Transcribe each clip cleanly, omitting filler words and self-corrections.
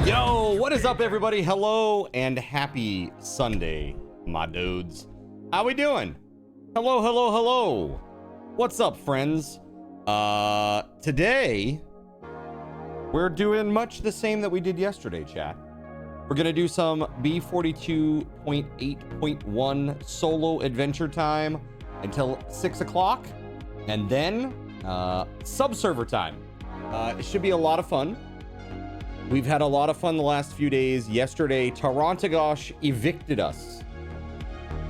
Yo, what is up, everybody? Hello and happy Sunday, my dudes. How we doing? Hello, hello, hello. What's up, friends? Today we're doing much the same that we did yesterday, chat. We're gonna do some B42.8.1 solo adventure time until 6 o'clock, and then subserver time. It should be a lot of fun. We've had a lot of fun the last few days. Yesterday, Tarantagosh evicted us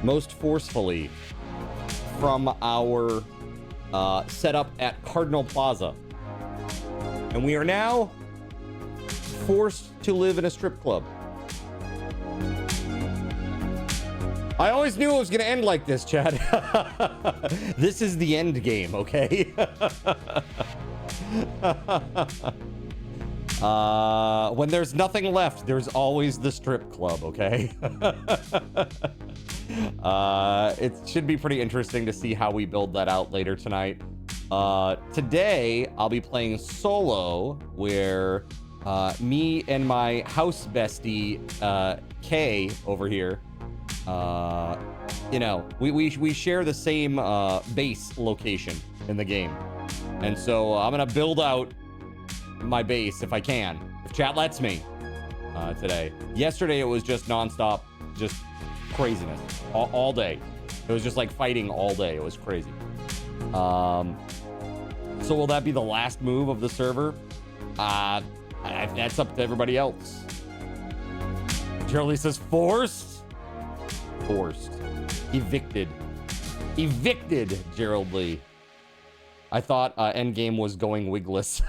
most forcefully from our setup at Cardinal Plaza. And we are now forced to live in a strip club. I always knew it was going to end like this, Chad. This is the end game, okay? When there's nothing left, there's always the strip club, okay? It should be pretty interesting to see how we build that out later tonight. Today, I'll be playing solo, where me and my house bestie, Kay, over here, you know, we share the same base location in the game. And so I'm going to build out my base if I can, if chat lets me, today. Yesterday it was just nonstop, just craziness all day. It was just like fighting all day. It was crazy. So will that be the last move of the server? That's up to everybody else. Gerald says forced. Evicted, Gerald Lee. I thought Endgame was going wigless.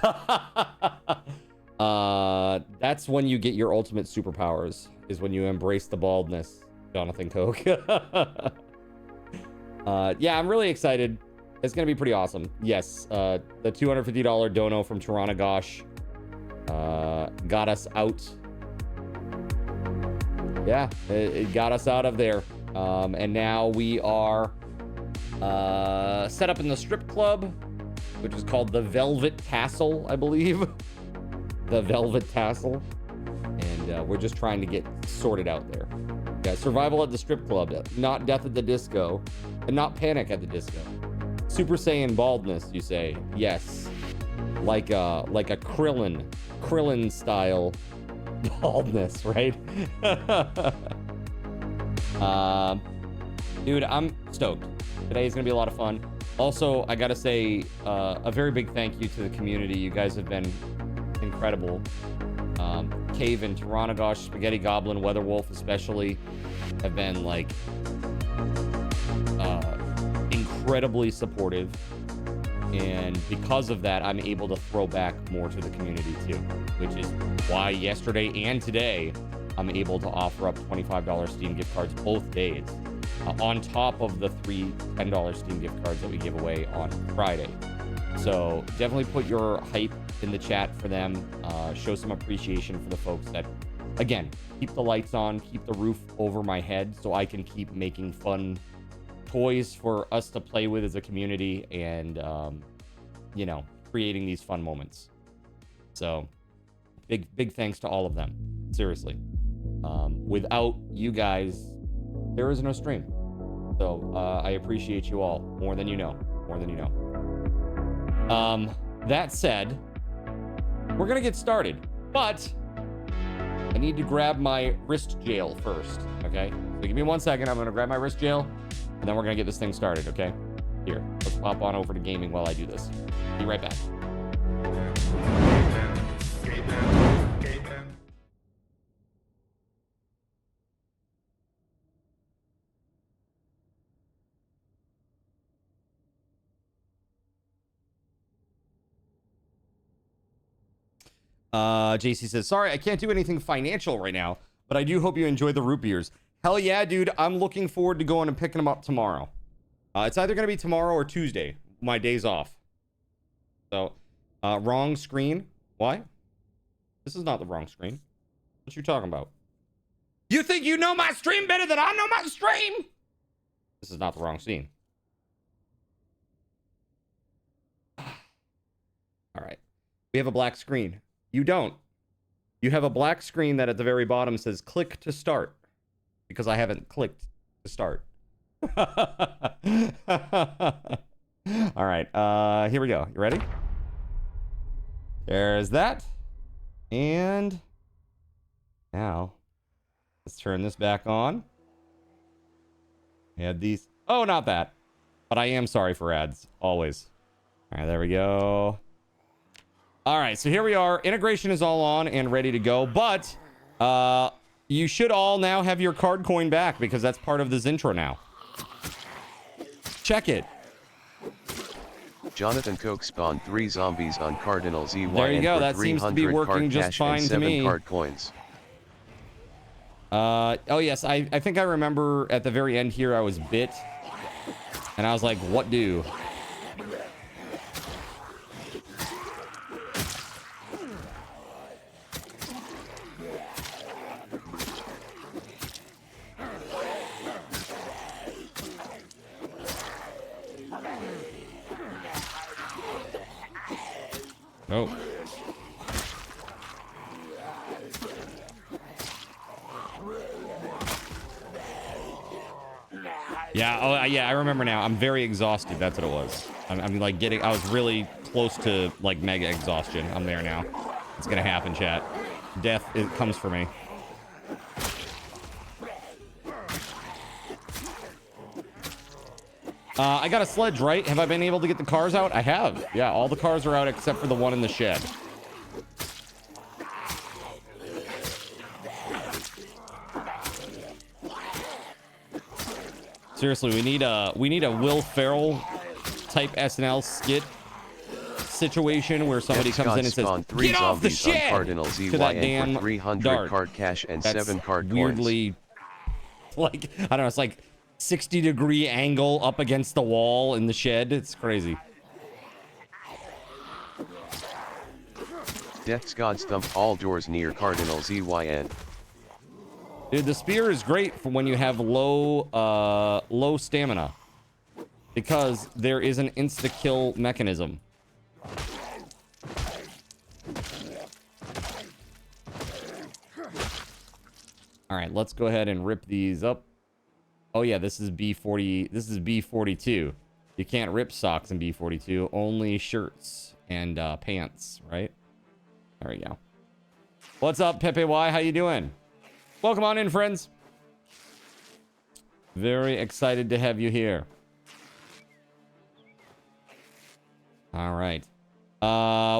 That's when you get your ultimate superpowers, is when you embrace the baldness, Jonathan Koch. Yeah, I'm really excited. It's going to be pretty awesome. Yes, the $250 dono from Tarantagosh got us out. Yeah, it got us out of there. And now we are set up in the strip club, which is called the Velvet Tassel, I believe. The Velvet Tassel. And we're just trying to get sorted out there. Yeah, survival at the strip club, not death at the disco, and not panic at the disco. Super Saiyan baldness, you say? Yes. Like a Krillin style baldness, right? Dude, I'm stoked. Today's gonna be a lot of fun. Also, I gotta say a very big thank you to the community. You guys have been incredible. Cave and Tarantagosh, Spaghetti Goblin, WeatherWolf especially, have been like incredibly supportive. And because of that, I'm able to throw back more to the community too, which is why yesterday and today, I'm able to offer up $25 Steam gift cards both days. On top of the $3 $10 Steam gift cards that we give away on Friday. So definitely put your hype in the chat for them. Show some appreciation for the folks that, again, keep the lights on, keep the roof over my head so I can keep making fun toys for us to play with as a community and, you know, creating these fun moments. So big thanks to all of them. Seriously. Without you guys, there is no stream. So I appreciate you all more than you know. That said, we're gonna get started, but I need to grab my wrist jail first. Okay, so give me 1 second. I'm gonna grab my wrist jail, and then we're gonna get this thing started. Okay, here, let's pop on over to gaming while I do this. Be right back. JC says, sorry, I can't do anything financial right now, but I do hope you enjoy the root beers. Hell yeah, dude. I'm looking forward to going and picking them up tomorrow. It's either going to be tomorrow or Tuesday. My day's off. So, wrong screen. Why? This is not the wrong screen. What you talking about? You think you know my stream better than I know my stream? This is not the wrong scene. All right. We have a black screen. You don't. You have a black screen that at the very bottom says click to start, because I haven't clicked to start. All right, here we go. You ready? There's that. And now let's turn this back on. Add these. Oh, not that. But I am sorry for ads, always. All right, there we go. All right, so here we are. Integration is all on and ready to go, but you should all now have your card coin back because that's part of this intro now. Check it. Jonathan Coke spawned 3 zombies on Cardinal ZY. There you go. That seems to be working just fine to me. Card coins. Oh yes, I think I remember at the very end here I was bit, and I was like, "What do?" Oh. Yeah, oh yeah, I remember now. I'm very exhausted. That's what it was. I'm like I was really close to like mega exhaustion. I'm there now. It's gonna happen, chat. Death, it comes for me. I got a sledge, right? Have I been able to get the cars out? I have. Yeah, all the cars are out except for the one in the shed. Seriously, we need a Will Ferrell type SNL skit situation where somebody comes in and says, "Get off the shed!" to that damn 300 dart. Card cash and That's 7 card weirdly, like, I don't know, it's like 60-degree angle up against the wall in the shed. It's crazy. Death's God stump all doors near Cardinal ZYN. Dude, the spear is great for when you have low stamina, because there is an insta-kill mechanism. All right, let's go ahead and rip these up. Oh yeah, this is B40. This is B42. You can't rip socks in B42. Only shirts and pants, right? There we go. What's up, Pepe Y? How you doing? Welcome on in, friends. Very excited to have you here. All right.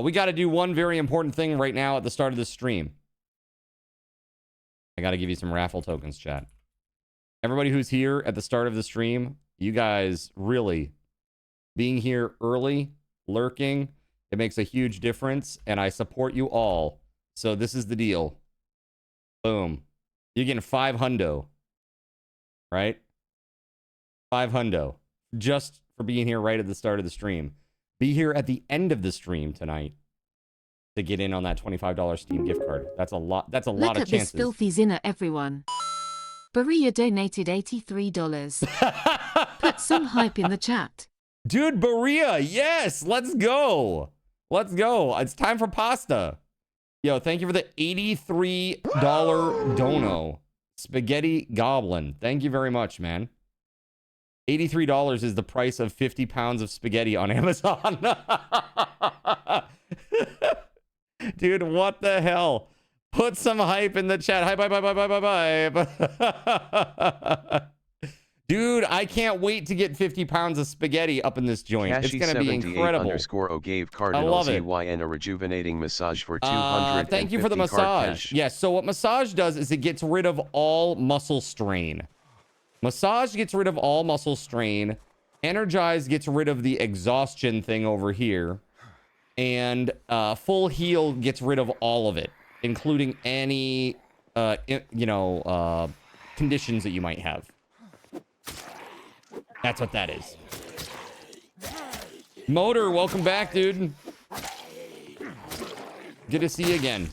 We got to do one very important thing right now at the start of the stream. I got to give you some raffle tokens, chat. Everybody who's here at the start of the stream, you guys really being here early, lurking, it makes a huge difference, and I support you all. So this is the deal. Boom. You're getting 5 hundo, right? 5 hundo just for being here right at the start of the stream. Be here at the end of the stream tonight to get in on that $25 Steam gift card. That's a lot. That's a lot of chances. Look at this filthy zinner, everyone. Berea donated $83. Put some hype in the chat. Dude, Berea, yes, let's go. Let's go. It's time for pasta. Yo, thank you for the $83 dono. Spaghetti Goblin. Thank you very much, man. $83 is the price of 50 pounds of spaghetti on Amazon. Dude, what the hell? Put some hype in the chat. Hype, hype, hype, hype, hype, hype. Dude, I can't wait to get 50 pounds of spaghetti up in this joint. It's going to be incredible. _O gave Cardinal ZYN a rejuvenating massage for 200. Thank you for the massage. Yes, so what massage does is it gets rid of all muscle strain. Massage gets rid of all muscle strain. Energize gets rid of the exhaustion thing over here. And full heal gets rid of all of it, including any, conditions that you might have. That's what that is. Motor, welcome back, dude. Good to see you again.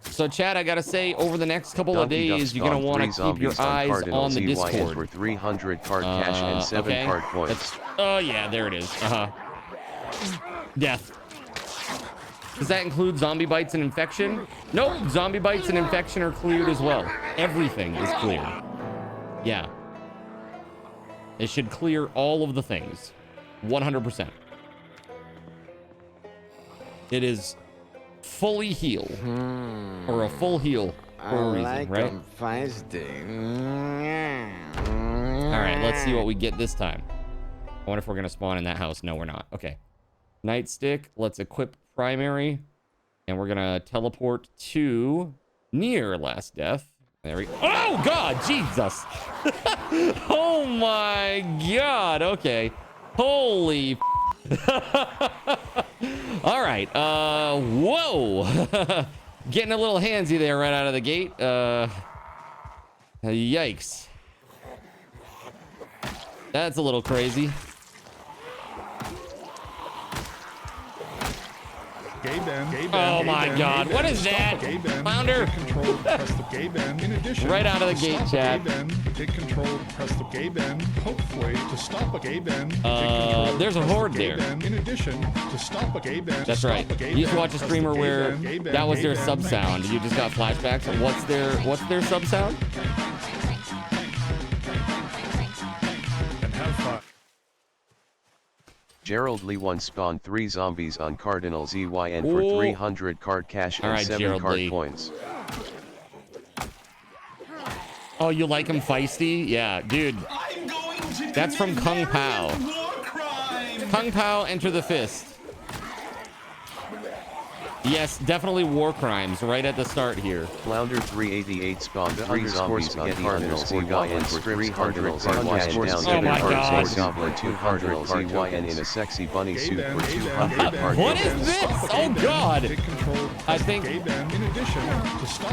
So, Chad, I gotta say, over the next couple of days, you're gonna want to keep your eyes on the Discord. For 300 card cash and 7 card coins. Oh yeah, there it is. Death. Does that include zombie bites and infection? Nope, zombie bites and infection are cleared as well. Everything is cleared. Yeah. It should clear all of the things. 100%. It is fully heal. Or a full heal for a reason, right? All right, let's see what we get this time. I wonder if we're going to spawn in that house. No, we're not. Okay. Nightstick. Let's equip primary. And we're going to teleport to near last death. There we go. Oh, God. Jesus. Oh, my God. Okay. Holy. All right. Whoa. Getting a little handsy there right out of the gate. Yikes. That's a little crazy. Oh my God! What is that, Flounder? Right out of the gate, chat. There's a horde there. That's right. You used to watch a streamer where that was their sub sound. You just got flashbacks. What's their sub sound? Gerald Lee once spawned 3 zombies on Cardinal ZYN for 300 card cash and 7 Gerald card Lee. coins. Oh, you like him feisty? Yeah, dude. That's from Kung Pao. Kung Pao, enter the fist. Yes, definitely war crimes right at the start here. Flounder 388 spawned 3 zombies on Cardinal ZYN for 300 cash down 7 cards. Goblin 200 ZYN in a sexy bunny suit for 200 card. What is this? Oh God! I think.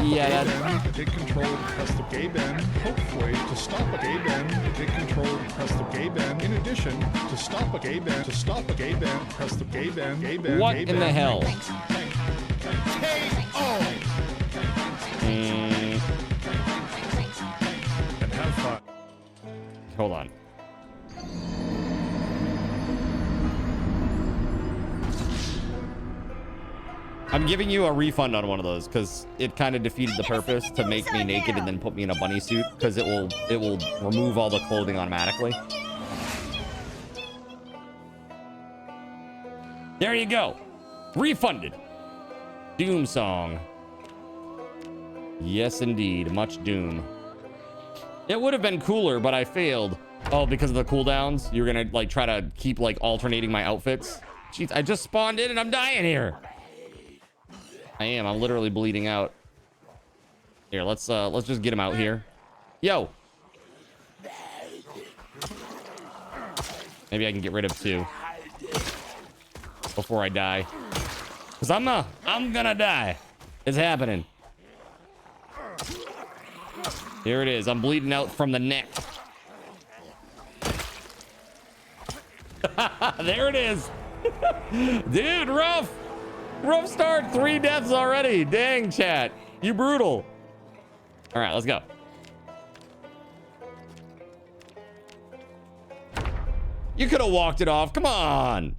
Yeah, that's. Take control, press the gay ban. Hopefully, to stop a gay ban, take control, press the gay ban. In addition, to stop a gay ban, press the gay ban. What in the hell? And have fun. Hold on. I'm giving you a refund on one of those because it kind of defeated the purpose to make me naked and then put me in a bunny suit because it will remove all the clothing automatically. There you go. Refunded. Doom song. Yes, indeed. Much doom. It would have been cooler, but I failed. Oh, because of the cooldowns? You're gonna like try to keep like alternating my outfits? Jeez, I just spawned in and I'm dying here. I am. I'm literally bleeding out. Here, let's just get him out here. Yo. Maybe I can get rid of 2 before I die. Cause I'm gonna die. It's happening. Here it is. I'm bleeding out from the neck. There it is. Dude, rough start. 3 deaths already. Dang, chat. You brutal. All right, let's go. You could have walked it off. Come on.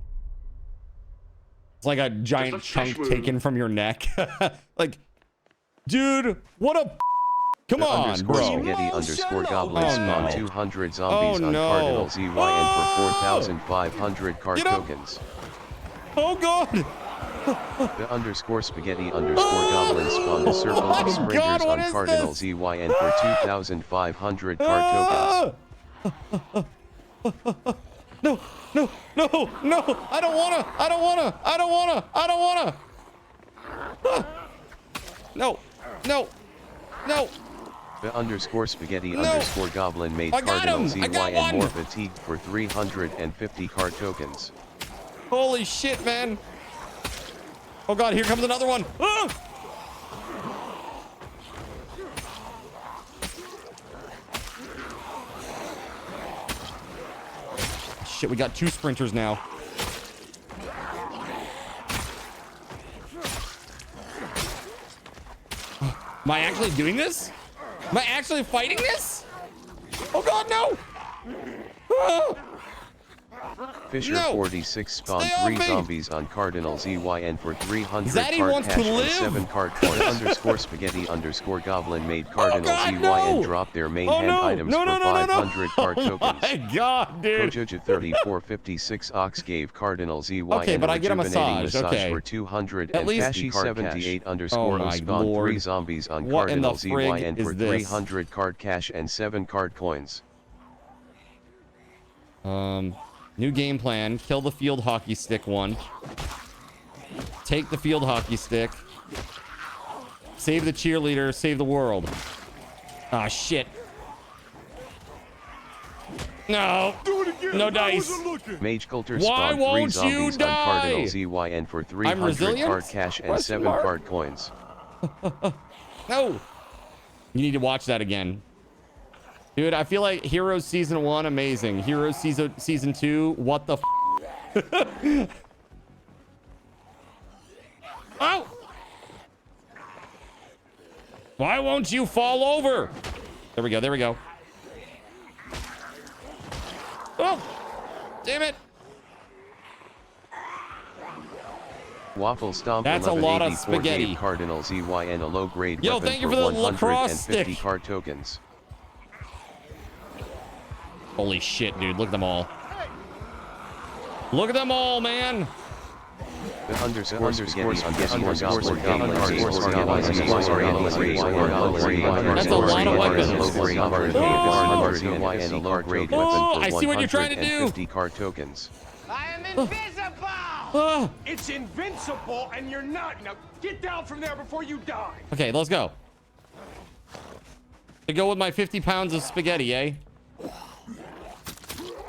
It's like a giant chunk taken from your neck. Like, dude, what a... Come on, bro. Ghetty _ Goblin spawned 200 zombies on Cardinal ZYN for 4,500 card tokens. Oh, God. The _ Spaghetti _ Goblin spawned a circle of sprinters on Cardinal ZYN for 2,500 card tokens. No. I don't wanna. No. The _ Spaghetti _ Goblin made Cardinal ZYN more fatigued for 350 card tokens. Holy shit, man. Oh God, here comes another one. Ah! Shit, we got 2 sprinters now. Am I actually doing this? Am I actually fighting this? Oh God, no! Ah! Fisher 46 spawned 3 zombies on Cardinal ZYN for 300 Zaddy card wants cash to and live. 7 card coins. underscore spaghetti underscore goblin made Cardinal God, ZYN no! drop their main Oh, hand no! items No, for no, no, no, no! 500 card Oh tokens. my God, dude! Kojoja 3456 Ox gave Cardinal ZYN Okay, but a I get a rejuvenating massage, okay. for 200 At and least- Cashy 78 underscore Oh, my spawned 3 Lord. zombies on What in the Cardinal frig ZYN is for this? 300 card cash and 7 card coins. New game plan. Kill the field hockey stick one. Take the field hockey stick. Save the cheerleader. Save the world. Ah, shit. No. No dice. Mage Coulter Why spawned 3 won't you zombies on die? Cardinal ZYN for 300 resilient? card cash and Question 7 mark? card coins. No. You need to watch that again. Dude, I feel like Heroes Season 1, amazing. Heroes Season 2, what the f? Oh! Why won't you fall over? There we go, there we go. Oh! Damn it! Waffle Stomp That's a lot of 1184 spaghetti. gave Cardinal ZYN a low grade Yo, weapon thank you for for the 150 lacrosse stick. card tokens. Holy shit, dude. Look at them all. Look at them all, man. The underscore spaghetti underscore That's a lot of weapons. Oh, I see what you're trying to do. 50 card tokens. I am invisible! It's invincible and you're not. Now get down from there before you die. Okay, let's go. To go with my 50 pounds of spaghetti, eh?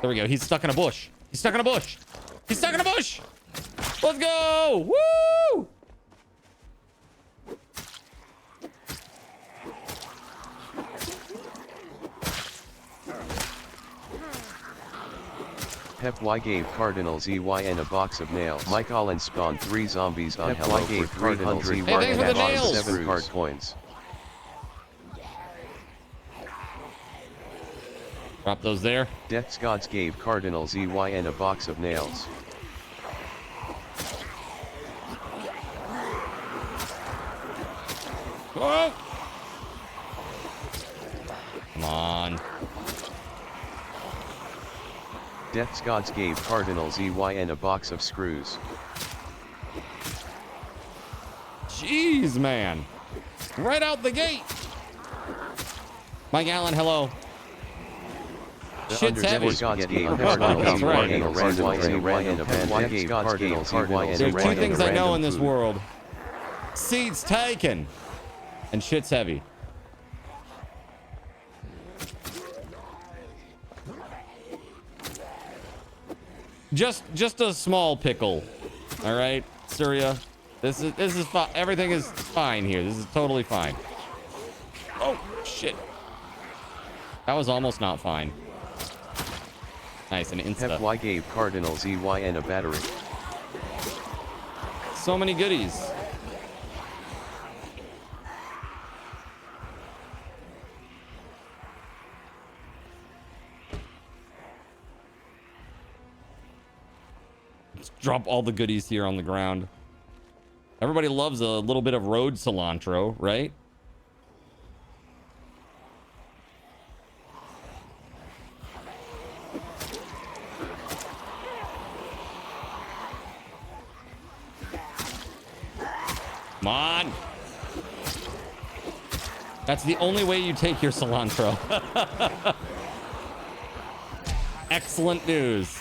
There we go. He's stuck in a bush. He's stuck in a bush. He's stuck in a bush. Let's go. Woo! Pep Y gave Cardinal ZYN a box of nails. Mike Collins spawned 3 zombies on Hello for 300 thanks for the nails. 7 card coins. Drop those there. Death's Gods gave Cardinal ZYN a box of nails. Oh! Come on. Death's Gods gave Cardinal ZYN a box of screws. Jeez, man. Right out the gate. Mike Allen, hello. Shit's heavy. That's right. There's 2 things I know in this world. Seats taken. And shit's heavy. Just a small pickle. All right, Surya. This is fine. Everything is fine here. This is totally fine. Oh shit. That was almost not fine. Nice, an insta. Pep Y gave Cardinal ZYN a battery. So many goodies. Let's drop all the goodies here on the ground. Everybody loves a little bit of road cilantro, right? Come on. That's the only way you take your cilantro. Excellent news.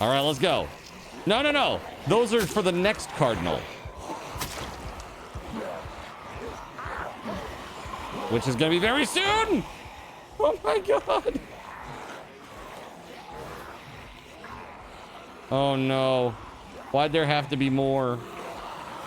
All right, let's go. No, no, no. Those are for the next cardinal. Which is going to be very soon. Oh, my God. Oh, no. Why'd there have to be more?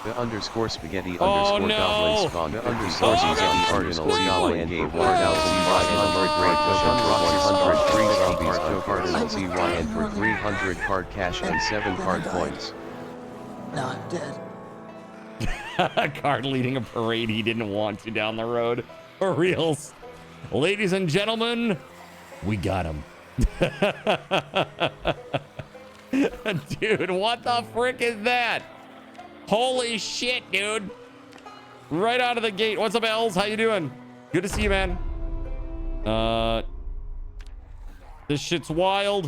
The underscore spaghetti Oh, underscore no. goblin spawned the underscore spaghetti cardinal ZYN gave 1,500 great push and 103 zombies on cardinal ZYN for 300 card cash and 7 card coins. Now I'm dead. A card leading a parade he didn't want to down the road. For reals. Ladies and gentlemen, we got him. Dude, what the frick is that? Holy shit, dude. Right out of the gate. What's up, Els? How you doing? Good to see you, man. This shit's wild.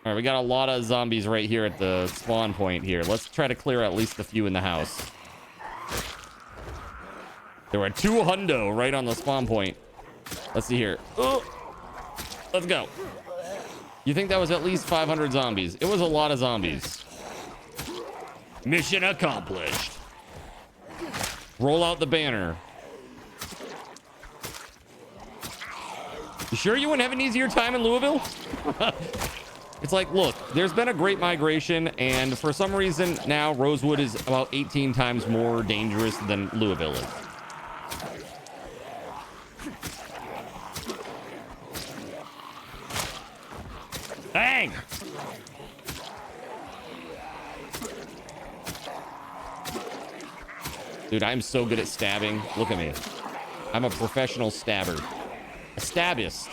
All right, we got a lot of zombies right here at the spawn point here. Let's try to clear at least a few in the house. There were 2 hundo right on the spawn point. Let's see here. Oh, let's go. You think that was at least 500 zombies? It was a lot of zombies. Mission accomplished. Roll out the banner. You sure you wouldn't have an easier time in Louisville? It's like, look, there's been a great migration, and for some reason now Rosewood is about 18 times more dangerous than Louisville is. Bang! Dude, I'm so good at stabbing. Look at me. I'm a professional stabber. A stabbist.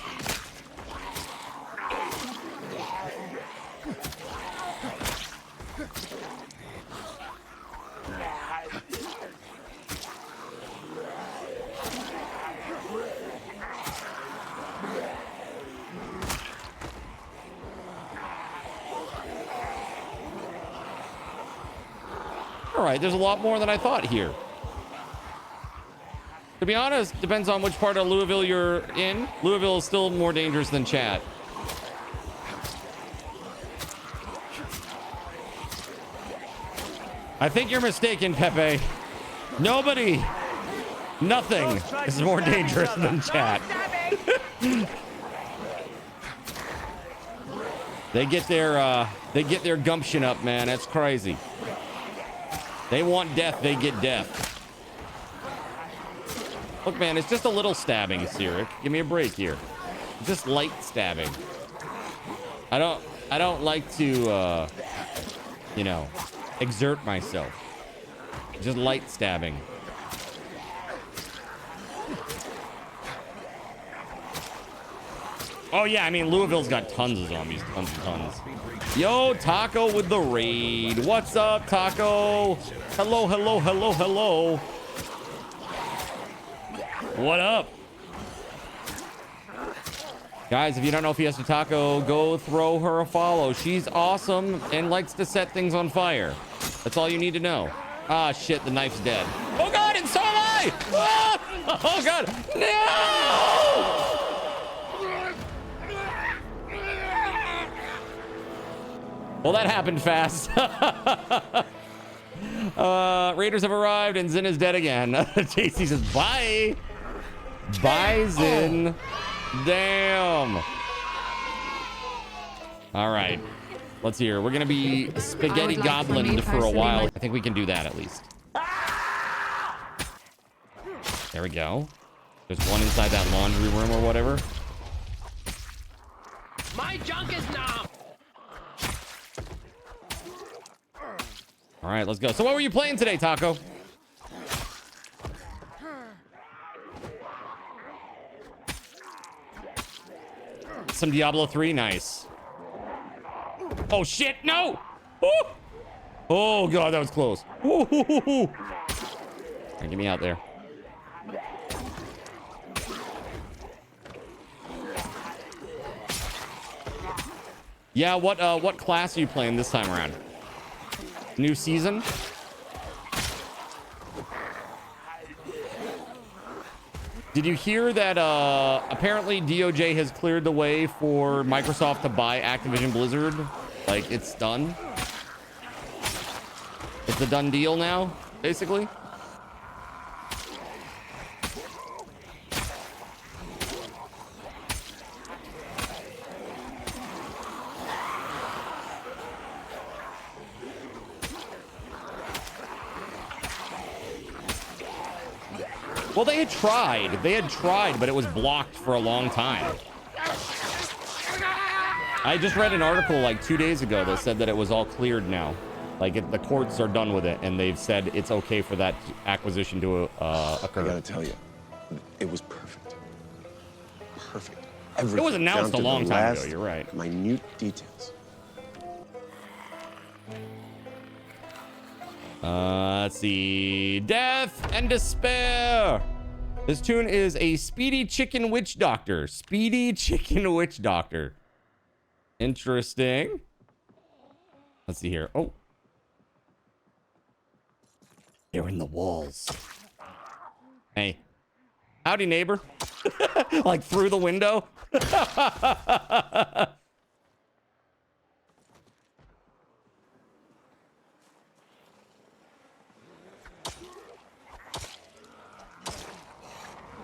All right, there's a lot more than I thought here. To be honest, depends on which part of Louisville you're in. Louisville is still more dangerous than chat. I think you're mistaken, Pepe. Nobody, nothing is more dangerous than chat. They get their gumption up, man. That's crazy. They want death, they get death. Look, man, it's just a little stabbing, Cyric. Give me a break here. Just light stabbing. I don't like to, you know, exert myself. Just light stabbing. Oh, yeah, I mean, Louisville's got tons of zombies. Tons and tons. Yo, Taco with the raid. What's up, Taco? Hello, hello, hello, hello. What up? Guys, if you don't know Fiesta Taco, go throw her a follow. She's awesome and likes to set things on fire. That's all you need to know. Ah, shit, the knife's dead. Oh, God, and so am I! Ah! Oh, God, no! Well, that happened fast. Raiders have arrived and Zin is dead again. JC says, bye. Bye, Zin. Damn. All right. Let's hear. We're going to be spaghetti goblin for a while. I think we can do that at least. There we go. There's one inside that laundry room or whatever. My junk is numb. All right, let's go. So what were you playing today, Taco? Some Diablo 3, nice. Oh shit, no! Ooh. Oh God, that was close. Ooh, hoo, hoo, hoo. All right, get me out there. Yeah, what class are you playing this time around? New season? Did you hear that apparently DOJ has cleared the way for Microsoft to buy Activision Blizzard? Like, it's done? It's a done deal now, basically? Well, they had tried, but it was blocked for a long time. I just read an article like 2 days ago that said that it was all cleared now. Like, the courts are done with it, and they've said it's okay for that acquisition to occur. I gotta tell you, it was perfect. Perfect. everything. It was announced down a to long the time ago. last You're right. Minute details. Let's see. Death and Despair. This tune is a Speedy Chicken Witch Doctor. Speedy Chicken Witch Doctor. Interesting. Let's see here. Oh. They're in the walls. Hey. Howdy, neighbor. Like through the window.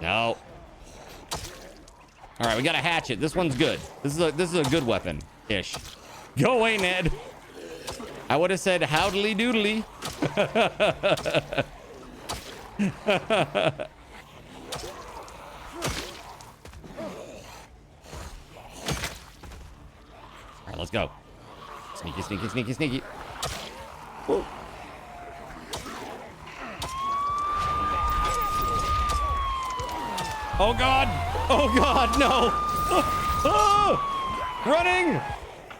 No. All right, we got a hatchet. This one's good. This is a good weapon ish. Go away, Ned. I would have said howdly doodly. All right, let's go. Sneaky, sneaky, sneaky, sneaky. Whoa. Oh God! Oh God! No! Oh! Running!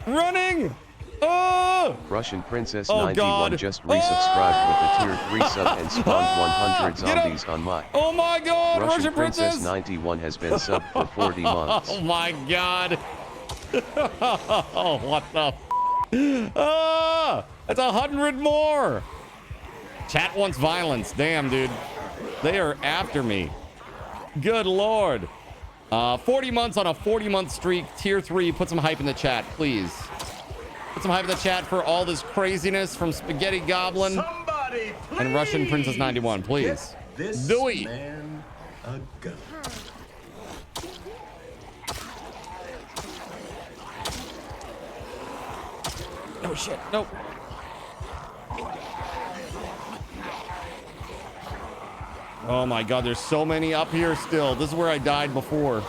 Running! Oh! Russian Princess Oh, 91 God. just resubscribed with a tier 3 sub and spawned 100 Get up. zombies on my. Oh my God! Russian Princess Princess! 91 has been subbed for 40 months. Oh my God! Oh, what the? Ah! That's 100 more! Chat wants violence. Damn, dude. They are after me. Good Lord. 40 months on a 40-month streak. Tier 3. Put some hype in the chat, please. Put some hype in the chat for all this craziness from Spaghetti Goblin and Russian Princess 91, please. Do it. Man a gun. Oh shit. Nope. Oh my God, there's so many up here still. This is where I died before.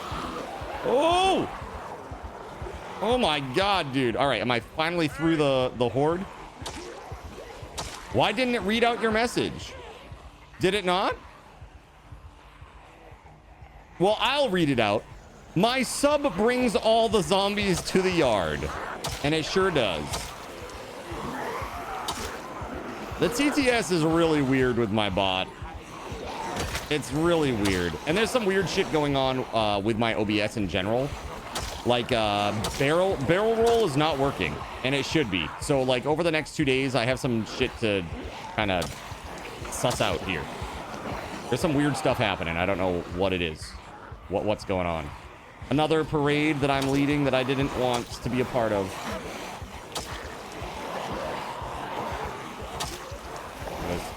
Oh! Oh my God, dude. All right, am I finally through the horde? Why didn't it read out your message? Did it not? Well, I'll read it out. My sub brings all the zombies to the yard. And it sure does. The TTS is really weird with my bot. It's really weird. And there's some weird shit going on with my OBS in general. Like barrel roll is not working, and it should be. So like over the next 2 days, I have some shit to kind of suss out here. There's some weird stuff happening. I don't know what it is. What's going on? Another parade that I'm leading that I didn't want to be a part of.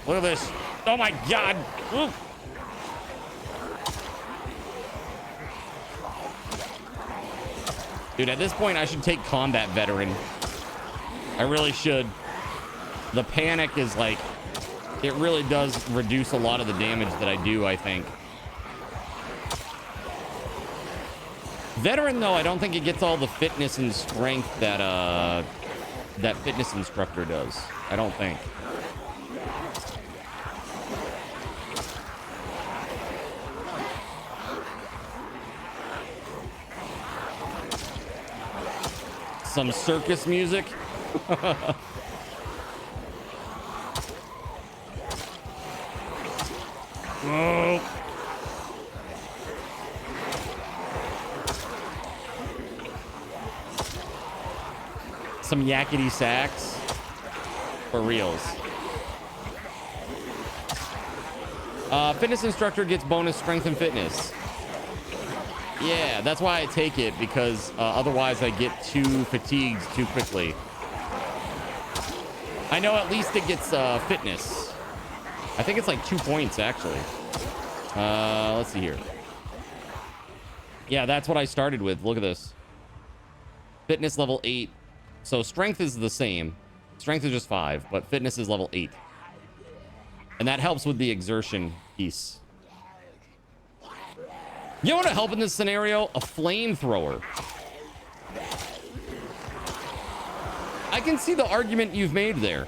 Look at this. Oh my God. Ooh. Dude, at this point, I should take Combat Veteran. I really should. The panic is like, it really does reduce a lot of the damage that I do, I think. Veteran, though, I don't think it gets all the fitness and strength that that fitness instructor does. I don't think. Some circus music. Oh. Some yakety sax for reals. Fitness instructor gets bonus strength and fitness. Yeah, that's why I take it, because otherwise I get too fatigued too quickly. I know at least it gets fitness. I think it's like 2 points, actually. Let's see here. Yeah, that's what I started with. Look at this. Fitness level 8. So strength is the same. Strength is just 5, but fitness is level 8. And that helps with the exertion piece. You know what would help in this scenario? A flamethrower. I can see the argument you've made there.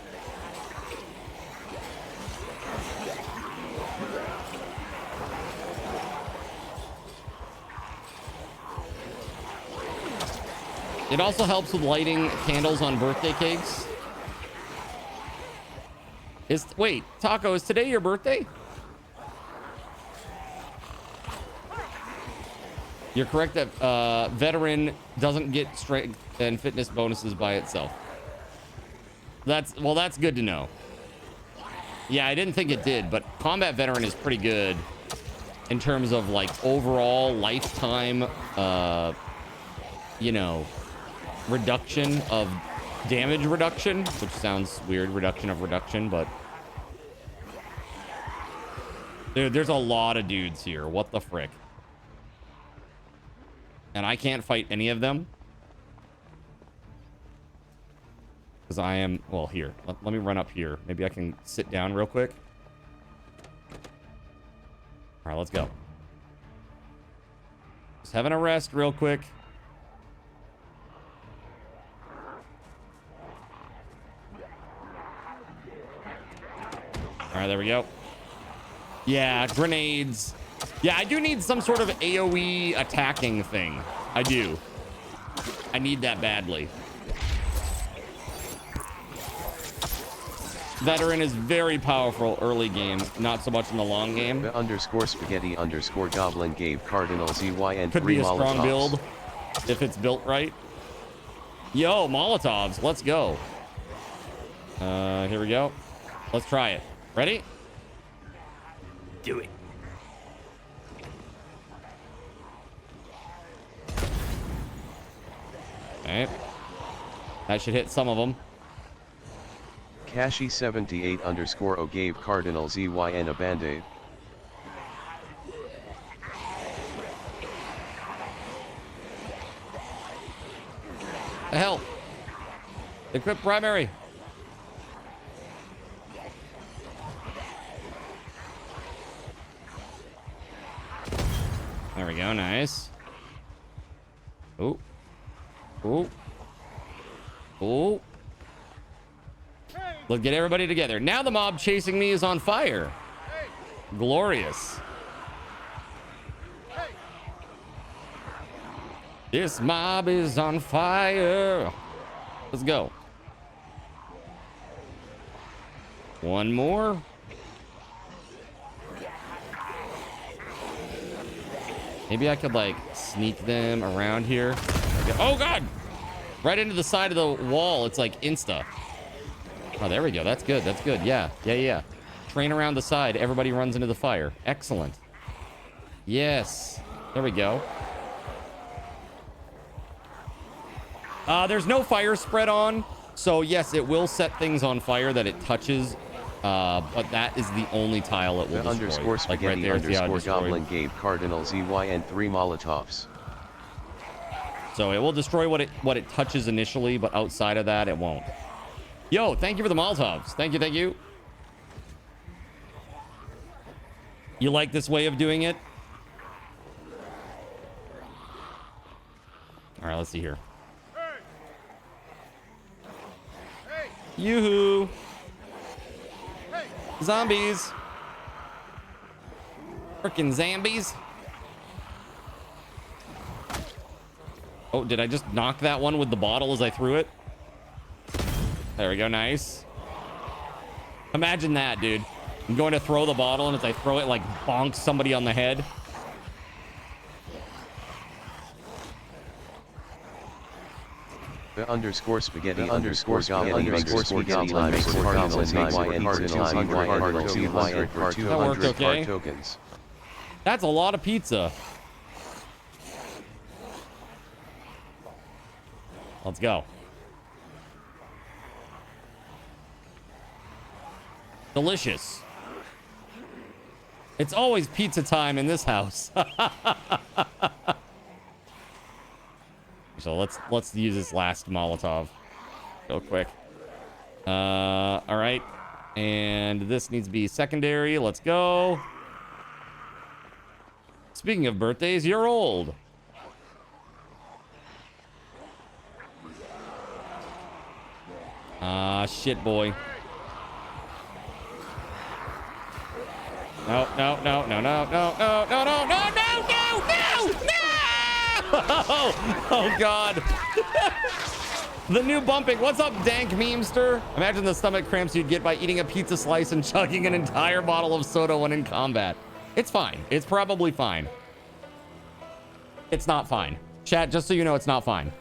It also helps with lighting candles on birthday cakes. Wait, Taco, is today your birthday? You're correct that veteran doesn't get strength and fitness bonuses by itself. That's good to know. Yeah, I didn't think it did, but combat veteran is pretty good in terms of like overall lifetime, you know, reduction of damage reduction, which sounds weird, reduction of reduction, but dude, there's a lot of dudes here. What the frick? And I can't fight any of them because I am, well, here, let me run up here. Maybe I can sit down real quick. All right, let's go. Just having a rest real quick. All right, there we go. Yeah, grenades. Yeah, I do need some sort of AoE attacking thing. I do. I need that badly. Veteran is very powerful early game, not so much in the long game. _spaghetti_goblin gave Cardinal ZY and Could 3 be a strong Molotovs. build if it's built right. Yo, Molotovs, let's go. Here we go. Let's try it. Ready? Do it. Okay. That should hit some of them. Kashi78_O gave Cardinal ZYN a band-aid. The hell? Equip primary. There we go, nice. Oh. Oh. Oh. Let's get everybody together. Now the mob chasing me is on fire. Glorious. This mob is on fire. Let's go. One more. Maybe I could like sneak them around here. Oh God! Right into the side of the wall. It's like insta. Oh, there we go. That's good. That's good. Yeah. Yeah. Yeah. Train around the side. Everybody runs into the fire. Excellent. Yes. There we go. There's no fire spread on. So yes, it will set things on fire that it touches. But that is the only tile it will destroy. Like right there, _goblin gave Cardinal ZY and 3 Molotovs. So it will destroy what it touches initially, but outside of that, it won't. Yo, thank you for the Molotovs. Thank you, thank you. You like this way of doing it? All right, let's see here. Yoo-hoo. Zombies. Frickin' zombies. Oh, did I just knock that one with the bottle as I threw it? There we go, nice. Imagine that, dude. I'm going to throw the bottle, and as I throw it, like, bonks somebody on the head. _spaghetti_goblin That worked okay. tokens. That's a lot of pizza. Let's go. Delicious. It's always pizza time in this house. So let's use this last Molotov. Go quick. All right. And this needs to be secondary. Let's go. Speaking of birthdays, you're old. Shit, boy. No, no, no, no, no, no, no, no, no, no, no, no, no, no! Oh, God. The new bumping. What's up, dank memester? Imagine the stomach cramps you'd get by eating a pizza slice and chugging an entire bottle of soda when in combat. It's fine. It's probably fine. It's not fine. Chat, just so you know, it's not fine.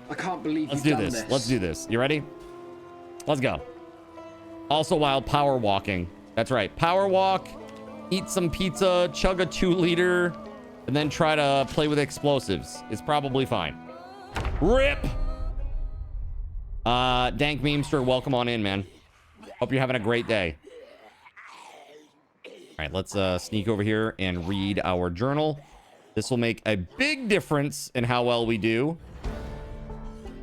I can't believe Let's do this. Let's do this. You ready? Let's go. Also while power walking. That's right. Power walk, eat some pizza, chug a 2-liter, and then try to play with explosives. It's probably fine. Rip! Dank Memester, welcome on in, man. Hope you're having a great day. All right, let's sneak over here and read our journal. This will make a big difference in how well we do.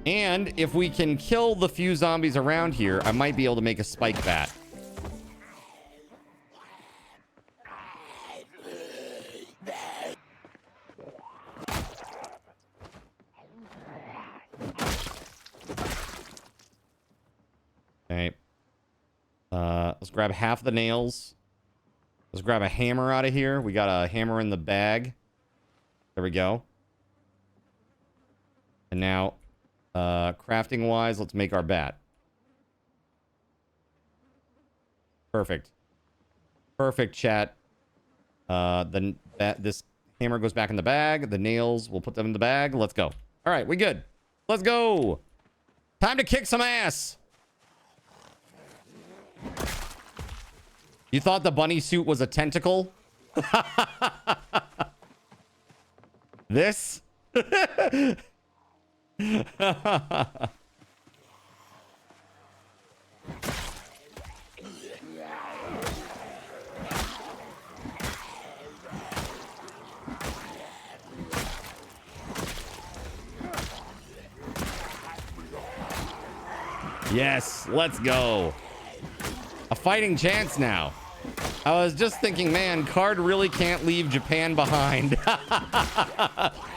And if we can kill the few zombies around here, I might be able to make a spike bat. Okay. Let's grab half the nails. Let's grab a hammer out of here. We got a hammer in the bag. There we go. And now, crafting wise, let's make our bat. Perfect. Perfect, chat. This hammer goes back in the bag. The nails, we'll put them in the bag. Let's go. All right, we good. Let's go. Time to kick some ass. You thought the bunny suit was a tentacle? This? Yes, let's go. A fighting chance now. I was just thinking, man, Card really can't leave Japan behind.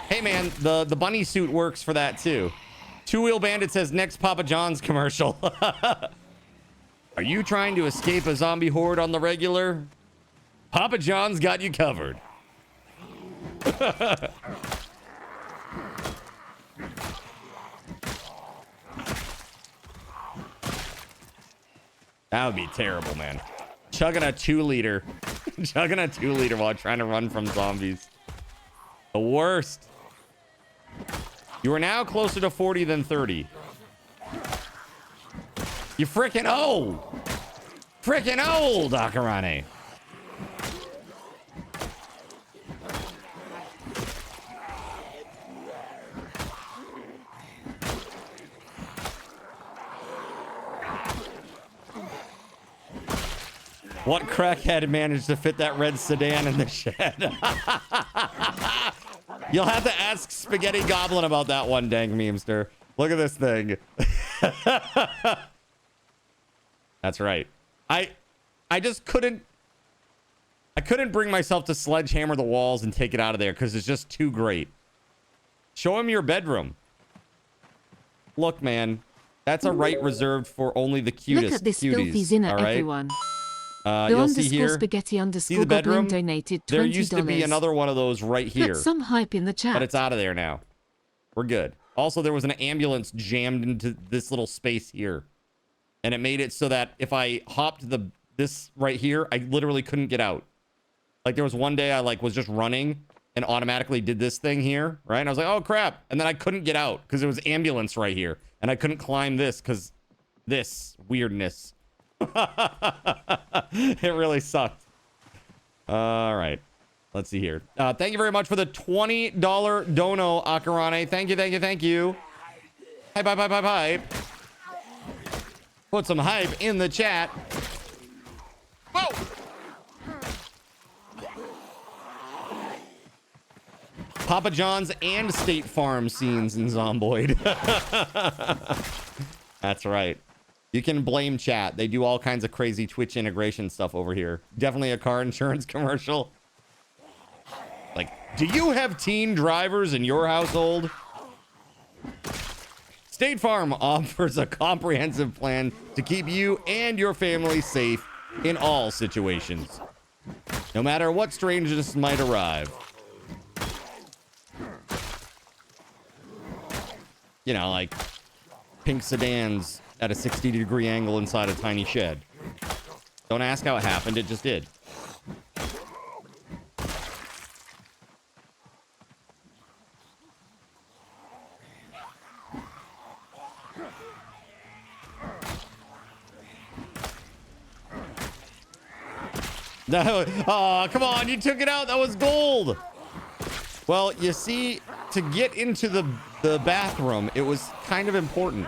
Hey, man, the bunny suit works for that, too. Two Wheel Bandit says, next Papa John's commercial. Are you trying to escape a zombie horde on the regular? Papa John's got you covered. That would be terrible, man. Chugging a 2-liter. Chugging a 2-liter while trying to run from zombies. The worst. You are now closer to 40 than 30. You freaking old. Freaking old, Akarane. What crackhead managed to fit that red sedan in the shed? You'll have to ask Spaghetti Goblin about that one, dang memester. Look at this thing. That's right. I just couldn't. I couldn't bring myself to sledgehammer the walls and take it out of there because it's just too great. Show him your bedroom. Look, man, that's a right reserved for only the cutest. Look at this cuties, filthy zinner, all right? everyone. You'll see here. Spaghetti See the bedroom? donated $20. There used to be another one of those right here. Put some hype in the chat. But it's out of there now. We're good. Also, there was an ambulance jammed into this little space here. And it made it so that if I hopped this right here, I literally couldn't get out. Like there was one day I was just running and automatically did this thing here, right? And I was like, oh crap. And then I couldn't get out because there was ambulance right here. And I couldn't climb this because this weirdness. It really sucked. All right. Let's see here. Thank you very much for the $20 dono, Akarane. Thank you, thank you, thank you. Hype, hype, hype, hype, hype. Put some hype in the chat. Whoa! Papa John's and State Farm scenes in Zomboid. That's right. You can blame chat. They do all kinds of crazy Twitch integration stuff over here. Definitely a car insurance commercial. Like, do you have teen drivers in your household? State Farm offers a comprehensive plan to keep you and your family safe in all situations, no matter what strangeness might arrive. You know, like pink sedans at a 60-degree angle inside a tiny shed. Don't ask how it happened, it just did. No, oh, come on, you took it out. That was gold. Well, you see, to get into the bathroom, it was kind of important.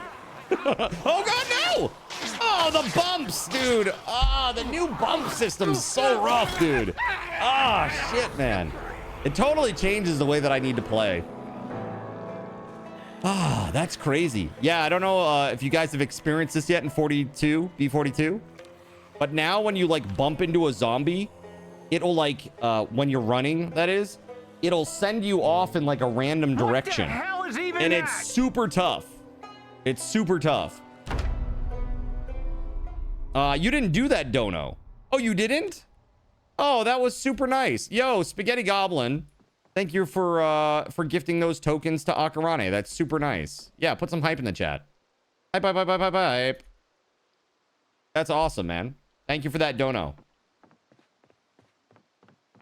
Oh, God, no! Oh, the bumps, dude. Ah, the new bump system's so rough, dude. Ah, shit, man. It totally changes the way that I need to play. Ah, that's crazy. Yeah, I don't know if you guys have experienced this yet in B42. But now when you like bump into a zombie, it'll like, when you're running, that is, it'll send you off in like a random direction. What the hell is even and that? it's super tough. It's super tough. You didn't do that, Dono. Oh, you didn't? Oh, that was super nice. Yo, Spaghetti Goblin. Thank you for gifting those tokens to Akarane. That's super nice. Yeah, put some hype in the chat. Hype. That's awesome, man. Thank you for that, Dono.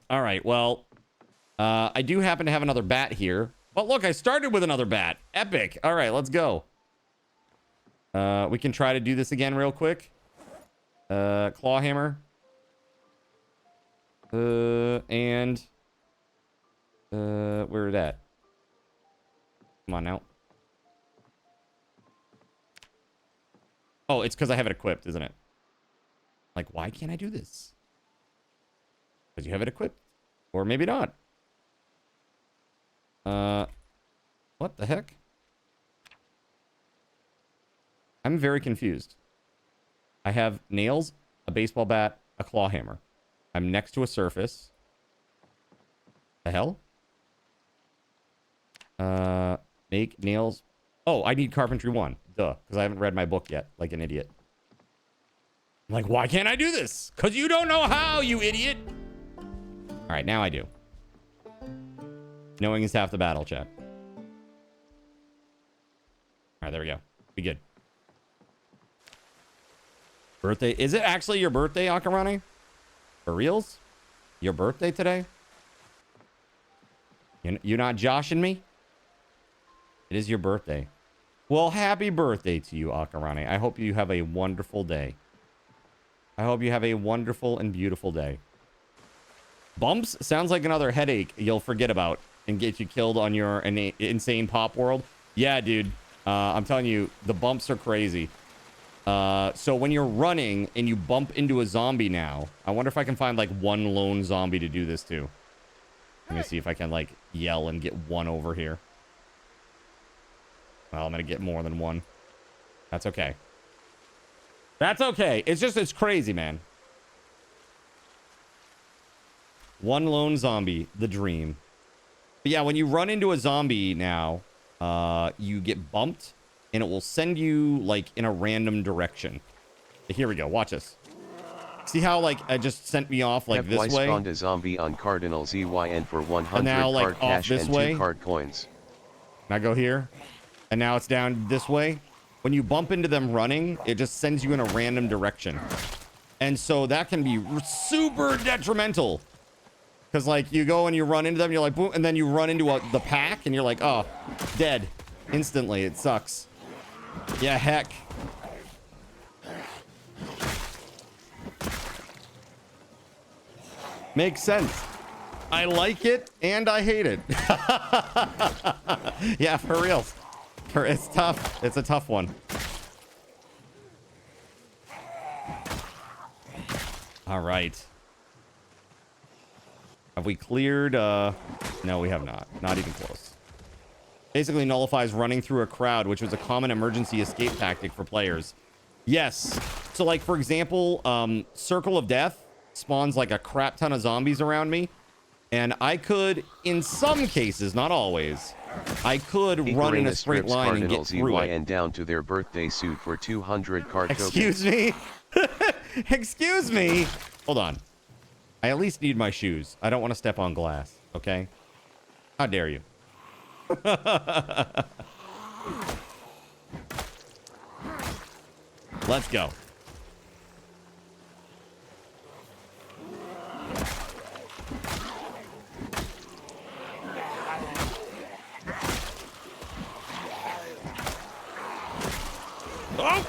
All right, well, I do happen to have another bat here. But look, I started with another bat. Epic. All right, let's go. We can try to do this again real quick. Claw hammer. And... where is that? Come on now. Oh, it's because I have it equipped, isn't it? Like, why can't I do this? Because you have it equipped. Or maybe not. What the heck? I'm very confused. I have nails, a baseball bat, a claw hammer. I'm next to a surface. The hell? Make nails. Oh, I need carpentry 1. Duh, because I haven't read my book yet, like an idiot. I'm like, why can't I do this? Because you don't know how, you idiot. All right, now I do. Knowing is half the battle, chat. All right, there we go. Be good. Birthday. Is it actually your birthday, Akarane? For reals? Your birthday today? You're not joshing me? It is your birthday. Well, happy birthday to you, Akarane. I hope you have a wonderful day. I hope you have a wonderful and beautiful day. Bumps sounds like another headache you'll forget about and get you killed on your insane pop world. Yeah, dude. I'm telling you, the bumps are crazy. So when you're running and you bump into a zombie now, I wonder if I can find like one lone zombie to do this to. Let me see if I can like yell and get one over here. Well, I'm gonna get more than one. That's okay. That's okay. It's just, it's crazy, man. One lone zombie, the dream. But yeah, when you run into a zombie now, you get bumped and it will send you like in a random direction. Here we go. Watch this. See how like I just sent me off like this way? Spawned a zombie on Cardinal ZYN for 100 now, like, card cash this and way? 2 card coins. And I go here, and now it's down this way. When you bump into them running, it just sends you in a random direction. And so that can be super detrimental. Because, like, you go and you run into them, you're like, boom, and then you run into the pack, and you're like, oh, dead. Instantly. It sucks. Yeah, heck. Makes sense. I like it, and I hate it. Yeah, for real. It's tough. It's a tough one. All right. Have we cleared? No, we have not. Not even close. Basically nullifies running through a crowd, which was a common emergency escape tactic for players. Yes. So, like, for example, Circle of Death spawns like a crap ton of zombies around me. And I could, in some cases, not always, I could run in a straight line and get through it. And down to their birthday suit for 200 card tokens. Excuse me? Excuse me? Hold on. I at least need my shoes. I don't want to step on glass, okay? How dare you? Let's go. Oh!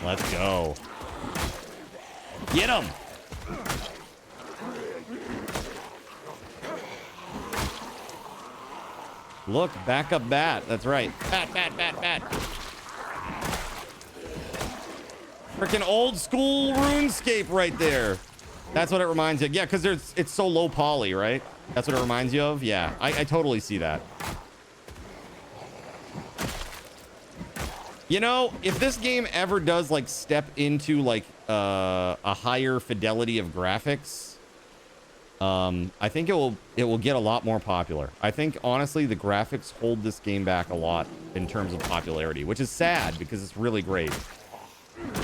Let's go. Get him! Look, backup bat. That's right. Bat, bat, bat, bat. Freaking old school RuneScape right there. That's what it reminds you. Yeah, because it's so low poly, right? That's what it reminds you of? Yeah, I totally see that. You know, if this game ever does like step into like a higher fidelity of graphics, I think it will get a lot more popular. I think honestly the graphics hold this game back a lot in terms of popularity, which is sad because it's really great.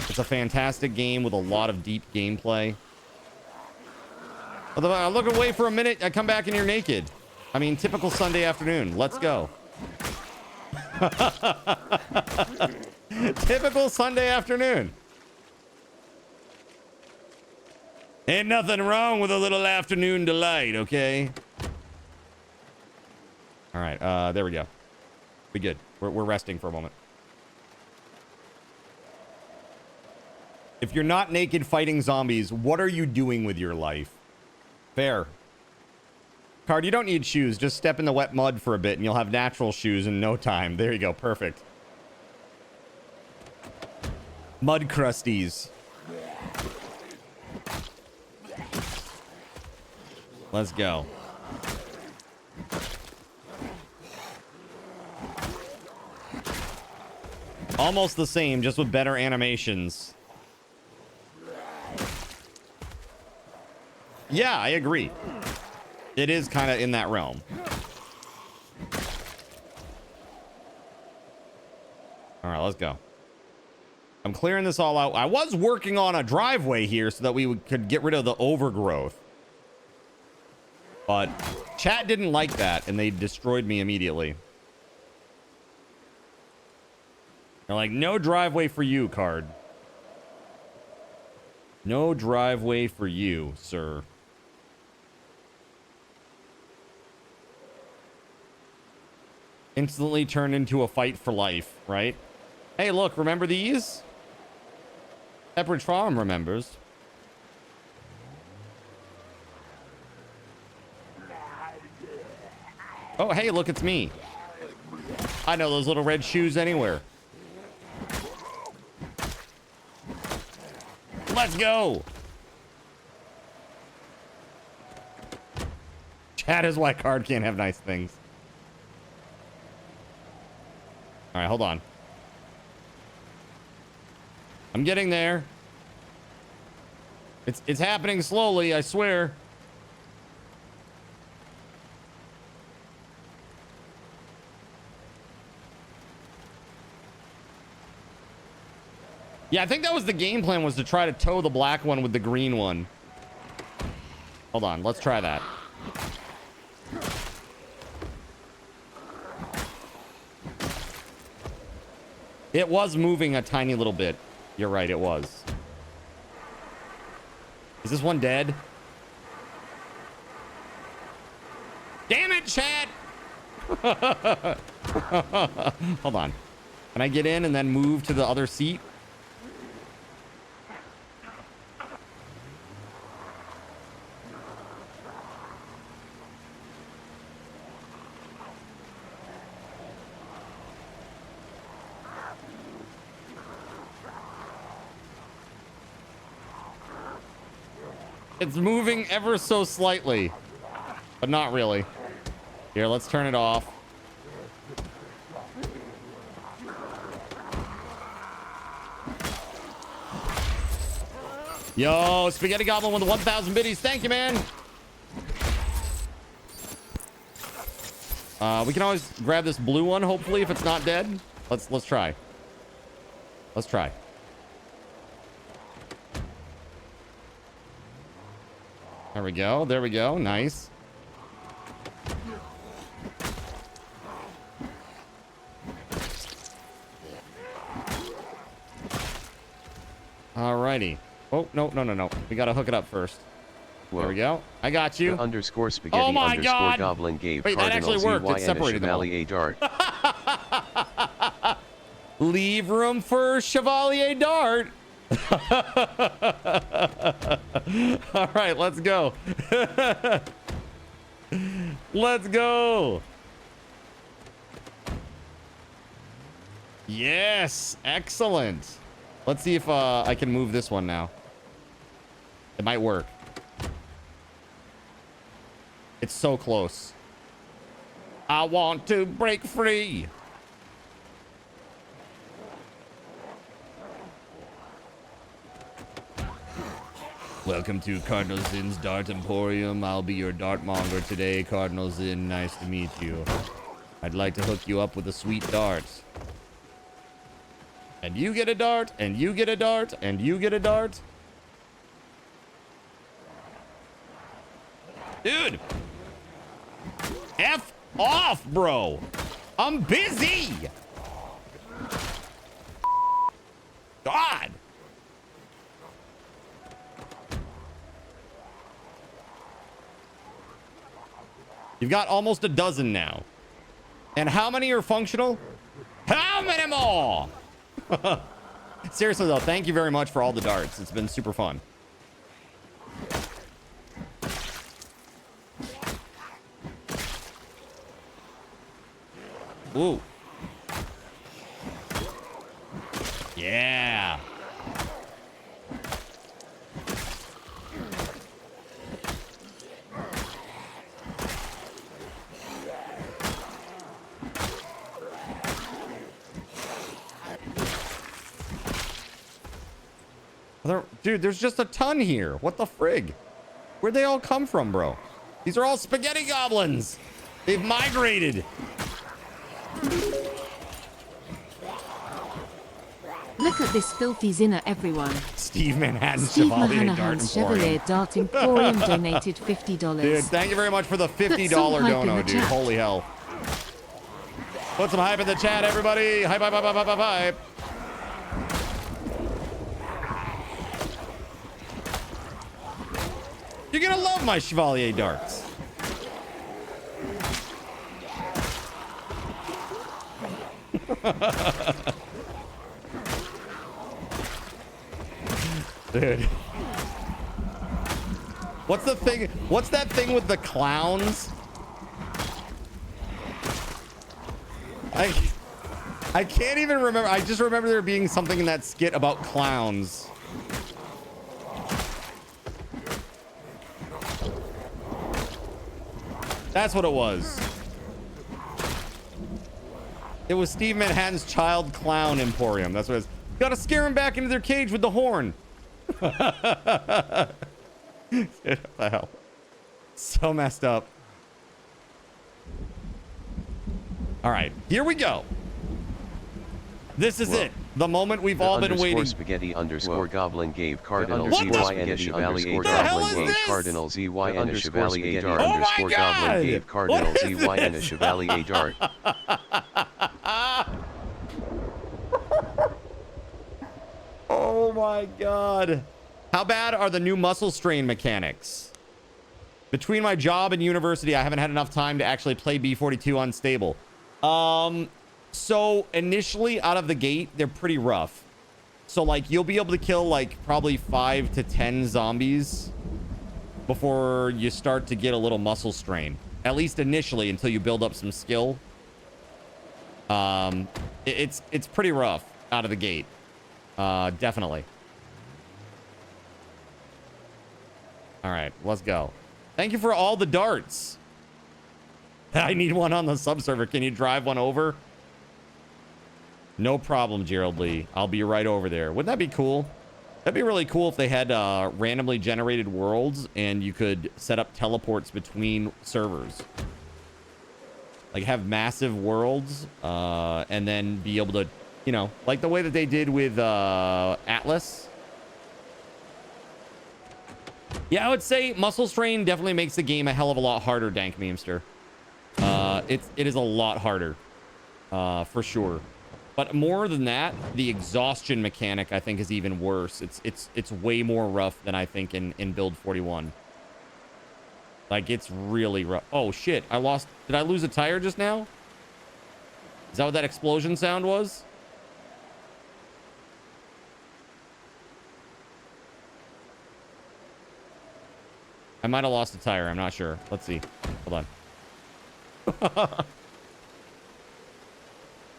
It's a fantastic game with a lot of deep gameplay. Although I look away for a minute, I come back and you're naked. I mean, typical Sunday afternoon. Let's go. Typical Sunday afternoon. Ain't nothing wrong with a little afternoon delight, okay? All right, there we go. We good. We're resting for a moment. If you're not naked fighting zombies, what are you doing with your life? Fair. Card, you don't need shoes. Just step in the wet mud for a bit and you'll have natural shoes in no time. There you go. Perfect. Mud crusties. Let's go. Almost the same, just with better animations. Yeah, I agree. It is kind of in that realm. All right, let's go. I'm clearing this all out. I was working on a driveway here so that we could get rid of the overgrowth. But chat didn't like that, and they destroyed me immediately. They're like, no driveway for you, Card. No driveway for you, sir. Instantly turned into a fight for life, right? Hey, look, remember these? Pepperidge Farm remembers. Oh, hey, look, it's me. I know those little red shoes anywhere. Let's go. Chat is why Card can't have nice things. All right, hold on. I'm getting there. It's happening slowly, I swear. Yeah, I think that was the game plan, was to try to tow the black one with the green one. Hold on, let's try that. It was moving a tiny little bit. You're right, it was. Is this one dead? Damn it, chat! Hold on. Can I get in and then move to the other seat? It's moving ever so slightly, but not really. Here, let's turn it off. Yo, Spaghetti Goblin with the 1,000 biddies. Thank you, man. We can always grab this blue one, hopefully, if it's not dead. Let's try. Let's try. There we go. There we go. Nice. Alrighty. Oh, no. We gotta hook it up first. Whoa. There we go. I got you. Underscore spaghetti underscore God. goblin gave Wait, that Cardinal actually worked. ZY It separated and a them all. Chevalier Dart. Leave room for Chevalier Dart. All right, let's go. Let's go. Yes, excellent. Let's see if I can move this one now. It might work. It's so close. I want to break free. Welcome to Cardinal Zin's Dart Emporium. I'll be your dart monger today, Cardinal Zin. Nice to meet you. I'd like to hook you up with a sweet dart. And you get a dart, and you get a dart, and you get a dart. Dude. F off, bro. I'm busy. God. You've got almost a dozen now. And how many are functional? How many more? Seriously, though, thank you very much for all the darts. It's been super fun. Ooh. Yeah. Dude, there's just a ton here. What the frig? Where'd they all come from, bro? These are all spaghetti goblins. They've migrated. Look at this filthy zinner, everyone. Steve Manhattan Steve Chevalier Dart Mahanahan's Emporium. Chevalier Dart Emporium donated $50. Dude, thank you very much for the $50 dono, dude. Holy hell. Put some hype in the chat, everybody. Hype, hype, hype, hype, hype, hype. You're gonna love my Chevalier darts. Dude. What's the thing? What's that thing with the clowns? I can't even remember. I just remember there being something in that skit about clowns. That's what it was. It was Steve Manhattan's Child Clown Emporium. That's what it is. Gotta scare them back into their cage with the horn. Dude, what the hell? So messed up. All right, here we go. This is it. The moment we've all been waiting. Spaghetti underscore goblin gave Cardinal What ZY and a Chevalier Goblin gave Cardinal ZY and a Chevalier Dart underscore Goblin gave Cardinal ZY and a Chevalier Dart. Oh my god. How bad are the new muscle strain mechanics? Between my job and university, I haven't had enough time to actually play B42 unstable. So initially out of the gate, they're pretty rough. So like you'll be able to kill like probably 5 to 10 zombies before you start to get a little muscle strain. At least initially, until you build up some skill. It's pretty rough out of the gate. Definitely. All right, let's go. Thank you for all the darts. I need one on the subserver. Can you drive one over? No problem, Gerald Lee. I'll be right over there. Wouldn't that be cool? That'd be really cool if they had randomly generated worlds and you could set up teleports between servers. Like have massive worlds and then be able to, you know, like the way that they did with Atlas. Yeah, I would say muscle strain definitely makes the game a hell of a lot harder, Dank Memester. It is a lot harder for sure. But more than that, the exhaustion mechanic I think is even worse. It's way more rough than I think in build 41. Like it's really rough. Oh shit! Did I lose a tire just now? Is that what that explosion sound was? I might have lost a tire. I'm not sure. Let's see. Hold on.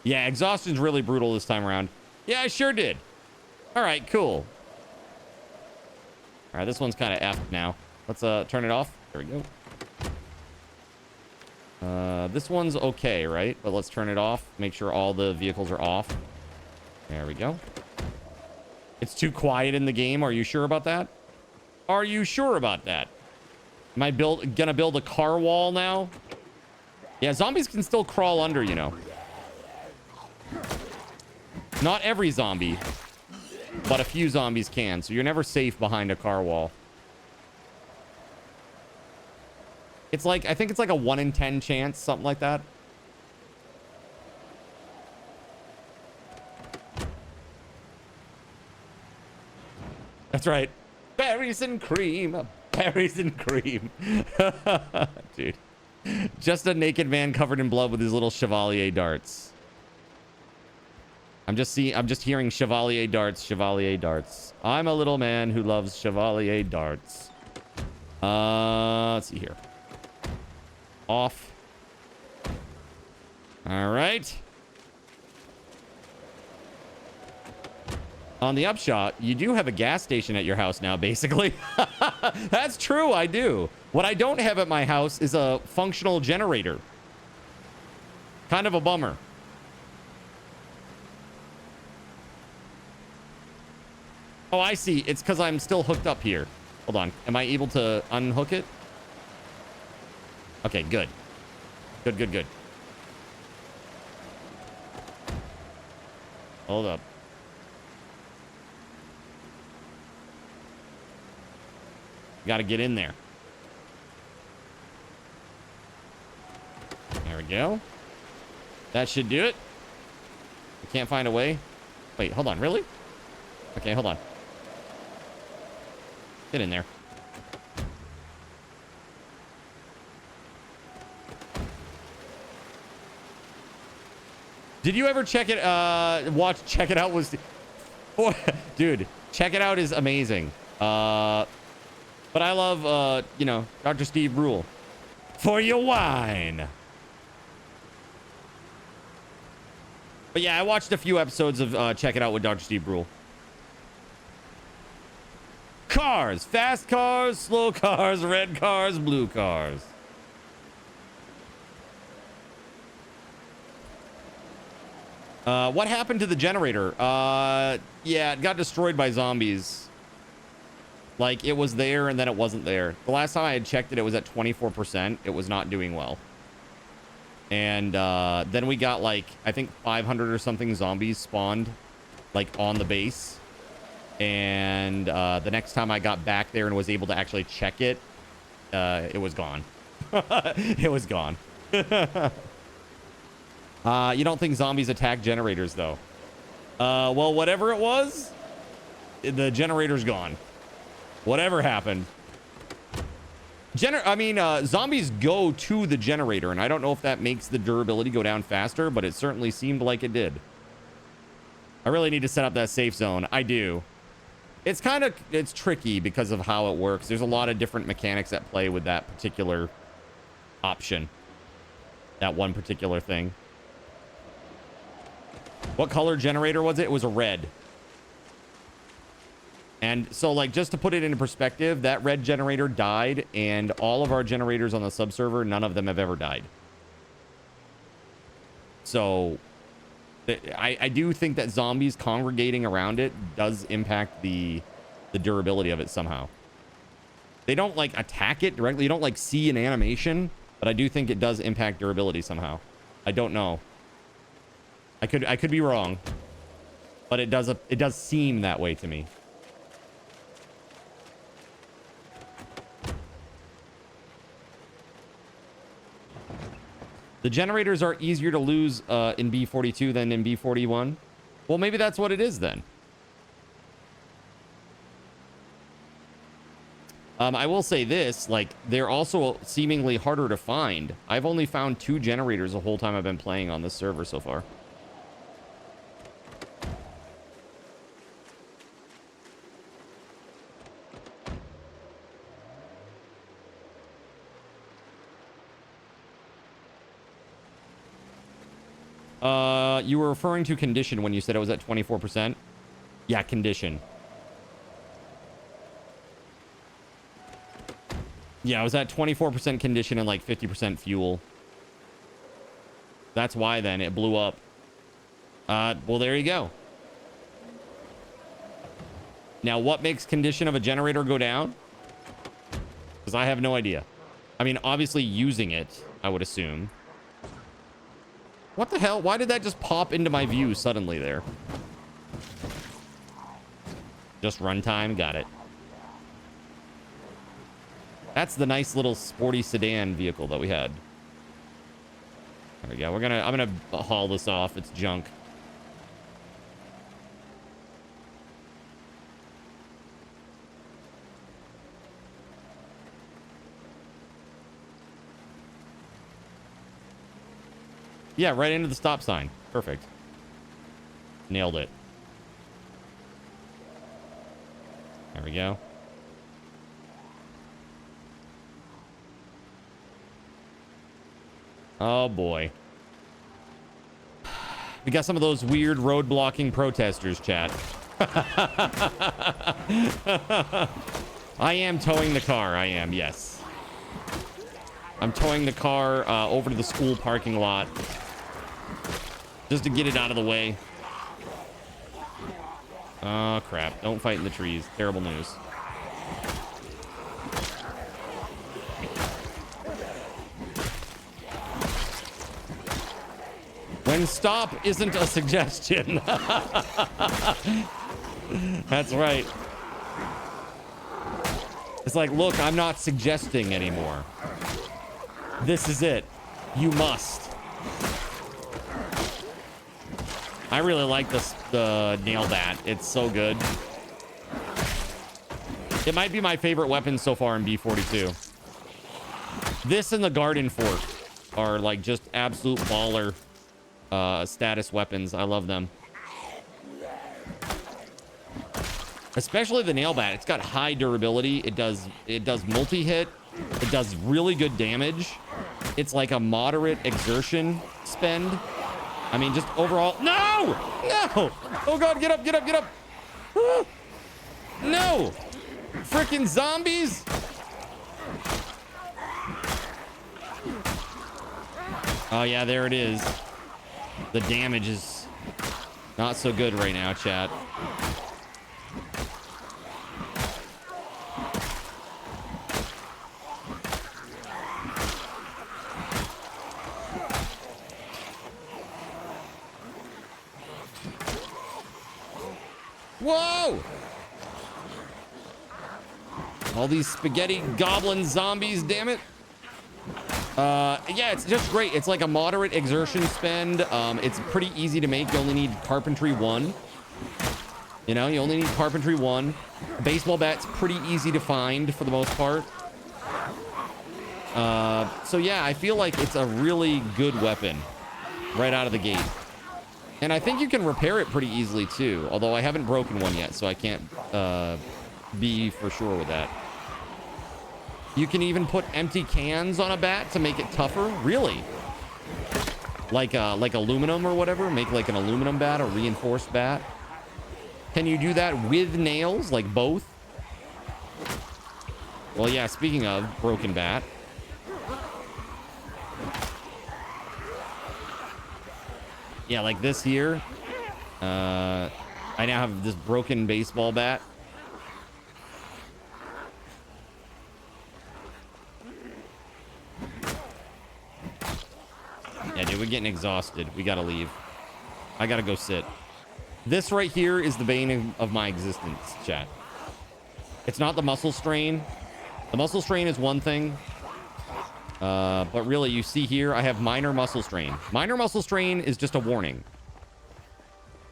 Yeah, exhaustion's really brutal this time around. Yeah, I sure did. All right, cool. All right, this one's kind of effed now. Let's turn it off. There we go. This one's okay, right? But let's turn it off. Make sure all the vehicles are off. There we go. It's too quiet in the game. Are you sure about that? Are you sure about that? Am I gonna build a car wall now? Yeah, zombies can still crawl under, you know. Not every zombie, but a few zombies can, so you're never safe behind a car wall. It's like, I think it's like a 1 in 10 chance, something like that. That's right. Berries and cream. Berries and cream. Dude. Just a naked man covered in blood with his little chevalier darts. I'm just hearing chevalier darts, chevalier darts. I'm a little man who loves chevalier darts. Let's see here. Off. All right. On the upshot, you do have a gas station at your house now, basically. That's true, I do. What I don't have at my house is a functional generator. Kind of a bummer. Oh, I see. It's because I'm still hooked up here. Hold on. Am I able to unhook it? Okay, good. Good, good, good. Hold up. Got to get in there. There we go. That should do it. I can't find a way. Wait, hold on. Really? Okay, hold on. Get in there. Did you ever check it? Check It Out was... Oh, dude, Check It Out is amazing. But I love, you know, Dr. Steve Brule. For your wine. But yeah, I watched a few episodes of Check It Out with Dr. Steve Brule. Cars. Fast cars, slow cars, red cars, blue cars. What happened to the generator? Yeah, it got destroyed by zombies. Like, it was there and then it wasn't there. The last time I had checked it, it was at 24%. It was not doing well. And then we got, like, I think 500 or something zombies spawned, like, on the base. And the next time I got back there and was able to actually check it, it was gone. It was gone. You don't think zombies attack generators, though? Well, whatever it was, the generator's gone. Whatever happened. Zombies go to the generator, and I don't know if that makes the durability go down faster, but it certainly seemed like it did. I really need to set up that safe zone. I do. It's tricky because of how it works. There's a lot of different mechanics at play with that particular option. That one particular thing. What color generator was it? It was a red. And so, like, just to put it into perspective, that red generator died, and all of our generators on the subserver, none of them have ever died. So, I do think that zombies congregating around it does impact the the durability of it somehow. They don't like attack it directly. You don't like see an animation, but I do think it does impact durability somehow. I don't know. I could be wrong, but it does seem that way to me. The generators are easier to lose in B42 than in B41. Well, maybe that's what it is then. I will say this, like, they're also seemingly harder to find. I've only found 2 generators the whole time I've been playing on this server so far. You were referring to condition when you said it was at 24%? Yeah, condition. Yeah, I was at 24% condition and like 50% fuel. That's why then it blew up. Well, there you go. Now, what makes condition of a generator go down? Because I have no idea. I mean, obviously using it, I would assume. What the hell? Why did that just pop into my view suddenly there? Just runtime. Got it. That's the nice little sporty sedan vehicle that we had. There we go. I'm gonna haul this off. It's junk. Yeah, right into the stop sign. Perfect. Nailed it. There we go. Oh, boy. We got some of those weird road blocking protesters, chat. I am towing the car. I am, yes. I'm towing the car over to the school parking lot. Just to get it out of the way. Oh, crap. Don't fight in the trees. Terrible news. When stop isn't a suggestion. That's right. It's like, look, I'm not suggesting anymore. This is it. You must. I really like the nail bat. It's so good. It might be my favorite weapon so far in B42. This and the garden fork are like just absolute baller status weapons. I love them. Especially the nail bat. It's got high durability. It does multi-hit. It does really good damage. It's like a moderate exertion spend. I mean, just overall. No! No! Oh, God, get up, get up, get up. Ah! No! Frickin' zombies! Oh, yeah, there it is. The damage is not so good right now, chat. Whoa! All these spaghetti goblin zombies, damn it. Yeah, it's just great. It's like a moderate exertion spend. It's pretty easy to make. You only need carpentry 1. You know, you only need carpentry 1. A baseball bat's pretty easy to find for the most part. So yeah, I feel like it's a really good weapon right out of the gate. And I think you can repair it pretty easily too, although I haven't broken one yet, so I can't be for sure with that. You can even put empty cans on a bat to make it tougher. Really? Like aluminum or whatever? Make like an aluminum bat, a reinforced bat? Can you do that with nails, like both? Well, yeah, speaking of broken bat. Yeah, like this here. I now have this broken baseball bat. getting exhausted. We gotta leave. I gotta go sit. This right here is the bane of my existence, chat. It's not the muscle strain. The muscle strain is one thing. But really, you see here, I have minor muscle strain. Minor muscle strain is just a warning.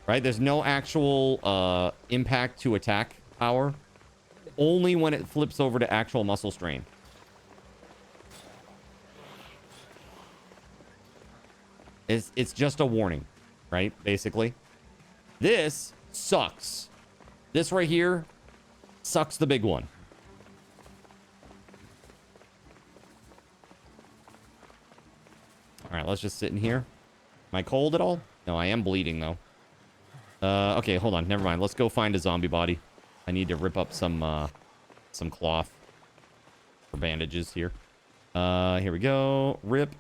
Right? There's no actual impact to attack power. Only when it flips over to actual muscle strain. It's just a warning, right? Basically. This sucks. This right here sucks the big one. All right, let's just sit in here. Am I cold at all? No, I am bleeding, though. Okay, hold on. Never mind. Let's go find a zombie body. I need to rip up some cloth for bandages here. Here we go. Rip.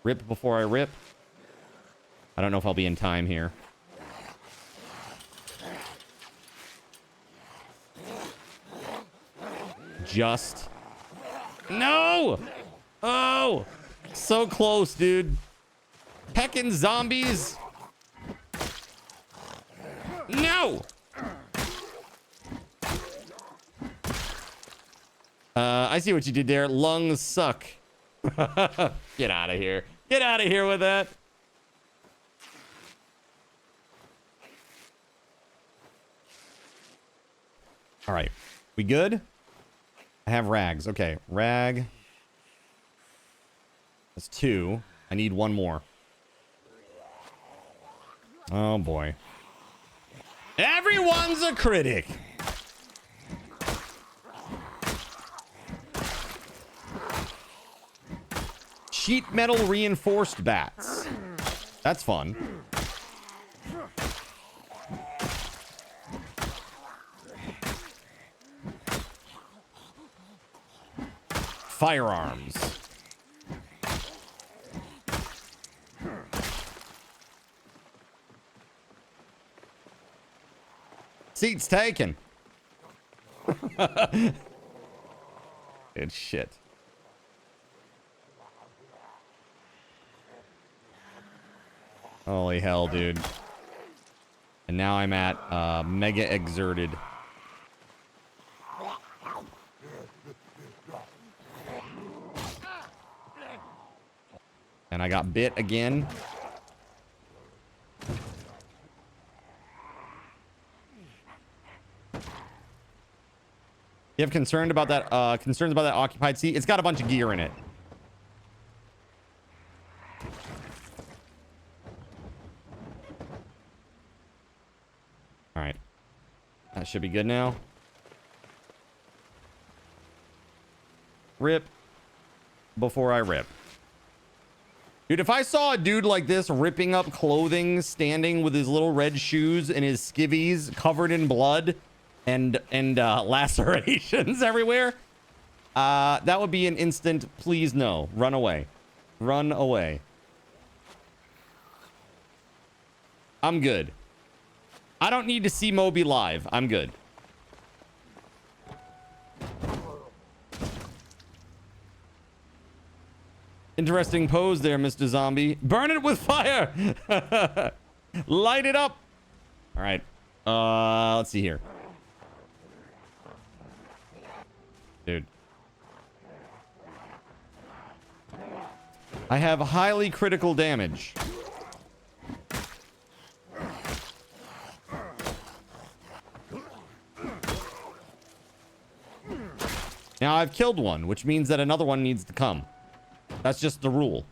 Rip before I rip. I don't know if I'll be in time here. Just. No! Oh! So close, dude. Heckin' zombies. No! I see what you did there. Lungs suck. Get out of here. Get out of here with that. All right. We good? I have rags. Okay. Rag. That's 2. I need 1 more. Oh, boy. Everyone's a critic. Sheet metal reinforced bats. That's fun. Firearms. Seats taken. Good shit. Holy hell, dude. And now I'm at Mega Exerted. And I got bit again. You have concerns about that occupied seat? It's got a bunch of gear in it. All right. That should be good now. Rip before I rip. Dude, if I saw a dude like this ripping up clothing, standing with his little red shoes and his skivvies covered in blood and lacerations everywhere, that would be an instant, please no. Run away. Run away. I'm good. I don't need to see Moby live. I'm good. Interesting pose there, Mr. Zombie. Burn it with fire. Light it up. All right. Let's see here. Dude. I have highly critical damage. Now I've killed one, which means that another one needs to come. That's just the rule.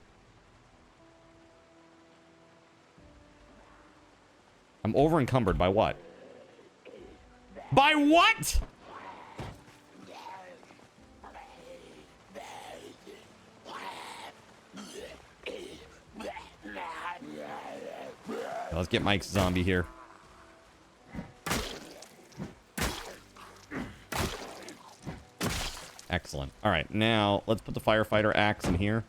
I'm over encumbered by what? By what? Let's get Mike's zombie here. Excellent. All right, now let's put the firefighter axe in here.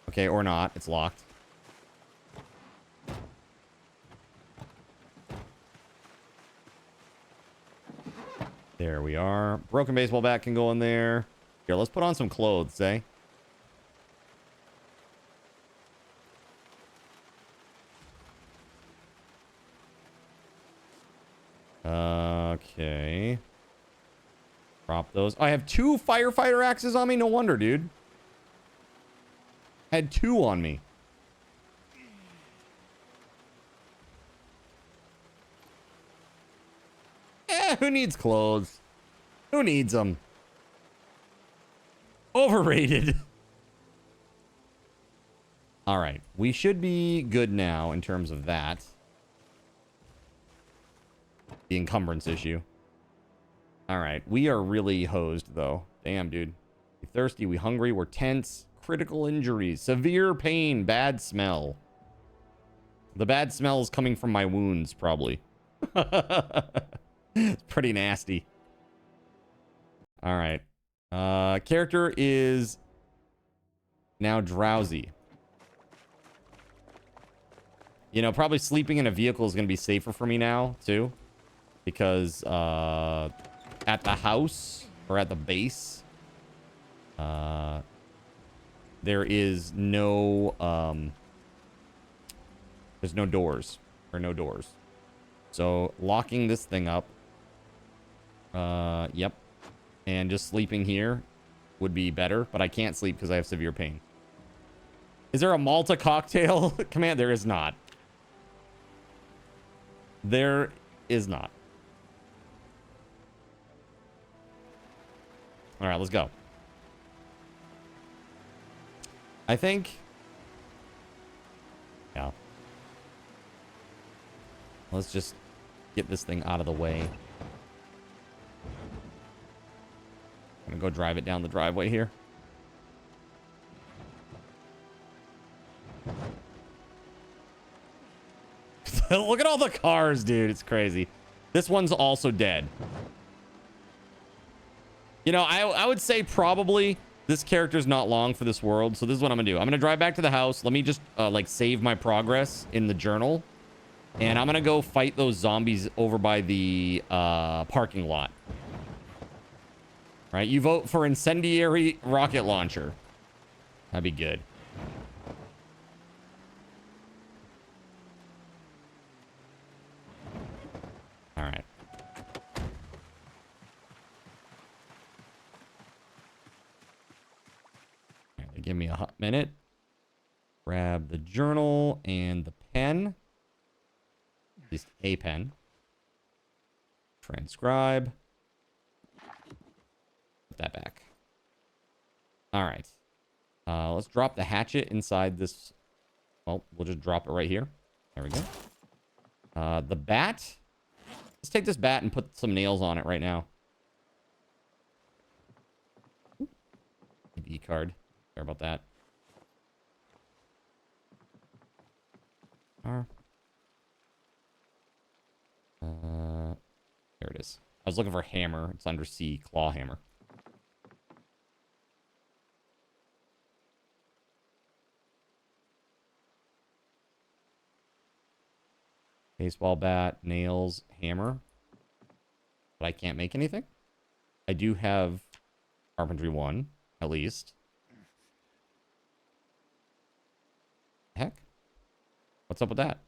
Okay, or not. It's locked. There we are. Broken baseball bat can go in there. Here, let's put on some clothes, eh? Okay. Drop those. I have 2 firefighter axes on me? No wonder, dude. I had 2 on me. Who needs clothes? Who needs them? Overrated. All right. We should be good now in terms of that. The encumbrance issue. All right. We are really hosed, though. Damn, dude. We thirsty. We hungry. We're tense. Critical injuries. Severe pain. Bad smell. The bad smell is coming from my wounds, probably. It's pretty nasty. All right. Character is now drowsy. You know, probably sleeping in a vehicle is going to be safer for me now, too. Because at the house or at the base, there is no, there's no doors. Or no doors. So, locking this thing up. Yep. And just sleeping here would be better, but I can't sleep because I have severe pain. Is there a Malta cocktail command? There is not. There is not. All right, let's go. I think... Yeah. Let's just get this thing out of the way. I'm gonna go drive it down the driveway here. Look at all the cars, dude. It's crazy. This one's also dead. You know, I would say probably this character's not long for this world. So this is what I'm gonna do. I'm gonna drive back to the house. Let me just like save my progress in the journal. And I'm gonna go fight those zombies over by the parking lot. Right, you vote for incendiary rocket launcher. That'd be good. All right. Give me a hot minute. Grab the journal and the pen. At least a pen. Transcribe. Put that back. All right. Let's drop the hatchet inside this. Well, we'll just drop it right here. There we go. The bat. Let's take this bat and put some nails on it right now. E card. Sorry about that. There it is. I was looking for hammer. It's under C. Claw hammer. Baseball bat, nails, hammer. But I can't make anything. I do have carpentry 1, at least. Heck? What's up with that?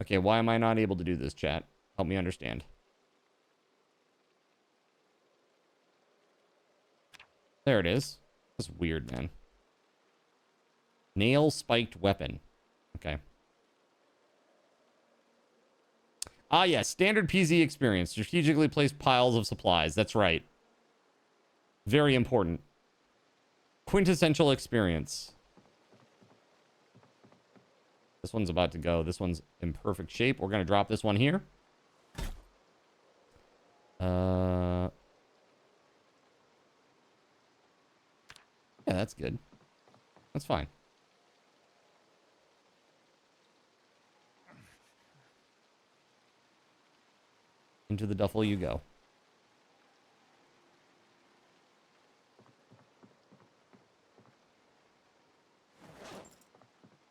Okay, why am I not able to do this, chat? Help me understand. There it is. That's weird, man. Nail spiked weapon. Okay. Ah, yes. Standard PZ experience. Strategically placed piles of supplies. That's right. Very important. Quintessential experience. This one's about to go. This one's in perfect shape. We're going to drop this one here. Yeah, that's good. That's fine. Into the duffel you go.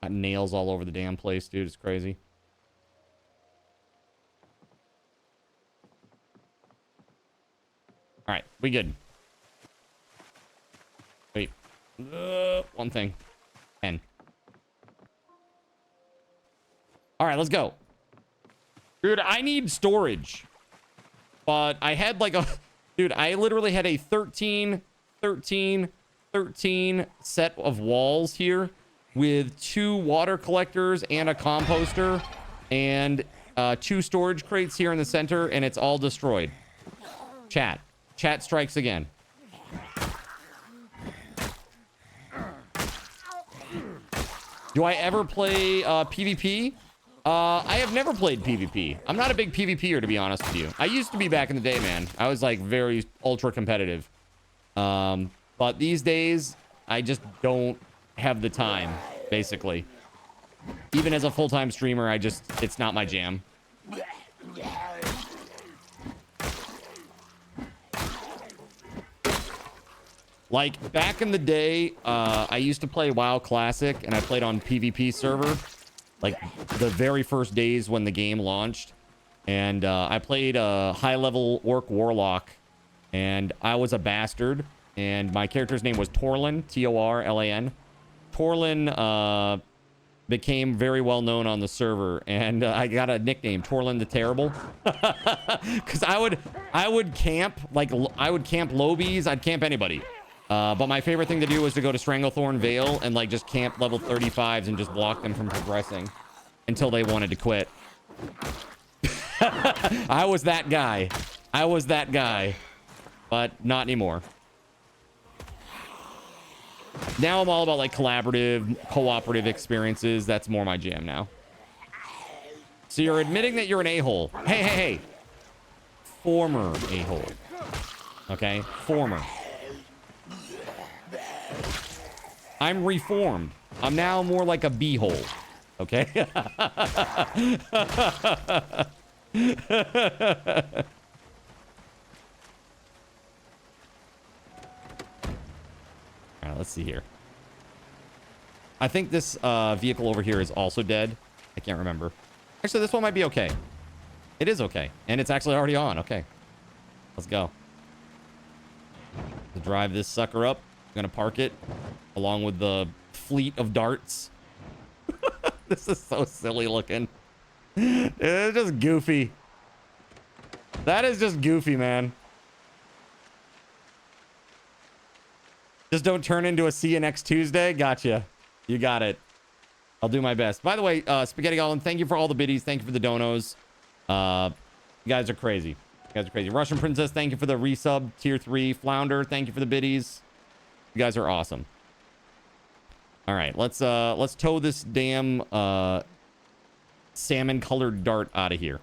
Got nails all over the damn place, dude. It's crazy. All right, we good. Wait. One thing. 10. All right, let's go. Dude, I need storage. But I had like a... Dude, I literally had a 13 set of walls here with 2 water collectors and a composter and 2 storage crates here in the center, and it's all destroyed. Chat strikes again. Do I ever play PvP? I have never played PvP. I'm not a big PvPer, to be honest with you. I used to be back in the day, man. I was like very ultra competitive. But these days, I just don't have the time, basically. Even as a full-time streamer, it's not my jam. Like, back in the day, I used to play WoW Classic, and I played on PvP server. Like, the very first days when the game launched. And I played a high-level Orc Warlock, and I was a bastard. And my character's name was Torlin, Torlan. Torlin became very well known on the server, and I got a nickname, Torlin the Terrible. Because I would camp, like, I would camp Lobies, I'd camp anybody. But my favorite thing to do was to go to Stranglethorn Vale and, like, just camp level 35s and just block them from progressing until they wanted to quit. I was that guy. But not anymore. Now I'm all about, like, collaborative, cooperative experiences. That's more my jam now. So you're admitting that you're an a-hole. Hey. Former a-hole. Okay? Former. I'm reformed. I'm now more like a b-hole. Okay? All right, let's see here. I think this vehicle over here is also dead. I can't remember. Actually, this one might be okay. It is okay. And it's actually already on. Okay. Let's go. To drive this sucker up. I'm going to park it along with the fleet of darts. This is so silly looking. It's just goofy. That is just goofy, man. Just don't turn into a see you next Tuesday. Gotcha. You got it. I'll do my best. By the way, Spaghetti Goblin, thank you for all the biddies. Thank you for the donos. You guys are crazy. You guys are crazy. Russian Princess, thank you for the resub. Tier 3. Flounder, thank you for the biddies. You guys are awesome. All right, let's tow this damn salmon-colored dart out of here.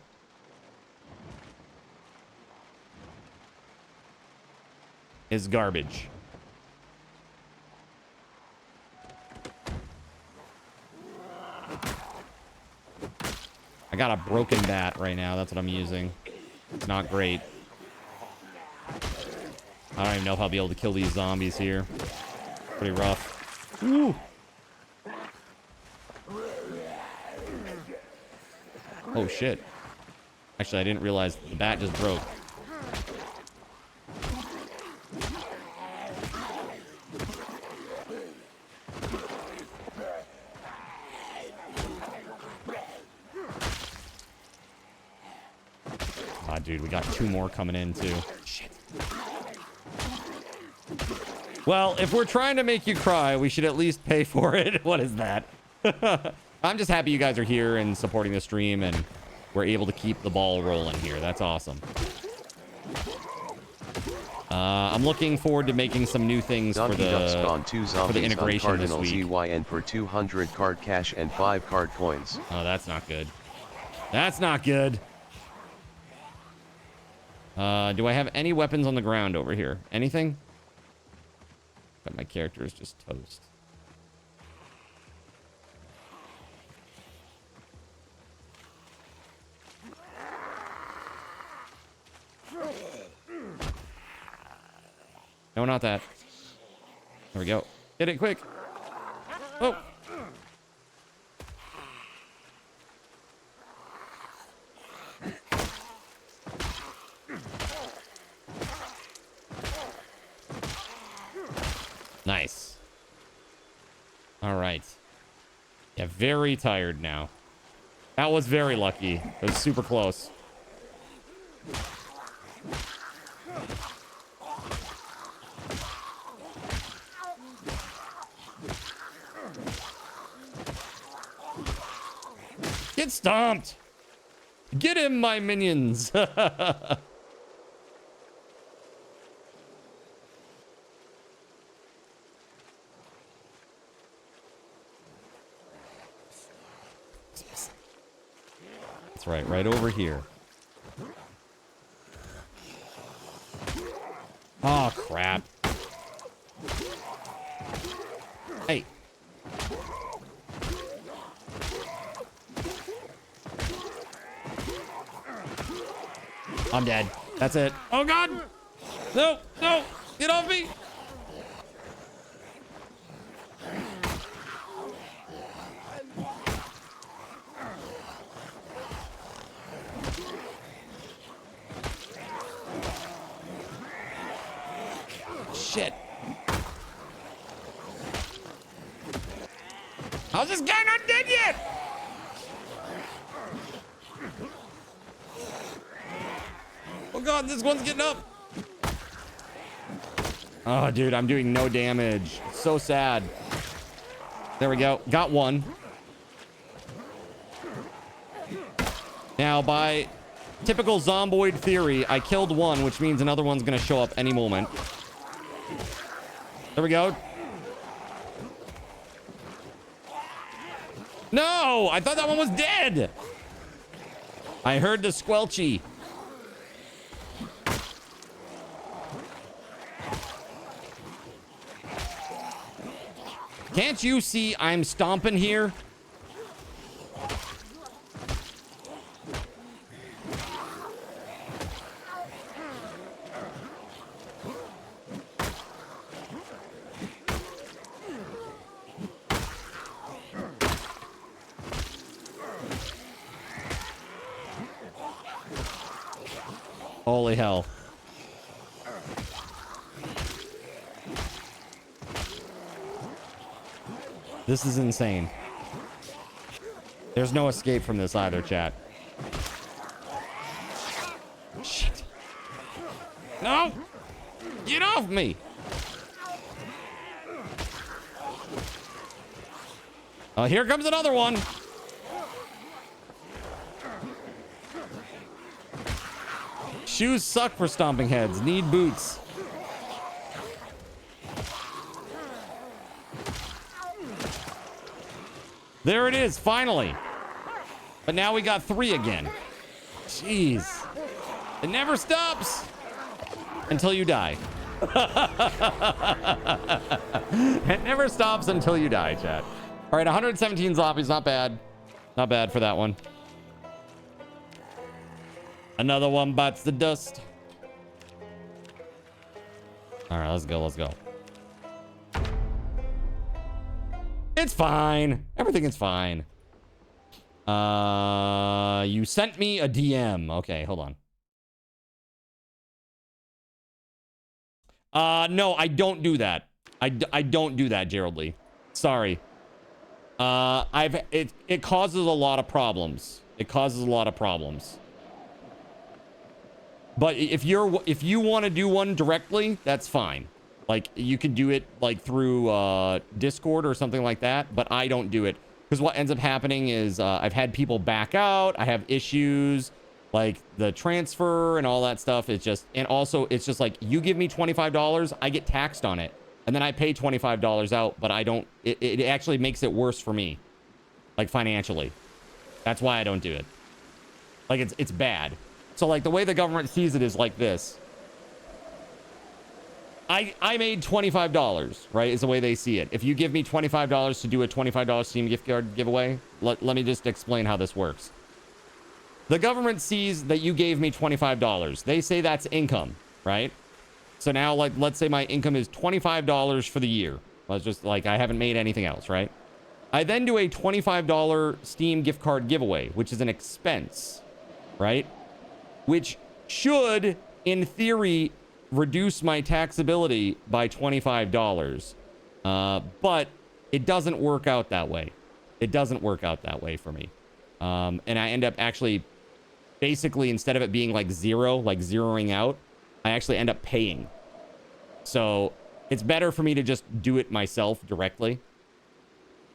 It's garbage. I got a broken bat right now. That's what I'm using. It's not great. I don't even know if I'll be able to kill these zombies here. Pretty rough. Woo! Oh, shit. Actually, I didn't realize the bat just broke. Ah, dude, we got 2 more coming in, too. Shit. Well, if we're trying to make you cry, we should at least pay for it. What is that? I'm just happy you guys are here and supporting the stream, and we're able to keep the ball rolling here. That's awesome. I'm looking forward to making some new things for the integration this week. EYN for 200 card cash and 5 card coins. Oh, that's not good. That's not good. Do I have any weapons on the ground over here? Anything? But my character is just toast. No, not that. There we go. Hit it quick. Oh. Nice. All right. Yeah, very tired now. That was very lucky. It was super close. Get stomped. Get him, my minions. That's right, right over here. Oh, crap. Hey. I'm dead. That's it. Oh, God. No, no. Get off me. Shit. How's this guy not dead yet? Oh god, this one's getting up. Oh, dude, I'm doing no damage. So sad. There we go. Got one. Now, by typical Zomboid theory, I killed one, which means another one's going to show up any moment. There we go. No! I thought that one was dead! I heard the squelchy. Can't you see I'm stomping here? Holy hell. This is insane. There's no escape from this either, chat. Shit. No! Get off me! Oh, here comes another one. Shoes suck for stomping heads. Need boots. There it is, finally. But now we got 3 again. Jeez. It never stops until you die. It never stops until you die, chat. All right, 117 zombies, not bad. Not bad for that one. Another one bites the dust. All right, let's go, let's go. It's fine. Everything is fine. You sent me a DM. Okay, hold on. No, I don't do that. I don't do that, Gerald Lee. Sorry. It causes a lot of problems. It causes a lot of problems. But if you want to do one directly, that's fine. Like, you could do it like through Discord or something like that, but I don't do it because what ends up happening is I've had people back out. I have issues like the transfer and all that stuff. It's just, and also it's just like, you give me $25, I get taxed on it, and then I pay $25 out, but I don't. It actually makes it worse for me, like financially. That's why I don't do it. Like, it's bad. So like the way the government sees it is like this. I made $25, right? Is the way they see it. If you give me $25 to do a $25 Steam gift card giveaway, let me just explain how this works. The government sees that you gave me $25. They say that's income, right? So now, like, let's say my income is $25 for the year. Well, it's just like I haven't made anything else, right? I then do a $25 Steam gift card giveaway, which is an expense, right? Which should, in theory, reduce my taxability by $25. But it doesn't work out that way. It doesn't work out that way for me. And I end up actually, basically, instead of it being like zero, like zeroing out, I actually end up paying. So it's better for me to just do it myself directly.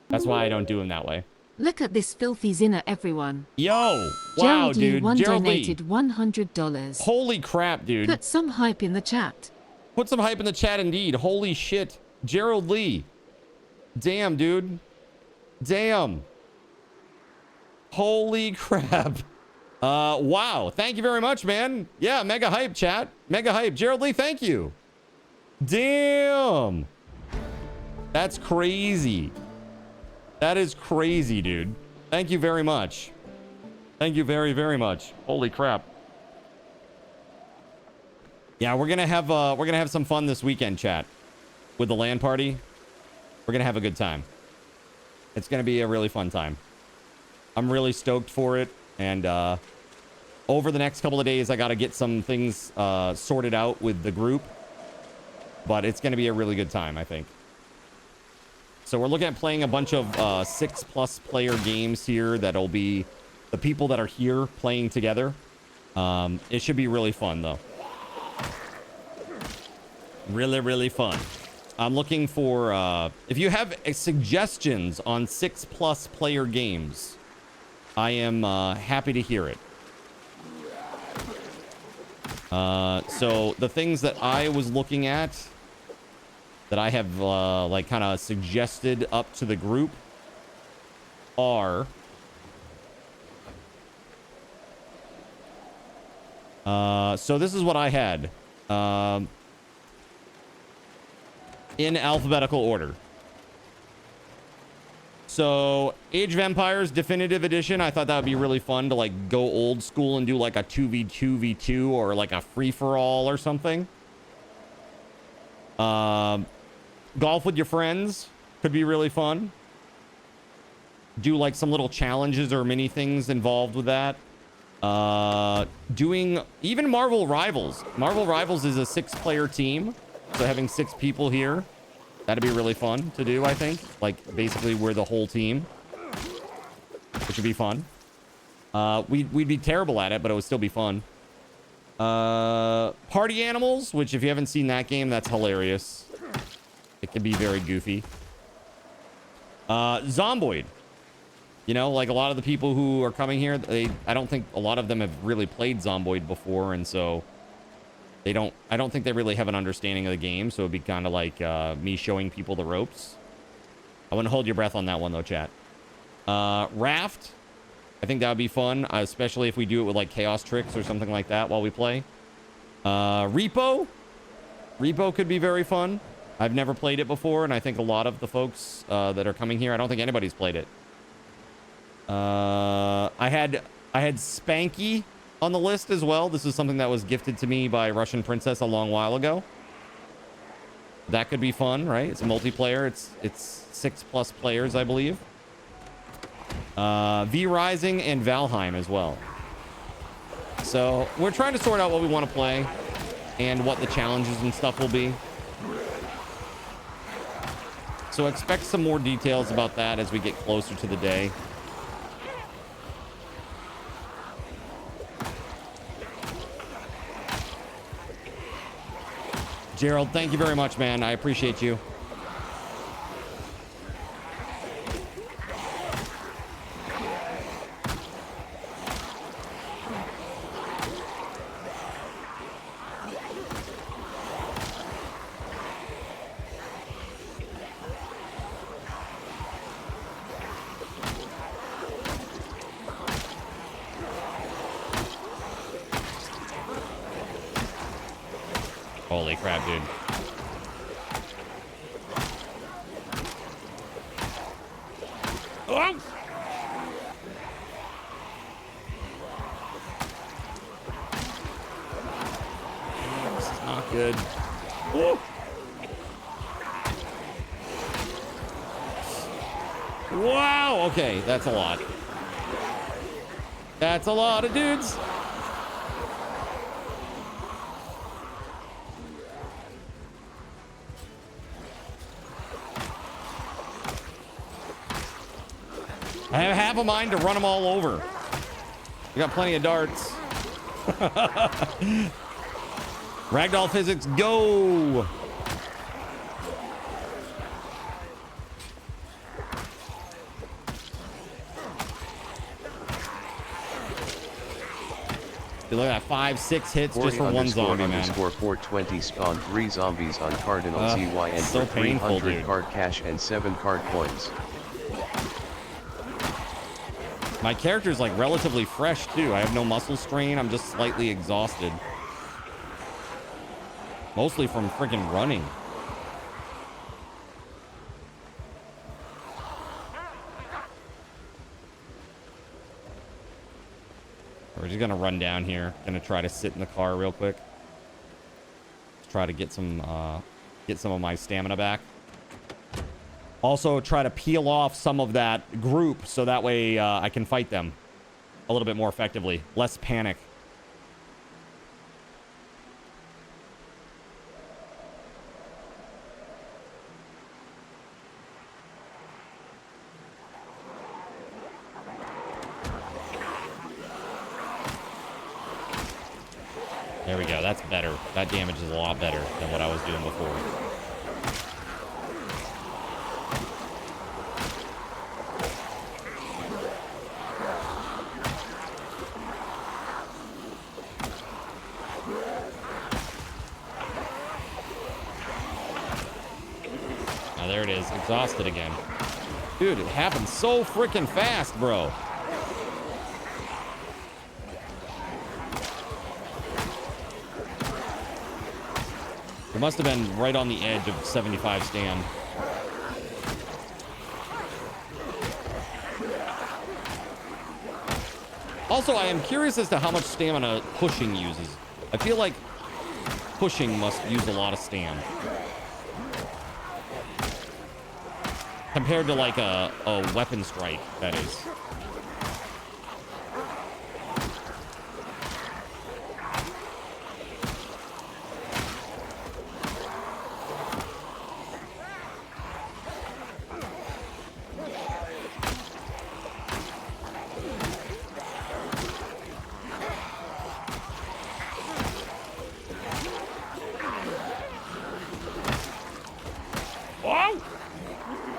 That's why I don't do them that way. Look at this filthy zinner, everyone. Yo! Wow, Gerald Lee dude. one Gerald Lee. donated $100. Holy crap, dude. Put some hype in the chat. Put some hype in the chat indeed. Holy shit. Gerald Lee. Damn, dude. Damn. Holy crap. Wow. Thank you very much, man. Yeah, mega hype, chat. Mega hype. Gerald Lee, thank you. Damn. That's crazy. That is crazy, dude. Thank you very much. Thank you very, very much. Holy crap. Yeah, we're gonna have some fun this weekend, chat. With the LAN party. We're gonna have a good time. It's gonna be a really fun time. I'm really stoked for it, and over the next couple of days I gotta get some things sorted out with the group, but it's gonna be a really good time, I think. So we're looking at playing a bunch of 6+ player games here that'll be the people that are here playing together. It should be really fun, though. Really, really fun. I'm looking for, if you have suggestions on 6+ player games, I am happy to hear it. So the things that I was looking at, that I have like kind of suggested up to the group are so this is what I had in alphabetical order. So Age of Empires Definitive Edition, I thought that would be really fun to like go old school and do like a 2v2v2 or like a free-for-all or something. Golf with your friends could be really fun. Do like some little challenges or mini things involved with that. Doing even Marvel Rivals. Marvel Rivals is a 6-player team, so having 6 people here, that'd be really fun to do, I think. Like basically we're the whole team, which would be fun. We'd be terrible at it, but it would still be fun. Party Animals, which if you haven't seen that game, that's hilarious. It can be very goofy. Zomboid. You know, like a lot of the people who are coming here, I don't think a lot of them have really played Zomboid before, and so I don't think they really have an understanding of the game, so it'd be kind of like me showing people the ropes. I wouldn't hold your breath on that one though, chat. Raft. I think that would be fun, especially if we do it with like chaos tricks or something like that while we play. Repo. Repo could be very fun. I've never played it before, and I think a lot of the folks that are coming here, I don't think anybody's played it. I had Spanky on the list as well. This is something that was gifted to me by Russian Princess a long while ago. That could be fun, right? It's a multiplayer. It's 6+ players, I believe. V Rising and Valheim as well. So we're trying to sort out what we want to play and what the challenges and stuff will be. So expect some more details about that as we get closer to the day. Gerald, thank you very much, man. I appreciate you. Holy crap, dude. Oh! This is not good. Woo! Wow! Okay, that's a lot. That's a lot of dudes. I have half a mind to run them all over. We got plenty of darts. Ragdoll physics, go! Dude, look at that, 5-6 hits just for one zombie, man. _420 spawned 3 zombies on Cardinal ZYN so for painful, 300 dude. card cash and 7 card coins. My character's like relatively fresh too. I have no muscle strain. I'm just slightly exhausted. Mostly from freaking running. We're just gonna run down here. Gonna try to sit in the car real quick. Try to get some of my stamina back. Also, try to peel off some of that group so that way I can fight them a little bit more effectively. Less panic. There we go. That's better. That damage is a lot better than what I was doing before. Now there it is. Exhausted again. Dude, it happens so freaking fast, bro. It must have been right on the edge of 75 stand. Also, I am curious as to how much stamina pushing uses. I feel like pushing must use a lot of stamina. Compared to like a weapon strike, that is.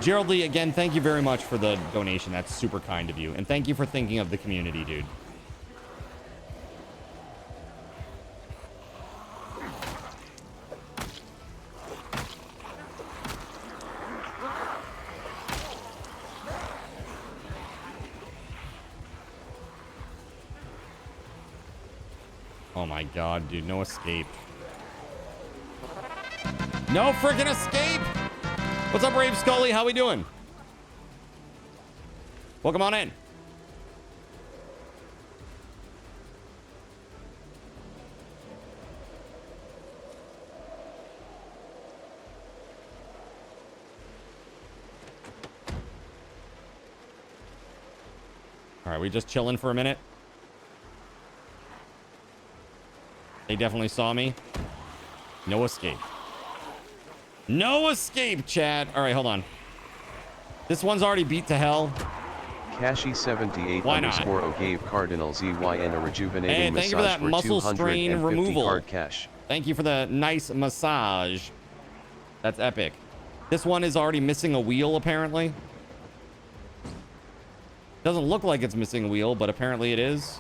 Gerald Lee, again, thank you very much for the donation. That's super kind of you. And thank you for thinking of the community, dude. Oh my god, dude. No escape. No freaking escape! What's up, Brave Scully? How we doing? Welcome on in. All right, we just chilling for a minute. They definitely saw me. No escape. No escape, chat. All right, hold on. This one's already beat to hell. Kashi78 Why not? _ gave Cardinal ZYN a rejuvenating Hey, thank you for massage that muscle strain 250 removal. card cash. Thank you for the nice massage. That's epic. This one is already missing a wheel, apparently. Doesn't look like it's missing a wheel, but apparently it is.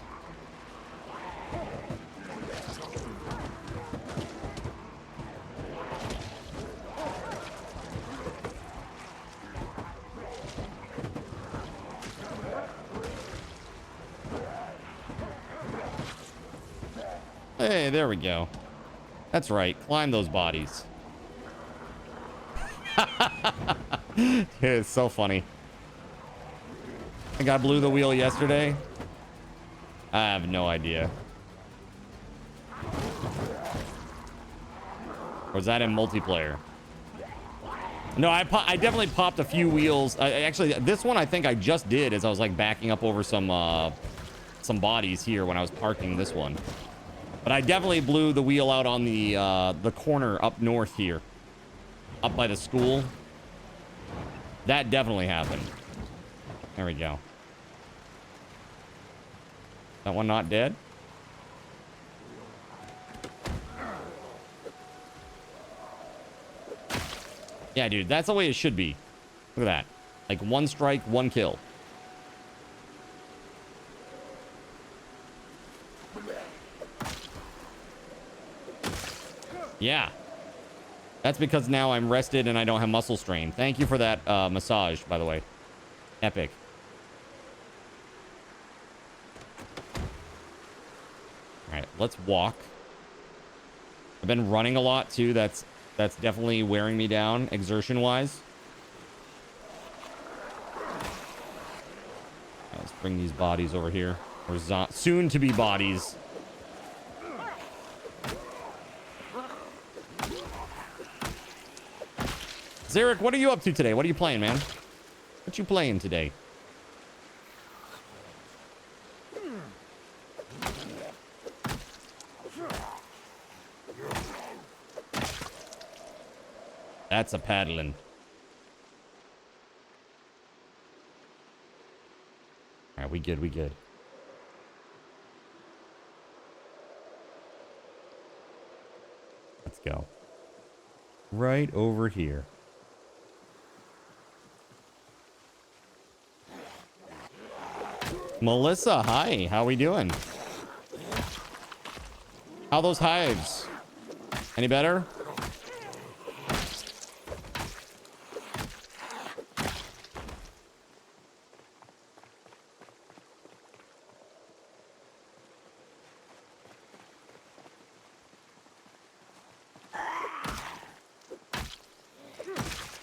Hey, there we go. That's right. Climb those bodies. It's so funny. I think I blew the wheel yesterday. I have no idea. Or was that in multiplayer? No, I definitely popped a few wheels. Actually, this one I think I just did as I was like backing up over some bodies here when I was parking this one. But I definitely blew the wheel out on the corner up north here. Up by the school. That definitely happened. There we go. That one not dead? Yeah, dude, that's the way it should be. Look at that. Like, one strike, one kill. Yeah. That's because now I'm rested and I don't have muscle strain. Thank you for that massage, by the way. Epic. All right, let's walk. I've been running a lot, too. That's definitely wearing me down, exertion-wise. Let's bring these bodies over here. Or soon-to-be bodies. Zarek, what are you up to today? What are you playing, man? What you playing today? That's a paddling. All right, we good, we good. Let's go. Right over here. Melissa, hi. How we doing? How those hives? Any better?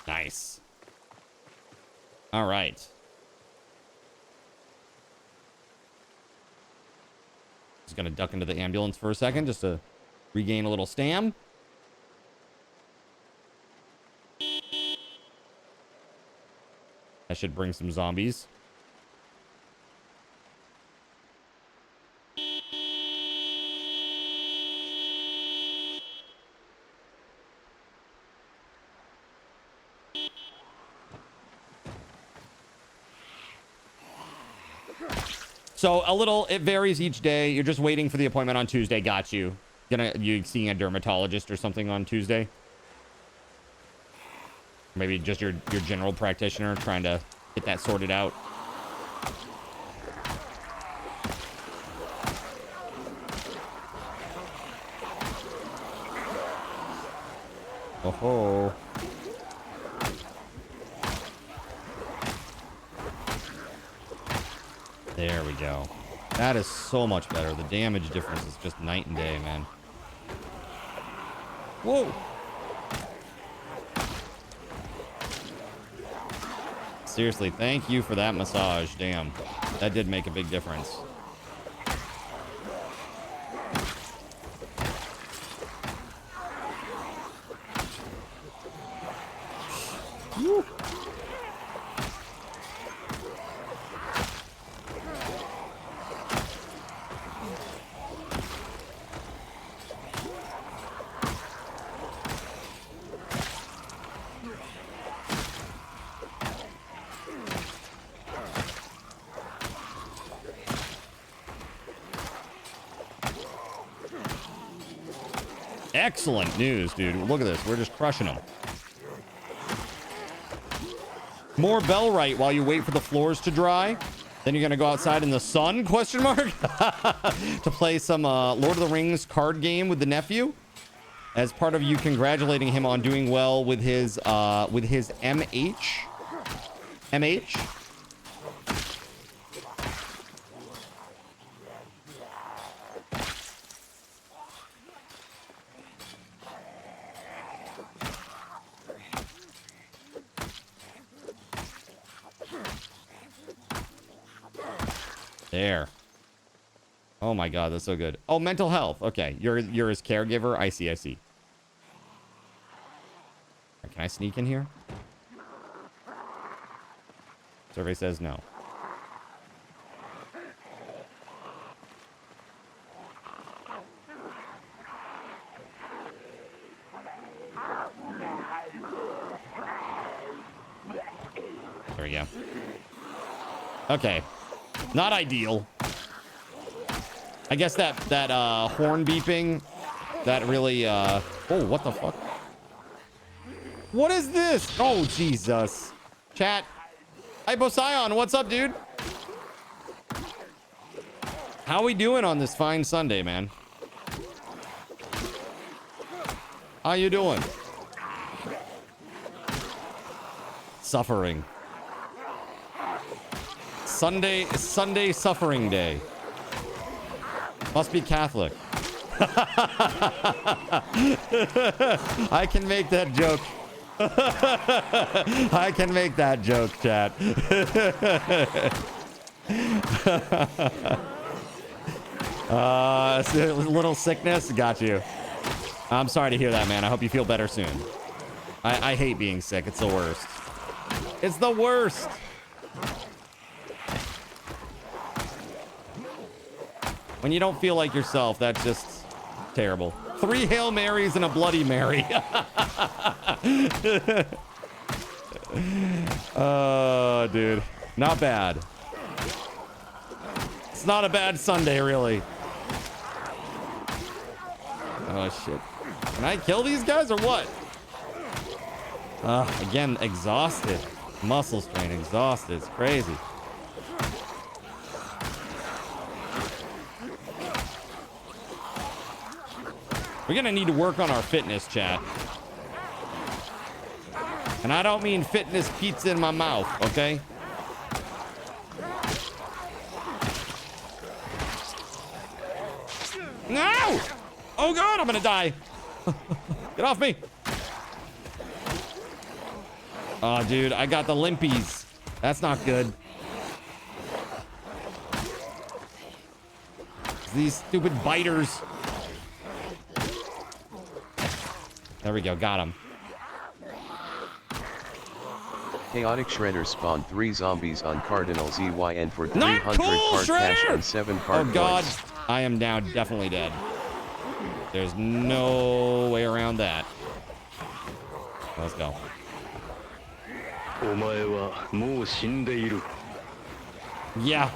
Nice. All right. Just gonna duck into the ambulance for a second just to regain a little stam. That should bring some zombies. So a little, it varies each day. You're just waiting for the appointment on Tuesday. Got you. You seeing a dermatologist or something on Tuesday? Maybe just your general practitioner trying to get that sorted out. Oh-ho. There we go. That is so much better. The damage difference is just night and day, man. Whoa. Seriously, thank you for that massage. Damn. That did make a big difference. Woo. Excellent news, dude. Look at this. We're just crushing them. More Bellrite while you wait for the floors to dry. Then you're going to go outside in the sun, question mark, to play some Lord of the Rings card game with the nephew. As part of you congratulating him on doing well with his MH. There. Oh my god, that's so good. Oh, mental health. Okay, you're his caregiver. I see, I see. Can I sneak in here? Survey says no. There we go. Okay. Not ideal. I guess that horn beeping, that really, oh, what the fuck? What is this? Oh, Jesus. Chat. Hypocyon, what's up, dude? How we doing on this fine Sunday, man? How you doing? Suffering. Sunday suffering day. Must be Catholic. I can make that joke. I can make that joke, chat. A little sickness. Got you. I'm sorry to hear that, man. I hope you feel better soon. I hate being sick. It's the worst. It's the worst. When you don't feel like yourself, that's just terrible. 3 Hail Marys and a Bloody Mary. Oh, dude. Not bad. It's not a bad Sunday, really. Oh, shit. Can I kill these guys or what? Again, exhausted. Muscle strain, exhausted. It's crazy. We're gonna need to work on our fitness, chat. And I don't mean fitness pizza in my mouth, okay? No! Oh god, I'm gonna die. Get off me. Oh, dude, I got the limpies. That's not good. These stupid biters. There we go, got him. Chaotic Shredder spawned 3 zombies on Cardinal ZYN for Not 300 cool, card cash Shredder! and 7 card Oh god, points. I am now definitely dead. There's no way around that. Let's go. Yeah,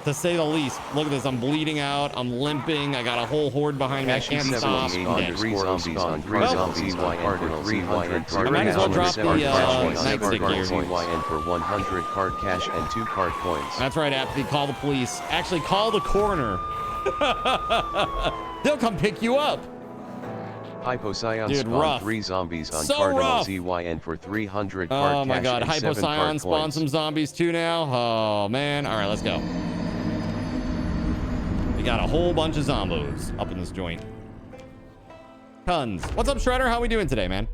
to say the least. Look at this, I'm bleeding out, I'm limping, I got a whole horde behind me, I Cash can't and stop. 7 I'm dead. 3 zombies on 3 zombies on Cardinal ZYN for I might as well drop the, 7 nightstick card here. ZYN for 100 card cash and 2 card points. That's right, Apathy, call the police. Actually, call the coroner. They'll come pick you up. Hypocyon Dude, spawned rough. 3 zombies on So Cardinal rough. ZYN for 300 card Oh my cash god, and 7 Hypocyon card spawned points. some zombies too now. Oh man, all right, let's go. We got a whole bunch of zombos up in this joint. Tons. What's up, Shredder? How we doing today, man?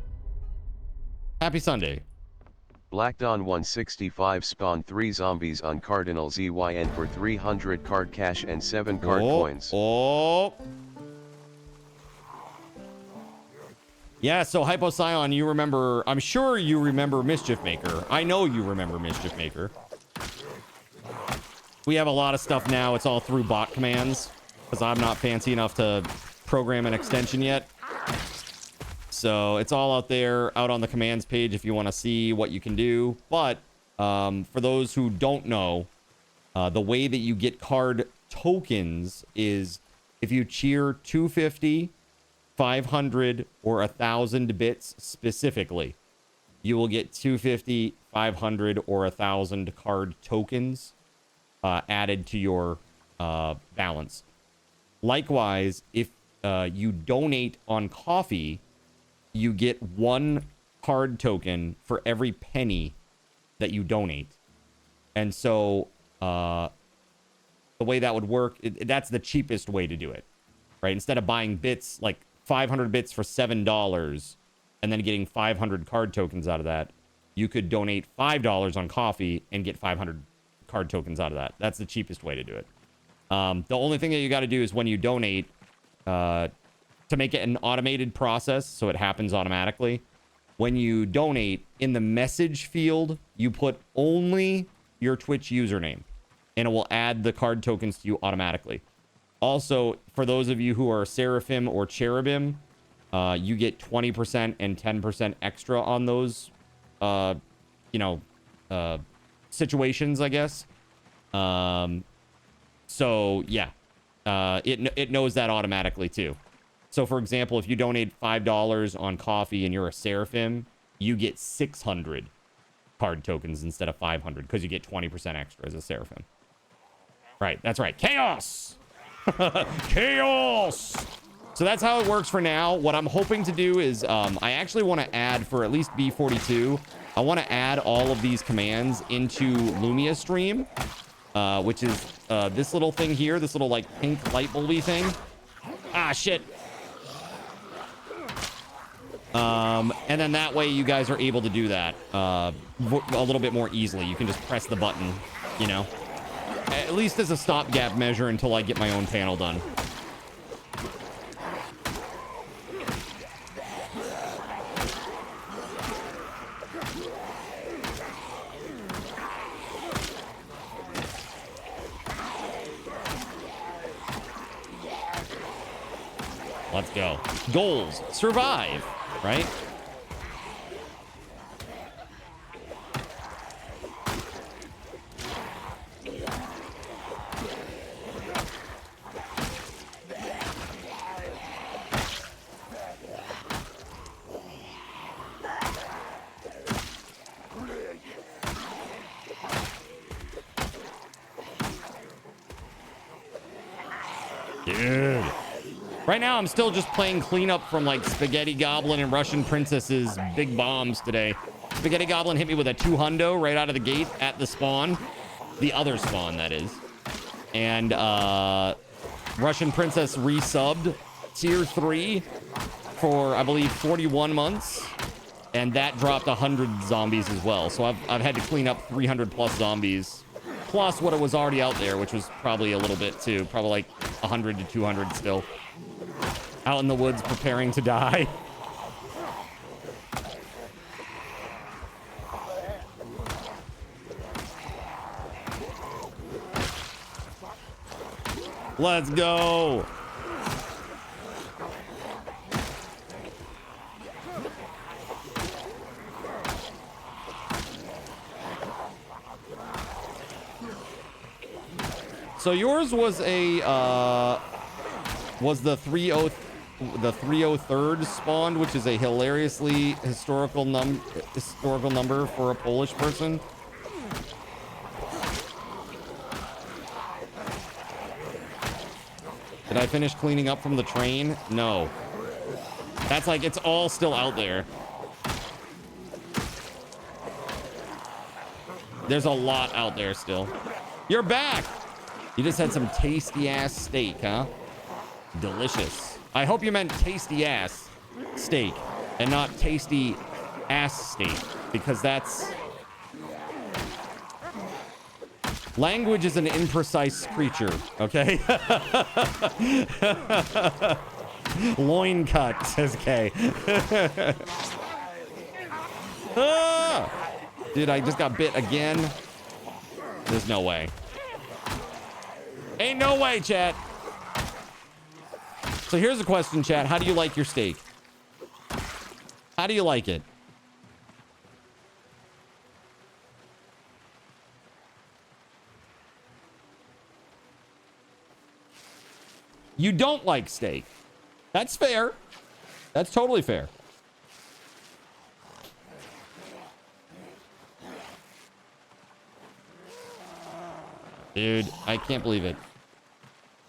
Happy Sunday. Black Dawn 165 spawned 3 zombies on Cardinal ZYN for 300 card cash and 7 card coins. Oh. Yeah, so Hypocyon, you remember, I'm sure you remember Mischief Maker. I know you remember Mischief Maker. We have a lot of stuff now. It's all through bot commands because I'm not fancy enough to program an extension yet. So it's all out there, out on the commands page if you want to see what you can do. But for those who don't know, the way that you get card tokens is if you cheer 250, 500, or 1,000 bits specifically, you will get 250, 500, or 1,000 card tokens added to your balance. Likewise, if you donate on Coffee, you get 1 card token for every penny that you donate. And so the way that would work, that's the cheapest way to do it, right? Instead of buying bits, like 500 bits for $7 and then getting 500 card tokens out of that, you could donate $5 on Coffee and get 500 card tokens out of that. That's the cheapest way to do it. The only thing that you got to do is when you donate, to make it an automated process so it happens automatically, when you donate, in the message field, you put only your Twitch username and it will add the card tokens to you automatically. Also, for those of you who are Seraphim or Cherubim, you get 20% and 10% extra on those, situations, I guess. So, yeah. it knows that automatically too. So for example, if you donate $5 on coffee and you're a Seraphim, you get 600 card tokens instead of 500 because you get 20% extra as a Seraphim. Right, that's right. Chaos! Chaos! So that's how it works for now. What I'm hoping to do is I actually want to add, for at least B42, I want to add all of these commands into Lumia Stream, which is this little thing here, this little like pink light bulby thing. Ah, shit. And then that way you guys are able to do that a little bit more easily. You can just press the button, you know, at least as a stopgap measure until I get my own panel done. Let's go. Goals. Survive, right? Dude. Right now, I'm still just playing cleanup from like Spaghetti Goblin and Russian Princess's big bombs today. Spaghetti Goblin hit me with a 2-hundo right out of the gate at the spawn. The other spawn, that is. And Russian Princess resubbed tier 3 for, I believe, 41 months. And that dropped 100 zombies as well. So I've had to clean up 300 plus zombies. Plus what it was already out there, which was probably a little bit too. Probably like 100 to 200 still. Out in the woods preparing to die. Let's go. So yours was a was the 303rd spawned, which is a hilariously historical number for a Polish person. Did I finish cleaning up from the train? No. That's like, it's all still out there. There's a lot out there still. You're back! You just had some tasty ass steak, huh? Delicious. I hope you meant tasty ass steak and not tasty ass steak, because that's... Language is an imprecise creature, okay? Loin cut, says Kay. Ah! Dude, I just got bit again. There's no way. Ain't no way, chat. So here's a question, chat. How do you like your steak? How do you like it? You don't like steak. That's fair. That's totally fair. Dude, I can't believe it.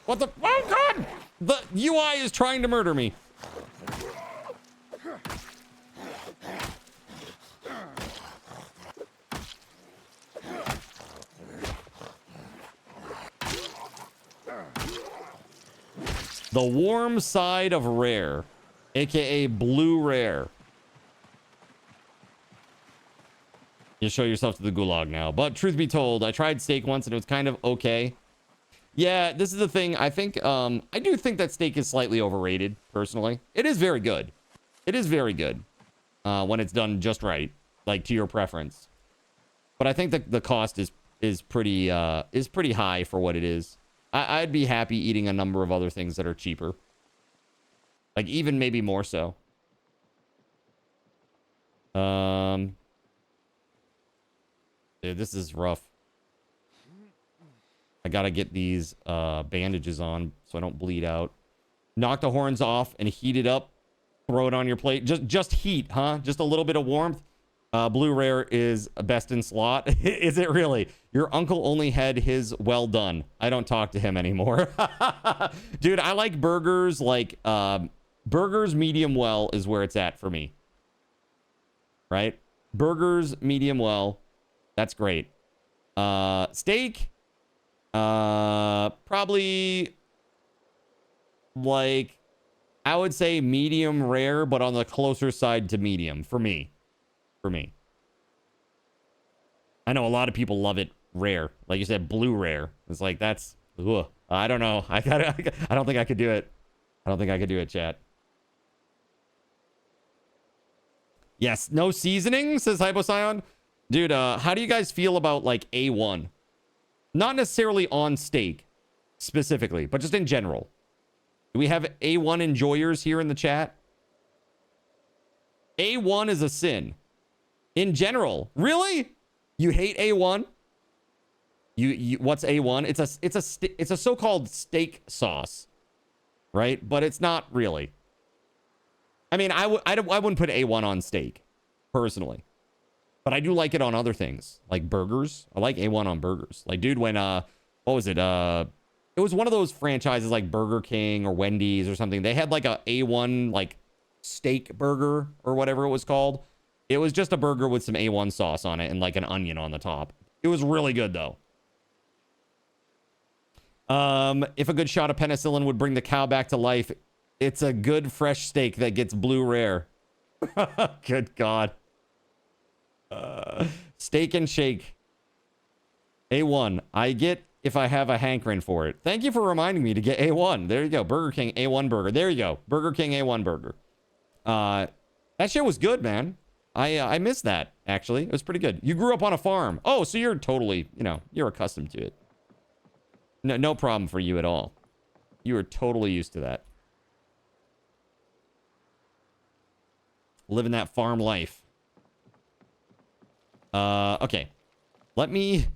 What the? Oh, God! The UI is trying to murder me. The warm side of rare, aka blue rare. You show yourself to the gulag now. But truth be told, I tried steak once and it was kind of okay. Yeah, this is the thing. I think, I do think that steak is slightly overrated, personally. It is very good. It is very good when it's done just right, like to your preference. But I think that the cost is pretty high for what it is. I'd be happy eating a number of other things that are cheaper. Like, even maybe more so. Dude, this is rough. I gotta get these bandages on so so I don't bleed out. Knock the horns off and heat it up. Throw it on your plate. Just heat, huh? Just a little bit of warmth. Blue rare is best in slot. Is it really? Your uncle only had his well done. I don't talk to him anymore. Dude, I like burgers. Like, burgers medium well is where it's at for me. Right? Burgers medium well. That's great. Steak. Probably like, I would say medium rare, but on the closer side to medium for me. For me. I know a lot of people love it rare. Like you said, blue rare. It's like, that's, ugh. I don't know. I don't think I could do it. I don't think I could do it, chat. Yes, no seasoning, says Hypocyon. Dude, how do you guys feel about like A1? Not necessarily on steak specifically, but just in general. Do we have A1 enjoyers here in the chat? A1 is a sin. In general. Really? You hate A1? You what's A1? It's a so-called steak sauce, right? But it's not really. I mean, I wouldn't put A1 on steak personally, but I do like it on other things like burgers. I like A1 on burgers. Like, dude, when what was it? It was one of those franchises like Burger King or Wendy's or something. They had like a A1 like steak burger or whatever it was called. It was just a burger with some A1 sauce on it and like an onion on the top. It was really good though. If a good shot of penicillin would bring the cow back to life, it's a good fresh steak that gets blue rare. Good God. Steak and shake. A1. I get if I have a hankering for it. Thank you for reminding me to get A1. There you go. Burger King A1 burger. There you go. Burger King A1 burger. That shit was good, man. I missed that, actually. It was pretty good. You grew up on a farm. Oh, so you're totally, you know, you're accustomed to it. No problem for you at all. You are totally used to that. Living that farm life. Okay. Let me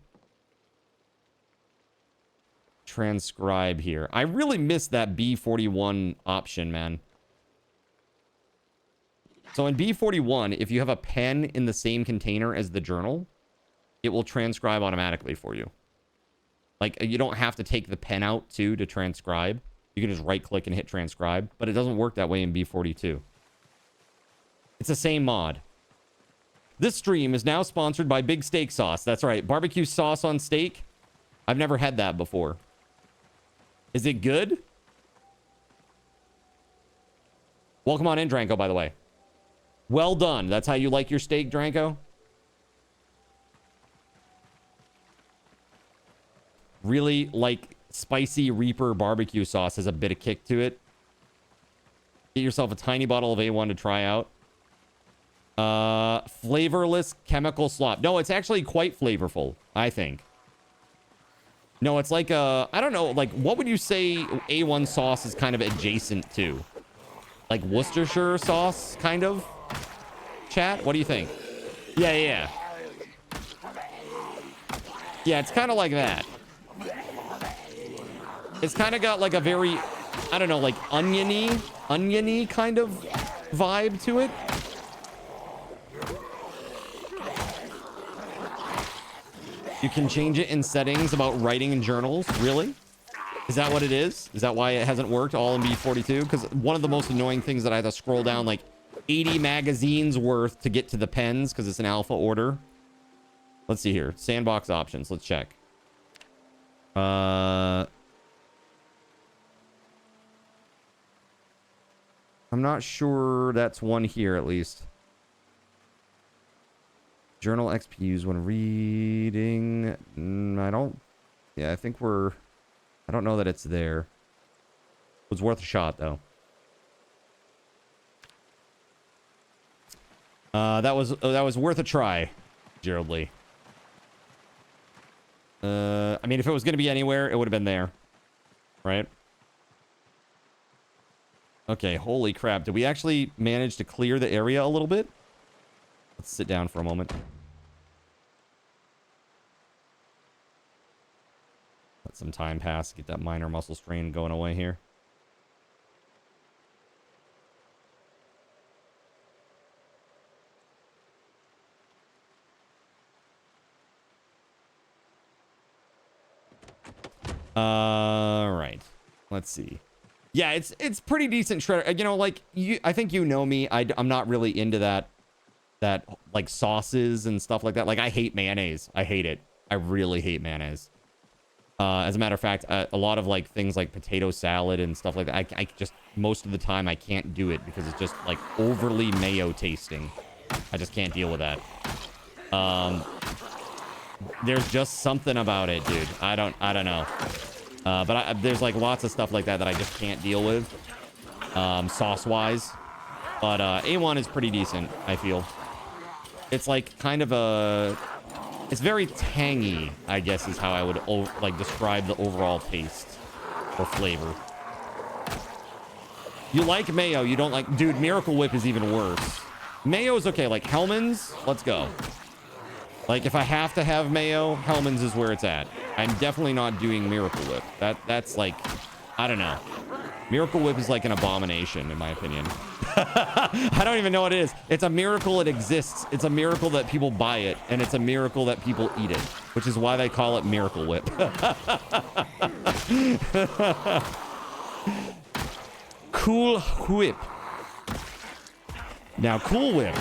transcribe here. I really missed that B41 option, man. So in B41, if you have a pen in the same container as the journal, it will transcribe automatically for you. Like, you don't have to take the pen out, too, to transcribe. You can just right-click and hit transcribe. But it doesn't work that way in B42. It's the same mod. This stream is now sponsored by Big Steak Sauce. That's right. Barbecue sauce on steak. I've never had that before. Is it good? Welcome on in, Dranko, by the way. Well done. That's how you like your steak, Dranko? Really like spicy Reaper barbecue sauce has a bit of kick to it. Get yourself a tiny bottle of A1 to try out. Flavorless chemical slop. No, it's actually quite flavorful, I think. No, it's like I don't know, like what would you say A1 sauce is kind of adjacent to? Like Worcestershire sauce, kind of? Chat, what do you think? Yeah. Yeah, it's kind of like that. It's kind of got like a very, I don't know, like oniony kind of vibe to it. You can change it in settings about writing in journals. Really? Is that what it is? Is that why it hasn't worked all in B42? Because one of the most annoying things that I have to scroll down like 80 magazines worth to get to the pens because it's an alpha order. Let's see here. Sandbox options. Let's check. I'm not sure that's one here, at least. Journal XPUs when reading. I don't. Yeah, I think we're. I don't know that it's there. It was worth a shot, though. That was worth a try, Gerald Lee. I mean, if it was going to be anywhere, it would have been there, right? Okay, holy crap. Did we actually manage to clear the area a little bit? Let's sit down for a moment. Let some time pass, get that minor muscle strain going away here. Right. Let's see. Yeah, it's pretty decent shredder. You know, like I think you know me. I'm not really into that like sauces and stuff like that. Like I hate mayonnaise. I hate it. I really hate mayonnaise. As a matter of fact, a lot of like things like potato salad and stuff like that. I just most of the time I can't do it because it's just like overly mayo tasting. I just can't deal with that. There's just something about it, dude. I don't know. But there's like lots of stuff like that I just can't deal with, sauce-wise. But A1 is pretty decent, I feel. It's like kind of it's very tangy, I guess is how I would like describe the overall taste or flavor. You like mayo, you don't like... Dude, Miracle Whip is even worse. Mayo is okay, like Hellman's, let's go. Like, if I have to have mayo, Hellman's is where it's at. I'm definitely not doing Miracle Whip. That's like, I don't know. Miracle Whip is like an abomination, in my opinion. I don't even know what it is. It's a miracle it exists. It's a miracle that people buy it, and it's a miracle that people eat it, which is why they call it Miracle Whip. Cool Whip. Now, Cool Whip.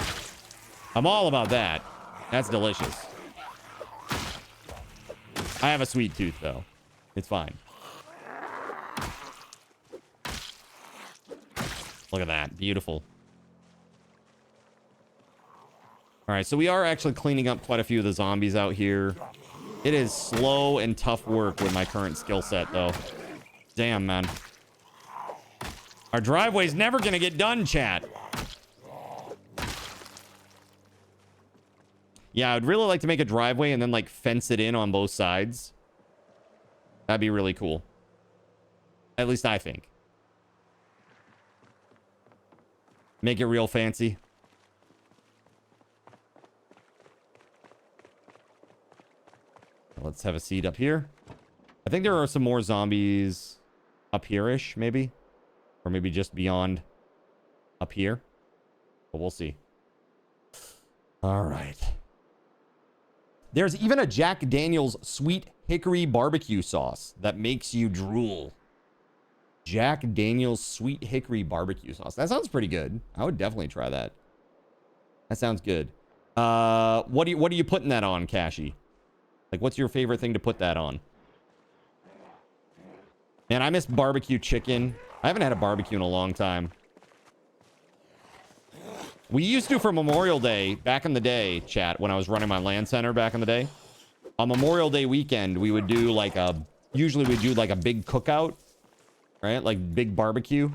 I'm all about that. That's delicious. I have a sweet tooth, though. It's fine. Look at that. Beautiful. All right, so we are actually cleaning up quite a few of the zombies out here. It is slow and tough work with my current skill set, though. Damn, man. Our driveway's never going to get done, chat. Yeah, I'd really like to make a driveway and then, like, fence it in on both sides. That'd be really cool. At least I think. Make it real fancy. Let's have a seat up here. I think there are some more zombies up here-ish, maybe. Or maybe just beyond up here. But we'll see. All right. There's even a Jack Daniel's sweet hickory barbecue sauce that makes you drool. Jack Daniel's sweet hickory barbecue sauce. That sounds pretty good. I would definitely try that. That sounds good. What are you putting that on, Cashy? Like, what's your favorite thing to put that on? Man, I miss barbecue chicken. I haven't had a barbecue in a long time. We used to for Memorial Day back in the day, chat, when I was running my LAN center back in the day. On Memorial Day weekend, we would do like usually we'd do like a big cookout, right? Like big barbecue.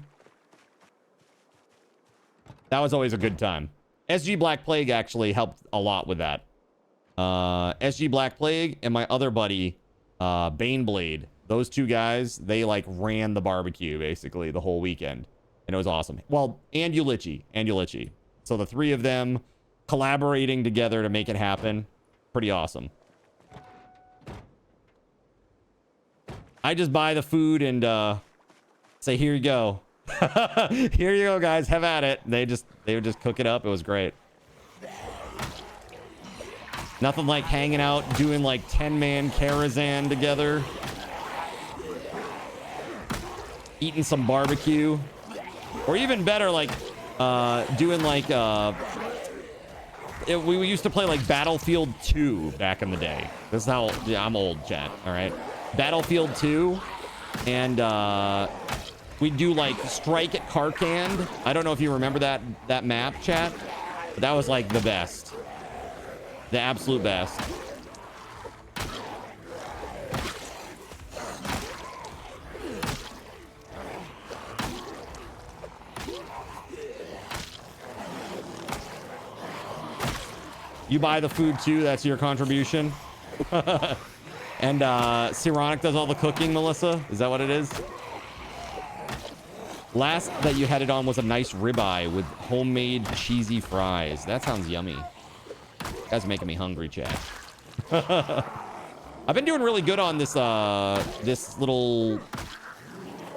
That was always a good time. SG Black Plague actually helped a lot with that. SG Black Plague and my other buddy, Baneblade. Those two guys, they like ran the barbecue basically the whole weekend. And it was awesome. Well, and Ulichi. So the three of them collaborating together to make it happen. Pretty awesome. I just buy the food and say, here you go. Here you go, guys. Have at it. They would just cook it up. It was great. Nothing like hanging out, doing like 10-man Karazhan together. Eating some barbecue. Or even better, like doing like we used to play like Battlefield 2 back in the day. This is how... Yeah, I'm old, chat. All right. Battlefield 2. And we do like Strike at Karkand. I don't know if you remember that map, chat. But that was like the best. The absolute best. You buy the food too, that's your contribution. And Sironic does all the cooking, Melissa. Is that what it is? Last that you had it on was a nice ribeye with homemade cheesy fries. That sounds yummy. You guys are making me hungry, chat. I've been doing really good on this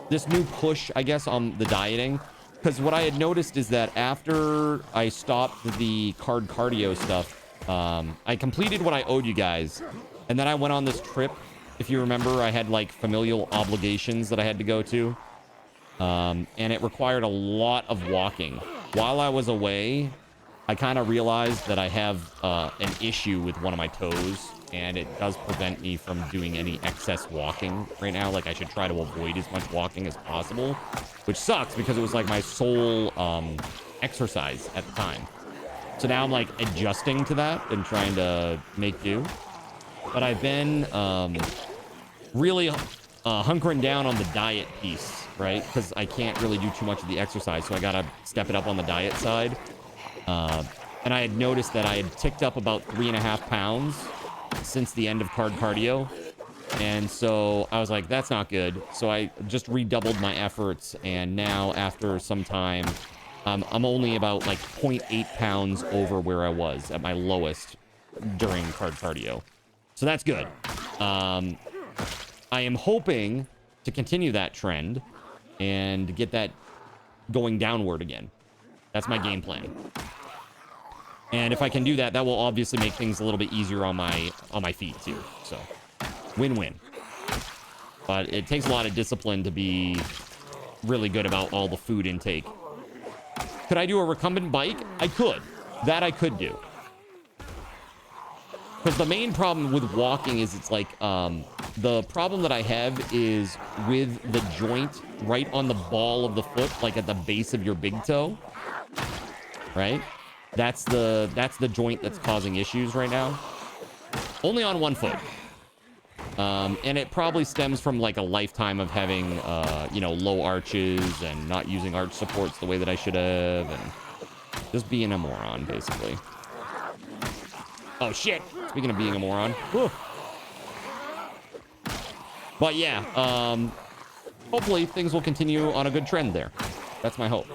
this new push, I guess, on the dieting. Because what I had noticed is that after I stopped the cardio stuff, I completed what I owed you guys. And then I went on this trip. If you remember, I had like familial obligations that I had to go to. And it required a lot of walking. While I was away, I kind of realized that I have an issue with one of my toes. And it does prevent me from doing any excess walking right now. Like, I should try to avoid as much walking as possible. Which sucks because it was like my sole exercise at the time. So now I'm like adjusting to that and trying to make do. But I've been really hunkering down on the diet piece, right? Because I can't really do too much of the exercise. So I got to step it up on the diet side. And I had noticed that I had ticked up about 3.5 pounds since the end of cardio. And so I was like, that's not good. So I just redoubled my efforts. And now after some time, I'm only about like 0.8 pounds over where I was at my lowest during cardio. So that's good. I am hoping to continue that trend and get that going downward again. That's my game plan. And if I can do that, that will obviously make things a little bit easier on my feet too. So win-win. But it takes a lot of discipline to be really good about all the food intake. Could I do a recumbent bike? I could. That I could do. Because the main problem with walking is it's like, the problem that I have is with the joint right on the ball of the foot, like at the base of your big toe. Right? That's the joint that's causing issues right now. Only on one foot. And it probably stems from like a lifetime of having, you know, low arches and not using arch supports the way that I should have, and just being a moron, basically. Oh, shit. Speaking of being a moron. Whew. But yeah, hopefully things will continue on a good trend there. That's my hope.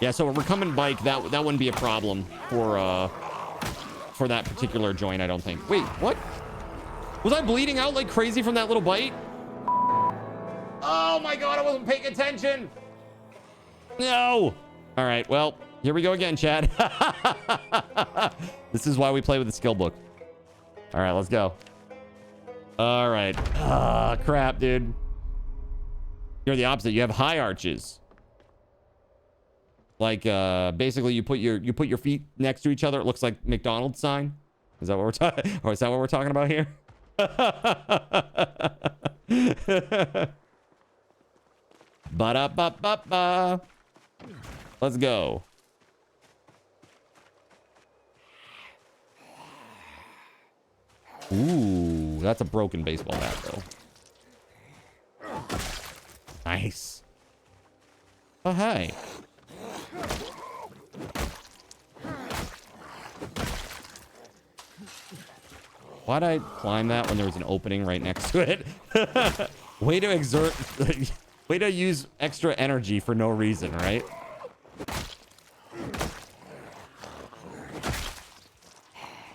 Yeah, so a recumbent bike, that wouldn't be a problem for that particular joint, I don't think. Wait, what? Was I bleeding out like crazy from that little bite? Oh my god, I wasn't paying attention. No. All right, well, here we go again, Chad. This is why we play with the skill book. All right, let's go. All right. Ah, crap, dude. You're the opposite. You have high arches. Like, basically, you put your feet next to each other. It looks like McDonald's sign. Is that what we're talking? Or is that what we're talking about here? Ba-da-ba-ba-ba. Let's go. Ooh, that's a broken baseball bat, though. Nice. Oh, hi. Why'd I climb that when there was an opening right next to it? Way to exert... Way to use extra energy for no reason, right?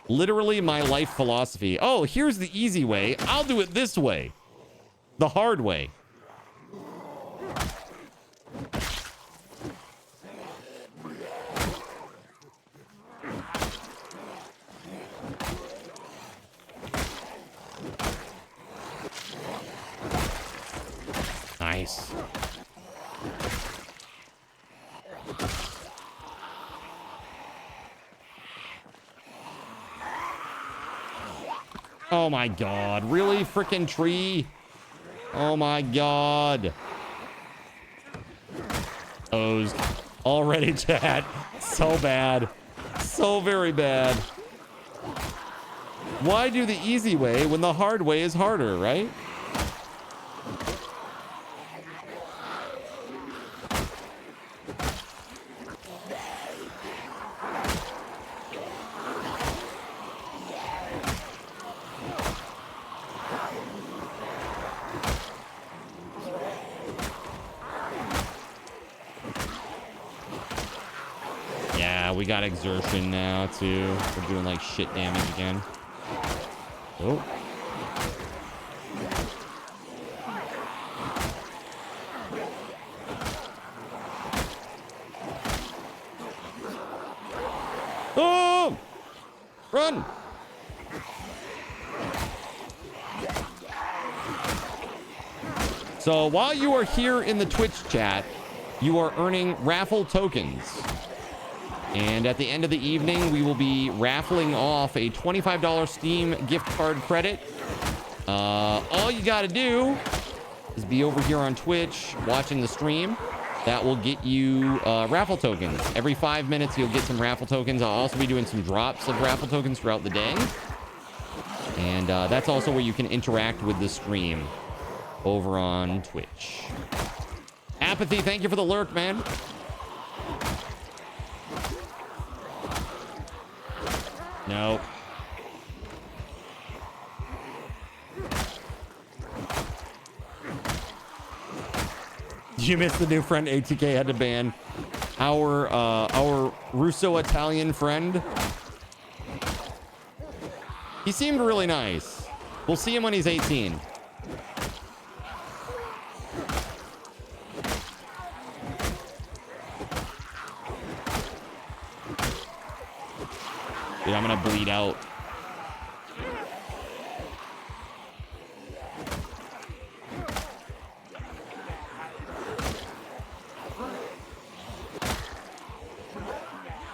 Literally my life philosophy. Oh, here's the easy way. I'll do it this way. The hard way. Nice. Oh my god. Really? Frickin' tree? Oh my god. Osed. Already, chat. So bad. So very bad. Why do the easy way when the hard way is harder, right? Yeah, we got exertion now, too. We're doing, like, shit damage again. Oh. Oh! Run! So while you are here in the Twitch chat, you are earning raffle tokens. And at the end of the evening, we will be raffling off a $25 Steam gift card credit. All you got to do is be over here on Twitch watching the stream. That will get you raffle tokens. Every 5 minutes, you'll get some raffle tokens. I'll also be doing some drops of raffle tokens throughout the day. And that's also where you can interact with the stream over on Twitch. Apathy, thank you for the lurk, man. Nope. You missed the new friend ATK had to ban. Our Russo-Italian friend. He seemed really nice. We'll see him when he's 18. Dude, I'm gonna bleed out.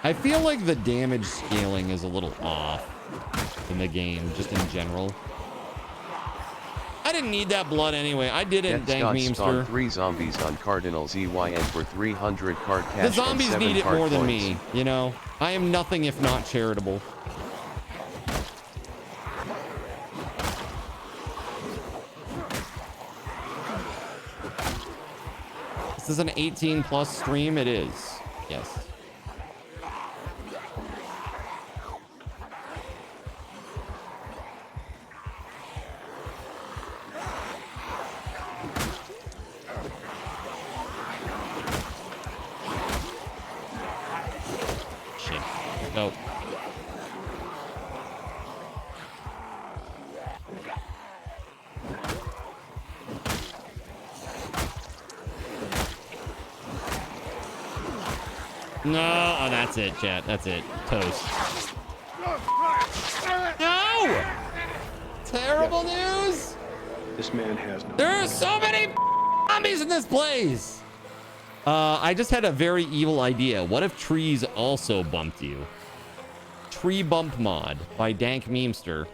I feel like the damage scaling is a little off in the game, just in general. I didn't need that blood anyway. I didn't, dank memester. 3 zombies on Cardinal ZYN for 300 card cash. The zombies and 7 need it card more than points. me, you know? I am nothing if not charitable. This is an 18 plus stream. It is. Yes. Shit. Go. No, oh, that's it, chat. That's it. Toast. No! Terrible news! This man has no... There are so many zombies in this place! I just had a very evil idea. What if trees also bumped you? Tree bump mod by Dank Memester.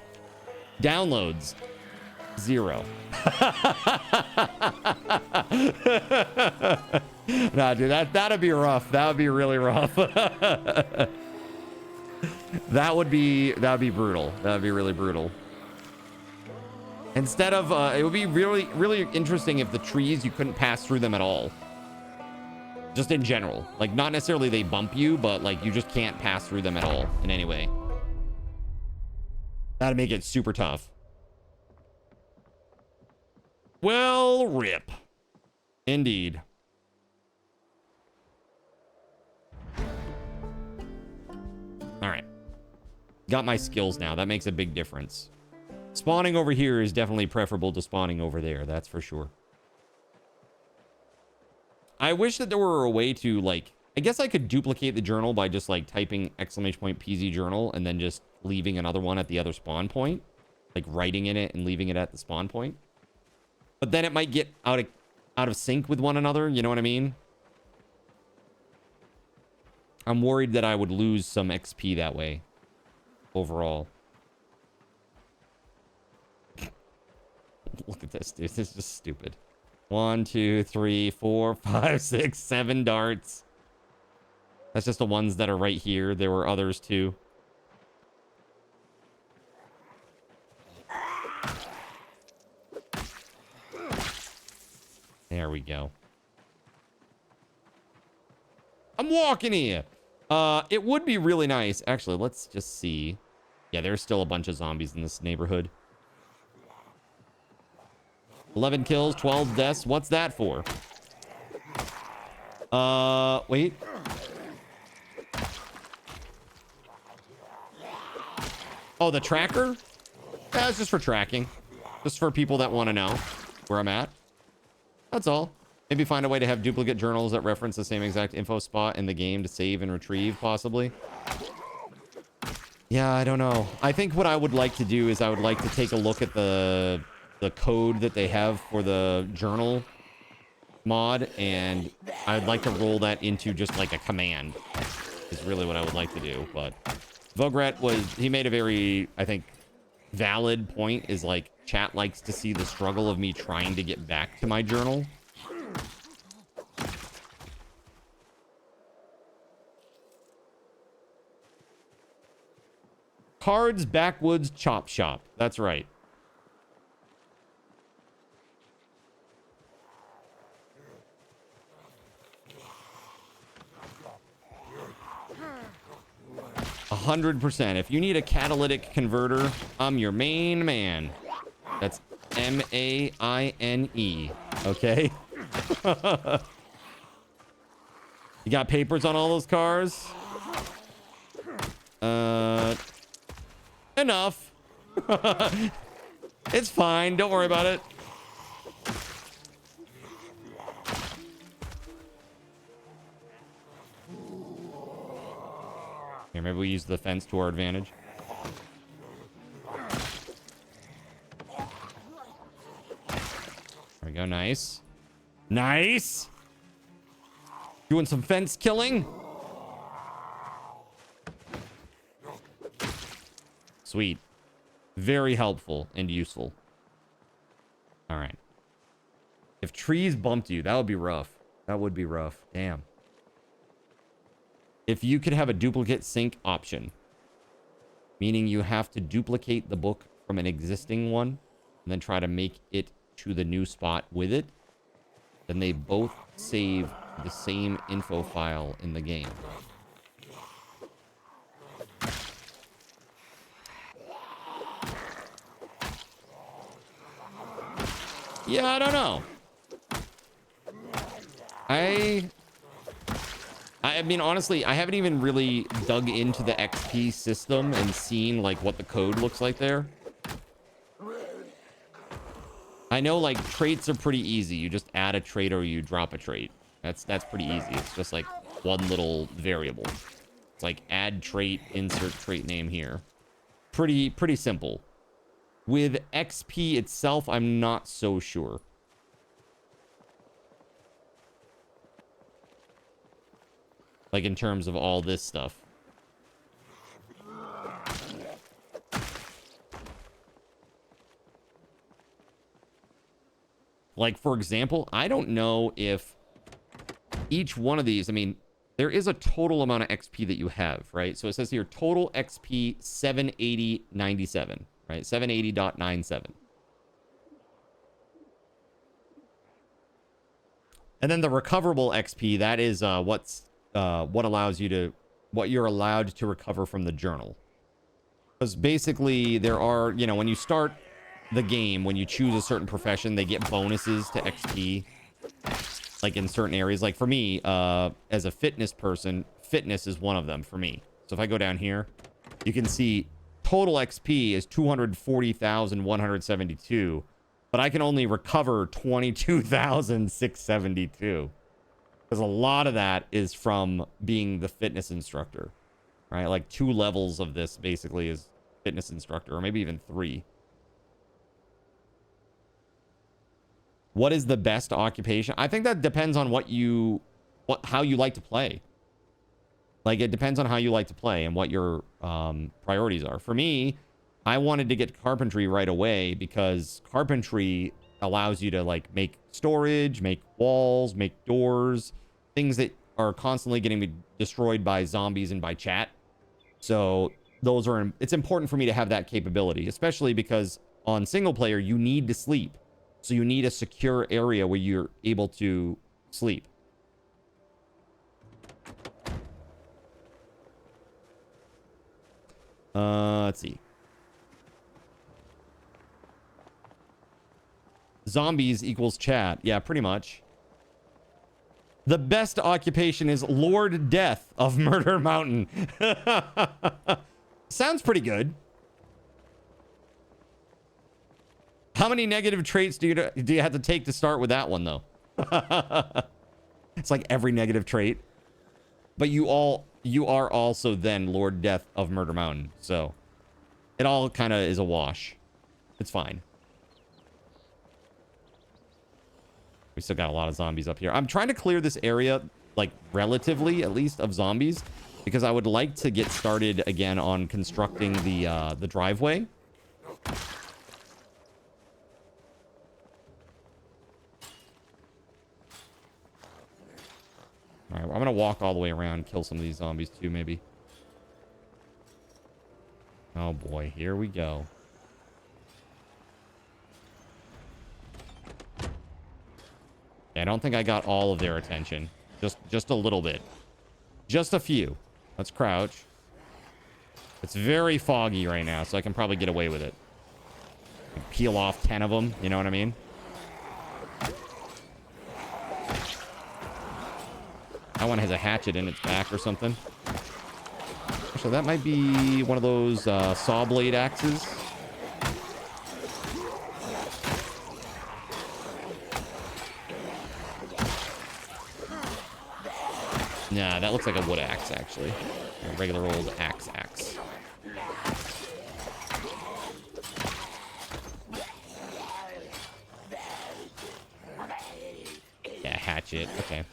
Downloads 0. Nah, dude, that'd be rough. That would be really rough. that would be brutal. That would be really brutal. Instead of it would be really interesting if the trees, you couldn't pass through them at all. Just in general, like not necessarily they bump you, but like you just can't pass through them at all in any way. That'd make it super tough. Well, rip. Indeed. All right. Got my skills now. That makes a big difference. Spawning over here is definitely preferable to spawning over there. That's for sure. I wish that there were a way to, like, I guess I could duplicate the journal by just, like, typing !PZ journal and then just leaving another one at the other spawn point. Like, writing in it and leaving it at the spawn point. But then it might get out of sync with one another. You know what I mean? I'm worried that I would lose some XP that way. Overall. Look at this, dude. This is just stupid. 1, 2, 3, 4, 5, 6, 7 darts. That's just the ones that are right here. There were others too. There we go. I'm walking here. It would be really nice. Actually, let's just see. Yeah, there's still a bunch of zombies in this neighborhood. 11 kills, 12 deaths. What's that for? Wait. Oh, the tracker? Yeah, it's just for tracking. Just for people that want to know where I'm at. That's all. Maybe find a way to have duplicate journals that reference the same exact info spot in the game to save and retrieve, possibly. Yeah, I don't know. I think what I would like to do is I would like to take a look at the code that they have for the journal mod, and I'd like to roll that into just like a command. Is really what I would like to do. But Vograt he made a very, I think, valid point, is like chat likes to see the struggle of me trying to get back to my journal. Cards Backwoods Chop Shop. That's right. %. If you need a catalytic converter, I'm your main man. That's M-A-I-N-E. Okay? You got papers on all those cars? Enough. It's fine. Don't worry about it. Here, maybe we use the fence to our advantage. There we go. Nice. Nice. Doing some fence killing. Sweet. Very helpful and useful. All right. If trees bumped you, that would be rough. That would be rough. Damn. If you could have a duplicate sync option, meaning you have to duplicate the book from an existing one and then try to make it to the new spot with it, then they both save the same info file in the game. Yeah, I don't know. I mean, honestly, I haven't even really dug into the XP system and seen, like, what the code looks like there. I know, like, traits are pretty easy. You just add a trait or you drop a trait. That's pretty easy. It's just, like, one little variable. It's like add trait, insert trait name here. Pretty simple. With XP itself, I'm not so sure. Like, in terms of all this stuff. Like, for example, I don't know if each one of these, I mean, there is a total amount of XP that you have, right? So it says here, total XP 780.97, right? 780.97. And then the recoverable XP, that is what you're allowed to recover from the journal. Because basically there are, you know, when you start the game, when you choose a certain profession, they get bonuses to XP, like in certain areas. Like for me, as a fitness person, fitness is one of them for me. So if I go down here, you can see total XP is 240,172, but I can only recover 22,672. Because a lot of that is from being the fitness instructor, right? Like 2 levels of this basically is fitness instructor, or maybe even 3. What is the best occupation? I think that depends on how you like to play. Like, it depends on how you like to play and what your priorities are. For me, I wanted to get carpentry right away because carpentry allows you to, like, make storage, make walls, make doors, things that are constantly getting destroyed by zombies and by chat. So it's important for me to have that capability, especially because on single player, you need to sleep. So you need a secure area where you're able to sleep. Let's see. Zombies equals chat. Yeah, pretty much. The best occupation is Lord Death of Murder Mountain. Sounds pretty good. How many negative traits do you have to take to start with that one, though? It's like every negative trait. But you are also then Lord Death of Murder Mountain. So it all kind of is a wash. It's fine. We still got a lot of zombies up here. I'm trying to clear this area, like relatively at least, of zombies, because I would like to get started again on constructing the driveway. All right, I'm gonna walk all the way around, kill some of these zombies too, maybe. Oh boy, here we go. Yeah, I don't think I got all of their attention. Just a little bit. Just a few. Let's crouch. It's very foggy right now, so I can probably get away with it. Peel off 10 of them, you know what I mean? That one has a hatchet in its back or something. Actually, that might be one of those saw blade axes. Nah, that looks like a wood axe, actually. A regular old axe. Yeah, hatchet. Okay.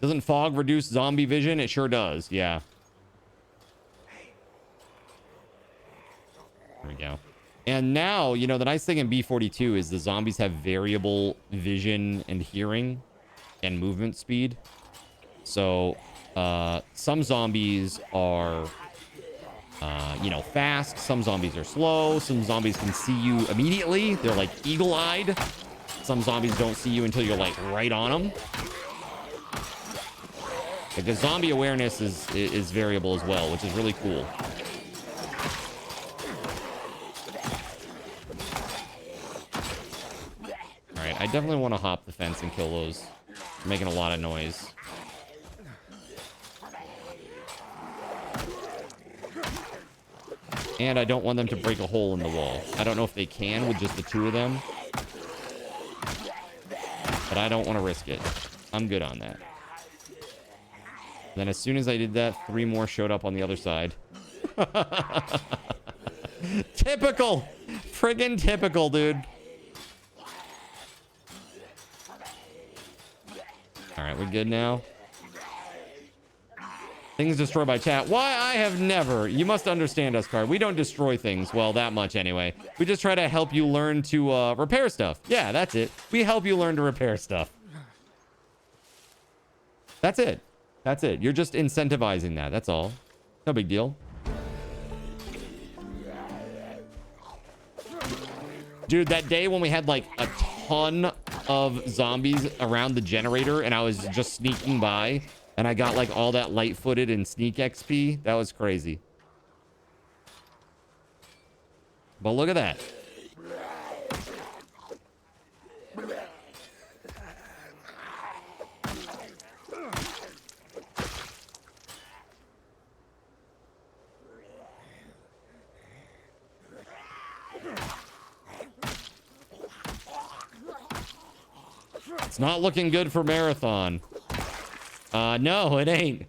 Doesn't fog reduce zombie vision? It sure does. Yeah. There we go. And now, you know, the nice thing in B42 is the zombies have variable vision and hearing and movement speed. So, some zombies are, you know, fast. Some zombies are slow. Some zombies can see you immediately. They're like eagle-eyed. Some zombies don't see you until you're like right on them. Like the zombie awareness is variable as well, which is really cool. All right, I definitely want to hop the fence and kill those. They're making a lot of noise. And I don't want them to break a hole in the wall. I don't know if they can with just the two of them. But I don't want to risk it. I'm good on that. Then as soon as I did that, 3 more showed up on the other side. Typical! Friggin' typical, dude. Alright, we good now? Things destroyed by chat. Why? I have never. You must understand us, Card. We don't destroy things. Well, that much anyway. We just try to help you learn to repair stuff. Yeah, that's it. We help you learn to repair stuff. That's it. That's it. You're just incentivizing that. That's all. No big deal. Dude, that day when we had like a ton of zombies around the generator and I was just sneaking by and I got like all that light-footed and sneak XP, that was crazy. But look at that. It's not looking good for Marathon. No, it ain't.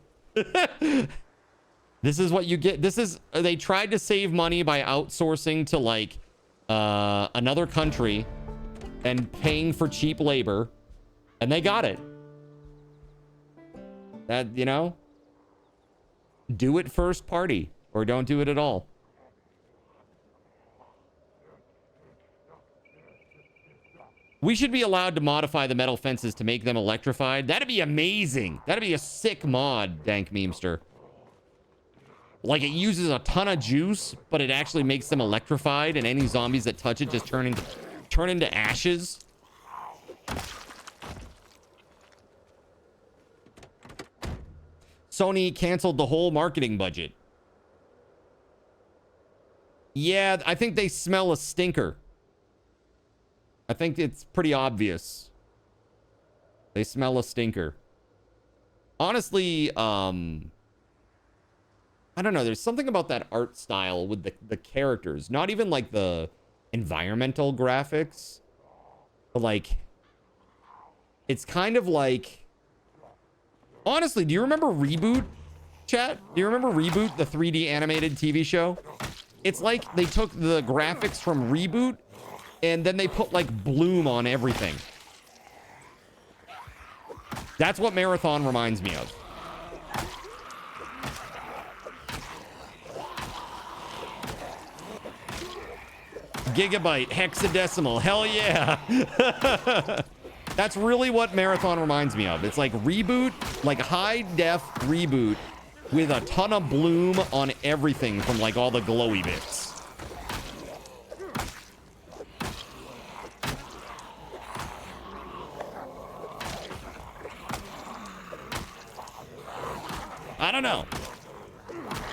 This is what you get. This is, they tried to save money by outsourcing to like another country and paying for cheap labor, and they got it. That, you know, do it first party or don't do it at all. We should be allowed to modify the metal fences to make them electrified. That'd be amazing. That'd be a sick mod, Dank Memester. Like, it uses a ton of juice, but it actually makes them electrified, and any zombies that touch it just turn into ashes. Sony canceled the whole marketing budget. Yeah, I think they smell a stinker. I think it's pretty obvious. They smell a stinker. Honestly, I don't know. There's something about that art style with the characters. Not even like the environmental graphics. But like, it's kind of like... Honestly, do you remember Reboot, chat? Do you remember Reboot, the 3D animated TV show? It's like they took the graphics from Reboot and then they put like bloom on everything. That's what Marathon reminds me of. Gigabyte, hexadecimal, hell yeah. That's really what Marathon reminds me of. It's like Reboot, like high def Reboot with a ton of bloom on everything from like all the glowy bits. I don't know.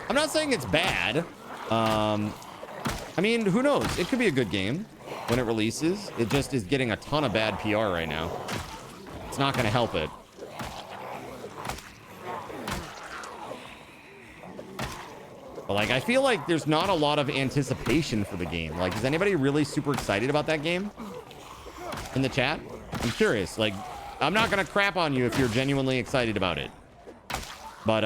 I'm not saying it's bad. I mean, who knows? It could be a good game when it releases. It just is getting a ton of bad PR right now. It's not going to help it. But like, I feel like there's not a lot of anticipation for the game. Like, is anybody really super excited about that game in the chat? I'm curious. Like, I'm not going to crap on you if you're genuinely excited about it. But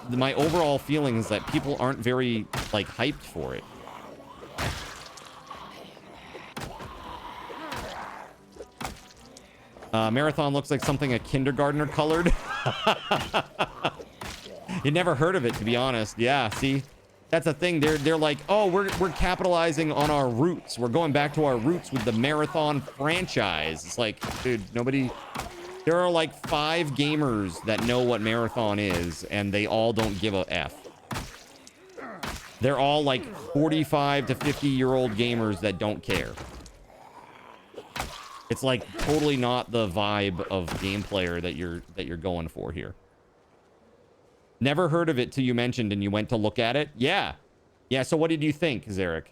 my overall feeling is that people aren't very, like, hyped for it. Marathon looks like something a kindergartner colored. You never heard of it, to be honest. Yeah, see? That's the thing. They're like, oh, we're capitalizing on our roots. We're going back to our roots with the Marathon franchise. It's like, dude, nobody... There are like 5 gamers that know what Marathon is, and they all don't give a F. They're all like 45 to 50-year-old gamers that don't care. It's like totally not the vibe of game player that you're going for here. Never heard of it till you mentioned and you went to look at it. Yeah. Yeah, so what did you think, Zarek?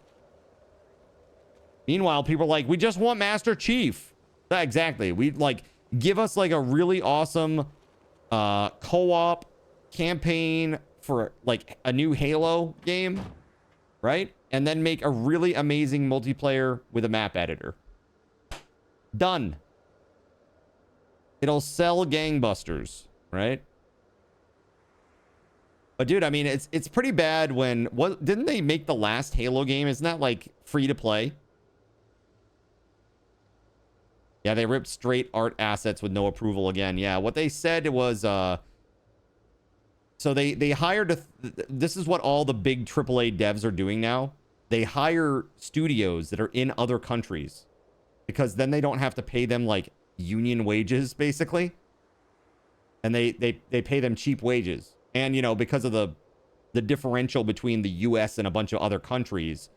Meanwhile, people are like, we just want Master Chief. Yeah, exactly. We like... Give us like a really awesome co-op campaign for like a new Halo game, right? And then make a really amazing multiplayer with a map editor. Done. It'll sell gangbusters, right? But dude, I mean, it's pretty bad when... Didn't they make the last Halo game? Isn't that like free to play? Yeah, they ripped straight art assets with no approval again. Yeah, what they said was... So they hired... This is what all the big AAA devs are doing now. They hire studios that are in other countries. Because then they don't have to pay them, like, union wages, basically. And they pay them cheap wages. And, you know, because of the differential between the US and a bunch of other countries,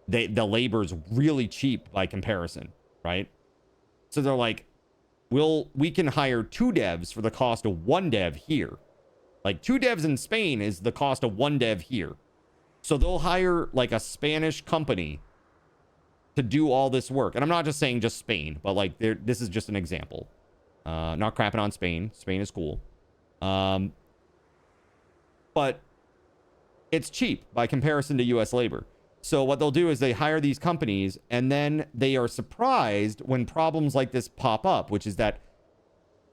the labor's really cheap by comparison, right? So they're like, we can hire 2 devs for the cost of 1 dev here. Like 2 devs in Spain is the cost of 1 dev here. So they'll hire like a Spanish company to do all this work. And I'm not just saying just Spain, but like this is just an example. Not crapping on Spain. Spain is cool. But it's cheap by comparison to US labor. So what they'll do is they hire these companies and then they are surprised when problems like this pop up, which is that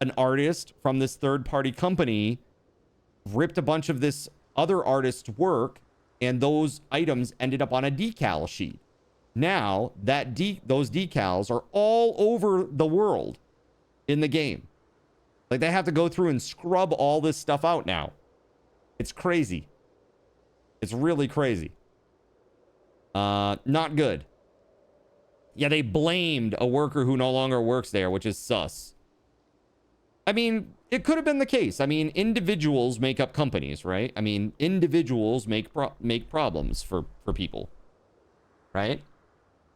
an artist from this third-party company ripped a bunch of this other artist's work and those items ended up on a decal sheet. Now, those decals are all over the world in the game. Like, they have to go through and scrub all this stuff out now. It's crazy. It's really crazy. Not good. Yeah, they blamed a worker who no longer works there, which is sus. I mean, it could have been the case. I mean, individuals make up companies, right? I mean, individuals make problems for people, right?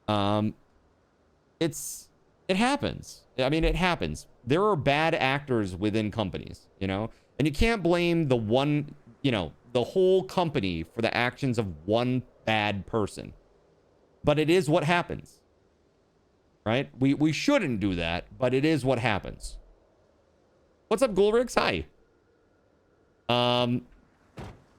It happens. I mean, it happens. There are bad actors within companies, you know? And you can't blame the whole company for the actions of one bad person. But it is what happens. Right? We shouldn't do that, but it is what happens. What's up, Gulrix? Hi.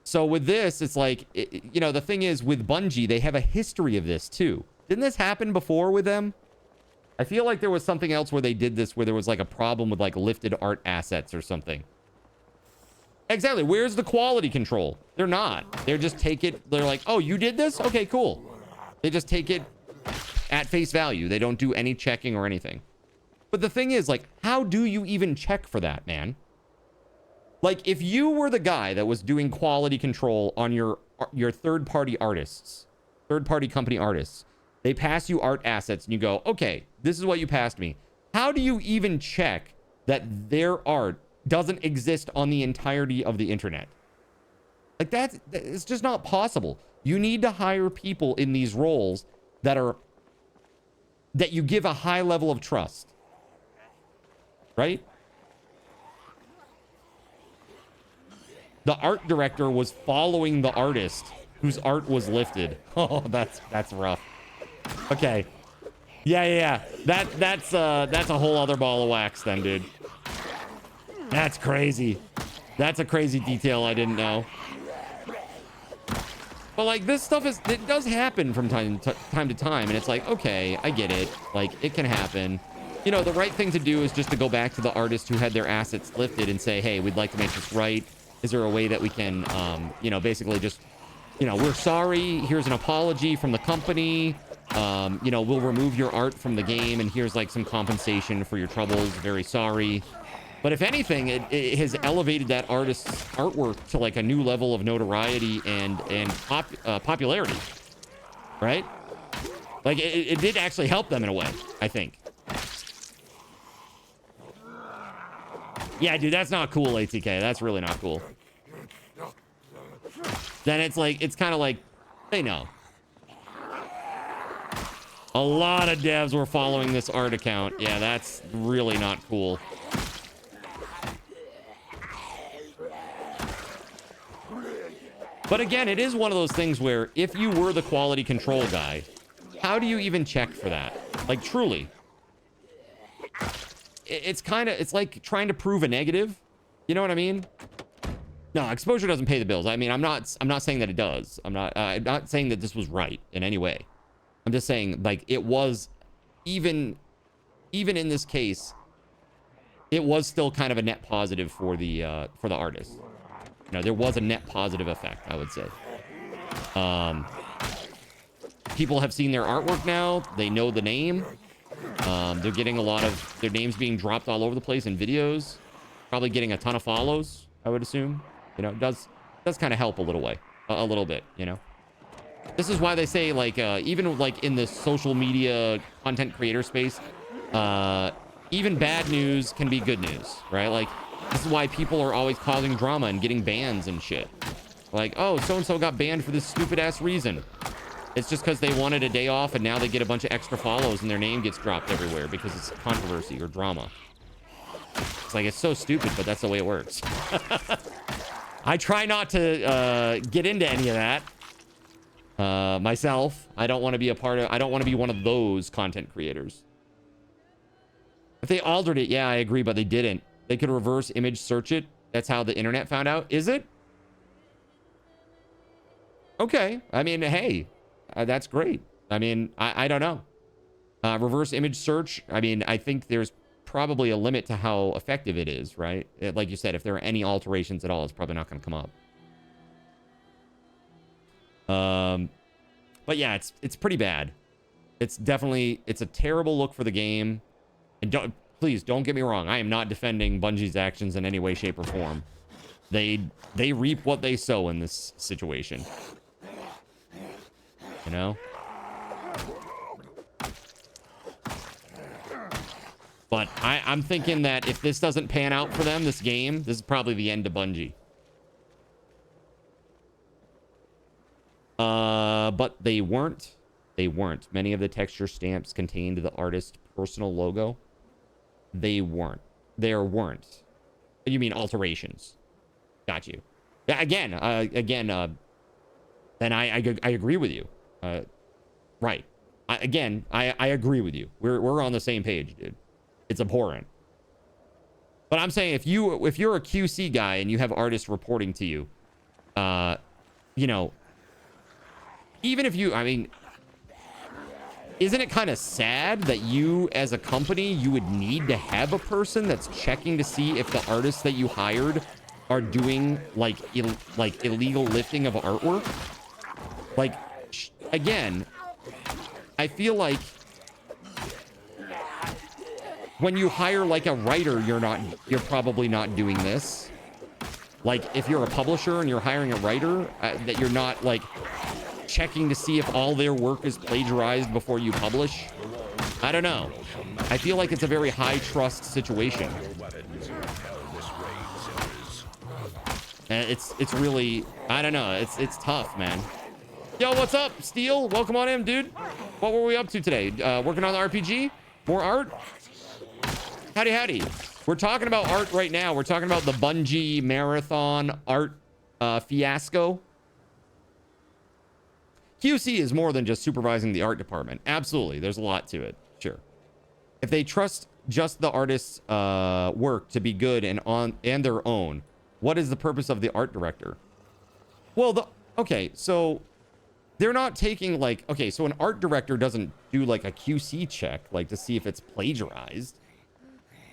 So with this, it's like, you know, the thing is with Bungie, they have a history of this too. Didn't this happen before with them? I feel like there was something else where they did this, where there was like a problem with like lifted art assets or something. Exactly. Where's the quality control? They're not. They're just take it. They're like, oh, you did this? Okay, cool. They just take it at face value. They don't do any checking or anything. But the thing is, like, how do you even check for that, man? Like, if you were the guy that was doing quality control on your third-party artists, third-party company artists, they pass you art assets and you go, okay, this is what you passed me. How do you even check that their art doesn't exist on the entirety of the internet? Like, it's just not possible. You need to hire people in these roles that you give a high level of trust. Right? The art director was following the artist whose art was lifted. Oh, that's rough. Okay. Yeah. That's a whole other ball of wax then, dude. That's crazy. That's a crazy detail I didn't know. But like, this stuff it does happen from time to time, and it's like, okay, I get it. Like, it can happen. You know, the right thing to do is just to go back to the artist who had their assets lifted and say, hey, we'd like to make this right. Is there a way that we can, you know, basically just, you know, we're sorry. Here's an apology from the company. You know, we'll remove your art from the game, and here's like some compensation for your troubles. Very sorry. But if anything, it has elevated that artist's artwork to like a new level of notoriety and popularity, right? Like it did actually help them in a way, I think. Yeah, dude, that's not cool, ATK. That's really not cool. Then it's like, it's kind of like, they know. A lot of devs were following this art account. Yeah, that's really not cool. But again, it is one of those things where if you were the quality control guy, how do you even check for that? Like, truly. It's like trying to prove a negative. You know what I mean? No, exposure doesn't pay the bills. I mean, I'm not saying that it does. I'm not saying that this was right in any way. I'm just saying, like, it was, even in this case, it was still kind of a net positive for the artist. You know, there was a net positive effect, I would say. People have seen their artwork now. They know the name. They're getting a lot of their names being dropped all over the place in videos. Probably getting a ton of follows, I would assume. You know, it does kind of help a little bit, you know. This is why they say, like, even like in the social media content creator space, even bad news can be good news, right? Like, this is why people are always causing drama and getting bans and shit. Like, oh, so-and-so got banned for this stupid-ass reason. It's just because they wanted a day off and now they get a bunch of extra follows and their name gets dropped everywhere because it's controversy or drama. It's like, it's so stupid, but that's the way it works. I try not to get into any of that myself. I don't want to be I don't want to be one of those content creators. If they altered it, yeah, I agree, but they didn't. They could reverse image search it. That's how the internet found out. Is it? Okay. I mean, hey, that's great. I mean, I don't know. Reverse image search. I mean, I think there's probably a limit to how effective it is, right? Like you said, if there are any alterations at all, it's probably not going to come up. But yeah, it's pretty bad. It's a terrible look for the game. And please don't get me wrong. I am not defending Bungie's actions in any way, shape, or form. They reap what they sow in this situation. You know? But I'm thinking that if this doesn't pan out for them, this game, this is probably the end of Bungie. But they weren't. They weren't. Many of the texture stamps contained the artist's personal logo. They weren't. There weren't. You mean alterations? Got you. Yeah, again, then I agree with you. Right. I agree with you. We're on the same page, dude. It's abhorrent. But I'm saying if you're a QC guy and you have artists reporting to you, you know, even if you, I mean, isn't it kind of sad that you as a company, you would need to have a person that's checking to see if the artists that you hired are doing like illegal lifting of artwork? Like, again, I feel like when you hire like a writer, you're probably not doing this. Like if you're a publisher and you're hiring a writer, that you're not like checking to see if all their work is plagiarized before you publish. I don't know. I feel like it's a very high trust situation. And it's really, I don't know. It's tough, man. Yo, what's up, Steel? Welcome on in, dude. What were we up to today? Working on the RPG? More art? Howdy, howdy. We're talking about art right now. We're talking about the Bungie Marathon art fiasco. QC is more than just supervising the art department. Absolutely. There's a lot to it. Sure. If they trust just the artist's work to be good and their own, what is the purpose of the art director? Well, okay, so they're not taking like, okay, so an art director doesn't do like a QC check, like to see if it's plagiarized.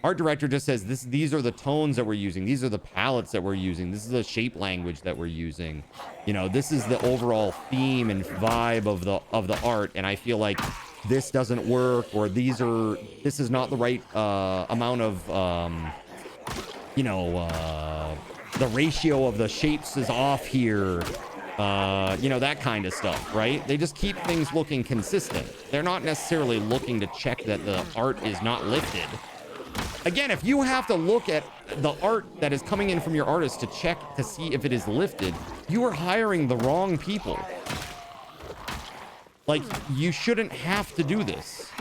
Art director just says these are the tones that we're using. These are the palettes that we're using. This is the shape language that we're using. You know, this is the overall theme and vibe of the art. And I feel like this doesn't work, or this is not the right amount of, you know, the ratio of the shapes is off here. You know, that kind of stuff, right? They just keep things looking consistent. They're not necessarily looking to check that the art is not lifted. Again, if you have to look at the art that is coming in from your artist to check to see if it is lifted, you are hiring the wrong people. Like, you shouldn't have to do this.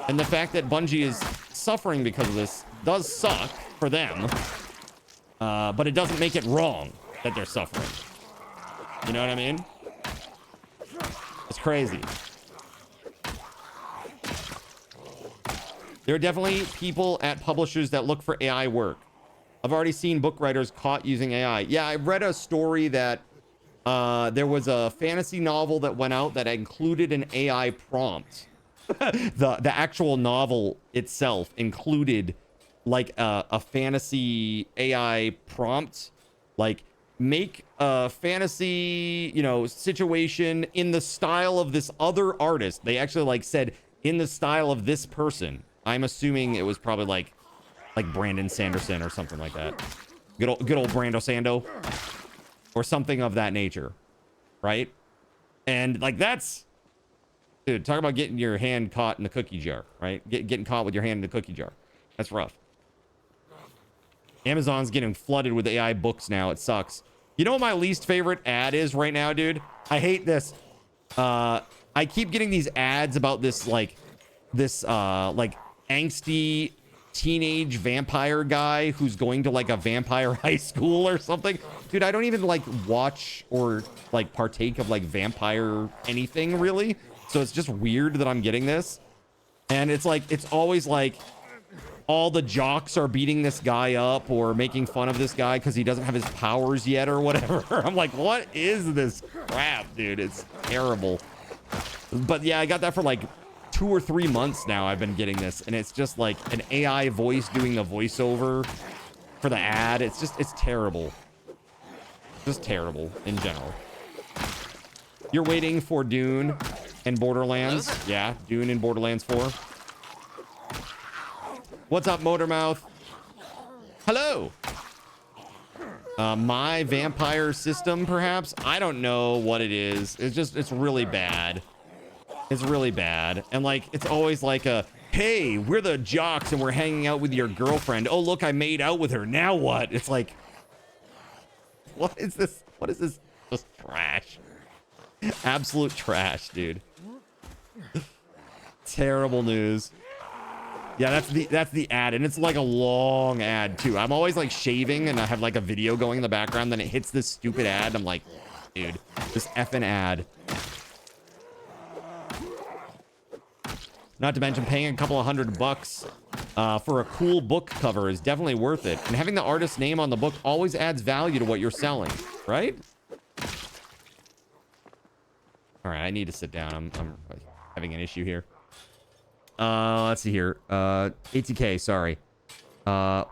And the fact that Bungie is suffering because of this does suck for them. But it doesn't make it wrong that they're suffering. You know what I mean? It's crazy. There are definitely people at publishers that look for AI work. I've already seen book writers caught using AI. Yeah, I read a story that there was a fantasy novel that went out that included an AI prompt. The actual novel itself included like a fantasy AI prompt, like make a fantasy, you know, situation in the style of this other artist. They actually like said in the style of this person. I'm assuming it was probably like Brandon Sanderson or something like that. Good old Brando Sando or something of that nature, right? And like that's, dude, talk about getting your hand caught in the cookie jar, right? Getting caught with your hand in the cookie jar. That's rough. Amazon's getting flooded with AI books now. It sucks. You know what my least favorite ad is right now, dude? I hate this. I keep getting these ads about this like angsty teenage vampire guy who's going to like a vampire high school or something. Dude, I don't even like watch or like partake of like vampire anything really. So it's just weird that I'm getting this. And it's like, it's always like all the jocks are beating this guy up or making fun of this guy because he doesn't have his powers yet or whatever. I'm like, what is this crap, dude? It's terrible. But yeah, I got that for like 2 or 3 months now. I've been getting this, and it's just like an AI voice doing the voiceover for the ad. It's terrible. Just terrible in general. You're waiting for Dune and Borderlands. Yeah, Dune and Borderlands 4. What's up, Motormouth? Hello. My vampire system, perhaps? I don't know what it is. It's really bad. It's really bad. And like, it's always like a, hey, we're the jocks and we're hanging out with your girlfriend. Oh, look, I made out with her. Now what? It's like, what is this? What is this? Just trash. Absolute trash, dude. Terrible news. Yeah, that's the ad, and it's like a long ad too. I'm always like shaving and I have like a video going in the background, then it hits this stupid ad. I'm like, dude. This effing ad. Not to mention paying a couple of $100 for a cool book cover is definitely worth it. And having the artist's name on the book always adds value to what you're selling, right? All right, I need to sit down. I'm having an issue here. Let's see here. ATK, sorry.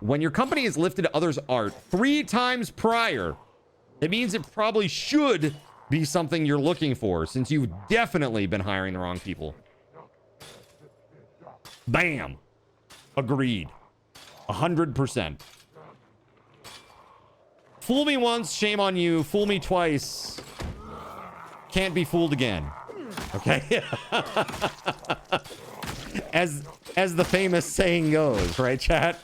When your company has lifted others' art 3 times prior, it means it probably should be something you're looking for, since you've definitely been hiring the wrong people. Bam. Agreed. 100%. Fool me once, shame on you. Fool me twice. Can't be fooled again. Okay? As the famous saying goes, right, chat?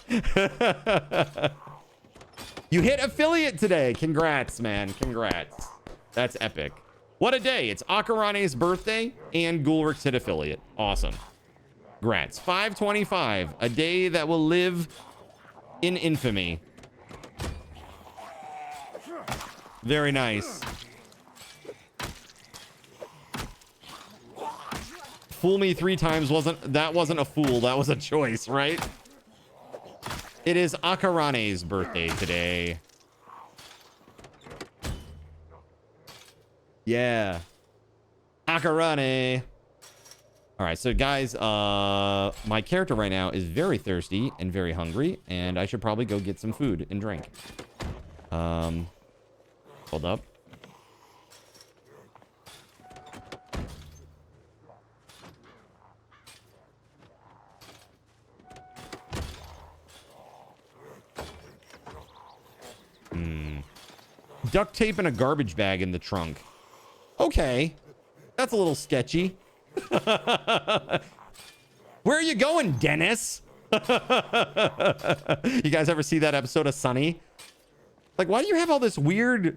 You hit affiliate today. Congrats, man. Congrats. That's epic. What a day. It's Akarane's birthday and Gulrich's hit affiliate. Awesome. Congrats. 525. A day that will live in infamy. Very nice. Fool me 3 times wasn't a fool. That was a choice, right? It is Akarane's birthday today. Yeah. Akarane. All right, so guys, my character right now is very thirsty and very hungry, and I should probably go get some food and drink. Hold up. Duct tape and a garbage bag in the trunk. Okay. That's a little sketchy. Where are you going, Dennis? You guys ever see that episode of Sunny? Like, why do you have all this weird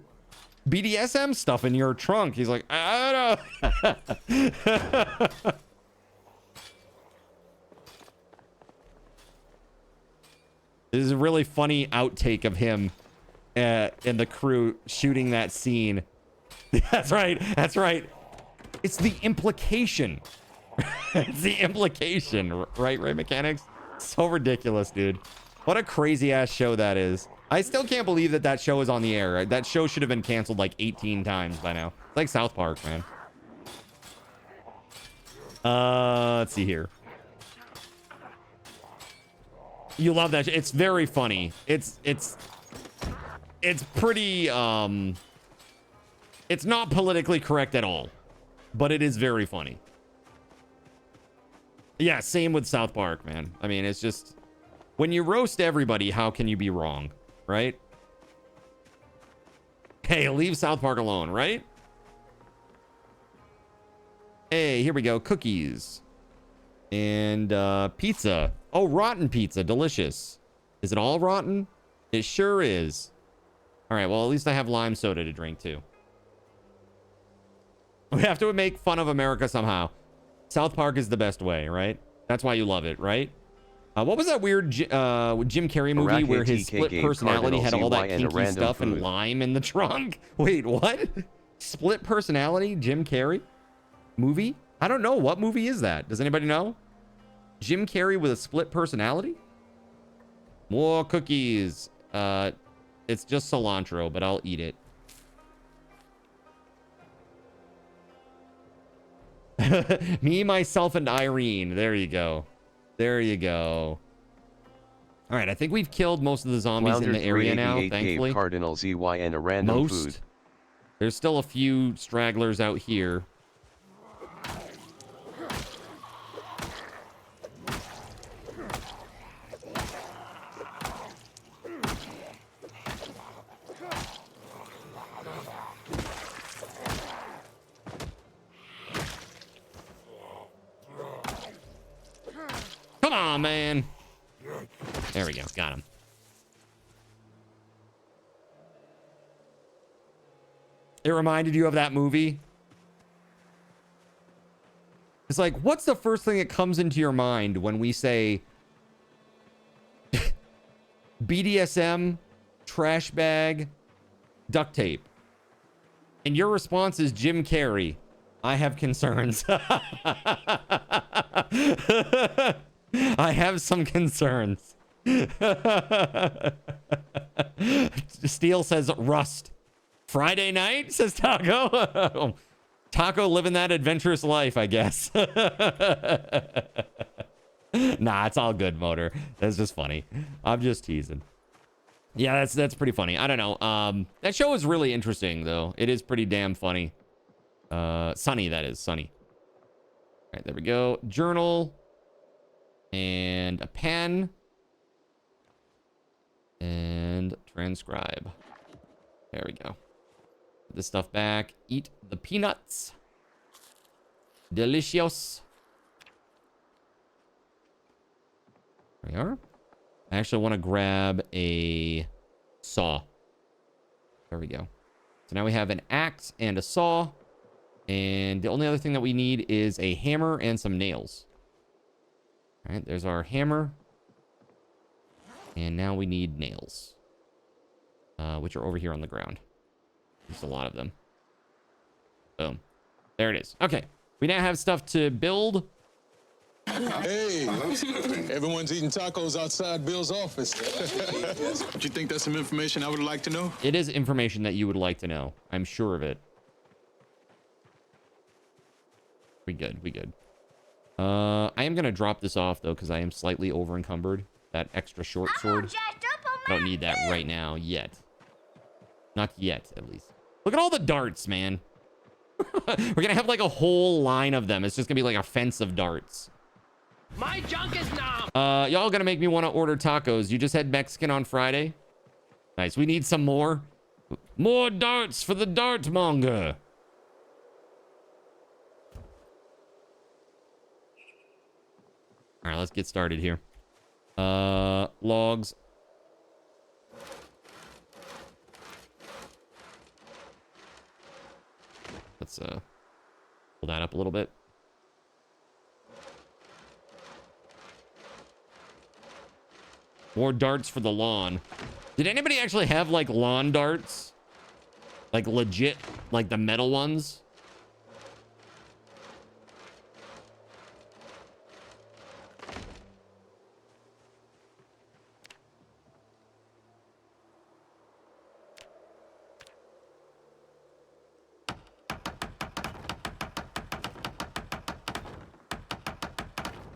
BDSM stuff in your trunk? He's like, I don't know. This is a really funny outtake of him and the crew shooting that scene. That's right. That's right. It's the implication. It's the implication, right, mechanics? So ridiculous, dude. What a crazy ass show that is. I still can't believe that that show is on the air. That show should have been canceled like 18 times by now. It's like South Park, man. Let's see here. You love that. It's very funny. It's pretty, it's not politically correct at all, but it is very funny. Yeah, same with South Park, man. I mean, it's just, when you roast everybody, how can you be wrong, right? Hey, leave South Park alone, right? Hey, here we go. Cookies. And pizza. Oh, rotten pizza. Delicious. Is it all rotten? It sure is. All right, well, at least I have lime soda to drink, too. We have to make fun of America somehow. South Park is the best way, right? That's why you love it, right? What was that weird Jim Carrey movie where his split personality had all that kinky stuff and lime in the trunk? Wait, what? Split personality? Jim Carrey? Movie? I don't know. What movie is that? Does anybody know? Jim Carrey with a split personality? More cookies. It's just cilantro, but I'll eat it. Me, myself, and Irene. There you go. There you go. All right, I think we've killed most of the zombies in the area now, thankfully. Cardinal ZY and a random food. There's still a few stragglers out here. Come on, man. There we go. Got him. It reminded you of that movie? It's like, what's the first thing that comes into your mind when we say BDSM, trash bag, duct tape? And your response is Jim Carrey. I have concerns. I have some concerns. Steele says Rust. Friday night, says Taco. Taco living that adventurous life, I guess. Nah, it's all good, Motor. That's just funny. I'm just teasing. Yeah, that's pretty funny. I don't know. That show is really interesting, though. It is pretty damn funny. Sunny, that is. Sunny. All right, there we go. Journal. And a pen. And transcribe. There we go. Put this stuff back. Eat the peanuts. Delicious. There we are. I actually want to grab a saw. There we go. So now we have an axe and a saw. And the only other thing that we need is a hammer and some nails. All right, there's our hammer. And now we need nails. Which are over here on the ground. There's a lot of them. Boom. There it is. Okay. We now have stuff to build. Hey, everyone's eating tacos outside Bill's office. Do you think that's some information I would like to know? It is information that you would like to know. I'm sure of it. We good. We good. I am going to drop this off, though, because I am slightly over encumbered. That extra short sword. I don't need that right now, yet. Not yet, at least. Look at all the darts, man. We're going to have, like, a whole line of them. It's just going to be, like, a fence of darts. My junk is numb. Y'all gonna make me want to order tacos. You just had Mexican on Friday. Nice. We need some more. More darts for the dart monger. All right, let's get started here. Logs. Let's pull that up a little bit. More darts for the lawn. Did anybody actually have, like, lawn darts? Like, legit, like the metal ones?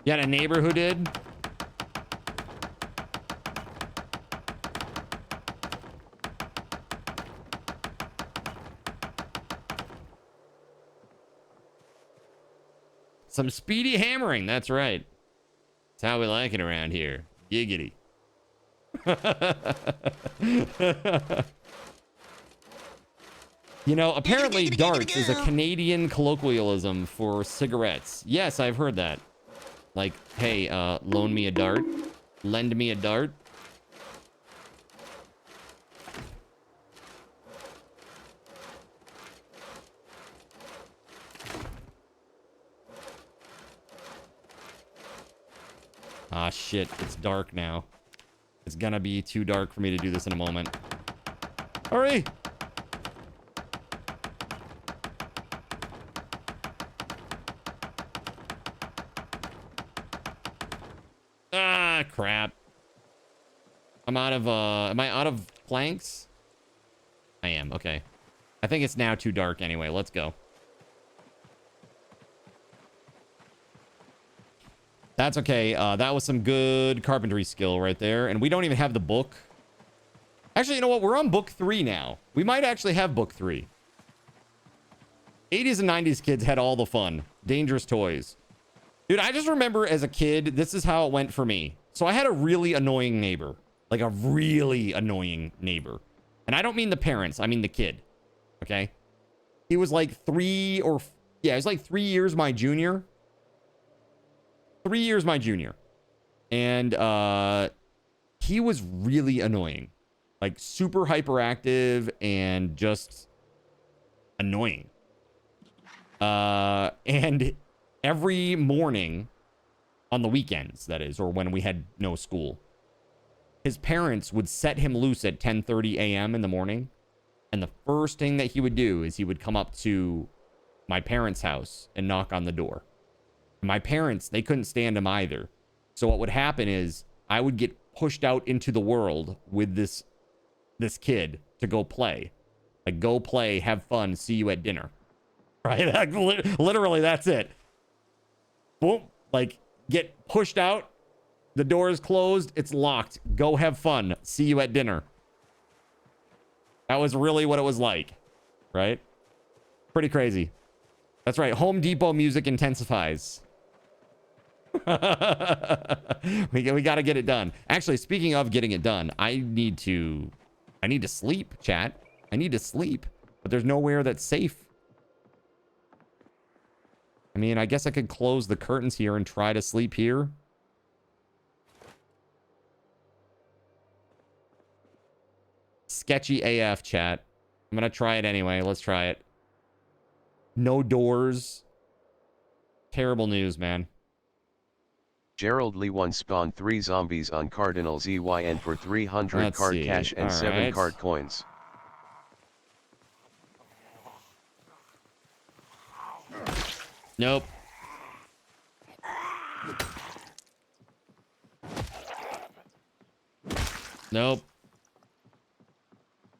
You had a neighbor who did? Some speedy hammering. That's right. That's how we like it around here. Giggity. You know, apparently darts is a Canadian colloquialism for cigarettes. Yes, I've heard that. Like, hey, loan me a dart. Lend me a dart. Ah, shit. It's dark now. It's gonna be too dark for me to do this in a moment. Hurry! Ah, crap. I'm out of, am I out of planks? I am, okay. I think it's now too dark anyway. Let's go. That's okay. That was some good carpentry skill right there. And we don't even have the book. Actually, you know what? We're on book 3 now. We might actually have book 3. 80s and 90s kids had all the fun. Dangerous toys. Dude, I just remember as a kid, this is how it went for me. So I had a really annoying neighbor. Like a really annoying neighbor. And I don't mean the parents. I mean the kid. Okay? He was like 3 or... Yeah, he was like 3 years my junior. 3 years my junior. And he was really annoying. Like super hyperactive and just annoying. And every morning on the weekends, that is, or when we had no school, his parents would set him loose at 10:30 a.m. in the morning And the first thing that he would do is he would come up to my parents' house and knock on the door. My parents, they couldn't stand him either. So what would happen is I would get pushed out into the world with this kid to go play. Like, go play, have fun, see you at dinner. Right? Like, literally, that's it. Boom. Like, get pushed out. The door is closed. It's locked. Go have fun. See you at dinner. That was really what it was like. Right? Pretty crazy. That's right. Home Depot music intensifies. we got to get it done. Actually, speaking of getting it done, I need to sleep, chat. I need to sleep, but there's nowhere that's safe. I mean, I guess I could close the curtains here and try to sleep here. Sketchy AF, chat. I'm gonna try it anyway. Let's try it. No doors. Terrible news, man. Gerald Lee once spawned 3 zombies on Cardinal ZYN for 300 Let's card see. cash and All 7 right. card coins. Nope. Nope.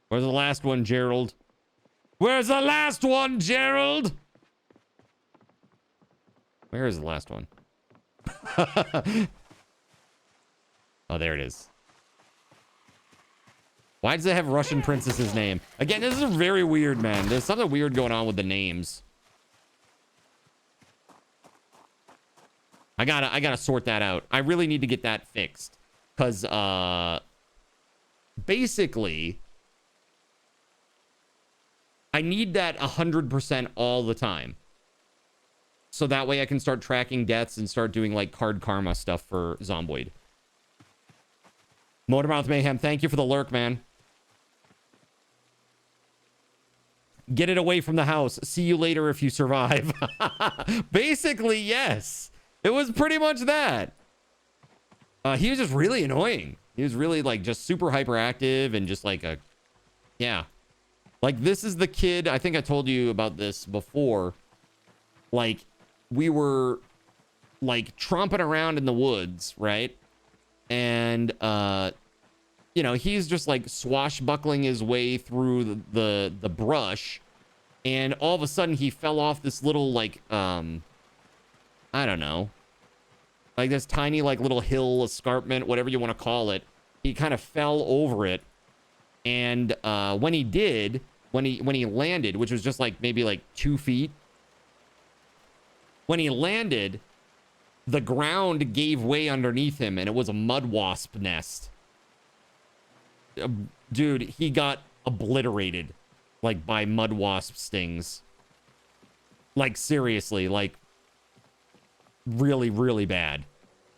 Where's the last one, Gerald? Where's the last one, Gerald? Where is the last one? Oh, there it is. Why does it have Russian Princess's name? Again, this is very weird, man. There's something weird going on with the names. I gotta sort that out. I really need to get that fixed. Because, basically, I need that 100% all the time. So that way I can start tracking deaths and start doing, like, card karma stuff for Zomboid. Motormouth Mayhem, thank you for the lurk, man. Get it away from the house. See you later if you survive. Basically, yes. It was pretty much that. He was just really annoying. He was really, like, just super hyperactive and just like a... Yeah. Like, this is the kid... I think I told you about this before. Like, we were, like, tromping around in the woods, right? And, you know, he's just, like, swashbuckling his way through the brush. And all of a sudden, he fell off this little, like, I don't know. Like, this tiny, like, little hill escarpment, whatever you want to call it. He kind of fell over it. And when he did, when he landed, which was just, like, maybe, like, 2 feet. When he landed, the ground gave way underneath him, and it was a mud wasp nest. Dude, he got obliterated, like, by mud wasp stings. Like, seriously, like, really, really bad.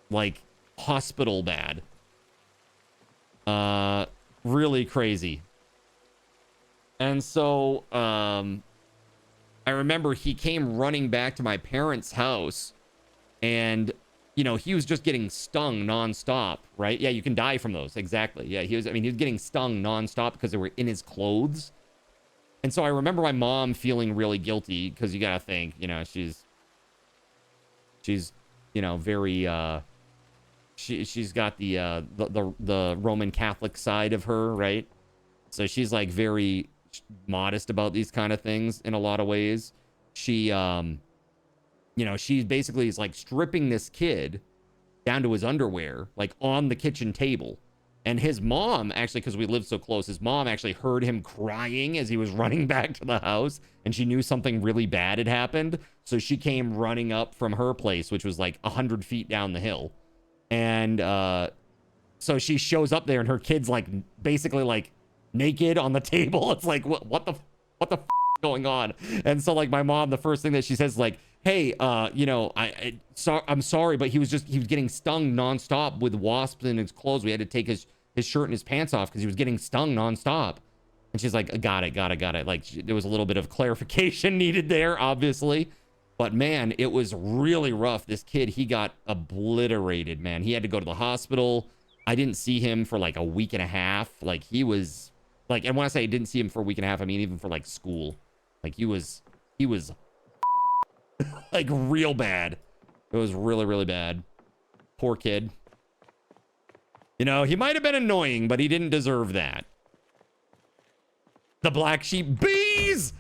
Like, hospital bad. Really crazy. And so, I remember he came running back to my parents' house, and, you know, he was just getting stung nonstop, right? Yeah, you can die from those. Exactly. Yeah, he was getting stung nonstop because they were in his clothes. And so I remember my mom feeling really guilty because you gotta think, you know, she's, you know, very, she's got the Roman Catholic side of her, right? So she's like very modest about these kind of things in a lot of ways. She, you know, she basically is like stripping this kid down to his underwear, like on the kitchen table. And his mom, actually, because we lived so close, his mom actually heard him crying as he was running back to the house, and she knew something really bad had happened. So she came running up from her place, which was like 100 feet down the hill. And so she shows up there, and her kid's like basically like naked on the table. It's like, what the f going on? And so like my mom, the first thing that she says is like, hey, you know, I'm sorry, but he was getting stung nonstop with wasps in his clothes. We had to take his shirt and his pants off because he was getting stung nonstop. And she's like, got it. Like, there was a little bit of clarification needed there, obviously. But man, it was really rough. This kid, he got obliterated, man. He had to go to the hospital. I didn't see him for like a week and a half. Like, he was Like, and when I say I didn't see him for a week and a half, I mean even for like school. Like he was like real bad. It was really, really bad. Poor kid. You know, he might have been annoying, but he didn't deserve that. The black sheep bees.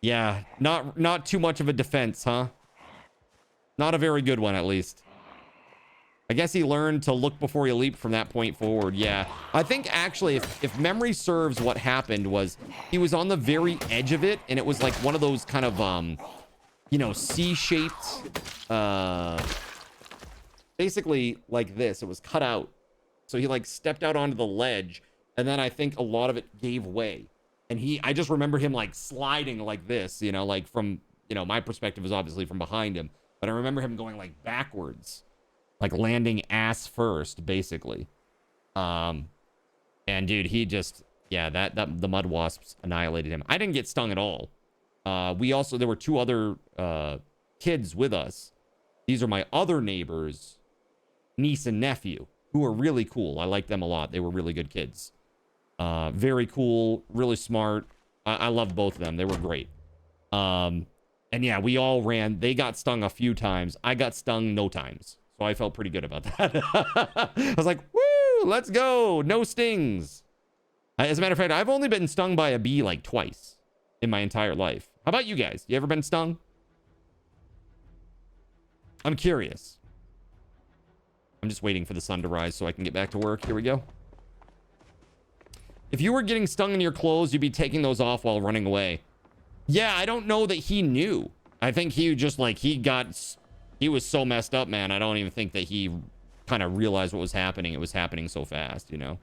Yeah, not too much of a defense, huh? Not a very good one, at least. I guess he learned to look before he leaped from that point forward. Yeah, I think actually, if memory serves, what happened was he was on the very edge of it, and it was like one of those kind of you know, C-shaped, basically like this. It was cut out, so he like stepped out onto the ledge, and then I think a lot of it gave way. And I just remember him like sliding like this, you know, like from, you know, my perspective is obviously from behind him, but I remember him going like backwards, like landing ass first, basically. And dude, he just, yeah, the mud wasps annihilated him. I didn't get stung at all. There were 2 other kids with us. These are my other neighbors, niece and nephew, who are really cool. I like them a lot. They were really good kids. Very cool, really smart. I loved both of them. They were great. And yeah, we all ran. They got stung a few times. I got stung no times. So I felt pretty good about that. I was like, woo, let's go. No stings. As a matter of fact, I've only been stung by a bee like twice in my entire life. How about you guys? You ever been stung? I'm curious. I'm just waiting for the sun to rise so I can get back to work. Here we go. If you were getting stung in your clothes, you'd be taking those off while running away. Yeah, I don't know that he knew. I think he just like, he was so messed up, man. I don't even think that he kind of realized what was happening. It was happening so fast, you know?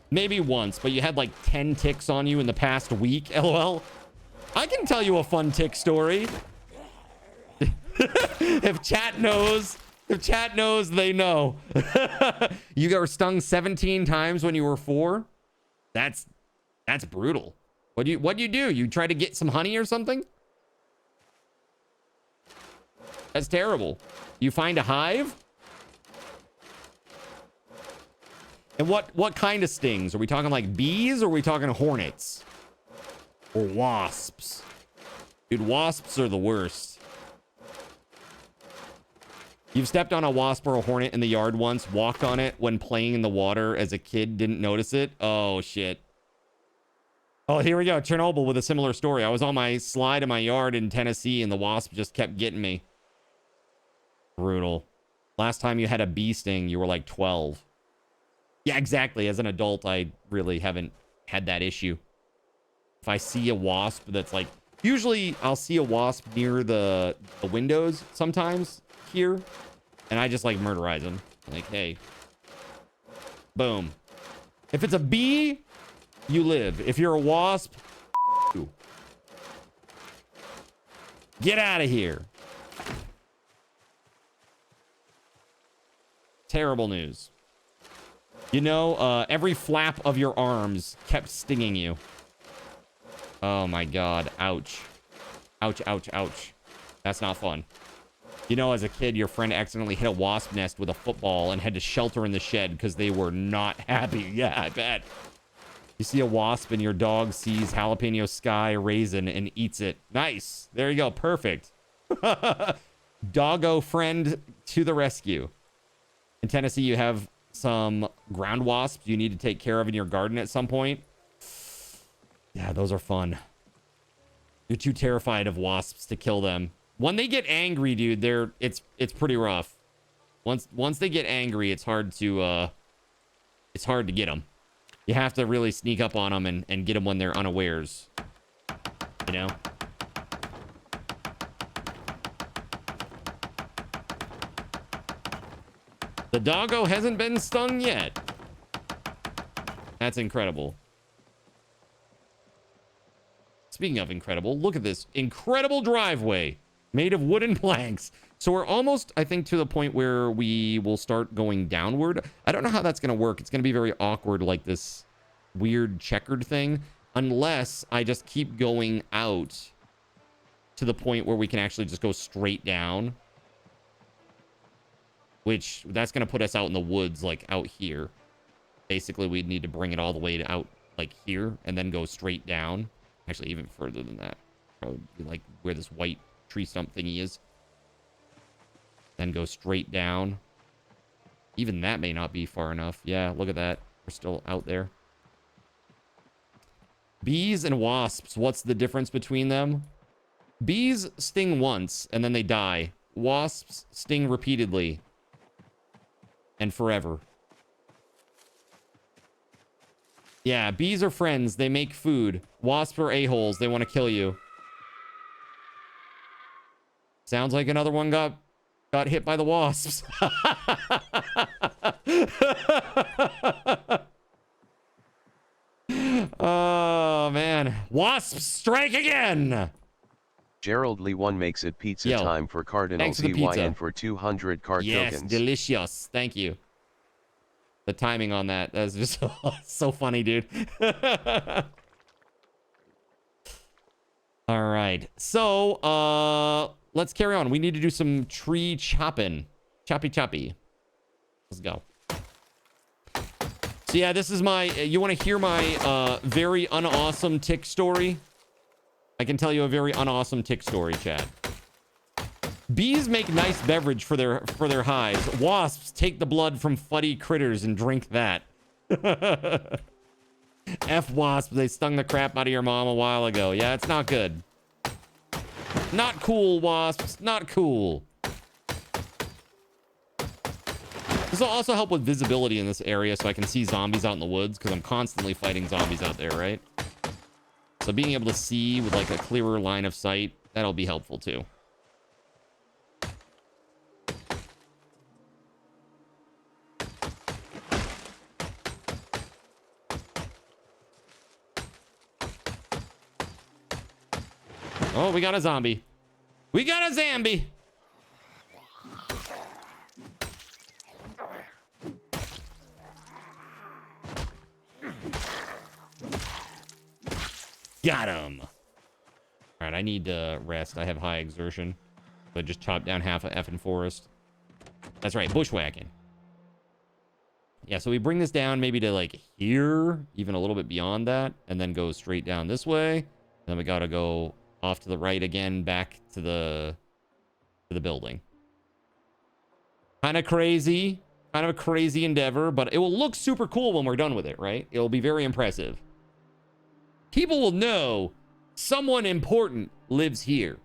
Maybe once, but you had like 10 ticks on you in the past week, LOL. I can tell you a fun tick story. If chat knows, they know. You got stung 17 times when you were 4. That's brutal. What'd you do? You try to get some honey or something? That's terrible. You find a hive? And what kind of stings? Are we talking like bees, or are we talking hornets? Or wasps? Dude, wasps are the worst. You've stepped on a wasp or a hornet in the yard once, walked on it when playing in the water as a kid, didn't notice it? Oh, shit. Oh, here we go. Chernobyl with a similar story. I was on my slide in my yard in Tennessee, and the wasp just kept getting me. Brutal. Last time you had a bee sting, you were like 12. Yeah, exactly. As an adult, I really haven't had that issue. If I see a wasp that's like... Usually, I'll see a wasp near the windows sometimes here, and I just like murderize them. Like, hey. Boom. If it's a bee, you live. If you're a wasp, you. Get out of here. Terrible news. You know, every flap of your arms kept stinging you. Oh my god. Ouch. Ouch, ouch, ouch. That's not fun. You know, as a kid, your friend accidentally hit a wasp nest with a football and had to shelter in the shed because they were not happy. Yeah, I bet. You see a wasp and your dog sees jalapeno sky raisin and eats it. Nice. There you go. Perfect. Doggo friend to the rescue. In Tennessee, you have some ground wasps you need to take care of in your garden at some point. Yeah, those are fun. You're too terrified of wasps to kill them. When they get angry, dude, it's pretty rough. Once they get angry, it's hard to get them. You have to really sneak up on them and get them when they're unawares. You know? The doggo hasn't been stung yet. That's incredible. Speaking of incredible, look at this incredible driveway made of wooden planks. So we're almost, I think, to the point where we will start going downward. I don't know how that's going to work. It's going to be very awkward, like this weird checkered thing, unless I just keep going out to the point where we can actually just go straight down. which that's going to put us out in the woods, like out here. Basically, we'd need to bring it all the way to out like here and then go straight down. Actually, even further than that. Probably like where this white tree stump thingy is. Then go straight down. Even that may not be far enough. Yeah, look at that. We're still out there. Bees and wasps, what's the difference between them? Bees sting once and then they die. Wasps sting repeatedly and forever. Yeah, bees are friends. They make food. Wasps are a-holes. They want to kill you. Sounds like another one got hit by the wasps. Oh, man. Wasps strike again! Gerald Lee 1 makes it pizza Yo, time for Cardinal thanks for the ZYN pizza. for 200 card Yes, tokens. delicious. Thank you. The timing on that's just so funny, dude. All right. So, let's carry on. We need to do some tree chopping. Choppy. Let's go. So yeah, this is my, you want to hear my very unawesome tick story? I can tell you a very unawesome tick story, chat. Bees make nice beverage for their hives. Wasps take the blood from fuddy critters and drink that. F wasps, they stung the crap out of your mom a while ago. Yeah, it's not good. Not cool, wasps. Not cool. This will also help with visibility in this area so I can see zombies out in the woods because I'm constantly fighting zombies out there, right? So being able to see with like a clearer line of sight, that'll be helpful too. Oh, we got a zombie. We got a zombie. Got him. All right, I need to rest. I have high exertion. So I just chopped down half of effing forest. That's right, bushwhacking. Yeah, so we bring this down maybe to like here, even a little bit beyond that, and then go straight down this way. And then we gotta go off to the right again, back to the building. Kind of crazy. Kind of a crazy endeavor, but it will look super cool when we're done with it, right? It'll be very impressive. People will know someone important lives here.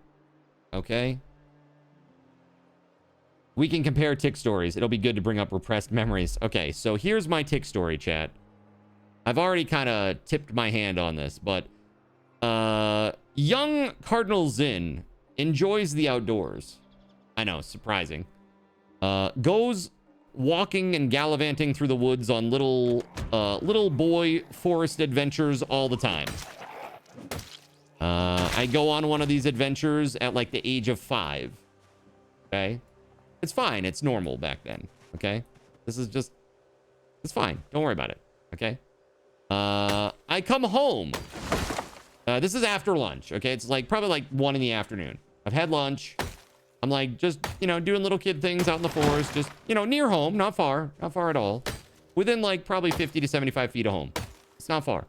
Okay? We can compare tick stories. It'll be good to bring up repressed memories. Okay, so here's my tick story, chat. I've already kind of tipped my hand on this, but young Cardinal Zin enjoys the outdoors. I know, surprising. Goes walking and gallivanting through the woods on little boy forest adventures all the time. I go on one of these adventures at like the age of 5. Okay? It's fine. It's normal back then. Okay? This is just... It's fine. Don't worry about it. Okay? I come home. This is after lunch. Okay? It's like probably like 1 in the afternoon. I've had lunch. I'm like just, you know, doing little kid things out in the forest. Just, you know, near home. Not far. Not far at all. Within like probably 50 to 75 feet of home. It's not far.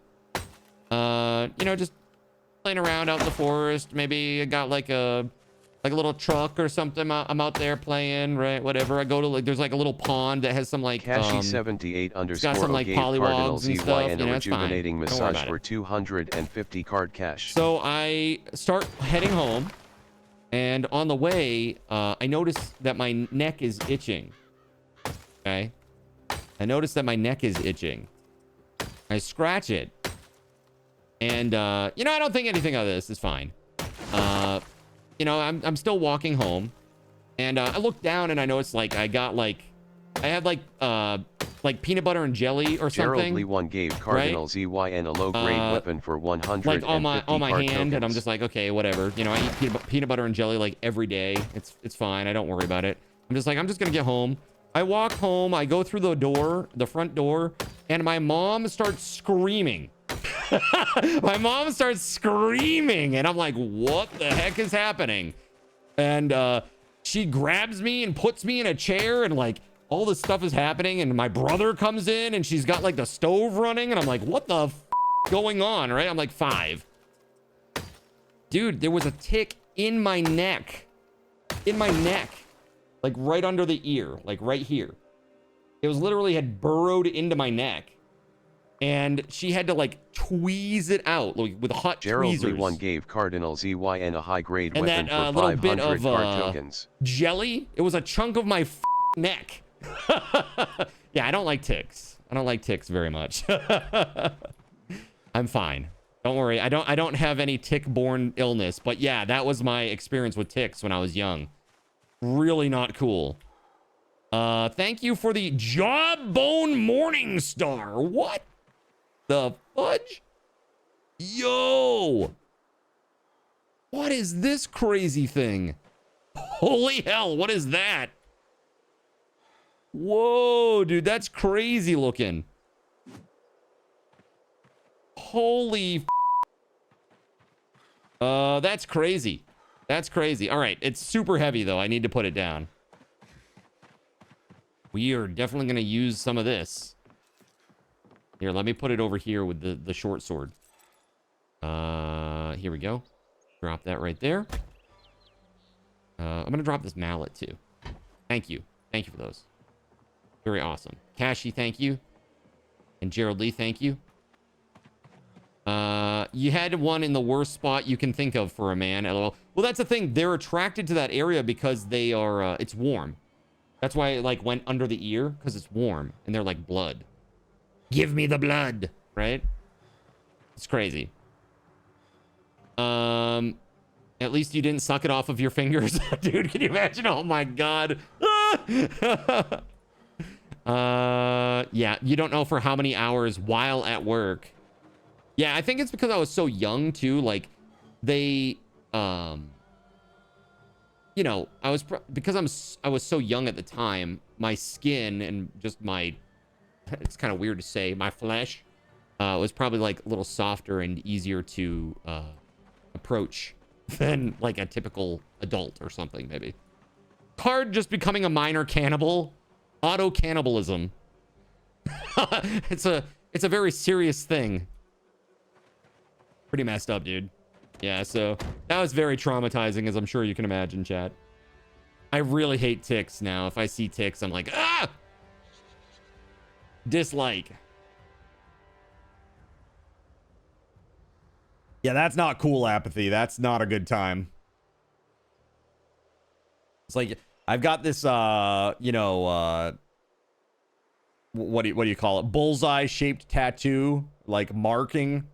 You know, just playing around out in the forest. Maybe I got like a little truck or something. I'm out there playing, right? Whatever. I go to like, there's like a little pond that has some like Cashy78 got some like pollywogs and stuff. You know, it's fine. Rejuvenating massage for 250 card cash. So I start heading home, and on the way, I notice that my neck is itching. Okay, I notice that my neck is itching. I scratch it, and you know, I don't think anything of this. It's fine. You know, I'm still walking home, and I look down and I notice like I have like peanut butter and jelly or something. Gerald Lee 1 gave Cardinal ZYN a low-grade weapon for 150 like on my hand, tokens. and I'm just like, okay, whatever. You know, I eat peanut butter and jelly like every day. It's fine. I don't worry about it. I'm just gonna get home. I walk home. I go through the front door, and my mom starts screaming. My mom starts screaming, and I'm like, what the heck is happening? And she grabs me and puts me in a chair, and like all this stuff is happening, and my brother comes in and she's got like the stove running, and I'm like, what the f going on, right? I'm like 5. Dude, there was a tick in my neck. In my neck. Like right under the ear. Like right here. It was literally had burrowed into my neck. And she had to like tweeze it out like with hot Gerald tweezers. Lee gave Cardinal ZYN a high-grade And weapon that for little bit 500 of card tokens. jelly. It was a chunk of my neck. Yeah, I don't like ticks. I don't like ticks very much. I'm fine. Don't worry. I don't have any tick-borne illness. But yeah, that was my experience with ticks when I was young. Really not cool. Thank you for the Jawbone Morning Star. What the fudge? Yo! What is this crazy thing? Holy hell, what is that? Whoa, dude, that's crazy looking. Holy that's crazy. That's crazy. All right, it's super heavy though. I need to put it down. We are definitely going to use some of this. Here, let me put it over here with the short sword. Here we go. Drop that right there. I'm going to drop this mallet too. Thank you. Thank you for those. Very awesome. Kashi, thank you. And Gerald Lee, thank you. You had one in the worst spot you can think of for a man. LOL. Well, that's the thing. They're attracted to that area because they are, it's warm. That's why it like went under the ear, because it's warm and they're like blood. Give me the blood, right? It's crazy. At least you didn't suck it off of your fingers. Dude, can you imagine? Oh my God. Yeah, you don't know for how many hours while at work. Yeah, I think it's because I was so young too. Like they, you know, I was so young at the time, my skin and just my, it's kind of weird to say, my flesh was probably like a little softer and easier to approach than like a typical adult or something, maybe. Card just becoming a minor cannibal. Auto cannibalism. It's a very serious thing. Pretty messed up, dude. Yeah, so that was very traumatizing, as I'm sure you can imagine, chat. I really hate ticks now. If I see ticks, I'm like, ah! Dislike. Yeah, that's not cool, Apathy. That's not a good time. It's like, I've got this, you know, what do you call it? Bullseye-shaped tattoo, like marking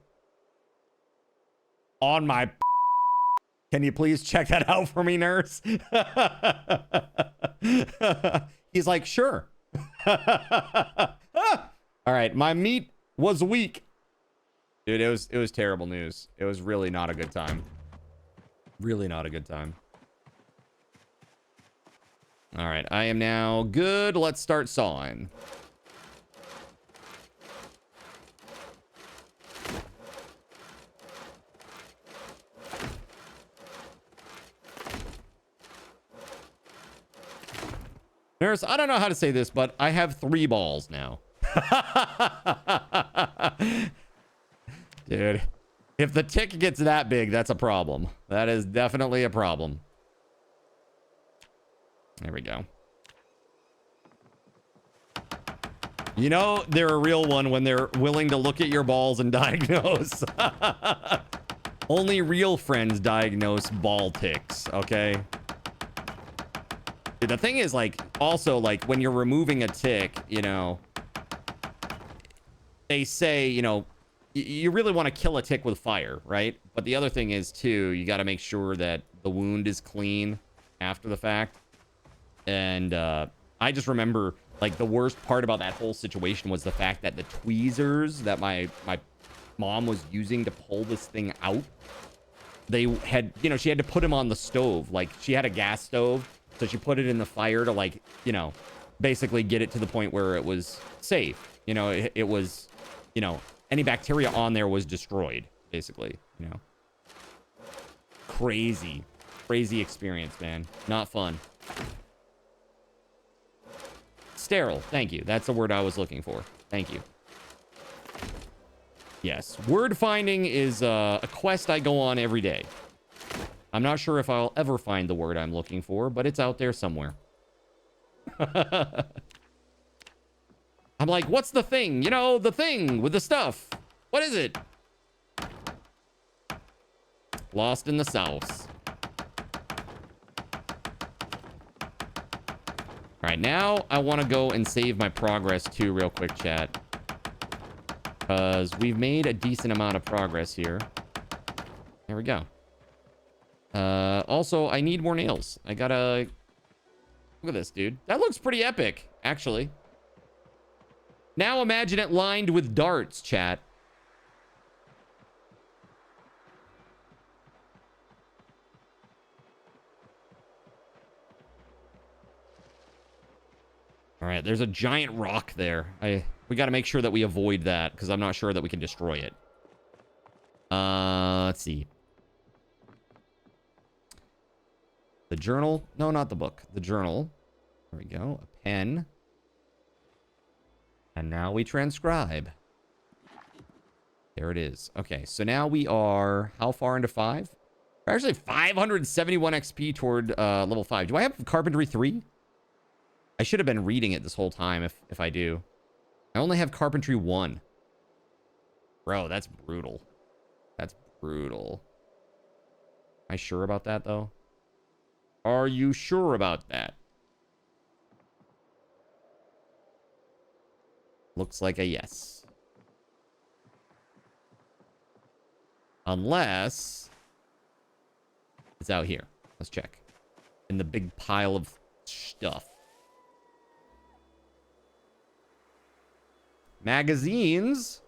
on my. Can you please check that out for me, nurse? He's like, sure. All right, my meat was weak. Dude, it was terrible news. It was really not a good time. Really not a good time. All right, I am now good. Let's start sawing. Nurse, I don't know how to say this, but I have 3 balls now. Dude, if the tick gets that big, that's a problem. That is definitely a problem. There we go. You know, they're a real one when they're willing to look at your balls and diagnose. Only real friends diagnose ball ticks, okay? The thing is, like, also, like, when you're removing a tick, you know, they say, you know, you really want to kill a tick with fire, right? But the other thing is, too, you got to make sure that the wound is clean after the fact. And I just remember, like, the worst part about that whole situation was the fact that the tweezers that my mom was using to pull this thing out, they had, you know, she had to put them on the stove. Like, she had a gas stove. So she put it in the fire to, like, you know, basically get it to the point where it was safe. You know, it was, you know, any bacteria on there was destroyed, basically, you know. Crazy. Crazy experience, man. Not fun. Sterile. Thank you. That's the word I was looking for. Thank you. Yes. Word finding is a quest I go on every day. I'm not sure if I'll ever find the word I'm looking for, but it's out there somewhere. I'm like, what's the thing? You know, the thing with the stuff. What is it? Lost in the sauce. All right, now I want to go and save my progress too real quick, chat. Because we've made a decent amount of progress here. There we go. Also, I need more nails. I gotta... Look at this, dude. That looks pretty epic, actually. Now imagine it lined with darts, chat. All right, there's a giant rock there. We got to make sure that we avoid that because I'm not sure that we can destroy it. Let's see. The journal. No, not the book. The journal. There we go. A pen. And now we transcribe. There it is. Okay, so now we are how far into 5? We're actually 571 XP toward level 5. Do I have carpentry 3? I should have been reading it this whole time if I do. I only have carpentry 1. Bro, that's brutal. That's brutal. Am I sure about that, though? Are you sure about that? Looks like a yes. Unless it's out here. Let's check. In the big pile of stuff. Magazines,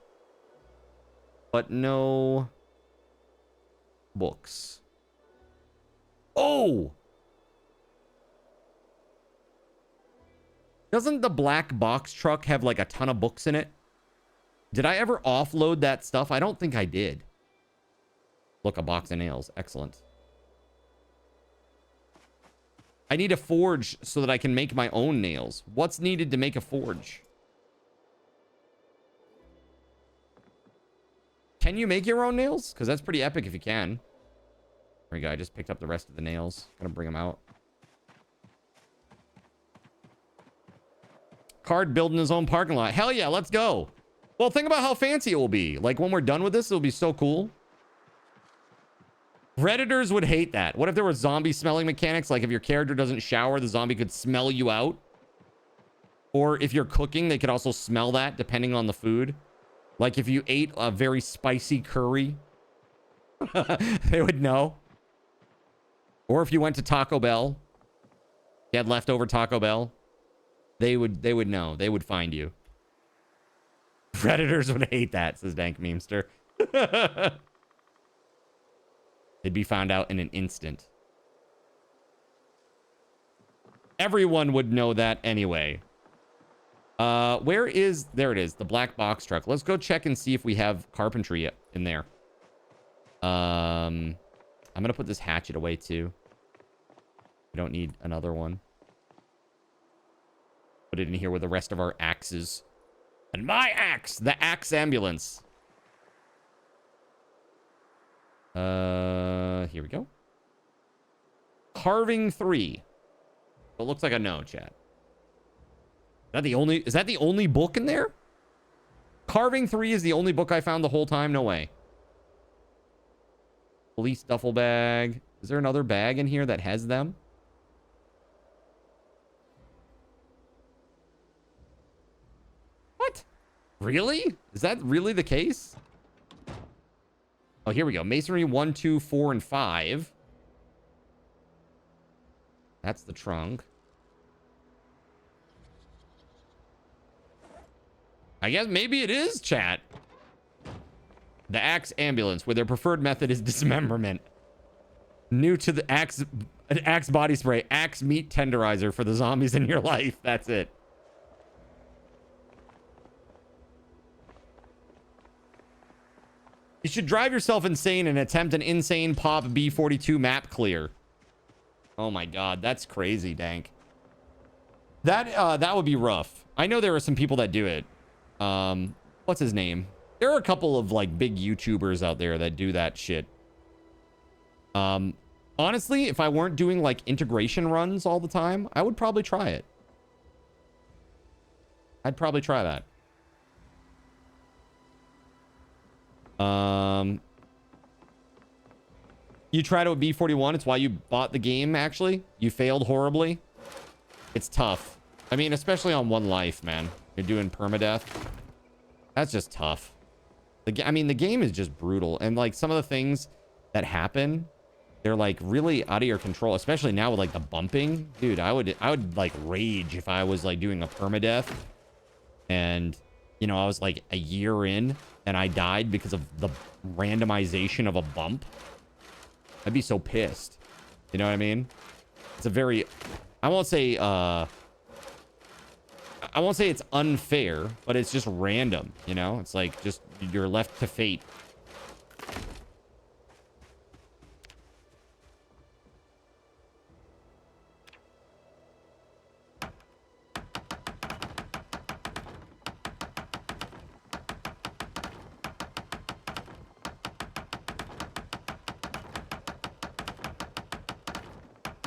but no books. Oh! Doesn't the black box truck have like a ton of books in it? Did I ever offload that stuff? I don't think I did. Look, a box of nails. Excellent. I need a forge so that I can make my own nails. What's needed to make a forge? Can you make your own nails? Because that's pretty epic if you can. There we go. I just picked up the rest of the nails. Gonna bring them out. Card building his own parking lot. Hell yeah, let's go. Well, think about how fancy it will be. Like, when we're done with this, it'll be so cool. Redditors would hate that. What if there were zombie smelling mechanics? Like, if your character doesn't shower, the zombie could smell you out. Or if you're cooking, they could also smell that, depending on the food. Like, if you ate a very spicy curry, they would know. Or if you went to Taco Bell, you had leftover Taco Bell, they would know. They would find you. Predators would hate that, says Dank Memester. They'd be found out in an instant. Everyone would know that anyway. Where is... There it is, the black box truck. Let's go check and see if we have carpentry in there. I'm gonna put this hatchet away too. We don't need another one. Put it in here with the rest of our axes. And my axe! The axe ambulance. Here we go. Carving 3. It looks like a no, chat. Is that the only book in there? Carving 3 is the only book I found the whole time? No way. Police duffel bag. Is there another bag in here that has them? What? Really? Is that really the case? Oh, here we go. Masonry 1, 2, 4, and 5. That's the trunk. I guess maybe it is, chat. The axe ambulance, where their preferred method is dismemberment. New to the axe body spray. Axe meat tenderizer for the zombies in your life. That's it. You should drive yourself insane and attempt an insane pop B42 map clear. Oh my God, that's crazy, Dank. That would be rough. I know there are some people that do it. What's his name? There are a couple of like big YouTubers out there that do that shit. Honestly, if I weren't doing like integration runs all the time, I would probably try it. I'd probably try that. You tried it with B41. It's why you bought the game, actually. You failed horribly. It's tough. I mean, especially on One Life, man. You're doing permadeath. That's just tough. I mean, the game is just brutal. And, like, some of the things that happen, they're, like, really out of your control. Especially now with, like, the bumping. Dude, I would like, rage if I was, like, doing a permadeath. And, you know, I was, like, a year in, and I died because of the randomization of a bump. I'd be so pissed. You know what I mean? It's a very... I won't say it's unfair, but it's just random, you know? It's like just you're left to fate.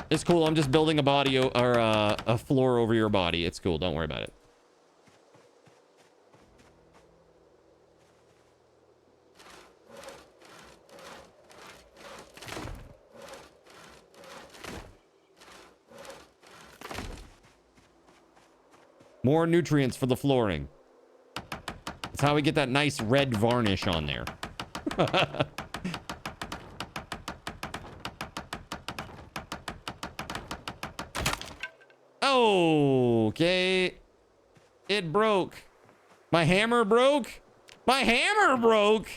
It's cool. I'm just building a body or a floor over your body. It's cool. Don't worry about it. More nutrients for the flooring. That's how we get that nice red varnish on there. Okay. It broke. My hammer broke. My hammer broke.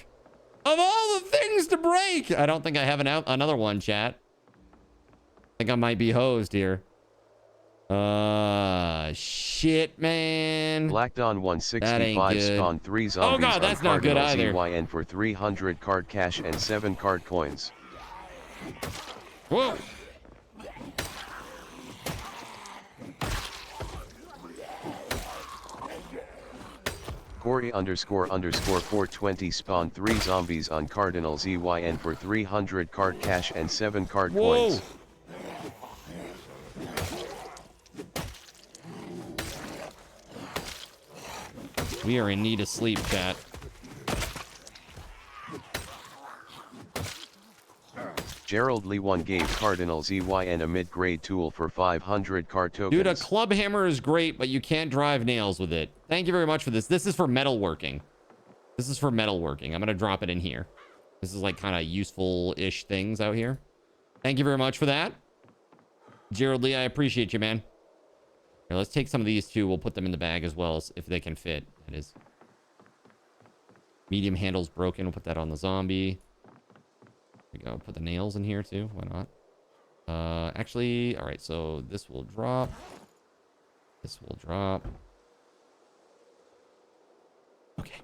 Of all the things to break. I don't think I have another one, chat. I think I might be hosed here. Shit, man. Black Dawn 165 spawned 3 zombies. Oh God, that's not good either. ZYN for 300 card cash and 7 card coins. Whoa. Corey__420 spawned 3 zombies on Cardinal ZYN for 300 card cash and 7 card coins. We are in need of sleep, chat. Gerald Lee 1 gave Cardinal ZYN a mid-grade tool for 500 card tokens. Dude, a club hammer is great, but you can't drive nails with it. Thank you very much for this. This is for metalworking. This is for metalworking. I'm going to drop it in here. This is like kind of useful-ish things out here. Thank you very much for that. Gerald Lee, I appreciate you, man. Here, let's take some of these too. We'll put them in the bag as well, if they can fit. That is. Medium handle's broken. We'll put that on the zombie. There we go. Put the nails in here too. Why not? Actually, all right. So this will drop. This will drop. Okay.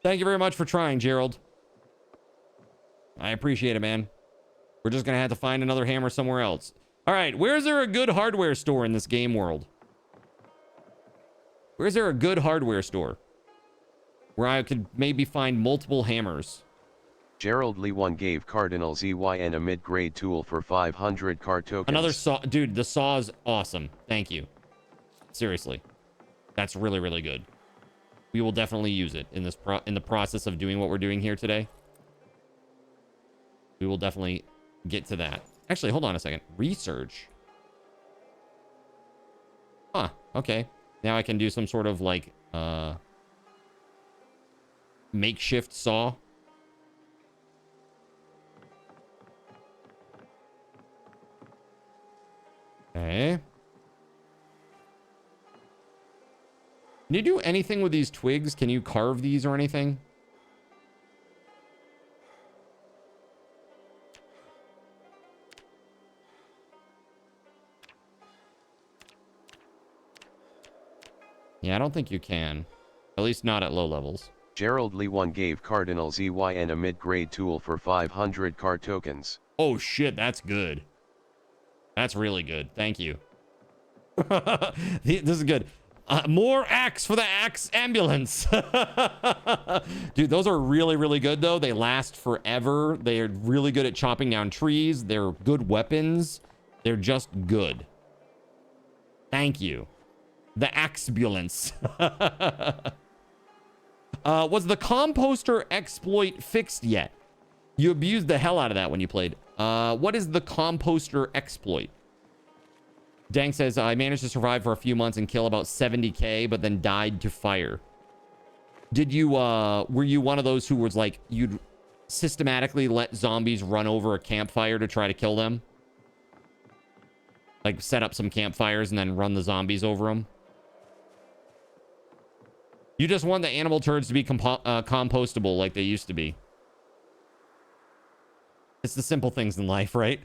Thank you very much for trying, Gerald. I appreciate it, man. We're just gonna have to find another hammer somewhere else. All right. Where's there a good hardware store in this game world? Where's there a good hardware store where I could maybe find multiple hammers? Gerald Lee 1 gave Cardinal ZYN a mid-grade tool for 500 card tokens. Another saw. Dude, the saw is awesome. Thank you. Seriously. That's really, really good. We will definitely use it in this in the process of doing what we're doing here today. We will definitely get to that. Actually, hold on a second. Research. Huh. Okay. Now I can do some sort of like makeshift saw. Okay. Can you do anything with these twigs? Can you carve these or anything? Yeah, I don't think you can. At least not at low levels. Gerald Lee 1 gave Cardinal ZYN a mid-grade tool for 500 card tokens. Oh shit, that's good. That's really good. Thank you. This is good. More axe for the axe ambulance. Dude, those are really, really good, though. They last forever. They are really good at chopping down trees. They're good weapons. They're just good. Thank you. The axebulance. Was the composter exploit fixed yet? You abused the hell out of that when you played. What is the composter exploit? Dank says, I managed to survive for a few months and kill about 70k, but then died to fire. Did you, were you one of those who was like, you'd systematically let zombies run over a campfire to try to kill them? Like set up some campfires and then run the zombies over them? You just want the animal turds to be compostable like they used to be. It's the simple things in life, right?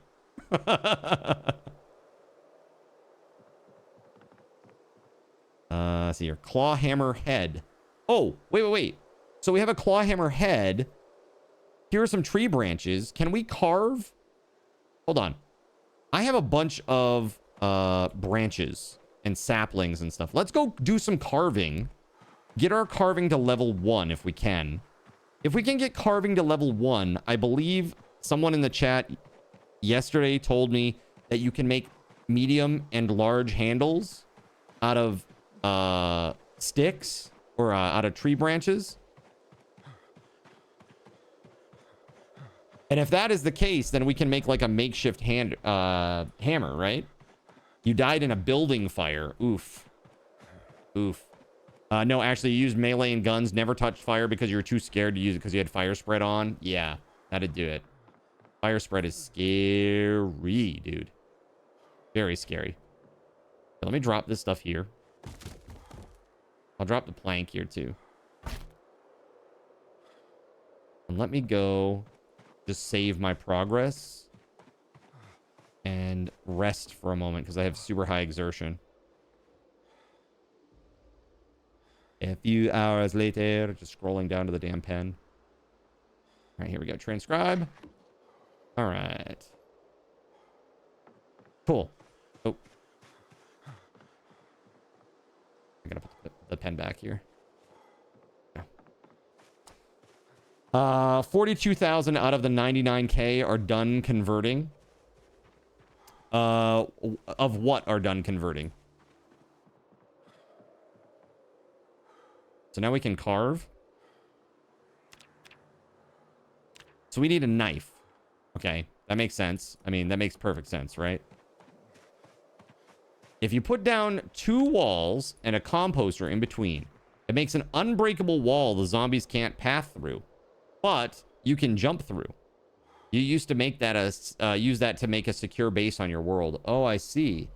Let's see here. Clawhammer head. Oh, wait. So we have a clawhammer head. Here are some tree branches. Can we carve? Hold on. I have a bunch of branches and saplings and stuff. Let's go do some carving. Get our carving to level 1 if we can. If we can get carving to level 1, I believe someone in the chat yesterday told me that you can make medium and large handles out of sticks or out of tree branches. And if that is the case, then we can make like a makeshift hammer, right? You died in a building fire. Oof. No, actually, you used melee and guns, never touched fire because you were too scared to use it because you had fire spread on. Yeah, that'd do it. Fire spread is scary, dude. Very scary. Let me drop this stuff here. I'll drop the plank here, too. And let me go just save my progress and rest for a moment because I have super high exertion. A few hours later, just scrolling down to the damn pen. All right, here we go. Transcribe. All right. Cool. Oh. I gotta put the pen back here. 42,000 out of the 99k are done converting. Of what are done converting? So now we can carve. So we need a knife. Okay, that makes sense. I mean, that makes perfect sense, right? If you put down 2 walls and a composter in between, it makes an unbreakable wall the zombies can't path through. But you can jump through. You used to make that use that to make a secure base on your world. Oh, I see.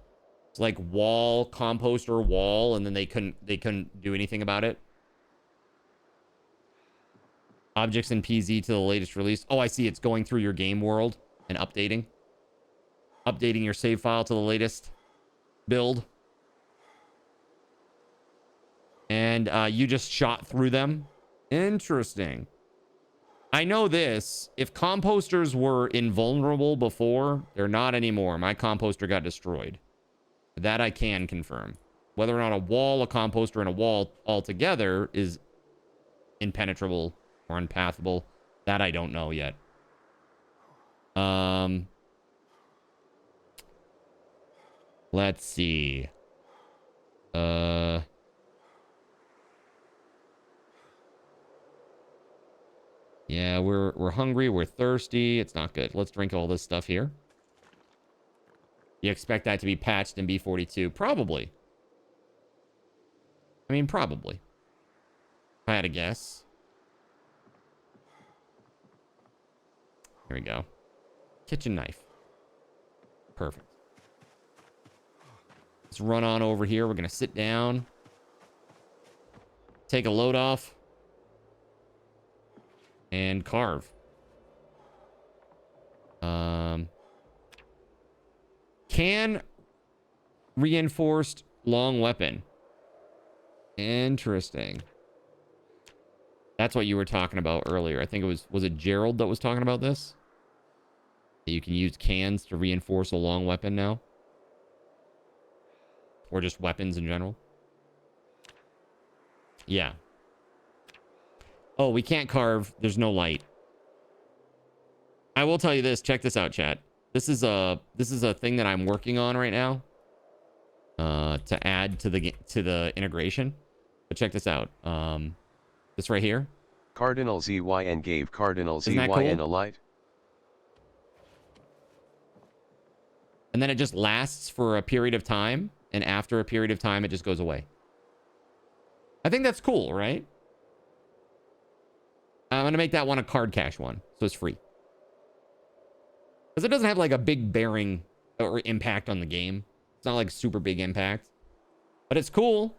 It's like wall, composter, wall, and then they couldn't do anything about it. Objects in PZ to the latest release. Oh, I see. It's going through your game world and updating. Updating your save file to the latest build. And you just shot through them. Interesting. I know this. If composters were invulnerable before, they're not anymore. My composter got destroyed. That I can confirm. Whether or not a wall, a composter, and a wall altogether is impenetrable or unpathable, that I don't know yet. Let's see. Yeah, we're hungry, we're thirsty. It's not good. Let's drink all this stuff here. You expect that to be patched in B42? Probably. I mean, probably. If I had a guess. Here we go. Kitchen knife. Perfect. Let's run on over here. We're going to sit down. Take a load off. And carve. Can reinforced long weapon. Interesting. That's what you were talking about earlier. I think it was it Gerald that was talking about this? You can use cans to reinforce a long weapon now. Or just weapons in general. Yeah. Oh, we can't carve. There's no light. I will tell you this. Check this out, chat. This is a thing that I'm working on right now. To add to the integration. But check this out. This right here. Cardinal ZYN gave Cardinal Isn't that ZYN cool? a light. And then it just lasts for a period of time. And after a period of time, it just goes away. I think that's cool, right? I'm going to make that one a card cash one. So it's free. Because it doesn't have like a big bearing or impact on the game. It's not like super big impact. But it's cool.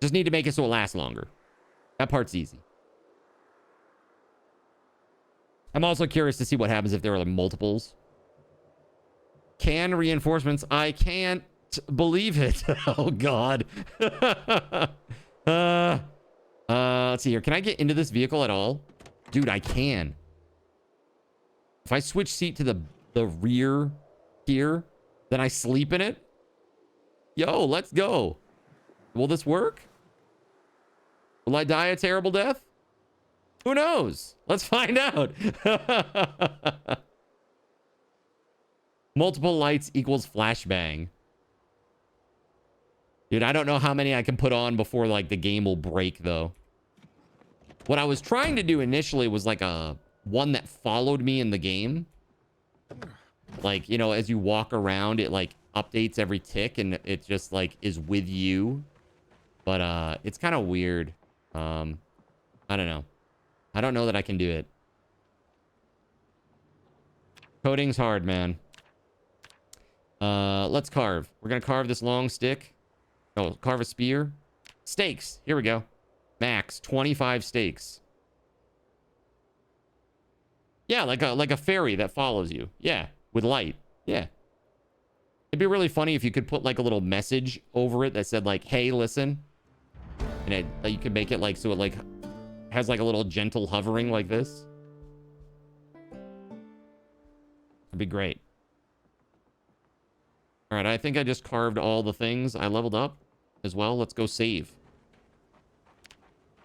Just need to make it so it lasts longer. That part's easy. I'm also curious to see what happens if there are like multiples. Can reinforcements? I can't believe it. Oh, God. Let's see here. Can I get into this vehicle at all? Dude, I can. If I switch seat to the rear here, then I sleep in it. Yo, let's go. Will this work? Will I die a terrible death? Who knows? Let's find out. Multiple lights equals flashbang. Dude, I don't know how many I can put on before like the game will break though. What I was trying to do initially was like one that followed me in the game. Like, you know, as you walk around, it like updates every tick and it just like is with you. But it's kind of weird. I don't know. I don't know that I can do it. Coding's hard, man. Let's carve. We're gonna carve this long stick. Oh, carve a spear. Stakes. Here we go. Max 25 stakes. Yeah, like a fairy that follows you. Yeah, with light. Yeah. It'd be really funny if you could put like a little message over it that said like, "Hey, listen," and you could make it like so it like has like a little gentle hovering like this. It'd be great. All right, I think I just carved all the things. I leveled up as well. Let's go save.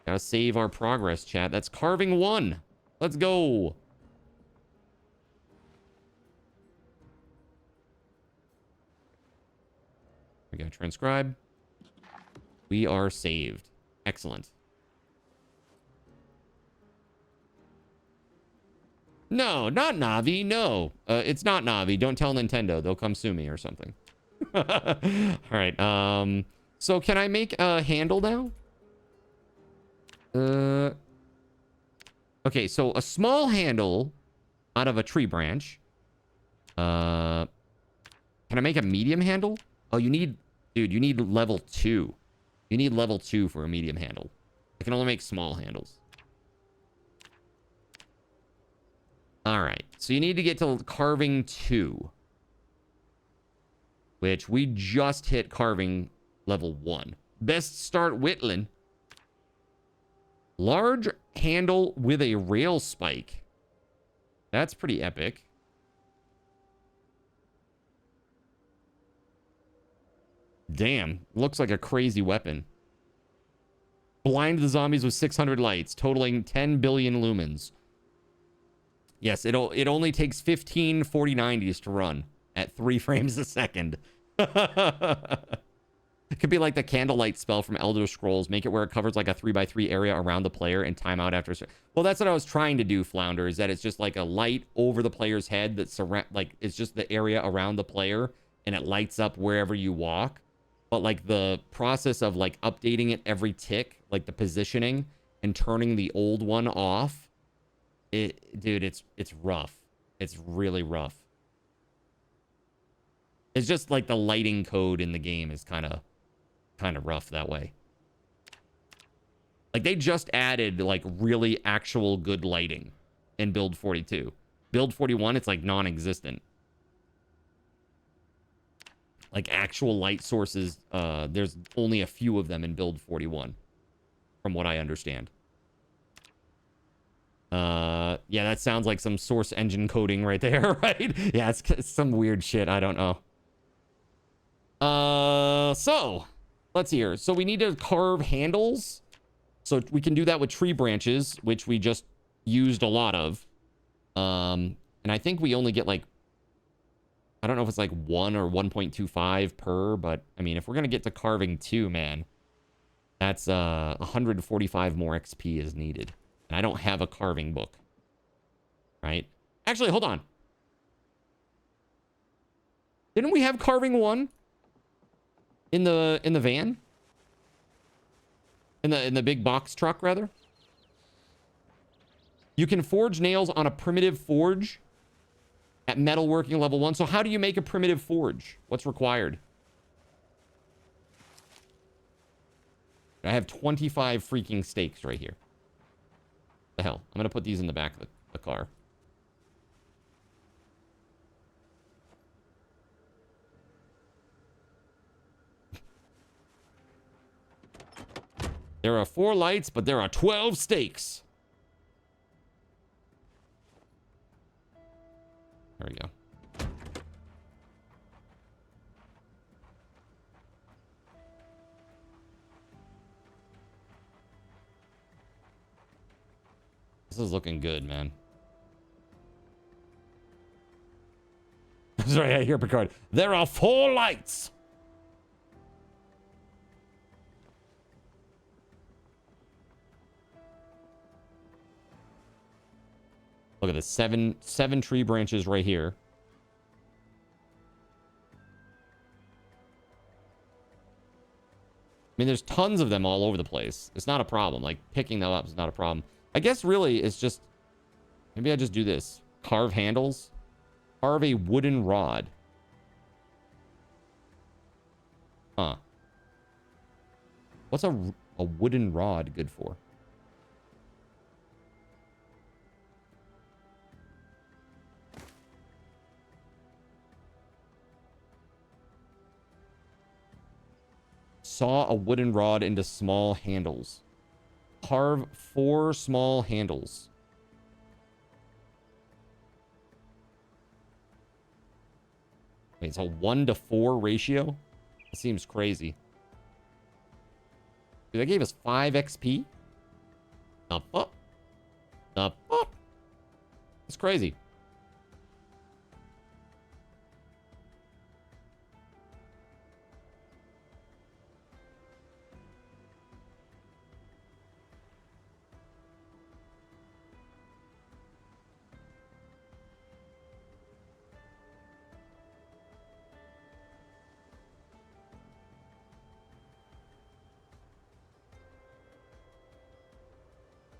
Gotta save our progress, chat. That's carving 1. Let's go. We gotta transcribe. We are saved. Excellent. No, not Navi. No, it's not Navi. Don't tell Nintendo. They'll come sue me or something. All right. So can I make a handle now? Okay, so a small handle out of a tree branch. Can I make a medium handle? Oh, you need level 2. You need level 2 for a medium handle. I can only make small handles. All right, so you need to get to carving 2, which we just hit carving level 1. Best start whittling. Large handle with a rail spike. That's pretty epic. Damn, looks like a crazy weapon. Blind the zombies with 600 lights, totaling 10 billion lumens. Yes, it only takes 15 4090s to run at 3 frames a second. It could be like the candlelight spell from Elder Scrolls. Make it where it covers like a 3x3 area around the player and time out after. Well, that's what I was trying to do, Flounder, is that it's just like a light over the player's head that it's just the area around the player and it lights up wherever you walk. But like the process of like updating it every tick, like the positioning and turning the old one off, dude, it's rough. It's really rough. It's just like the lighting code in the game is kind of rough that way. Like they just added like really actual good lighting in build 42. Build 41, it's like non-existent. Like actual light sources, there's only a few of them in build 41, from what I understand. Yeah, that sounds like some source engine coding right there, right? Yeah, it's some weird shit. I don't know. So let's see here. So we need to carve handles. So we can do that with tree branches, which we just used a lot of. And I think we only get like, I don't know if it's like 1 or 1.25 per, but I mean, if we're going to get to carving 2, man, that's 145 more XP is needed. And I don't have a carving book, right? Actually, hold on. Didn't we have carving 1 in the van? In the big box truck, rather? You can forge nails on a primitive forge at metalworking level 1. So how do you make a primitive forge? What's required? I have 25 freaking stakes right here. The hell? I'm going to put these in the back of the car. There are 4 lights, but there are 12 stakes. There we go. This is looking good, man. Sorry, I hear Picard. There are 4 lights. Look at this, seven tree branches right here. I mean, there's tons of them all over the place. It's not a problem. Like, picking them up is not a problem. I guess really it's just, maybe I just do this. Carve handles. Carve a wooden rod. Huh. What's a wooden rod good for? Saw a wooden rod into small handles. Carve 4 small handles. Wait, so 1-to-4 ratio? That seems crazy. Dude, that gave us 5 XP? The fuck? The fuck? That's crazy.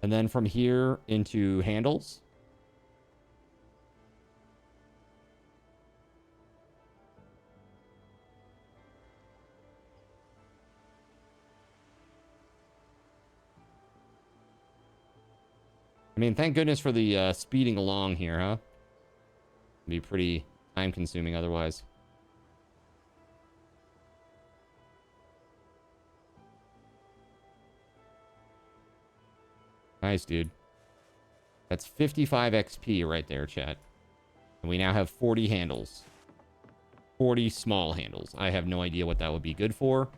And then from here into handles. I mean, thank goodness for the speeding along here, huh? It'd be pretty time consuming otherwise. Nice, dude. That's 55 XP right there, chat. And we now have 40 handles. 40 small handles. I have no idea what that would be good for,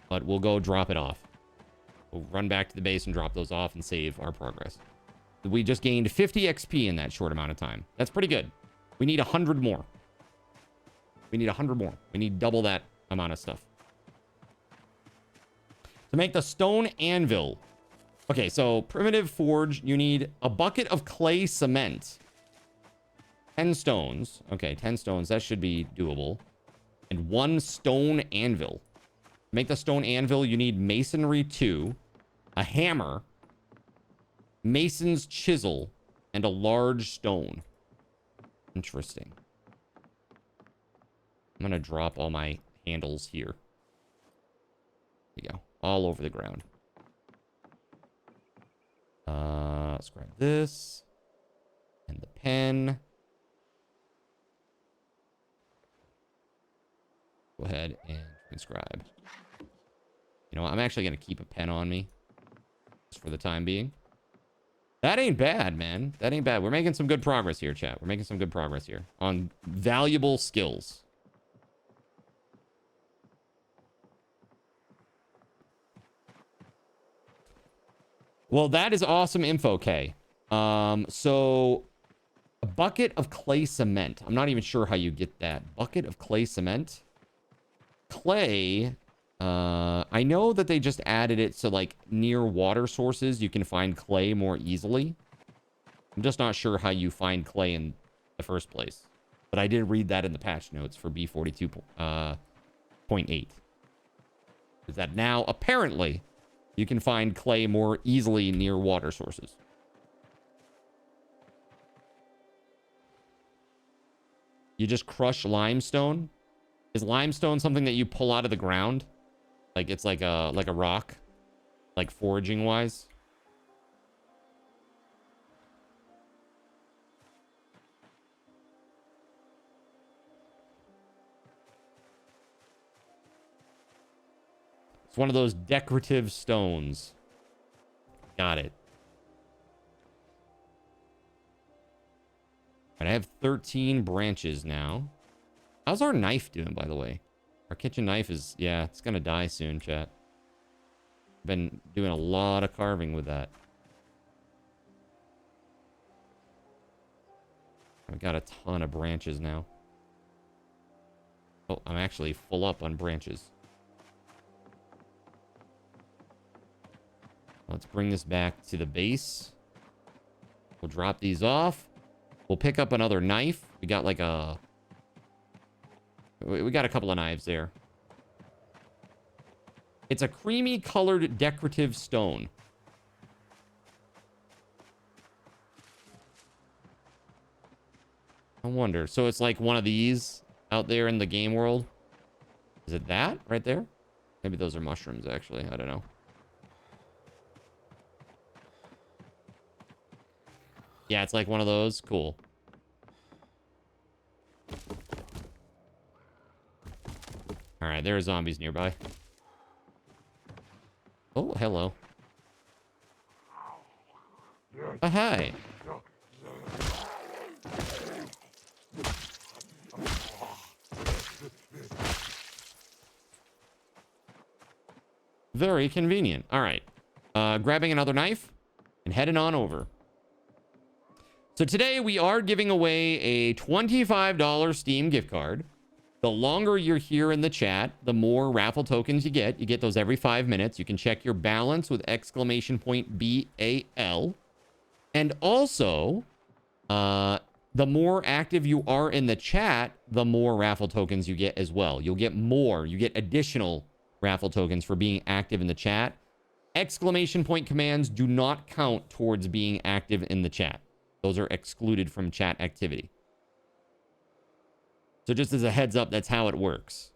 but we'll go drop it off. We'll run back to the base and drop those off and save our progress. We just gained 50 XP in that short amount of time. That's pretty good. We need 100 more. We need 100 more. We need double that amount of stuff. To make the stone anvil. Okay, so primitive forge, you need a bucket of clay cement. 10 stones. Okay, 10 stones. That should be doable. And 1 stone anvil. To make the stone anvil, you need masonry 2, a hammer, mason's chisel, and a large stone. Interesting. I'm going to drop all my handles here. There you go. All over the ground. Let's grab this. And the pen. Go ahead and transcribe. You know what? I'm actually going to keep a pen on me. Just for the time being. That ain't bad, man. That ain't bad. We're making some good progress here, chat. We're making some good progress here on valuable skills. Well, that is awesome info, Kay. So a bucket of clay cement. I'm not even sure how you get that. Bucket of clay cement. Clay. I know that they just added it so like near water sources you can find clay more easily. I'm just not sure how you find clay in the first place. But I did read that in the patch notes for B42.8. Is that now apparently you can find clay more easily near water sources. You just crush limestone. Is limestone something that you pull out of the ground? Like it's like a rock, like foraging wise. It's one of those decorative stones. Got it. And I have 13 branches now. How's our knife doing, by the way? Our kitchen knife is, yeah, it's gonna die soon, chat. Been doing a lot of carving with that. I've got a ton of branches now. Oh, I'm actually full up on branches. Let's bring this back to the base. We'll drop these off. We'll pick up another knife. We got like a... We got a couple of knives there. It's a creamy colored decorative stone. I wonder. So it's like one of these out there in the game world. Is it that right there? Maybe those are mushrooms, actually. I don't know. Yeah, it's like one of those. Cool. All right, there are zombies nearby. Oh, hello. Oh, hi. Very convenient. All right. Grabbing another knife and heading on over. So today we are giving away a $25 Steam gift card. The longer you're here in the chat, the more raffle tokens you get. You get those every 5 minutes. You can check your balance with !BAL. And also, the more active you are in the chat, the more raffle tokens you get as well. You'll get more. You get additional raffle tokens for being active in the chat. ! Commands do not count towards being active in the chat. Those are excluded from chat activity. So just as a heads up, that's how it works.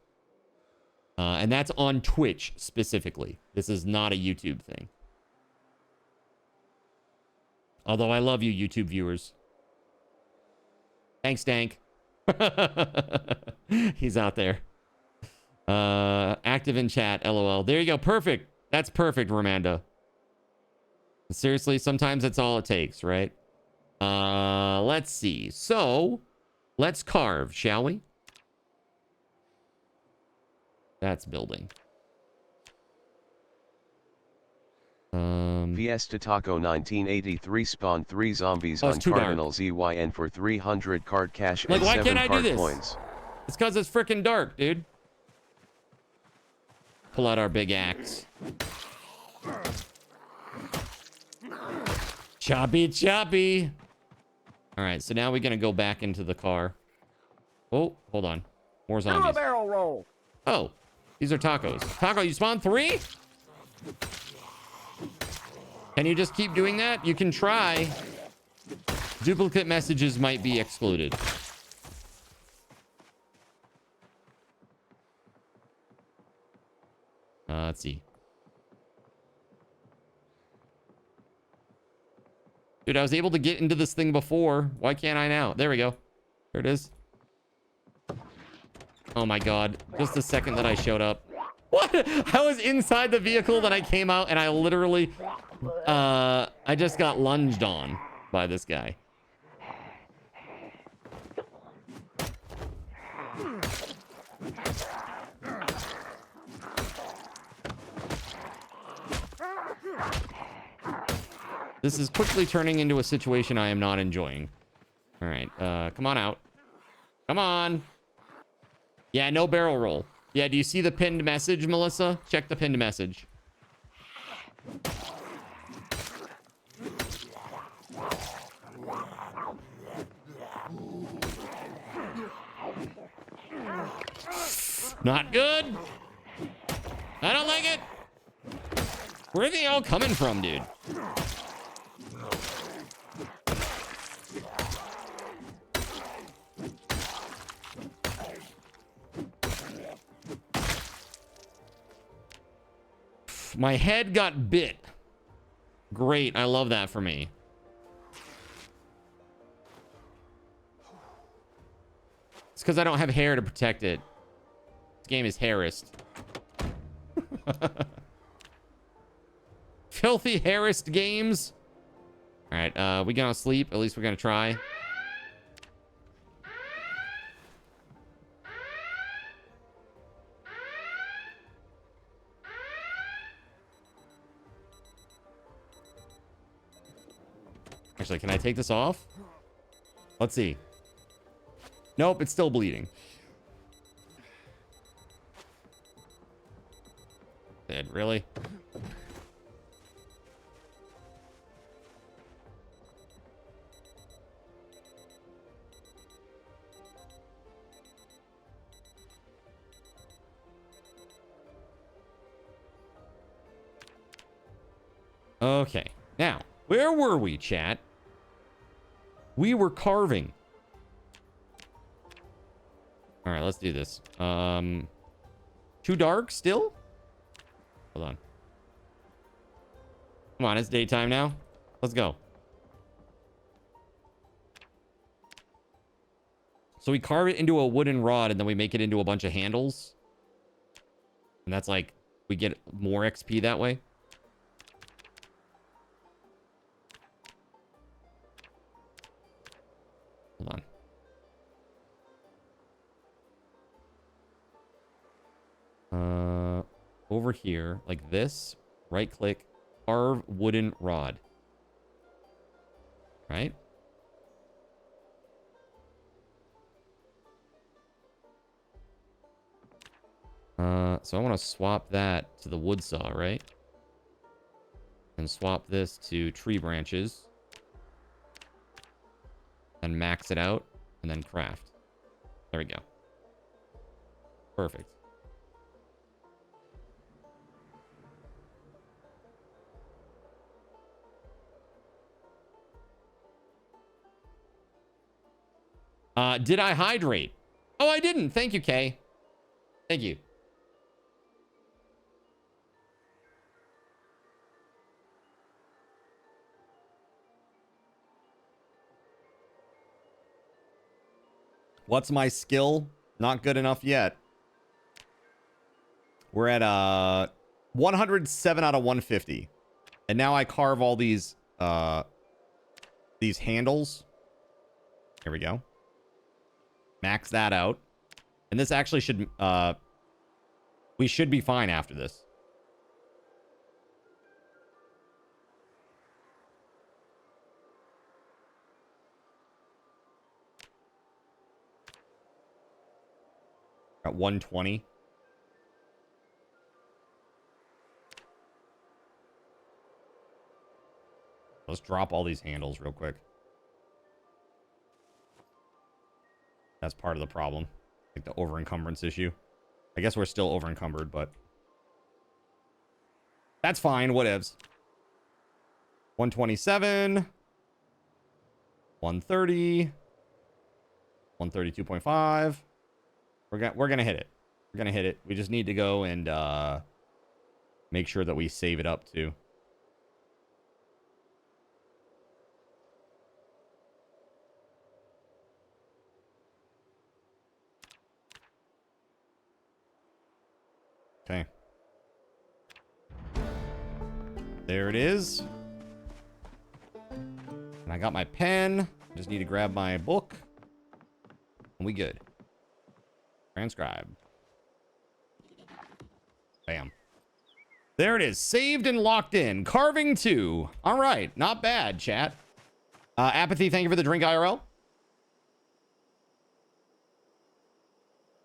And that's on Twitch specifically. This is not a YouTube thing. Although I love you, YouTube viewers. Thanks, Dank. He's out there. Active in chat, LOL. There you go. Perfect. That's perfect, Romanda. Seriously, sometimes that's all it takes, right? Let's see. So, let's carve, shall we? That's building. Fiesta Taco 1983 spawned 3 zombies on Cardinal ZYN for 300 card cash and 7 card coins. It's because it's freaking dark, dude. Pull out our big axe. Choppy, choppy. All right, so now we're going to go back into the car. Oh, hold on. More zombies. Do a barrel roll. Oh, these are tacos. Taco, you spawned 3? Can you just keep doing that? You can try. Duplicate messages might be excluded. Let's see. Dude, I was able to get into this thing before. Why can't I now? There we go. There it is. Oh my god. Just the second that I showed up. What? I was inside the vehicle, then I came out and I literally I just got lunged on by this guy. This is quickly turning into a situation I am not enjoying. All right, come on out. Come on. Yeah, no barrel roll. Yeah, do you see the pinned message, Melissa? Check the pinned message. Not good. I don't like it. Where are they all coming from, dude? My head got bit. Great. I love that for me. It's because I don't have hair to protect it. This game is harassed. Filthy harassed games. All right. We gonna sleep. At least we're gonna try. Actually, can I take this off? Let's see. Nope, it's still bleeding. Dead, really? Okay, now, where were we, chat? We were carving. All right, let's do this. Too dark still? Hold on. Come on, it's daytime now. Let's go. So we carve it into a wooden rod and then we make it into a bunch of handles. And that's like, we get more XP that way. Hold on. Over here, like this, right click, carve wooden rod. Right? So I want to swap that to the wood saw, right? And swap this to tree branches. And max it out, and then craft. There we go. Perfect. Did I hydrate? Oh, I didn't. Thank you, Kay. Thank you. What's my skill? Not good enough yet. We're at 107 out of 150. And now I carve all these handles. Here we go. Max that out. And this actually should we should be fine after this. At 120. Let's drop all these handles real quick. That's part of the problem. Like the over encumbrance issue. I guess we're still over encumbered, but that's fine. Whatevs. 127. 130. 132.5. We're gonna hit it. We're gonna hit it. We just need to go and make sure that we save it up too. Okay. There it is. And I got my pen. Just need to grab my book. And we good. Transcribe. Bam. There it is. Saved and locked in. Carving 2. All right. Not bad, chat. Apathy, thank you for the drink, IRL.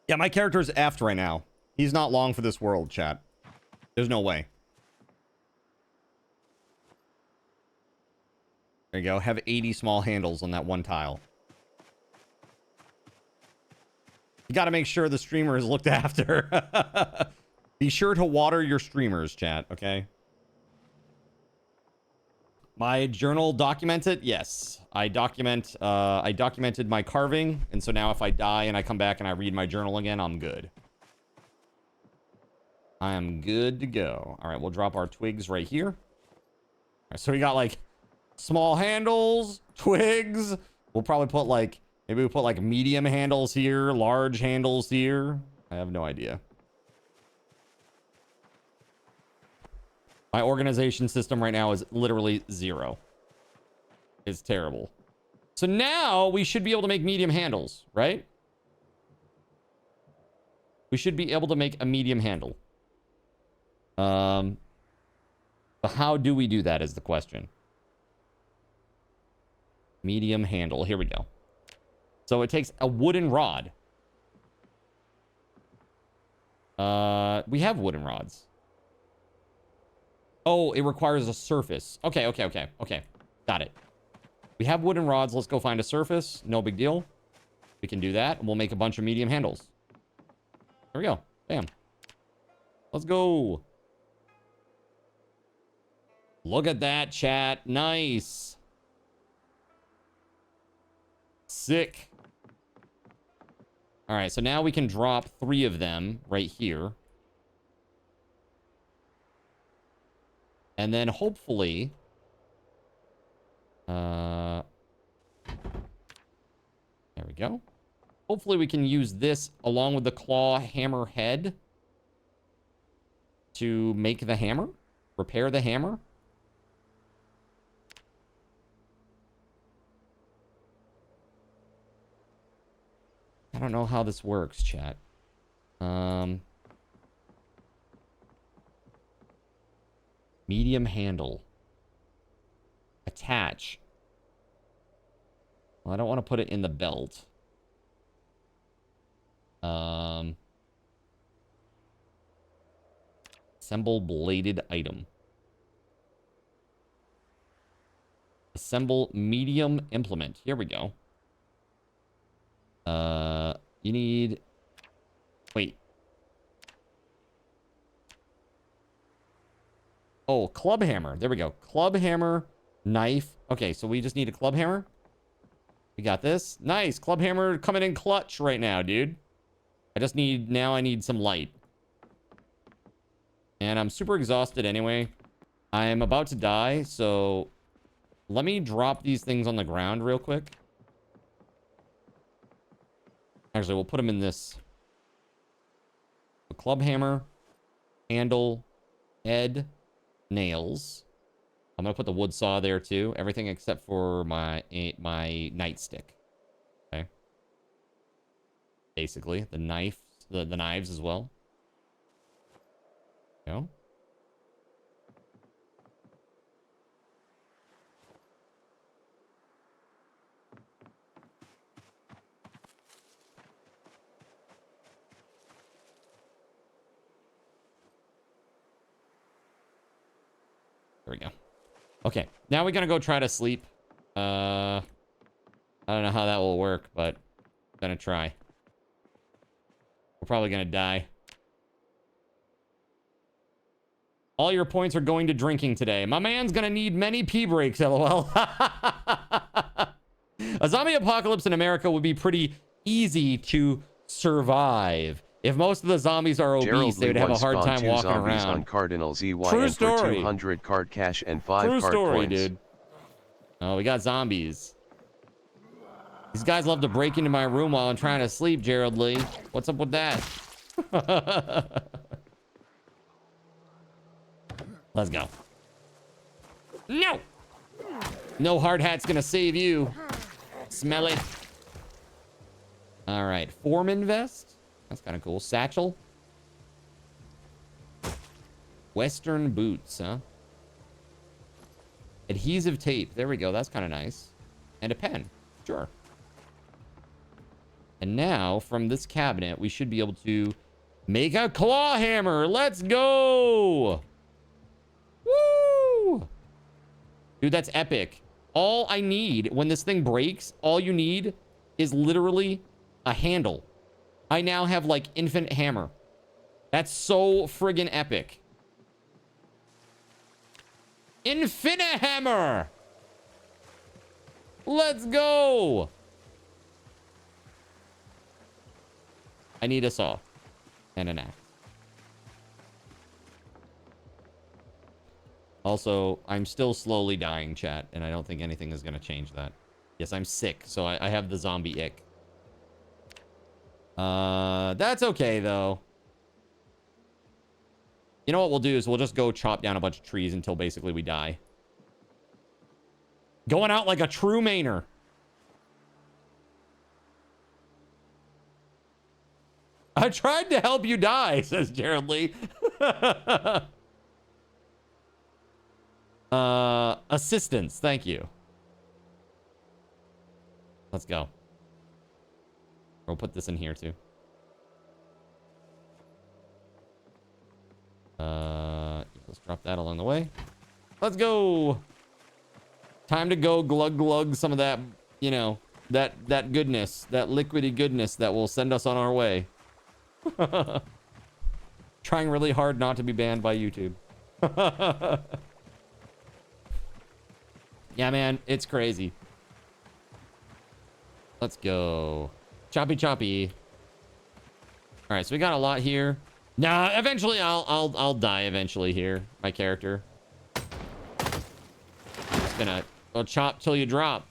Yeah, my character's effed right now. He's not long for this world, chat. There's no way. There you go. Have 80 small handles on that one tile. You got to make sure the streamer is looked after. Be sure to water your streamers, chat, okay? My journal documented? Yes. I documented my carving, and so now if I die and I come back and I read my journal again, I'm good. I am good to go. All right, we'll drop our twigs right here. All right, so we got like small handles, twigs. We'll probably put like, maybe we'll put like medium handles here, large handles here. I have no idea. My organization system right now is literally 0. It's terrible. So now we should be able to make medium handles, right? We should be able to make a medium handle. But how do we do that is the question. Medium handle. Here we go. So it takes a wooden rod. We have wooden rods. Oh, it requires a surface. Okay. Got it. We have wooden rods. Let's go find a surface. No big deal. We can do that. And we'll make a bunch of medium handles. There we go. Bam. Let's go. Look at that, chat. Nice. Sick. All right, so now we can drop 3 of them right here. And then hopefully... there we go. Hopefully we can use this along with the claw hammer head to make the hammer. Repair the hammer. I don't know how this works, chat. Medium handle. Attach. Well, I don't want to put it in the belt. Assemble bladed item. Assemble medium implement. Here we go. You need... Wait. Oh, club hammer. There we go. Club hammer, knife. Okay, so we just need a club hammer. We got this. Nice. Club hammer coming in clutch right now, dude. I just need... Now I need some light. And I'm super exhausted anyway. I'm about to die, so... Let me drop these things on the ground real quick. Actually, we'll put them in this. A club hammer, handle, head, nails. I'm gonna put the wood saw there too. Everything except for my nightstick. Okay. Basically, the knife, the knives as well. Go. There we go. Okay, now we're gonna go try to sleep. I don't know how that will work, but I'm gonna try. We're probably gonna die. All your points are going to drinking today. My man's gonna need many pee breaks, lol. A zombie apocalypse in America would be pretty easy to survive. If most of the zombies are obese, they would have a hard time walking around. On Cardinal ZY True and story. For 200 card cash and 5 True card story, coins. dude. Oh, we got zombies. These guys love to break into my room while I'm trying to sleep, Gerald Lee. What's up with that? Let's go. No! No hard hat's gonna save you. Smell it. All right, foreman vest. That's kind of cool. Satchel. Western boots, huh? Adhesive tape. There we go. That's kind of nice. And a pen. Sure. And now, from this cabinet, we should be able to make a claw hammer. Let's go! Woo! Dude, that's epic. All I need, when this thing breaks, all you need is literally a handle. I now have, like, infinite hammer. That's so friggin' epic. Infinite hammer! Let's go! I need a saw and an axe. Also, I'm still slowly dying, chat, and I don't think anything is going to change that. Yes, I'm sick, so I have the zombie ick. That's okay, though. You know what we'll do is we'll just go chop down a bunch of trees until basically we die. Going out like a true mainer. I tried to help you die, says Jared Lee. Assistance, thank you. Let's go. We'll put this in here too. Let's drop that along the way. Let's go. Time to go glug glug some of that, you know, that goodness, that liquidy goodness that will send us on our way. Trying really hard not to be banned by YouTube. Yeah, man, it's crazy. Let's go. Choppy choppy. All right, so we got a lot here. Nah, eventually I'll die eventually here, my character. Just gonna go chop till you drop.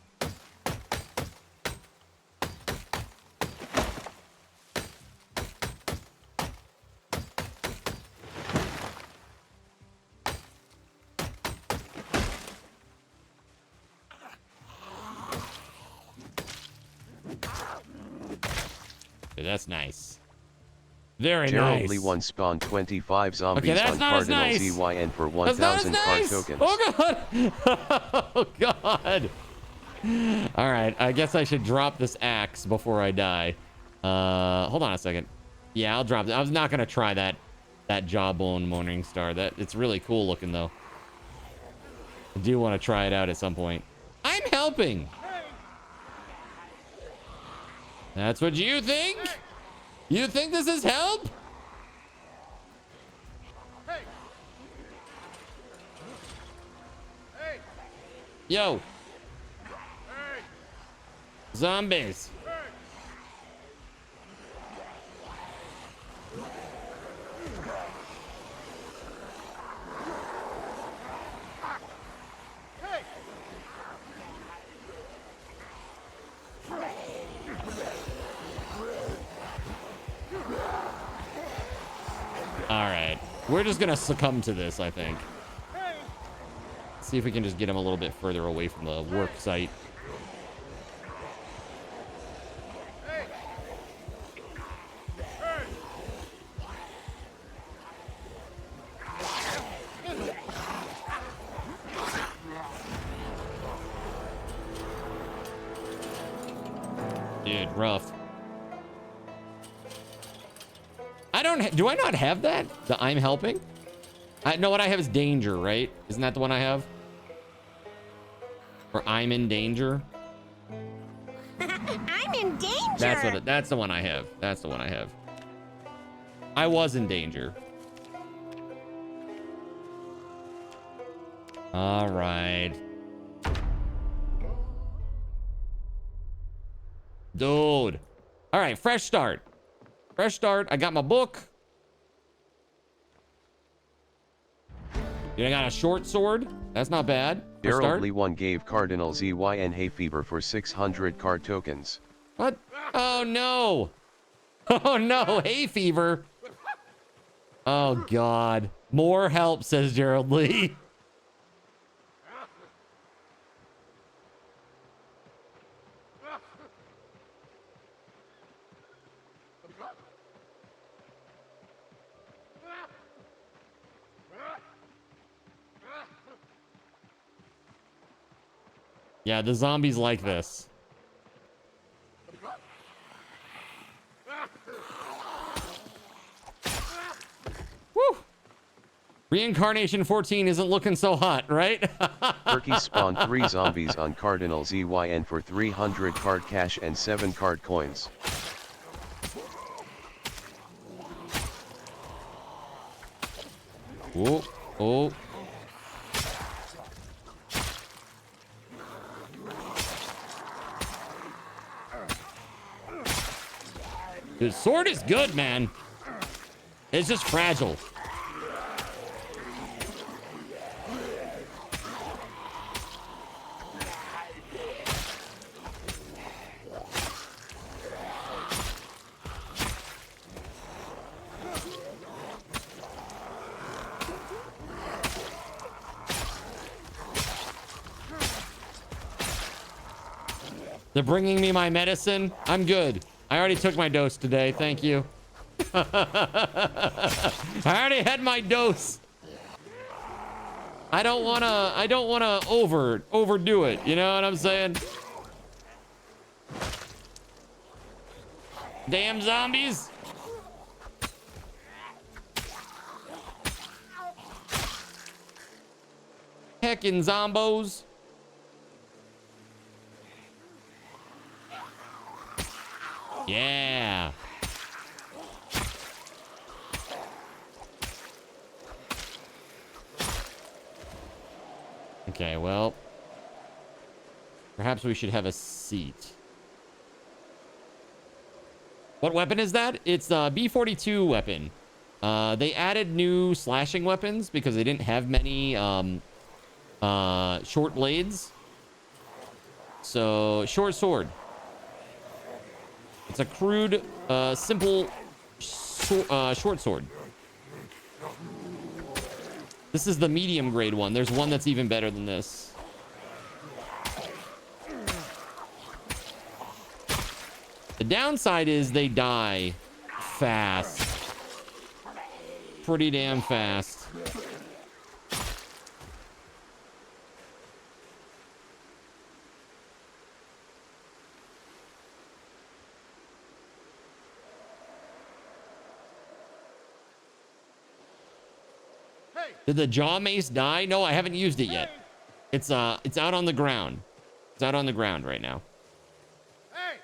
That's nice. Very nice. Gerald Lee 1 spawned 25 zombies okay, on Cardinal nice. ZYN for 1,000 card tokens. Oh, God. Oh, God. All right. I guess I should drop this axe before I die. Hold on a second. Yeah, I'll drop it. I was not going to try that Jawbone Morning Star. It's really cool looking, though. I do want to try it out at some point. I'm helping. That's what you think? You think this is help? Hey. Hey. Yo. Hey. Zombies. Hey. All right, we're just gonna succumb to this, I think. See if we can just get him a little bit further away from the work site. Dude, rough. Do I not have that? The I'm helping? I know what I have is danger, right? Isn't that the one I have? Or I'm in danger? I'm in danger. That's the one I have. That's the one I have. I was in danger. All right. Dude. All right, fresh start. Fresh start. I got my book. I got a short sword. That's not bad. Gerald Lee 1 gave Cardinal ZYN hay fever for 600 card tokens. What? Oh no. Oh no, hay fever. Oh God. More help, says Gerald Lee. Yeah, the zombies like this. Woo! Reincarnation 14 isn't looking so hot, right? Turkey spawned 3 zombies on Cardinal ZYN for 300 card cash and 7 card coins. Oh, oh. The sword is good, man. It's just fragile. They're bringing me my medicine. I'm good. I already took my dose today. Thank you. I already had my dose. I don't wanna overdo it. You know what I'm saying? Damn zombies. Heckin' zombos. Yeah. Okay, well, perhaps we should have a seat. What weapon is that? It's the B-42 weapon. They added new slashing weapons because they didn't have many short blades. So, short sword. It's a crude, simple short sword. This is the medium grade one. There's one that's even better than this. The downside is they die fast. Pretty damn fast. Did the jaw mace die? No, I haven't used it yet. It's out on the ground. It's out on the ground right now. Hey.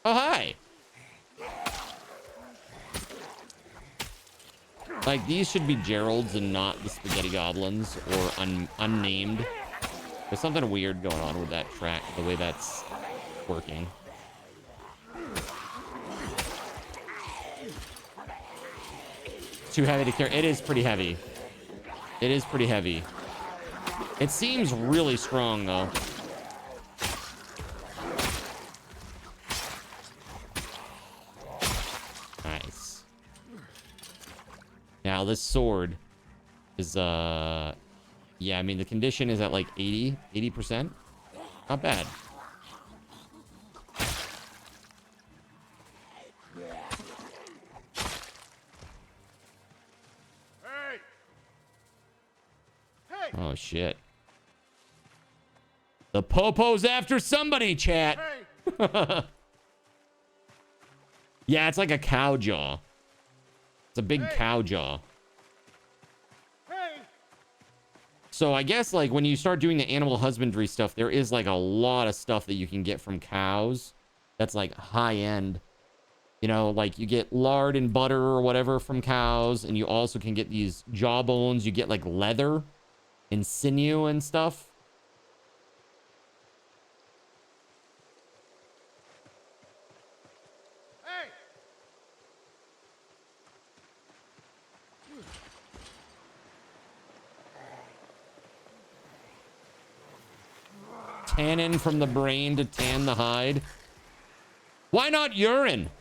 Oh, hi. Like, these should be Geralds and not the spaghetti goblins or unnamed. There's something weird going on with that track, the way that's working. It's too heavy to carry. It is pretty heavy. It is pretty heavy. It seems really strong, though. Nice. Now, this sword is, yeah, I mean, the condition is at like 80%. Not bad. Oh, shit. The popo's after somebody, chat. Hey. Yeah, it's like a cow jaw. It's a big cow jaw. Hey. So I guess, like, when you start doing the animal husbandry stuff, there is, like, a lot of stuff that you can get from cows that's, like, high-end. You know, like, you get lard and butter or whatever from cows, and you also can get these jawbones. You get, like, leather and sinew and stuff. Hey. Tannin from the brain to tan the hide. Why not urine?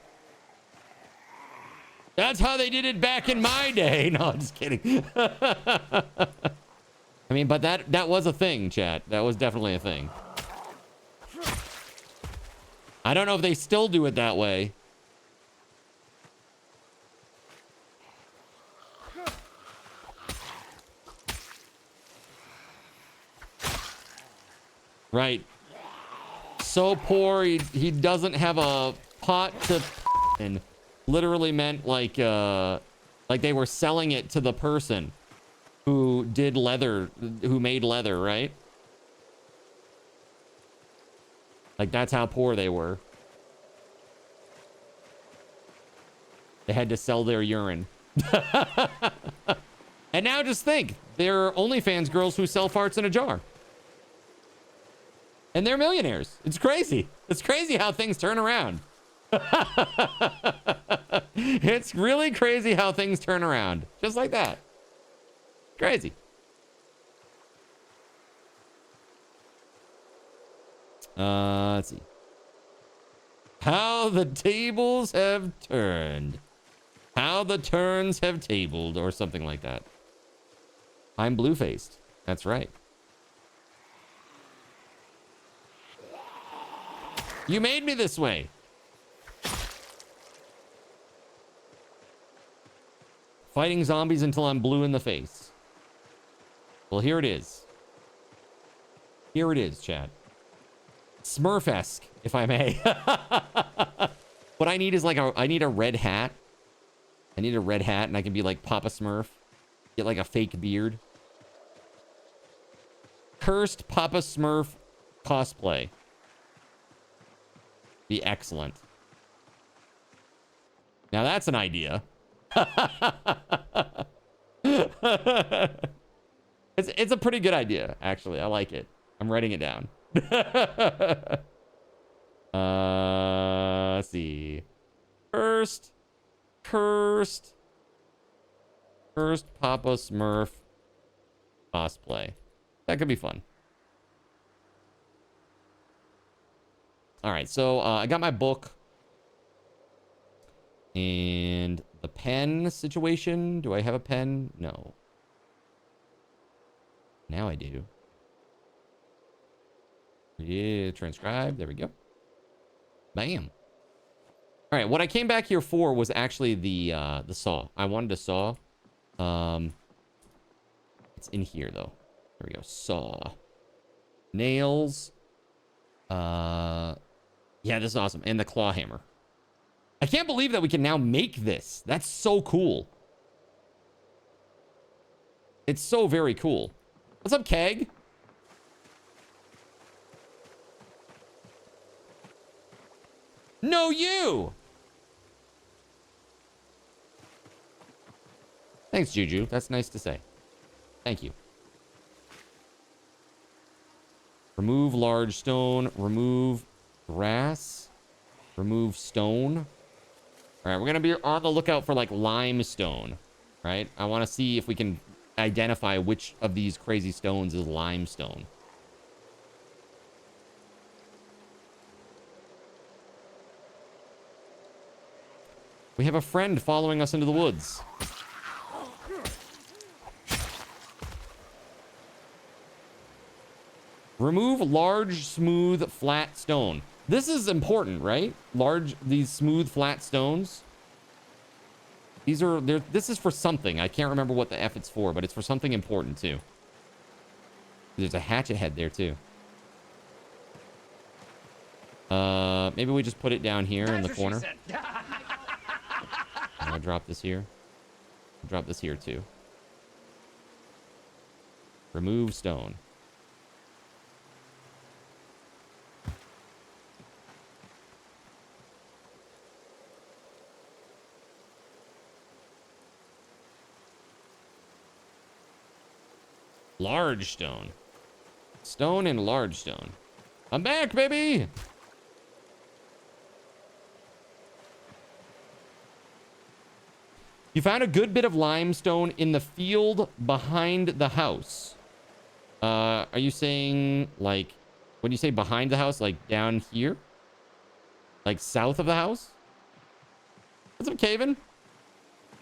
That's how they did it back in my day. No, I'm just kidding. I mean, but that was a thing, chat. That was definitely a thing. I don't know if they still do it that way. Right. So poor he doesn't have a pot to and literally meant like they were selling it to the person who did leather, who made leather, right? Like that's how poor they were. They had to sell their urine. And now just think, they're OnlyFans girls who sell farts in a jar. And they're millionaires. It's crazy. It's crazy how things turn around. It's really crazy how things turn around. Just like that. Crazy. Let's see. How the tables have turned. How the turns have tabled, or something like that. I'm blue-faced. That's right. You made me this way. Fighting zombies until I'm blue in the face. Well, here it is. Here it is, chat. Smurf-esque, if I may. What I need is like I need a red hat. I need a red hat, and I can be like Papa Smurf. Get like a fake beard. Cursed Papa Smurf cosplay. Be excellent. Now that's an idea. It's a pretty good idea, actually. I like it. I'm writing it down. Let's see. Cursed Papa Smurf cosplay. That could be fun. All right, so I got my book and the pen situation. Do I have a pen? No. Now I do. Yeah, transcribe. There we go. Bam. All right, what I came back here for was actually the saw. I wanted a saw. It's in here though. There we go. Saw. Nails. Yeah, this is awesome. And the claw hammer. I can't believe that we can now make this. That's so cool. It's so very cool. What's up, Keg? No, you! Thanks, Juju. That's nice to say. Thank you. Remove large stone. Remove grass. Remove stone. All right, we're going to be on the lookout for, like, limestone, right? I want to see if we can identify which of these crazy stones is limestone. We have a friend following us into the woods. Remove large, smooth, flat stone. This is important, right? These smooth, flat stones. This is for something. I can't remember what the F it's for, but it's for something important too. There's a hatchet head there too. Maybe we just put it down here in the corner. I'm gonna drop this here. Drop this here too. Remove stone. Large stone. Stone and large stone. I'm back, baby! You found a good bit of limestone in the field behind the house. Are you saying, like, when you say behind the house, like down here? Like south of the house? What's up, Caven?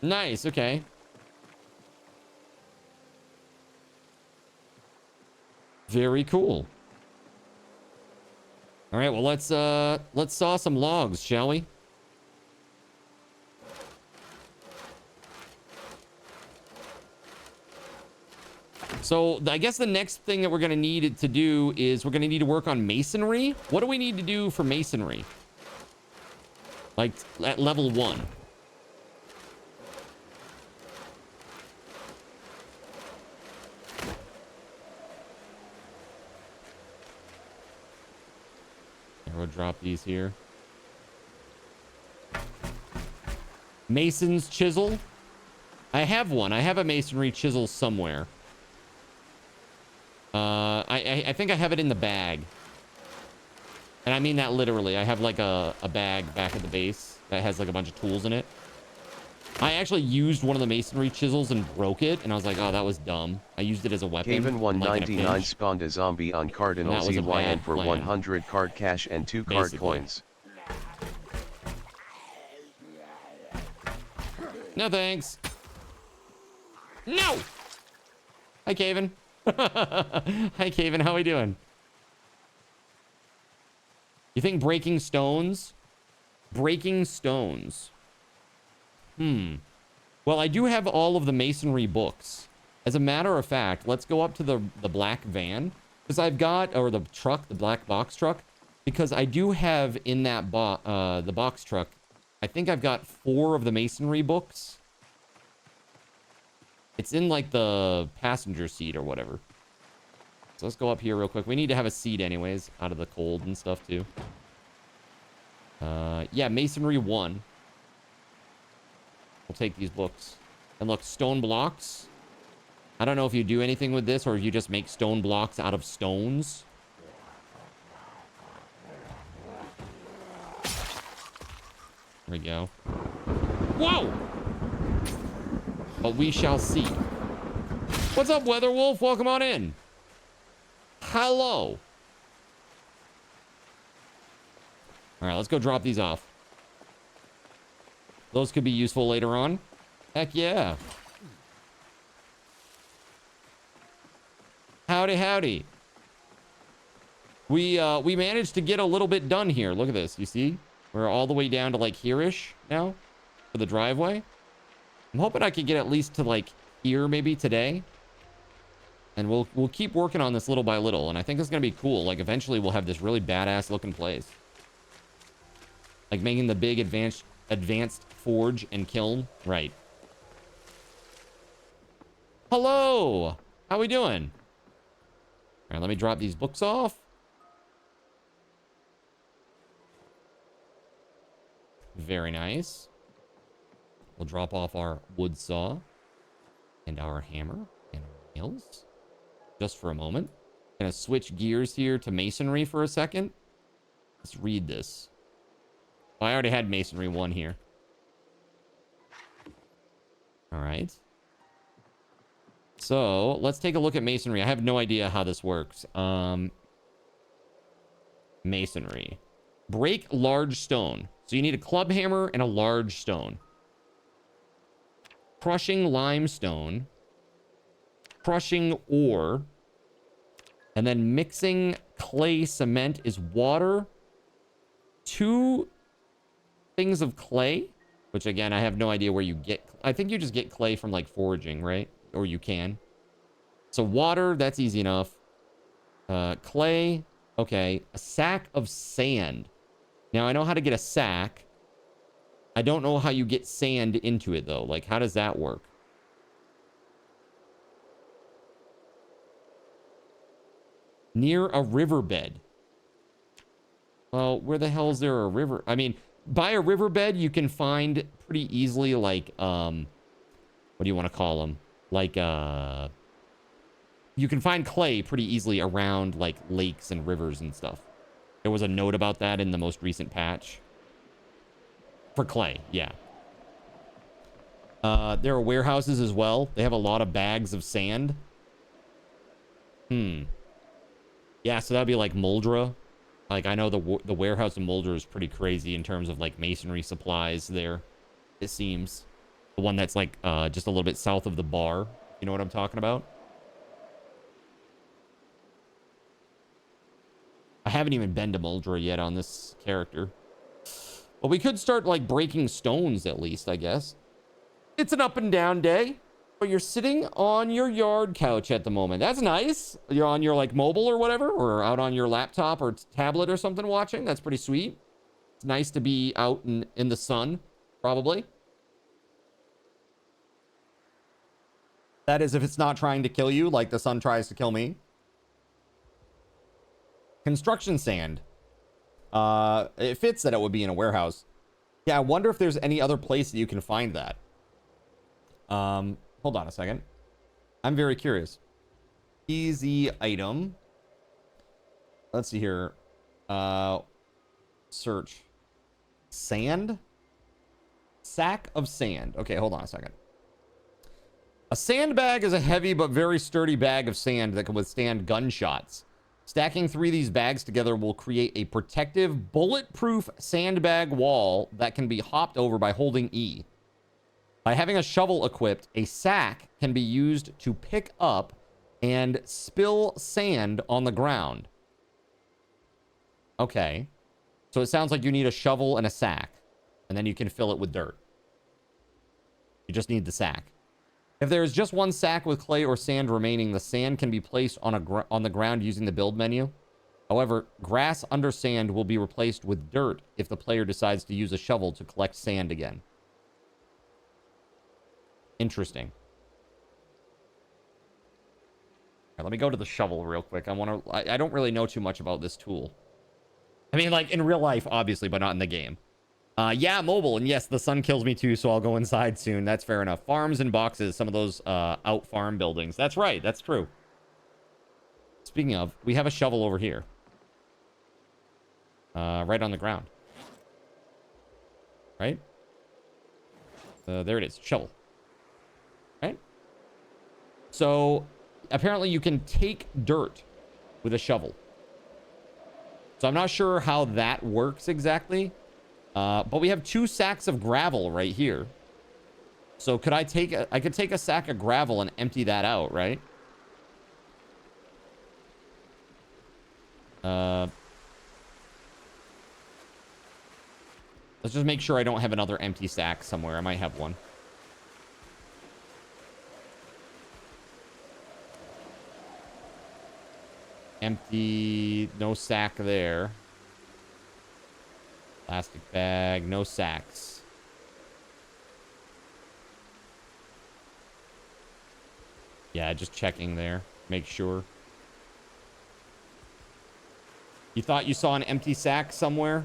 Nice, okay. Very cool. All right, well, let's saw some logs, shall we? So I guess the next thing that we're going to need to do is we're going to need to work on masonry. What do we need to do for masonry? Like at level 1. We'll drop these here. Mason's chisel. I have one. I have a masonry chisel somewhere. I think I have it in the bag. And I mean that literally. I have like a bag back at the base that has like a bunch of tools in it. I actually used one of the masonry chisels and broke it, and I was like, oh, that was dumb. I used it as a weapon. Gaven like 199 spawned a zombie on Cardinal ZYN for plan. 100 card cash and 2 card coins. No thanks. No! Hi, Caven. Hi, Caven. How we doing? You think breaking stones? Breaking stones. Well, I do have all of the masonry books. As a matter of fact, let's go up to the black van. Because I've got, or the truck, the black box truck. Because I do have in that the box truck, I think I've got 4 of the masonry books. It's in like the passenger seat or whatever. So let's go up here real quick. We need to have a seat anyways, out of the cold and stuff too. Yeah, masonry 1. We'll take these books. And look, stone blocks. I don't know if you do anything with this or if you just make stone blocks out of stones. There we go. Whoa! But we shall see. What's up, WeatherWolf? Welcome on in. Hello. All right, let's go drop these off. Those could be useful later on. Heck yeah. Howdy, howdy. We managed to get a little bit done here. Look at this. You see? We're all the way down to like here-ish now for the driveway. I'm hoping I could get at least to like here maybe today. And we'll keep working on this little by little. And I think it's going to be cool. Like eventually we'll have this really badass looking place. Like making the big advanced forge and kiln. Right. Hello. How we doing? All right, let me drop these books off. Very nice. We'll drop off our wood saw and our hammer and our nails just for a moment. Gonna switch gears here to masonry for a second. Let's read this. I already had masonry 1 here. All right. So let's take a look at masonry. I have no idea how this works. Masonry. Break large stone. So you need a club hammer and a large stone. Crushing limestone. Crushing ore. And then mixing clay cement is water. 2 things of clay. Which again, I have no idea where you get. I think you just get clay from like foraging, right? Or you can. So water, that's easy enough. Clay. Okay. A sack of sand. Now I know how to get a sack. I don't know how you get sand into it though. Like how does that work? Near a riverbed. Well, where the hell is there a river? I mean, by a riverbed you can find pretty easily like what do you want to call them? Like you can find clay pretty easily around like lakes and rivers and stuff. There was a note about that in the most recent patch. For clay, yeah. There are warehouses as well. They have a lot of bags of sand. Yeah, so that'd be like Muldra. Like, I know the warehouse in Muldra is pretty crazy in terms of, like, masonry supplies there, it seems. The one that's, like, just a little bit south of the bar. You know what I'm talking about? I haven't even been to Muldra yet on this character. But we could start, like, breaking stones at least, I guess. It's an up and down day. But you're sitting on your yard couch at the moment. That's nice. You're on your like mobile or whatever, or out on your laptop or tablet or something watching. That's pretty sweet. It's nice to be out in the sun, probably. That is if it's not trying to kill you like the sun tries to kill me. Construction sand. It fits that it would be in a warehouse. Yeah, I wonder if there's any other place that you can find that. Hold on a second. I'm very curious. Easy item. Let's see here. Search. Sand? Sack of sand. Okay, hold on a second. A sandbag is a heavy but very sturdy bag of sand that can withstand gunshots. Stacking 3 of these bags together will create a protective, bulletproof sandbag wall that can be hopped over by holding E. By having a shovel equipped, a sack can be used to pick up and spill sand on the ground. Okay. So it sounds like you need a shovel and a sack, and then you can fill it with dirt. You just need the sack. If there is just one sack with clay or sand remaining, the sand can be placed on the ground using the build menu. However, grass under sand will be replaced with dirt if the player decides to use a shovel to collect sand again. Interesting. Right, let me go to the shovel real quick. I don't really know too much about this tool. I mean, like in real life, obviously, but not in the game. Yeah, mobile. And yes, the sun kills me too, so I'll go inside soon. That's fair enough. Farms and boxes, some of those out farm buildings. That's right. That's true. Speaking of, we have a shovel over here. Right on the ground. Right? There it is. Shovel. Right? So, apparently you can take dirt with a shovel. So I'm not sure how that works exactly. But we have 2 sacks of gravel right here. So could I take I could take a sack of gravel and empty that out, right? Let's just make sure I don't have another empty sack somewhere. I might have one. Empty, no sack there. Plastic bag, no sacks. Yeah, just checking there. Make sure. You thought you saw an empty sack somewhere?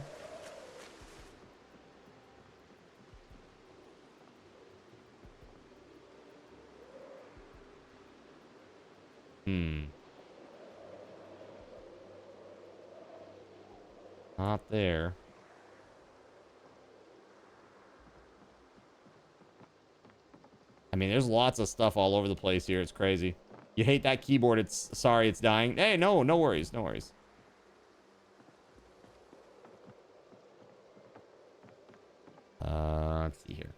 Not there. I mean, there's lots of stuff all over the place here. It's crazy. You hate that keyboard. It's sorry it's dying. Hey, no worries. No worries. Let's see here.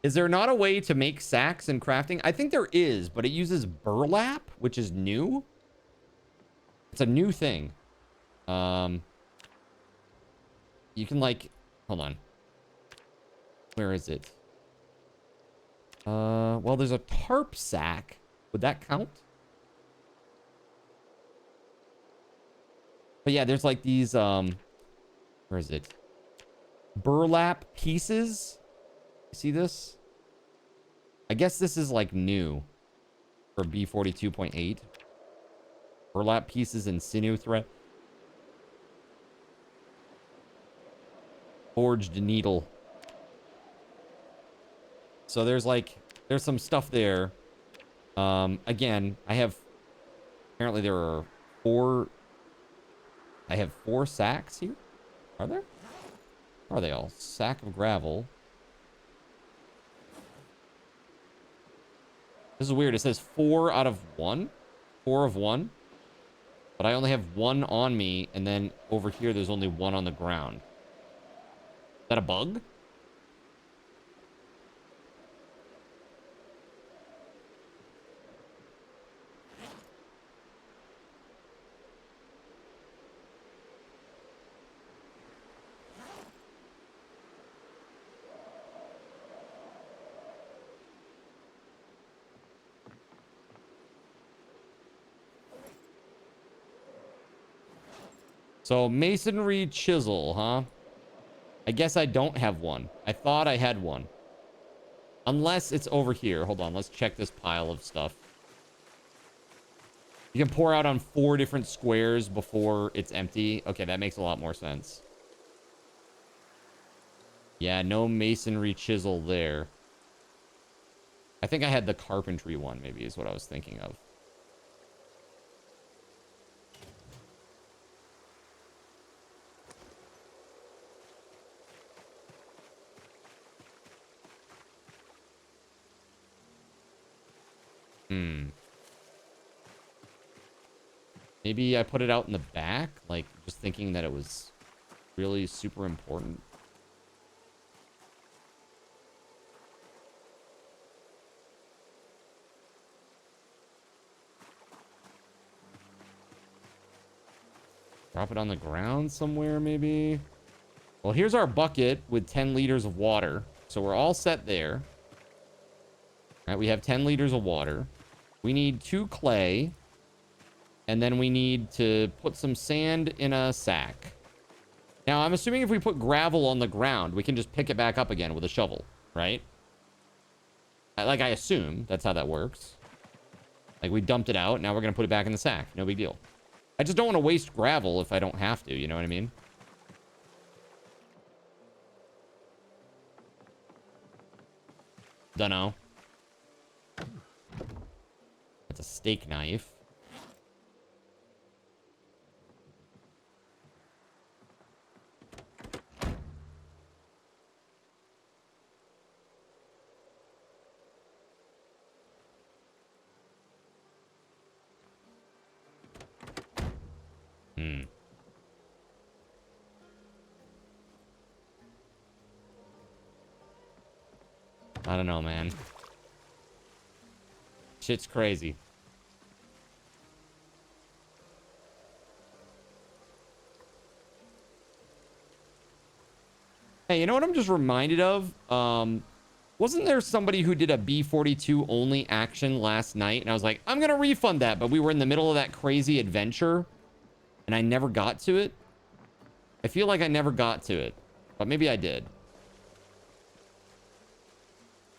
Is there not a way to make sacks in crafting? I think there is, but it uses burlap, which is new. It's a new thing. You can like, hold on. Where is it? Well, there's a tarp sack. Would that count? But yeah, there's like these, where is it? Burlap pieces. You see this? I guess this is like new for B42.8. Burlap pieces and sinew thread. Forged needle. So there's some stuff there. Again, apparently there are 4. I have 4 sacks here. Are there? Are they all? Sack of gravel. This is weird. It says 4 out of 1. 4 of 1. But I only have 1 on me, and then over here there's only 1 on the ground. Is that a bug? So masonry chisel, huh? I guess I don't have one. I thought I had one. Unless it's over here. Hold on, let's check this pile of stuff. You can pour out on 4 different squares before it's empty. Okay, that makes a lot more sense. Yeah, no masonry chisel there. I think I had the carpentry one, maybe, is what I was thinking of. Maybe I put it out in the back, like just thinking that it was really super important. Drop it on the ground somewhere, maybe. Well, here's our bucket with 10 liters of water. So we're all set there. All right, we have 10 liters of water. We need 2 clay. And then we need to put some sand in a sack. Now, I'm assuming if we put gravel on the ground, we can just pick it back up again with a shovel, right? Like, I assume that's how that works. Like, we dumped it out. Now we're going to put it back in the sack. No big deal. I just don't want to waste gravel if I don't have to. You know what I mean? Dunno. That's a steak knife. I don't know, man. Shit's crazy. Hey, you know what I'm just reminded of? Wasn't there somebody who did a B-42 only action last night? And I was like, I'm going to refund that. But we were in the middle of that crazy adventure. And I never got to it. I feel like I never got to it. But maybe I did.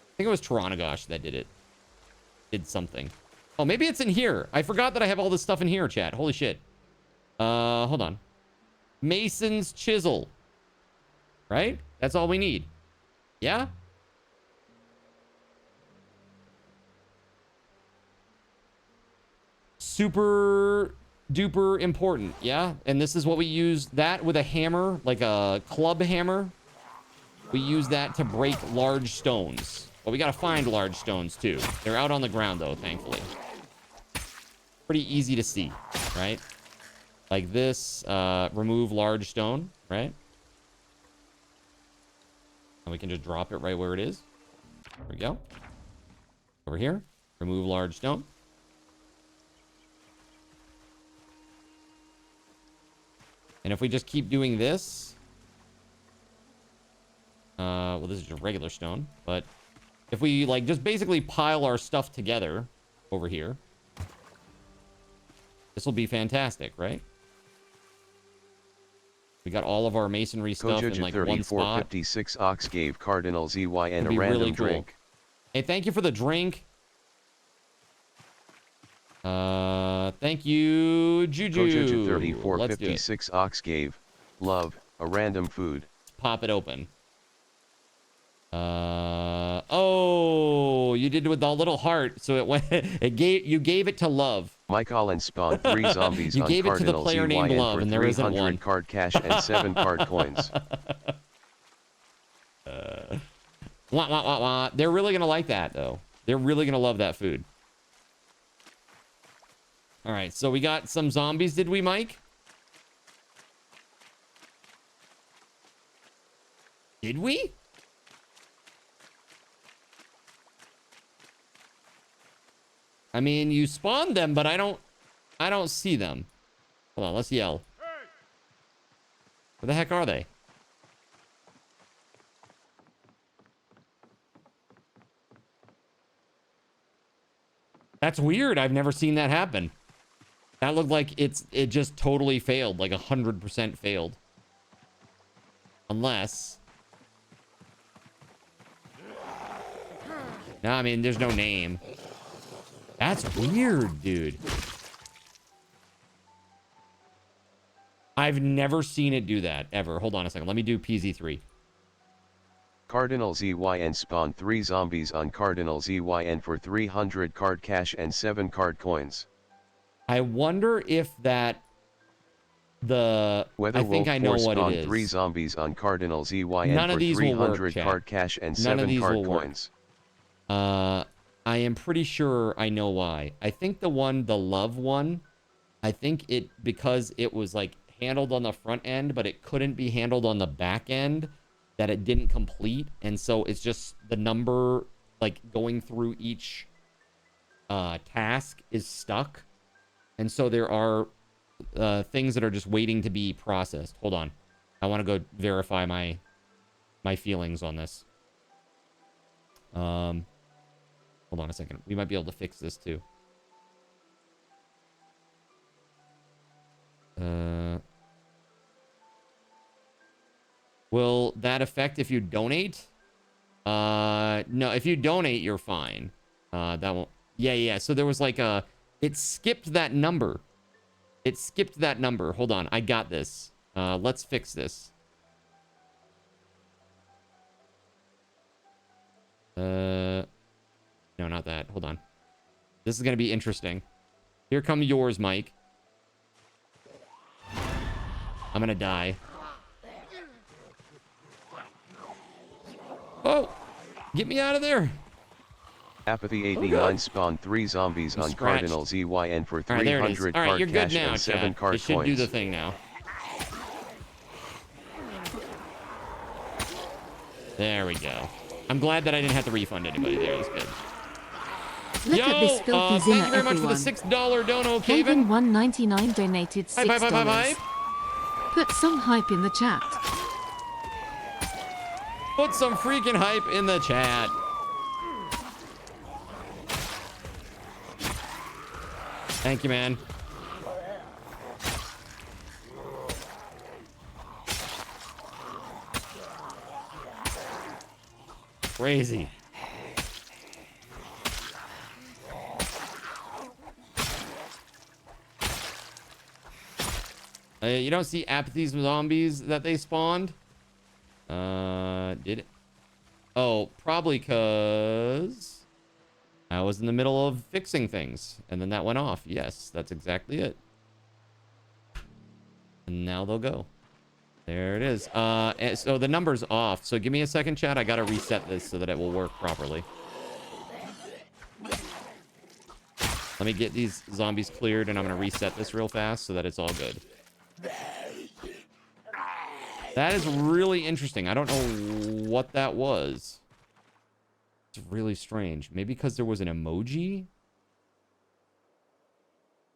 I think it was Taranagosh that did it. Did something. Oh, maybe it's in here. I forgot that I have all this stuff in here, chat. Holy shit. Hold on. Mason's chisel. Right? That's all we need. Yeah? Super duper important. Yeah? And this is what we use that with a hammer, like a club hammer. We use that to break large stones. But we gotta find large stones too. They're out on the ground though, thankfully. Pretty easy to see, right? Like this, remove large stone, right? And we can just drop it right where it is. There we go. Over here, remove large stone. And if we just keep doing this, well, this is just regular stone, but if we like just basically pile our stuff together over here, this will be fantastic, right? We got all of our masonry stuff in like one spot. 56 Ox gave Cardinal ZYN a random really cool. drink. Hey, thank you for the drink. Thank you, Juju. Kojoju 34 Let's do it. 56 Ox gave love a random food. Let's pop it open. Oh, you did it with the little heart, so it went. You gave it to love. Mike Allen spawned 3 zombies You on gave it to the Cardinal player named ZYN Love, for and there isn't 300 one. card cash and 7 card coins. Wah, wah, wah, wah. They're really gonna like that, though. They're really gonna love that food. All right, so we got some zombies, did we, Mike? Did we? I mean, you spawned them, but I don't see them. Hold on, let's yell. Where the heck are they? That's weird. I've never seen that happen. That looked like it just totally failed, like 100% failed. Unless... No, I mean, there's no name. That's weird, dude. I've never seen it do that, ever. Hold on a second. Let me do PZ3. Cardinal ZYN spawned 3 zombies on Cardinal ZYN for 300 card cash and 7 card coins. I wonder if that... I think I know what it is. 3 zombies on Cardinal ZYN None of for these will work, 300 chat. card cash and None of 7 these card will work. coins. I am pretty sure I know why. I think the love one, I think it, because it was like handled on the front end, but it couldn't be handled on the back end, that it didn't complete. And so it's just the number, like going through each task is stuck. And so there are things that are just waiting to be processed. Hold on. I want to go verify my feelings on this. Hold on a second. We might be able to fix this too. Will that affect if you donate? No, if you donate, you're fine. That won't... Yeah. So there was like a... It skipped that number. It skipped that number. Hold on. I got this. Let's fix this. No, not that. Hold on. This is going to be interesting. Here come yours, Mike. I'm going to die. Oh! Get me out of there! Apathy 89 spawned 3 zombies on Cardinal ZYN for 300 card cash and 7 card coins. It should do the thing now. There we go. I'm glad that I didn't have to refund anybody there. That's good. Look at this filthy Thank zinner, you very much for the $6 dono, Kevin. Kevin199 donated $6. Hype. Put some hype in the chat. Put some freaking hype in the chat. Thank you, man. Crazy. You don't see Apathy's zombies that they spawned? Did it? Oh, probably because I was in the middle of fixing things and then that went off. Yes, that's exactly it. And now they'll go. There it is. So the number's off. So give me a second, chat. I gotta reset this so that it will work properly. Let me get these zombies cleared and I'm gonna reset this real fast so that it's all good. That is really interesting. I don't know what that was. It's really strange. Maybe because there was an emoji?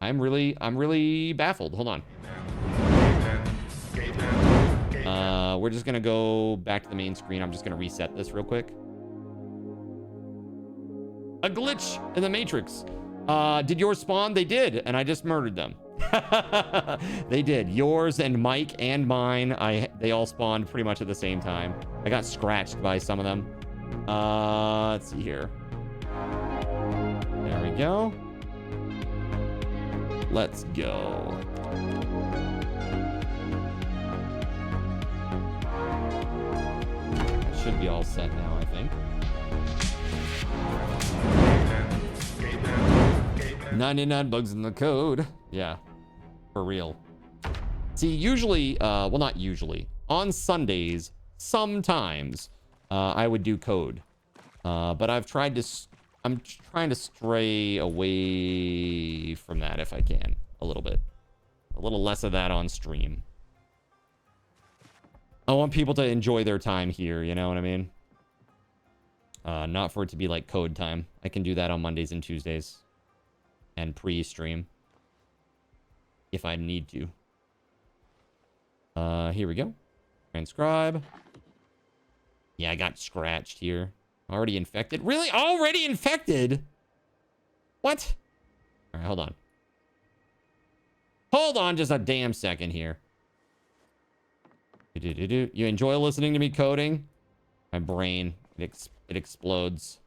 I'm really baffled. Hold on. We're just gonna go back to the main screen. I'm just gonna reset this real quick. A glitch in the Matrix. Did yours spawn? They did, and I just murdered them. They did. Yours and Mike and mine. They all spawned pretty much at the same time. I got scratched by some of them. Let's see here. There we go. Let's go. Should be all set now, I think. 99 bugs in the code. Yeah, for real. See, usually, well, not usually. On Sundays, sometimes, I would do code. But I'm trying to stray away from that if I can, a little bit. A little less of that on stream. I want people to enjoy their time here, you know what I mean? Not for it to be like code time. I can do that on Mondays and Tuesdays. And pre-stream. If I need to. Here we go. Transcribe. Yeah, I got scratched here. Already infected? Really? Already infected? What? Alright, hold on. Hold on just a damn second here. You enjoy listening to me coding? My brain, it explodes.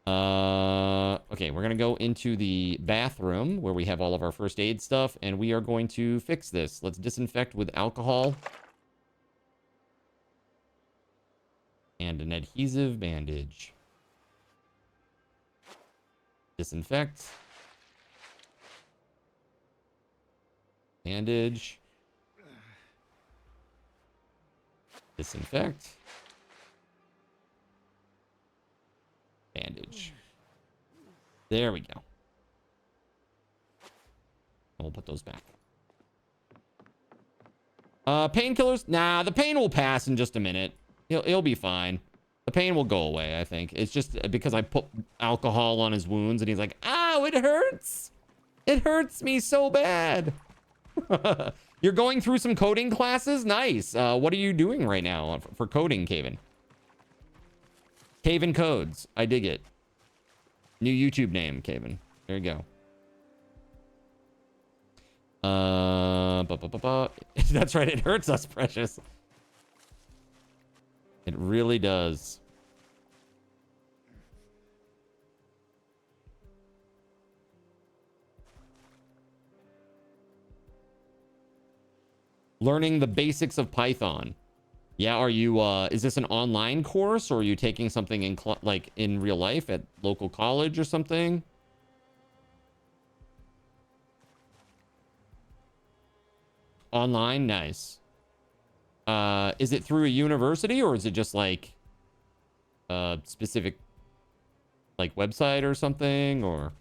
Okay, we're gonna go into the bathroom where we have all of our first aid stuff, and we are going to fix this. Let's disinfect with alcohol and an adhesive bandage. Disinfect. Bandage. Disinfect. Bandage. There we go. We'll put those back. Painkillers? Nah, the pain will pass in just a minute. He'll be fine. The pain will go away, I think. It's just because I put alcohol on his wounds and he's like, ow, it hurts. It hurts me so bad. You're going through some coding classes? Nice. What are you doing right now for coding, Caven? Caven Codes. I dig it. New YouTube name, Caven. There you go. That's right. It hurts us, Precious. It really does. Learning the basics of Python. Yeah, are you, is this an online course or are you taking something in, like, in real life at local college or something? Online? Nice. Is it through a university or is it just like a specific like website or something, or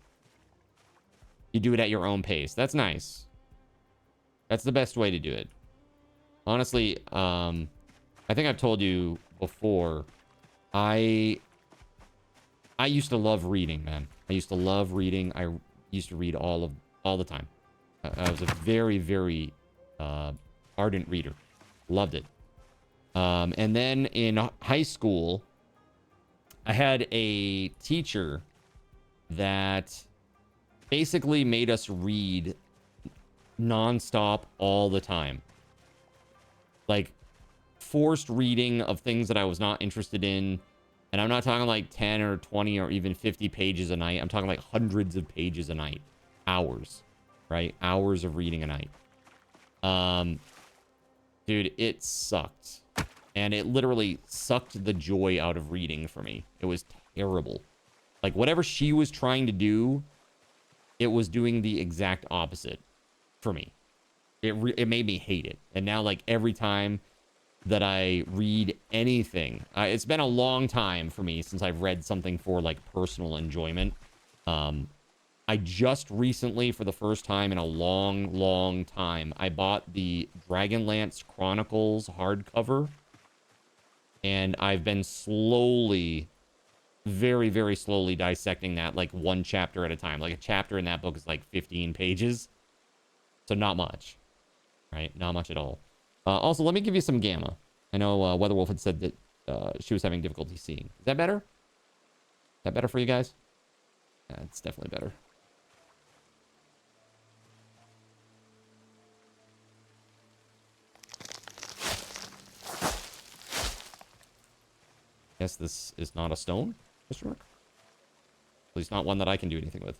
you do it at your own pace? That's nice. That's the best way to do it. Honestly, I think I've told you before, I used to love reading, man. I used to love reading. I used to read all the time. I was a very, very ardent reader. Loved it. And then in high school, I had a teacher that basically made us read nonstop all the time. Like, forced reading of things that I was not interested in. And I'm not talking like 10 or 20 or even 50 pages a night. I'm talking like hundreds of pages a night. Hours, right? Hours of reading a night. Dude, it sucked. And it literally sucked the joy out of reading for me. It was terrible. Like, whatever she was trying to do, it was doing the exact opposite for me. It made me hate it. And now, like, every time that I read anything, it's been a long time for me since I've read something for, like, personal enjoyment. I just recently, for the first time in a long, long time, I bought the Dragonlance Chronicles hardcover. And I've been slowly, very, very slowly dissecting that, like, one chapter at a time. Like, a chapter in that book is, like, 15 pages. So not much, right? Not much at all. Also, let me give you some gamma. I know WeatherWolf had said that she was having difficulty seeing. Is that better? Is that better for you guys? Yeah, it's definitely better. Guess this is not a stone? Mr. Mark? At least not one that I can do anything with.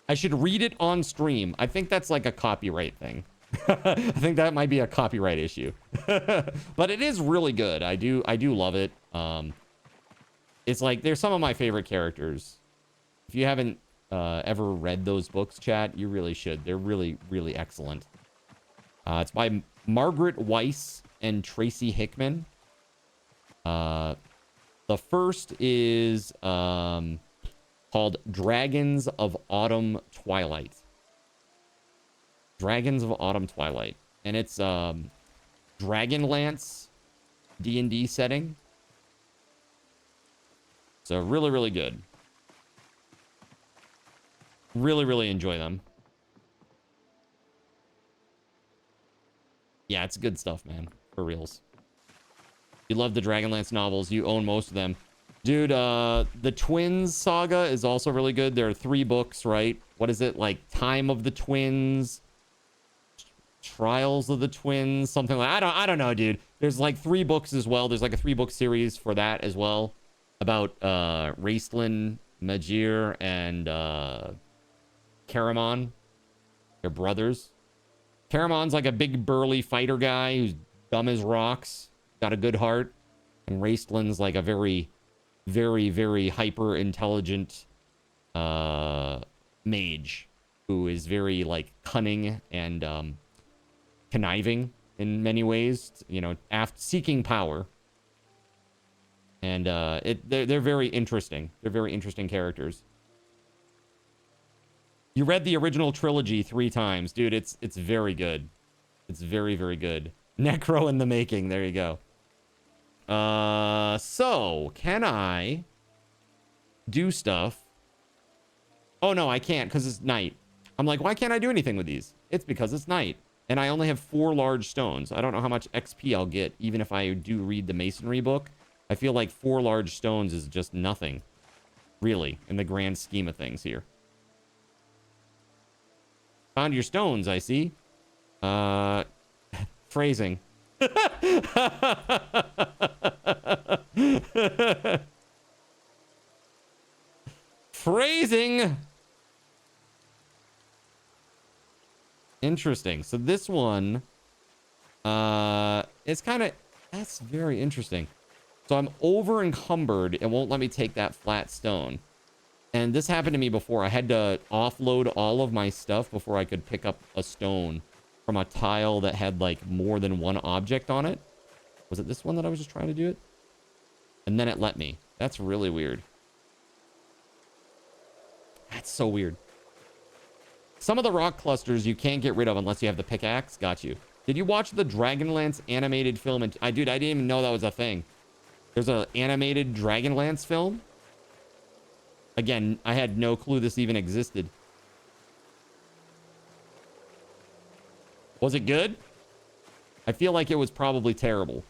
I should read it on stream. I think that's like a copyright thing. I think that might be a copyright issue. But it is really good. I do love it. It's like, they're some of my favorite characters. If you haven't ever read those books, chat, you really should. They're really, really excellent. It's by Margaret Weiss and Tracy Hickman. The first is called Dragons of Autumn Twilight. Dragons of Autumn Twilight. And it's Dragonlance D&D setting. So really, really good. Really, really enjoy them. Yeah, it's good stuff, man. For reals. You love the Dragonlance novels. You own most of them. Dude, the Twins saga is also really good. There are 3 books, right? What is it? Like Time of the Twins, Trials of the Twins, something like I don't know, dude. There's like 3 books as well. There's like a 3-book series for that as well about Raistlin, Majir, and Caramon. They're brothers. Caramon's like a big burly fighter guy who's dumb as rocks, got a good heart, and Raistlin's like a very, very, very hyper intelligent mage who is very like cunning and conniving in many ways, you know, seeking power. And they're very interesting. They're very interesting characters. You read the original trilogy 3 times, dude. It's very good. It's very, very good. Necro in the making. There you go. So can I do stuff? Oh no, I can't because it's night. I'm like, why can't I do anything with these? It's because it's night. And I only have 4 large stones. I don't know how much XP I'll get, even if I do read the masonry book. I feel like 4 large stones is just nothing, really, in the grand scheme of things here. Found your stones, I see. Phrasing. Phrasing. Interesting. So this one, it's kind of, that's very interesting. So I'm over encumbered. It won't let me take that flat stone. And this happened to me before. I had to offload all of my stuff before I could pick up a stone from a tile that had like more than 1 object on it. Was it this one that I was just trying to do it? And then it let me. That's really weird. That's so weird. Some of the rock clusters you can't get rid of unless you have the pickaxe. Got you. Did you watch the Dragonlance animated film? Dude, I didn't even know that was a thing. There's an animated Dragonlance film. Again, I had no clue this even existed. Was it good? I feel like it was probably terrible.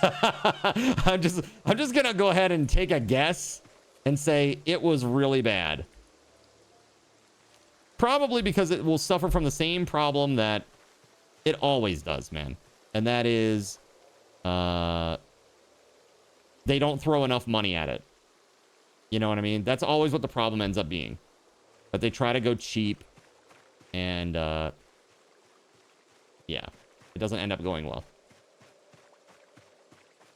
I'm just gonna go ahead and take a guess and say it was really bad. Probably because it will suffer from the same problem that it always does, man. And that is, they don't throw enough money at it. You know what I mean? That's always what the problem ends up being. But they try to go cheap. And, yeah. It doesn't end up going well.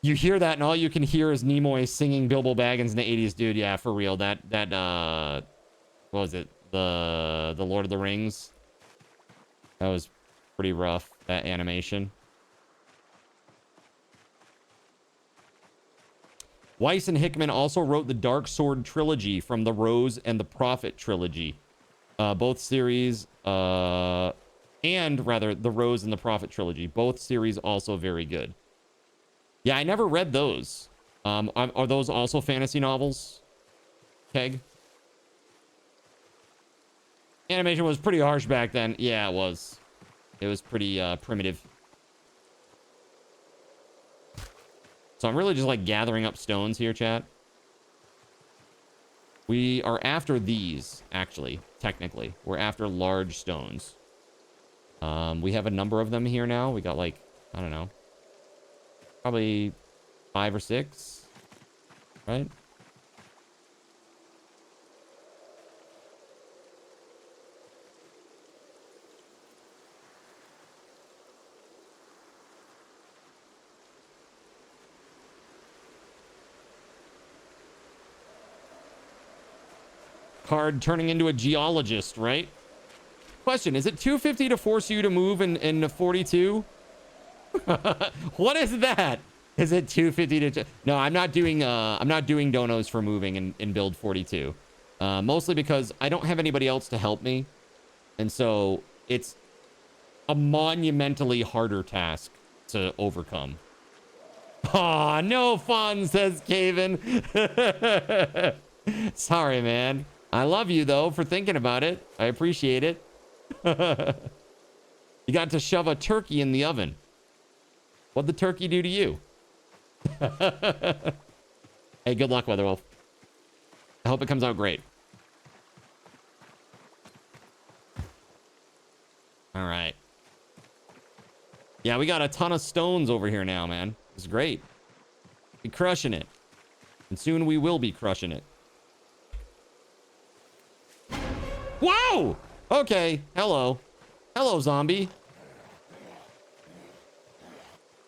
You hear that and all you can hear is Nimoy singing Bilbo Baggins in the 80s, dude. Yeah, for real. That, what was it? The Lord of the Rings. That was pretty rough, that animation. Weiss and Hickman also wrote the Dark Sword trilogy from the Rose and the Prophet trilogy. Both series, and rather, the Rose and the Prophet trilogy. Both series also very good. Yeah, I never read those. Are those also fantasy novels? Keg? Animation was pretty harsh back then. Yeah, it was. It was pretty primitive. So I'm really just like gathering up stones here, chat. We are after these, actually, technically. We're after large stones. We have a number of them here now. We got like, I don't know, probably 5 or 6, right? Card turning into a geologist, right? Question, is it 250 to force you to move in 42? What is that? Is it 250 to... No, I'm not doing donos for moving in build 42. Mostly because I don't have anybody else to help me. And so it's a monumentally harder task to overcome. Aw, no fun, says Caven. Sorry, man. I love you, though, for thinking about it. I appreciate it. You got to shove a turkey in the oven. What'd the turkey do to you? Hey, good luck, WeatherWolf. I hope it comes out great. All right. Yeah, we got a ton of stones over here now, man. It's great. We're crushing it. And soon we will be crushing it. Whoa! Okay. Hello. Hello, zombie.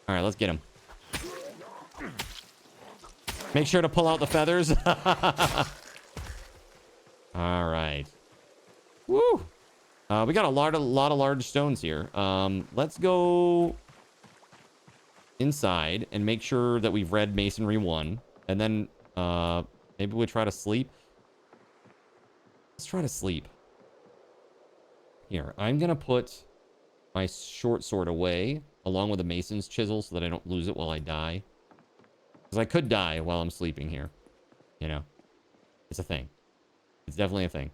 All right, let's get him. Make sure to pull out the feathers. All right. Woo! We got a lot of large stones here. Let's go inside and make sure that we've read Masonry 1. And then maybe we try to sleep. Let's try to sleep. Here, I'm going to put my short sword away along with the mason's chisel so that I don't lose it while I die. Because I could die while I'm sleeping here. You know, it's a thing. It's definitely a thing.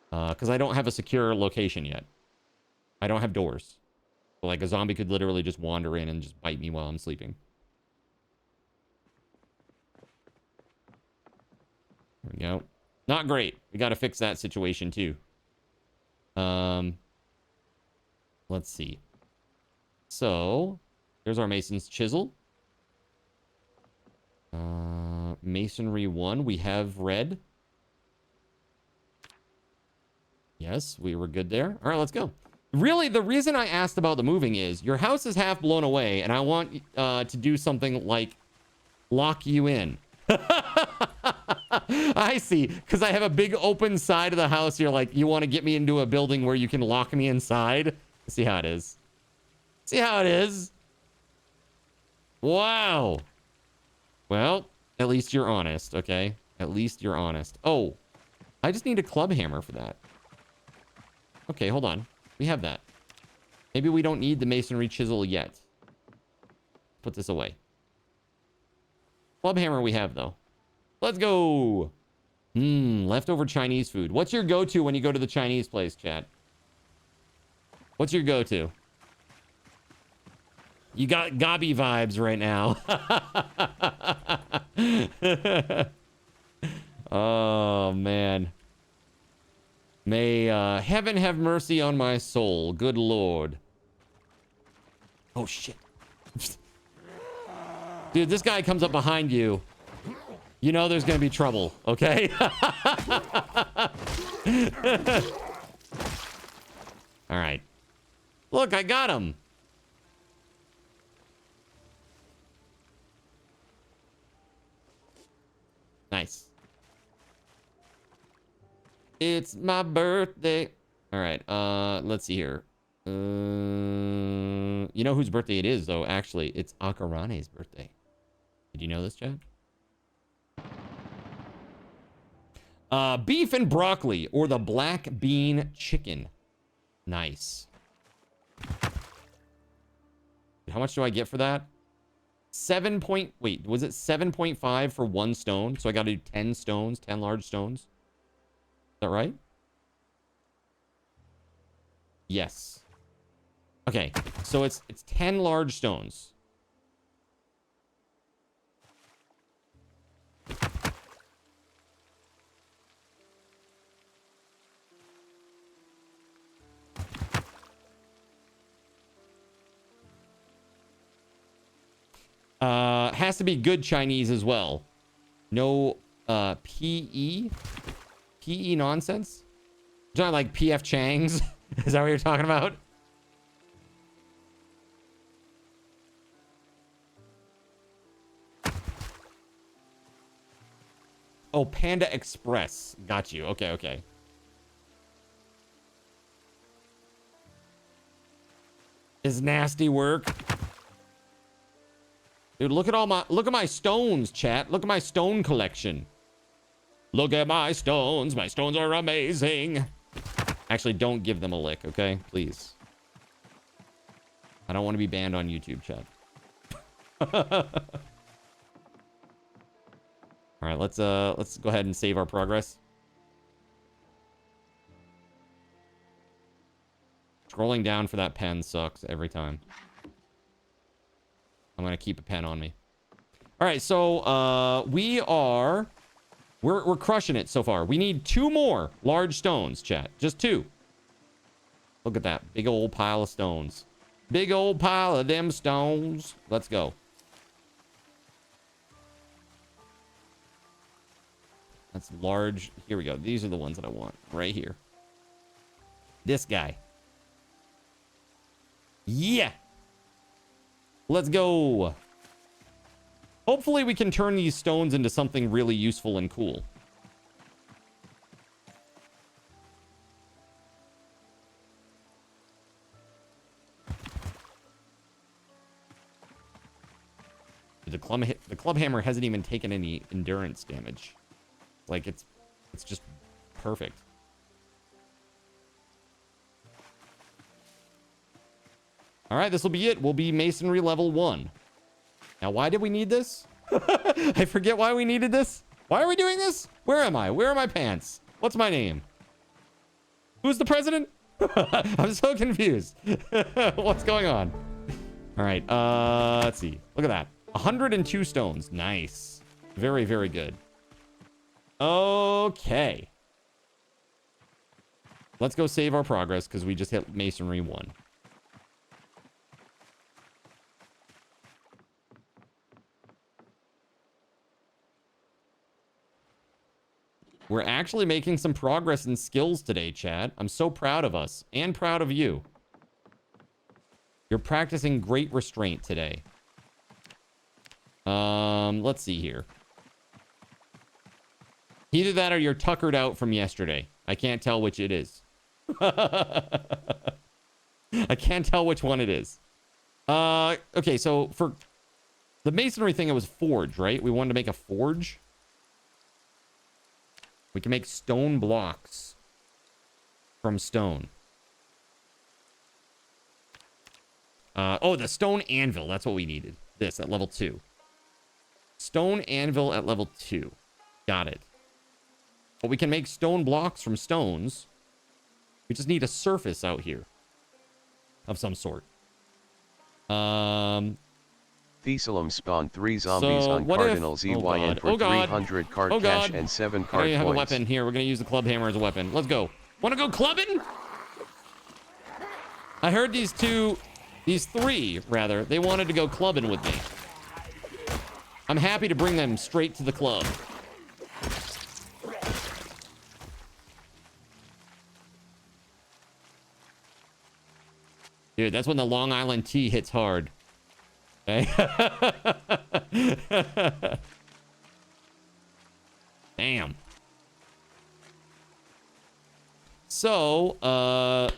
Because I don't have a secure location yet. I don't have doors. So, like, a zombie could literally just wander in and just bite me while I'm sleeping. There we go. Not great. We got to fix that situation, too. Let's see. So, there's our mason's chisel. Masonry 1, we have read. Yes, we were good there. All right, let's go. Really, the reason I asked about the moving is your house is half blown away, and I want to do something like lock you in. I see, because I have a big open side of the house. You're like, you want to get me into a building where you can lock me inside? See how it is. See how it is. Wow. Well, at least you're honest, okay? At least you're honest. Oh, I just need a club hammer for that. Okay, hold on. We have that. Maybe we don't need the masonry chisel yet. Put this away. Club hammer we have, though. Let's go. Leftover Chinese food. What's your go-to when you go to the Chinese place, chat? What's your go-to? You got Gabi vibes right now. Oh, man. May heaven have mercy on my soul. Good Lord. Oh, shit. Dude, this guy comes up behind you. You know there's going to be trouble, okay? All right. Look, I got him. Nice. It's my birthday. All right. Let's see here. You know whose birthday it is, though, actually. It's Akarane's birthday. Did you know this, Chad? Beef and broccoli or the black bean chicken. Nice. How much do I get for that? 7 point... Wait, was it 7.5 for 1 stone? So I got to do 10 stones, 10 large stones. Is that right? Yes. Okay, so it's 10 large stones. Has to be good Chinese as well. No PE nonsense. It's not like PF Chang's. Is that what you're talking about? Oh, Panda Express. Got you. Okay, okay. Is nasty work. Dude, look at my stones, chat. Look at my stone collection. Look at my stones. My stones are amazing. Actually, don't give them a lick, okay? Please. I don't want to be banned on YouTube, chat. All right, let's go ahead and save our progress. Scrolling down for that pen sucks every time. I'm gonna keep a pen on me. All right, so we're crushing it so far. We need 2 more large stones, chat. Just 2. Look at that big old pile of stones. Big old pile of them stones. Let's go. That's large. Here we go. These are the ones that I want right here. This guy. Yeah. Let's go. Hopefully we can turn these stones into something really useful and cool. The club hammer hasn't even taken any endurance damage. Like it's just perfect. All right, this will be it. We'll be masonry level 1. Now, why did we need this? I forget why we needed this. Why are we doing this? Where am I? Where are my pants? What's my name? Who's the president? I'm so confused. What's going on? All right, let's see. Look at that. 102 stones. Nice. Very, very good. Okay. Let's go save our progress because we just hit masonry 1. We're actually making some progress in skills today, chat. I'm so proud of us and proud of you. You're practicing great restraint today. Let's see here. Either that or you're tuckered out from yesterday. I can't tell which it is. I can't tell which one it is. Okay, so for the masonry thing, it was forge, right? We wanted to make a forge. We can make stone blocks from stone. Oh, the stone anvil. That's what we needed. This at level 2. Stone anvil at level 2. Got it. But we can make stone blocks from stones. We just need a surface out here of some sort. Thesalum spawned 3 zombies on Cardinal ZYN for 300 card cash and 7 card points. I have a weapon here. We're going to use the club hammer as a weapon. Let's go. Want to go clubbing? I heard these 3, rather, they wanted to go clubbing with me. I'm happy to bring them straight to the club. Dude, that's when the Long Island tea hits hard. Okay? Damn. So,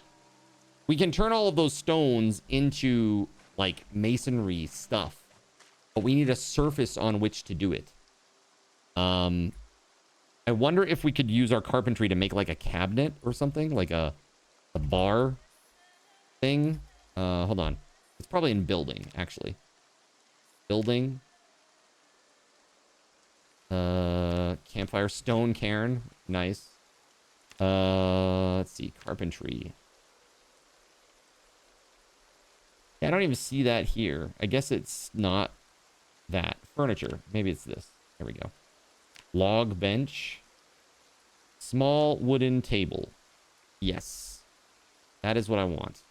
we can turn all of those stones into, like, masonry stuff. But we need a surface on which to do it. I wonder if we could use our carpentry to make, like, a cabinet or something. Like a bar thing. Hold on. It's probably in building, actually. Building. Campfire stone cairn. Nice. Let's see. Carpentry. Yeah, I don't even see that here. I guess it's not that. Furniture. Maybe it's this. There we go. Log bench. Small wooden table. Yes. That is what I want.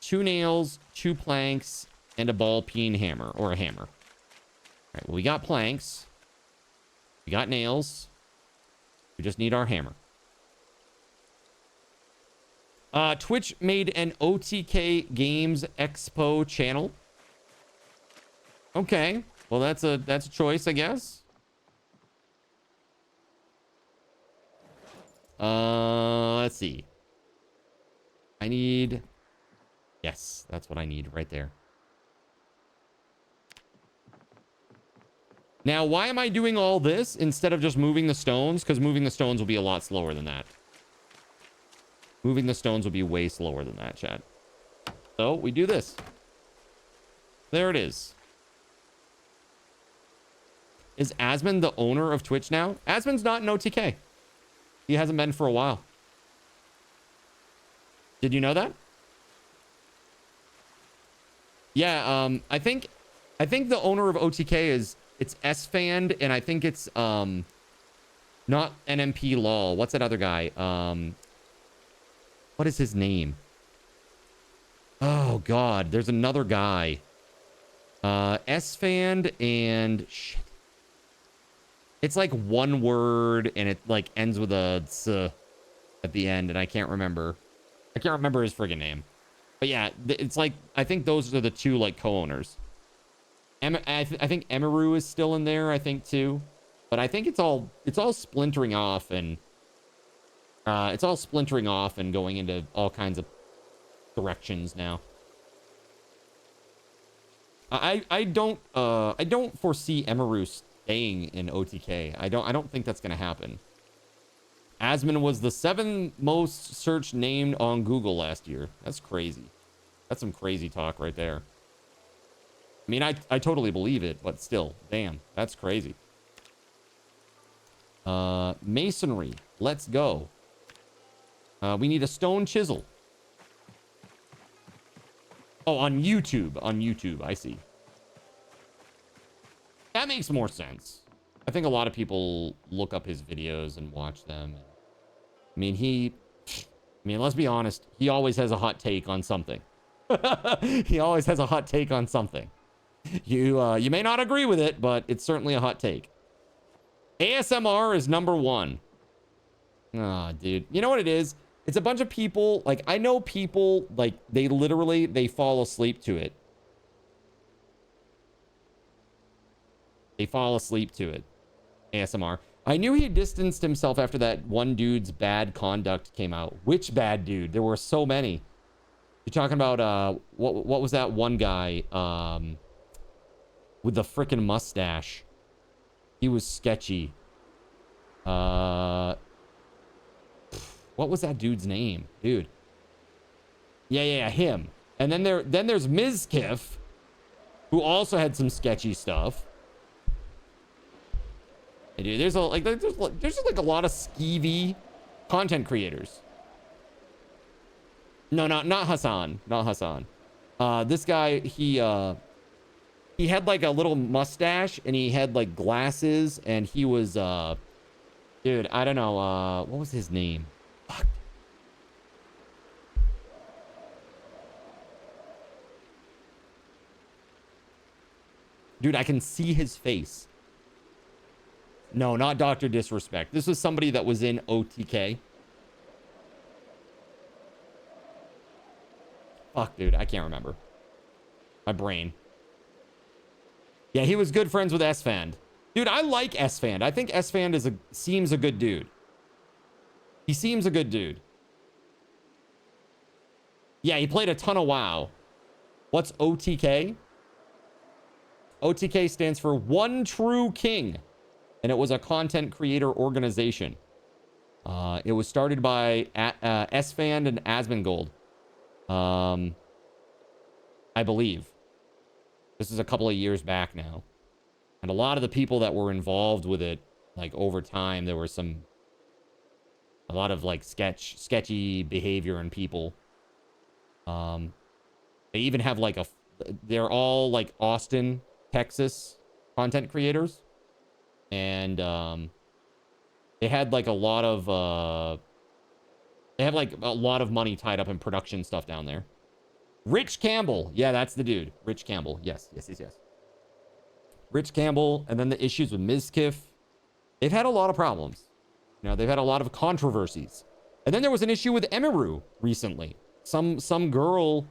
2 nails, 2 planks, and a ball peen hammer, or a hammer. All right, well, we got planks. We got nails. We just need our hammer. Twitch made an OTK Games Expo channel. Okay, well, that's a choice, I guess. Let's see. I need... Yes, that's what I need right there. Now, why am I doing all this instead of just moving the stones? Because moving the stones will be a lot slower than that. Moving the stones will be way slower than that, chat. So, we do this. There it is. Is Asmon the owner of Twitch now? Asmon's not in OTK. He hasn't been for a while. Did you know that? Yeah, I think I think the owner of OTK it's SFand, and I think it's not NMP lol. What's that other guy? What is his name? Oh god, there's another guy. SFand and shit. It's like one word and it like ends with a "s" at the end, and I can't remember. I can't remember his friggin' name. But yeah, it's like I think those are the two like co-owners. I think Emiru is still in there, I think too. But I think it's all splintering off, and it's all splintering off and going into all kinds of directions now. I don't foresee Emiru staying in OTK. I don't think that's gonna happen. Asmon was the 7th most searched name on Google last year. That's crazy. That's some crazy talk right there. I mean, I totally believe it, but still, damn, that's crazy. Masonry, let's go. We need a stone chisel. Oh, on YouTube, I see. That makes more sense. I think a lot of people look up his videos and watch them. I mean, let's be honest, he always has a hot take on something. He always has a hot take on something. You may not agree with it, but it's certainly a hot take. ASMR is #1. Ah, dude. You know what it is? It's a bunch of people, like, I know people, like, they fall asleep to it. They fall asleep to it. ASMR. I knew he distanced himself after that one dude's bad conduct came out. Which bad dude? There were so many. You're talking about, what was that one guy, with the frickin' mustache? He was sketchy. What was that dude's name? Dude. Yeah, him. And then there's Mizkif, who also had some sketchy stuff. Hey, dude, there's just like a lot of skeevy content creators. No, not Hassan. Not Hassan. This guy, he had like a little mustache and he had like glasses and he was dude, I don't know, what was his name? Fuck. Dude, I can see his face. No, not Dr. Disrespect. This was somebody that was in OTK. Fuck, dude, I can't remember. My brain. Yeah, he was good friends with SFand. Dude, I like SFand. I think SFand seems a good dude. He seems a good dude. Yeah, he played a ton of WoW. What's OTK? OTK stands for One True King, and it was a content creator organization. It was started by SFand and Asmongold. I believe. This is a couple of years back now. And a lot of the people that were involved with it, like over time, there were a lot of like sketchy behavior in people. They even have like they're all like Austin, Texas content creators. And they had like a lot of they have like a lot of money tied up in production stuff down there. Rich Campbell. Yeah, that's the dude. Rich Campbell. Yes. Rich Campbell. And then the issues with Mizkif. They've had a lot of problems. You know, they've had a lot of controversies. And then there was an issue with Emiru recently. Some girl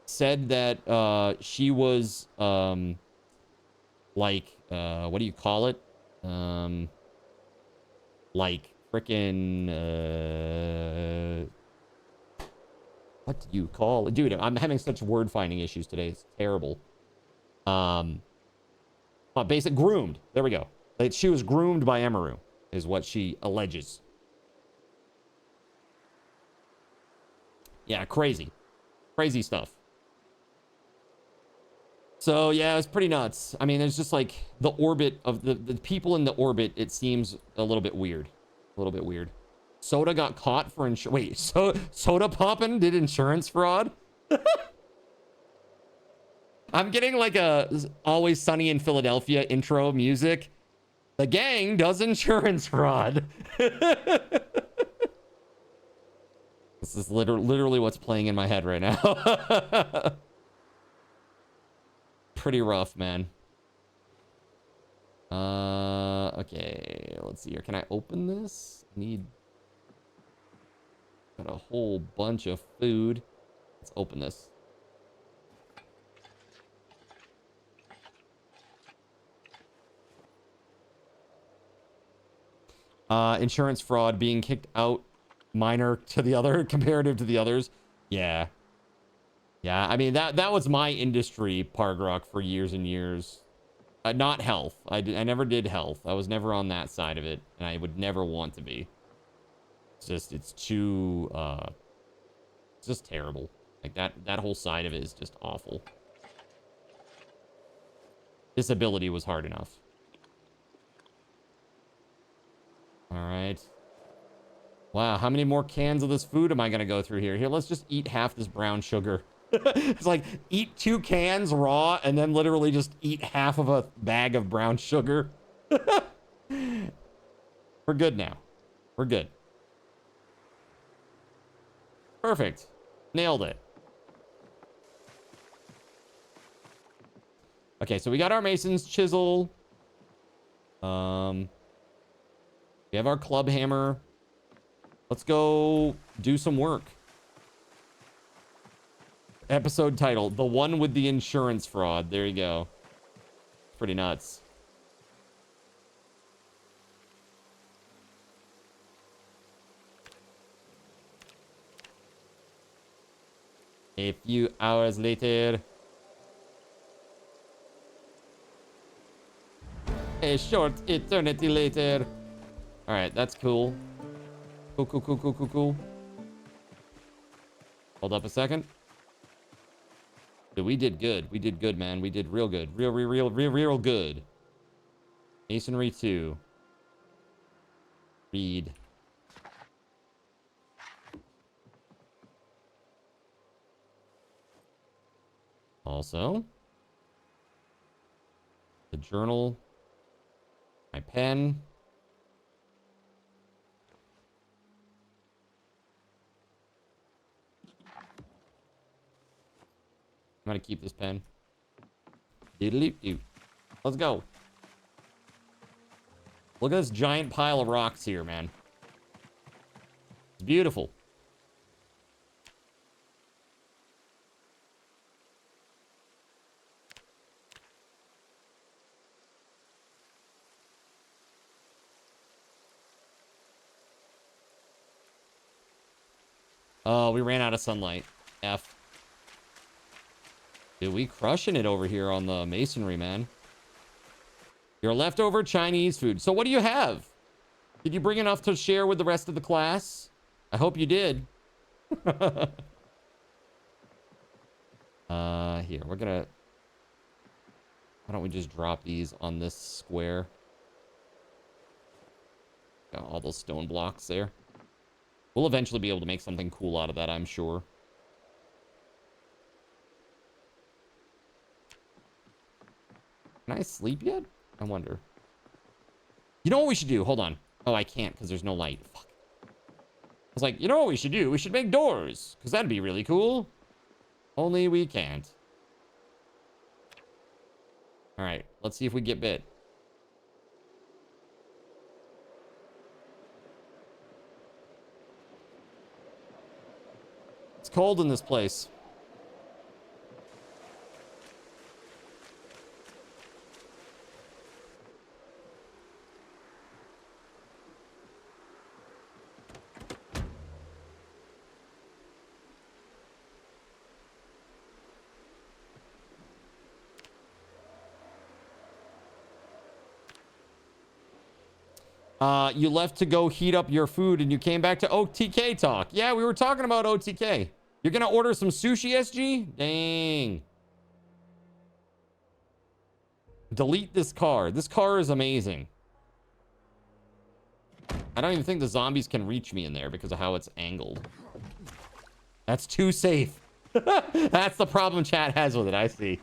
said that she was like what do you call it? Like frickin' what do you call it? Dude, I'm having such word finding issues today. It's terrible. Basic groomed. There we go. Like, she was groomed by Emiru, is what she alleges. Yeah, crazy. Crazy stuff. So, yeah, it's pretty nuts. I mean, there's just like the orbit of the people in the orbit, it seems a little bit weird. A little bit weird. Soda got caught for wait, so Soda Poppin' did insurance fraud? I'm getting like a Always Sunny in Philadelphia intro music. The gang does insurance fraud. This is literally what's playing in my head right now. Pretty rough, man. Okay, let's see here. Can I open this? Got a whole bunch of food. Let's open this. Insurance fraud, being kicked out, minor to the other, comparative to the others. Yeah. Yeah, I mean, that was my industry, Pargrok, for years and years. Not health. I never did health. I was never on that side of it, and I would never want to be. It's too, it's just terrible. Like, that whole side of it is just awful. Disability was hard enough. All right. Wow, how many more cans of this food am I going to go through here? Here, let's just eat half this brown sugar. It's like, eat 2 cans raw and then literally just eat half of a bag of brown sugar. We're good now. We're good. Perfect. Nailed it. Okay, so we got our Mason's chisel. We have our club hammer. Let's go do some work. Episode title, the one with the insurance fraud. There you go. Pretty nuts. A few hours later. A short eternity later. All right, that's cool. Cool. Hold up a second. Dude, we did good. We did good, man. We did real good. Real good. Masonry 2. Read. Also, the journal, my pen. I'm gonna keep this pen. Doodle-doo. Let's go. Look at this giant pile of rocks here, man. It's beautiful. Oh, we ran out of sunlight. F. Dude, we crushing it over here on the masonry, man. Your leftover Chinese food. So what do you have? Did you bring enough to share with the rest of the class? I hope you did. Here, we're gonna... Why don't we just drop these on this square? Got all those stone blocks there. We'll eventually be able to make something cool out of that, I'm sure. Can I sleep yet? I wonder. You know what we should do? Hold on. Oh, I can't because there's no light. Fuck. I was like, you know what we should do? We should make doors because that'd be really cool. Only we can't. All right. Let's see if we get bit. It's cold in this place. You left to go heat up your food and you came back to OTK talk. Yeah, we were talking about OTK. You're gonna order some sushi, SG? Dang. Delete this car. This car is amazing. I don't even think the zombies can reach me in there because of how it's angled. That's too safe. That's the problem chat has with it, I see.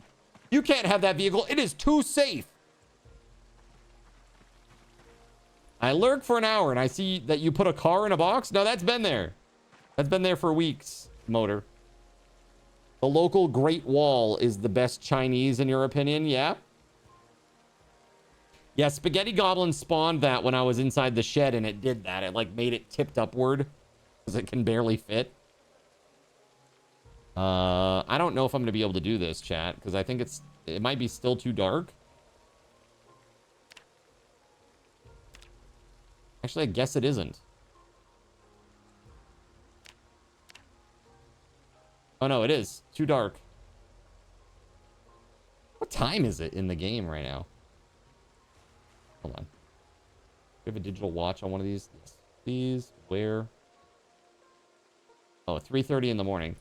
You can't have that vehicle. It is too safe. I lurk for an hour and I see that you put a car in a box. No, that's been there. That's been there for weeks, Motor. The local Great Wall is the best Chinese in your opinion, yeah? Yeah, Spaghetti Goblin spawned that when I was inside the shed and it did that. It like made it tipped upward because it can barely fit. I don't know if I'm going to be able to do this, chat, because I think it might be still too dark. Actually, I guess it isn't. Oh, no, it is. Too dark. What time is it in the game right now? Hold on. Do we have a digital watch on one of these? Yes. Please. Where? Oh, 3:30 in the morning.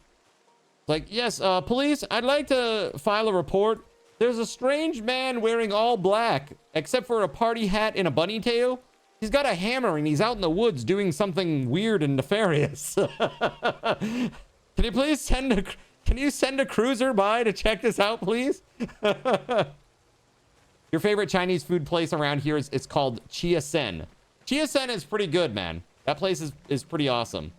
It's like, yes, police, I'd like to file a report. There's a strange man wearing all black, except for a party hat and a bunny tail. He's got a hammer and he's out in the woods doing something weird and nefarious. Can you please send a cruiser by to check this out, please? Your favorite Chinese food place around here it's called Chia Sen. Chia Sen is pretty good, man. That place is pretty awesome.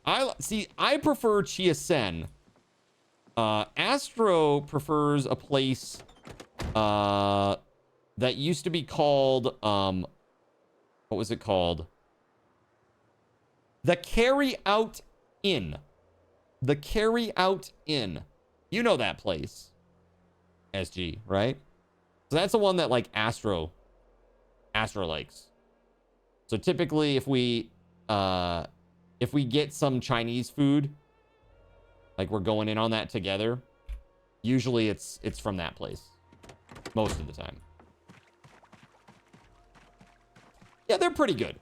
I prefer Chia Sen. Astro prefers a place that used to be called what was it called? The Carry Out Inn. The Carry Out Inn. You know that place. SG, right? So that's the one that like Astro likes. So typically if we get some Chinese food, like we're going in on that together, usually it's from that place. Most of the time. Yeah, they're pretty good.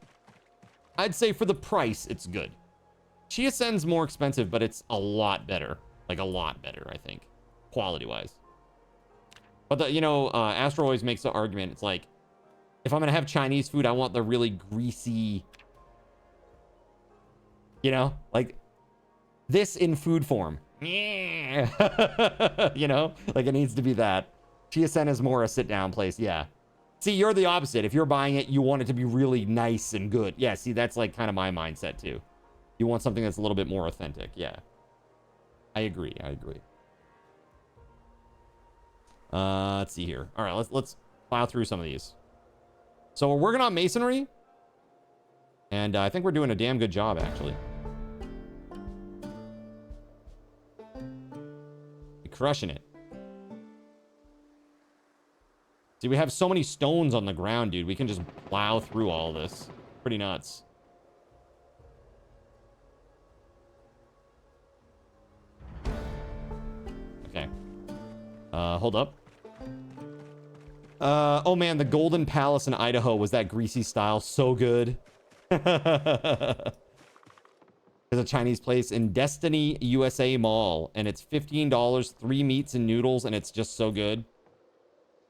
I'd say for the price, it's good. Chia Sen's more expensive, but it's a lot better. Like a lot better, I think. Quality-wise. But Astro always makes the argument. It's like, if I'm going to have Chinese food, I want the really greasy, like this in food form. Like it needs to be that. Chia Sen is more a sit-down place, yeah. See, you're the opposite. If you're buying it, you want it to be really nice and good. Yeah, see, that's like kind of my mindset too. You want something that's a little bit more authentic. Yeah. I agree. Let's see here. All right, let's plow through some of these. So we're working on masonry. And I think we're doing a damn good job, actually. We're crushing it. See, we have so many stones on the ground, dude. We can just plow through all this. Pretty nuts. Okay. Hold up. Oh man, the Golden Palace in Idaho was that greasy style. So good. There's a Chinese place in Destiny USA Mall, and it's $15, 3 meats and noodles, and it's just so good.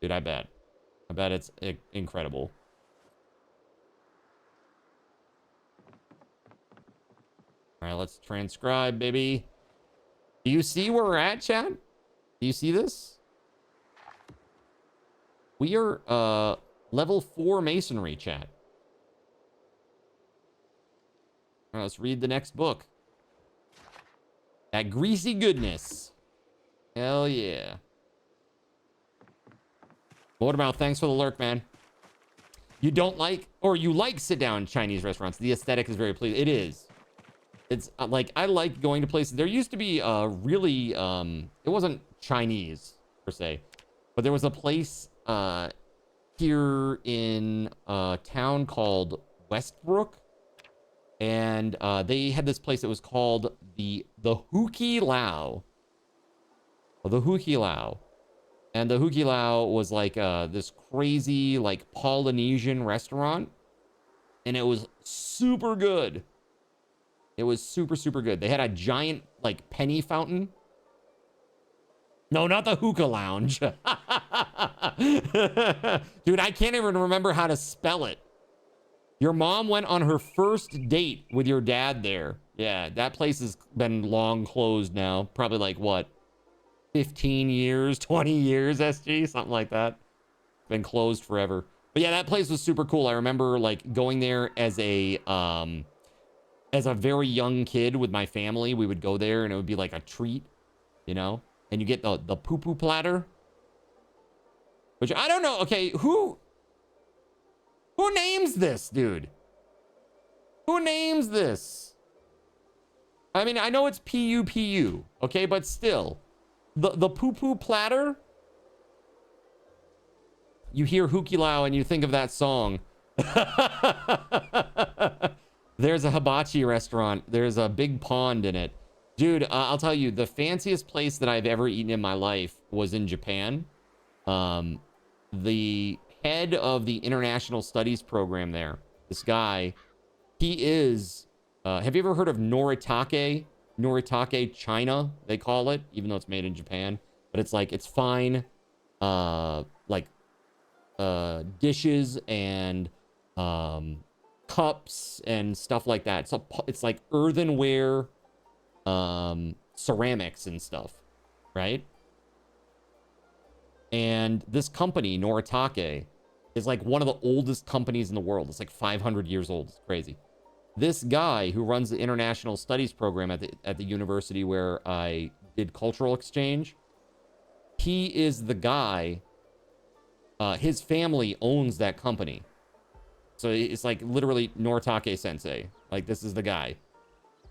Dude, I bet it's incredible. All right, let's transcribe, baby. Do you see where we're at, chat? Do you see this? We are level 4 masonry, chat. All right, let's read the next book. That greasy goodness. Hell yeah. Motormouth, thanks for the lurk, man. You don't like, or you like sit-down Chinese restaurants. The aesthetic is very pleasing. It is. It's like, I like going to places. There used to be really, it wasn't Chinese per se, but there was a place here in a town called Westbrook. And they had this place that was called the Huki Lao. The Huki Lao. And the Huki Lao was like this crazy, like, Polynesian restaurant. And it was super good. It was super, super good. They had a giant, like, penny fountain. No, not the hookah lounge. Dude, I can't even remember how to spell it. Your mom went on her first date with your dad there. Yeah, that place has been long closed now. Probably like, what, 15 years, 20 years, SG? Something like that. Been closed forever. But yeah, that place was super cool. I remember, like, going there as a very young kid with my family. We would go there, and it would be like a treat, you know? And you get the poo-poo platter. Which, I don't know. Okay, who names this, dude? Who names this? I mean, I know it's P-U-P-U, okay? But still, the poo-poo platter, you hear Hukilau and you think of that song. There's a hibachi restaurant. There's a big pond in it. Dude, I'll tell you, the fanciest place that I've ever eaten in my life was in Japan. The head of the international studies program there, this guy, he is... have you ever heard of Noritake? Noritake China, they call it, even though it's made in Japan. But it's like, it's fine, dishes and cups and stuff like that. So it's like earthenware, ceramics and stuff, right? And this company, Noritake, is like one of the oldest companies in the world. It's like 500 years old. It's crazy. This guy who runs the international studies program at the university where I did cultural exchange, he is the guy, his family owns that company. So it's like literally Noritake sensei. Like, this is the guy.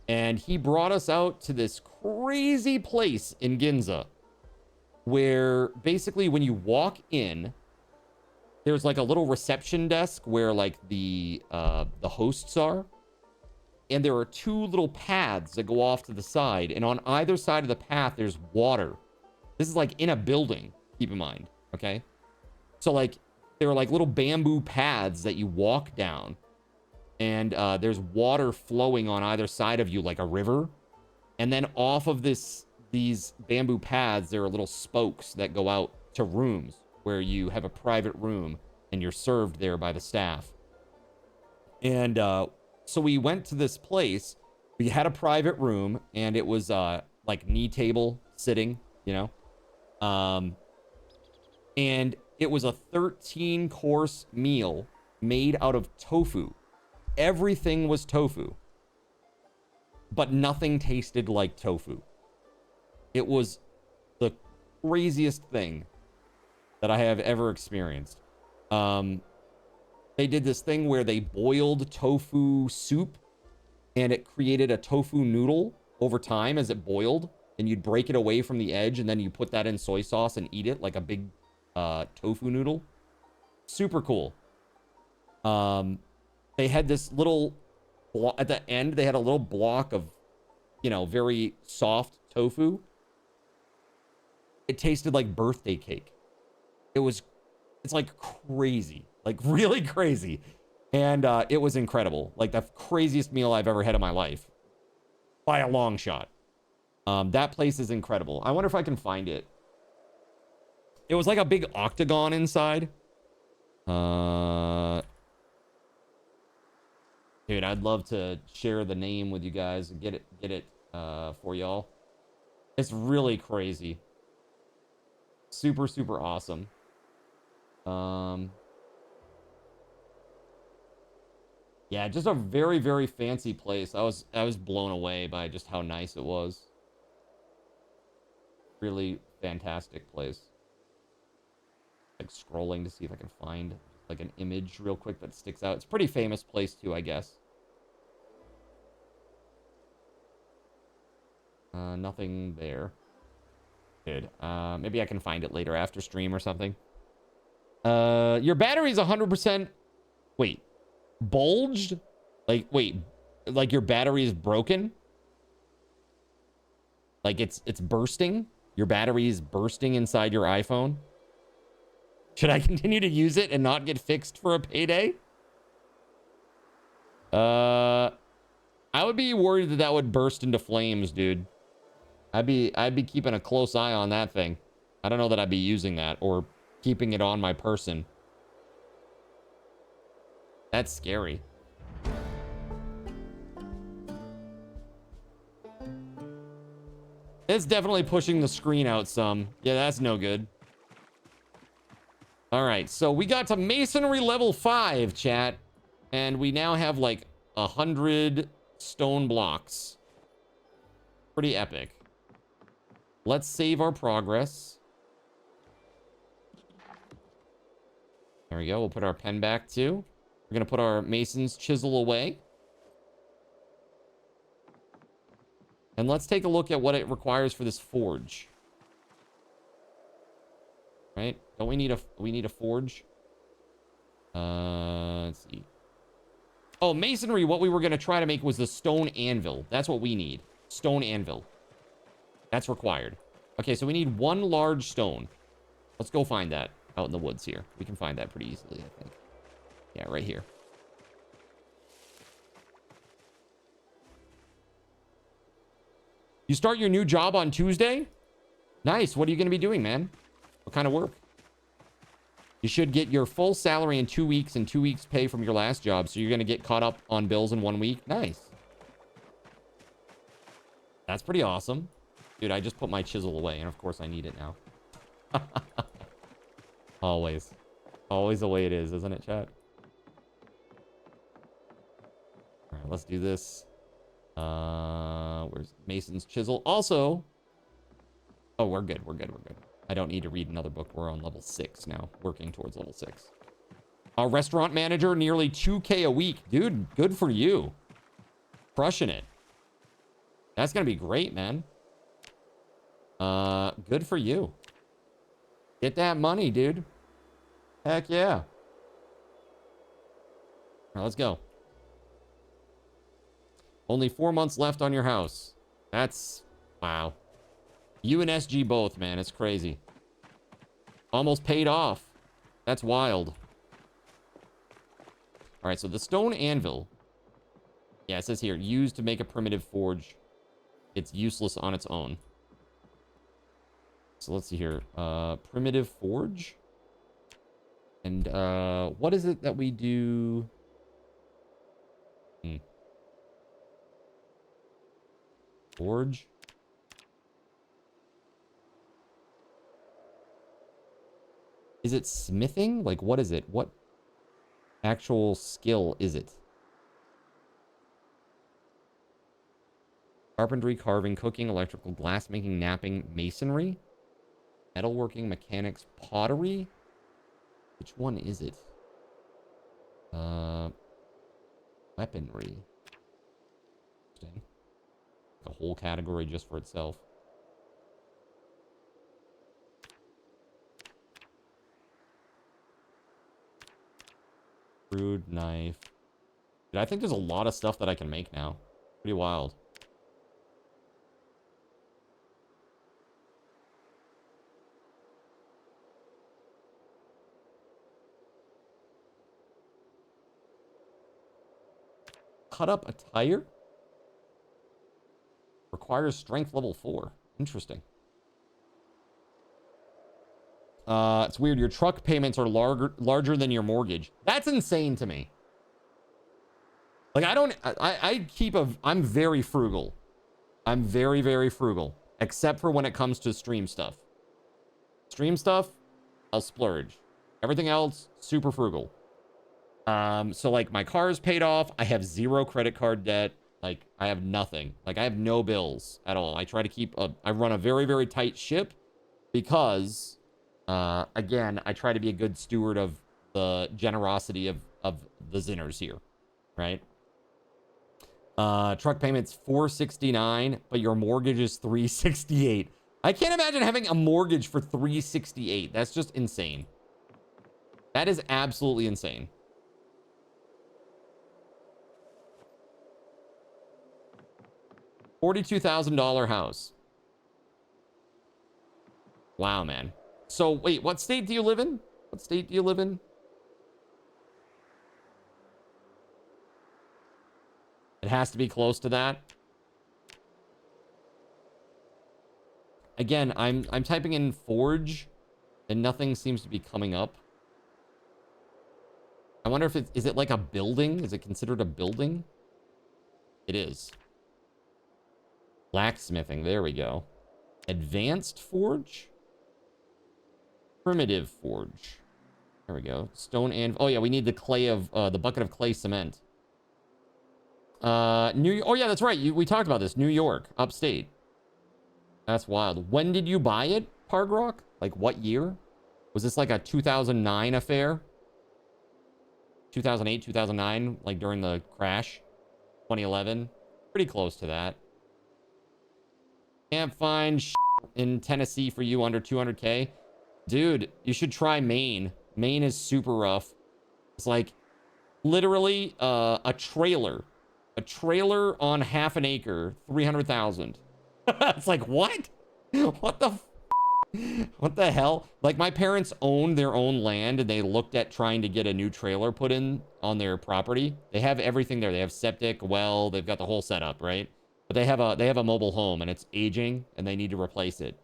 And he brought us out to this crazy place in Ginza where basically when you walk in, there's like a little reception desk where like the hosts are. And there are two little paths that go off to the side. And on either side of the path, there's water. This is like in a building, keep in mind, okay? So like, there are like little bamboo paths that you walk down. And there's water flowing on either side of you like a river. And then off of these bamboo paths, there are little spokes that go out to rooms where you have a private room and you're served there by the staff. And so we went to this place. We had a private room, and it was like knee table sitting, you know. And it was a 13-course meal made out of tofu. Everything was tofu, but nothing tasted like tofu. It was the craziest thing that I have ever experienced. They did this thing where they boiled tofu soup, and it created a tofu noodle over time as it boiled, and you'd break it away from the edge, and then you put that in soy sauce and eat it like a big tofu noodle. Super cool. They had this little at the end, they had a little block of, you know, very soft tofu. It tasted like birthday cake. It's like crazy, like really crazy. And it was incredible. Like the craziest meal I've ever had in my life by a long shot. That place is incredible. I wonder if I can find it. It was like a big octagon inside. Dude, I'd love to share the name with you guys and get it for y'all. It's really crazy. Super, super awesome. Yeah, just a very, very fancy place. I was blown away by just how nice it was. Really fantastic place. Like scrolling to see if I can find like an image real quick that sticks out. It's a pretty famous place too, I guess. Nothing there. Good. Maybe I can find it later after stream or something. Your battery's 100%. Wait, bulged? Like, wait, like your battery is broken? Like it's bursting? Your battery is bursting inside your iPhone? Should I continue to use it and not get fixed for a payday? I would be worried that that would burst into flames, dude. I'd be keeping a close eye on that thing. I don't know that I'd be using that or keeping it on my person. That's scary. It's definitely pushing the screen out some. Yeah, that's no good. All right, so we got to masonry level 5, chat. And we now have like 100 stone blocks. Pretty epic. Let's save our progress. There we go. We'll put our pen back too. We're going to put our mason's chisel away. And let's take a look at what it requires for this forge. Right? Don't we need a forge? Let's see. Oh, masonry, what we were going to try to make was the stone anvil. That's what we need. Stone anvil. That's required. Okay, so we need one large stone. Let's go find that out in the woods here. We can find that pretty easily, I think. Yeah, right here. You start your new job on Tuesday? Nice. What are you going to be doing, man? What kind of work? You should get your full salary in 2 weeks and 2 weeks pay from your last job. So you're going to get caught up on bills in 1 week. Nice. That's pretty awesome. Dude, I just put my chisel away. And of course I need it now. Always. Always the way it is, isn't it, chat? All right, let's do this. Where's Mason's chisel? Also... Oh, we're good. We're good. We're good. I don't need to read another book. We're on level 6 now, working towards level 6. Our restaurant manager, nearly 2K a week. Dude, good for you. Crushing it. That's going to be great, man. Good for you. Get that money, dude. Heck yeah. All right, let's go. Only 4 months left on your house. That's... Wow. You and SG both, man. It's crazy. Almost paid off. That's wild. All right, so the stone anvil. Yeah, it says here, used to make a primitive forge. It's useless on its own. So let's see here. Primitive forge. And what is it that we do? Forge. Is it smithing? Like, what is it? What actual skill is it? Carpentry, carving, cooking, electrical, glassmaking, napping, masonry, metalworking, mechanics, pottery. Which one is it? Weaponry. Interesting. A whole category just for itself. Crude knife. Dude, I think there's a lot of stuff that I can make now. Pretty wild. Cut up a tire? Requires strength level 4. Interesting. It's weird. Your truck payments are larger than your mortgage. That's insane to me. Like, I'm very frugal. I'm very, very frugal. Except for when it comes to stream stuff. Stream stuff, I'll splurge. Everything else, super frugal. So like my car is paid off. I have 0 credit card debt. Like I have nothing. Like I have no bills at all. I try to keep I run a very, very tight ship because, again, I try to be a good steward of the generosity of the Zinners here, right? Truck payments $469, but your mortgage is $368. I can't imagine having a mortgage for $368. That's just insane. That is absolutely insane. $42,000 house. Wow, man. So, wait, what state do you live in? What state do you live in? It has to be close to that. Again, I'm typing in forge and nothing seems to be coming up. I wonder if is it like a building? Is it considered a building? It is. Blacksmithing, there we go. Advanced forge? Primitive forge. There we go. Stone and... Oh, yeah, we need the clay of... the bucket of clay cement. Oh, yeah, that's right. We talked about this. New York, upstate. That's wild. When did you buy it, Pargrock? Like, what year? Was this like a 2009 affair? 2008, 2009? Like, during the crash? 2011? Pretty close to that. Can't find in Tennessee for you under 200K. Dude, you should try Maine. Maine is super rough. It's like literally a trailer. A trailer on half an acre, 300,000. It's like, what? What the hell? Like, my parents own their own land and they looked at trying to get a new trailer put in on their property. They have everything there. They have septic, well, they've got the whole setup, right? But they have a mobile home and it's aging and they need to replace it.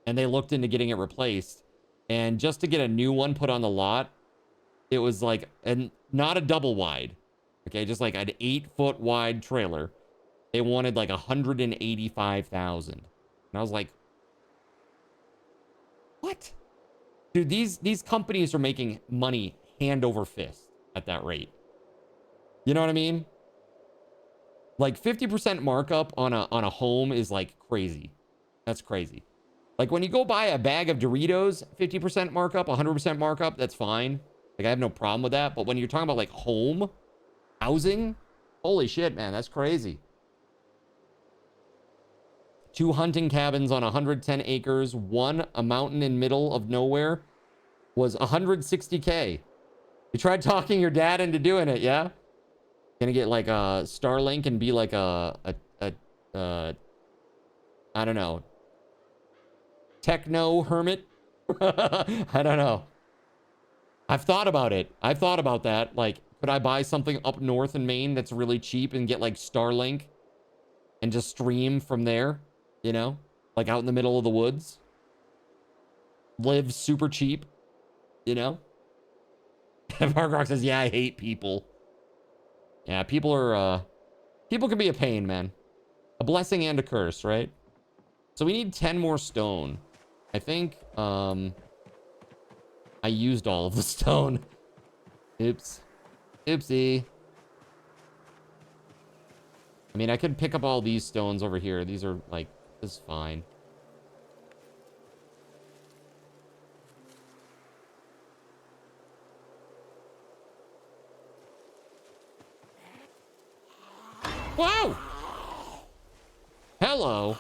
And they looked into getting it replaced. And just to get a new one put on the lot, it was like, not a double wide. Okay, just like an 8-foot wide trailer. They wanted like 185,000. And I was like, what? Dude, these companies are making money hand over fist at that rate. You know what I mean? Like 50% markup on a home is like crazy. That's crazy. Like when you go buy a bag of Doritos, 50% markup, 100% markup, that's fine. Like I have no problem with that. But when you're talking about like home, housing, holy shit, man, that's crazy. 2 hunting cabins on 110 acres, one a mountain in middle of nowhere was 160K. You tried talking your dad into doing it, yeah? Gonna get like a Starlink and be like a I don't know, techno hermit. I don't know. I've thought about it. I've thought about that. Like, could I buy something up north in Maine that's really cheap and get like Starlink and just stream from there? You know, like out in the middle of the woods. Live super cheap, you know? Mark Rock says, yeah, I hate people. Yeah, people are, people can be a pain, man. A blessing and a curse, right? So we need 10 more stone. I think, I used all of the stone. Oops. Oopsie. I mean, I could pick up all these stones over here. These are, like, this is fine. Whoa! Hello.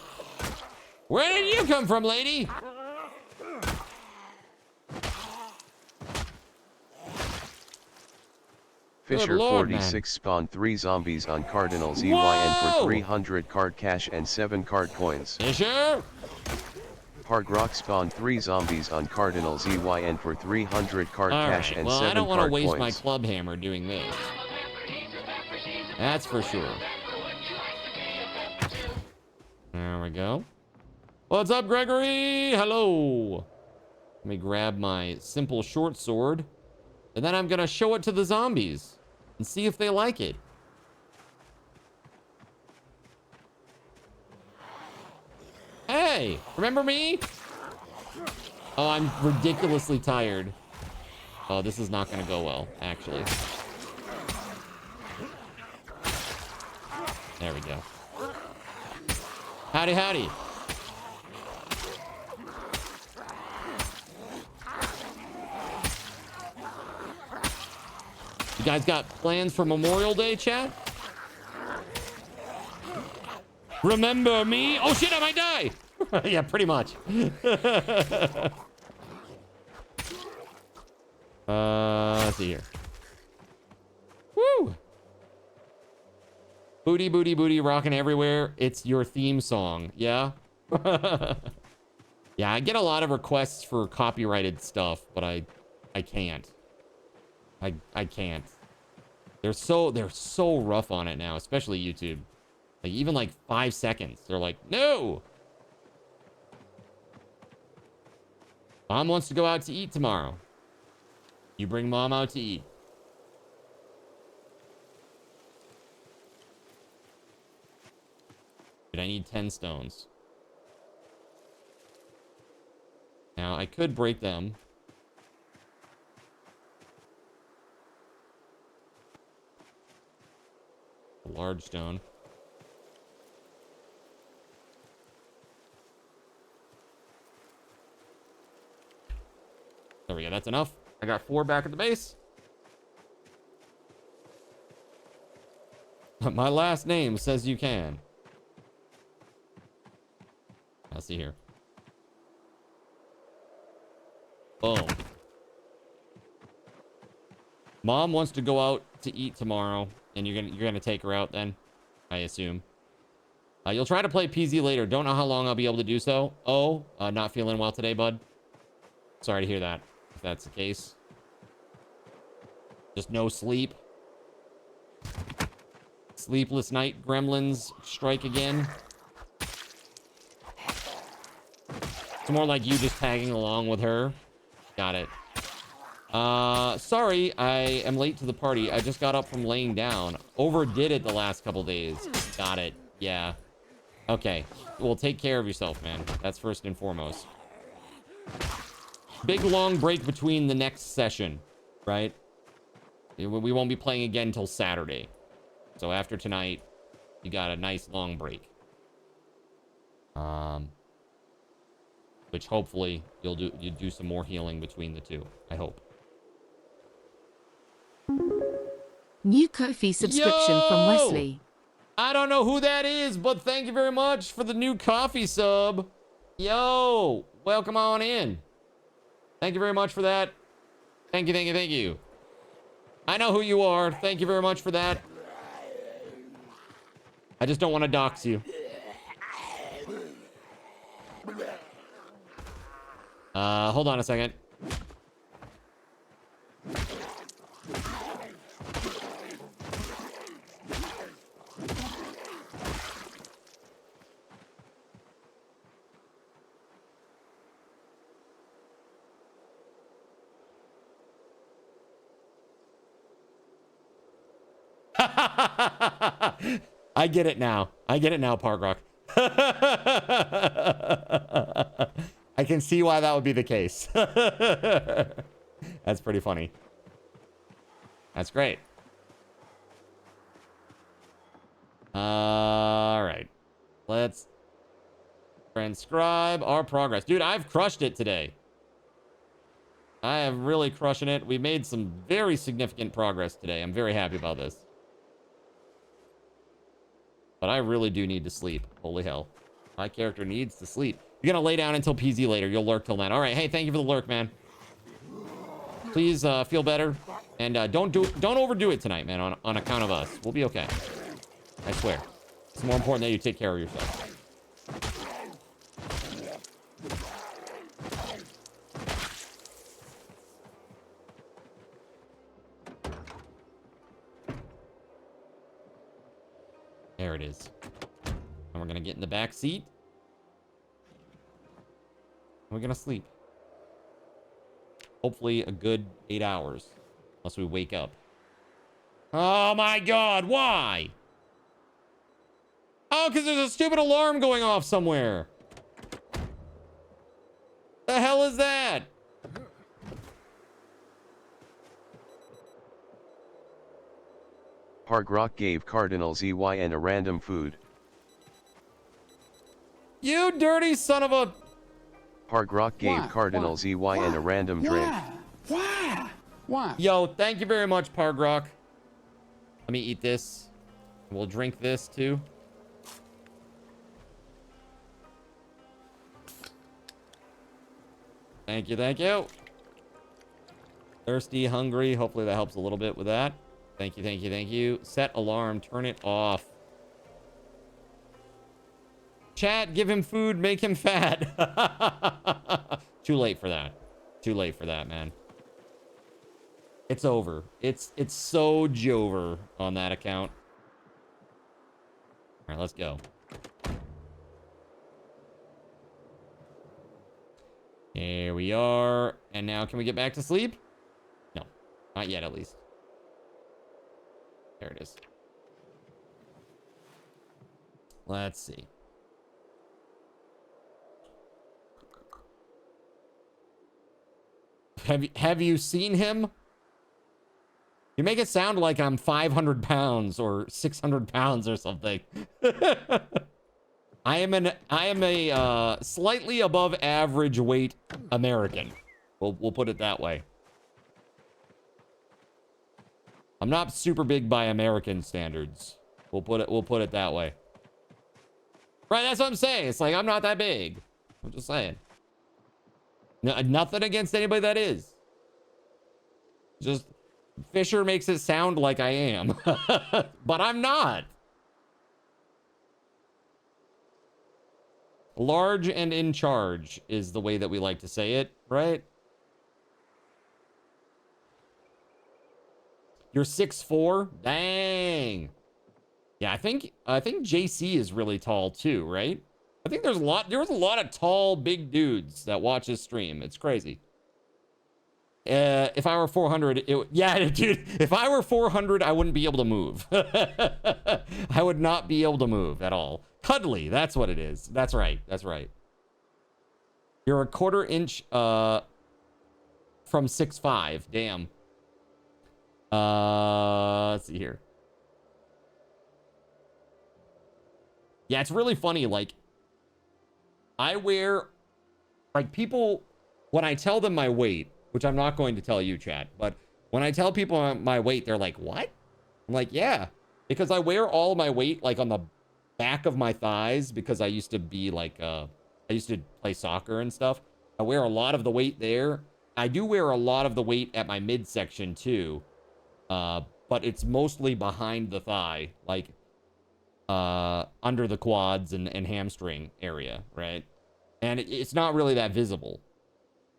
Where did you come from, lady? Fisher Lord, 46 man. spawned 3 zombies on Cardinal ZYN for 300 card cash and 7 card coins. Fisher? Pargrock spawned 3 zombies on Cardinal ZYN for 300 card All cash right. and Well, 7 I don't want to card waste coins. my club hammer doing this. That's for sure. There we go. What's up, Gregory? Hello. Let me grab my simple short sword. And then I'm going to show it to the zombies and see if they like it. Hey, remember me? Oh, I'm ridiculously tired. Oh, this is not going to go well, actually. There we go. Howdy, howdy. You guys got plans for Memorial Day, chat? Remember me? Oh shit, I might die. Yeah, pretty much. Let's see here. Woo! Booty, booty, booty, rocking everywhere. It's your theme song, yeah? Yeah, I get a lot of requests for copyrighted stuff, but I can't. I can't. They're so rough on it now, especially YouTube. Like even like 5 seconds, they're like, no. Mom wants to go out to eat tomorrow. You bring mom out to eat. But I need 10 stones. Now, I could break them. A large stone. There we go. That's enough. I got 4 back at the base. My last name says you can. Let's see here. Boom. Mom wants to go out to eat tomorrow, and you're gonna take her out then, I assume. You'll try to play PZ later. Don't know how long I'll be able to do so. Oh, not feeling well today, bud. Sorry to hear that, if that's the case. Just no sleep. Sleepless night gremlins strike again. It's more like you just tagging along with her. Got it. Sorry, I am late to the party. I just got up from laying down. Overdid it the last couple days. Got it. Yeah. Okay. Well, take care of yourself, man. That's first and foremost. Big long break between the next session, right? We won't be playing again until Saturday. So after tonight, you got a nice long break. Which hopefully you do some more healing between the two. I hope. New Ko-fi subscription from Wesley. I don't know who that is, but thank you very much for the new coffee sub. Yo, welcome on in. Thank you very much for that. Thank you, thank you, thank you. I know who you are. Thank you very much for that. I just don't want to dox you. Hold on a second. I get it now. I get it now, Parkrock. I can see why that would be the case. That's pretty funny. That's great. All right. Let's transcribe our progress. Dude, I've crushed it today. I am really crushing it. We made some very significant progress today. I'm very happy about this. But I really do need to sleep. Holy hell. My character needs to sleep. You're going to lay down until PZ later. You'll lurk till then. All right. Hey, thank you for the lurk, man. Please feel better. And don't overdo it tonight, man, on account of us. We'll be okay. I swear. It's more important that you take care of yourself. There it is. And we're going to get in the back seat. We're going to sleep. Hopefully a good 8 hours. Unless we wake up. Oh my god, why? Oh, because there's a stupid alarm going off somewhere. The hell is that? Pargrok gave Cardinal ZYN a random food. You dirty son of a... Pargrok gave Cardinal ZYN a random drink. Why? Yo, thank you very much, Pargrok. Let me eat this. We'll drink this too. Thank you, thank you. Thirsty, hungry. Hopefully that helps a little bit with that. Thank you, thank you, thank you. Set alarm, turn it off. Chat, give him food, make him fat. Too late for that. Too late for that, man. It's over. It's so jover on that account. All right, let's go. Here we are. And now can we get back to sleep? No, not yet at least. There it is. Let's see. Have you seen him? You make it sound like I'm 500 pounds or 600 pounds or something. I am a slightly above average weight American. We'll put it that way. I'm not super big by American standards. We'll put it that way. Right, that's what I'm saying. It's like I'm not that big. I'm just saying. No, nothing against anybody that is. Just Fisher makes it sound like I am. But I'm not. Large and in charge is the way that we like to say it, right? You're 6'4"? Dang. Yeah, I think JC is really tall too, right? I think there's a lot of tall, big dudes that watch this stream. It's crazy. If I were 400, yeah, dude, if I were 400, I wouldn't be able to move. I would not be able to move at all. Cuddly, that's what it is. That's right. That's right. You're a 1/4 inch from 6'5". Damn. Let's see here. Yeah, it's really funny. Like, I wear, like, people, when I tell them my weight, which I'm not going to tell you, chat, but when I tell people my weight, they're like, what? I'm like, yeah, because I wear all my weight, like, on the back of my thighs, because I used to be, like, I used to play soccer and stuff. I wear a lot of the weight there. I do wear a lot of the weight at my midsection, too, but it's mostly behind the thigh, like, under the quads and hamstring area, right? And it's not really that visible.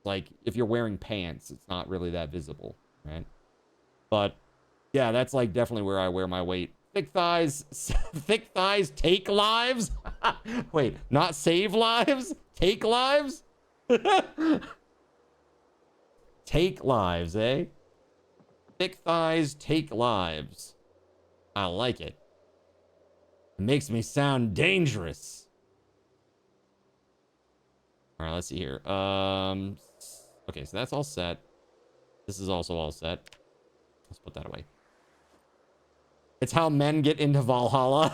Like, if you're wearing pants, it's not really that visible, right? But yeah, that's like definitely where I wear my weight. Thick thighs take lives. Wait, not save lives, take lives. Take lives, eh? Thick thighs take lives. I like it. It makes me sound dangerous. All right, let's see here. Okay, so that's all set. This is also all set. Let's put that away. It's how men get into Valhalla.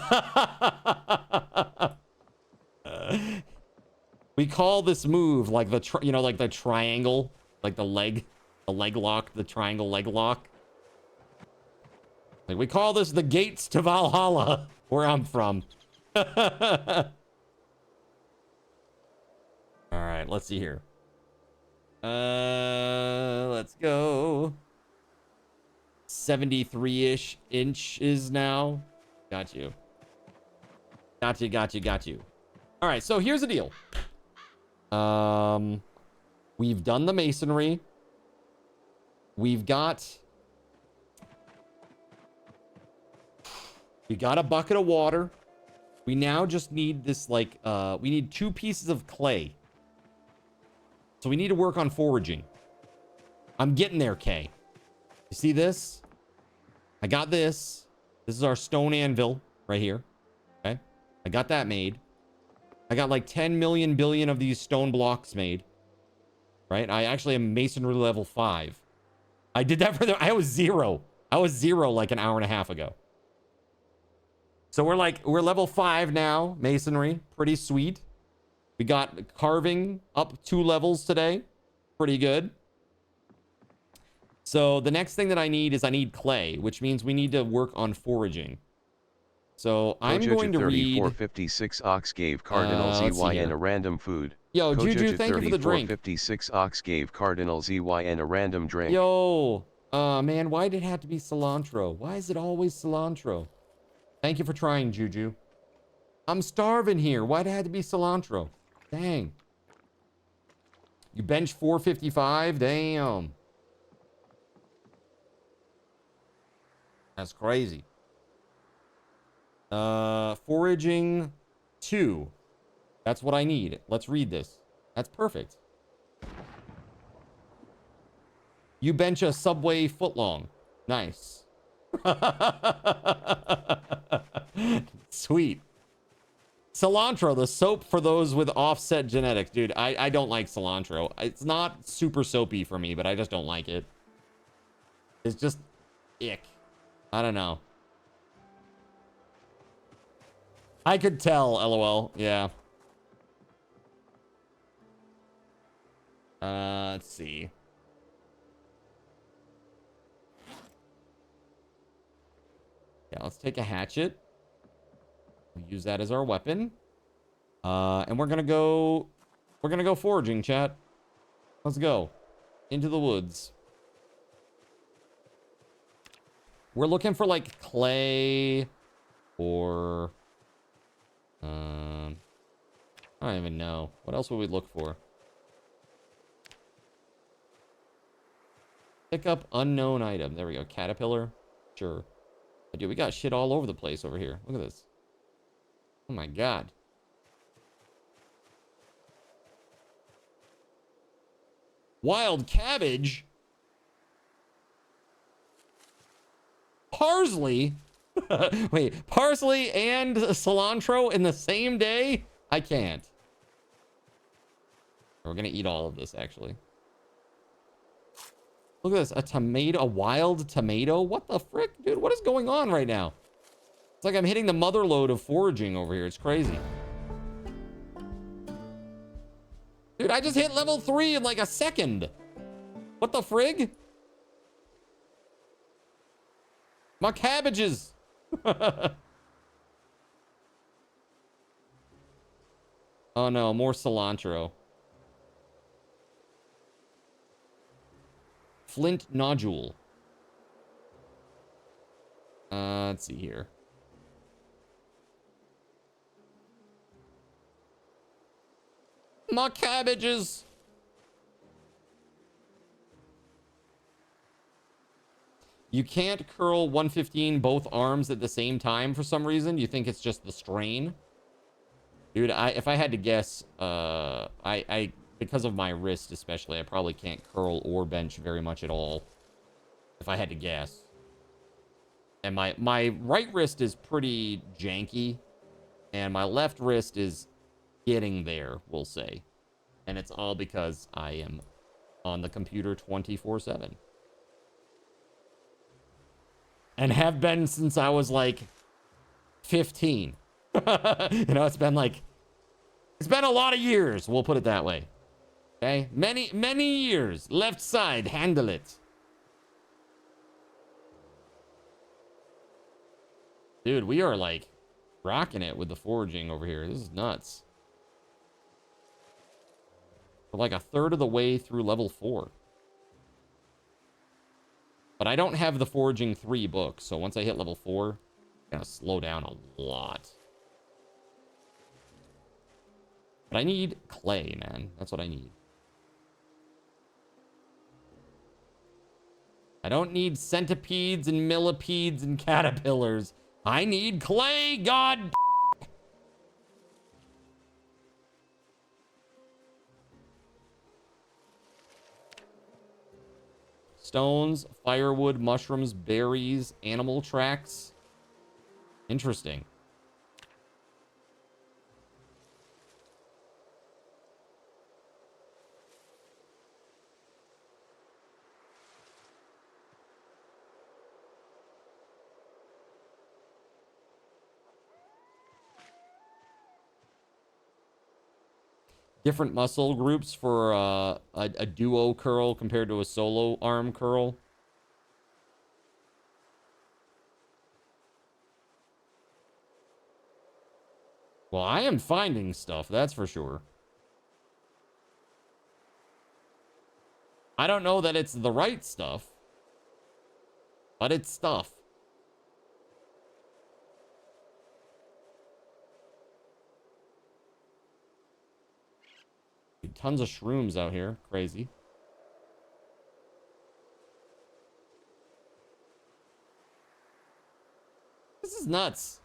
We call this move like the like the triangle, like the leg lock, the triangle leg lock. Like, we call this the gates to Valhalla, where I'm from. All right, let's see here. Let's go. 73-ish inches now. Got you. Got you. All right, so here's the deal. We've done the masonry. We got a bucket of water. We now just need this, like, we need 2 pieces of clay. So we need to work on foraging. I'm getting there, Kay. You see this? I got this. This is our stone anvil right here. Okay. I got that made. I got like 10 million billion of these stone blocks made. Right? I actually am masonry level 5. I did that I was 0. I was 0 like an hour and a half ago. So we're level 5 now, masonry. Pretty sweet. We got carving up 2 levels today. Pretty good. So the next thing that I need clay, which means we need to work on foraging. So I'm going to read... 3456 Ox gave Cardinal ZYN a random food. Yo, Juju, thank you for the drink. 3456 Ox gave Cardinal ZYN a random drink. Yo, man, why did it have to be cilantro? Why is it always cilantro? Thank you for trying, Juju. I'm starving here. Why'd it have to be cilantro? Dang. You bench 455? Damn. That's crazy. Foraging 2. That's what I need. Let's read this. That's perfect. You bench a Subway footlong. Nice. Sweet. Cilantro, the soap for those with offset genetics. Dude, I don't like cilantro. It's not super soapy for me, but I just don't like it. It's just ick. I don't know. I could tell, LOL. Yeah. Let's see. Yeah, let's take a hatchet. We'll use that as our weapon. And we're gonna go foraging, chat. Let's go. Into the woods. We're looking for like clay or I don't even know. What else would we look for? Pick up unknown item. There we go. Caterpillar. Sure. Dude, we got shit all over the place over here. Look at this. Oh my god. Wild cabbage? Parsley? Wait, parsley and cilantro in the same day? I can't. We're gonna eat all of this, actually. Look at this, a tomato, a wild tomato? What the frick? Dude, what is going on right now? It's like I'm hitting the mother lode of foraging over here. It's crazy. Dude, I just hit level 3 in like a second. What the frig? My cabbages. Oh no, more cilantro. Flint nodule. Let's see here. My cabbages. You can't curl 115 both arms at the same time for some reason. You think it's just the strain? Dude, if I had to guess, because of my wrist especially, I probably can't curl or bench very much at all. If I had to guess. And my right wrist is pretty janky. And my left wrist is getting there, we'll say. And it's all because I am on the computer 24/7. And have been since I was like 15. You know, it's been a lot of years, we'll put it that way. Okay? Many years. Left side, handle it. Dude, we are like rocking it with the foraging over here. This is nuts. We're like a third of the way through level 4. But I don't have the foraging 3 book, so once I hit level 4, I'm gonna slow down a lot. But I need clay, man. That's what I need. I don't need centipedes and millipedes and caterpillars. I need clay, god. Stones, firewood, mushrooms, berries, animal tracks. Interesting. Different muscle groups for a duo curl compared to a solo arm curl. Well, I am finding stuff, that's for sure. I don't know that it's the right stuff, but it's stuff. Tons of shrooms out here. Crazy. This is nuts.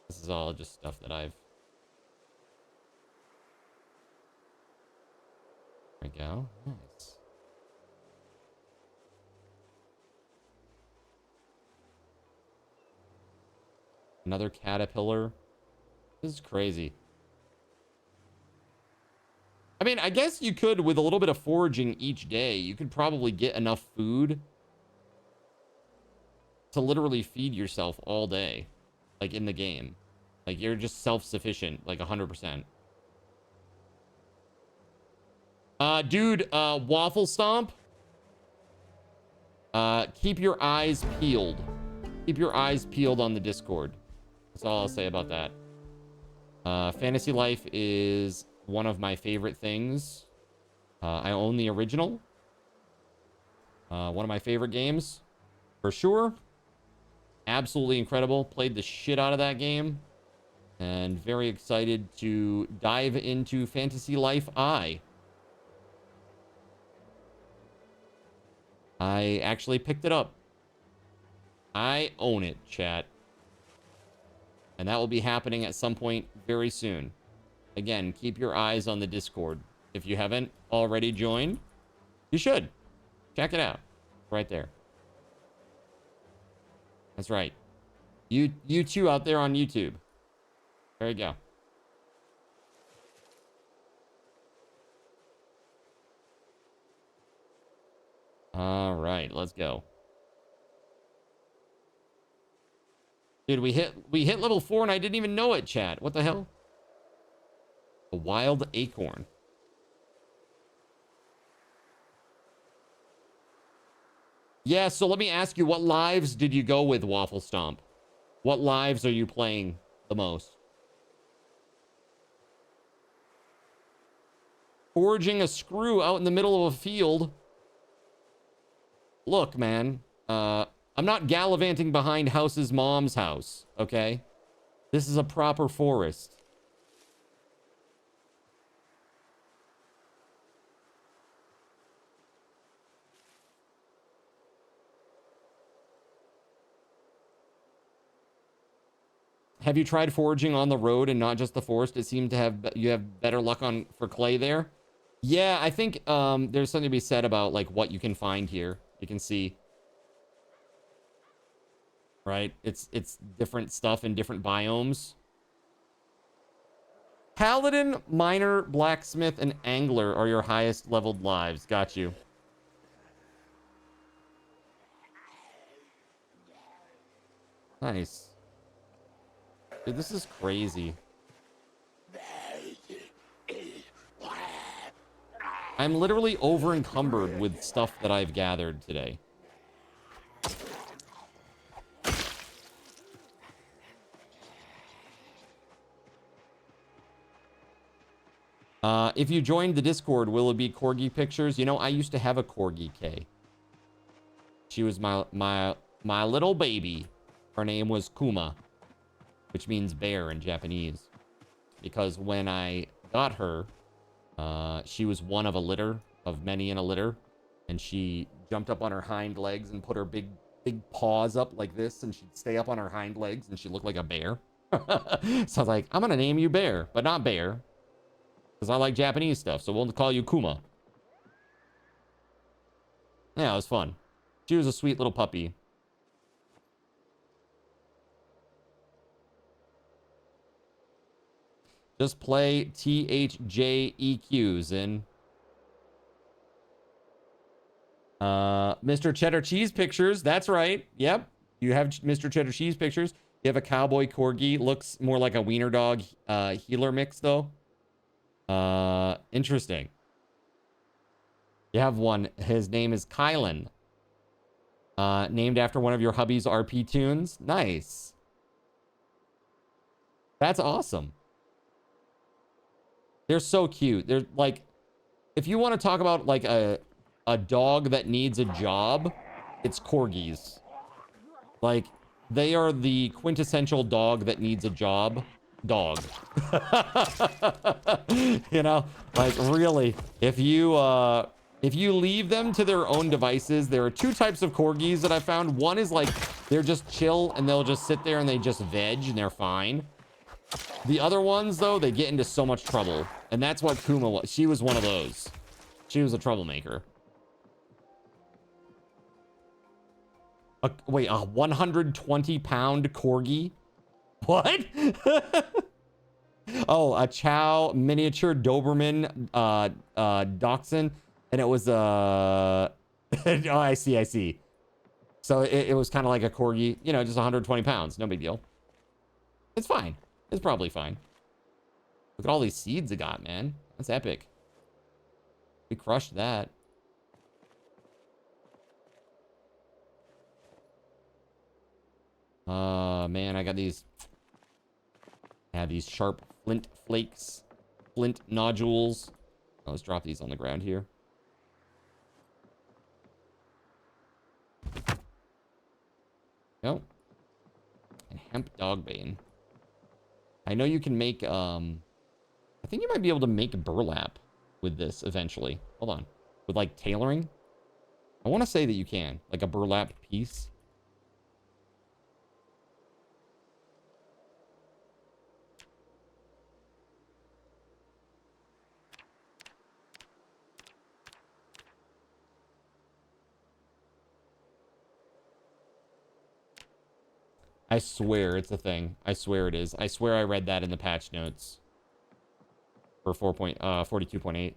This is all just stuff that I've... There we go. Nice. Another caterpillar. This is crazy. I mean, I guess you could, with a little bit of foraging each day, you could probably get enough food to literally feed yourself all day, like in the game. Like, you're just self-sufficient, like 100%. Dude, Waffle Stomp. Keep your eyes peeled. Keep your eyes peeled on the Discord. That's all I'll say about that. Fantasy Life is one of my favorite things. I own the original. One of my favorite games, for sure. Absolutely incredible. Played the shit out of that game. And very excited to dive into Fantasy Life I actually picked it up. I own it, chat. And that will be happening at some point very soon. Again, keep your eyes on the Discord. If you haven't already joined, you should. Check it out. Right there. That's right. You two out there on YouTube. There you go. All right, let's go. Dude, we hit level 4 and I didn't even know it, chat. What the hell? A wild acorn. Yeah, so let me ask you, what lives did you go with, Waffle Stomp? What lives are you playing the most? Forging a screw out in the middle of a field. Look, man. I'm not gallivanting behind House's mom's house, okay? This is a proper forest. Have you tried foraging on the road and not just the forest? It seemed to have, you have better luck for clay there. Yeah, I think there's something to be said about like what you can find here. You can see, right? It's different stuff in different biomes. Paladin, Miner, Blacksmith, and Angler are your highest leveled lives. Got you. Nice. Dude, this is crazy. I'm literally over encumbered with stuff that I've gathered today. If you joined the Discord, will it be corgi pictures? You know, I used to have a corgi, K. She was my little baby. Her name was Kuma, which means bear in Japanese. Because when I got her, she was one of a litter, of many in a litter. And she jumped up on her hind legs and put her big paws up like this. And she'd stay up on her hind legs and she looked like a bear. So I was like, I'm going to name you Bear, but not Bear. Because I like Japanese stuff, so we'll call you Kuma. Yeah, it was fun. She was a sweet little puppy. Just play THJEQs in. Mr. Cheddar Cheese pictures. That's right. Yep. You have Mr. Cheddar Cheese pictures. You have a cowboy corgi. Looks more like a wiener dog healer mix, though. Interesting. You have one. His name is Kylan. Named after one of your hubby's RP tunes. Nice. That's awesome. They're so cute. They're like, if you want to talk about like a dog that needs a job, it's corgis. Like, they are the quintessential dog that needs a job. Dog. You know, like, really, if you leave them to their own devices, there are two types of corgis that I found. One is like, they're just chill and they'll just sit there and they just veg and they're fine. The other ones, though, they get into so much trouble. And that's what Kuma was. She was one of those. She was a troublemaker. Wait, a 120-pound corgi? What? Oh, a Chow miniature Doberman Dachshund, and it was oh, I see. So it was kind of like a corgi, you know, just 120 pounds, no big deal. It's fine. It's probably fine. Look at all these seeds it got, man. That's epic. We crushed that. Man, I got these. I have these sharp flint flakes, flint nodules. Let's drop these on the ground here. Yep. And hemp dogbane. I know you can make, I think you might be able to make burlap with this eventually. Hold on. With like tailoring. I want to say that you can, like a burlap piece. I swear it's a thing. I swear it is. I swear I read that in the patch notes for 42.8.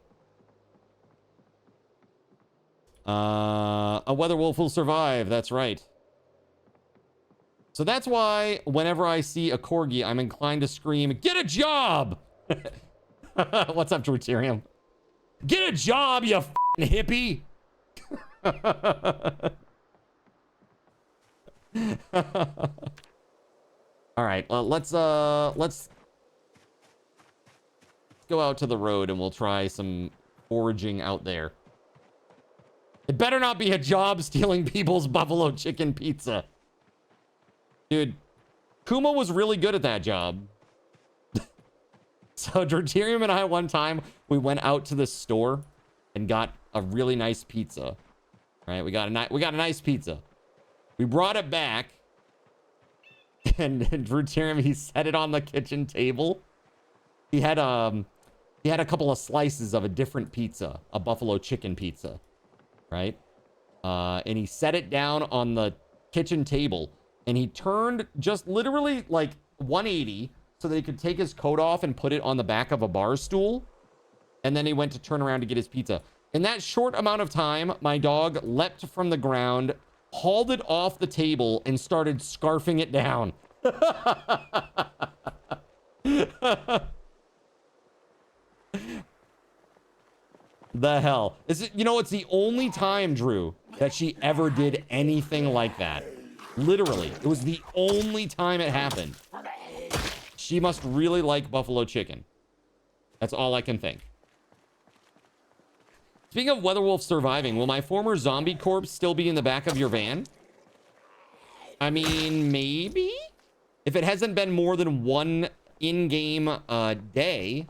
A weather wolf will survive. That's right. So that's why whenever I see a corgi, I'm inclined to scream, "Get a job!" What's up, Deuterium? Get a job, you f***ing hippie! All right, let's go out to the road and we'll try some foraging out there. It better not be a job stealing people's buffalo chicken pizza. Dude, Kuma was really good at that job. So Deuterium and I, one time, we went out to the store and got a really nice pizza. All right, we got a nice pizza. We brought it back, and Deuterium, he set it on the kitchen table. He had a couple of slices of a different pizza, a buffalo chicken pizza, right? And he set it down on the kitchen table, and he turned just literally like 180 so that he could take his coat off and put it on the back of a bar stool. And then he went to turn around to get his pizza. In that short amount of time, my dog leapt from the ground, hauled it off the table, and started scarfing it down. The hell? Is it, you know, it's the only time, Drew, that she ever did anything like that. Literally. It was the only time it happened. She must really like buffalo chicken. That's all I can think. Speaking of Weatherwolf surviving, will my former zombie corpse still be in the back of your van? I mean, maybe? If it hasn't been more than one in-game day,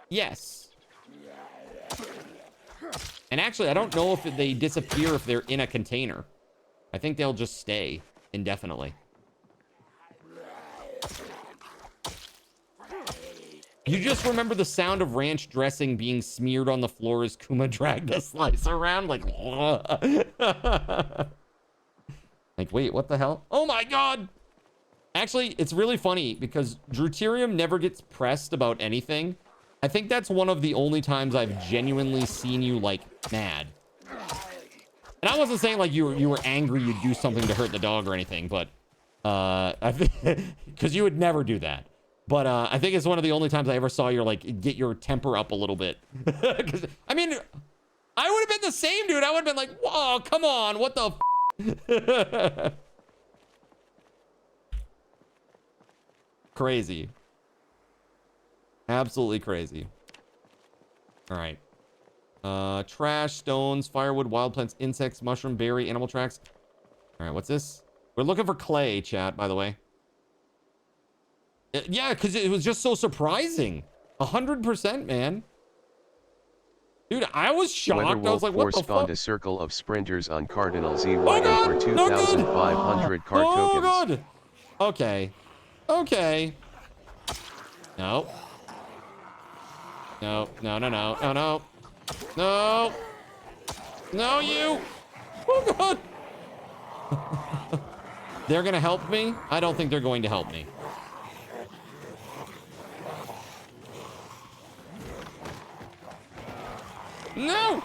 yes. And actually, I don't know if they disappear if they're in a container. I think they'll just stay indefinitely. You just remember the sound of ranch dressing being smeared on the floor as Kuma dragged a slice around, like, like, wait, what the hell? Oh my god! Actually, it's really funny because Deuterium never gets pressed about anything. I think that's one of the only times I've genuinely seen you, like, mad. And I wasn't saying, like, you were angry you'd do something to hurt the dog or anything, but, because you would never do that. But I think it's one of the only times I ever saw you, like, get your temper up a little bit. Because, I mean, I would have been the same, dude. I would have been like, whoa, come on, what the f? Crazy. Absolutely crazy. All right. Trash, stones, firewood, wild plants, insects, mushroom, berry, animal tracks. All right, what's this? We're looking for clay, chat, by the way. Yeah, because it was just so surprising. 100%, man. Dude, I was shocked. I was like, what the fuck? Spawned a circle of sprinters on Cardinal ZYN for 2,500 card tokens. Oh, God. Okay. Okay. No. No, no, no, no, no, no. No. No, you. Oh, God. They're going to help me? I don't think they're going to help me. No!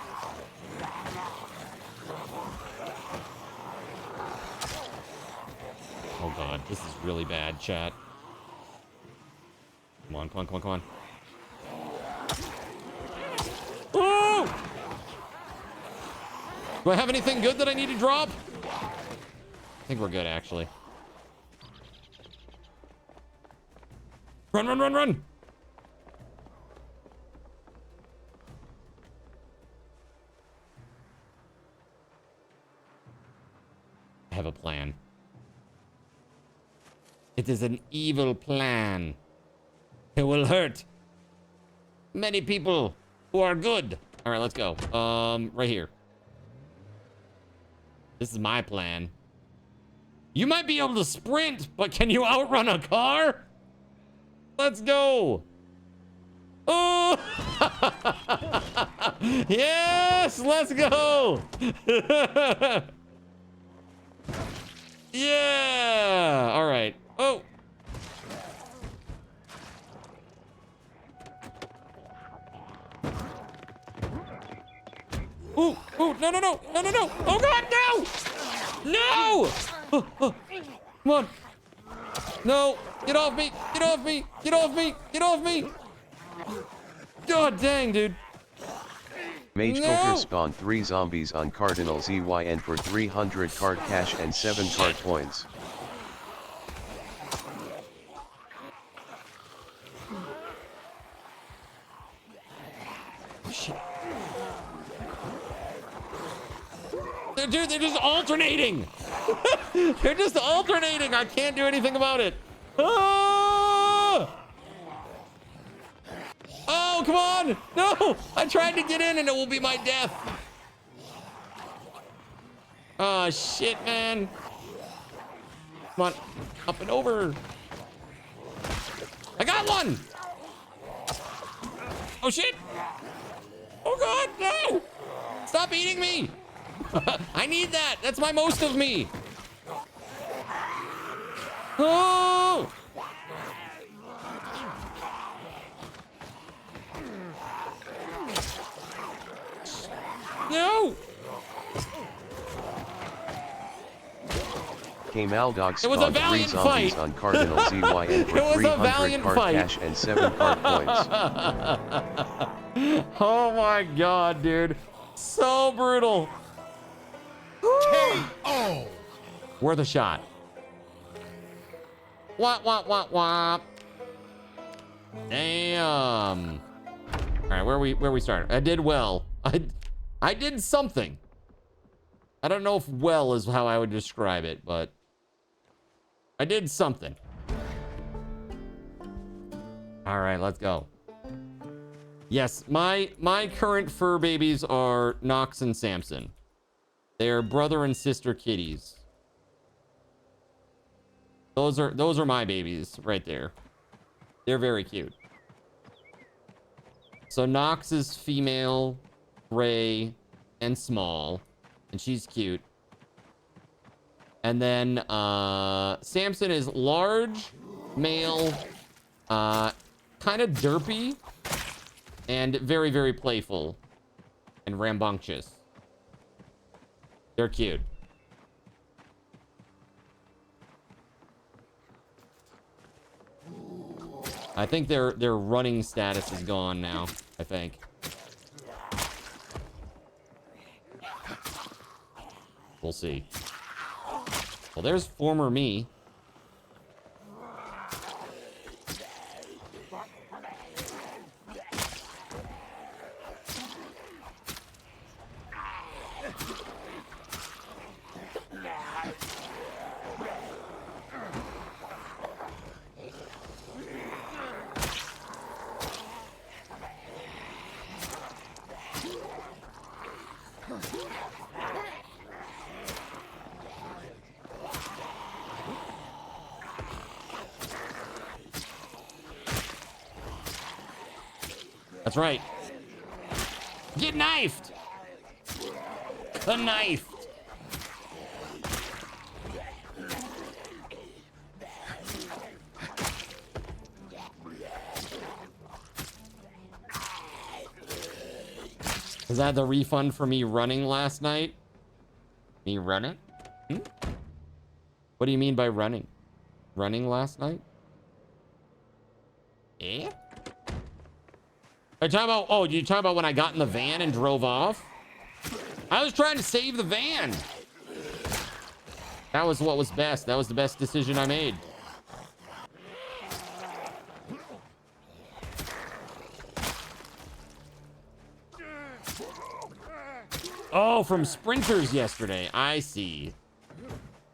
Oh god, this is really bad, chat. Come on, come on, come on, come on. Oh! Do I have anything good that I need to drop? I think we're good, actually. Run, run, run, run! I have a plan. It is an evil plan. It will hurt many people who are good. All right, let's go. Right here. This is my plan. You might be able to sprint, but can you outrun a car? Let's go. Oh! Yes, let's go. Yeah. All right. Oh. Ooh, ooh, no, no, no, no, no, no. Oh, God, no. No. Oh, oh. Come on. No. Get off me. Get off me. Get off me. Get off me. God dang, dude. Mage Filter spawned 3 zombies on Cardinal ZYN for 300 card cash and 7 card coins. Shit. Dude, they're just alternating. They're just alternating. I can't do anything about it. Ah! Oh, come on. No, I tried to get in and it will be my death. Oh, shit, man. Come on, up and over. I got one. Oh, shit. Oh, God, no. Stop eating me. I need that. That's my most of me. Oh. No. Kamal Dog It was a spawned 3 valiant zombies fight. on Cardinal ZYN for It was a 300 valiant card fight. cash and 7 card coins. Oh my god, dude. So brutal. K.O. Worth a shot. Wah, wah, wah, wah. Damn. All right, where we start? I did well. I did something. I don't know if well is how I would describe it, but I did something. All right, let's go. Yes, my current fur babies are Nox and Samson. They are brother and sister kitties. Those are my babies right there. They're very cute. So Nox is female, gray, and small, and she's cute. And then Samson is large, male, kind of derpy, and very, very playful and rambunctious. They're cute. I think their running status is gone now, I think. We'll see. Well, there's former me. That's right. Get knifed. Knifed. Is that the refund for me running last night? Me running? Hmm? What do you mean by running? Running last night? Eh? Are you talking about, oh, you talking about when I got in the van and drove off? I was trying to save the van. That was what was best. That was the best decision I made. Oh, from sprinters yesterday. I see.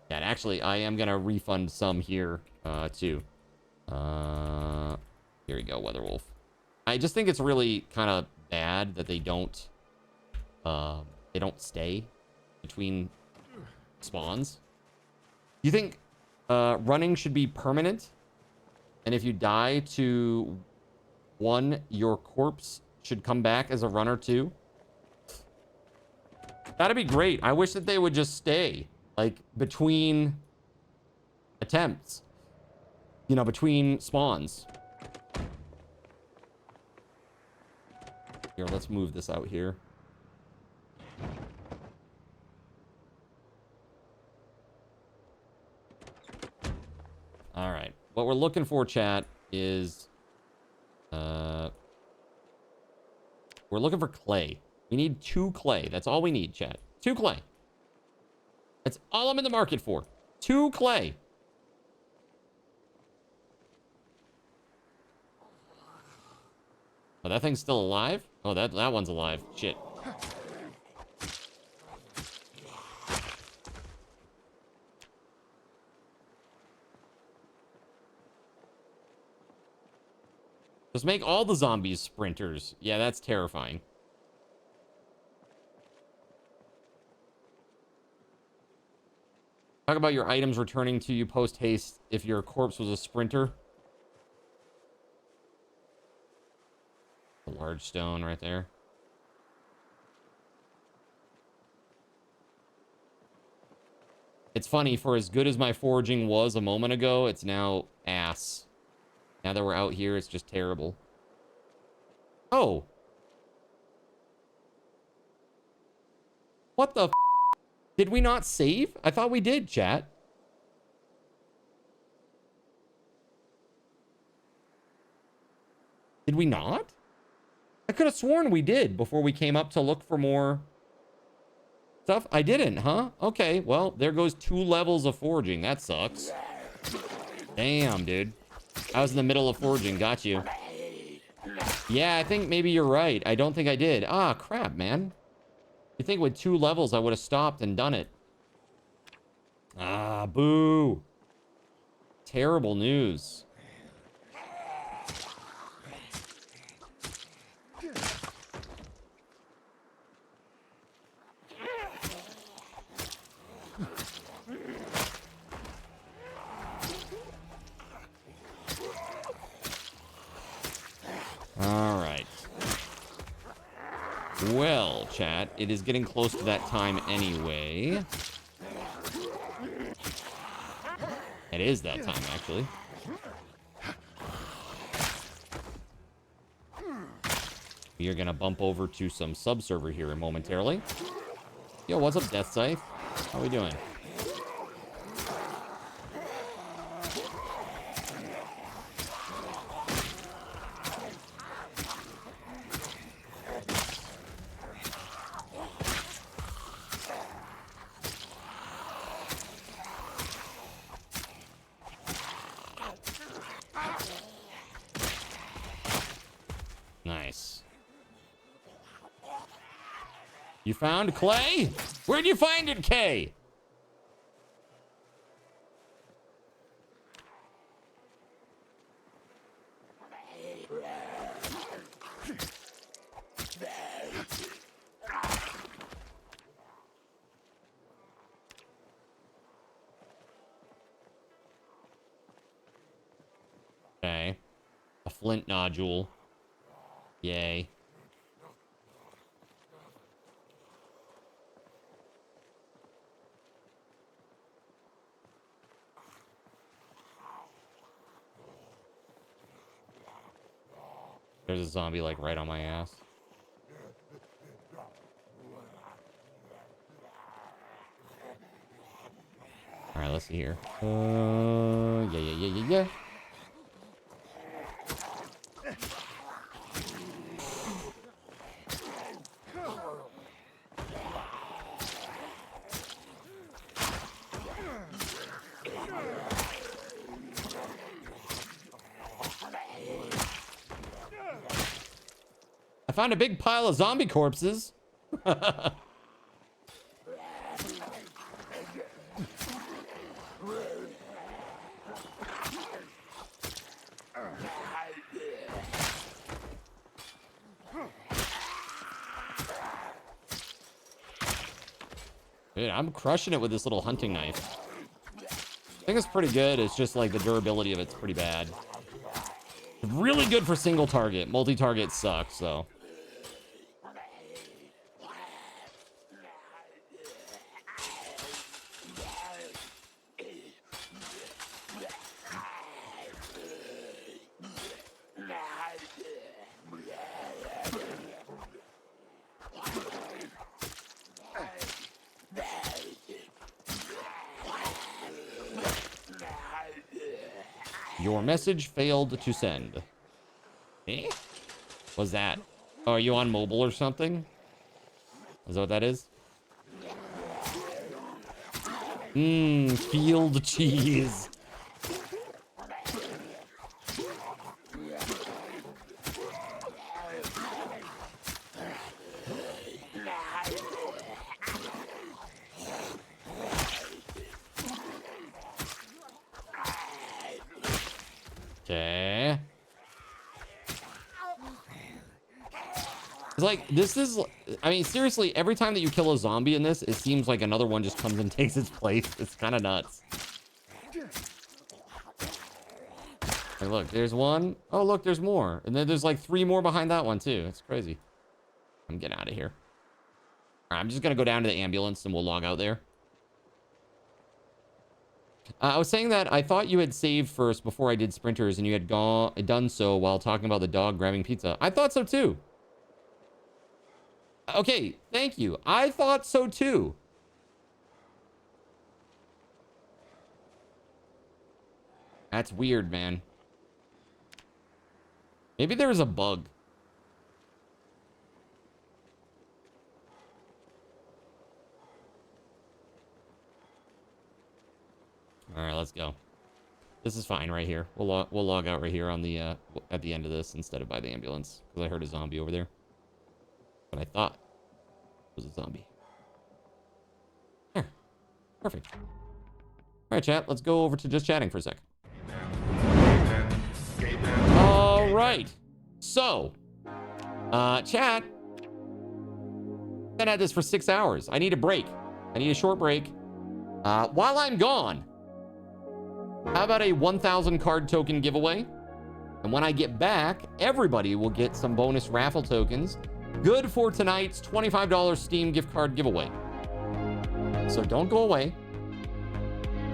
Yeah, actually, I am gonna refund some here, too. Here we go, WeatherWolf. I just think it's really kind of bad that they don't stay between spawns. You think running should be permanent? And if you die to one, your corpse should come back as a runner too? That'd be great. I wish that they would just stay, like, between attempts. You know, between spawns. Here, let's move this out here. All right. What we're looking for, chat, is... we're looking for clay. We need 2 clay. That's all we need, chat. 2 clay. That's all I'm in the market for. 2 clay. Oh, that thing's still alive? Oh, that one's alive. Shit. Just make all the zombies sprinters. Yeah, that's terrifying. Talk about your items returning to you post-haste if your corpse was a sprinter. A large stone right there. It's funny, for as good as my foraging was a moment ago, it's now ass. Now that we're out here, it's just terrible. Oh. What the f? Did we not save? I thought we did, chat. Did we not? I could have sworn we did before we came up to look for more stuff. I didn't, huh? Okay, well, there goes 2 levels of foraging. That sucks. Damn, dude. I was in the middle of foraging. Got you. Yeah, I think maybe you're right. I don't think I did. Ah, crap, man. You think with 2 levels I would have stopped and done it. Ah, boo. Terrible news. All right. Well, chat, it is getting close to that time anyway. It is that time, actually. We are going to bump over to some sub-server here momentarily. Yo, what's up, Death Scythe? How we doing? Nice. You found clay? Where'd you find it, Kay? Okay. A flint nodule. Yay. There's a zombie, like, right on my ass. right, let's see here. Yeah. I found a big pile of zombie corpses. Dude, I'm crushing it with this little hunting knife. I think it's pretty good. It's just like the durability of it's pretty bad. Really good for single target. Multi-target sucks, so. Your message failed to send. Eh? What's that? Oh, are you on mobile or something? Is that what that is? Field cheese. Okay. It's like, this is, I mean, seriously, every time that you kill a zombie in this, it seems like another one just comes and takes its place. It's kind of nuts. Hey, look, there's one. Oh, look, there's more. And then there's like 3 more behind that one, too. It's crazy. I'm getting out of here. All right, I'm just going to go down to the ambulance and we'll log out there. I was saying that I thought you had saved first before I did sprinters and you had done so while talking about the dog grabbing pizza. I thought so too. Okay, thank you. I thought so too. That's weird, man. Maybe there was a bug. All right, let's go. This is fine right here. We'll log out right here on the at the end of this instead of by the ambulance because I heard a zombie over there. But I thought it was a zombie. There. Perfect. All right, chat. Let's go over to just chatting for a sec. All right. So, chat. Been at this for 6 hours. I need a break. I need a short break. While I'm gone, how about a 1,000 card token giveaway? And when I get back, everybody will get some bonus raffle tokens. Good for tonight's $25 Steam gift card giveaway. So don't go away.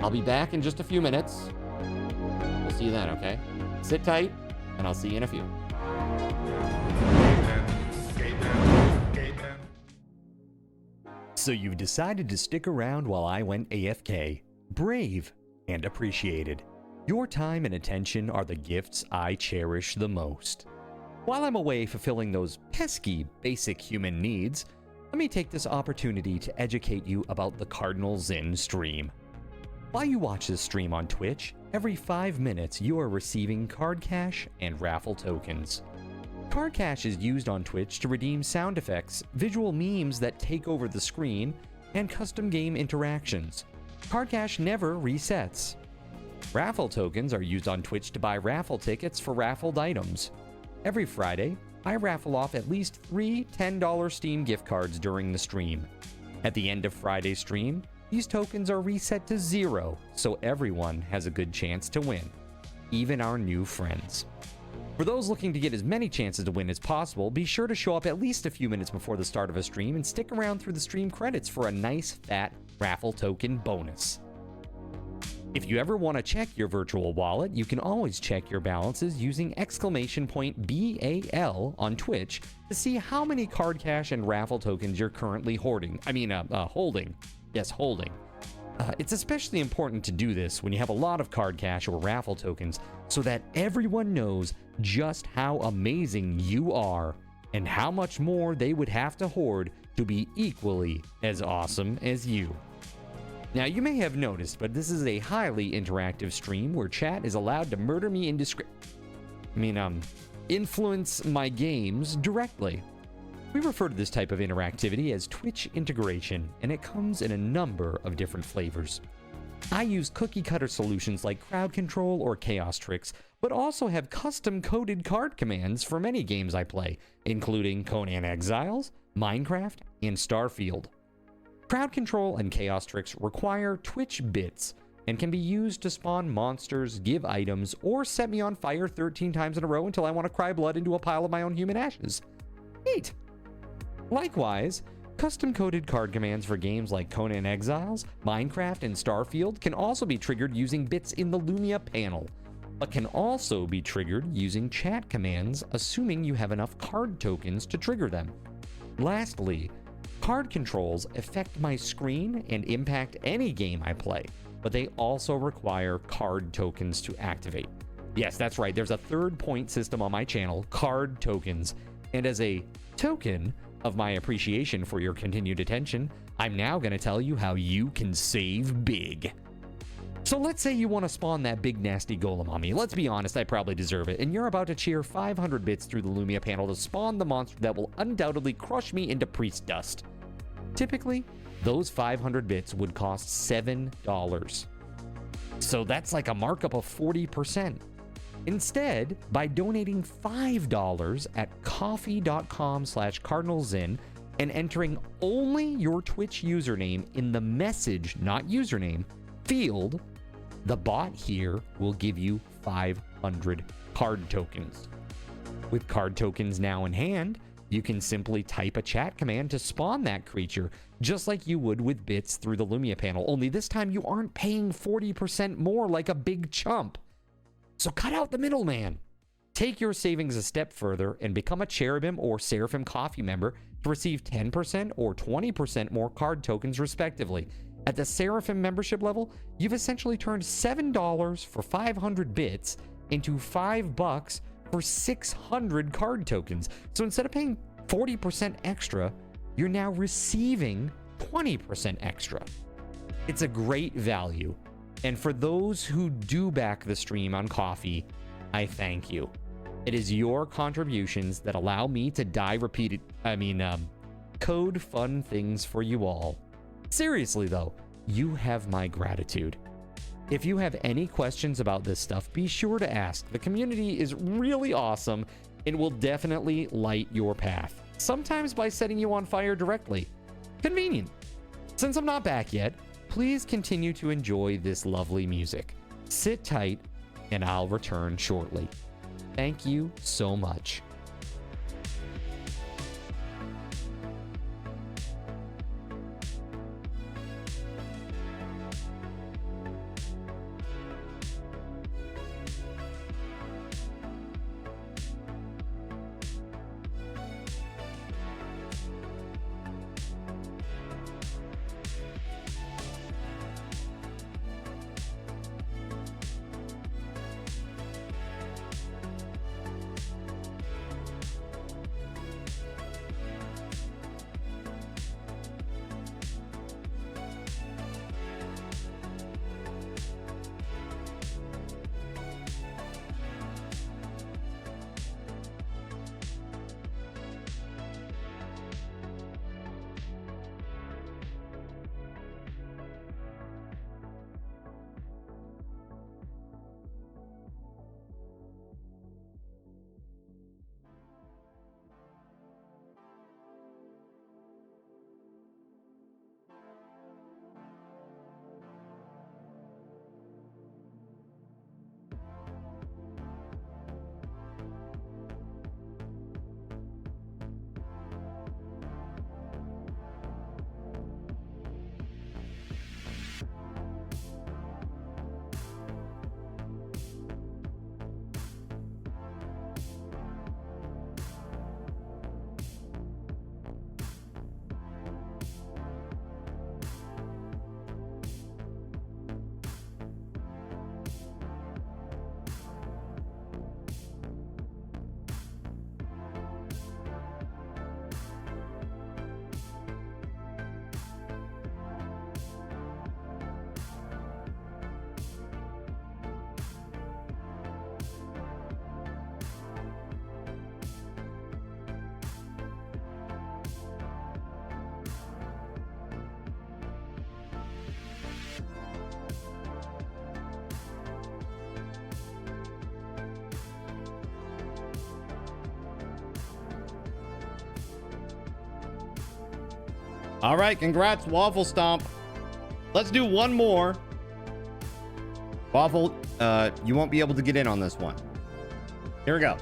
I'll be back in just a few minutes. We'll see you then, okay? Sit tight, and I'll see you in a few. So you decided to stick around while I went AFK. Brave and appreciated. Your time and attention are the gifts I cherish the most. While I'm away fulfilling those pesky basic human needs, let me take this opportunity to educate you about the Cardinal Zin stream. While you watch this stream on Twitch, every 5 minutes you are receiving card cash and raffle tokens. Card cash is used on Twitch to redeem sound effects, visual memes that take over the screen, and custom game interactions. Card cash never resets. Raffle tokens are used on Twitch to buy raffle tickets for raffled items. Every Friday, I raffle off at least 3 $10 Steam gift cards during the stream. At the end of Friday's stream, these tokens are reset to 0, so everyone has a good chance to win, even our new friends. For those looking to get as many chances to win as possible, be sure to show up at least a few minutes before the start of a stream and stick around through the stream credits for a nice fat raffle token bonus. If you ever want to check your virtual wallet, you can always check your balances using !BAL on Twitch to see how many card cash and raffle tokens you're currently holding. Yes, holding. It's especially important to do this when you have a lot of card cash or raffle tokens so that everyone knows just how amazing you are and how much more they would have to hoard to be equally as awesome as you. Now, you may have noticed, but this is a highly interactive stream where chat is allowed to murder me influence my games directly. We refer to this type of interactivity as Twitch integration, and it comes in a number of different flavors. I use cookie-cutter solutions like crowd control or chaos tricks, but also have custom-coded card commands for many games I play, including Conan Exiles, Minecraft, and Starfield. Crowd control and chaos tricks require Twitch bits and can be used to spawn monsters, give items, or set me on fire 13 times in a row until I want to cry blood into a pile of my own human ashes. Neat! Likewise, custom-coded card commands for games like Conan Exiles, Minecraft, and Starfield can also be triggered using bits in the Lumia panel, but can also be triggered using chat commands, assuming you have enough card tokens to trigger them. Lastly, card controls affect my screen and impact any game I play, but they also require card tokens to activate. Yes, that's right, there's a third point system on my channel, card tokens, and as a token of my appreciation for your continued attention, I'm now going to tell you how you can save big. So let's say you want to spawn that big nasty golem on me. Let's be honest, I probably deserve it, and you're about to cheer 500 bits through the Lumia panel to spawn the monster that will undoubtedly crush me into priest dust. Typically, those 500 bits would cost $7. So that's like a markup of 40%. Instead, by donating $5 at coffee.com/cardinalzin and entering only your Twitch username in the message, not username, field, the bot here will give you 500 card tokens. With card tokens now in hand, you can simply type a chat command to spawn that creature, just like you would with bits through the Lumia panel, only this time you aren't paying 40% more like a big chump. So cut out the middleman. Take your savings a step further and become a Cherubim or Seraphim Coffee member to receive 10% or 20% more card tokens respectively. At the Seraphim membership level, you've essentially turned $7 for 500 bits into $5 for 600 card tokens. So instead of paying 40% extra, you're now receiving 20% extra. It's a great value. And for those who do back the stream on Coffee, I thank you. It is your contributions that allow me to code fun things for you all. Seriously though, you have my gratitude. If you have any questions about this stuff, be sure to ask. The community is really awesome and will definitely light your path, sometimes by setting you on fire directly. Convenient. Since I'm not back yet, please continue to enjoy this lovely music. Sit tight, and I'll return shortly. Thank you so much. All right, congrats, Waffle Stomp. Let's do one more. Waffle, you won't be able to get in on this one. Here we go.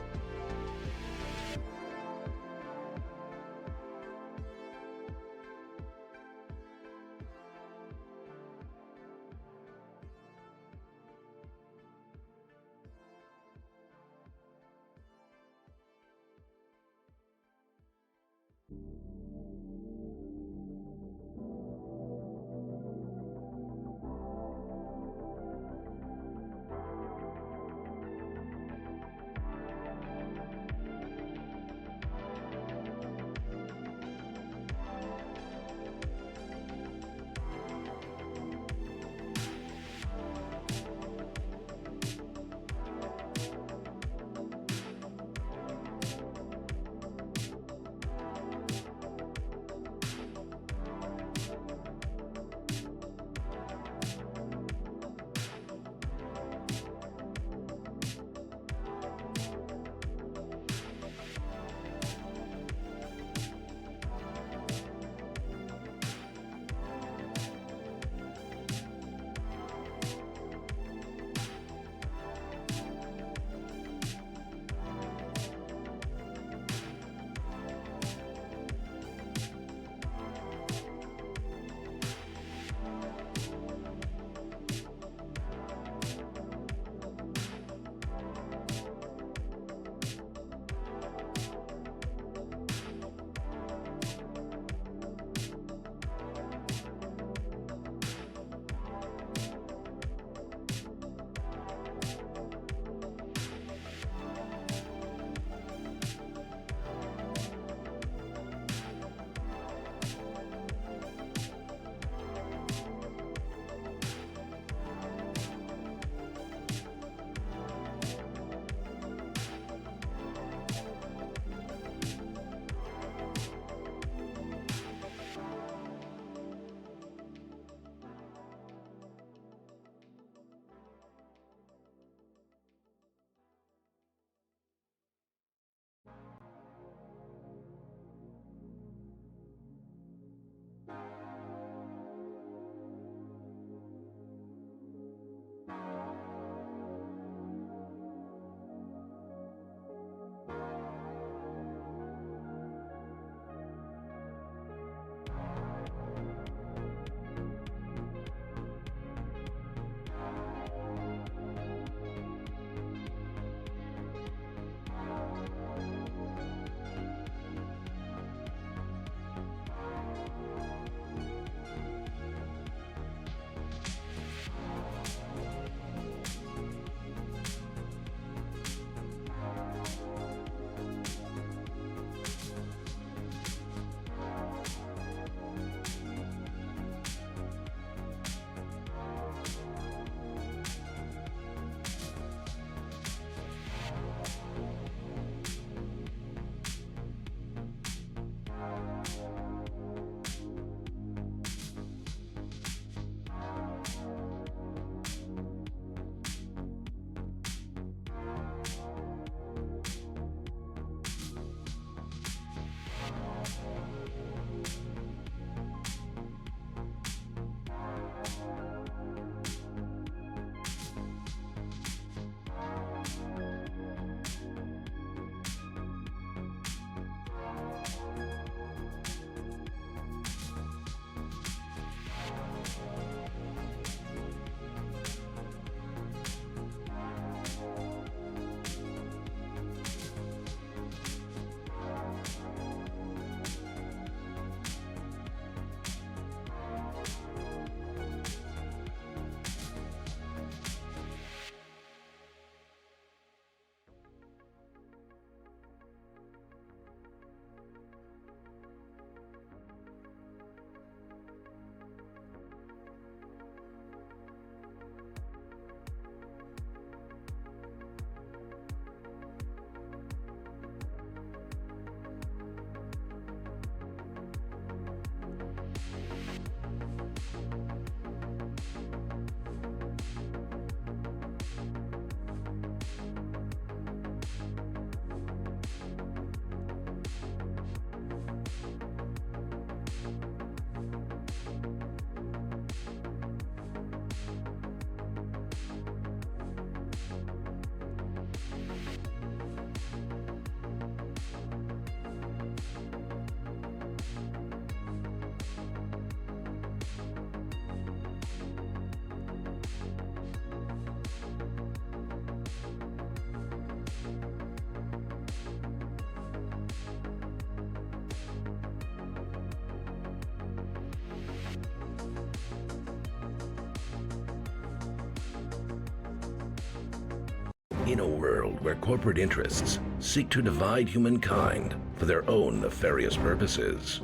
In a world where corporate interests seek to divide humankind for their own nefarious purposes,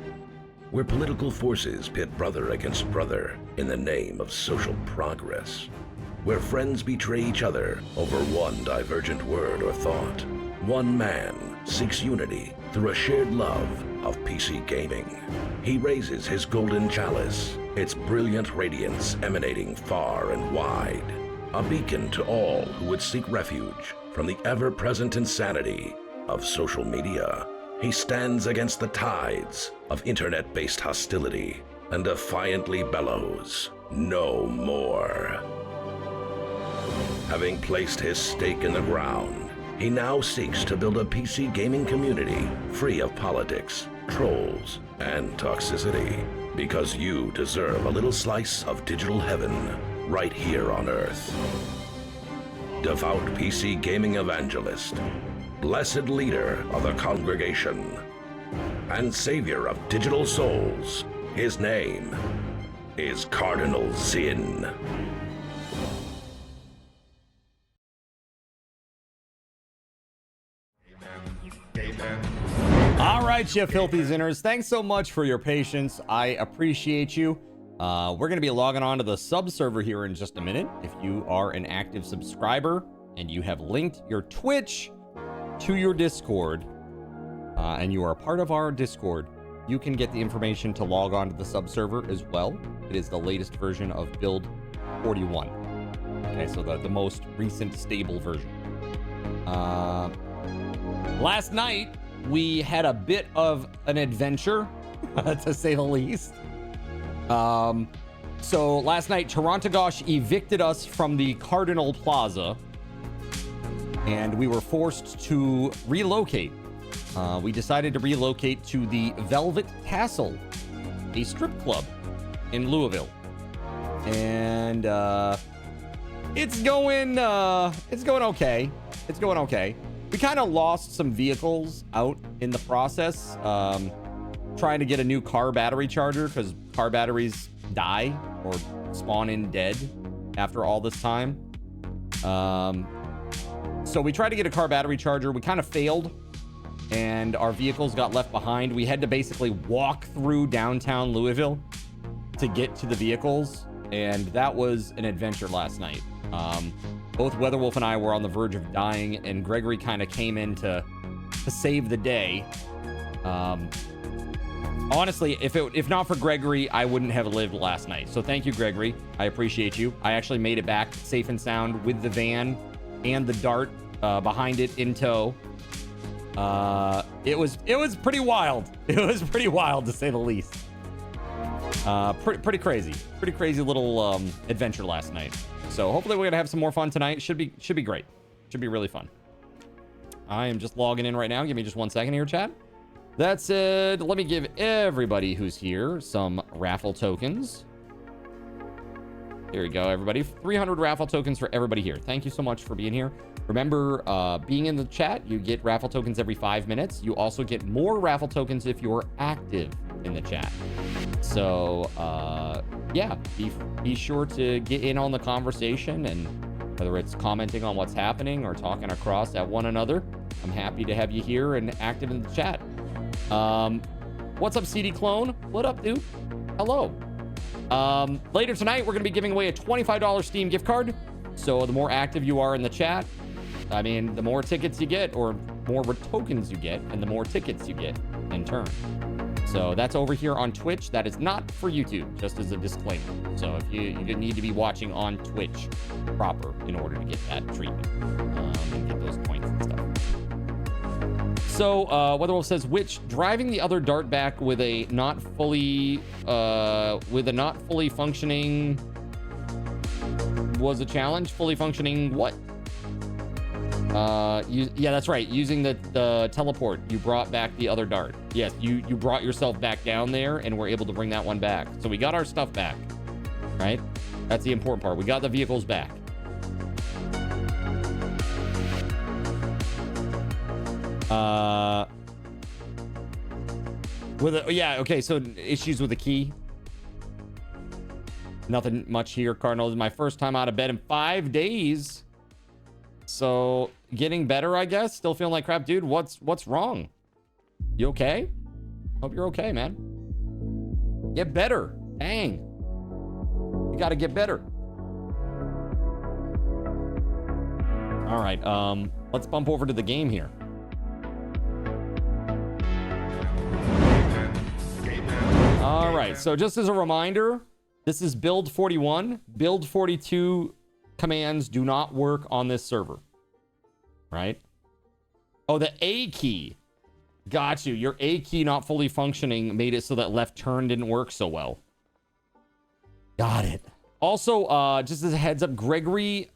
where political forces pit brother against brother in the name of social progress, where friends betray each other over one divergent word or thought, one man seeks unity through a shared love of PC gaming. He raises his golden chalice, its brilliant radiance emanating far and wide, a beacon to all who would seek refuge from the ever-present insanity of social media. He stands against the tides of internet-based hostility and defiantly bellows, "No more." Having placed his stake in the ground, he now seeks to build a PC gaming community free of politics, trolls, and toxicity, because you deserve a little slice of digital heaven right here on Earth. Devout PC gaming evangelist, blessed leader of the congregation, and savior of digital souls, his name is Cardinal Zin. All right, you filthy zinners. Thanks so much for your patience. I appreciate you. We're going to be logging on to the sub server here in just a minute. If you are an active subscriber and you have linked your Twitch to your Discord, and you are a part of our Discord, you can get the information to log on to the sub server as well. It is the latest version of build 41. Okay, so the most recent stable version. Last night, we had a bit of an adventure, to say the least. So last night, Torontogosh evicted us from the Cardinal Plaza, and we were forced to relocate. We decided to relocate to the Velvet Tassel, a strip club in Louisville. And it's going okay. It's going okay. We kind of lost some vehicles out in the process, trying to get a new car battery charger, because car batteries die or spawn in dead after all this time. So we tried to get a car battery charger. We kind of failed, and our vehicles got left behind. We had to basically walk through downtown Louisville to get to the vehicles, and that was an adventure last night. Both WeatherWolf and I were on the verge of dying, and Gregory kind of came in to save the day. Honestly, if not for Gregory, I wouldn't have lived last night. So thank you, Gregory. I appreciate you. I actually made it back safe and sound with the van and the dart behind it in tow. It was pretty wild. It was pretty wild, to say the least. Pretty crazy little adventure last night. So hopefully we're gonna have some more fun tonight. Should be great. Should be really fun. I am just logging in right now. Give me just 1 second here, chat. That said, let me give everybody who's here some raffle tokens. Here we go, everybody. 300 raffle tokens for everybody here. Thank you so much for being here. Remember, being in the chat, you get raffle tokens every 5 minutes. You also get more raffle tokens if you're active in the chat. So, yeah, be sure to get in on the conversation, and whether it's commenting on what's happening or talking across at one another, I'm happy to have you here and active in the chat. What's up, CD Clone? What up, dude? Hello. Later tonight, we're going to be giving away a $25 Steam gift card. So the more active you are in the chat, I mean, the more tickets you get, or more tokens you get, and the more tickets you get in turn. So that's over here on Twitch. That is not for YouTube, just as a disclaimer. So if you need to be watching on Twitch proper in order to get that treatment and get those points and stuff. So WeatherWolf says, which driving the other dart back with a not fully functioning was a challenge. Fully functioning what? Yeah, that's right. Using the teleport, you brought back the other dart. Yes, you brought yourself back down there, and we're able to bring that one back. So we got our stuff back, right? That's the important part. We got the vehicles back. Yeah, okay, so issues with the key. Nothing much here, Cardinal. This is my first time out of bed in 5 days. So getting better, I guess. Still feeling like crap, dude. What's wrong? You okay? Hope you're okay, man. Get better. Dang. You got to get better. All right. Let's bump over to the game here. All right. So just as a reminder, this is build 41. Build 42 commands do not work on this server. Right? Oh, the A key. Got you. Your A key not fully functioning made it so that left turn didn't work so well. Got it. Also, just as a heads up, Gregory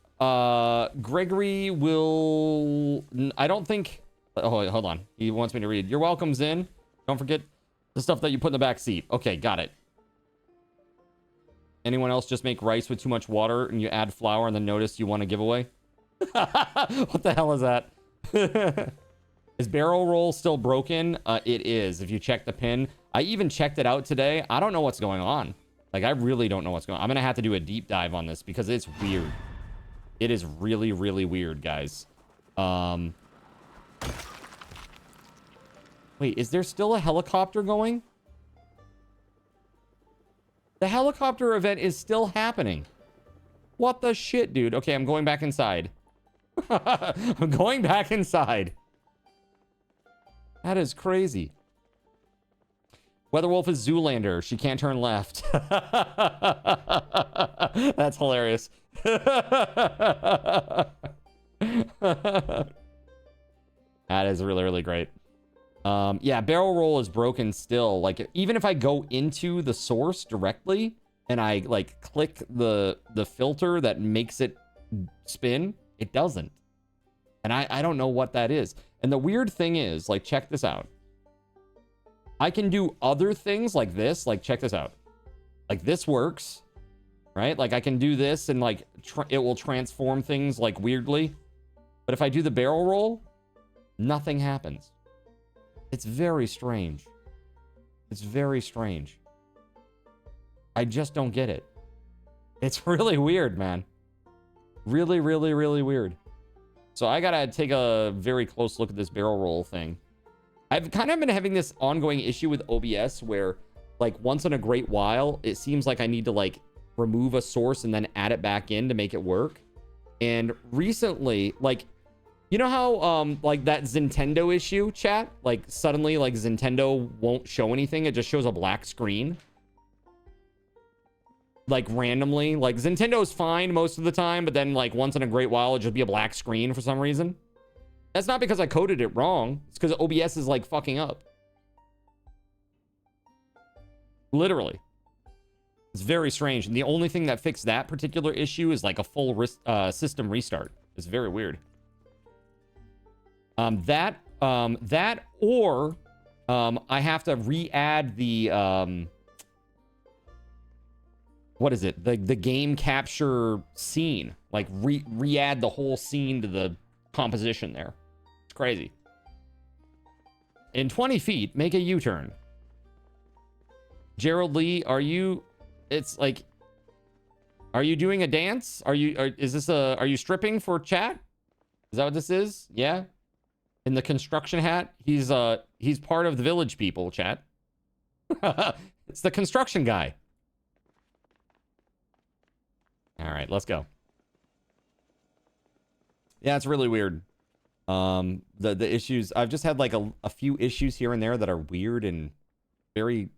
will... I don't think... Oh, hold on. He wants me to read. Your welcome's in. Don't forget the stuff that you put in the back seat. Okay, got it. Anyone else just make rice with too much water and you add flour and then notice you want a giveaway? What the hell is that? Is barrel roll still broken? It is. If you check the pin, I even checked it out today. I don't know what's going on. Like, I really don't know what's going on. I'm going to have to do a deep dive on this because it's weird. It is really, really weird, guys. Wait, is there still a helicopter going? The helicopter event is still happening. What the shit, dude? Okay, I'm going back inside. I'm going back inside. That is crazy. WeatherWolf is Zoolander. She can't turn left. That's hilarious. That is really, really great. Yeah, barrel roll is broken still. Like, even if I go into the source directly and I like click the filter that makes it spin, it doesn't. And I don't know what that is. And the weird thing is, like, check this out. I can do other things like this. Like, check this out. Like, this works, right? Like, I can do this and like it will transform things like weirdly. But if I do the barrel roll, nothing happens. It's very strange. It's very strange. I just don't get it. It's really weird, man. Really, really, really weird. So I gotta take a very close look at this barrel roll thing. I've kind of been having this ongoing issue with OBS where, like, once in a great while, it seems like I need to, like, remove a source and then add it back in to make it work. And recently, like, you know how, like, that Nintendo issue, chat? Like, suddenly, like, Nintendo won't show anything. It just shows a black screen. Like, randomly. Like, Nintendo's fine most of the time, but then, like, once in a great while, it'll just be a black screen for some reason. That's not because I coded it wrong. It's because OBS is, like, fucking up. Literally. It's very strange. And the only thing that fixed that particular issue is, like, a full system restart. It's very weird. That or I have to re-add the... what is it? The game capture scene. Like, re-add the whole scene to the composition there. It's crazy. In 20 feet, make a U-turn. Gerald Lee, are you... It's like... Are you doing a dance? Are you stripping for chat? Is that what this is? Yeah? In the construction hat? He's part of the village people, chat. It's the construction guy. All right, let's go. Yeah, it's really weird. The issues, I've just had like a few issues here and there that are weird and very,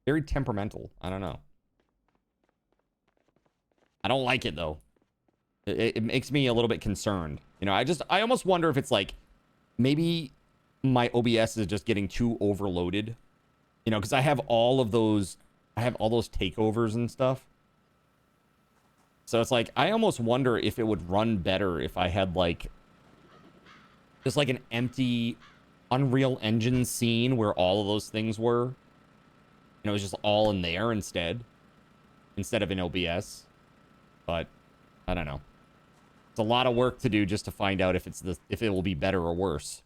very temperamental. I don't know. I don't like it though. It makes me a little bit concerned. You know, I almost wonder if it's like, maybe my OBS is just getting too overloaded. You know, because I have all those takeovers and stuff. So it's like, I almost wonder if it would run better if I had like, just like an empty Unreal Engine scene where all of those things were. You know, it was just all in there instead of in OBS. But I don't know. It's a lot of work to do just to find out if it will be better or worse.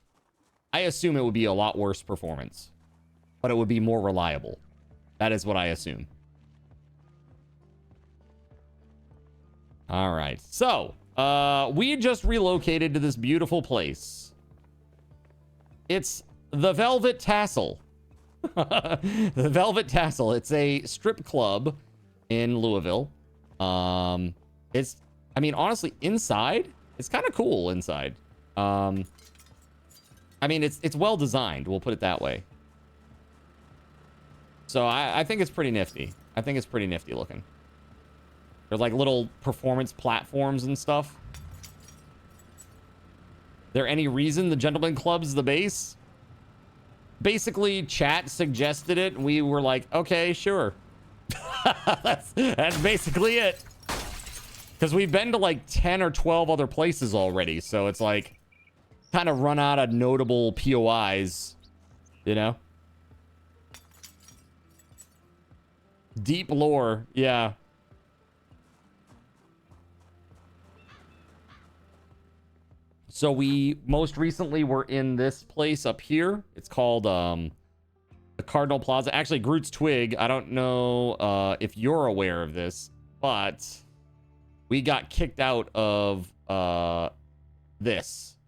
I assume it would be a lot worse performance, but it would be more reliable. That is what I assume. All right. So, We just relocated to this beautiful place. It's the Velvet Tassel. The Velvet Tassel. It's a strip club in Louisville. It's, I mean, honestly, inside, it's kind of cool inside. I mean, it's well designed. We'll put it that way. So I think it's pretty nifty. I think it's pretty nifty looking. There's like little performance platforms and stuff. There any reason the Gentleman Club's the base? Basically, chat suggested it, and we were like, okay, sure. That's basically it. Because we've been to like 10 or 12 other places already, so it's like kind of run out of notable POIs, you know? Deep lore, yeah. So we most recently were in this place up here. It's called the Cardinal Plaza. Actually, Groot's Twig. I don't know if you're aware of this, but we got kicked out of this.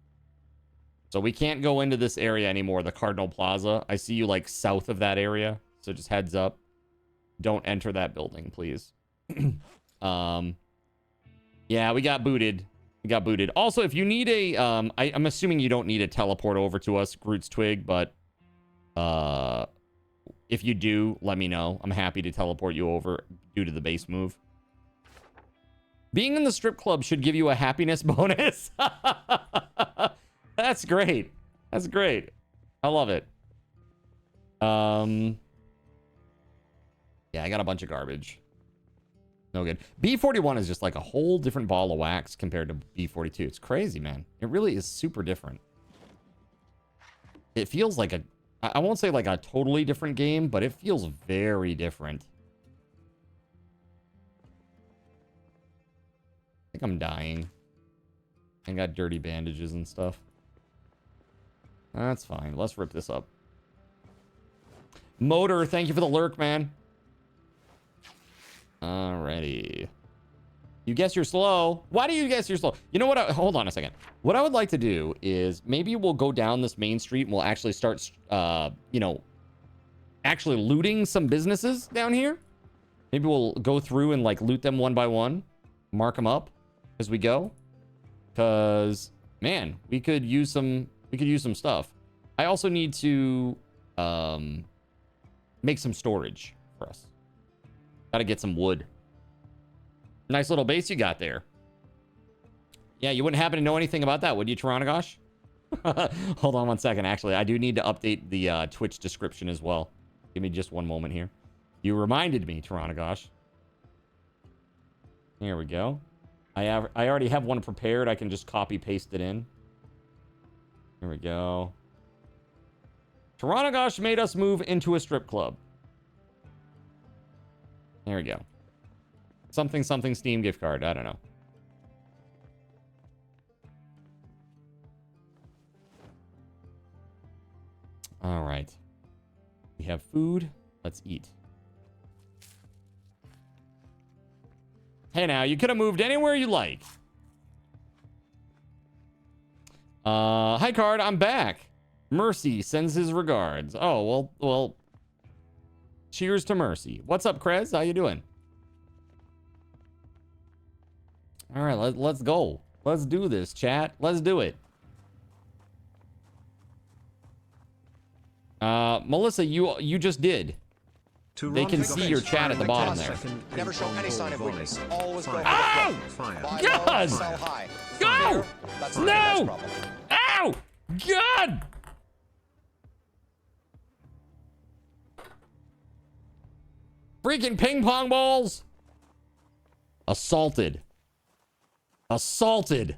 So we can't go into this area anymore, the Cardinal Plaza. I see you like south of that area. So just heads up. Don't enter that building, please. Yeah, we got booted. We got booted. Also, if you need a, I'm assuming you don't need a teleport over to us, Groot's Twig, but if you do, let me know. I'm happy to teleport you over due to the base move. Being in the strip club should give you a happiness bonus. That's great. That's great. I love it. Yeah, I got a bunch of garbage. No good. B41 is just like a whole different ball of wax compared to B42. It's crazy, man. It really is super different. It feels like a... I won't say like a totally different game, but it feels very different. I think I'm dying. I got dirty bandages and stuff. That's fine. Let's rip this up. Motor, thank you for the lurk, man. Alrighty. You guess you're slow. Why do you guess you're slow? You know what? Hold on a second. What I would like to do is maybe we'll go down this main street and we'll actually start, you know, actually looting some businesses down here. Maybe we'll go through and like loot them one by one, mark them up as we go. Because, man, we could use some stuff. I also need to make some storage for us. Gotta get some wood. Nice little base you got there. Yeah, you wouldn't happen to know anything about that, would you, Taranagosh? Hold on one second. Actually, I do need to update the Twitch description as well. Give me just one moment here. You reminded me, Taranagosh. Here we go. I already have one prepared. I can just copy paste it in. Here we go. Taranagosh made us move into a strip club. There we go. Something Steam gift card. I don't know. All right. We have food. Let's eat. Hey, now, you could have moved anywhere you like. Hi, Card. I'm back. Mercy sends his regards. Oh, well. Cheers to Mercy. What's up, Krez? How you doing? All right, let's go. Let's do this, chat. Let's do it. Melissa, you just did. They can see your chat at the bottom there. Never show any sign of weakness. Always go. Ow! God! Go! No! Ow! God! Freaking ping pong balls! Assaulted. Assaulted.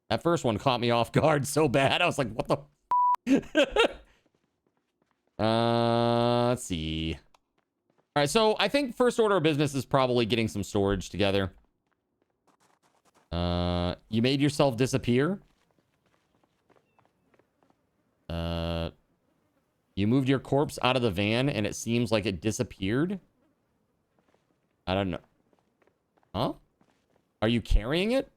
That first one caught me off guard so bad. I was like, what the? Let's see. All right, so I think first order of business is probably getting some storage together. You made yourself disappear. You moved your corpse out of the van and it seems like it disappeared. I don't know. Huh? Are you carrying it?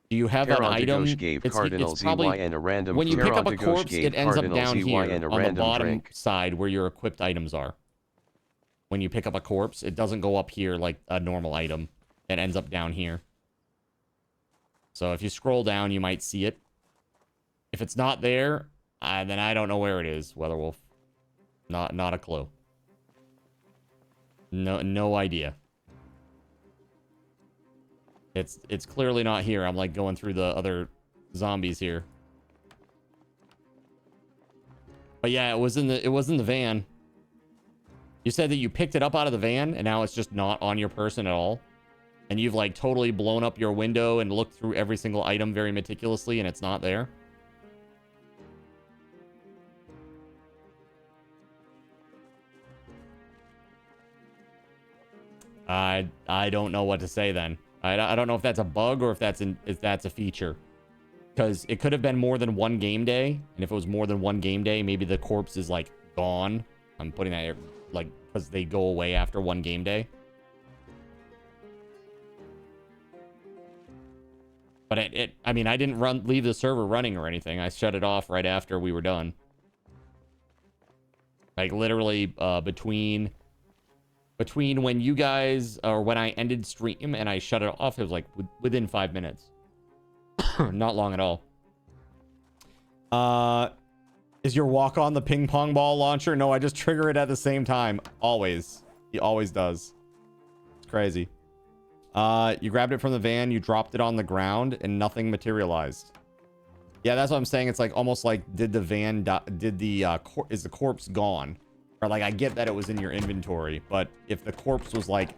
Do you have an item? Gave It's Cardinal probably, ZY and a random when you pick up a Teron corpse, gave it ends up Cardinal down ZY here and a on the random bottom drink. side where your equipped items are. When you pick up a corpse, it doesn't go up here like a normal item. It ends up down here. So if you scroll down, you might see it. If it's not there, then I don't know where it is, WeatherWolf. Not a clue. No idea. It's clearly not here. I'm like going through the other zombies here. But yeah, it was in the van. You said that you picked it up out of the van and now it's just not on your person at all. And you've like totally blown up your window and looked through every single item very meticulously and it's not there. I don't know what to say then. I don't know if that's a bug or if that's a feature. Because it could have been more than one game day. And if it was more than one game day, maybe the corpse is like gone. I'm putting that here, like, because they go away after one game day. But I mean, I didn't leave the server running or anything. I shut it off right after we were done. Like literally between when you guys, or when I ended stream and I shut it off, it was like within 5 minutes. Not long at all. Is your walk on the ping pong ball launcher? No, I just trigger it at the same time. Always. He always does. It's crazy. You grabbed it from the van, you dropped it on the ground, and nothing materialized. Yeah, that's what I'm saying. It's like almost like, did the van is the corpse gone? Or like, I get that it was in your inventory, but if the corpse was like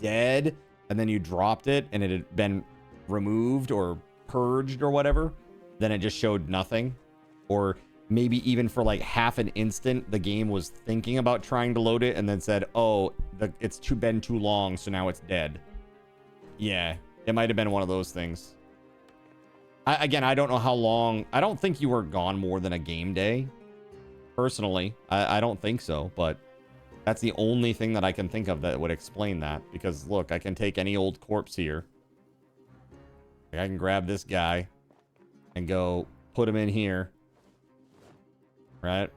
dead and then you dropped it and it had been removed or purged or whatever, then it just showed nothing. Or maybe even for like half an instant, the game was thinking about trying to load it and then said, oh, it's been too long, so now it's dead. Yeah, it might have been one of those things. Again, I don't know how long. I don't think you were gone more than a game day. Personally, I don't think so, but that's the only thing that I can think of that would explain that. Because look, I can take any old corpse here. I can grab this guy and go put him in here. Right?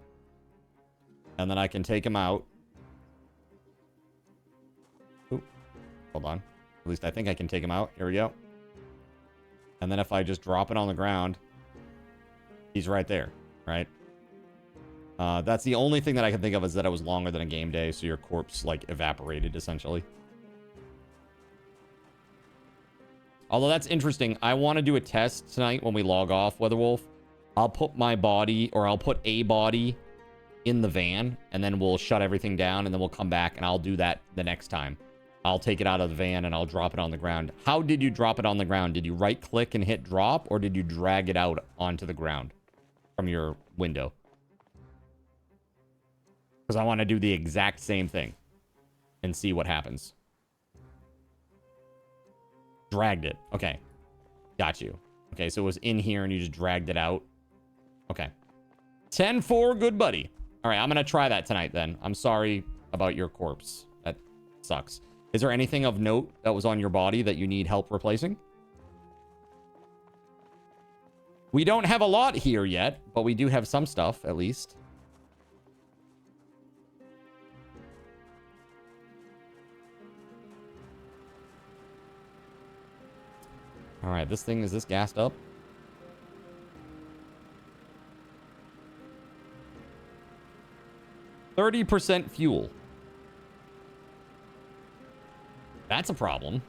And then I can take him out. Ooh, hold on. At least I think I can take him out. Here we go. And then if I just drop it on the ground, he's right there, right? That's the only thing that I can think of, is that it was longer than a game day, so your corpse, like, evaporated, essentially. Although that's interesting. I want to do a test tonight when we log off, WeatherWolf. I'll put my body, or I'll put a body in the van, and then we'll shut everything down, and then we'll come back, and I'll do that the next time. I'll take it out of the van, and I'll drop it on the ground. How did you drop it on the ground? Did you right-click and hit drop, or did you drag it out onto the ground from your window? Because I want to do the exact same thing and see what happens. Dragged it. Okay. Got you. Okay, so it was in here and you just dragged it out. Okay. 10-4, good buddy. All right, I'm going to try that tonight then. I'm sorry about your corpse. That sucks. Is there anything of note that was on your body that you need help replacing? We don't have a lot here yet, but we do have some stuff, at least. All right, is this gassed up? %30 fuel. That's a problem.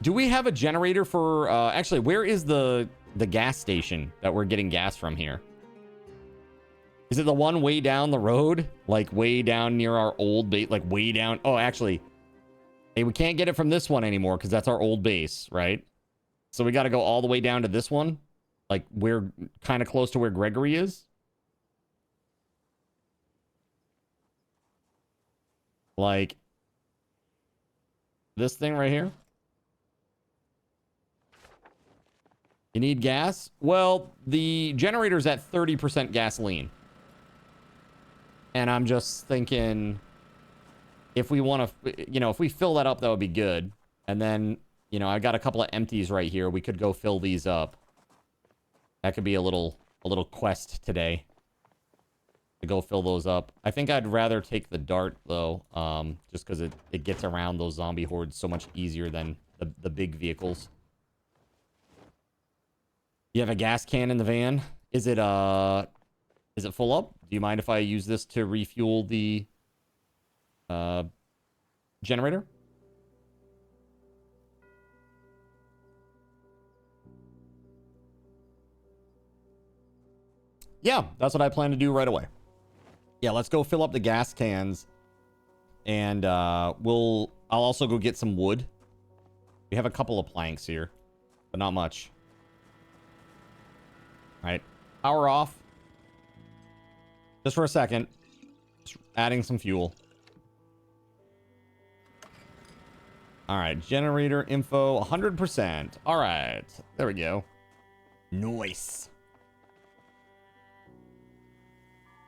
Do we have a generator for, actually, where is the gas station that we're getting gas from here? Is it the one way down the road? Like way down near our old base, like way down. Oh, actually, hey, we can't get it from this one anymore because that's our old base, right? So we got to go all the way down to this one. Like we're kind of close to where Gregory is. Like this thing right here. You need gas? Well, the generator's at 30% gasoline. And I'm just thinking, if we want to, if we fill that up, that would be good. And then, You know, I got a couple of empties right here. We could go fill these up. That could be a little quest today. To go fill those up. I think I'd rather take the dart, though. Just because it gets around those zombie hordes so much easier than the big vehicles. You have a gas can in the van? Is it full up? Do you mind if I use this to refuel the generator? Yeah, that's what I plan to do right away. Yeah, let's go fill up the gas cans. And I'll also go get some wood. We have a couple of planks here, but not much. All right, power off. Just for a second. Just adding some fuel. All right, generator info 100%. All right, there we go. Nice.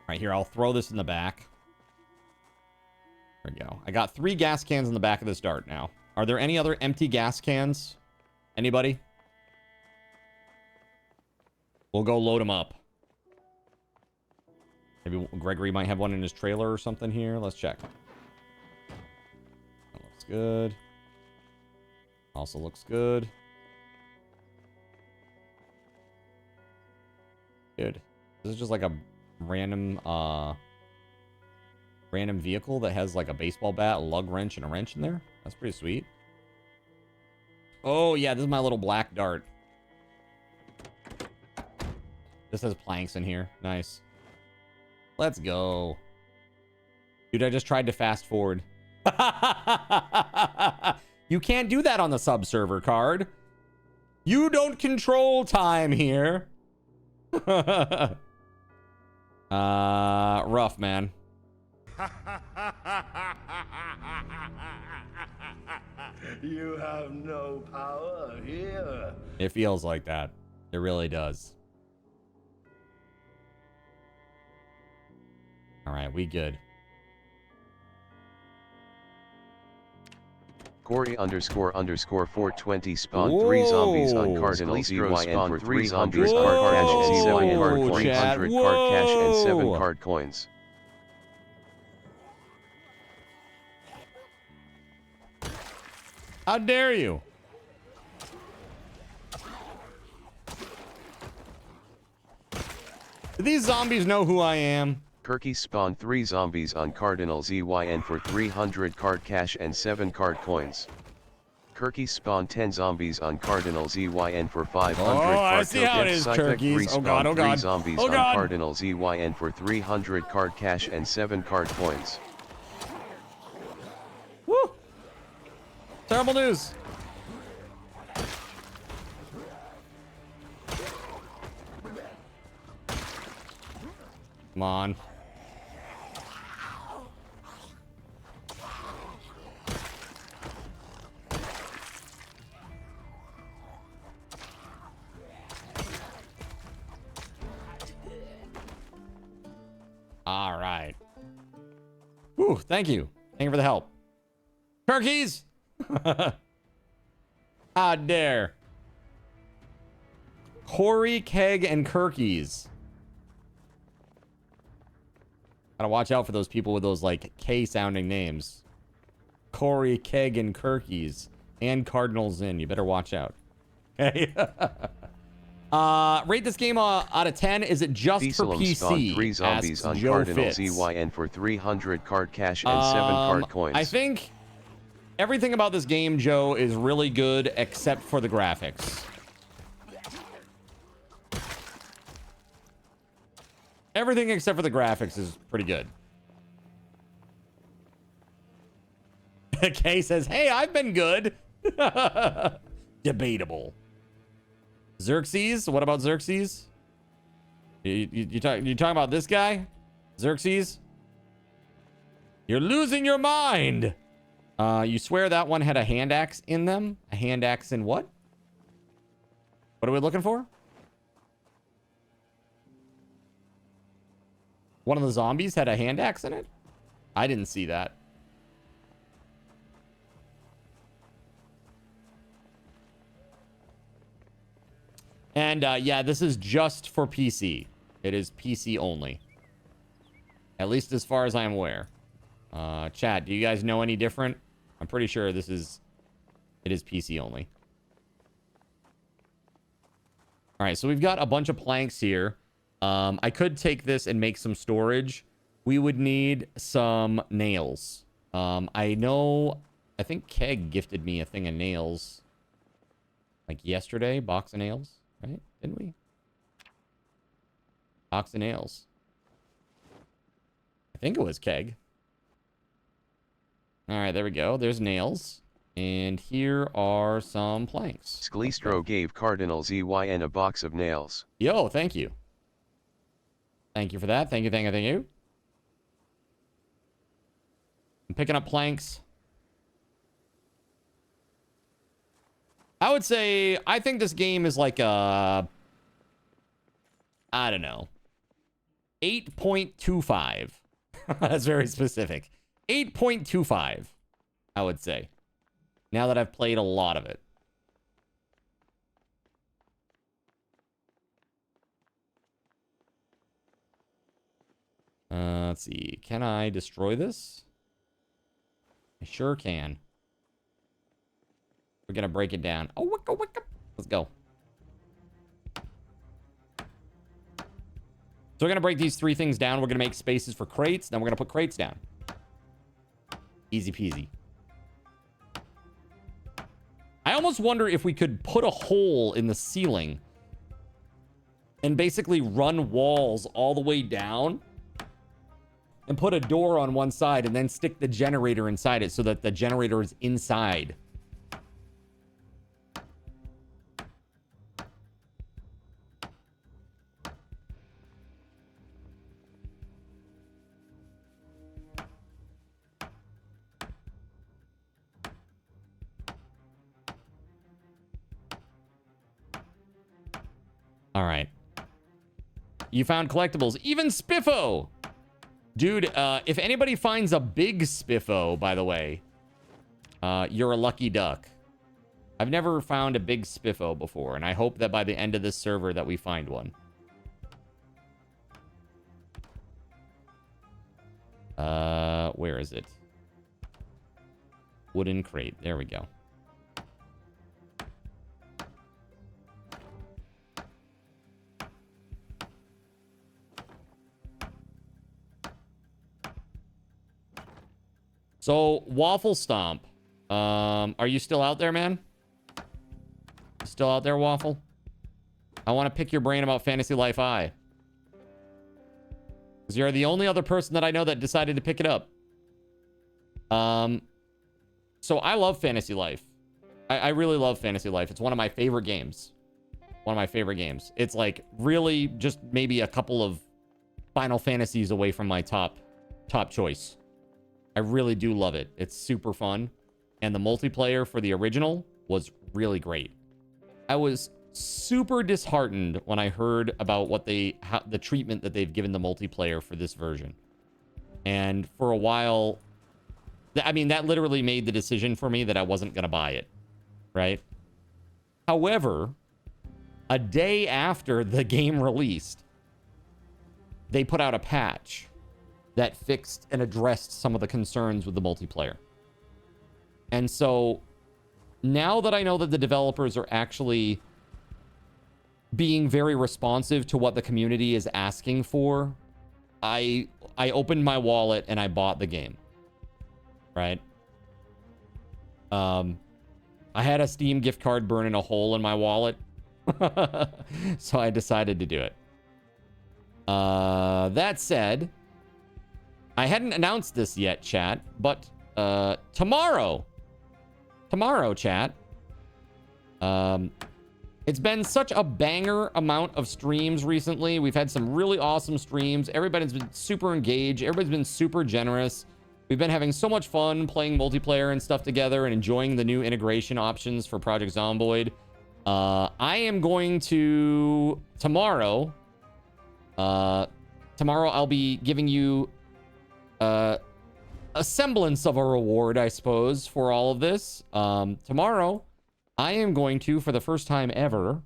All right, here, I'll throw this in the back. There we go. I got 3 gas cans in the back of this dart now. Are there any other empty gas cans? Anybody? We'll go load them up. Maybe Gregory might have one in his trailer or something here. Let's check. That looks good. Also looks good. Good. This is just like a random vehicle that has like a baseball bat, a lug wrench, and a wrench in there. That's pretty sweet. Oh yeah, this is my little black dart. This has planks in here. Nice. Let's go. Dude, I just tried to fast forward. You can't do that on the sub server, Card. You don't control time here. Rough, man. You have no power here. It feels like that. It really does. All right, we good. Corey__420 spawn 3 zombies on Cardinal ZYN for 3 zombies card cash and 7 card coins, 100 card cash and 7 card coins. How dare you? Do these zombies know who I am? Kirky spawned 3 zombies on Cardinal ZYN for 300 card cash and 7 card coins. Kirky spawned 10 zombies on Cardinal ZYN for 500 I card see how it is, turkeys. Oh god, oh god. 3 zombies on Cardinal ZYN for 300 card cash and 7 card coins. Woo! Terrible news. Come on. All right. Whew, thank you. Thank you for the help. Turkeys! How dare. Corey, Keg, and Kirkies. Gotta watch out for those people with those, like, K-sounding names. Corey, Keg, and Kirkies. And Cardinals in. You better watch out. Hey. Rate this game out of 10. Is it just for PC? 3 zombies on Cardinal ZYN for 300 card cash and 7 card coins. I think everything about this game, Joe, is really good except for the graphics. Everything except for the graphics is pretty good. Kay says, hey, I've been good. Debatable. Xerxes? What about Xerxes? You talking about this guy? Xerxes? You're losing your mind. You swear that one had a hand axe in them? A hand axe in what? What are we looking for? One of the zombies had a hand axe in it? I didn't see that. And yeah, this is just for PC. It is PC only. At least as far as I'm aware. Chat, do you guys know any different? I'm pretty sure it is PC only. All right, so we've got a bunch of planks here. I could take this and make some storage. We would need some nails. I think Keg gifted me a thing of nails. Like yesterday, box of nails, right? Didn't we? Box of nails. I think it was Keg. All right, there we go. There's nails. And here are some planks. Sklistro gave Cardinal ZYN a box of nails. Yo, thank you. Thank you for that. Thank you, thank you, thank you. I'm picking up planks. I would say, I think this game is like a, I don't know, 8.25. That's very specific. 8.25, I would say. Now that I've played a lot of it. Let's see. Can I destroy this? I sure can. We're gonna break it down. Oh, wicka, wicka. Let's go. So we're gonna break these 3 things down. We're gonna make spaces for crates. Then we're gonna put crates down. Easy peasy. I almost wonder if we could put a hole in the ceiling and basically run walls all the way down and put a door on one side and then stick the generator inside it so that the generator is inside. All right. You found collectibles. Even Spiffo! Dude, if anybody finds a big Spiffo, by the way, you're a lucky duck. I've never found a big Spiffo before, and I hope that by the end of this server that we find one. Where is it? Wooden crate. There we go. So, Waffle Stomp. Are you still out there, man? Still out there, Waffle? I want to pick your brain about Fantasy Life I. Because you're the only other person that I know that decided to pick it up. So I love Fantasy Life. I really love Fantasy Life. It's one of my favorite games. One of my favorite games. It's like really just maybe a couple of Final Fantasies away from my top choice. I really do love it. It's super fun. And the multiplayer for the original was really great. I was super disheartened when I heard about what the treatment that they've given the multiplayer for this version. And for a while, I mean, that literally made the decision for me that I wasn't going to buy it. Right? However, a day after the game released, they put out a patch that fixed and addressed some of the concerns with the multiplayer. And so now that I know that the developers are actually being very responsive to what the community is asking for, I opened my wallet and I bought the game. Right? I had a Steam gift card burning a hole in my wallet. So I decided to do it. That said, I hadn't announced this yet, chat, but tomorrow, chat, it's been such a banger amount of streams recently. We've had some really awesome streams. Everybody's been super engaged. Everybody's been super generous. We've been having so much fun playing multiplayer and stuff together and enjoying the new integration options for Project Zomboid. I am going to tomorrow I'll be giving you a semblance of a reward, I suppose, for all of this. Tomorrow, I am going to, for the first time ever,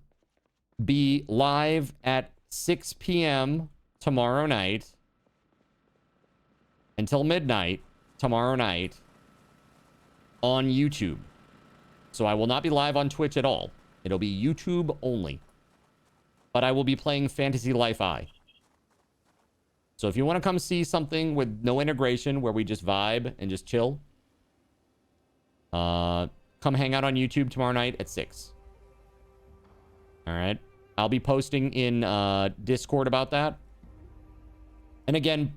be live at 6 p.m. tomorrow night until midnight tomorrow night on YouTube. So I will not be live on Twitch at all. It'll be YouTube only. But I will be playing Fantasy Life I. So if you want to come see something with no integration where we just vibe and just chill, come hang out on YouTube tomorrow night at 6. All right. I'll be posting in Discord about that. And again,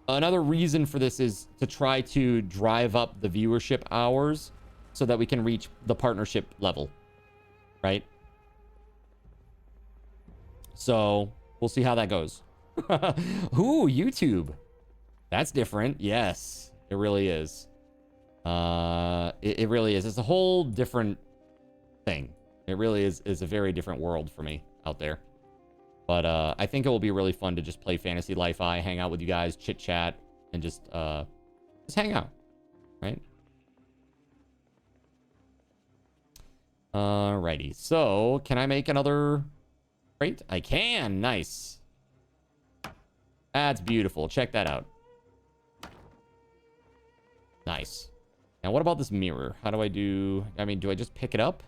another reason for this is to try to drive up the viewership hours so that we can reach the partnership level, right? So we'll see how that goes. Ooh, YouTube. That's different. Yes, it really is. It really is. It's a whole different thing. It really is a very different world for me out there. But I think it will be really fun to just play Fantasy Life I, hang out with you guys, chit chat, and just hang out, right? Alrighty. So can I make another crate? I can. Nice. That's beautiful. Check that out. Nice. Now, what about this mirror? How do I do... I mean, do I just pick it up?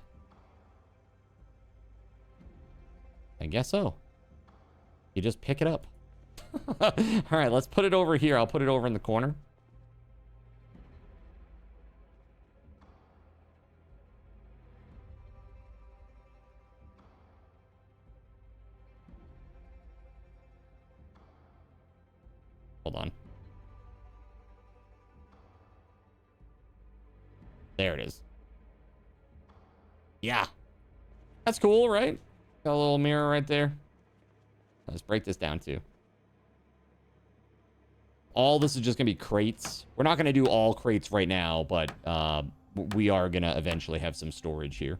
I guess so. You just pick it up. All right, let's put it over here. I'll put it over in the corner. Hold on. There it is. Yeah. That's cool, right? Got a little mirror right there. Let's break this down too. All this is just going to be crates. We're not going to do all crates right now, but we are going to eventually have some storage here.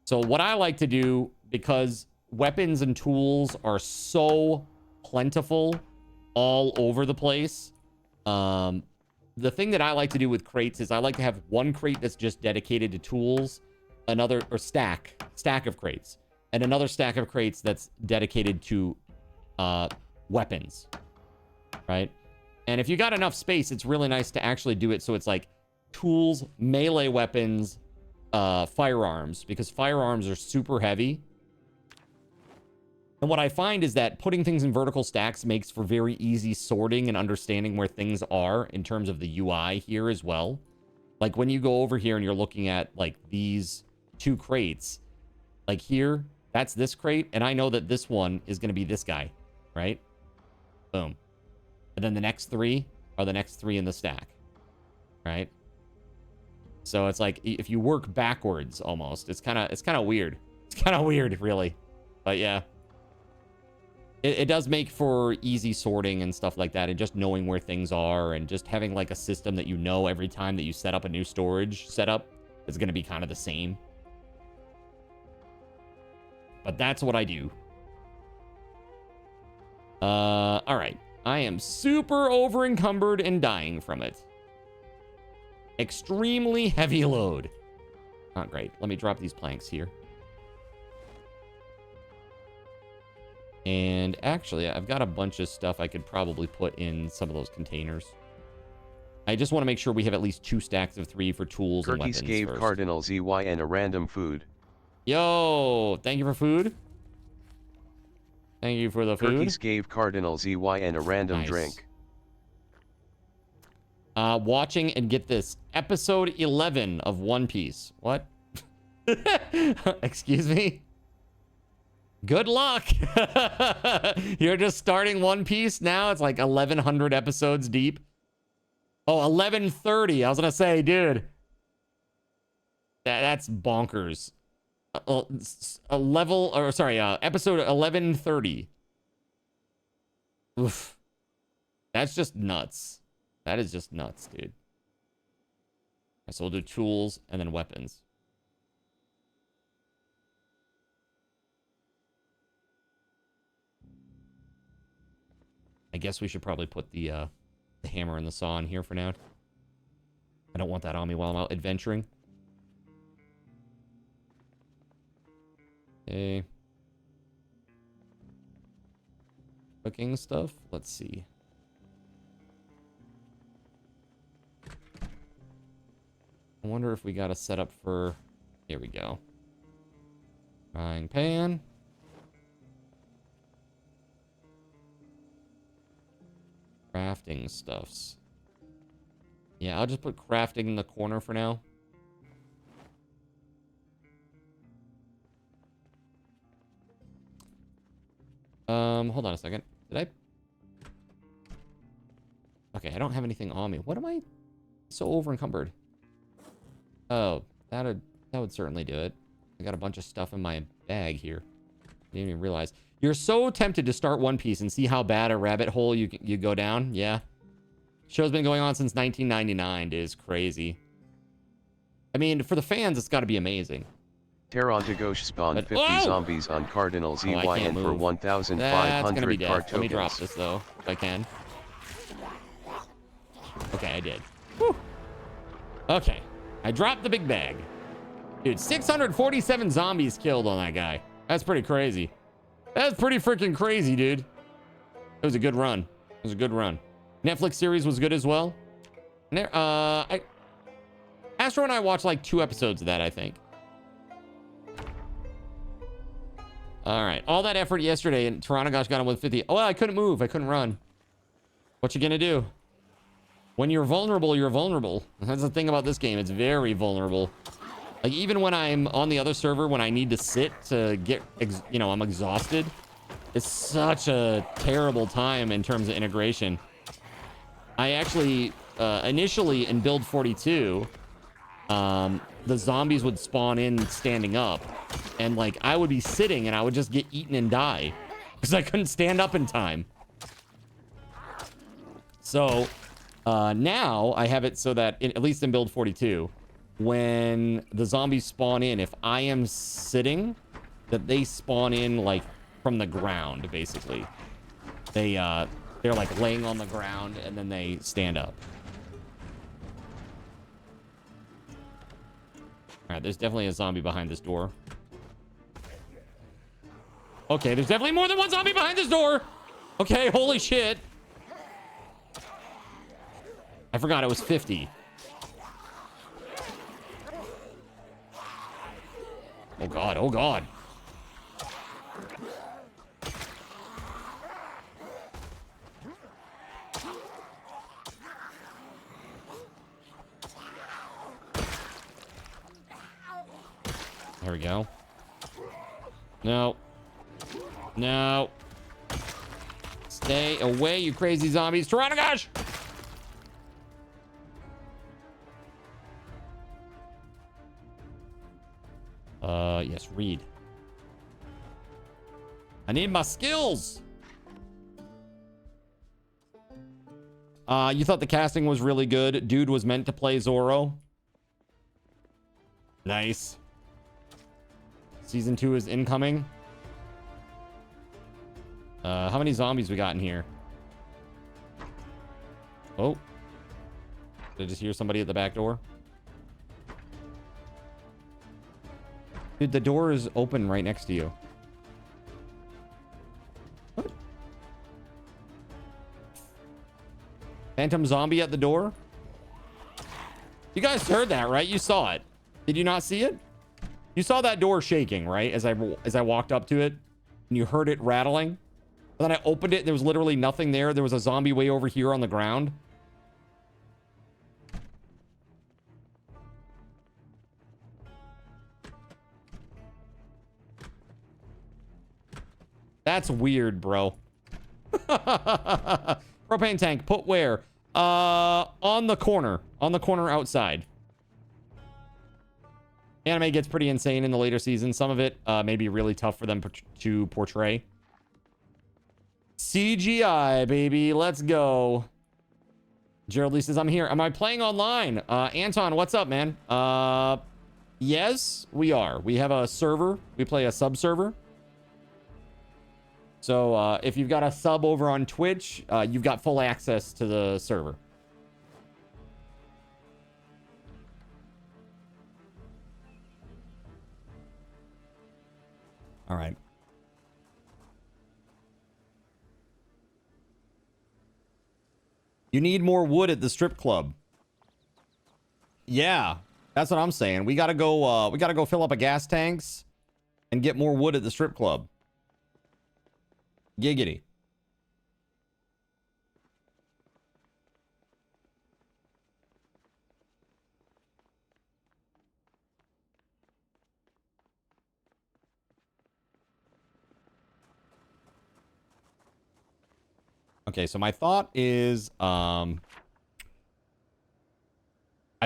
So what I like to do, because weapons and tools are so plentiful all over the place, the thing that I like to do with crates is I like to have one crate that's just dedicated to tools, another, or stack of crates, and another stack of crates that's dedicated to weapons, right? And if you got enough space, it's really nice to actually do it so it's like tools, melee weapons, firearms, because firearms are super heavy. And what I find is that putting things in vertical stacks makes for very easy sorting and understanding where things are in terms of the UI here as well. Like when you go over here and you're looking at like these two crates, like here, that's this crate. And I know that this one is going to be this guy, right? Boom. And then the next three are the next three in the stack, right? So it's like if you work backwards almost, it's kind of weird. It's kind of weird, really. But yeah. It does make for easy sorting and stuff like that, and just knowing where things are, and just having like a system that you know every time that you set up a new storage setup is going to be kind of the same. But that's what I do. All right. I am super over encumbered and dying from it. Extremely heavy load. Not great. Let me drop these planks here. And actually, I've got a bunch of stuff I could probably put in some of those containers. I just want to make sure we have at least 2 stacks of 3 for tools and weapons gave first. Cardinal ZY and a random food. Yo, thank you for food. Thank you for the food. Cookies gave Cardinal ZY and a random drink. Watching, and get this, episode 11 of One Piece. What? Excuse me? Good luck. You're just starting One Piece now? It's like 1,100 episodes deep. Oh, 1130. I was going to say, dude. That's bonkers. Episode 1130. Oof. That's just nuts. That is just nuts, dude. So we'll do tools and then weapons. I guess we should probably put the hammer and the saw in here for now. I don't want that on me while I'm out adventuring. Okay. cooking stuff. Let's see. I wonder if we got a setup for... Here we go. Frying pan. Crafting stuffs. Yeah, I'll just put crafting in the corner for now. Hold on a second. Did I? Okay, I don't have anything on me. What am I so over encumbered? Oh, that would certainly do it. I got a bunch of stuff in my bag here. Didn't even realize. You're so tempted to start One Piece and see how bad a rabbit hole you go down. Yeah. Show's been going on since 1999. It is crazy. I mean, for the fans, it's got to be amazing. Terrantagosh spawned 50 zombies on Cardinal ZYN for 1,500 card tokens. Let me drop this, though, if I can. Okay, I did. Whew. Okay. I dropped the big bag. Dude, 647 zombies killed on that guy. That's pretty crazy. That's pretty freaking crazy, dude. It was a good run. It was a good run. Netflix series was good as well. Astro and I watched like 2 episodes of that, I think. All right. All that effort yesterday, and Tyrannogosh got him with 50. Oh, I couldn't move. I couldn't run. What you gonna do? When you're vulnerable, you're vulnerable. That's the thing about this game. It's very vulnerable. Like, even when I'm on the other server, when I need to sit to get, you know, I'm exhausted. It's such a terrible time in terms of integration. I actually, initially in build 42, the zombies would spawn in standing up. And, like, I would be sitting and I would just get eaten and die. Because I couldn't stand up in time. So, now I have it so that, at least in build 42... when the zombies spawn in, if I am sitting, that they spawn in like from the ground, basically. They're like laying on the ground and then they stand up. All right, there's definitely a zombie behind this door. Okay, there's definitely more than one zombie behind this door. Okay, holy shit. I forgot it was 50. Oh god, oh god. There we go. No. No. Stay away, you crazy zombies. Tyrannogosh! Yes, read. I need my skills. You thought the casting was really good. Dude was meant to play Zoro. Nice. Season 2 is incoming. How many zombies we got in here? Oh. Did I just hear somebody at the back door? Dude, the door is open right next to you. What? Phantom zombie at the door? You guys heard that, right? You saw it. Did you not see it? You saw that door shaking, right? As I walked up to it, and you heard it rattling. And then I opened it, and there was literally nothing there. There was a zombie way over here on the ground. That's weird, bro. Propane tank, put where? On the corner. On the corner outside. Anime gets pretty insane in the later seasons. Some of it may be really tough for them to portray. CGI, baby. Let's go. Gerald Lee says, I'm here. Am I playing online? Anton, what's up, man? Yes, we are. We have a server. We play a sub-server. So if you've got a sub over on Twitch, you've got full access to the server. All right. You need more wood at the strip club. Yeah, that's what I'm saying. We gotta go fill up a gas tanks and get more wood at the strip club. Giggity. Okay, so my thought is, I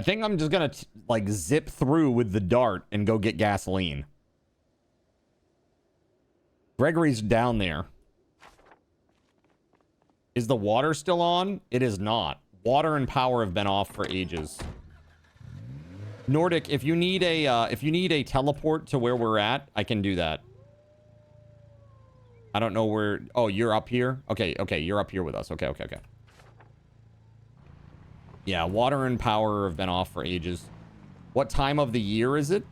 think I'm just gonna like zip through with the dart and go get gasoline. Gregory's down there. Is the water still on? It is not. Water and power have been off for ages. Nordic, if you need a teleport to where we're at, I can do that. I don't know where. Oh, you're up here? Okay, okay, you're up here with us. Okay, okay, okay. Yeah, water and power have been off for ages. What time of the year is it?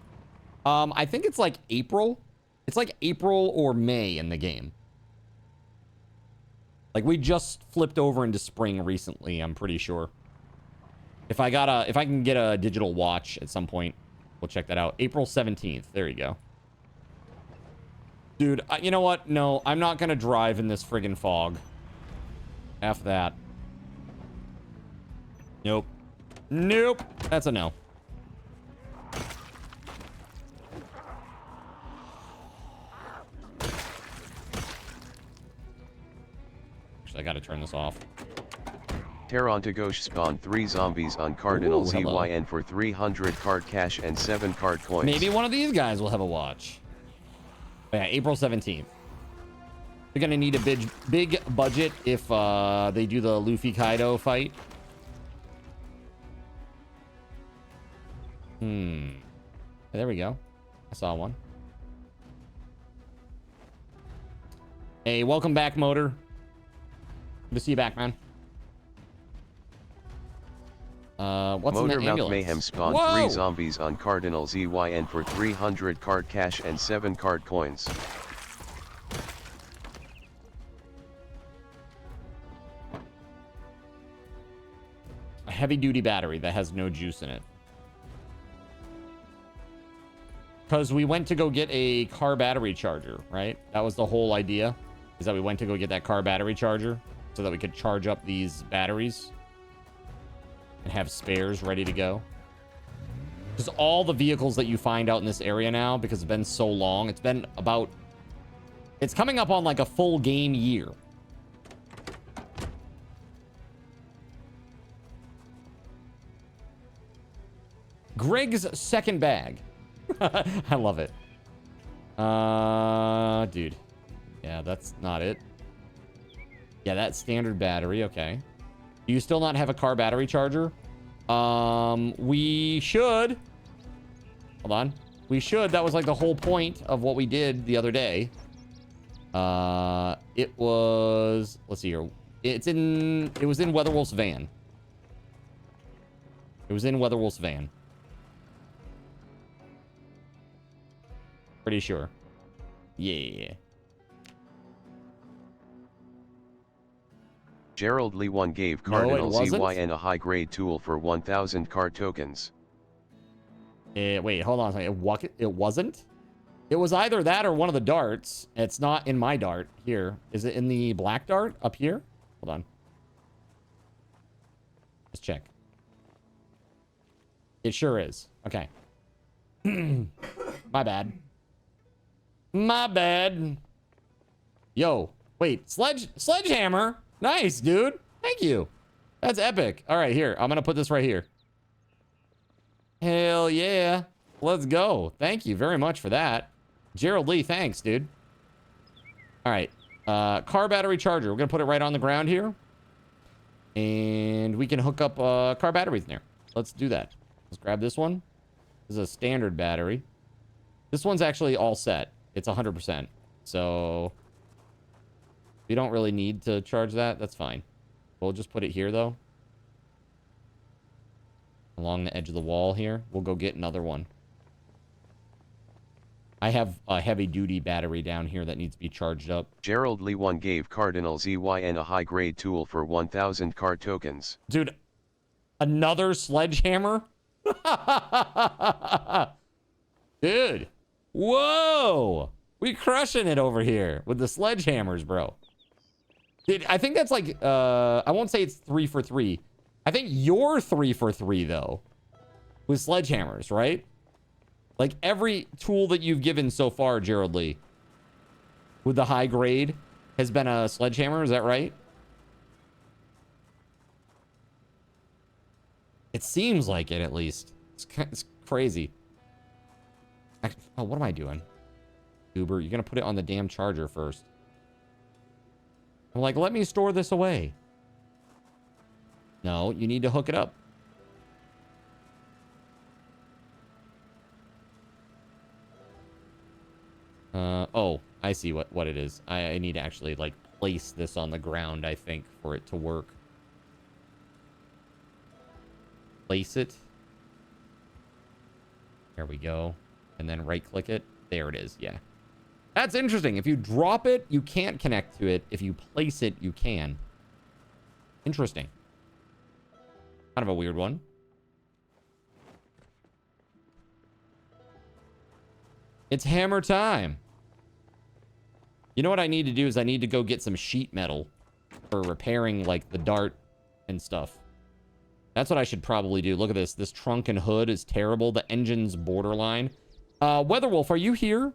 I think it's like April. It's like April or May in the game. Like we just flipped over into spring recently, I'm pretty sure. If I can get a digital watch at some point, we'll check that out. April 17th. There you go. Dude, you know what? No, I'm not gonna drive in this friggin' fog. F that. Nope. Nope. That's a no. Actually, I gotta turn this off. Terrantagosh spawned 3 zombies on Cardinal ZYN for 300 card cash and 7 card coins. Maybe one of these guys will have a watch. But yeah, April 17th. They're gonna need a big budget if they do the Luffy Kaido fight. There we go. I saw one. Hey, welcome back, Motor. Good to see you back, man. What's in the ambulance? Motormouth Mayhem spawned 3 zombies on Cardinal ZYN for 300 card cash and 7 card coins. A heavy-duty battery that has no juice in it. Because we went to go get a car battery charger, right? That was the whole idea, is that we went to go get that car battery charger so that we could charge up these batteries and have spares ready to go. Because all the vehicles that you find out in this area now, because it's been so long, it's been about... It's coming up on like a full game year. Greg's second bag. I love it. Dude. Yeah, that's not it. Yeah, that's standard battery. Okay. Do you still not have a car battery charger? We should. Hold on. We should. That was like the whole point of what we did the other day. It was... Let's see here. It was in WeatherWolf's van. It was in WeatherWolf's van. Pretty sure. Yeah. Gerald Lee 1 gave Cardinal ZYN a high-grade tool for 1,000 card tokens. Wait, hold on a second. It wasn't? It was either that or one of the darts. It's not in my dart. Here. Is it in the black dart up here? Hold on. Let's check. It sure is. Okay. My bad. My bad. Yo, wait, sledgehammer. Nice, dude. Thank you. That's epic. All right, here. I'm going to put this right here. Hell yeah. Let's go. Thank you very much for that. Gerald Lee, thanks, dude. All right. Car battery charger. We're going to put it right on the ground here. And we can hook up car batteries in there. Let's do that. Let's grab this one. This is a standard battery. This one's actually all set. It's 100%. So we don't really need to charge that. That's fine. We'll just put it here, though. Along the edge of the wall here. We'll go get another one. I have a heavy-duty battery down here that needs to be charged up. Gerald Lee 1 gave Cardinal ZYN a high-grade tool for 1,000 card tokens. Dude, another sledgehammer? Dude, whoa! We crushing it over here with the sledgehammers, bro. Dude, I think that's like, I won't say it's 3 for 3. I think you're 3 for 3, though, with sledgehammers, right? Like, every tool that you've given so far, Gerald Lee, with the high grade, has been a sledgehammer. Is that right? It seems like it, at least. It's crazy. Oh, what am I doing? Uber, you're going to put it on the damn charger first. I'm like, let me store this away. No, you need to hook it up. Oh, I see what it is. I need to actually, like, place this on the ground, I think, for it to work. Place it. There we go. And then right-click it. There it is, yeah. That's interesting. If you drop it, you can't connect to it. If you place it, you can. Interesting. Kind of a weird one. It's hammer time. You know what I need to do is I need to go get some sheet metal for repairing, like, the dart and stuff. That's what I should probably do. Look at this. This trunk and hood is terrible. The engine's borderline. WeatherWolf, are you here?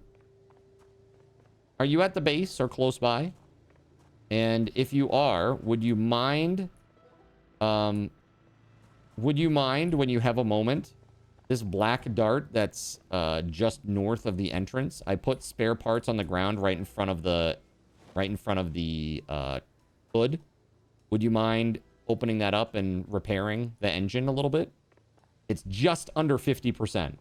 Are you at the base or close by? And if you are, would you mind when you have a moment, this black dart that's just north of the entrance? I put spare parts on the ground right in front of the hood. Would you mind opening that up and repairing the engine a little bit? It's just under 50%.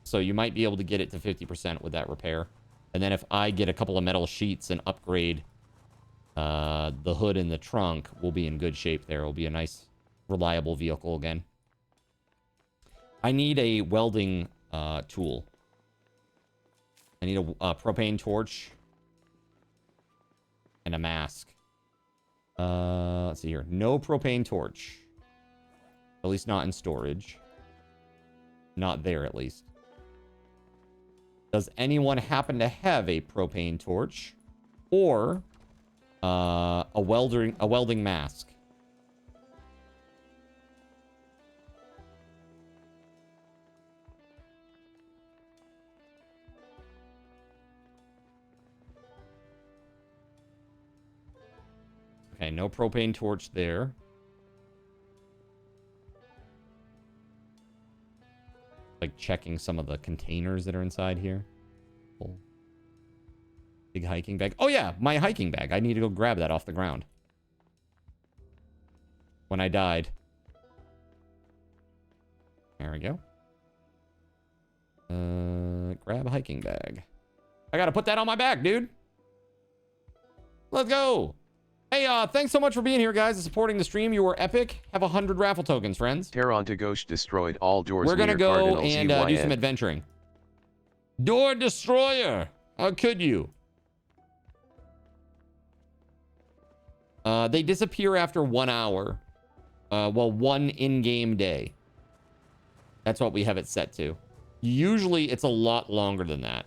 So you might be able to get it to 50% with that repair. And then if I get a couple of metal sheets and upgrade the hood and the trunk, we'll be in good shape there. It'll be a nice, reliable vehicle again. I need a welding tool. I need a propane torch and a mask. Let's see here. No propane torch. At least not in storage. Not there, at least. Does anyone happen to have a propane torch or a welding mask? Okay, no propane torch there. Like checking some of the containers that are inside here. Cool. Big hiking bag. Oh yeah, my hiking bag. I need to go grab that off the ground. When I died. There we go. Grab a hiking bag. I gotta put that on my back, dude. Let's go. Hey, thanks so much for being here, guys, and supporting the stream. You were epic. Have 100 raffle tokens, friends. Terran to Ghost destroyed all doors. We're gonna go Cardinal and do some adventuring. Door destroyer. How could you? They disappear after 1 hour. Well, one in-game day. That's what we have it set to. Usually, it's a lot longer than that.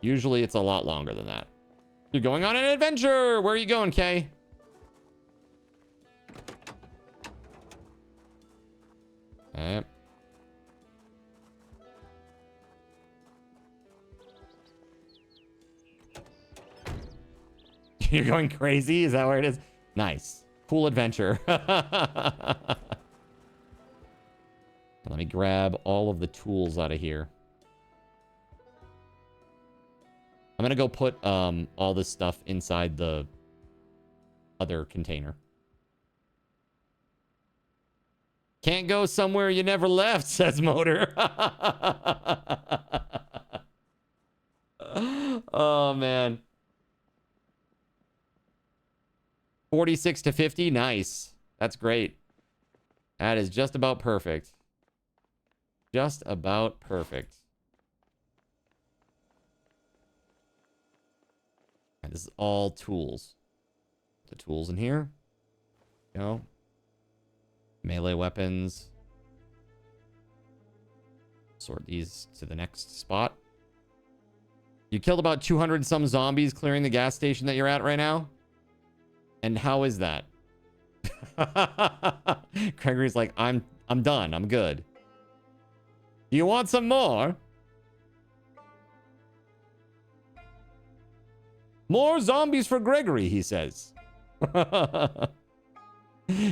Usually, it's a lot longer than that. You're going on an adventure! Where are you going, Kay? Yep. You're going crazy? Is that where it is? Nice. Cool adventure. Let me grab all of the tools out of here. I'm gonna go put all this stuff inside the other container. Can't go somewhere you never left, says Motor. Oh, man. 46 to 50. Nice. That's great. That is just about perfect. Just about perfect. And this is all tools. The tools in here. You know. Melee weapons. Sort these to the next spot. You killed about 200 some zombies clearing the gas station that you're at right now? And how is that? Gregory's like, I'm done. I'm good. Do you want some more? More zombies for Gregory, he says.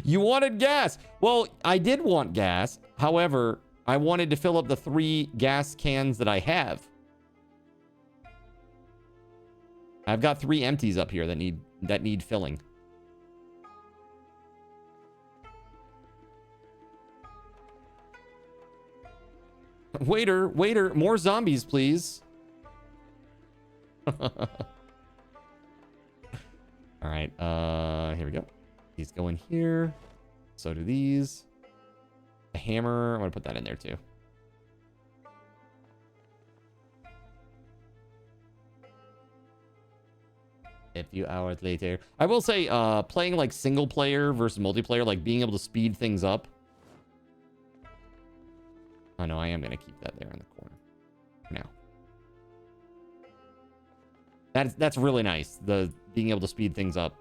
You wanted gas. Well, I did want gas. However, I wanted to fill up the 3 gas cans that I have. I've got 3 empties up here that need filling. Waiter, more zombies, please. All right, here we go. These go in here. So do these. A hammer, I'm gonna put that in there too. A few hours later. I will say, playing like single player versus multiplayer, like being able to speed things up. Oh no, I am gonna keep that there in the corner. Now. That's really nice. The being able to speed things up.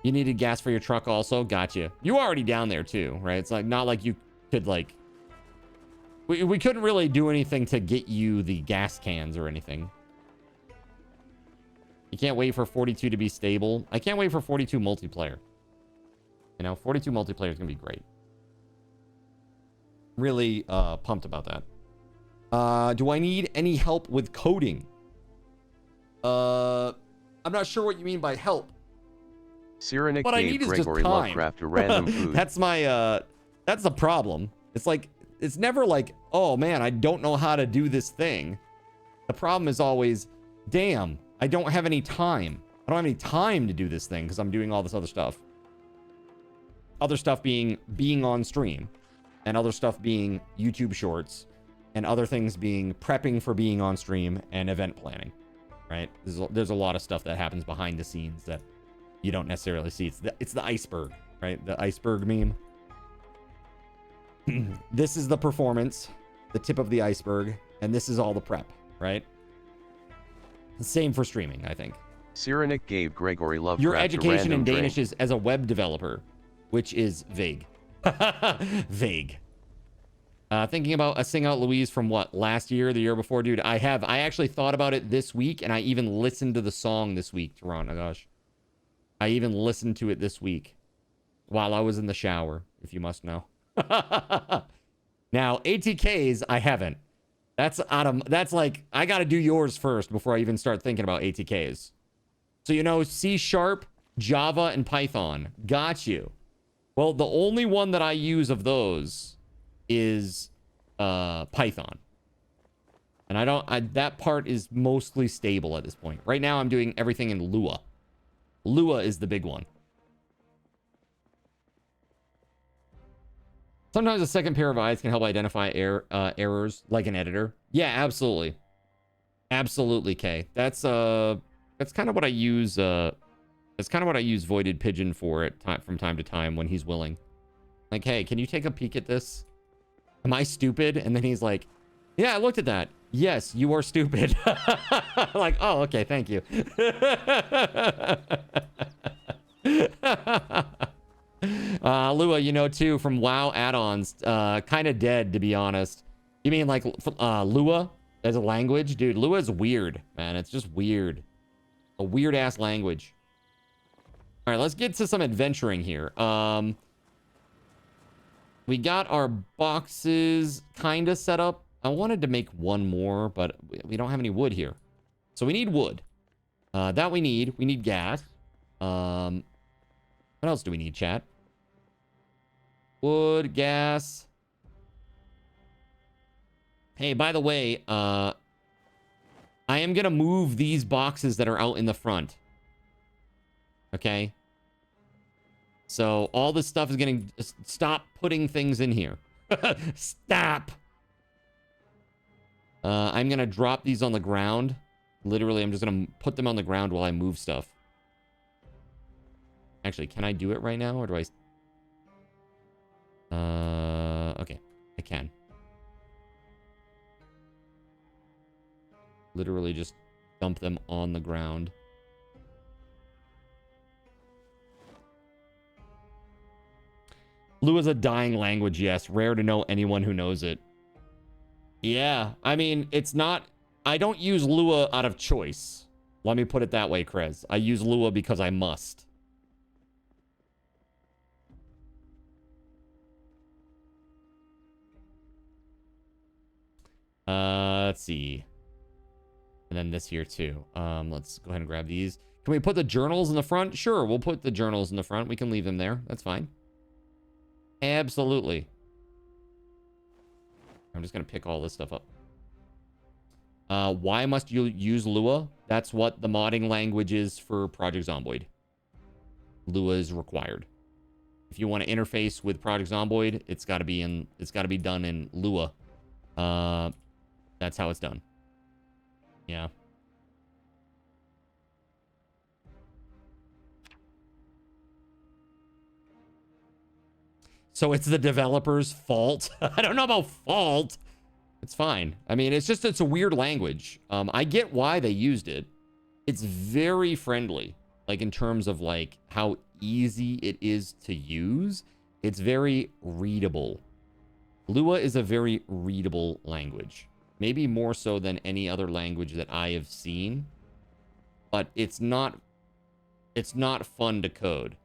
You needed gas for your truck also? Gotcha. You were already down there too, right? It's like not like you could like... We couldn't really do anything to get you the gas cans or anything. You can't wait for 42 to be stable. I can't wait for 42 multiplayer. You know, 42 multiplayer is going to be great. Really pumped about that. Do I need any help with coding? I'm not sure what you mean by help. Cyrenaic What I gave need is Gregory just time. Lovecraft a random food. That's my, that's the problem. It's like, it's never like, oh man, I don't know how to do this thing. The problem is always, damn, I don't have any time. I don't have any time to do this thing because I'm doing all this other stuff. Other stuff being on stream. And other stuff being YouTube shorts. And other things being prepping for being on stream and event planning. Right? There's a lot of stuff that happens behind the scenes that you don't necessarily see. It's the iceberg, right? The iceberg meme. This is the performance, the tip of the iceberg, and this is all the prep, right? The same for streaming, I think. Cyrenaic gave Gregory Lovecraft Your education in Danish drink. is as a web developer, which is vague. Vague. Thinking about a Sing Out Louise from what, last year, the year before? Dude, I actually thought about it this week, and I even listened to the song this week, Teron. Oh gosh. I even listened to it this week while I was in the shower, if you must know. Now, ATKs, I haven't. That's like, I gotta do yours first before I even start thinking about ATKs. So, you know, C#, Java, and Python. Got you. Well, the only one that I use of those is Python. And that part is mostly stable at this point. Right now, I'm doing everything in Lua. Lua is the big one. Sometimes a second pair of eyes can help identify errors, like an editor. Yeah, absolutely. Absolutely, Kay. That's kind of what I use. That's kind of what I use Voided Pigeon for from time to time when he's willing. Like, hey, can you take a peek at this? Am I stupid? And then he's like, yeah, I looked at that. Yes, you are stupid. Like, oh, okay, thank you. Lua, you know, too, from WoW add-ons, kind of dead, to be honest. You mean like Lua as a language? Dude, Lua is weird, man. It's just weird. A weird-ass language. All right, let's get to some adventuring here. We got our boxes kind of set up. I wanted to make one more, but we don't have any wood here. So we need wood. That we need. We need gas. What else do we need, chat? Wood, gas. Hey, by the way, I am going to move these boxes that are out in the front. Okay? So all this stuff is getting... Stop putting things in here. Stop! I'm going to drop these on the ground. Literally, I'm just going to put them on the ground while I move stuff. Actually, can I do it right now, or do I... Okay, I can. Literally just dump them on the ground. Lua's a dying language, yes. Rare to know anyone who knows it. Yeah, I mean, it's not... I don't use Lua out of choice. Let me put it that way, Krez. I use Lua because I must. Let's see. And then this here too. Let's go ahead and grab these. Can we put the journals in the front? Sure, we'll put the journals in the front. We can leave them there. That's fine. Absolutely. I'm just going to pick all this stuff up. Why must you use Lua? That's what the modding language is for Project Zomboid. Lua is required. If you want to interface with Project Zomboid, it's got to be done in Lua. That's how it's done. Yeah. So it's the developer's fault. I don't know about fault. It's fine. I mean, it's a weird language. I get why they used it. It's very friendly, like in terms of like how easy it is to use. It's very readable. Lua is a very readable language. Maybe more so than any other language that I have seen. But it's not fun to code.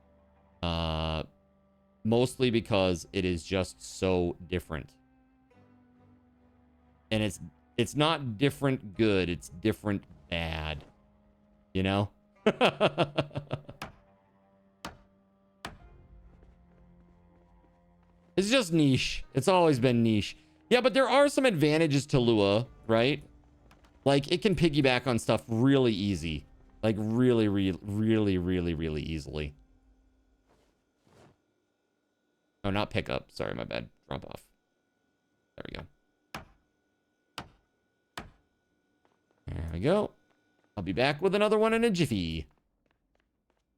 Mostly because it is just so different. And it's not different good, it's different bad. You know? It's just niche. It's always been niche. Yeah, but there are some advantages to Lua, right? Like, it can piggyback on stuff really easy. Like, really easily. Oh, not pick up. Sorry, my bad. Drop off. There we go. There we go. I'll be back with another one in a jiffy.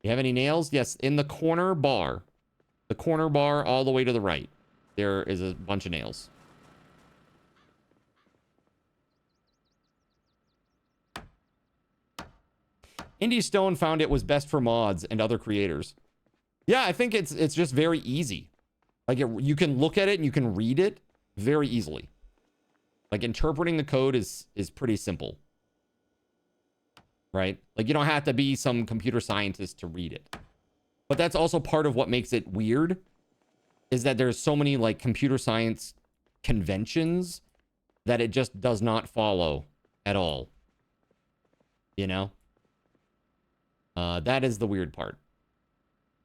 You have any nails? Yes, in the corner bar. The corner bar all the way to the right. There is a bunch of nails. Indie Stone found it was best for mods and other creators. Yeah, I think it's just very easy. Like, you can look at it and you can read it very easily. Like, interpreting the code is pretty simple. Right? Like, you don't have to be some computer scientist to read it. But that's also part of what makes it weird, is that there's so many, like, computer science conventions that it just does not follow at all. You know? That is the weird part,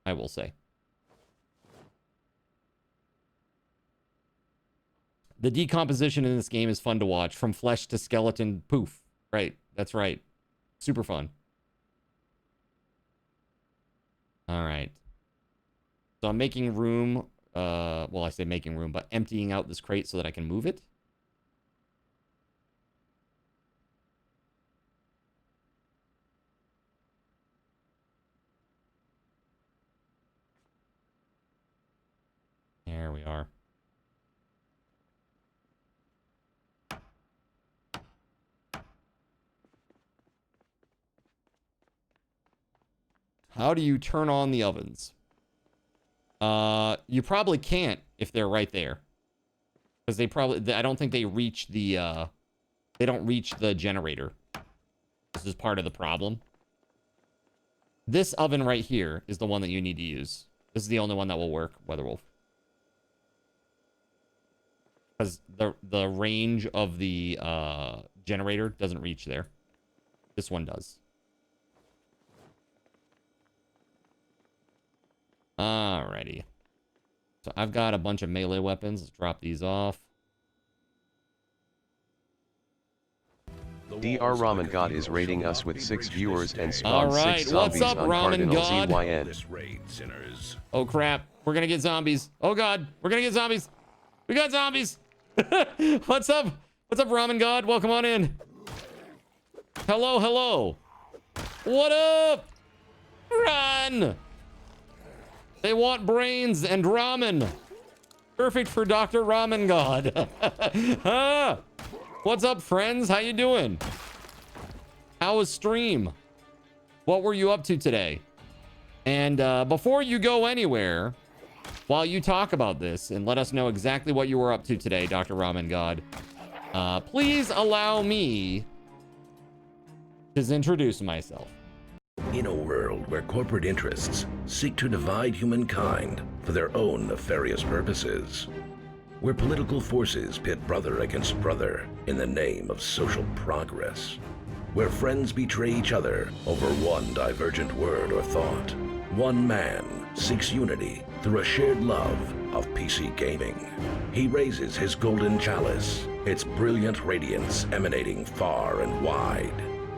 I will say. The decomposition in this game is fun to watch. From flesh to skeleton, poof. Right, that's right. Super fun. All right. So I'm making room. Well, I say making room, but emptying out this crate so that I can move it. There we are. How do you turn on the ovens? You probably can't if they're right there. Because I don't think they reach the, they don't reach the generator. This is part of the problem. This oven right here is the one that you need to use. This is the only one that will work, WeatherWolf. Because the range of the generator doesn't reach there. This one does. Alrighty. So I've got a bunch of melee weapons. Let's drop these off. Dr. Ramen God is rating us with 6 viewers and spawned Alright, 6 what's zombies up, on Ramen Cardinal God? ZYN. Oh crap, we're gonna get zombies. Oh god, we're gonna get zombies. We got zombies. What's up? What's up, Ramen God? Welcome on in. Hello, hello. What up? Run! They want brains and ramen. Perfect for Dr. Ramen God. Ah, what's up, friends? How you doing? How was stream? What were you up to today? And before you go anywhere, while you talk about this and let us know exactly what you were up to today, Dr. Ramen God, please allow me to introduce myself. In a world where corporate interests seek to divide humankind for their own nefarious purposes, where political forces pit brother against brother in the name of social progress, where friends betray each other over one divergent word or thought, one man seeks unity through a shared love of PC gaming. He raises his golden chalice, its brilliant radiance emanating far and wide,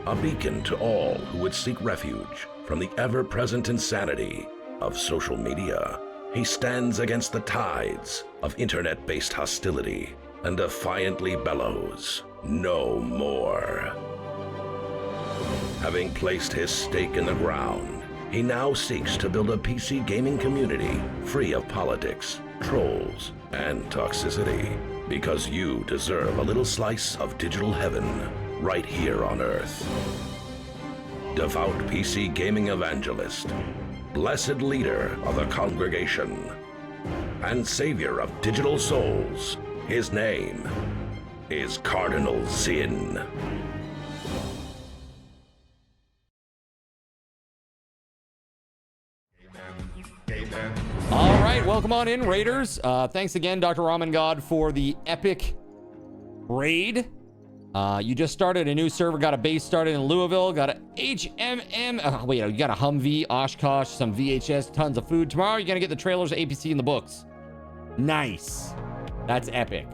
a beacon to all who would seek refuge from the ever-present insanity of social media. He stands against the tides of internet-based hostility and defiantly bellows, "No more." Having placed his stake in the ground, he now seeks to build a PC gaming community free of politics, trolls, and toxicity, because you deserve a little slice of digital heaven right here on Earth. Devout PC gaming evangelist, blessed leader of the congregation, and savior of digital souls, his name is Cardinal Zin. All right, welcome on in, Raiders. Thanks again, Dr. Ramen God, for the epic raid. You just started a new server, got a base started in Louisville, got a HMM. Wait, you got a Humvee, Oshkosh, some VHS, tons of food. Tomorrow, you're gonna get the trailers, APC, and the books. Nice. That's epic.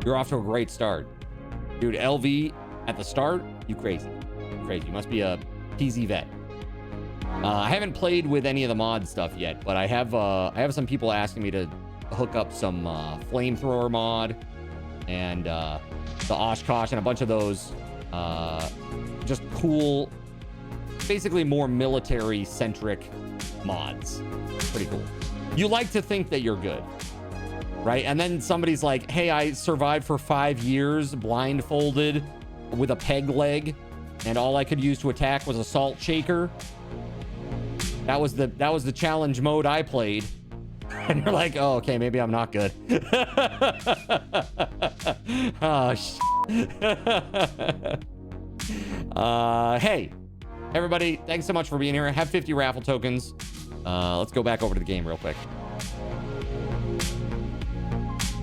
You're off to a great start. Dude, LV at the start, you crazy. Crazy. You must be a PZ vet. I haven't played with any of the mod stuff yet, but I have some people asking me to hook up some flamethrower mod and the Oshkosh and a bunch of those just cool, basically more military-centric mods. Pretty cool. You like to think that you're good, right? And then somebody's like, hey, I survived for 5 years blindfolded with a peg leg, and all I could use to attack was a salt shaker. That was the challenge mode I played. And you're like, oh, okay, maybe I'm not good. Oh, hey, everybody, thanks so much for being here. I have 50 raffle tokens. Let's go back over to the game real quick.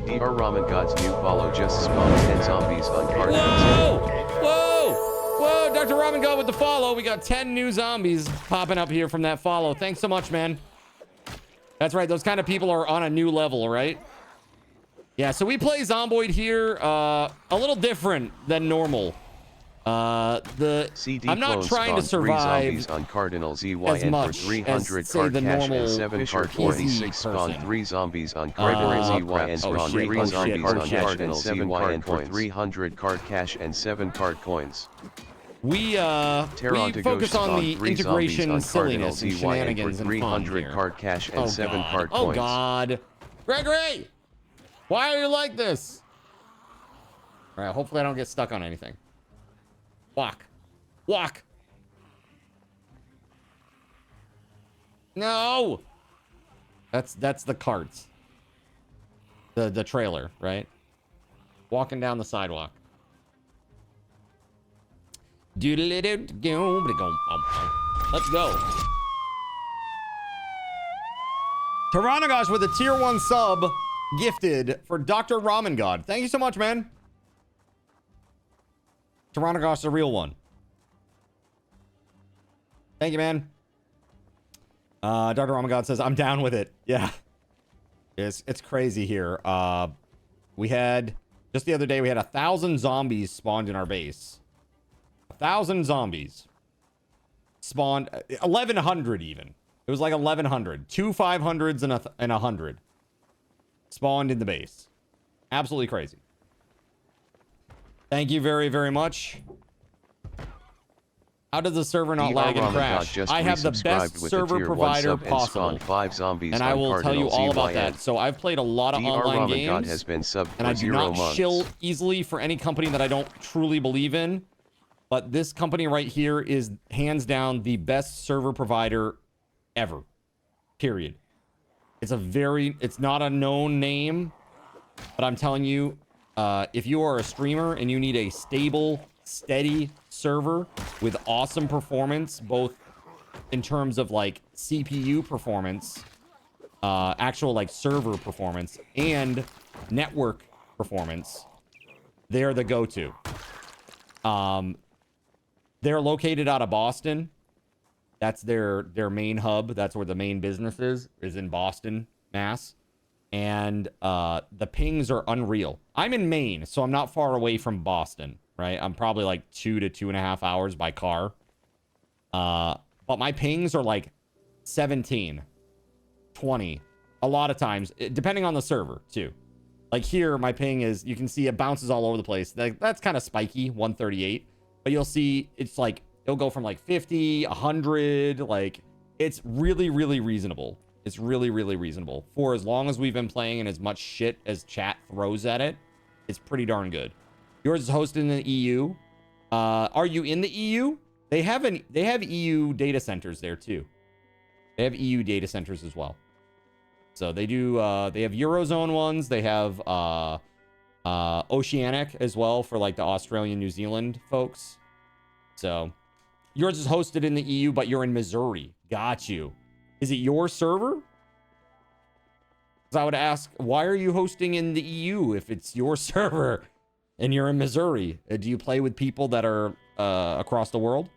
Dr. Ramen God's new follow just spawned 10 zombies on Cardinal. Whoa, Dr. Ramen God with the follow. We got 10 new zombies popping up here from that follow. Thanks so much, man. That's right. Those kind of people are on a new level, right? Yeah, so we play Zomboid here a little different than normal. I'm not trying to survive on Cardinal as much for 300 as, say, card the cash normal and 7 card 46 spawn 3 zombies on Cardinal ZYN spawn 3 zombies on Cardinal ZYN for 300 card cash and 7 card coins. We focus on the integration, silliness, and shenanigans, and fun 300 card cash and 7 card coins. Oh God, Gregory, why are you like this? All right, hopefully I don't get stuck on anything. Walk. No. That's the carts. The trailer, right? Walking down the sidewalk. Let's go. Tyrannogosh with a tier 1 sub gifted for Dr. Ramen God. Thank you so much, man. Tyrannogosh, the real one. Thank you, man. Dr. Ramen God says, I'm down with it. Yeah. It's crazy here. We had, just the other day, we had 1,000 zombies spawned in our base. 1,000 zombies spawned. 1,100 even. It was like 1,100. 2 500s and a 100 spawned in the base. Absolutely crazy. Thank you very, very much. How does the server not lag and crash? I have the best server provider possible. 5 zombies and I will tell you all about that. So I've played a lot of online games, has been subbed and I do not shill easily for any company that I don't truly believe in. But this company right here is hands down the best server provider ever. Period. It's not a known name, but I'm telling you, if you are a streamer and you need a stable, steady server with awesome performance, both in terms of like CPU performance, actual like server performance, and network performance, they're the go-to. They're located out of Boston. That's their main hub. That's where the main business is in Boston, Mass. And the pings are unreal. I'm in Maine, so I'm not far away from Boston, right? I'm probably like 2 to 2.5 hours by car. But my pings are like 17, 20, a lot of times, depending on the server too. Like here, my ping is, you can see it bounces all over the place. That's kind of spiky, 138. But you'll see it's like, it'll go from like 50, 100, like it's really, really reasonable. It's really, really reasonable. For as long as we've been playing and as much shit as chat throws at it, it's pretty darn good. Yours is hosted in the EU. Are you in the EU? They have EU data centers there too. They have EU data centers as well. So they do, they have Eurozone ones. They have Oceanic as well for like the Australian, New Zealand folks. So yours is hosted in the EU, but you're in Missouri. Got you. Is it your server? Because I would ask, why are you hosting in the EU if it's your server and you're in Missouri? Do you play with people that are across the world?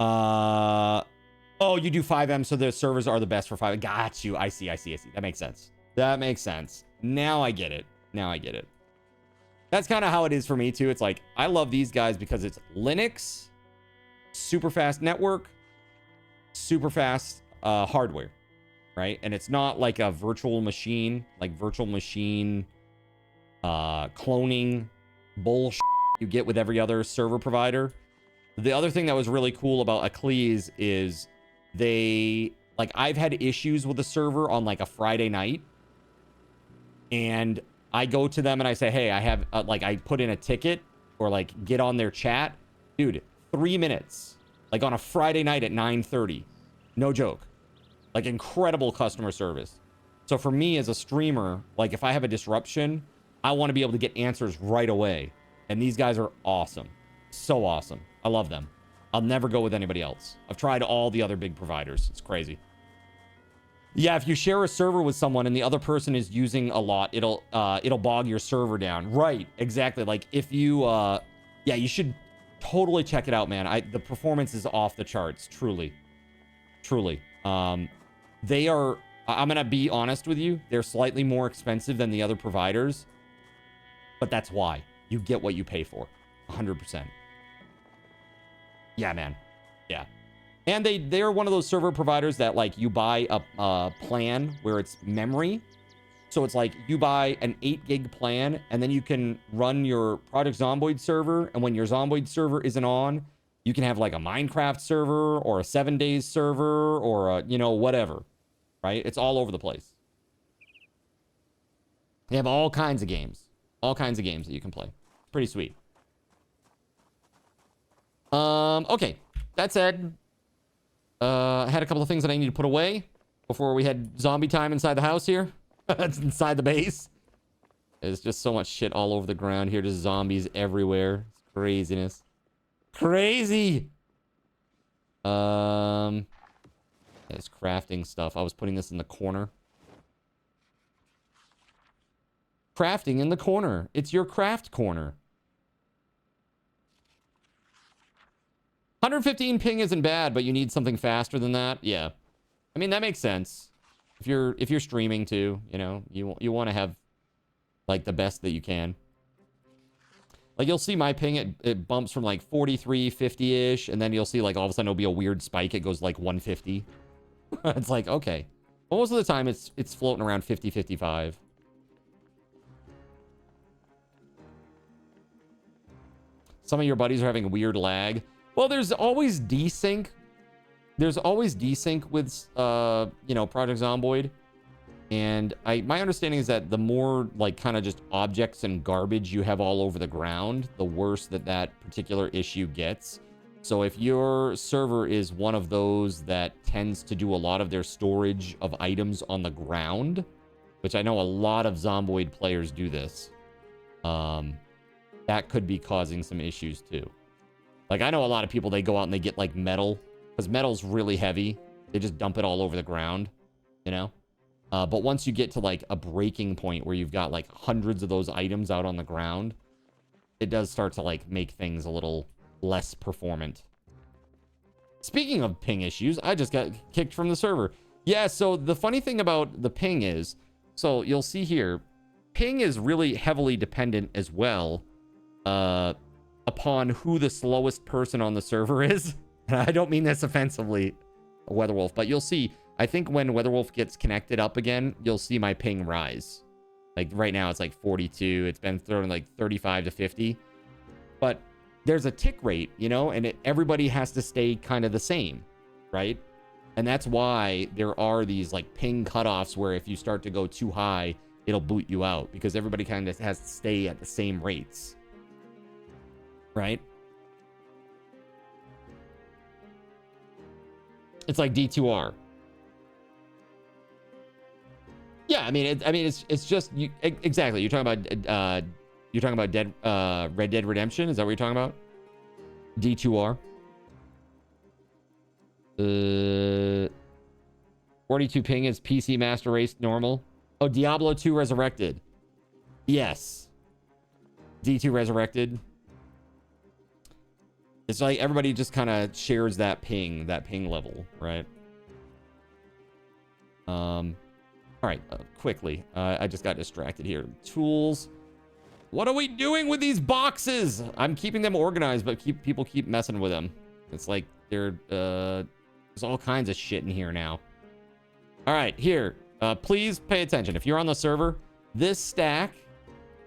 Oh, you do 5M, so the servers are the best for 5. Got you. I see. That makes sense. That makes sense. Now I get it. That's kind of how it is for me too. It's like, I love these guys because it's Linux, super fast network, super fast hardware, right? And it's not like a virtual machine, cloning bullshit you get with every other server provider. The other thing that was really cool about Aclees is I've had issues with a server on like a Friday night, and I go to them and I say, hey, I have I put in a ticket or like get on their chat. Dude, 3 minutes, like on a Friday night at 9:30. No joke. Like incredible customer service. So for me as a streamer, like if I have a disruption, I want to be able to get answers right away. And these guys are awesome. So awesome. I love them. I'll never go with anybody else. I've tried all the other big providers. It's crazy. Yeah, if you share a server with someone and the other person is using a lot, it'll bog your server down. Right, exactly. Like if you yeah, you should totally check it out, man. The performance is off the charts, truly. They are, I'm gonna be honest with you, they're slightly more expensive than the other providers, but that's why. You get what you pay for, 100%. Yeah, man. Yeah. And they're one of those server providers that like you buy a plan where it's memory. So it's like you buy an 8 gig plan and then you can run your Project Zomboid server. And when your Zomboid server isn't on, you can have like a Minecraft server or a 7 days server or a, whatever, right? It's all over the place. They have all kinds of games that you can play. Pretty sweet. Okay. That said, I had a couple of things that I need to put away before we had zombie time inside the house here. It's inside the base. There's just so much shit all over the ground here. Just zombies everywhere. It's craziness. Crazy! There's crafting stuff. I was putting this in the corner. Crafting in the corner. It's your craft corner. 115 ping isn't bad, but you need something faster than that. Yeah. I mean, that makes sense. If you're streaming too, you want to have like the best that you can. Like, you'll see my ping, it bumps from like 43, 50-ish, and then you'll see like all of a sudden it'll be a weird spike. It goes like 150. It's like, okay. Well, most of the time it's floating around 50, 55. Some of your buddies are having a weird lag. Well, there's always desync. There's always desync with, you know, Project Zomboid. And my understanding is that the more like kind of just objects and garbage you have all over the ground, the worse that particular issue gets. So if your server is one of those that tends to do a lot of their storage of items on the ground, which I know a lot of Zomboid players do this, that could be causing some issues too. Like, I know a lot of people, they go out and they get like metal, because metal's really heavy. They just dump it all over the ground, you know? But once you get to like a breaking point where you've got like hundreds of those items out on the ground, it does start to like make things a little less performant. Speaking of ping issues, I just got kicked from the server. Yeah, so the funny thing about the ping is, so you'll see here, ping is really heavily dependent as well upon who the slowest person on the server is. I don't mean this offensively, WeatherWolf, but you'll see, I think when WeatherWolf gets connected up again, you'll see my ping rise. Like right now it's like 42. It's been thrown like 35 to 50. But there's a tick rate, you know, and everybody has to stay kind of the same, right? And that's why there are these like ping cutoffs where if you start to go too high, it'll boot you out because everybody kind of has to stay at the same rates, right? It's like D2R. Yeah, I mean, it's just exactly. You're talking about Red Dead Redemption. Is that what you're talking about? D2R. 42 ping is PC Master Race normal. Oh, Diablo 2 Resurrected. Yes. D2 Resurrected. It's like everybody just kind of shares that ping level, right? All right, quickly. I just got distracted here. Tools. What are we doing with these boxes? I'm keeping them organized, but people keep messing with them. It's like there's all kinds of shit in here now. All right, here. Please pay attention. If you're on the server, this stack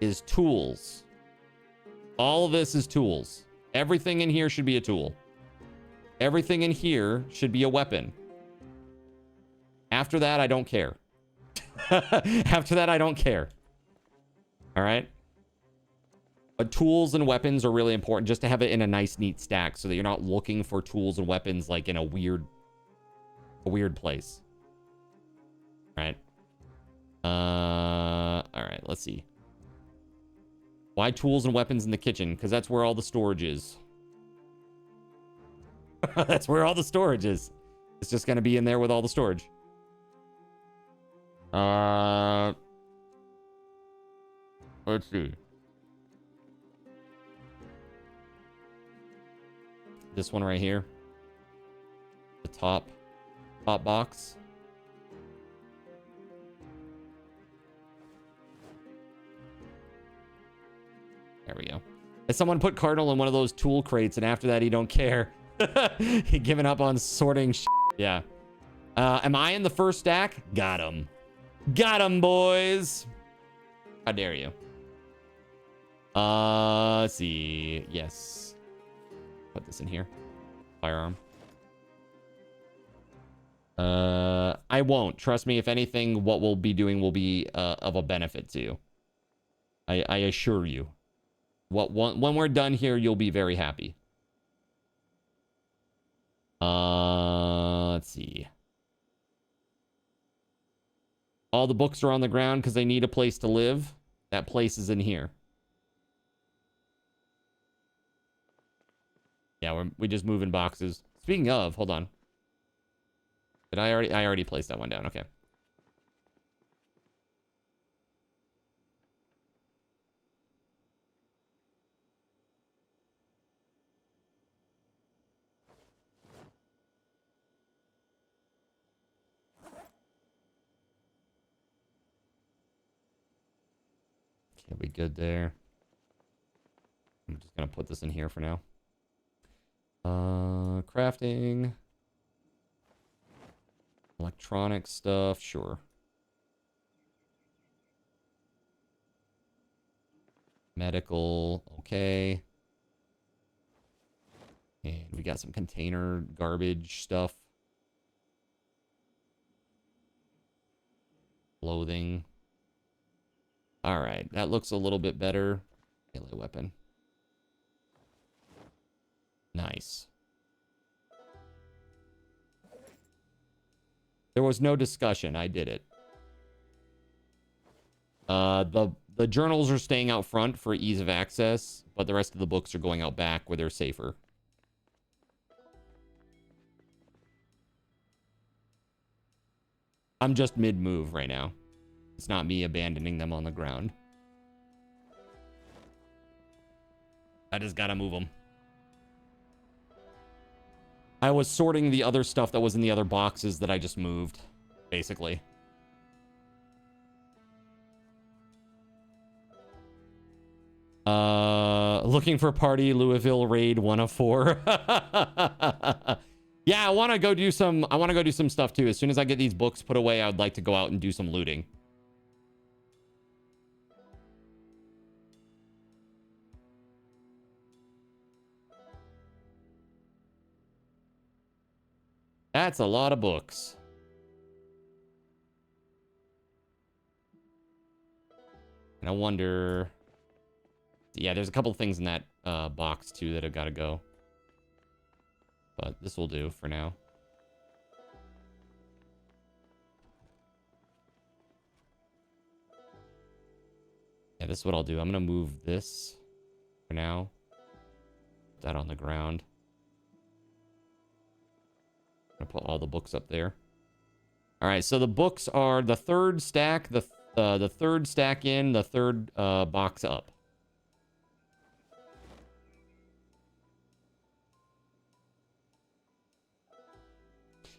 is tools. All of this is tools. Everything in here should be a tool. Everything in here should be a weapon. After that, I don't care. After that, I don't care. All right? But tools and weapons are really important just to have it in a nice, neat stack so that you're not looking for tools and weapons like in a weird place. All right. All right, let's see. Why tools and weapons in the kitchen? Because that's where all the storage is. That's where all the storage is. It's just going to be in there with all the storage. Let's see. This one right here. The top box. There we go. If someone put Cardinal in one of those tool crates and after that he don't care. He giving up on sorting shit. Yeah. Am I in the first stack? Got him. Got him, boys. How dare you? Let's see. Yes. Put this in here. Firearm. I won't. Trust me, if anything, what we'll be doing will be of a benefit to you. I assure you. When we're done here, you'll be very happy. Let's see. All the books are on the ground because they need a place to live. That place is in here. Yeah, we just moving boxes. Speaking of, hold on. Did I already placed that one down? Okay. Okay, we good there. I'm just gonna put this in here for now. Crafting. Electronic stuff, sure. Medical, okay. And we got some container garbage stuff. Clothing. Alright, that looks a little bit better. Melee weapon. Nice. There was no discussion. I did it. The journals are staying out front for ease of access, but the rest of the books are going out back where they're safer. I'm just mid-move right now. It's not me abandoning them on the ground. I just gotta move them. I was sorting the other stuff that was in the other boxes that I just moved, basically. Looking for party Louisville raid 1 of 4. Yeah, I want to go do some stuff too. As soon as I get these books put away, I would like to go out and do some looting. That's a lot of books. And I wonder... Yeah, there's a couple things in that box, too, that have got to go. But this will do for now. Yeah, this is what I'll do. I'm going to move this for now. Put that on the ground. I'm going to put all the books up there. All right, so the books are the third stack, the third stack in, the third box up.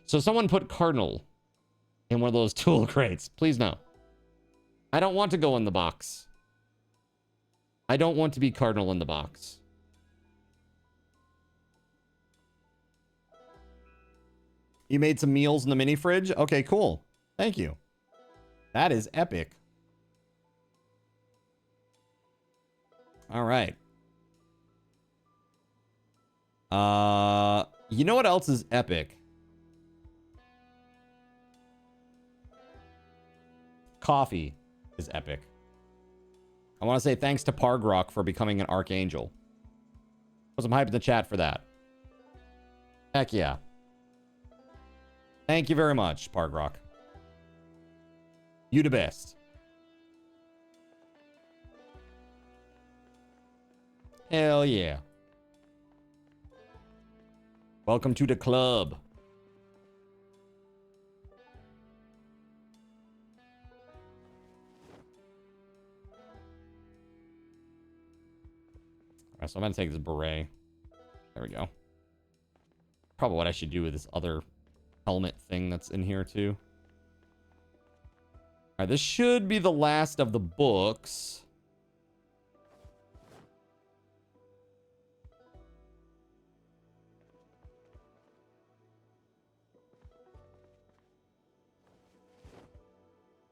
So someone put Cardinal in one of those tool crates. Please no. I don't want to go in the box. I don't want to be Cardinal in the box. You made some meals in the mini fridge? Okay, cool. Thank you. That is epic. All right. You know what else is epic? Coffee is epic. I want to say thanks to Pargrok for becoming an Archangel. Put some hype in the chat for that. Heck yeah. Thank you very much, Pargrok. You the best. Hell yeah. Welcome to the club. Alright, so I'm gonna take this beret. There we go. Probably what I should do with this other helmet thing that's in here too. Alright, this should be the last of the books.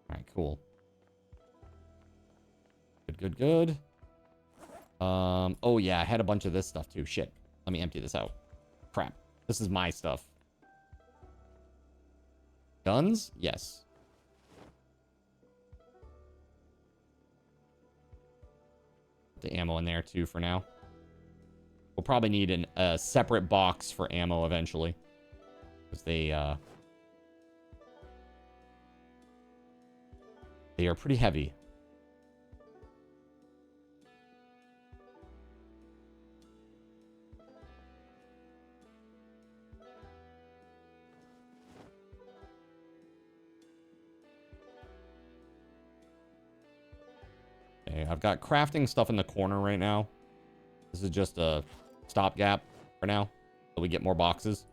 Alright, cool. Good. Oh yeah, I had a bunch of this stuff too. Shit. Let me empty this out. Crap. This is my stuff. Guns? Yes. The ammo in there too for now. We'll probably need a separate box for ammo eventually. Because they are pretty heavy. Okay, I've got crafting stuff in the corner right now. This is just a stopgap for now until we get more boxes.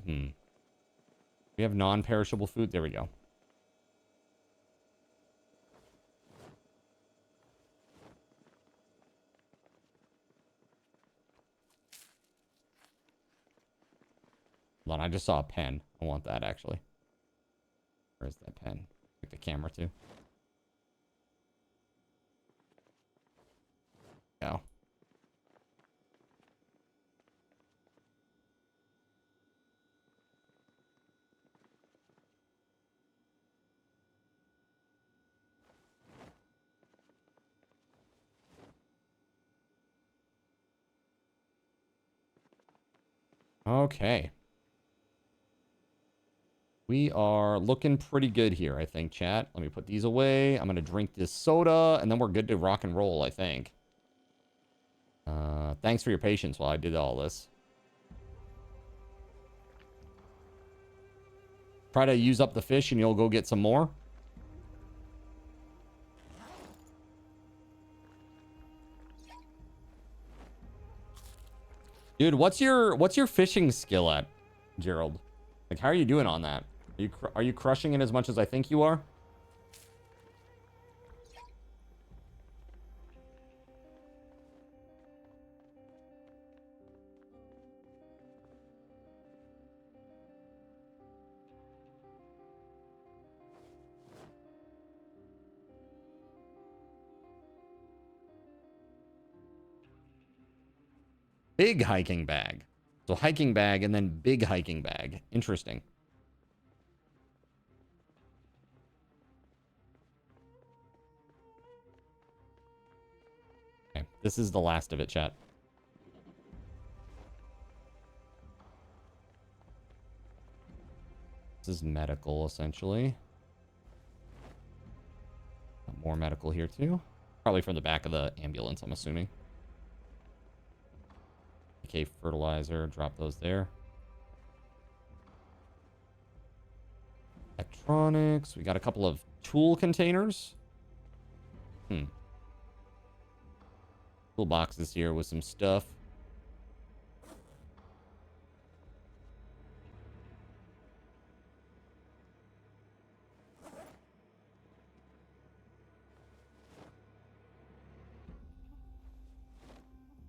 We have non-perishable food. There we go. Hold on, I just saw a pen. I want that, actually. Where's that pen? Take the camera, too. Go. Okay. We are looking pretty good here, I think, chat. Let me put these away. I'm going to drink this soda, and then we're good to rock and roll, I think. Thanks for your patience while I did all this. Try to use up the fish, and you'll go get some more. Dude, what's your fishing skill at, Gerald? Like, how are you doing on that? Are you crushing it as much as I think you are? Big hiking bag. So hiking bag and then big hiking bag. Interesting. Okay, this is the last of it, chat. This is medical, essentially. More medical here, too. Probably from the back of the ambulance, I'm assuming. Okay, fertilizer. Drop those there. Electronics. We got a couple of tool containers. Tool boxes here with some stuff.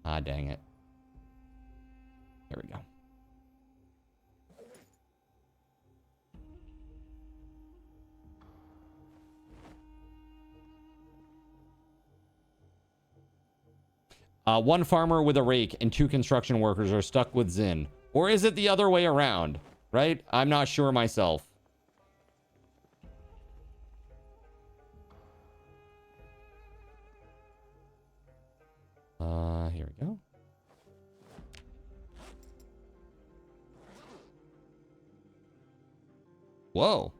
Ah, dang it. There we go. One farmer with a rake and 2 construction workers are stuck with Zin. Or is it the other way around? Right? I'm not sure myself. Here we go. Whoa.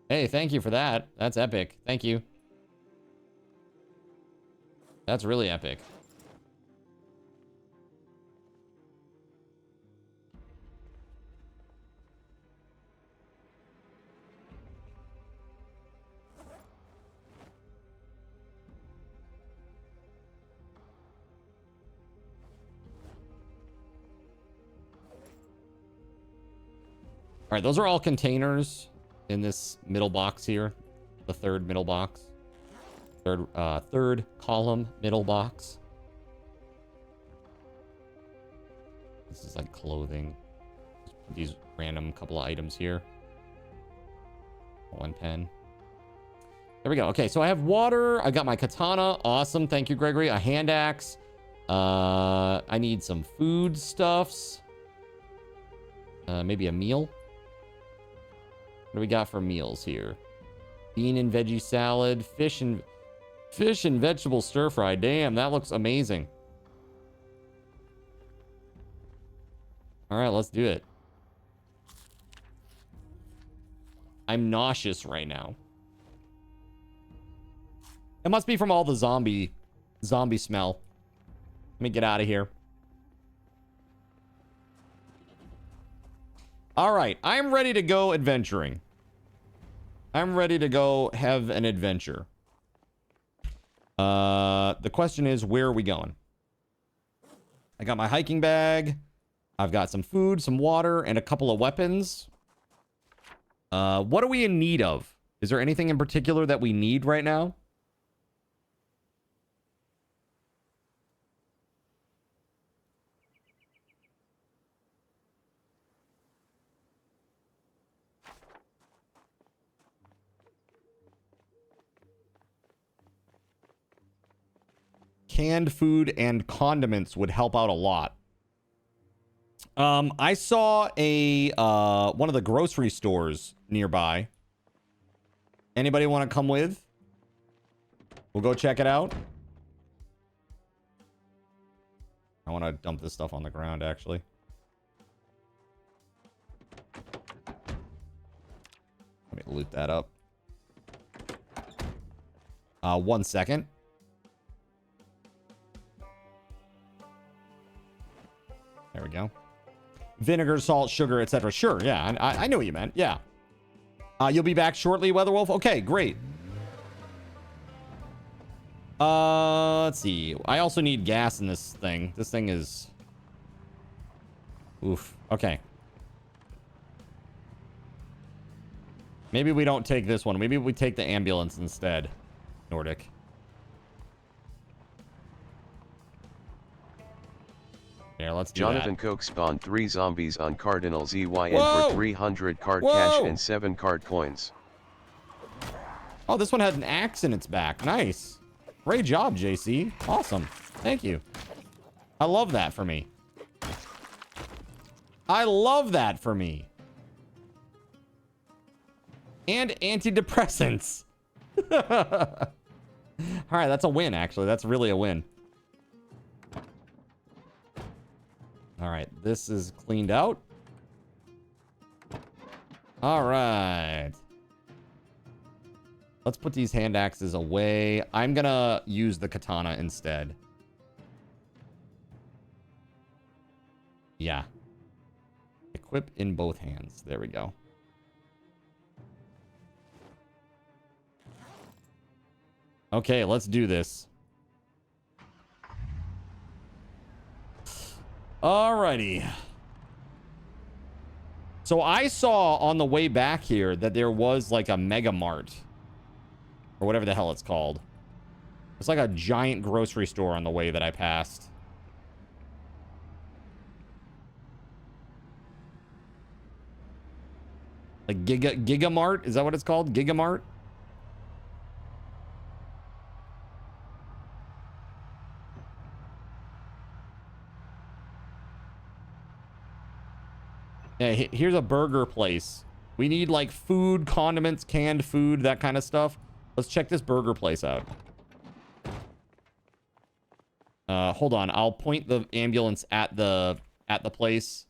Hey, thank you for that. That's epic. Thank you. That's really epic. All right, those are all containers in this middle box here. The third middle box. Third column middle box. This is like clothing. These random couple of items here. 1 pen. There we go. Okay, so I have water. I got my katana. Awesome. Thank you, Gregory. A hand axe. I need some food stuffs. Maybe a meal. What do we got for meals here? Bean and veggie salad, fish and vegetable stir fry. Damn, that looks amazing. All right, let's do it. I'm nauseous right now. It must be from all the zombie smell. Let me get out of here. All right, I'm ready to go adventuring. I'm ready to go have an adventure. The question is, where are we going? I got my hiking bag. I've got some food, some water, and a couple of weapons. What are we in need of? Is there anything in particular that we need right now? Canned food and condiments would help out a lot. I saw a one of the grocery stores nearby. Anybody want to come with? We'll go check it out. I want to dump this stuff on the ground, actually. Let me loot that up. 1 second. There we go. Vinegar, salt, sugar, etc. Sure, yeah, I know what you meant. Yeah. You'll be back shortly, Weatherwolf? Okay, great. Let's see. I also need gas in this thing. This thing is... Oof. Okay. Maybe we don't take this one. Maybe we take the ambulance instead. Nordic. Yeah, let's do Jonathan that. Koch spawned 3 zombies on Cardinal ZYN Whoa! for 300 card Whoa! cash and 7 card coins. Oh, this one had an axe in its back. Nice. Great job, JC. Awesome. Thank you. I love that for me. I love that for me. And antidepressants. All right, that's a win, actually. That's really a win. All right, this is cleaned out. All right. Let's put these hand axes away. I'm gonna use the katana instead. Yeah. Equip in both hands. There we go. Okay, let's do this. Alrighty. So I saw on the way back here that there was like a Mega Mart. Or whatever the hell it's called. It's like a giant grocery store on the way that I passed. Like Giga Mart? Is that what it's called? Giga Mart? Yeah, here's a burger place. We need like food, condiments, canned food, that kind of stuff. Let's check this burger place out. Hold on. I'll point the ambulance at the place.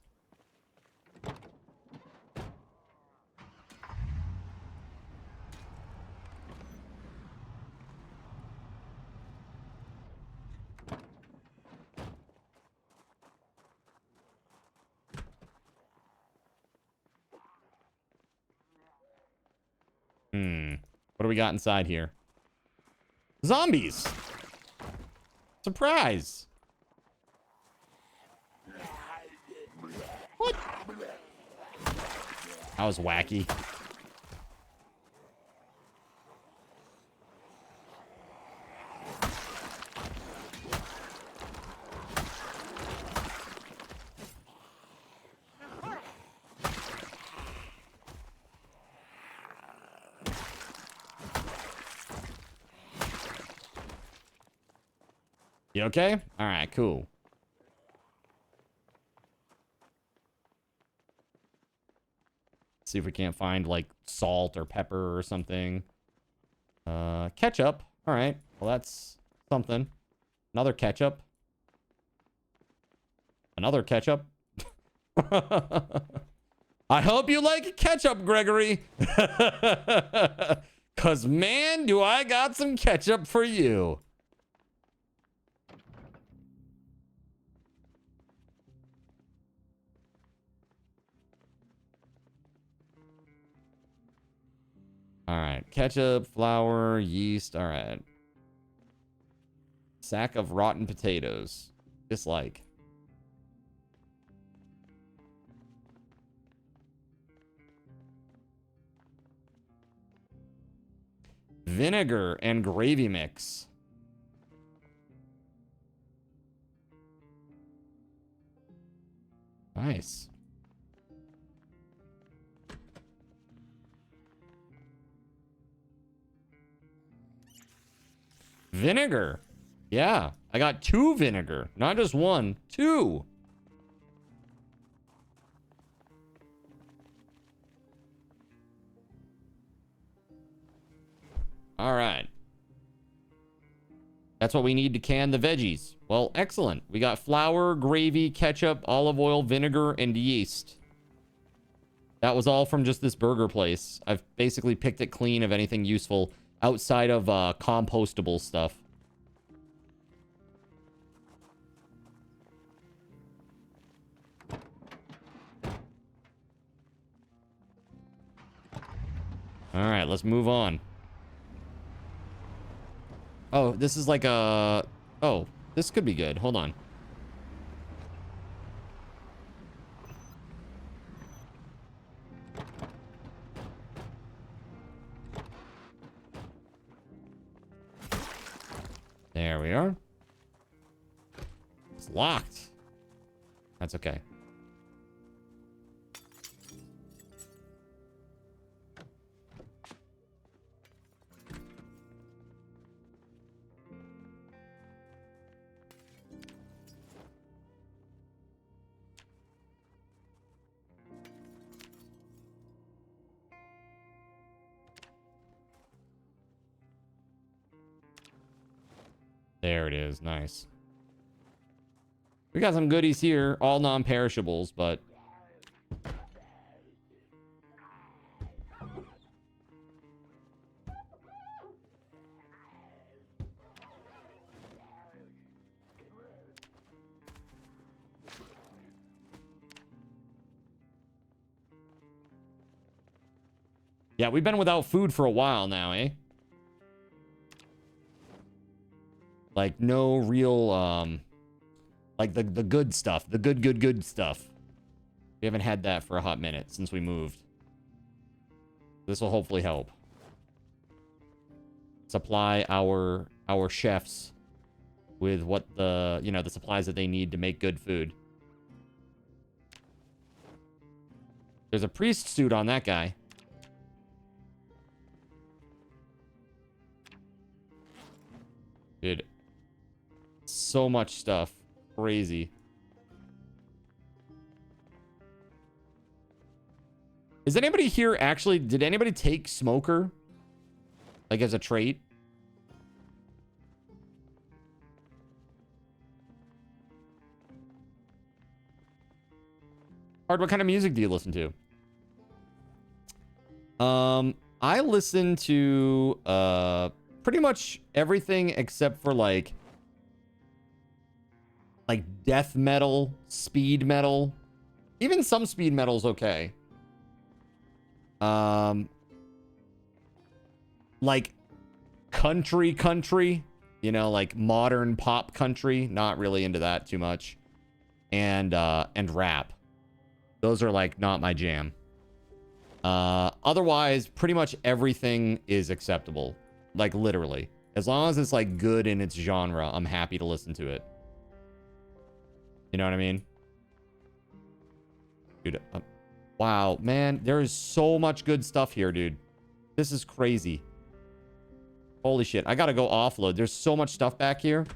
What do we got inside here? Zombies! Surprise! What? That was wacky. You okay? All right, cool. See if we can't find like salt or pepper or something. Ketchup. All right. Well, that's something. Another ketchup. Another ketchup. I hope you like ketchup, Gregory. 'Cause man, do I got some ketchup for you. All right, ketchup, flour, yeast. All right. Sack of rotten potatoes. Dislike. Vinegar and gravy mix. Nice. Vinegar. Yeah, I got 2 vinegar, not just 1, 2. All right. That's what we need to can the veggies. Well, excellent. We got flour, gravy, ketchup, olive oil, vinegar, and yeast. That was all from just this burger place. I've basically picked it clean of anything useful outside of compostable stuff. All right, let's move on. Oh, this is like a... Oh, this could be good. Hold on. There we are. It's locked. That's okay. There it is. Nice. We got some goodies here. All non-perishables, but... Yeah, we've been without food for a while now, eh? Like, no real, like the good stuff. The good stuff. We haven't had that for a hot minute since we moved. This will hopefully help. Supply our chefs with what the, you know, the supplies that they need to make good food. There's a priest suit on that guy. Dude. So much stuff. Crazy. Is anybody here actually... Did anybody take smoker? Like as a trait? Hard, what kind of music do you listen to? I listen to pretty much everything except for like death metal, speed metal. Even some speed metal's okay. Like country, you know, like modern pop country, not really into that too much. And rap. Those are like not my jam. Otherwise, pretty much everything is acceptable. Like literally. As long as it's like good in its genre, I'm happy to listen to it. You know what I mean? Dude, wow, man, there is so much good stuff here, dude. This is crazy. Holy shit, I gotta go offload. There's so much stuff back here.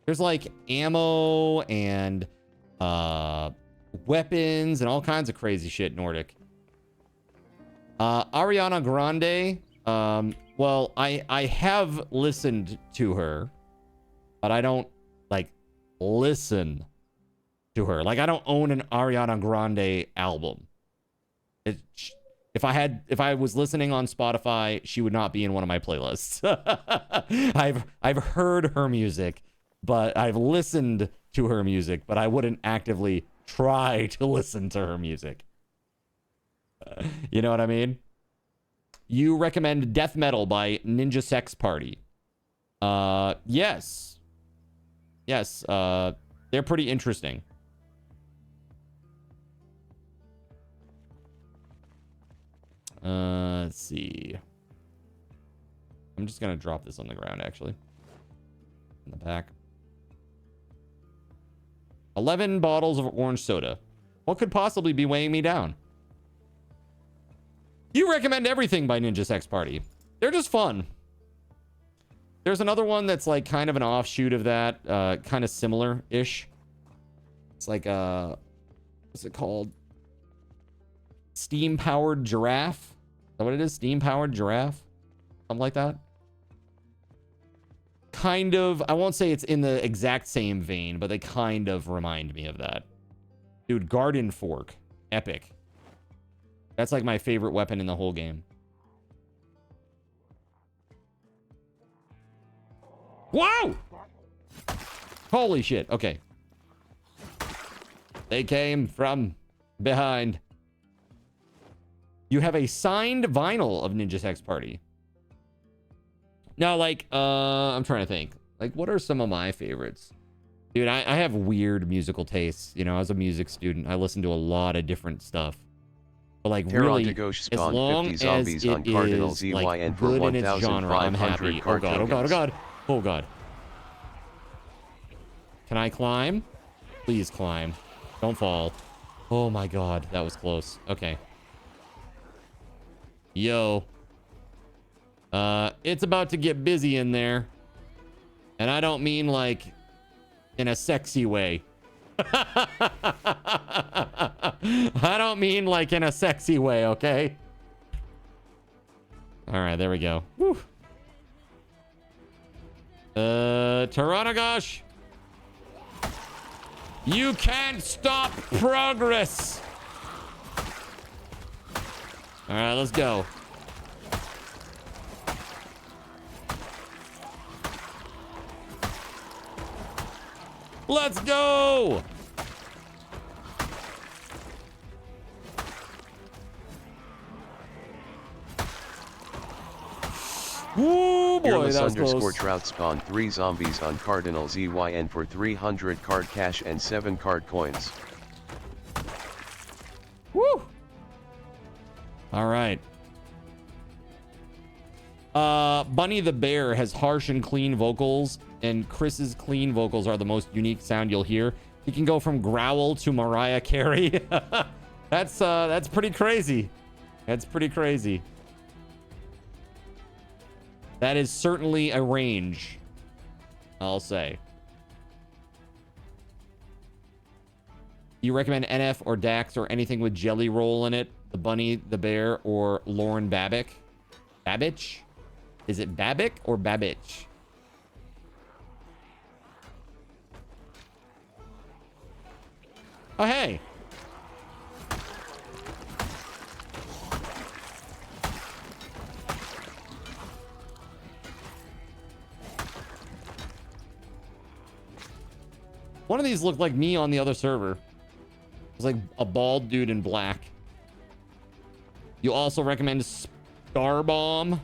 There's like ammo and weapons and all kinds of crazy shit, Nordic. Ariana Grande. Well, I have listened to her, but I don't like listen to her. Like I don't own an Ariana Grande album. If I was listening on Spotify, she would not be in one of my playlists. I've heard her music, but I've listened to her music, but I wouldn't actively try to listen to her music. You know what I mean? You recommend Death Metal by Ninja Sex Party. Yes. Yes, they're pretty interesting. Let's see. I'm just gonna drop this on the ground, actually. In the back. 11 bottles of orange soda. What could possibly be weighing me down? You recommend everything by Ninja Sex Party. They're just fun. There's another one that's like kind of an offshoot of that, kind of similar-ish. It's like what's it called? Steam-powered giraffe. Is that what it is? Steam-powered giraffe? Something like that. Kind of, I won't say it's in the exact same vein, but they kind of remind me of that. Dude, garden fork. Epic. That's like my favorite weapon in the whole game. Whoa! Holy shit. Okay. They came from behind. You have a signed vinyl of Ninja Sex Party. Now, like, I'm trying to think. Like, what are some of my favorites? Dude, I have weird musical tastes. You know, as a music student, I listen to a lot of different stuff. But, like, really, as long as it is, like, good in its genre, I'm happy. Oh, God, oh, God, oh, God. Oh, God. Can I climb? Please climb. Don't fall. Oh, my God. That was close. Okay. Yo. It's about to get busy in there. And I don't mean like in a sexy way. I don't mean like in a sexy way, okay? All right, there we go. Whew. Taranagosh. You can't stop progress. All right, let's go. Let's go! Woo, boy, that was close. Trout spawned 3 zombies on Cardinal ZYN for 300 card cash and 7 card coins. Woo! All right. Bunny the Bear has harsh and clean vocals, and Chris's clean vocals are the most unique sound you'll hear. He can go from growl to Mariah Carey. That's pretty crazy. That's pretty crazy. That is certainly a range, I'll say. You recommend NF or Dax or anything with Jelly Roll in it? The Bunny, the Bear, or Lauren Babic? Babbage? Is it Babic or Babbage? Oh, hey. One of these looked like me on the other server. It was like a bald dude in black. You also recommend Star Bomb?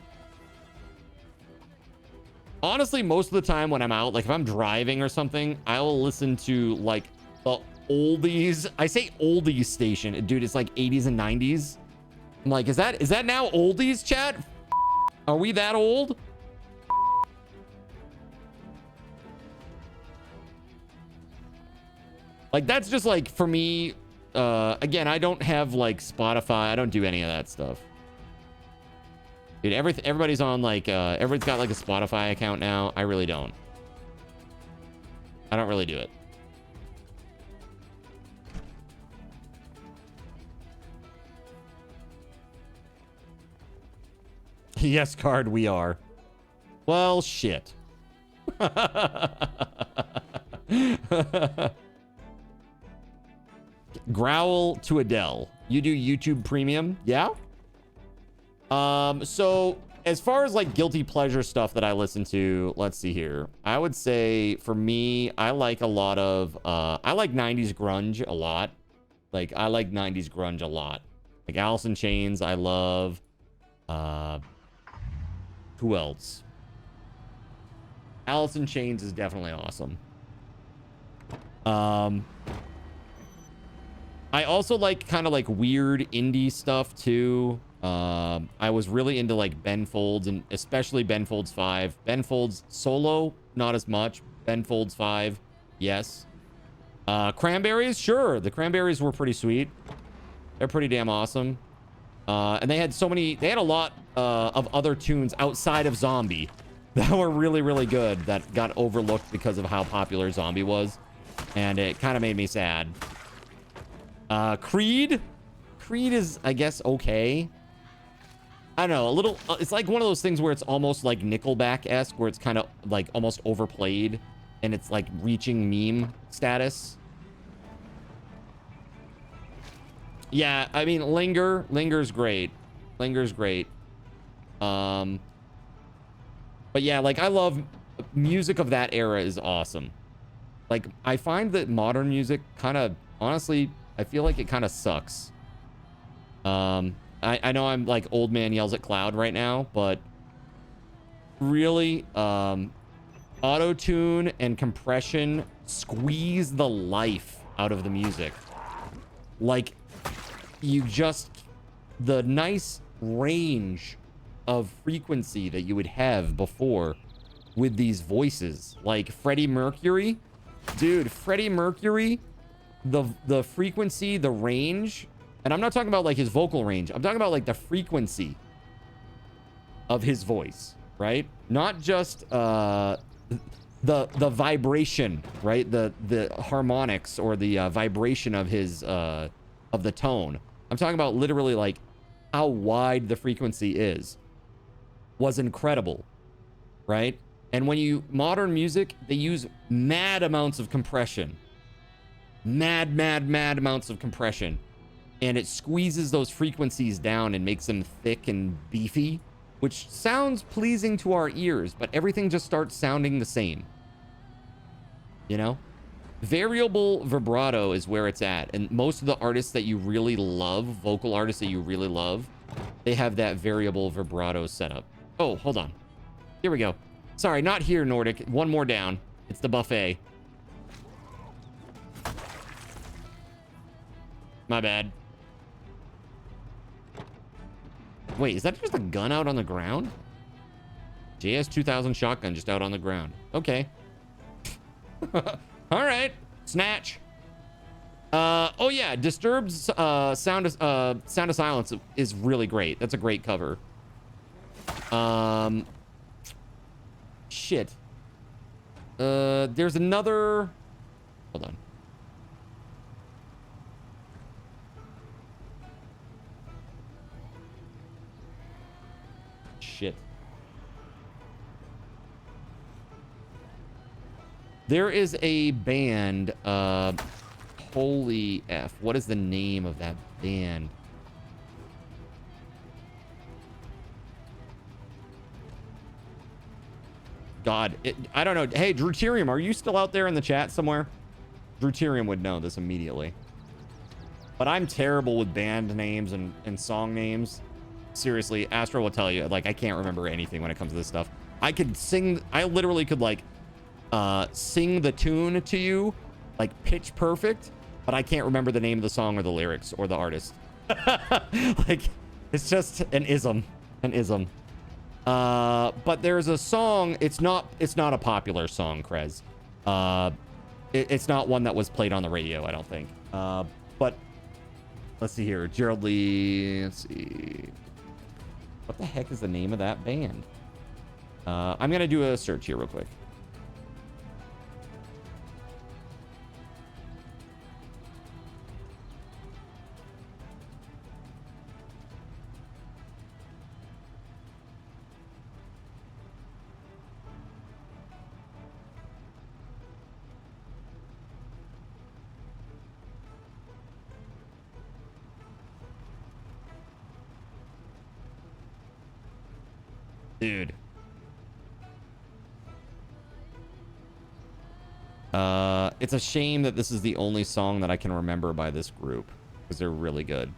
Honestly, most of the time when I'm out, like if I'm driving or something, I'll listen to like the oldies. I say oldies station. Dude, it's like 80s and 90s. I'm like, is that now oldies, chat? Are we that old? Like, that's just like, for me, again, I don't have like Spotify. I don't do any of that stuff. Dude, everybody's on like, everybody's got like a Spotify account now. I really don't. I don't really do it. Yes, card, we are. Well, shit. Growl to Adele. You do YouTube Premium? Yeah? So as far as like guilty pleasure stuff that I listen to, let's see here. I would say for me, I like a lot of, I like 90s grunge a lot. Like, I like 90s grunge a lot. Like Alice in Chains, I love. Who else? Alice in Chains is definitely awesome. I also like kind of like weird indie stuff too. I was really into like Ben Folds, and especially Ben Folds 5. Ben Folds solo, not as much. Ben Folds 5, yes. Cranberries, sure. The Cranberries were pretty sweet. They're pretty damn awesome. And they had a lot of other tunes outside of Zombie that were really, really good that got overlooked because of how popular Zombie was. And it kind of made me sad. Creed is, I guess, okay. I don't know, a little, it's like one of those things where it's almost like Nickelback-esque, where it's kind of like almost overplayed and it's like reaching meme status. Yeah, I mean, Linger's great. Linger's great. But yeah, like, I love music of that era is awesome. Like, I find that modern music kind of, honestly, I feel like it kind of sucks. I know I'm like old man yells at cloud right now, but really, auto-tune and compression squeeze the life out of the music. Like, the nice range of frequency that you would have before with these voices, like Freddie Mercury. Dude, Freddie Mercury, the frequency, the range, and I'm not talking about like his vocal range. I'm talking about like the frequency of his voice, right? Not just the vibration, right? The harmonics or the vibration of his of the tone. I'm talking about literally like how wide the frequency was incredible, right? And when you modern music, they use mad amounts of compression. Mad amounts of compression. And it squeezes those frequencies down and makes them thick and beefy, which sounds pleasing to our ears, but everything just starts sounding the same. You know? Variable vibrato is where it's at. And most of the artists that you really love, vocal artists that you really love, they have that variable vibrato setup. Oh, hold on. Here we go. Sorry, not here, Nordic. One more down. It's the buffet. My bad. Wait, is that just a gun out on the ground? JS 2000 shotgun just out on the ground. Okay. All right. Snatch. Oh yeah, Disturbed's Sound of Silence is really great. That's a great cover. Shit. There's another. Hold on. Shit. There is a band, holy F, what is the name of that band? God, I don't know. Hey, Drewterium, are you still out there in the chat somewhere? Drewterium would know this immediately. But I'm terrible with band names and song names. Seriously, Astro will tell you, like, I can't remember anything when it comes to this stuff. I could sing, I literally could, like, sing the tune to you, like, pitch perfect, but I can't remember the name of the song or the lyrics or the artist. Like, it's just an ism. But there's a song, it's not a popular song, Krez. It's not one that was played on the radio, I don't think. But let's see here. Gerald Lee, let's see. What the heck is the name of that band? I'm gonna do a search here real quick. Dude. It's a shame that this is the only song that I can remember by this group, because they're really good.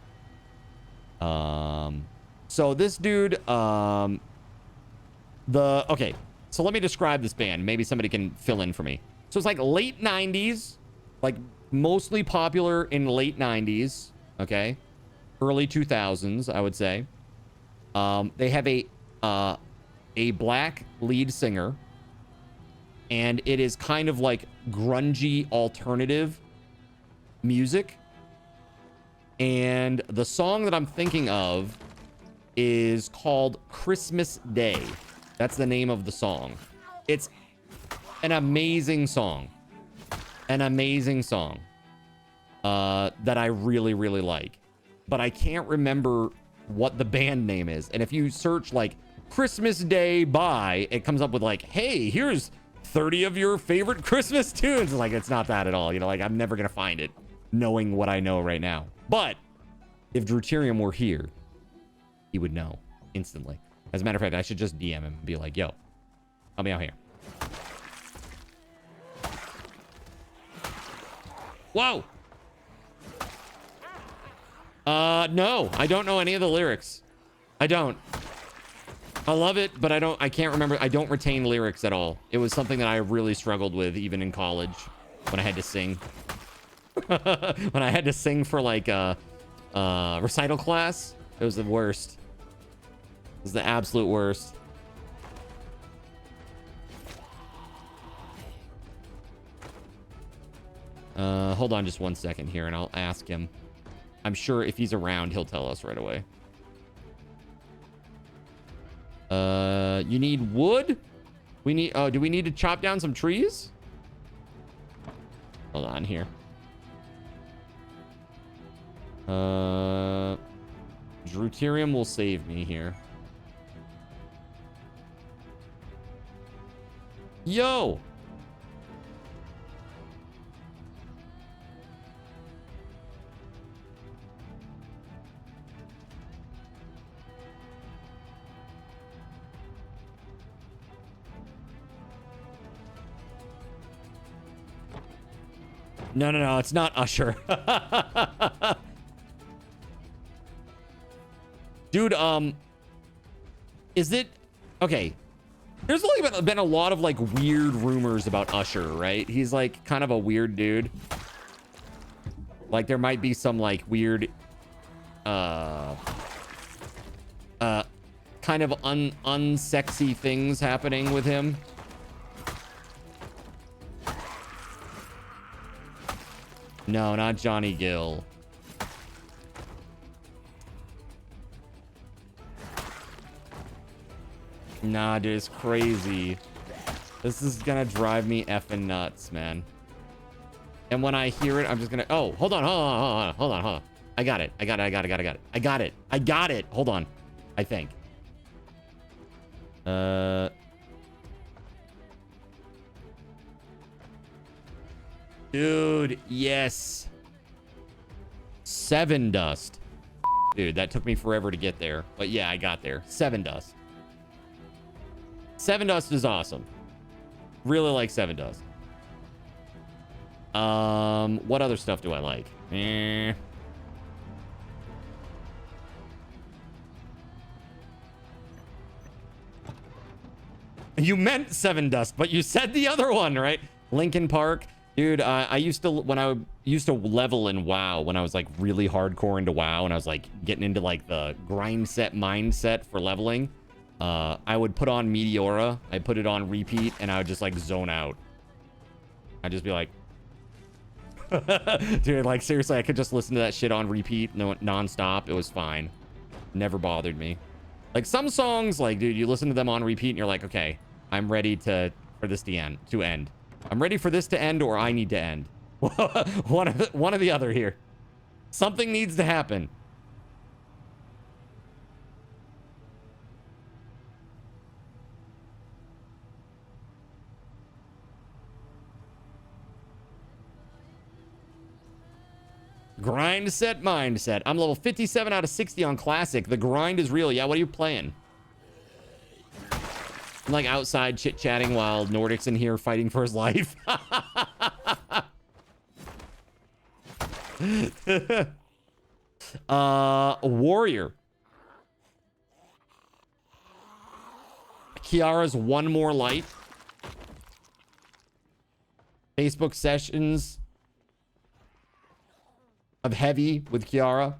So this dude, okay, so let me describe this band. Maybe somebody can fill in for me. So it's like late 90s, like mostly popular in late 90s, okay? Early 2000s, I would say. They have a black lead singer, and it is kind of like grungy alternative music. And the song that I'm thinking of is called Christmas Day. That's the name of the song. It's an amazing song. An amazing song that I really, really like. But I can't remember what the band name is. And if you search like Christmas Day by, it comes up with like, hey, here's 30 of your favorite Christmas tunes. Like, it's not that at all. You know, like, I'm never going to find it knowing what I know right now. But if Deuterium were here, he would know instantly. As a matter of fact, I should just DM him and be like, yo, help me out here. Whoa. No, I don't know any of the lyrics. I don't. I love it, but I can't remember. I don't retain lyrics at all. It was something that I really struggled with even in college when I had to sing. When I had to sing for like a recital class, it was the worst. It was the absolute worst. Hold on just one second here and I'll ask him. I'm sure if he's around, he'll tell us right away. You need wood? We need, do we need to chop down some trees? Hold on here. Deuterium will save me here. Yo! No, it's not Usher. Dude, is it... Okay. There's only been a lot of, like, weird rumors about Usher, right? He's, like, kind of a weird dude. Like, there might be some, like, weird... kind of unsexy things happening with him. No, not Johnny Gill. Nah, dude, it's crazy. This is gonna drive me effing nuts, man. And when I hear it, I'm just gonna... Oh, hold on. I got it. Hold on. I think. Dude, yes. Seven Dust. Dude, that took me forever to get there. But yeah, I got there. Seven Dust. Seven Dust is awesome. Really like Seven Dust. What other stuff do I like? You meant Seven Dust, but you said the other one, right? Linkin Park. Dude, I used to, when I used to level in WoW, when I was like really hardcore into WoW and I was like getting into like the grind set mindset for leveling, I would put on Meteora, I put it on repeat, and I would just like zone out. I'd just be like, dude, like seriously, I could just listen to that shit on repeat, non-stop. It was fine. Never bothered me. Like some songs, like, dude, you listen to them on repeat and you're like, okay, I'm ready for this to end. I'm ready for this to end, or I need to end. one or the other here. Something needs to happen. Grind set mindset. I'm level 57 out of 60 on classic. The grind is real. Yeah, what are you playing? I'm like outside chit-chatting while Nordic's in here fighting for his life. Warrior. Kiara's One More Light. Facebook sessions of Heavy with Kiara.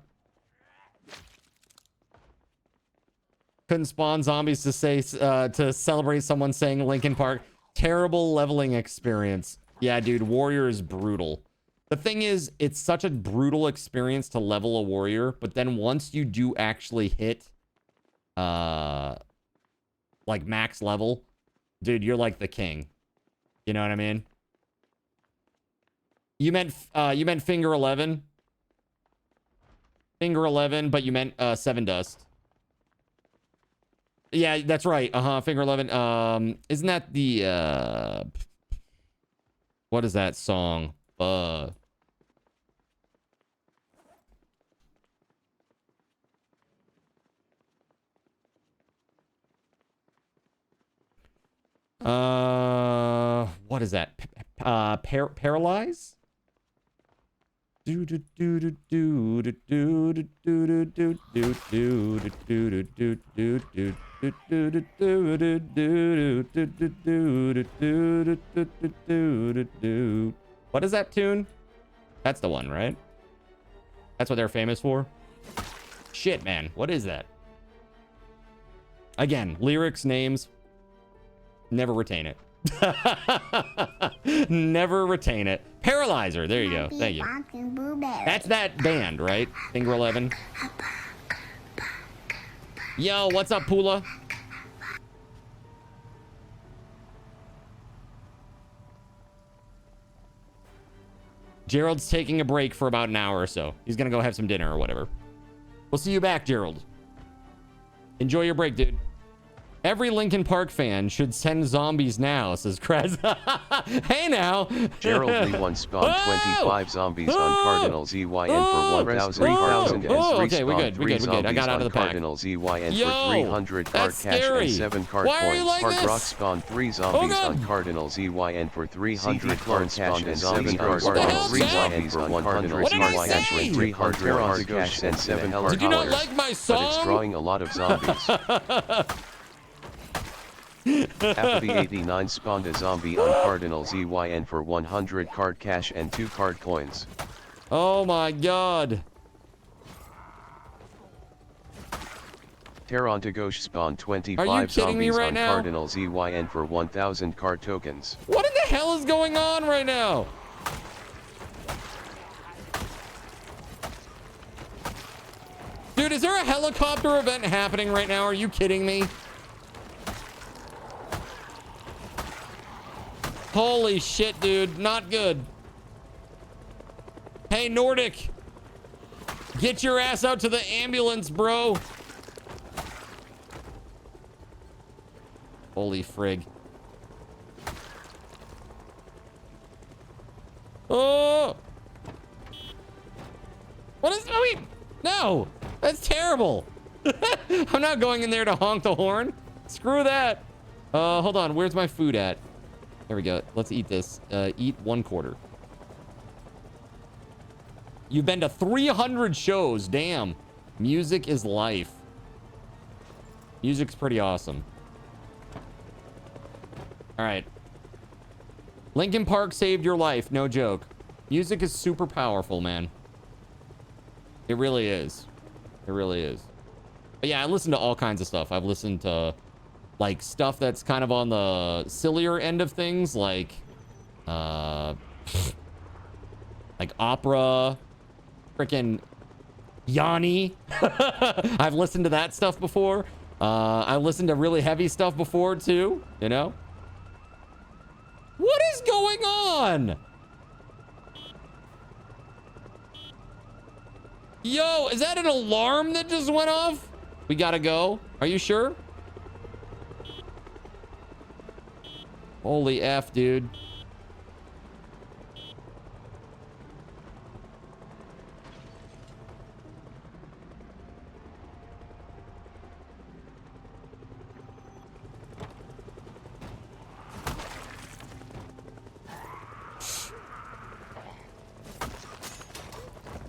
couldn't spawn zombies to say to celebrate someone saying Linkin Park. Terrible leveling experience. Yeah, dude, warrior is brutal. The thing is, it's such a brutal experience to level a warrior, but then once you do actually hit like max level, dude, you're like the king. You know what I mean? You meant finger 11. Finger 11, but you meant 7 dust. Yeah, that's right. Finger 11. Isn't that the what is that song? What is that? Paralyze? Do do do do do do do do do do do do do do do. What is that tune? That's the one, right? That's what they're famous for. Shit, man. What is that? Again, lyrics, names. Never retain it. Never retain it. Paralyzer. There you go. Thank you. That's that band, right? Finger 11. Yo, what's up, Pula? Gerald's taking a break for about an hour or so. He's gonna go have some dinner or whatever. We'll see you back, Gerald. Enjoy your break, dude. Every Linkin Park fan should send zombies now, says Kraz. Hey now. Gerald Lee once spawned 25 zombies on Cardinal ZYN for 1,000 cards and okay, we're good. I got out of the pack. Cardinal ZYN for 300 card cash and 7 card points. Like Hard Rock spawned 3 zombies on Cardinal ZYN for 300 card cash and 7 card points. 3 zombies on Cardinal ZYN for 300 card cash and 7 card points. Did you not like my song? But it's drawing a lot of zombies. After the 89 spawned a zombie on Cardinal ZYN for 100 card cash and 2 card coins. Oh my god. Terontagosh spawned 25 zombies on Cardinal ZYN for 1,000 card tokens. What in the hell is going on right now? Dude, is there a helicopter event happening right now? Are you kidding me? Holy shit, dude. Not good. Hey, Nordic. Get your ass out to the ambulance, bro. Holy frig. Oh. What is... Oh, wait. No. That's terrible. I'm not going in there to honk the horn. Screw that. Hold on. Where's my food at? There we go. Let's eat this. Eat 1/4. You've been to 300 shows. Damn. Music is life. Music's pretty awesome. All right. Linkin Park saved your life. No joke. Music is super powerful, man. It really is. It really is. But yeah, I listen to all kinds of stuff. I've listened to... like stuff that's kind of on the sillier end of things, like opera, freaking Yanni. I've listened to that stuff before. I listened to really heavy stuff before too, you know? What is going on? Yo, is that an alarm that just went off? We gotta go. Are you sure? Holy F, dude.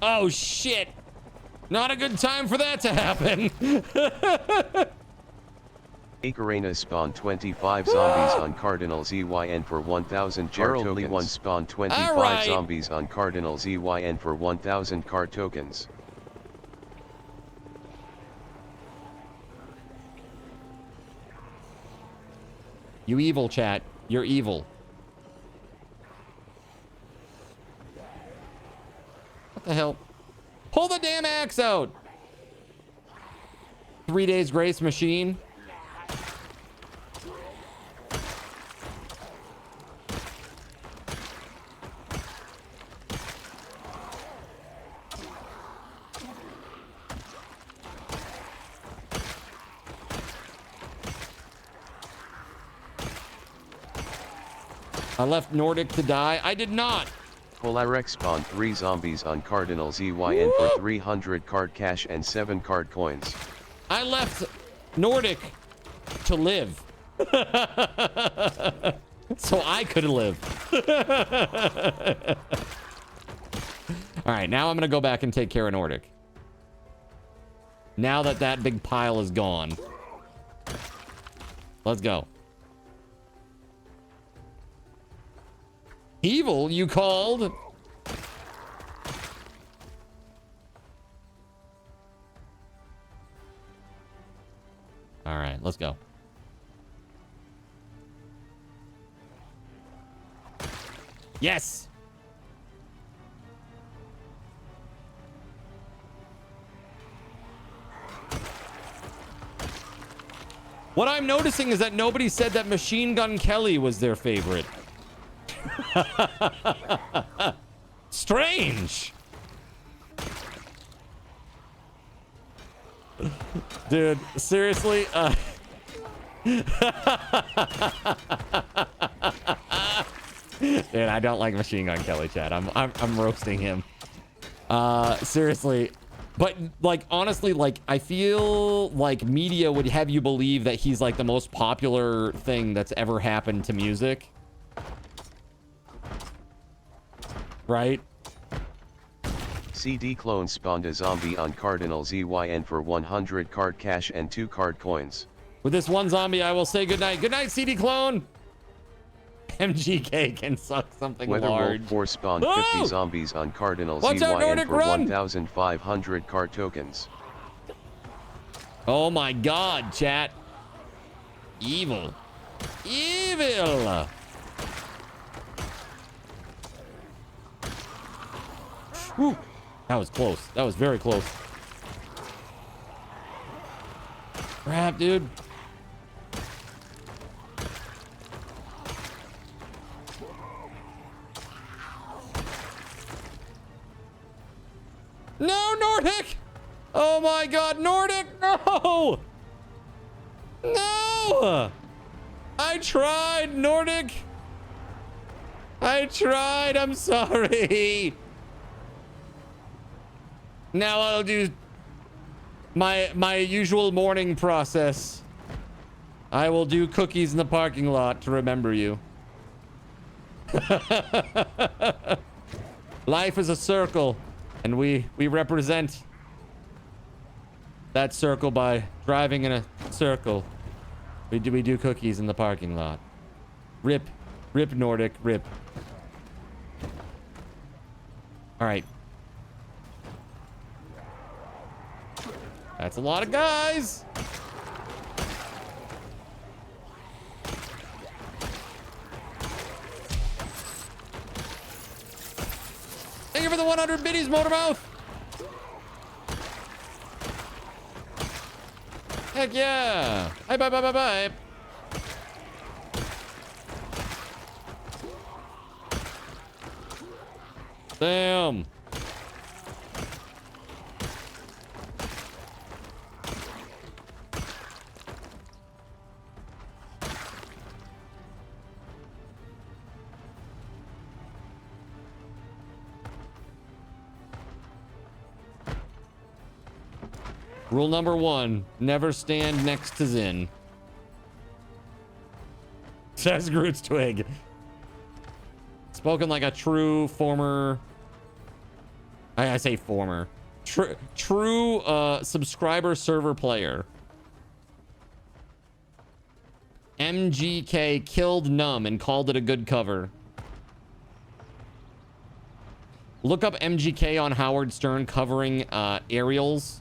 Oh, shit. Not a good time for that to happen. Akarena spawned 25 zombies on Cardinal ZYN for 1,000 Gerald Lee once spawned 25 zombies on Cardinal ZYN for 1,000 card tokens. You evil, chat. You're evil. What the hell? Pull the damn axe out! 3 days grace machine. I left Nordic to die. I did not. Polarex spawned 3 zombies on Cardinal ZYN for 300 card cash and 7 card coins. I left Nordic to live. So I could live. All right, now I'm going to go back and take care of Nordic. Now that that big pile is gone. Let's go. Evil, you called? All right, let's go. Yes! What I'm noticing is that nobody said that Machine Gun Kelly was their favorite. Strange. Dude, seriously, dude, I don't like Machine Gun Kelly, chat. I'm roasting him. Seriously. But like honestly, like I feel like media would have you believe that he's like the most popular thing that's ever happened to music. Right? CD Clone spawned a zombie on Cardinal ZYN for 100 card cash and 2 card coins. With this one zombie, I will say goodnight. Good night, CD Clone. MGK can suck something large. WeatherWolf4 spawned 50 zombies on Cardinal ZYN for 1,500 card tokens. Oh my god, chat. Evil. Evil. Whew. That was close. That was very close. Crap, dude. No, Nordic! Oh my god, Nordic! No! No! I tried, Nordic! I tried, I'm sorry! Now I'll do my usual morning process. I will do cookies in the parking lot to remember you. Life is a circle, and we represent that circle by driving in a circle. We do cookies in the parking lot. Rip Nordic, rip. All right. That's a lot of guys. Thank you for the 100 biddies, Motormouth. Heck yeah. Bye. Damn. Rule number 1, never stand next to Zin. Says Groot's Twig. Spoken like a true former... I say former. True subscriber server player. MGK killed Numb and called it a good cover. Look up MGK on Howard Stern covering Aerials.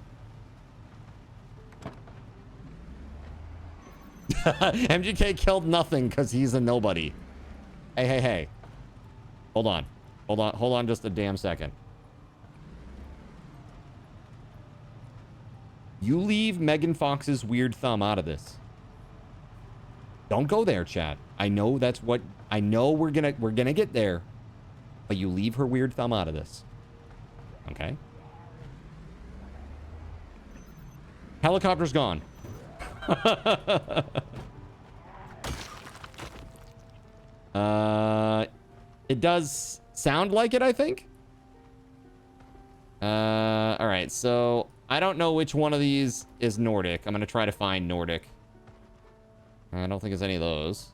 MGK killed nothing because he's a nobody. Hey, hey, hey. Hold on. Hold on just a damn second. You leave Megan Fox's weird thumb out of this. Don't go there, chat. I know that's what... I know we're gonna get there. But you leave her weird thumb out of this. Okay? Helicopter's gone. It does sound like it, I think. All right, so I don't know which one of these is Nordic. I'm gonna try to find Nordic. I don't think it's any of those.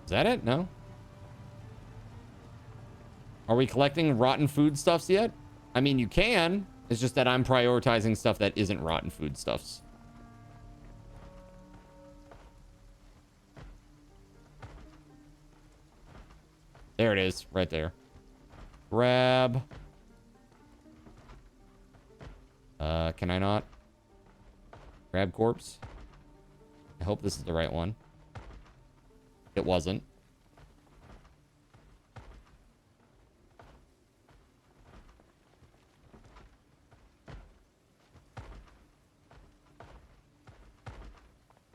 Is that it? No. Are we collecting rotten foodstuffs yet? I mean, you can. It's just that I'm prioritizing stuff that isn't rotten foodstuffs. There it is, right there. Grab. Can I not? Grab corpse. I hope this is the right one. It wasn't.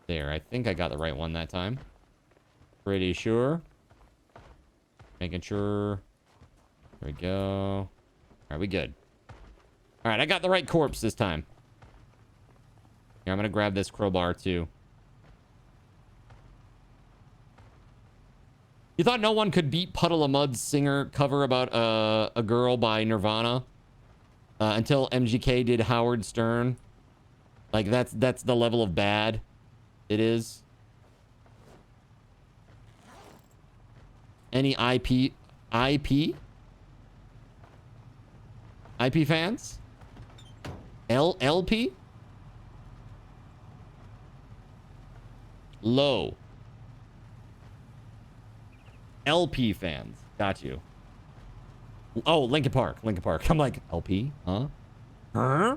There, I think I got the right one that time. Pretty sure. Making sure. There we go. All right, we good. All right, I got the right corpse this time. Here, I'm gonna grab this crowbar too. You thought no one could beat Puddle of Mud's singer cover about a girl by Nirvana until MGK did Howard Stern? Like that's the level of bad it is. Any IP fans? LP? Low. LP fans. Got you. Oh, Linkin Park. Linkin Park. I'm like, LP? Huh? Huh?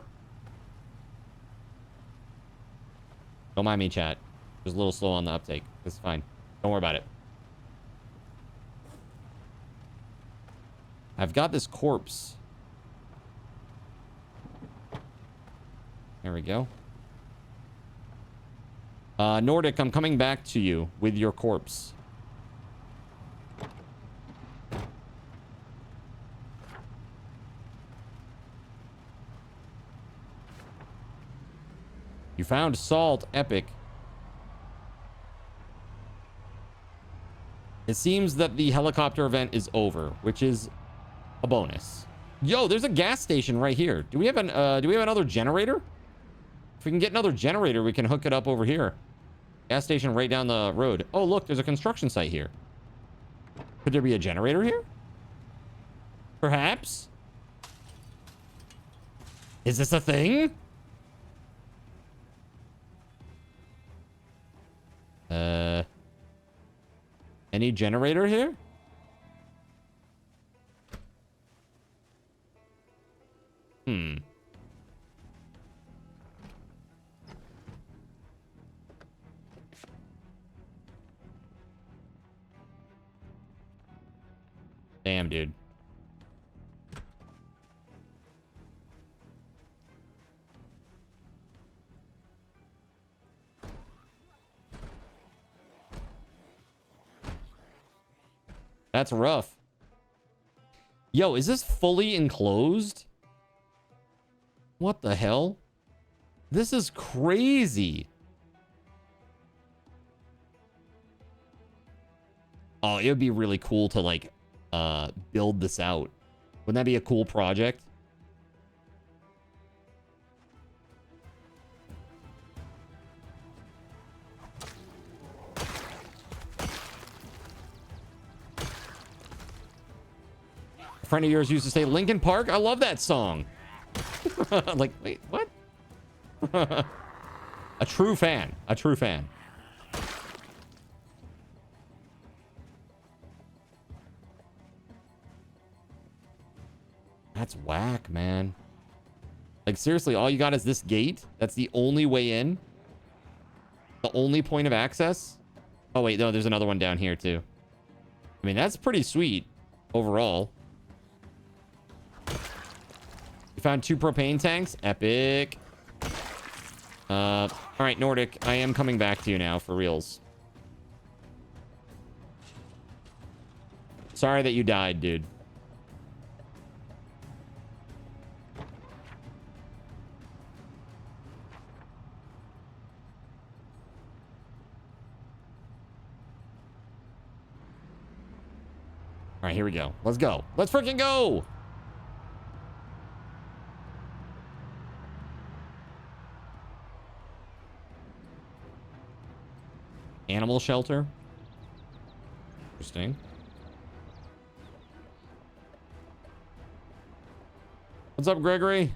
Don't mind me, chat. Just a little slow on the uptake. It's fine. Don't worry about it. I've got this corpse. There we go. Nordic, I'm coming back to you with your corpse. You found salt. Epic. It seems that the helicopter event is over, which is a bonus. Yo, there's a gas station right here. Do we have another generator? If we can get another generator, we can hook it up over here. Gas station right down the road. Oh, look, there's a construction site here. Could there be a generator here? Perhaps? Is this a thing? Any generator here? Damn, dude. That's rough. Yo, is this fully enclosed? What the hell? This is crazy. Oh, it would be really cool to like build this out. Wouldn't that be a cool project? A friend of yours used to say Linkin Park. I love that song. Like, wait, what? A true fan. A true fan. That's whack, man. Like, seriously, all you got is this gate? That's the only way in? The only point of access? Oh, wait, no, there's another one down here, too. I mean, that's pretty sweet overall. You found 2 propane tanks? Epic. All right, Nordic, I am coming back to you now, for reals. Sorry that you died, dude. All right, here we go. Let's go. Let's freaking go. Animal shelter. Interesting. What's up, Gregory?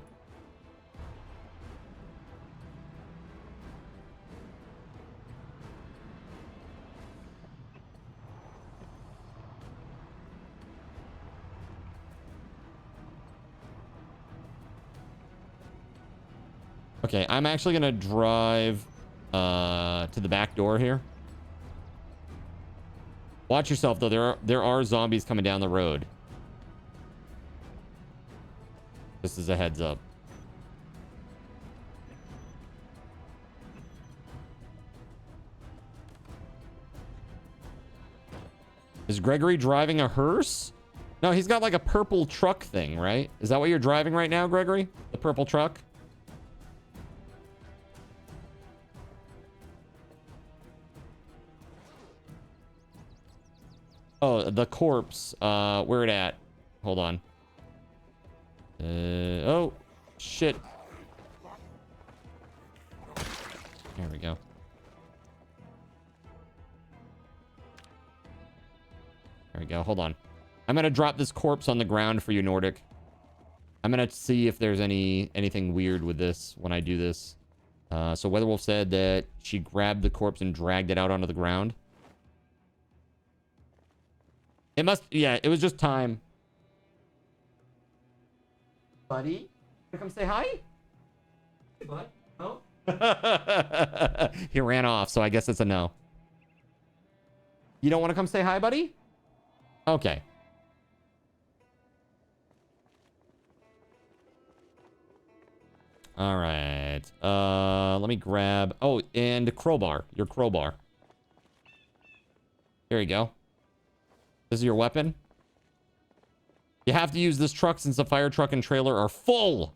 Okay, I'm actually gonna drive to the back door here. Watch yourself, though. There are zombies coming down the road. This is a heads up. Is Gregory driving a hearse? No, he's got like a purple truck thing, right? Is that what you're driving right now, Gregory? The purple truck? Oh, the corpse. Where it at? Hold on. Oh, shit. There we go. There we go. Hold on. I'm gonna drop this corpse on the ground for you, Nordic. I'm gonna see if there's anything weird with this when I do this. So WeatherWolf said that she grabbed the corpse and dragged it out onto the ground. It must, yeah, it was just time. Buddy, you come say hi? Hey, bud. No? He ran off, so I guess it's a no. You don't want to come say hi, buddy? Okay. All right. Let me grab... Oh, and crowbar. Your crowbar. There you go. This is your weapon. You have to use this truck since the fire truck and trailer are full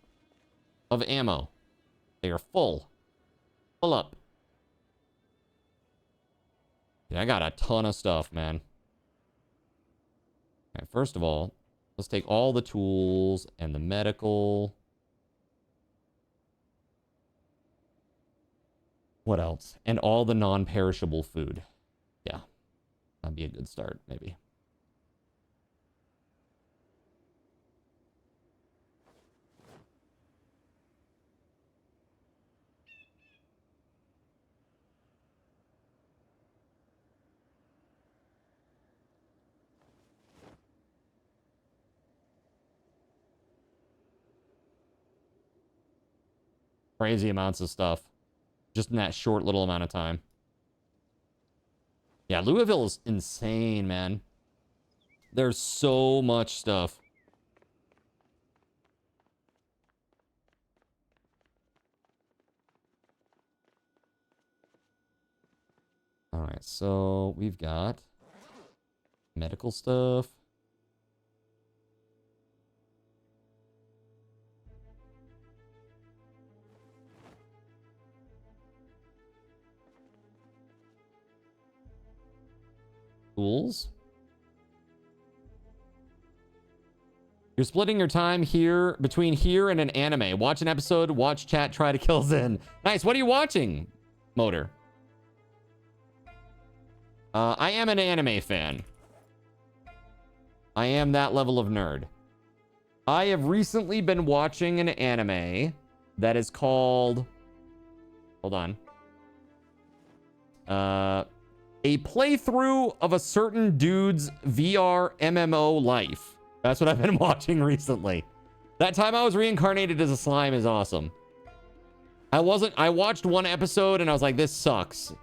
of ammo. They are full. Full up. Yeah, I got a ton of stuff, man. All right, first of all, let's take all the tools and the medical. What else? And all the non-perishable food. Yeah, that'd be a good start, maybe. Crazy amounts of stuff. Just in that short little amount of time. Yeah, Louisville is insane, man. There's so much stuff. All right, so we've got medical stuff. Tools. You're splitting your time here between here and an anime. Watch an episode, watch chat, try to kill Zen. Nice. What are you watching, Motor? I am an anime fan. I am that level of nerd. I have recently been watching an anime that is called... Hold on. A playthrough of a certain dude's VR MMO life. That's what I've been watching recently. That time I was reincarnated as a slime is awesome. I watched one episode and I was like, this sucks.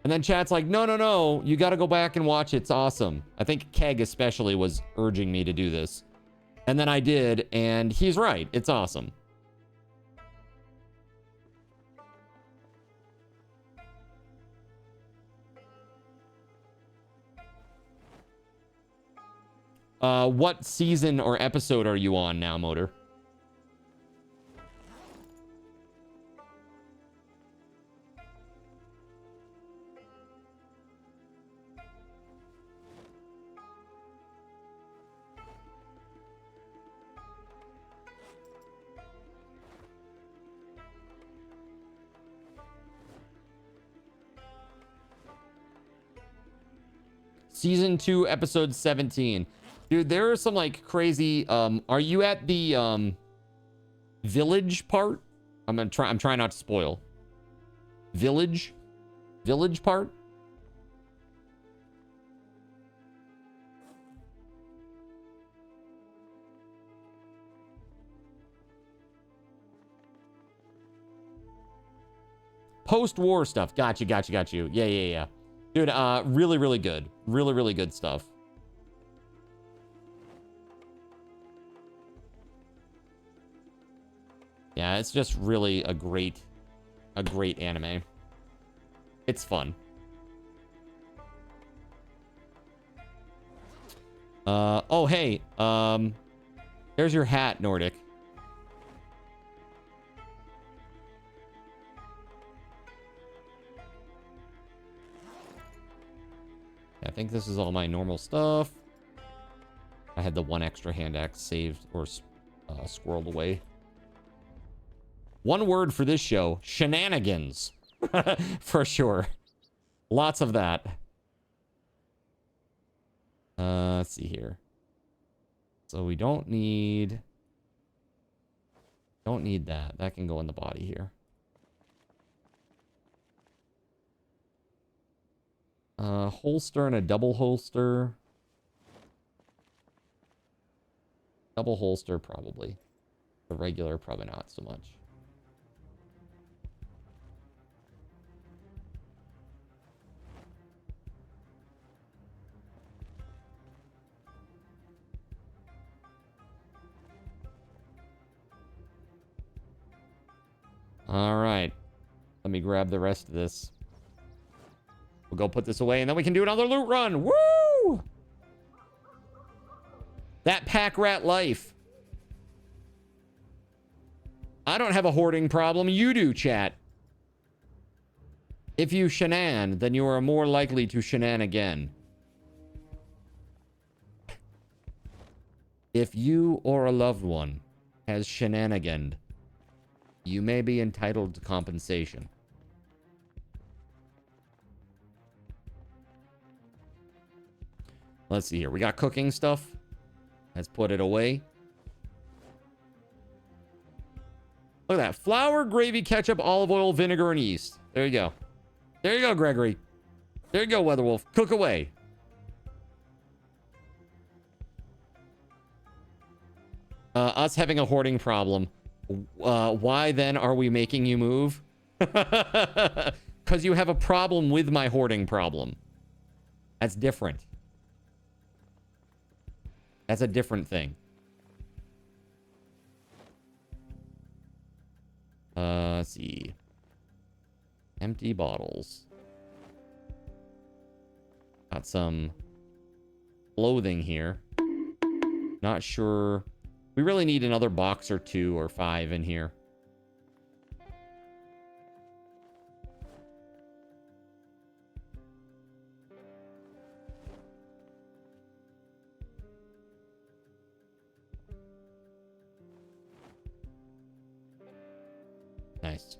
And then chat's like, no, no, no, you got to go back and watch it. It's awesome. I think Keg especially was urging me to do this. And then I did, and he's right. It's awesome. What season or episode are you on now, Motor? Season 2, episode 17. Dude, there are some like crazy are you at the village part? I'm trying not to spoil. Village part? Post-war stuff. Got you. Yeah. Dude, really good. Really good stuff. Yeah, it's just really a great anime. It's fun. Oh, hey, there's your hat, Nordic. I think this is all my normal stuff. I had the one extra hand axe saved or squirreled away. One word for this show: shenanigans. For sure. Lots of that. Let's see here. So we don't need that. That can go in the body here. Holster and a double holster. Double holster, probably. The regular, probably not so much. All right. Let me grab the rest of this. We'll go put this away, and then we can do another loot run. Woo! That pack rat life. I don't have a hoarding problem. You do, chat. If you shenan, then you are more likely to shenan again. If you or a loved one has shenaniganed, you may be entitled to compensation. Let's see here. We got cooking stuff. Let's put it away. Look at that. Flour, gravy, ketchup, olive oil, vinegar, and yeast. There you go. There you go, Gregory. There you go, WeatherWolf. Cook away. Us having a hoarding problem. Why then are we making you move? Because you have a problem with my hoarding problem. That's different. That's a different thing. Let's see. Empty bottles. Got some clothing here. Not sure. We really need another box or 2 or 5 in here. Nice.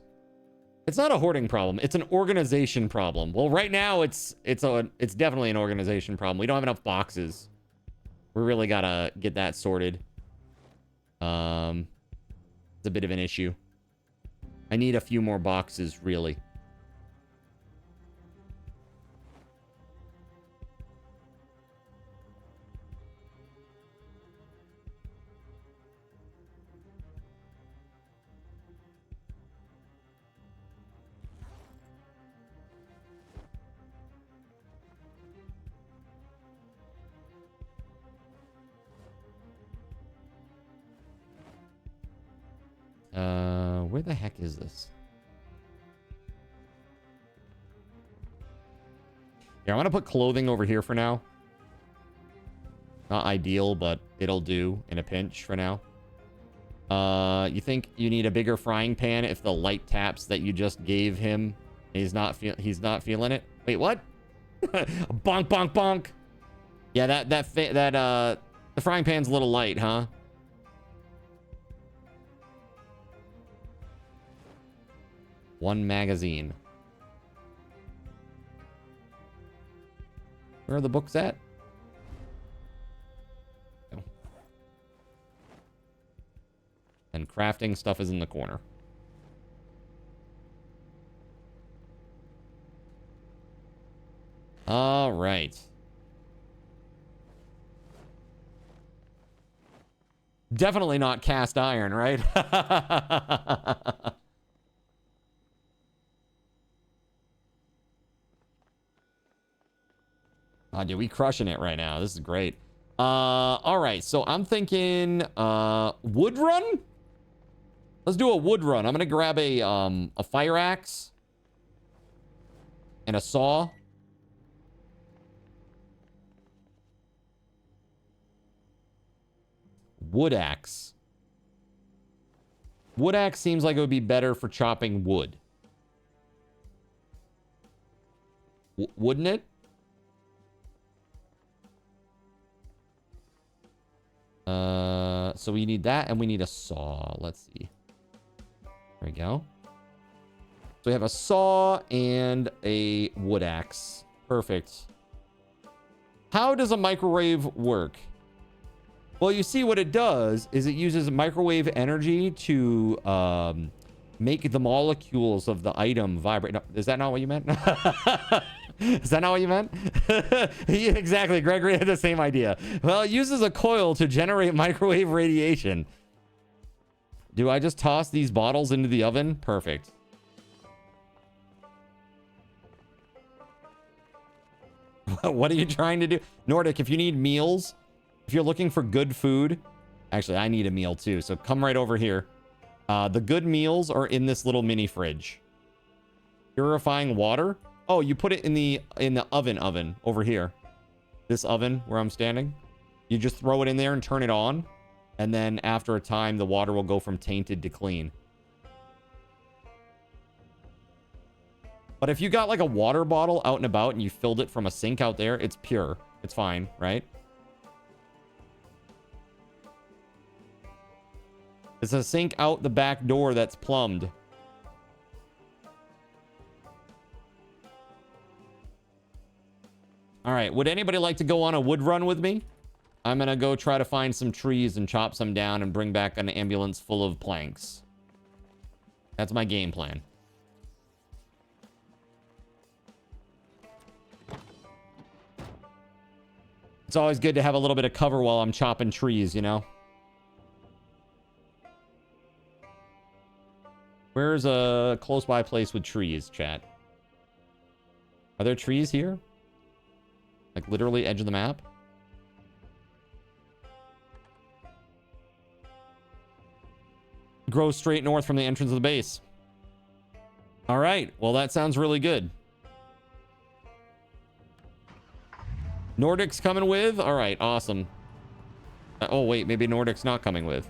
It's not a hoarding problem. It's an organization problem. Well, right now it's definitely an organization problem. We don't have enough boxes. We really gotta get that sorted. It's a bit of an issue. I need a few more boxes, really. Where the heck is this? Here, I'm gonna put clothing over here for now. Not ideal, but it'll do in a pinch for now. You think you need a bigger frying pan if the light taps that you just gave him, he's not feeling it? Wait, what? Bonk, bonk, bonk. Yeah, the frying pan's a little light, huh? One magazine. Where are the books at? Oh. And crafting stuff is in the corner. All right. Definitely not cast iron, right? Oh, dude, we crushing it right now. This is great. All right, so I'm thinking wood run. Let's do a wood run. I'm gonna grab a fire axe and a saw. Wood axe. Wood axe seems like it would be better for chopping wood. Wouldn't it? So we need that, and we need a saw. Let's see. There we go. So we have a saw and a wood axe. Perfect. How does a microwave work? Well, you see what it does is it uses microwave energy to make the molecules of the item vibrate. No, is that not what you meant? Is that not what you meant? Yeah, exactly. Gregory had the same idea. Well, it uses a coil to generate microwave radiation. Do I just toss these bottles into the oven? Perfect. What are you trying to do? Nordic, if you need meals, if you're looking for good food, actually, I need a meal too, so come right over here. The good meals are in this little mini fridge. Purifying water? Oh, you put it in the oven over here. This oven where I'm standing. You just throw it in there and turn it on. And then after a time, the water will go from tainted to clean. But if you got like a water bottle out and about and you filled it from a sink out there, it's pure. It's fine, right? It's a sink out the back door that's plumbed. All right, would anybody like to go on a wood run with me? I'm gonna go try to find some trees and chop some down and bring back an ambulance full of planks. That's my game plan. It's always good to have a little bit of cover while I'm chopping trees, you know? Where's a close by place with trees, chat? Are there trees here? Like literally edge of the map? Grow straight north from the entrance of the base. All right. Well, that sounds really good. Nordic's coming with? All right. Awesome. Oh, wait. Maybe Nordic's not coming with.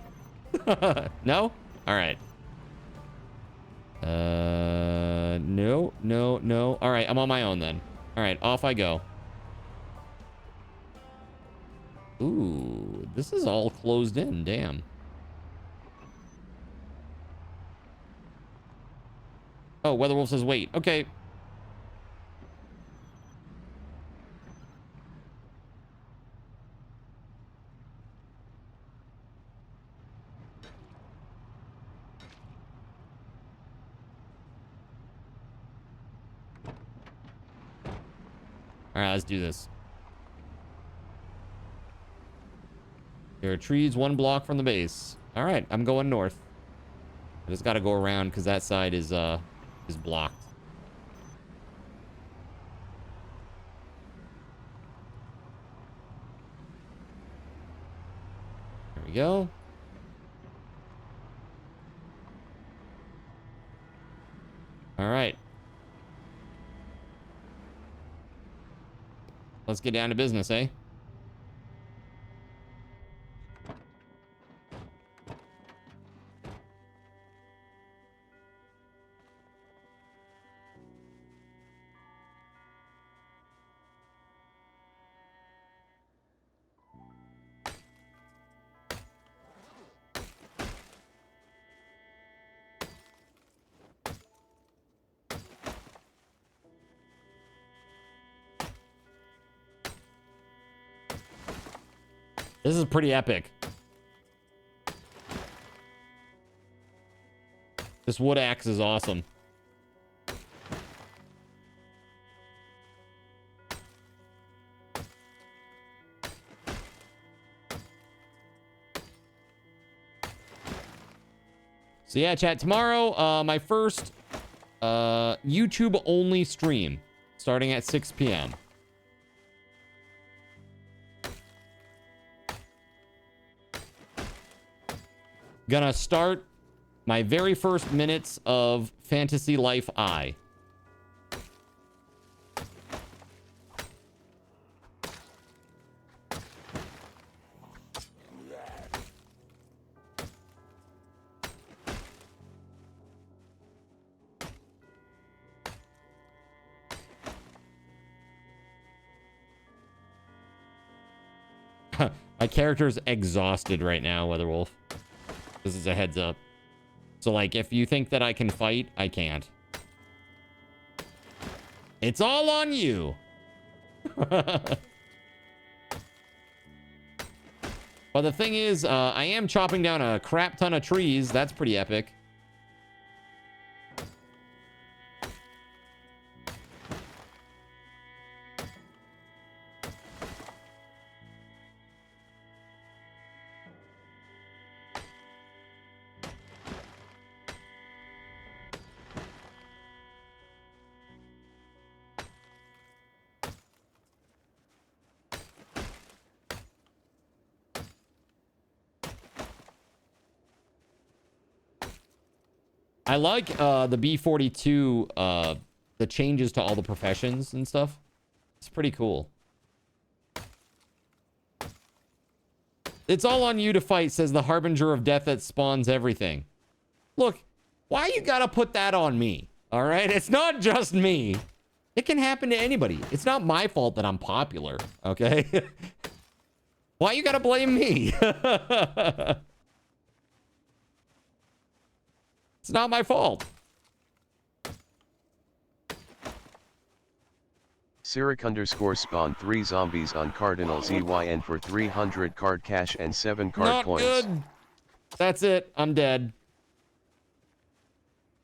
No? All right. No, no, no. All right. I'm on my own then. All right. Off I go. Ooh, this is all closed in. Damn. Oh, WeatherWolf says wait. Okay. All right, let's do this. There are trees 1 block from the base. All right, I'm going north. I just got to go around because that side is blocked. There we go. All right. Let's get down to business, eh? This is pretty epic. This wood axe is awesome. So yeah, chat, tomorrow, my first YouTube only stream starting at 6 p.m. Gonna start my very first minutes of Fantasy Life I. My character's exhausted right now, WeatherWolf. This is a heads up. So, like, if you think that I can fight, I can't. It's all on you. But the thing is, I am chopping down a crap ton of trees. That's pretty epic. I like the B42, the changes to all the professions and stuff. It's pretty cool. It's all on you to fight, says the harbinger of death that spawns everything. Look, why you gotta put that on me? All right, it's not just me. It can happen to anybody. It's not my fault that I'm popular, okay? Why you gotta blame me? It's not my fault. Sirik _ spawned 3 zombies on Cardinal ZYN for 300 card cash and 7 card Not points. good. That's it. I'm dead.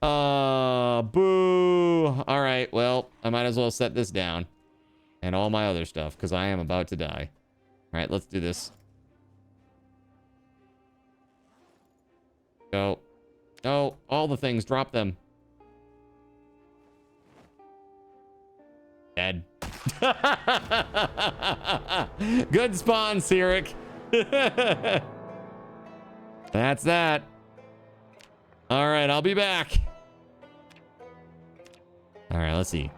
Boo. All right, well, I might as well set this down. And all my other stuff, because I am about to die. All right, let's do this. Go. Oh, all the things. Drop them. Dead. Good spawn, Sirik. That's that. All right, I'll be back. All right, let's see.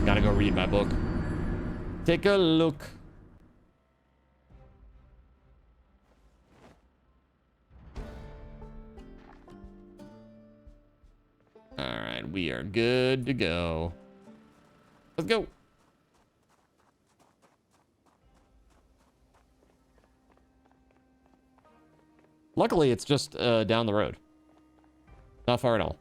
Gotta go read my book. Take a look. All right, we are good to go. Let's go. Luckily, it's just down the road. Not far at all.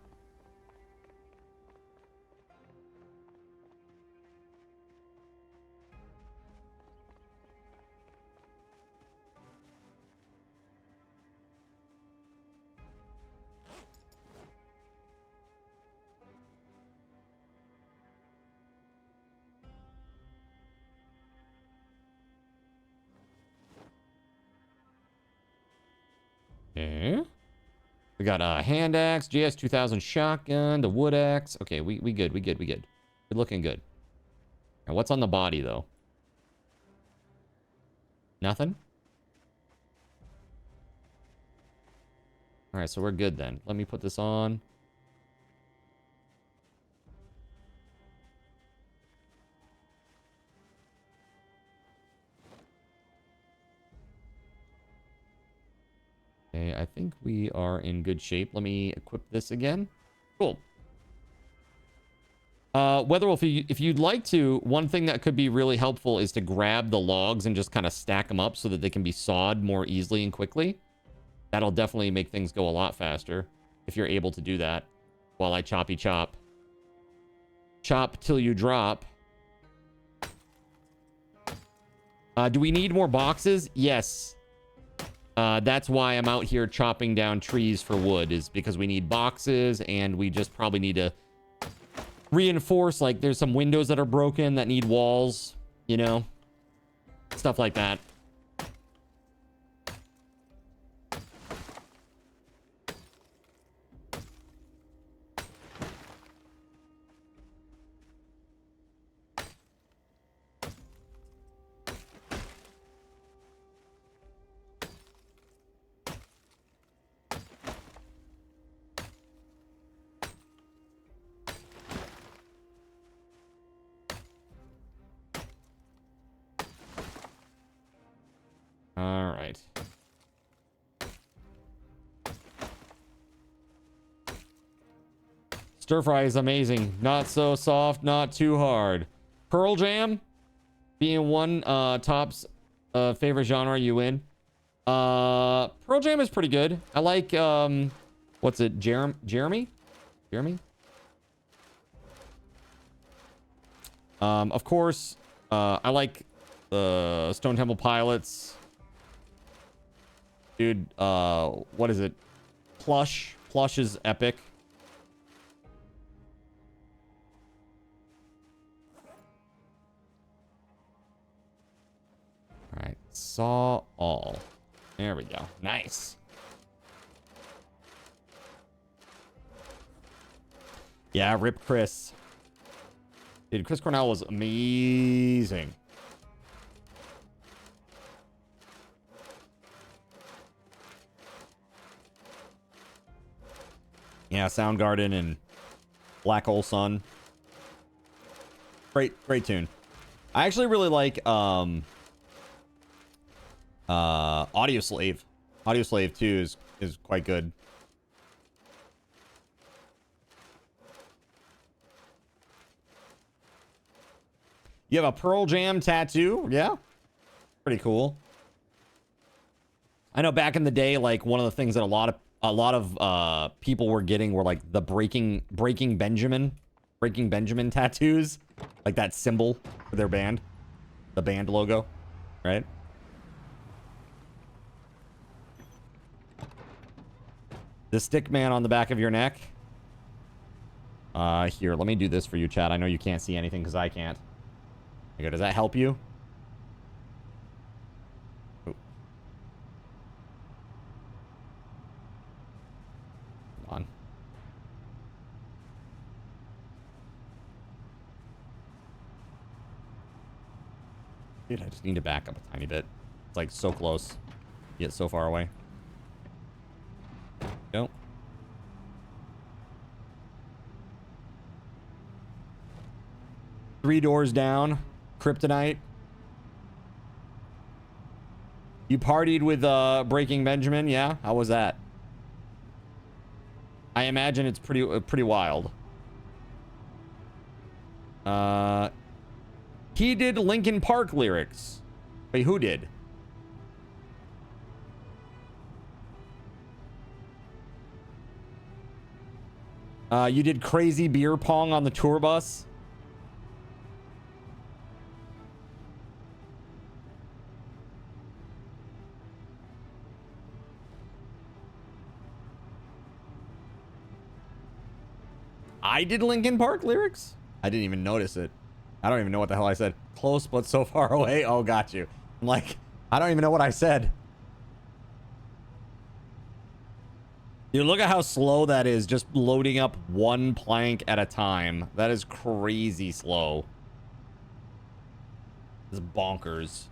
Okay. We got a hand axe, GS2000 shotgun, the wood axe. Okay, we good, we good. We're looking good. Now, what's on the body, though? Nothing? All right, so we're good then. Let me put this on. Okay, I think we are in good shape. Let me equip this again. Cool. WeatherWolf, if you'd like to, one thing that could be really helpful is to grab the logs and just kind of stack them up so that they can be sawed more easily and quickly. That'll definitely make things go a lot faster if you're able to do that while I choppy chop. Chop till you drop. Do we need more boxes? Yes. That's why I'm out here chopping down trees for wood, is because we need boxes, and we just probably need to reinforce, like there's some windows that are broken that need walls, you know, stuff like that. All right. Stir fry is amazing. Not so soft, not too hard. Pearl Jam being one top's favorite genre, you win. Pearl Jam is pretty good. I like what's it? Jeremy? Of course, I like the Stone Temple Pilots. Dude, what is it? Plush. Plush is epic. All right, saw all. There we go. Nice. Yeah, rip Chris. Dude, Chris Cornell was amazing. Yeah, Soundgarden and Black Hole Sun. Great tune. I actually really like Audioslave. Audioslave 2 is quite good. You have a Pearl Jam tattoo? Yeah. Pretty cool. I know back in the day, like one of the things that a lot of people were getting were like the breaking Benjamin tattoos, like that symbol for their band, the band logo, right? The stick man on the back of your neck. Here, let me do this for you, chat. I know you can't see anything because I can't. Okay, does that help you? Oh. Come on. Dude, I just need to back up a tiny bit. It's like so close, yet so far away. Go. Three doors down. Kryptonite. You partied with Breaking Benjamin, yeah? How was that? I imagine it's pretty wild. He did Linkin Park lyrics. Wait, who did? You did Crazy Beer Pong on the tour bus? I did Linkin Park lyrics? I didn't even notice it. I don't even know what the hell I said. Close, but so far away. Oh, got you. I'm like, I don't even know what I said. Dude, look at how slow that is, just loading up one plank at a time. That is crazy slow. It's bonkers.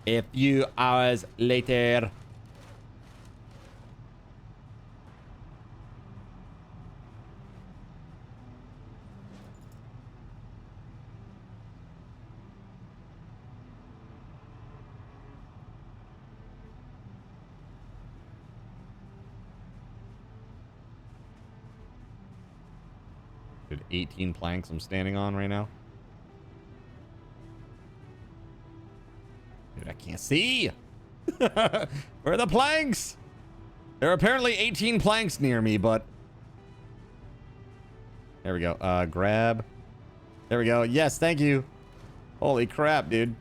A few hours later. Dude, 18 planks I'm standing on right now. Dude, I can't see. Where are the planks? There are apparently 18 planks near me, but... There we go. Grab. There we go. Yes, thank you. Holy crap, dude.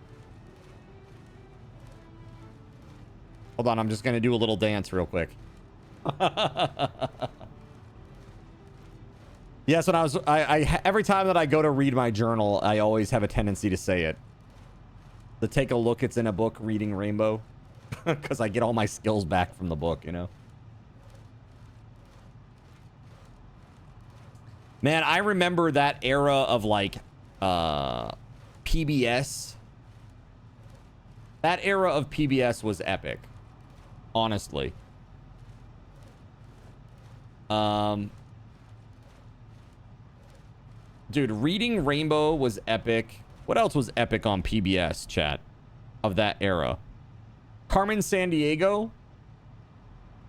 Hold on, I'm just gonna do a little dance real quick. Yes, when I every time that I go to read my journal, I always have a tendency to say it. To take a look, it's in a book, reading Rainbow. Because I get all my skills back from the book, you know? Man, I remember that era of, like, PBS. That era of PBS was epic. Honestly. Dude, reading Rainbow was epic. What else was epic on PBS, chat, of that era? Carmen Sandiego?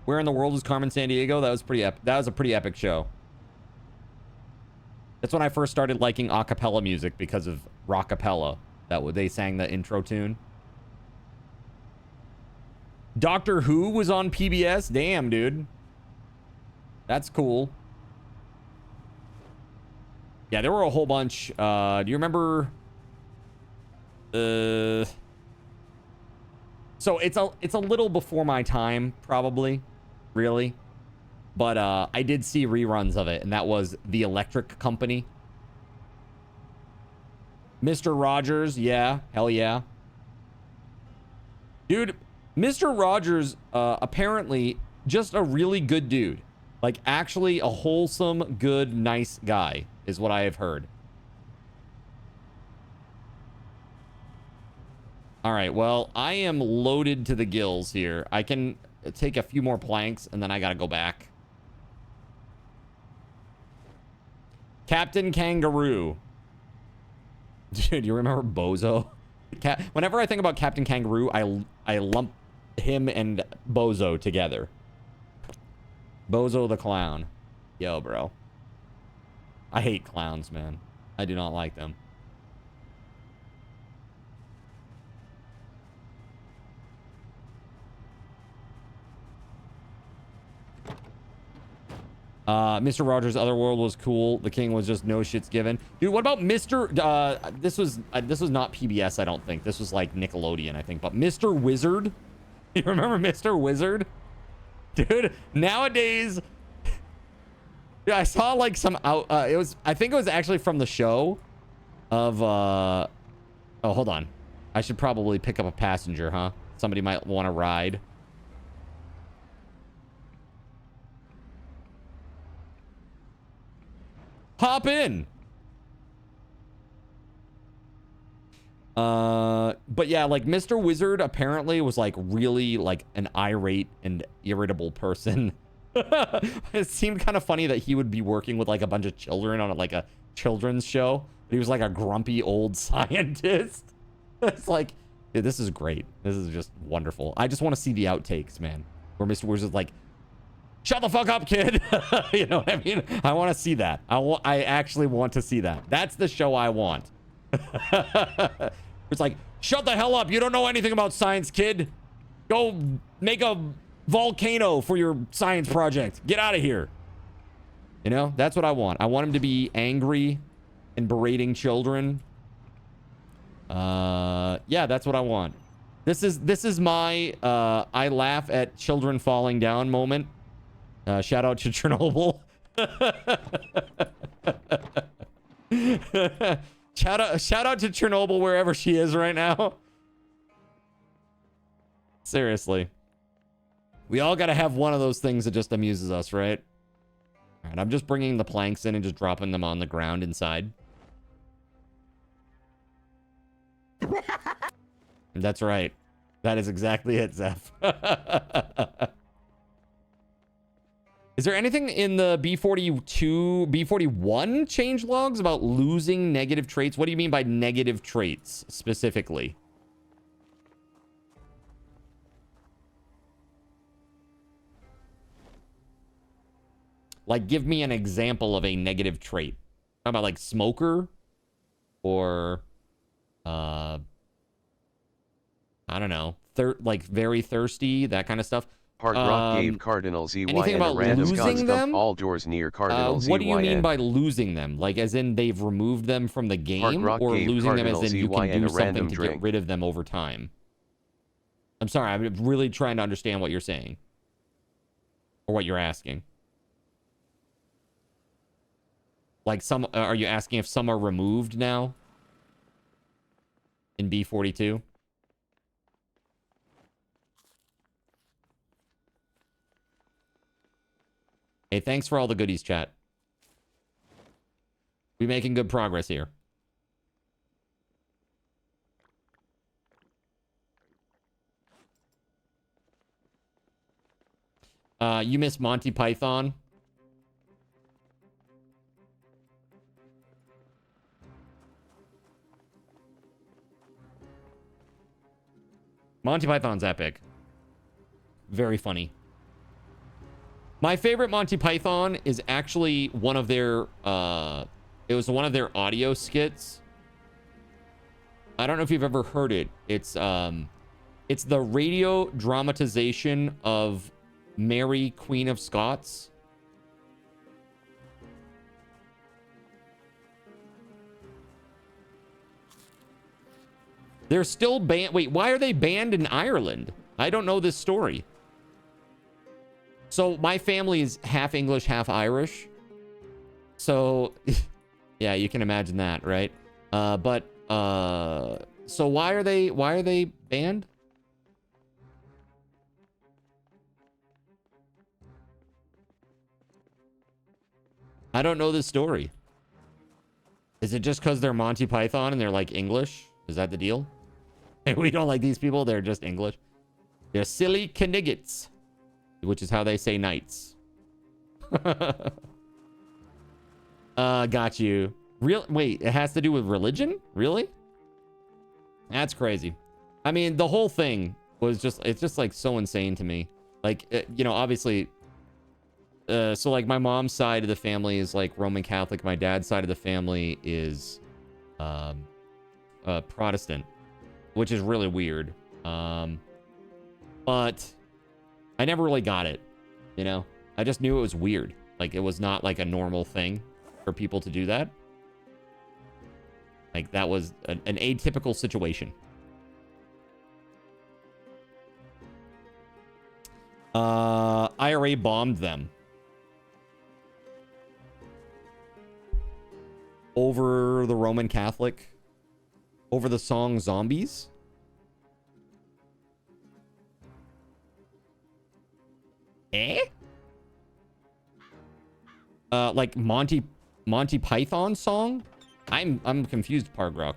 Where in the world is Carmen Sandiego? That was pretty epic. That was a pretty epic show. That's when I first started liking a cappella music because of Rockapella. They sang the intro tune. Doctor Who was on PBS? Damn, dude. That's cool. Yeah, there were a whole bunch. Do you remember? So it's a little before my time, probably, really. But I did see reruns of it, and that was The Electric Company. Mr. Rogers, yeah, hell yeah. Dude, Mr. Rogers, apparently just a really good dude. Like, actually a wholesome, good, nice guy, is what I have heard. All right, well, I am loaded to the gills here. I can take a few more planks, and then I gotta go back. Captain Kangaroo. Dude, you remember Bozo? Whenever I think about Captain Kangaroo, I lump him and Bozo together. Bozo the clown. Yo, bro. I hate clowns, man. I do not like them. Mr. Rogers' Otherworld was cool. The King was just no shits given. Dude, what about Mr. This was not PBS, I don't think. This was like Nickelodeon, I think. But Mr. Wizard? You remember Mr. Wizard? Dude, nowadays... Yeah, I saw like some out... I think it was actually from the show of... Oh, hold on. I should probably pick up a passenger, huh? Somebody might want to ride. Hop in. But yeah, like Mr. Wizard apparently was like really like an irate and irritable person. It seemed kind of funny that he would be working with like a bunch of children on like a children's show. But he was like a grumpy old scientist. It's like, dude, this is great. This is just wonderful. I just want to see the outtakes, man. Where Mr. Wizard's like, shut the fuck up, kid. You know what I mean? I want to see that. I actually want to see that. That's the show I want. It's like, shut the hell up. You don't know anything about science, kid. Go make a volcano for your science project. Get out of here. You know, that's what I want. I want him to be angry and berating children. Yeah, that's what I want. This is my I laugh at children falling down moment. Shout out to Chernobyl. Shout out to Chernobyl wherever she is right now. Seriously. We all got to have one of those things that just amuses us, right? All right, I'm just bringing the planks in and just dropping them on the ground inside. That's right. That is exactly it, Zeph. Is there anything in the B42, B41 change logs about losing negative traits? What do you mean by negative traits specifically? Like, give me an example of a negative trait. How about like smoker? Or, I don't know. Like very thirsty, that kind of stuff. Hard Rock gave Cardinal ZY anything and a about random losing them? all doors near Cardinal ZY. What do you mean by losing them? Like, as in they've removed them from the game? Or losing them as in you can do something to get rid of them over time? I'm sorry, I'm really trying to understand what you're saying. Or what you're asking. Like, some, are you asking if some are removed now? In B42? Hey, thanks for all the goodies, chat. We're making good progress here. You miss Monty Python? Monty Python's epic. Very funny. My favorite Monty Python is actually one of their, it was one of their audio skits. I don't know if you've ever heard it. It's the radio dramatization of Mary, Queen of Scots. They're still banned. Wait, why are they banned in Ireland? I don't know this story. So my family is half English, half Irish. So, yeah, you can imagine that, right? So why are they banned? I don't know this story. Is it just because they're Monty Python and they're like English? Is that the deal? We don't like these people. They're just English. They're silly kniggets, which is how they say knights. Got you. Wait, it has to do with religion? Really? That's crazy. I mean, the whole thing was it's just like so insane to me. Like, you know, obviously, so like my mom's side of the family is like Roman Catholic. My dad's side of the family is Protestant, which is really weird. But I never really got it, you know? I just knew it was weird. Like, it was not like a normal thing for people to do that. Like, that was an atypical situation. IRA bombed them. Over the Roman Catholic. Over the song Zombies. Eh? Like Monty Python song? I'm confused, Pargrok.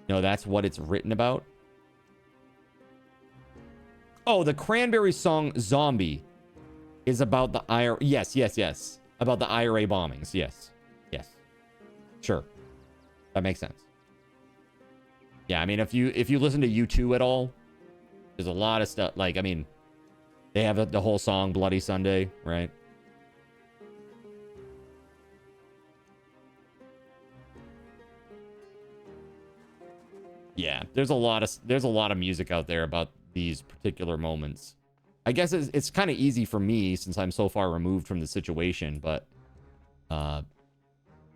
No, that's what it's written about. Oh, the Cranberry song Zombie is about the IRA. Yes. About the IRA bombings. Yes. Sure. That makes sense. Yeah, I mean, if you listen to U2 at all, there's a lot of stuff. Like, I mean, they have the whole song Bloody Sunday, right? Yeah, there's a lot of music out there about these particular moments. I guess it's kind of easy for me since I'm so far removed from the situation, but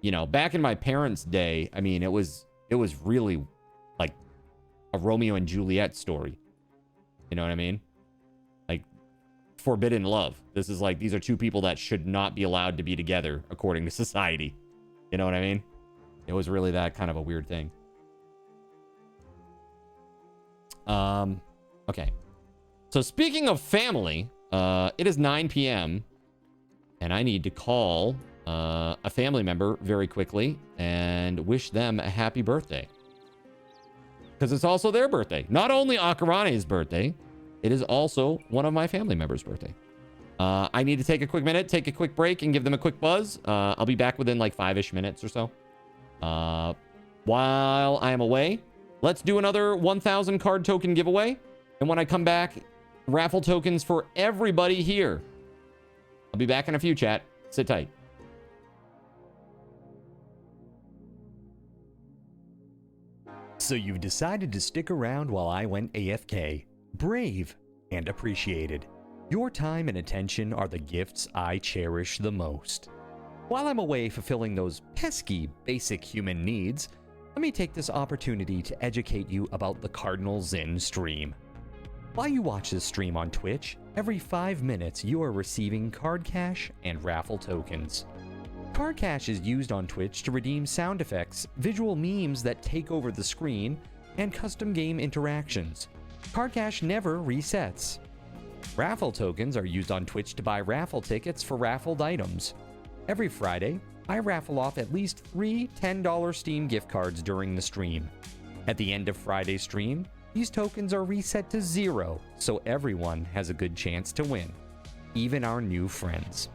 you know, back in my parents' day, I mean, it was really like a Romeo and Juliet story. You know what I mean? Like forbidden love. This is like, these are two people that should not be allowed to be together according to society. You know what I mean? It was really that kind of a weird thing. Okay. So speaking of family, it is 9 p.m. and I need to call a family member very quickly and wish them a happy birthday. because it's also their birthday. Not only Akarane's birthday, it is also one of my family members' birthday. I need to take a quick minute, take a quick break, and give them a quick buzz. I'll be back within like 5-ish minutes or so. While I am away, let's do another 1,000 card token giveaway. And when I come back, raffle tokens for everybody here. I'll be back in a few, chat. Sit tight. So you've decided to stick around while I went AFK. Brave and appreciated. Your time and attention are the gifts I cherish the most. While I'm away fulfilling those pesky basic human needs, let me take this opportunity to educate you about the Cardinal Zen stream. While you watch this stream on Twitch, every 5 minutes you are receiving card cash and raffle tokens. Card cash is used on Twitch to redeem sound effects, visual memes that take over the screen, and custom game interactions. Card cash never resets. Raffle tokens are used on Twitch to buy raffle tickets for raffled items. Every Friday, I raffle off at least 3 $10 Steam gift cards during the stream. At the end of Friday's stream, these tokens are reset to 0, so everyone has a good chance to win, even our new friends.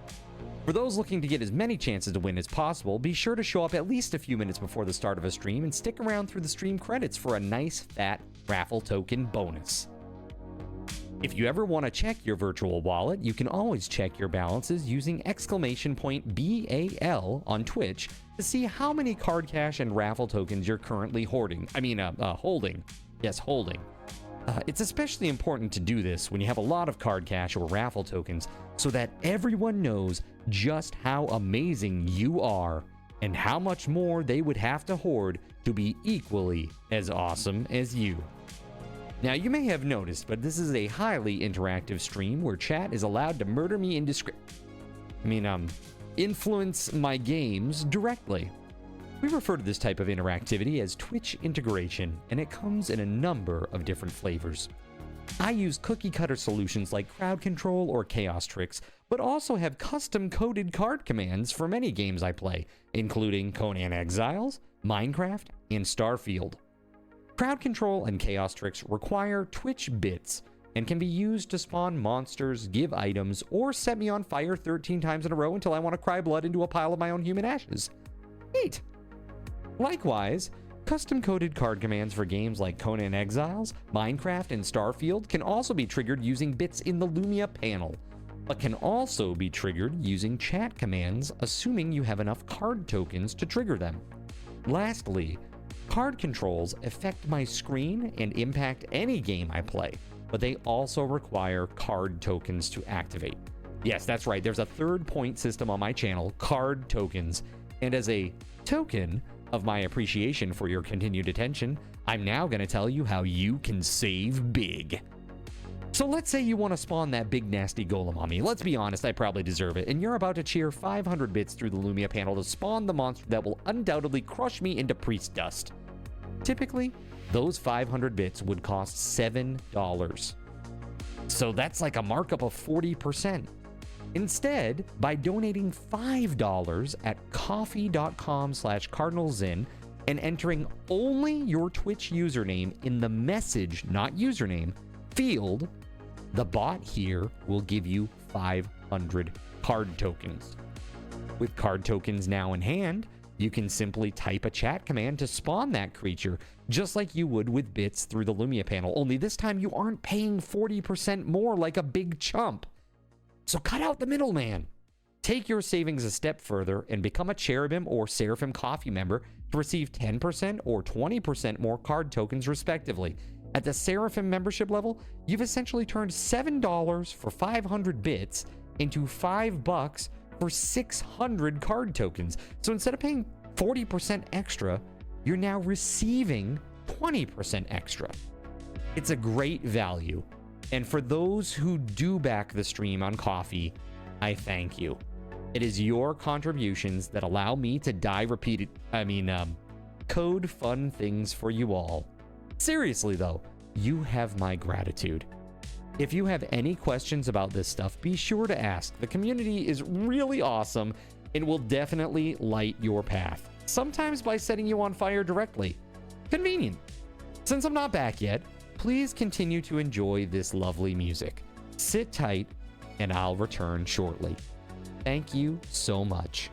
For those looking to get as many chances to win as possible, be sure to show up at least a few minutes before the start of a stream and stick around through the stream credits for a nice fat raffle token bonus. If you ever want to check your virtual wallet, you can always check your balances using !BAL on Twitch to see how many card cash and raffle tokens you're currently holding. Yes, holding. It's especially important to do this when you have a lot of card cash or raffle tokens so that everyone knows just how amazing you are and how much more they would have to hoard to be equally as awesome as you. Now, you may have noticed, but this is a highly interactive stream where chat is allowed to murder me influence my games directly. We refer to this type of interactivity as Twitch integration, and it comes in a number of different flavors. I use cookie-cutter solutions like crowd control or chaos tricks, but also have custom-coded card commands for many games I play, including Conan Exiles, Minecraft, and Starfield. Crowd control and chaos tricks require Twitch bits and can be used to spawn monsters, give items, or set me on fire 13 times in a row until I want to cry blood into a pile of my own human ashes. Neat! Likewise, custom-coded card commands for games like Conan Exiles, Minecraft, and Starfield can also be triggered using bits in the Lumia panel, but can also be triggered using chat commands, assuming you have enough card tokens to trigger them. Lastly, card controls affect my screen and impact any game I play, but they also require card tokens to activate. Yes, that's right, there's a third point system on my channel, card tokens, and as a token of my appreciation for your continued attention, I'm now going to tell you how you can save big. So let's say you want to spawn that big nasty golem on me. Let's be honest, I probably deserve it, and you're about to cheer 500 bits through the Lumia panel to spawn the monster that will undoubtedly crush me into priest dust. Typically, those 500 bits would cost $7. So that's like a markup of 40%. Instead, by donating $5 at coffee.com/cardinalzin and entering only your Twitch username in the message, not username, field, the bot here will give you 500 card tokens. With card tokens now in hand, you can simply type a chat command to spawn that creature, just like you would with bits through the Lumia panel, only this time you aren't paying 40% more like a big chump. So cut out the middleman. Take your savings a step further and become a Cherubim or Seraphim Coffee member to receive 10% or 20% more card tokens respectively. At the Seraphim membership level, you've essentially turned $7 for 500 bits into $5 for 600 card tokens. So instead of paying 40% extra, you're now receiving 20% extra. It's a great value. And for those who do back the stream on Coffee, I thank you. It is your contributions that allow me to code fun things for you all. Seriously though, you have my gratitude. If you have any questions about this stuff, be sure to ask. The community is really awesome and will definitely light your path. Sometimes by setting you on fire directly. Convenient. Since I'm not back yet, please continue to enjoy this lovely music. Sit tight, and I'll return shortly. Thank you so much.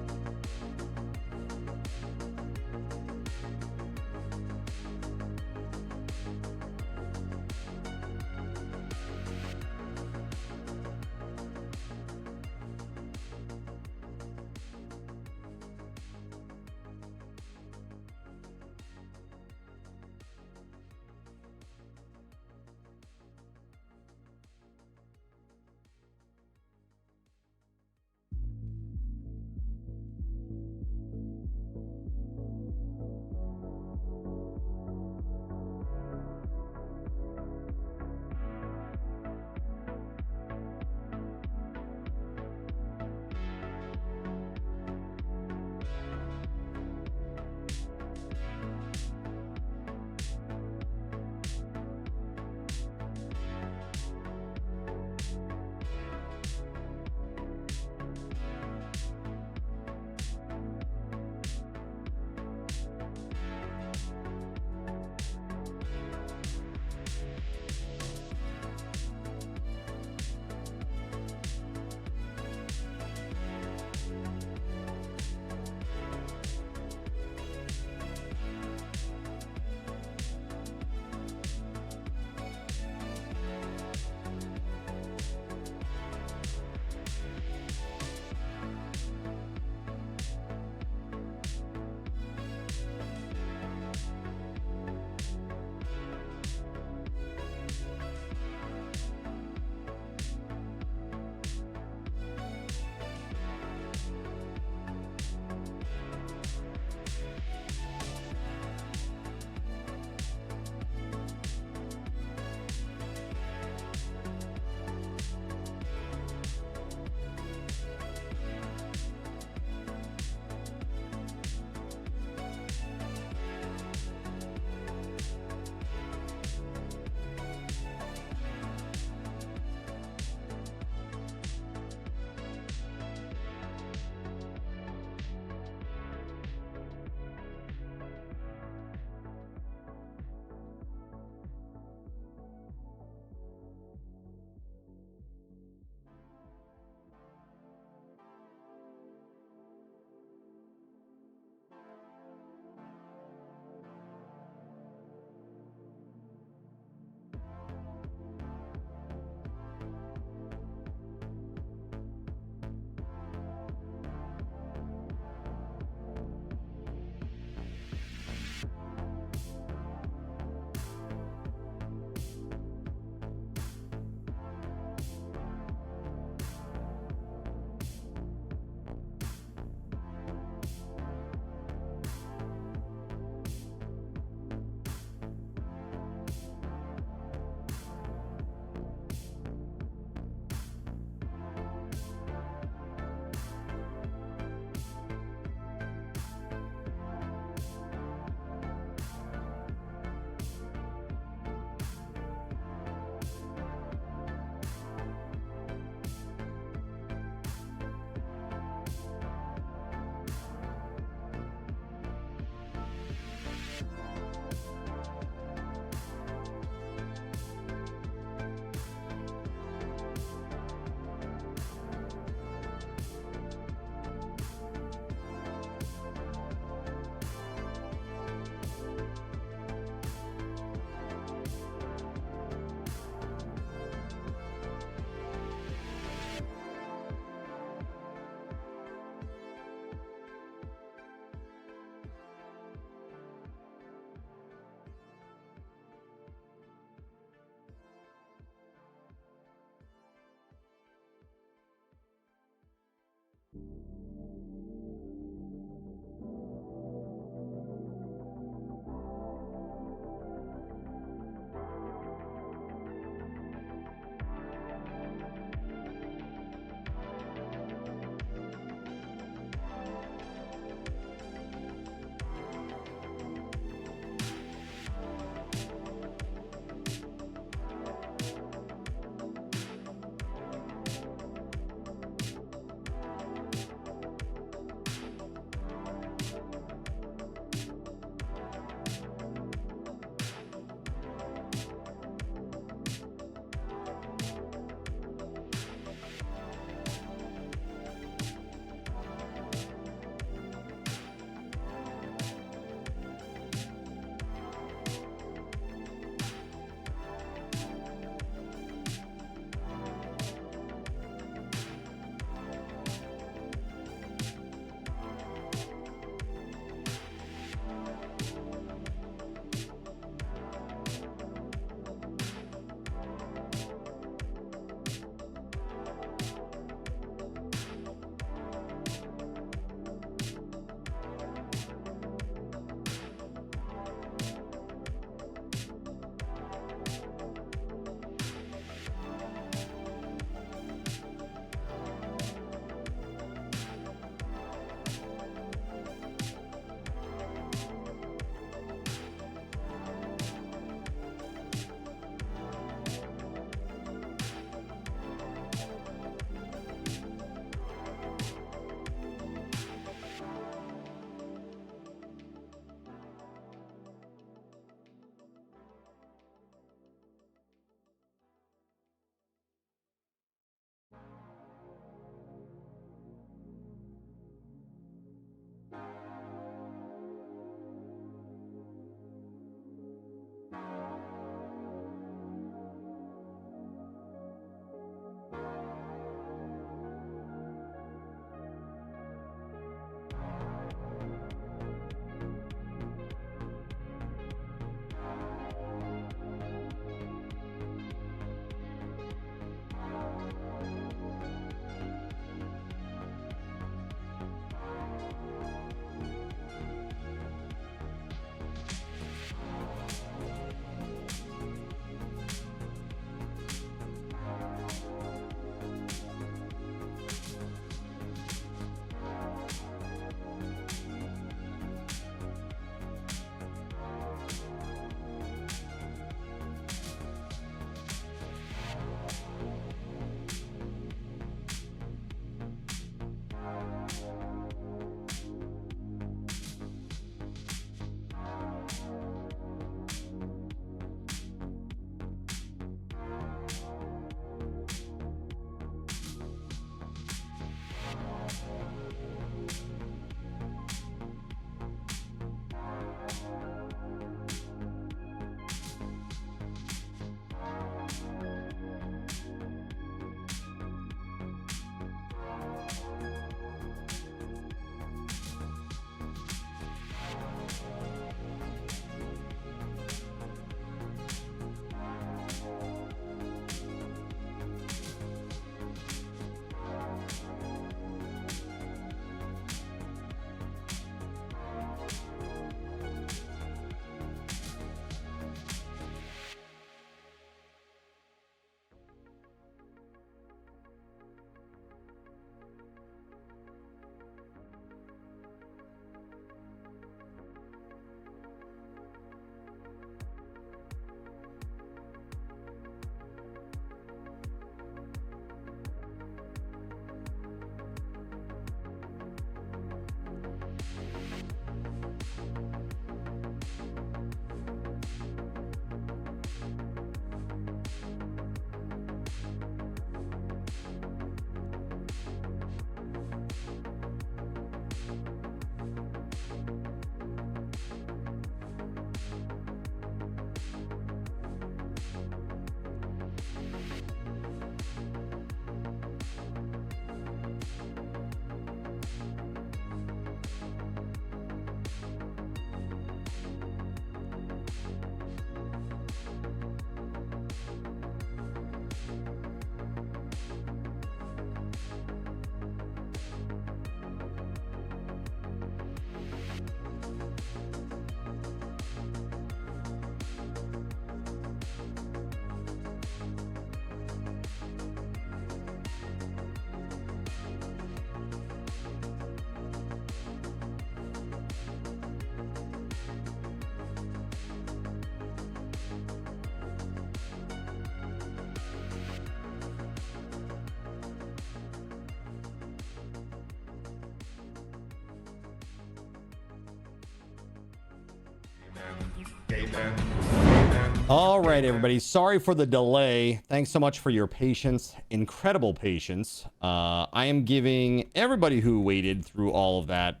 All right, everybody. Sorry for the delay. Thanks so much for your patience. Incredible patience. I am giving everybody who waited through all of that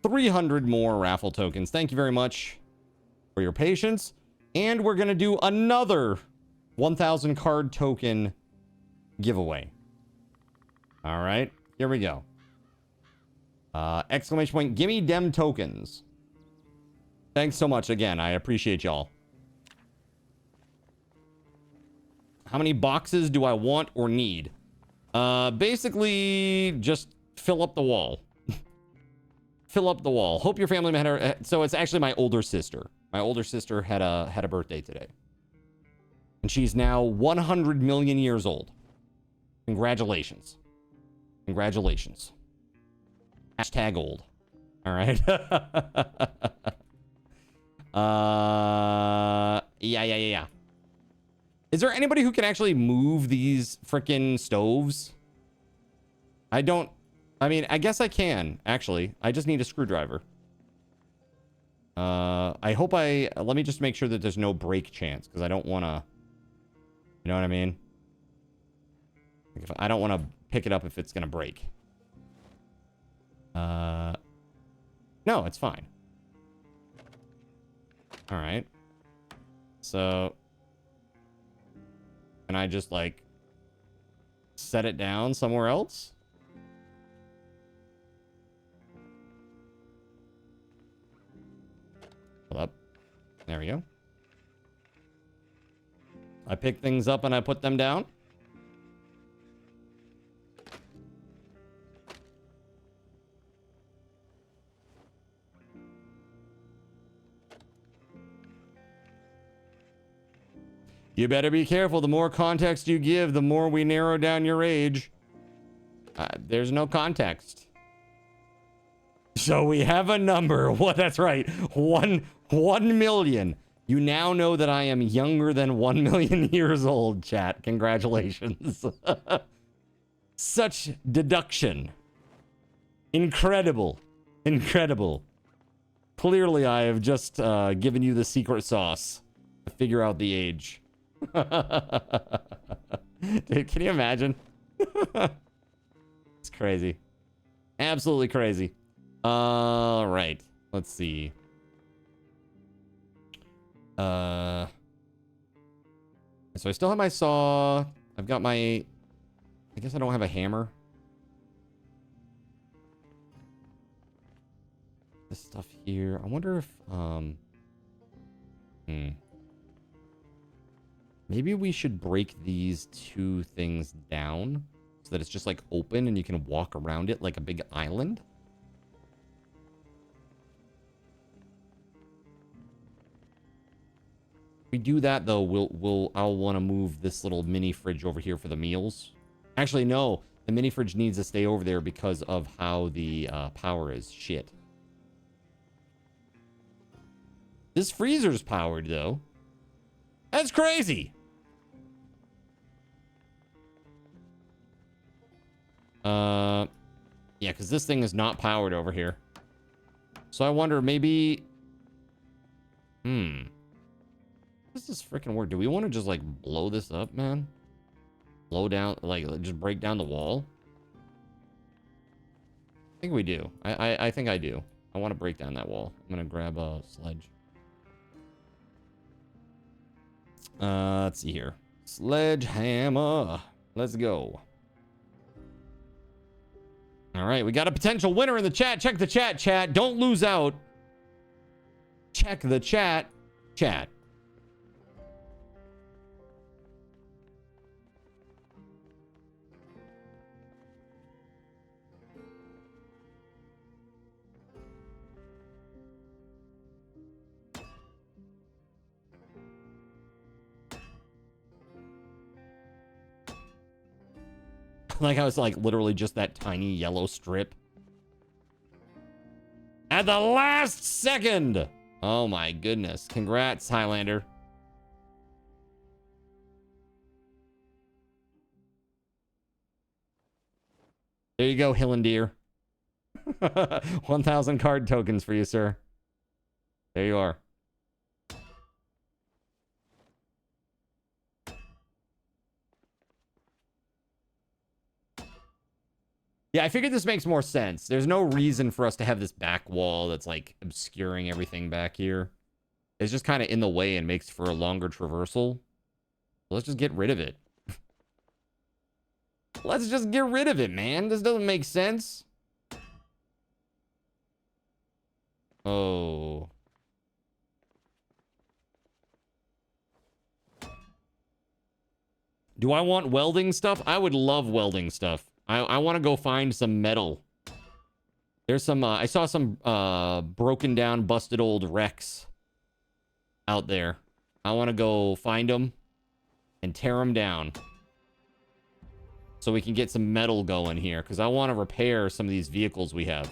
300 more raffle tokens. Thank you very much for your patience. And we're going to do another 1,000 card token giveaway. All right, here we go. Exclamation point, gimme dem tokens. Thanks so much again. I appreciate y'all. How many boxes do I want or need? Basically, just fill up the wall. Fill up the wall. Hope your family had her. So it's actually my older sister. My older sister had a birthday today. And she's now 100 million years old. Congratulations. Congratulations. Hashtag old. All right. Yeah. Is there anybody who can actually move these frickin' stoves? I mean, I guess I can, actually. I just need a screwdriver. Let me just make sure that there's no break chance, because I don't want to, you know what I mean? I don't want to pick it up if it's going to break. No, it's fine. All right. So, can I just, like, set it down somewhere else? Hold up. There we go. I pick things up and I put them down. You better be careful. The more context you give, the more we narrow down your age. There's no context. So we have a number. What? That's right. 1 million. You now know that I am younger than 1 million years old, chat. Congratulations. Such deduction. Incredible. Incredible. Clearly, I have just given you the secret sauce to figure out the age. Dude, can you imagine? It's crazy. Absolutely crazy. All right. Let's see. So I still have my saw. I've got my... I guess I don't have a hammer. This stuff here. I wonder if... Maybe we should break these two things down so that it's just like open and you can walk around it like a big island. If we do that though, I'll want to move this little mini fridge over here for the meals. Actually, no, the mini fridge needs to stay over there because of how the power is. Shit. This freezer's powered though. That's crazy. Yeah, because this thing is not powered over here. So I wonder, maybe... How does this freaking work? Do we want to just, like, blow this up, man? Blow down, like, just break down the wall? I think we do. I think I do. I want to break down that wall. I'm going to grab a sledge. Let's see here. Sledgehammer. Let's go. All right, we got a potential winner in the chat. Check the chat, chat. Don't lose out. Check the chat, chat. Like how it's like literally just that tiny yellow strip. At the last second. Oh my goodness. Congrats, Highlander. There you go, Hillendeer. 1,000 card tokens for you, sir. There you are. Yeah, I figured this makes more sense. There's no reason for us to have this back wall that's like obscuring everything back here. It's just kind of in the way and makes for a longer traversal. Let's just get rid of it. Let's just get rid of it, man. This doesn't make sense. Oh. Do I want welding stuff? I would love welding stuff. I want to go find some metal. There's some, I saw some broken down, busted old wrecks out there. I want to go find them and tear them down. So we can get some metal going here. Because I want to repair some of these vehicles we have.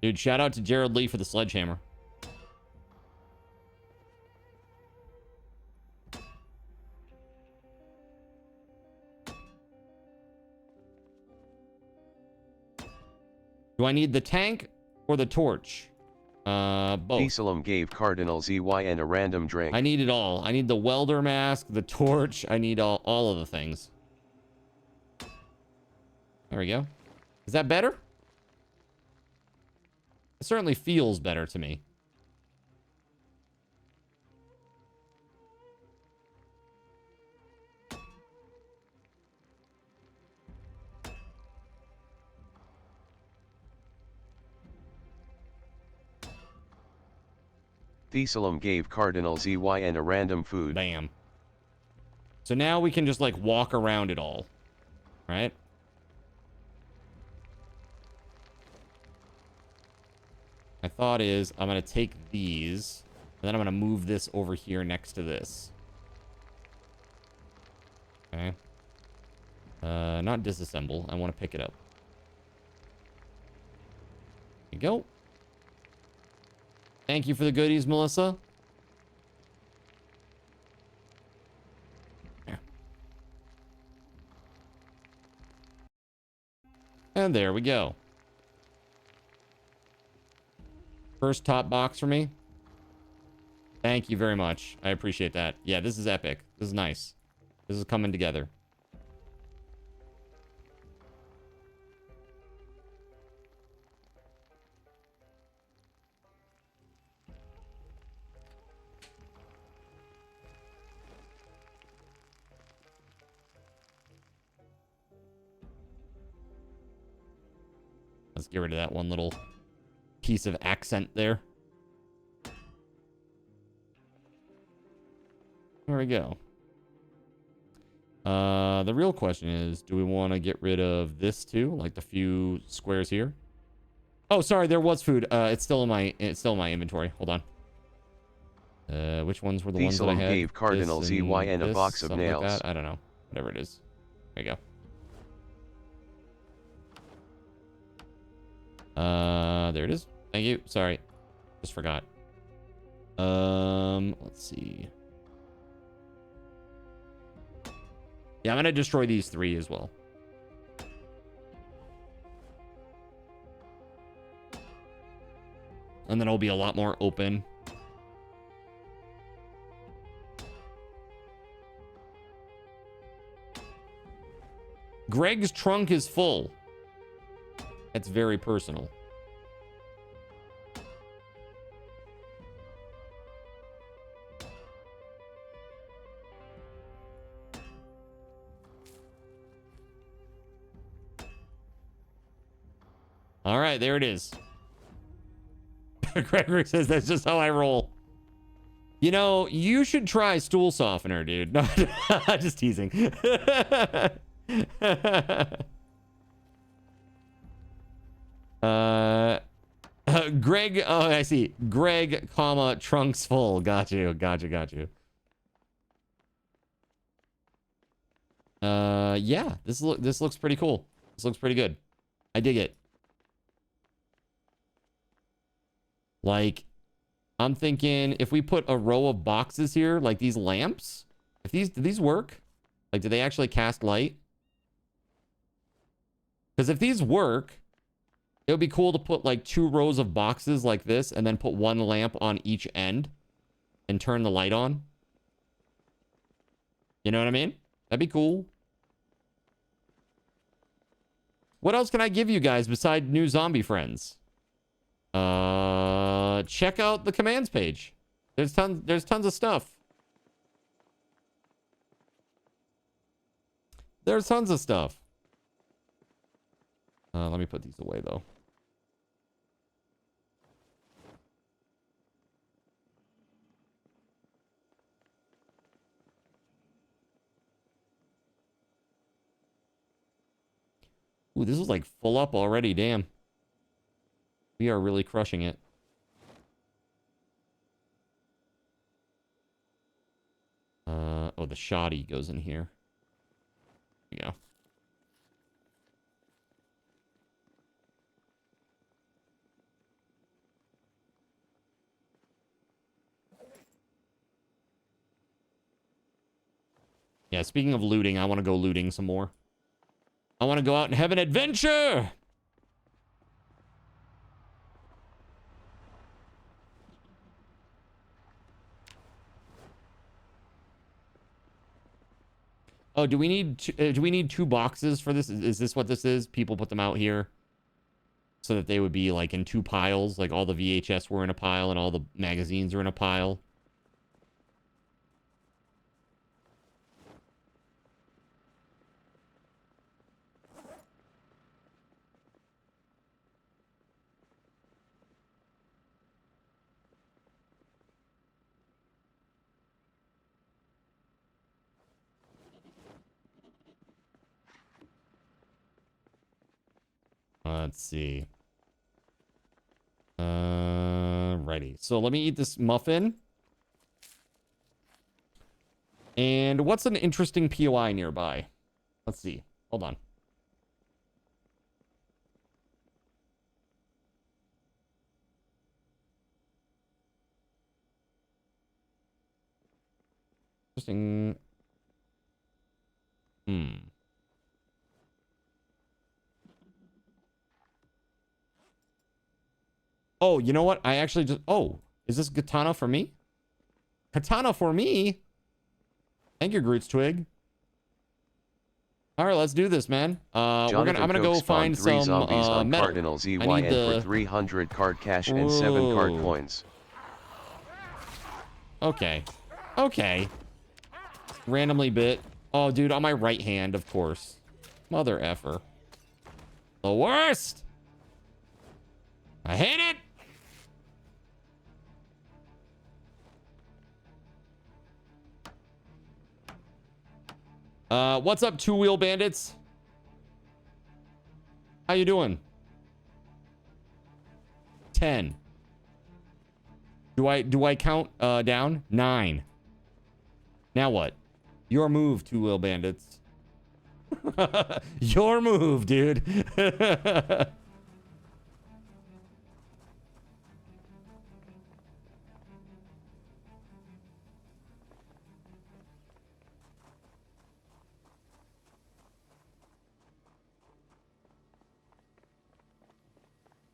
Dude, shout out to Jared Lee for the sledgehammer. Do I need the tank or the torch? Both. Dieselum gave Cardinal ZYN a random drink. I need it all. I need the welder mask, the torch. I need all of the things. There we go. Is that better? It certainly feels better to me. Dieselum gave Cardinal ZYN a random food. Bam. So now we can just like walk around it all. Right? My thought is I'm going to take these, and then I'm going to move this over here next to this. Okay. Not disassemble. I want to pick it up. There you go. Thank you for the goodies, Melissa. There. And there we go. First top box for me. Thank you very much. I appreciate that. Yeah, this is epic. This is nice. This is coming together. Let's get rid of that one little piece of accent there. There we go. The real question is, do we want to get rid of this too, like the few squares here? Oh, sorry, there was food. It's still in my inventory. Hold on. Which ones were the ones that I had? Gave Cardinal ZYN a box of nails. Like that? I don't know. Whatever it is. There you go. There it is. Thank you. Sorry. Just forgot. Let's see. Yeah, I'm gonna destroy these three as well. And then it'll be a lot more open. Greg's trunk is full. That's very personal. All right, there it is. Gregory says that's just how I roll. You know, you should try stool softener, dude. No, just teasing. Greg, oh, I see. Greg, comma, trunks full. Got you. Yeah, this looks pretty cool. This looks pretty good. I dig it. Like, I'm thinking if we put a row of boxes here, like these lamps, do these work? Like, do they actually cast light? Because if these work, It would be cool to put like 2 rows of boxes like this and then put 1 lamp on each end and turn the light on. You know what I mean? That'd be cool. What else can I give you guys besides new zombie friends? Check out the commands page. There's tons of stuff. There's tons of stuff. Let me put these away though. Ooh, this is like full up already, damn. We are really crushing it. Oh, the shoddy goes in here. There you go. Yeah, speaking of looting, I want to go looting some more. I want to go out and have an adventure! Oh, do we need 2 boxes for this? Is this what this is? People put them out here so that they would be like in 2 piles, like all the VHS were in a pile and all the magazines are in a pile. Let's see. Righty. So let me eat this muffin. And what's an interesting POI nearby? Let's see. Hold on. Interesting. Oh, you know what? I actually just... Oh, is this katana for me? Katana for me? Thank you, Groot's Twig. All right, let's do this, man. I'm gonna go find some on metal. Cardinal ZYN I need the... for 300 card cash and 7 card coins. Okay. Okay. Randomly bit. Oh, dude, on my right hand, of course. Mother effer. The worst! I hate it! What's up, 2-wheel bandits? How you doing? 10. Do I count down? 9. Now what? Your move, 2-wheel bandits. Your move, dude.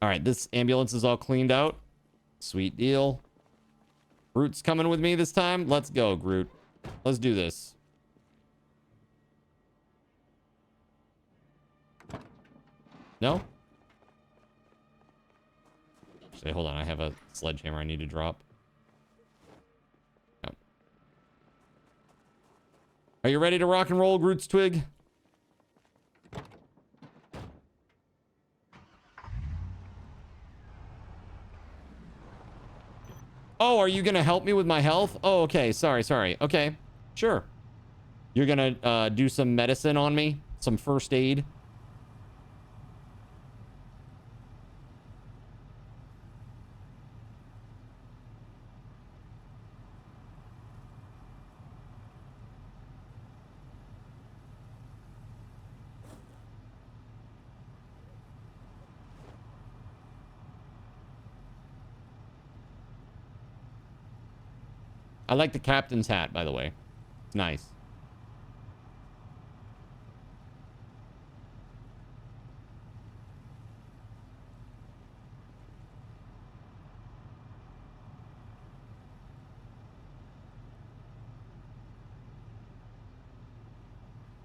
All right, this ambulance is all cleaned out. Sweet deal. Groot's coming with me this time. Let's go, Groot. Let's do this. No? Actually, hold on. I have a sledgehammer I need to drop. No. Are you ready to rock and roll, Groot's Twig? Oh, are you gonna help me with my health? Oh, okay. Sorry. Okay, sure. You're gonna do some medicine on me? Some first aid? I like the captain's hat, by the way. It's nice.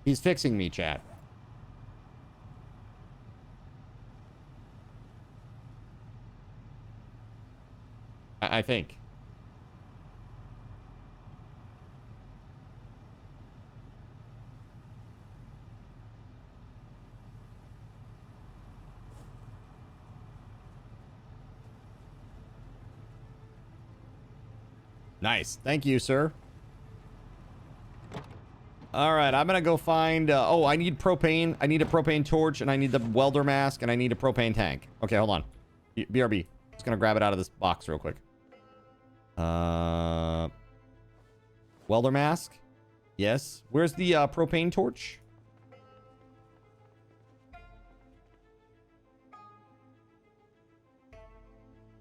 He's fixing me, chat. I think. Nice. Thank you, sir. All right, I'm gonna go find... oh, I need propane. I need a propane torch, and I need the welder mask, and I need a propane tank. Okay, hold on. BRB. Just gonna grab it out of this box real quick. Welder mask? Yes. Where's the propane torch?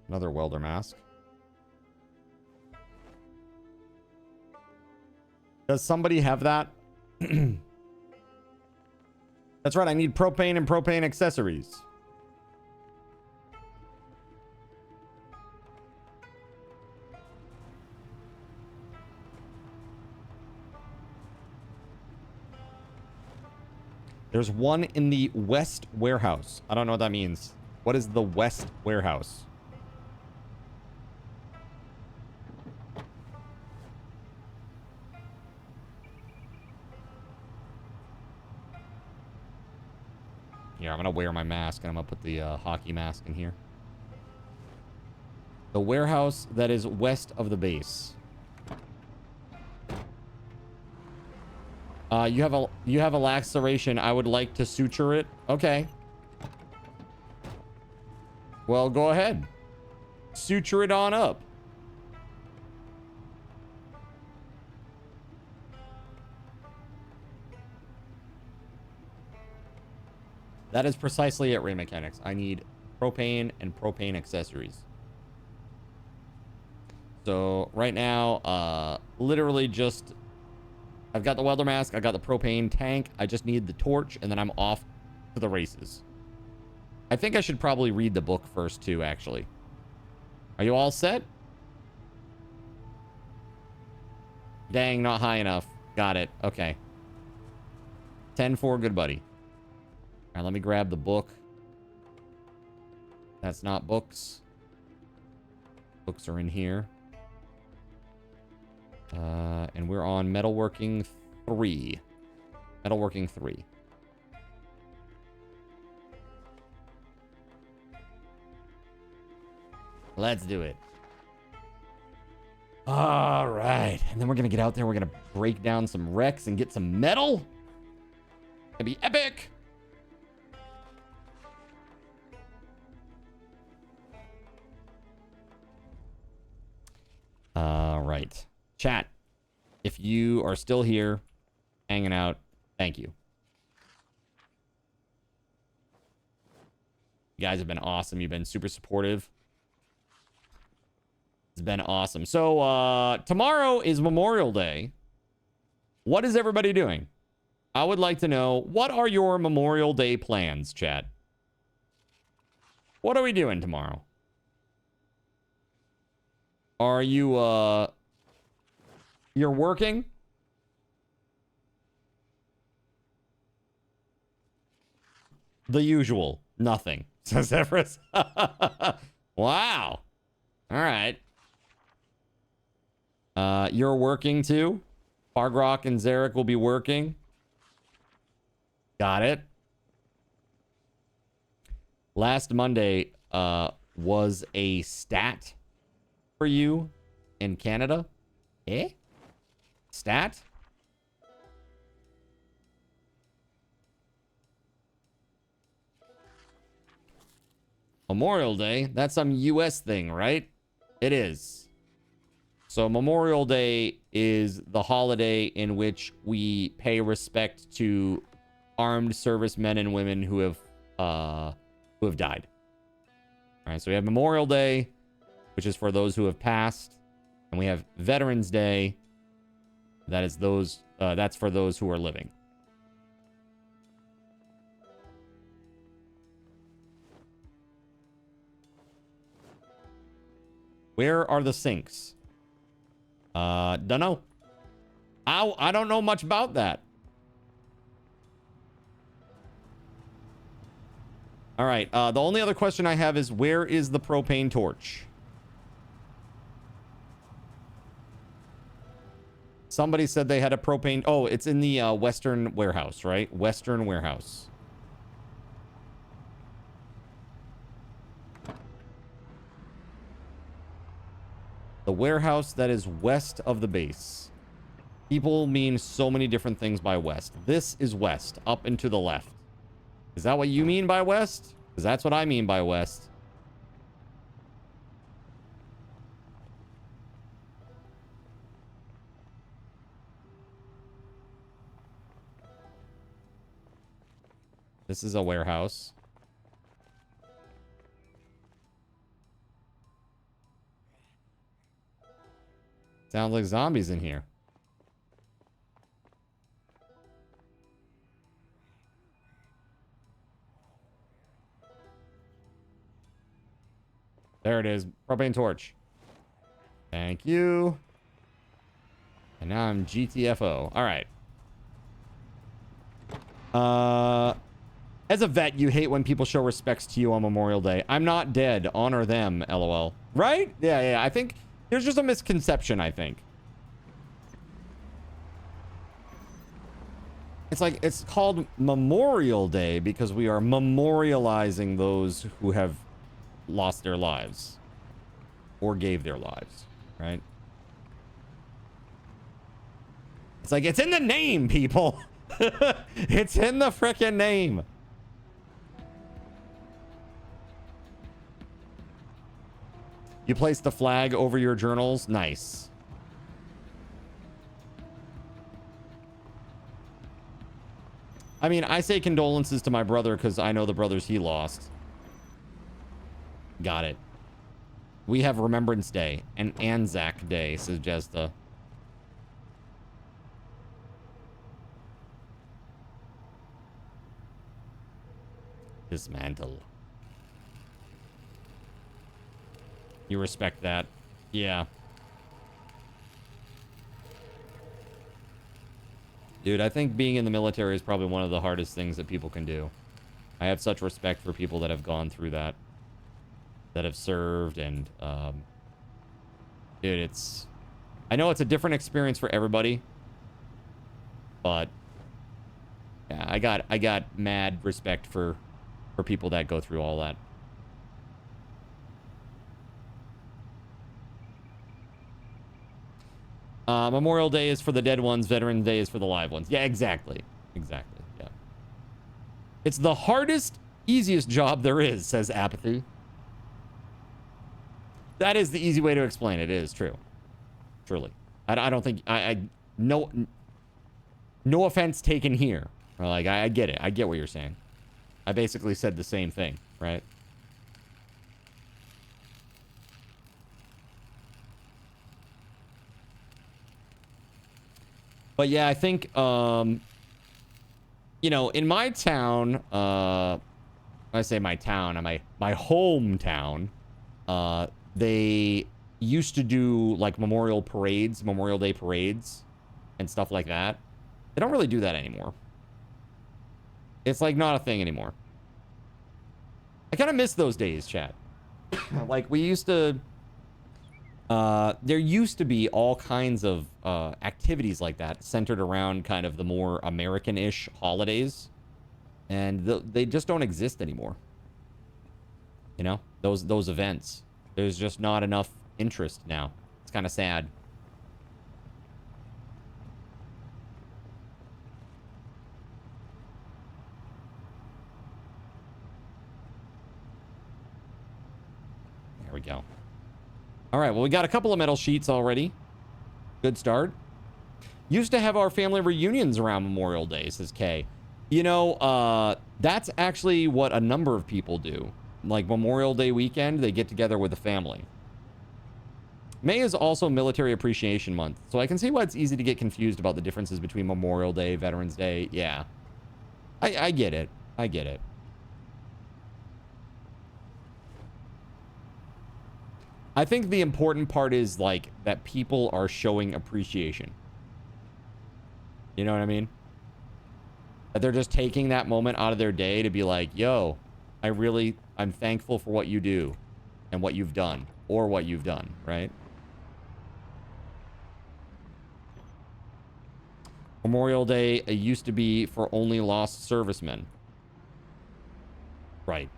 Another welder mask. Does somebody have that? That's right, I need propane and propane accessories. There's one in the West Warehouse. I don't know what that means. What is the West Warehouse? Yeah, I'm gonna wear my mask and I'm gonna put the hockey mask in here. The warehouse that is west of the base. You have a laceration. I would like to suture it. Okay. Well, go ahead. Suture it on up. That is precisely it, Ray Mechanics. I need propane and propane accessories. So right now, literally just... I've got the welder mask. I got the propane tank. I just need the torch, and then I'm off to the races. I think I should probably read the book first, too, actually. Are you all set? Dang, not high enough. Got it. Okay. 10-4, good buddy. All right, let me grab the book. That's not books. Books are in here. And we're on Metalworking 3. Metalworking 3. Let's do it. All right. And then we're going to get out there. We're going to break down some wrecks and get some metal. It's going to be epic. All right. Chat, if you are still here, hanging out, thank you. You guys have been awesome. You've been super supportive. It's been awesome. So, tomorrow is Memorial Day. What is everybody doing? I would like to know, what are your Memorial Day plans, chat? What are we doing tomorrow? Are you, you're working? The usual. Nothing. Says Everest. Wow. All right. You're working too? Fargrock and Zarek will be working. Got it. Last Monday was a stat for you in Canada. Eh? Stat? Memorial Day? That's some US thing, right? It is. So Memorial Day is the holiday in which we pay respect to armed servicemen and women who have died. All right, so we have Memorial Day, which is for those who have passed, and we have Veterans Day. That is those. That's for those who are living. Where are the sinks? Don't know. I don't know much about that. All right. The only other question I have is, where is the propane torch? Somebody said they had a propane. Oh, it's in the Western warehouse, right? Western warehouse. The warehouse that is west of the base. People mean so many different things by west. This is west, up and to the left. Is that what you mean by west? Because that's what I mean by west. This is a warehouse. Sounds like zombies in here. There it is. Propane torch. Thank you. And now I'm GTFO. All right. As a vet, you hate when people show respects to you on Memorial Day. I'm not dead. Honor them, LOL. Right? Yeah. I think there's just a misconception, I think. It's like, it's called Memorial Day because we are memorializing those who have lost their lives or gave their lives, right? It's like, it's in the name, people. It's in the frickin' name. You placed the flag over your journals? Nice. I mean, I say condolences to my brother because I know the brothers he lost. Got it. We have Remembrance Day and Anzac Day, says Jesta. Dismantle. You respect that. Yeah. Dude, I think being in the military is probably one of the hardest things that people can do. I have such respect for people that have gone through that. That have served and, dude, it's... I know it's a different experience for everybody. But... yeah, I got mad respect for people that go through all that. Memorial Day is for the dead ones. Veterans Day is for the live ones. Yeah, exactly. Exactly, yeah. It's the hardest, easiest job there is, says Apathy. That is the easy way to explain it. It is true. Truly. I don't think... No offense taken here. Like, I get it. I get what you're saying. I basically said the same thing, right? But yeah, I think, you know, in my town, when I say my town, my hometown, they used to do like Memorial Day parades and stuff like that. They don't really do that anymore. It's like not a thing anymore. I kind of miss those days, chat. Like we used to, there used to be all kinds of activities like that centered around kind of the more American-ish holidays. And they just don't exist anymore. You know, those events. There's just not enough interest now. It's kind of sad. There we go. All right, well, we got a couple of metal sheets already. Good start. Used to have our family reunions around Memorial Day, says Kay. You know, that's actually what a number of people do. Like Memorial Day weekend, they get together with the family. May is also Military Appreciation Month, so I can see why it's easy to get confused about the differences between Memorial Day, Veterans Day. Yeah. I get it. I get it. I think the important part is, like, that people are showing appreciation. You know what I mean? That they're just taking that moment out of their day to be like, yo, I'm thankful for what you do and what you've done, or what you've done, right? Memorial Day used to be for only lost servicemen. Right.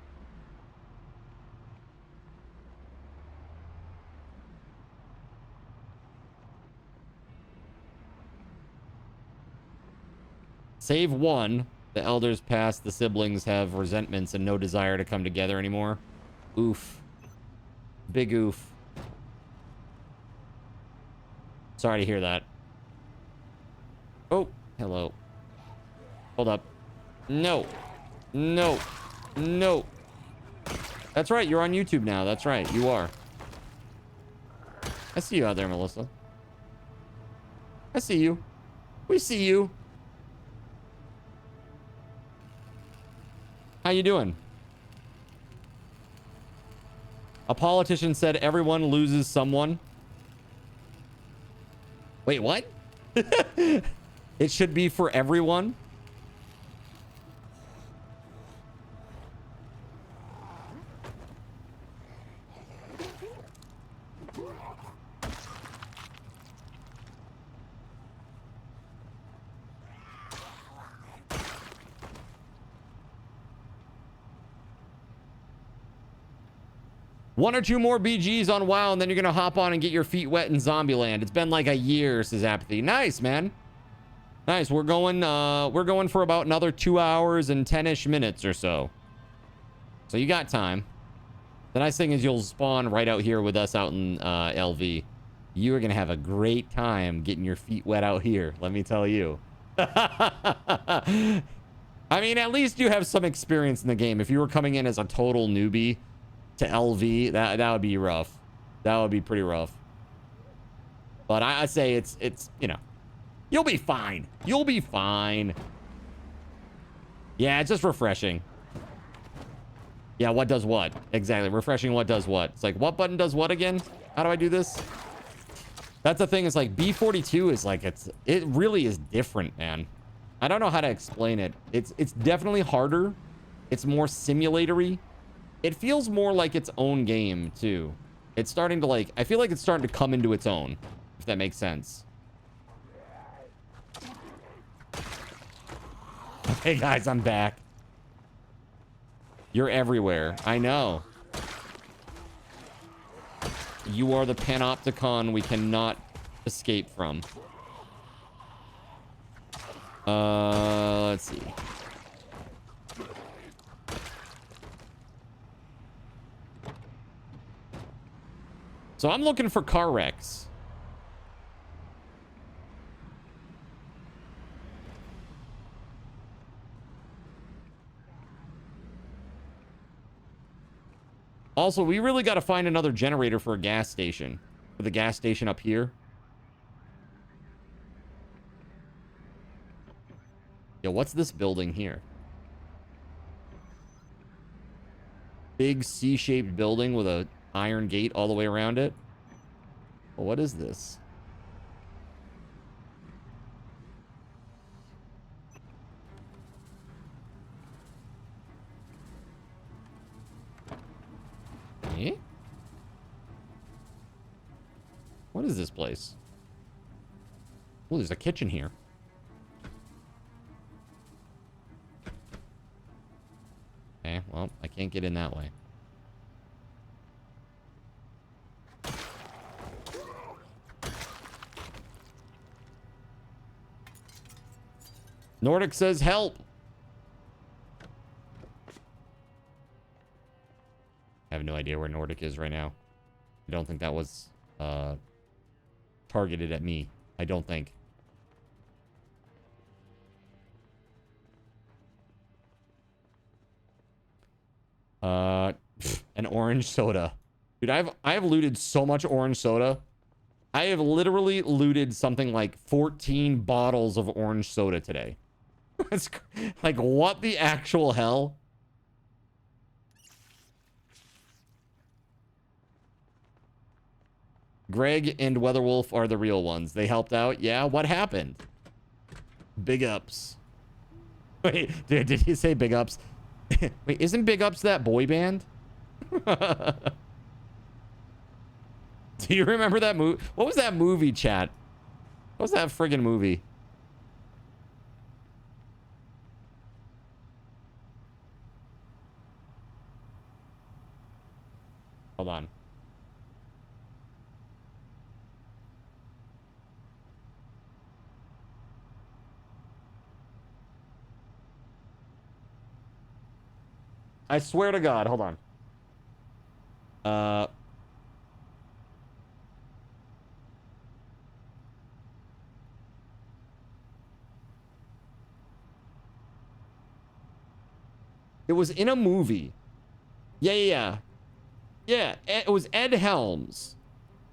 Save one. The elders passed. The siblings have resentments and no desire to come together anymore. Oof. Big oof. Sorry to hear that. Oh, hello. Hold up. No. No. No. That's right. You're on YouTube now. That's right. You are. I see you out there, Melissa. I see you. We see you. How you doing? A politician said everyone loses someone. Wait, what? It should be for everyone? One or two more BGs on WoW, and then you're gonna hop on and get your feet wet in Zombieland. It's been like a year, says Apathy. Nice, man. Nice. We're going for about another 2 hours and 10-ish minutes or so. So you got time. The nice thing is you'll spawn right out here with us out in LV. You are gonna have a great time getting your feet wet out here, let me tell you. I mean, at least you have some experience in the game. If you were coming in as a total newbie to LV, that would be rough. That would be pretty rough. But I say it's you know, you'll be fine. You'll be fine. Yeah, it's just refreshing. Yeah, what does what? Exactly. Refreshing what does what? It's like, what button does what again? How do I do this? That's the thing, is like B42 is like, it really is different, man. I don't know how to explain it. It's definitely harder. It's more simulatory. It feels more like its own game, too. It's starting to, like... I feel like it's starting to come into its own, if that makes sense. Hey, guys, I'm back. You're everywhere. I know. You are the panopticon we cannot escape from. Let's see. So I'm looking for car wrecks. Also, we really got to find another generator for a gas station. For the gas station up here. Yo, what's this building here? Big C-shaped building with a iron gate all the way around it. Well, what is this? Eh? What is this place? Oh, there's a kitchen here. Okay, well, I can't get in that way. Nordic says help. I have no idea where Nordic is right now. I don't think that was targeted at me. I don't think. An orange soda. Dude, I have looted so much orange soda. I have literally looted something like 14 bottles of orange soda today. It's like, what the actual hell? Greg and WeatherWolf are the real ones. They helped out. Yeah, what happened? Big ups. Wait, did he say big ups? Wait, isn't Big Ups that boy band? Do you remember that movie? What was that movie, chat? What was that friggin' movie? Hold on. I swear to God, hold on. It was in a movie. Yeah. It was Ed Helms.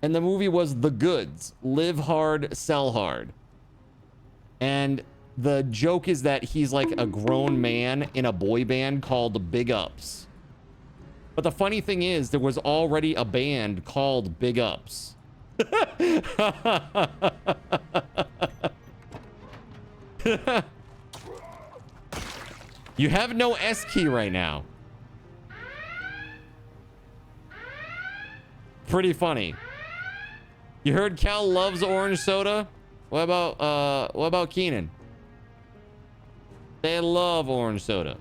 And the movie was The Goods. Live hard, sell hard. And the joke is that he's like a grown man in a boy band called Big Ups. But the funny thing is, there was already a band called Big Ups. You have no S key right now. Pretty funny. You heard Cal loves orange soda? What about Keenan? They love orange soda.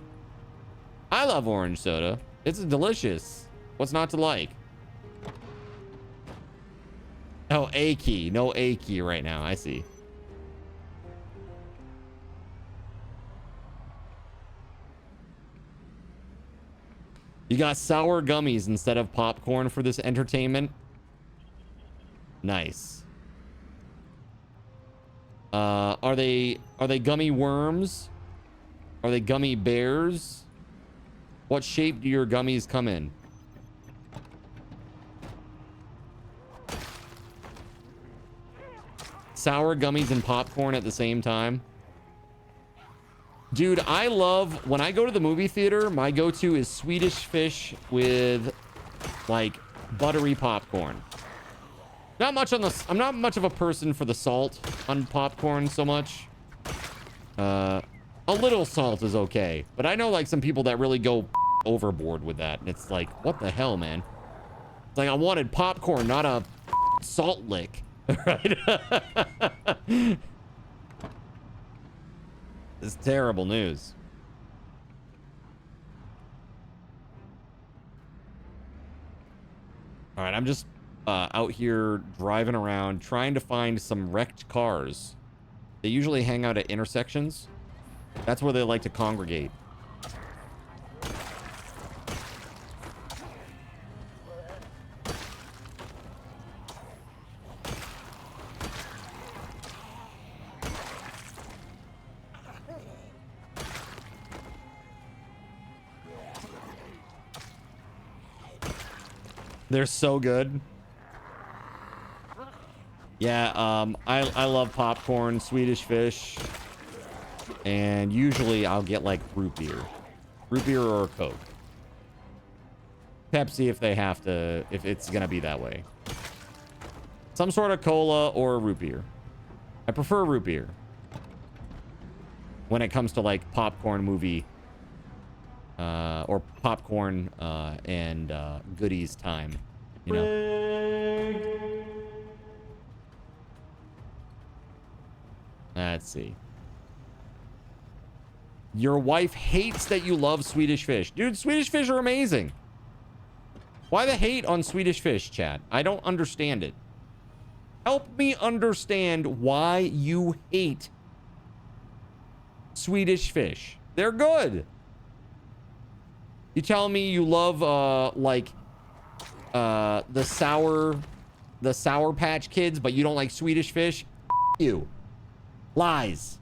I love orange soda. It's delicious. What's not to like? Oh, A key. No A key right now. I see. You got sour gummies instead of popcorn for this entertainment? Nice. Are they gummy worms? Are they gummy bears? What shape do your gummies come in? Sour gummies and popcorn at the same time? Dude, I love, when I go to the movie theater, my go-to is Swedish fish with, like, buttery popcorn. I'm not much of a person for the salt on popcorn so much. A little salt is okay. But I know, like, some people that really go overboard with that. And it's like, what the hell, man? It's like, I wanted popcorn, not a salt lick. Right? It's terrible news. All right, I'm just out here driving around trying to find some wrecked cars. They usually hang out at intersections. That's where they like to congregate. They're so good. Yeah, I love popcorn, Swedish fish, and usually I'll get like root beer or Coke. Pepsi if they have to, if it's gonna be that way. Some sort of cola or root beer. I prefer root beer when it comes to like popcorn movie or popcorn and goodies time, you know. Let's see. Your wife hates that you love Swedish fish. Dude, Swedish fish are amazing. Why the hate on Swedish fish, chat? I don't understand it. Help me understand why you hate Swedish fish. They're good. You tell me you love like the Sour Patch Kids, but you don't like Swedish fish? You. Lies.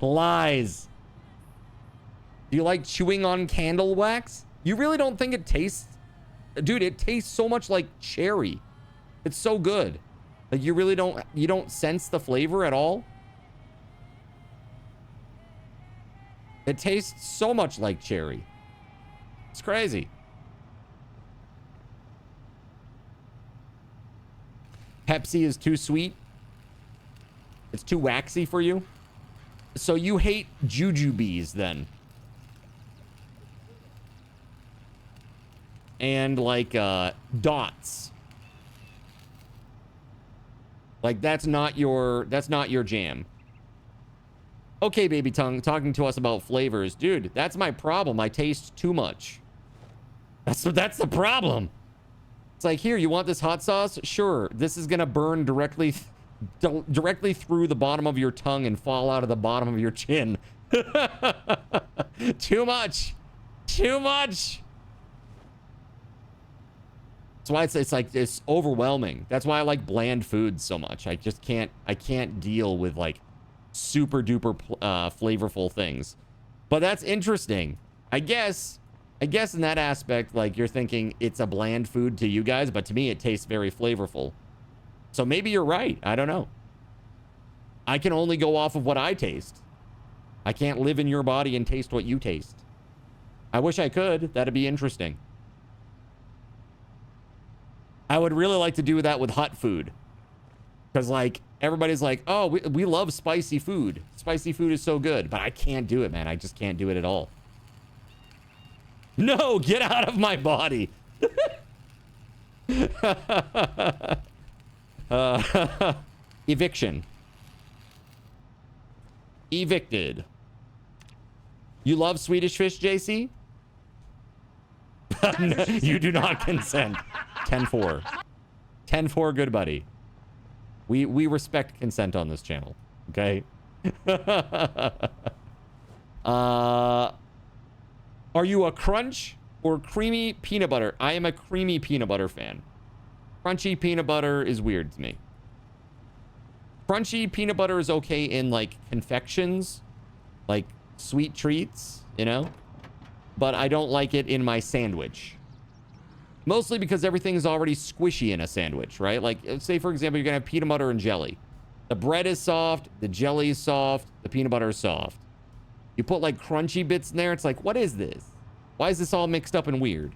Lies. Do you like chewing on candle wax? You really don't think it tastes... Dude, it tastes so much like cherry. It's so good. Like, you really don't... You don't sense the flavor at all? It tastes so much like cherry. It's crazy. Pepsi is too sweet. It's too waxy for you. So you hate jujubes then. and like dots. Like that's not your jam. Okay, baby tongue, talking to us about flavors. Dude, that's my problem. I taste too much. That's the problem. It's like, here, you want this hot sauce? Sure. This is gonna burn directly through the bottom of your tongue and fall out of the bottom of your chin. Too much. Too much. That's why it's like, it's overwhelming. That's why I like bland foods so much. I can't deal with like super duper flavorful things. But that's interesting. I guess in that aspect, like, you're thinking it's a bland food to you guys, but to me it tastes very flavorful. So maybe you're right. I don't know. I can only go off of what I taste. I can't live in your body and taste what you taste. I wish I could. That'd be interesting. I would really like to do that with hot food. Because, like, everybody's like, oh, we love spicy food. Spicy food is so good. But I can't do it, man. I just can't do it at all. No, get out of my body. Eviction. Evicted. You love Swedish fish, JC? No, you do not consent. 10-4. 10-4, good buddy. We respect consent on this channel. Okay? Are you a crunch or creamy peanut butter? I am a creamy peanut butter fan. Crunchy peanut butter is weird to me. Crunchy peanut butter is okay in like confections, like sweet treats, you know? But I don't like it in my sandwich. Mostly because everything is already squishy in a sandwich, right? Like, say, for example, you're going to have peanut butter and jelly. The bread is soft, the jelly is soft, the peanut butter is soft. You put, like, crunchy bits in there, it's like, what is this? Why is this all mixed up and weird?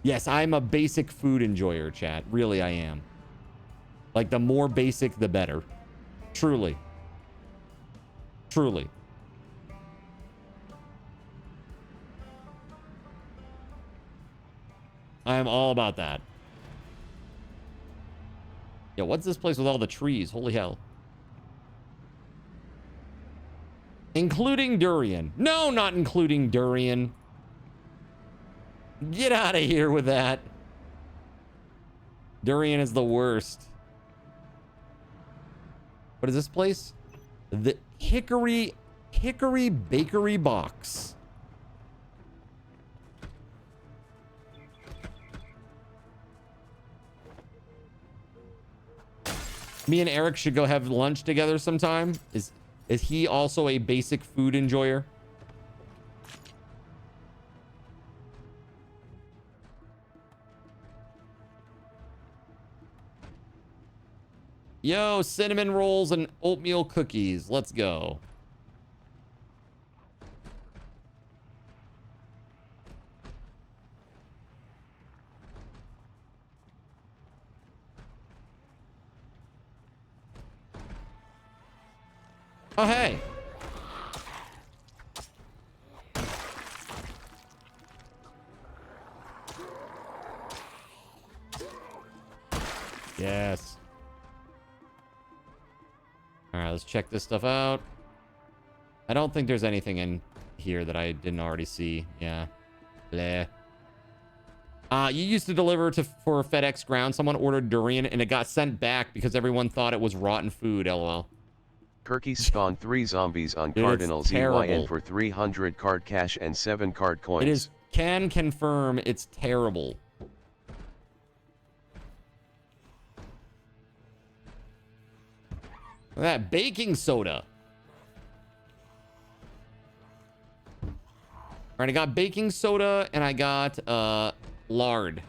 Yes, I'm a basic food enjoyer, chat. Really, I am. Like, the more basic, the better. Truly. Truly. I am all about that. Yeah, what's this place with all the trees? Holy hell. Including durian. No, not including durian. Get out of here with that. Durian is the worst. What is this place? The Hickory Bakery Box. Me and Eric should go have lunch together sometime. Is he also a basic food enjoyer? Yo, cinnamon rolls and oatmeal cookies. Let's go. Oh, hey. Yes. All right, let's check this stuff out. I don't think there's anything in here that I didn't already see. Yeah. Bleh. You used to deliver for FedEx Ground. Someone ordered durian and it got sent back because everyone thought it was rotten food. LOL. Kirky spawned 3 zombies on Cardinal ZYN for 300 card cash and 7 card coins. It is, can confirm it's terrible. Look at that baking soda. All right, I got baking soda and I got lard.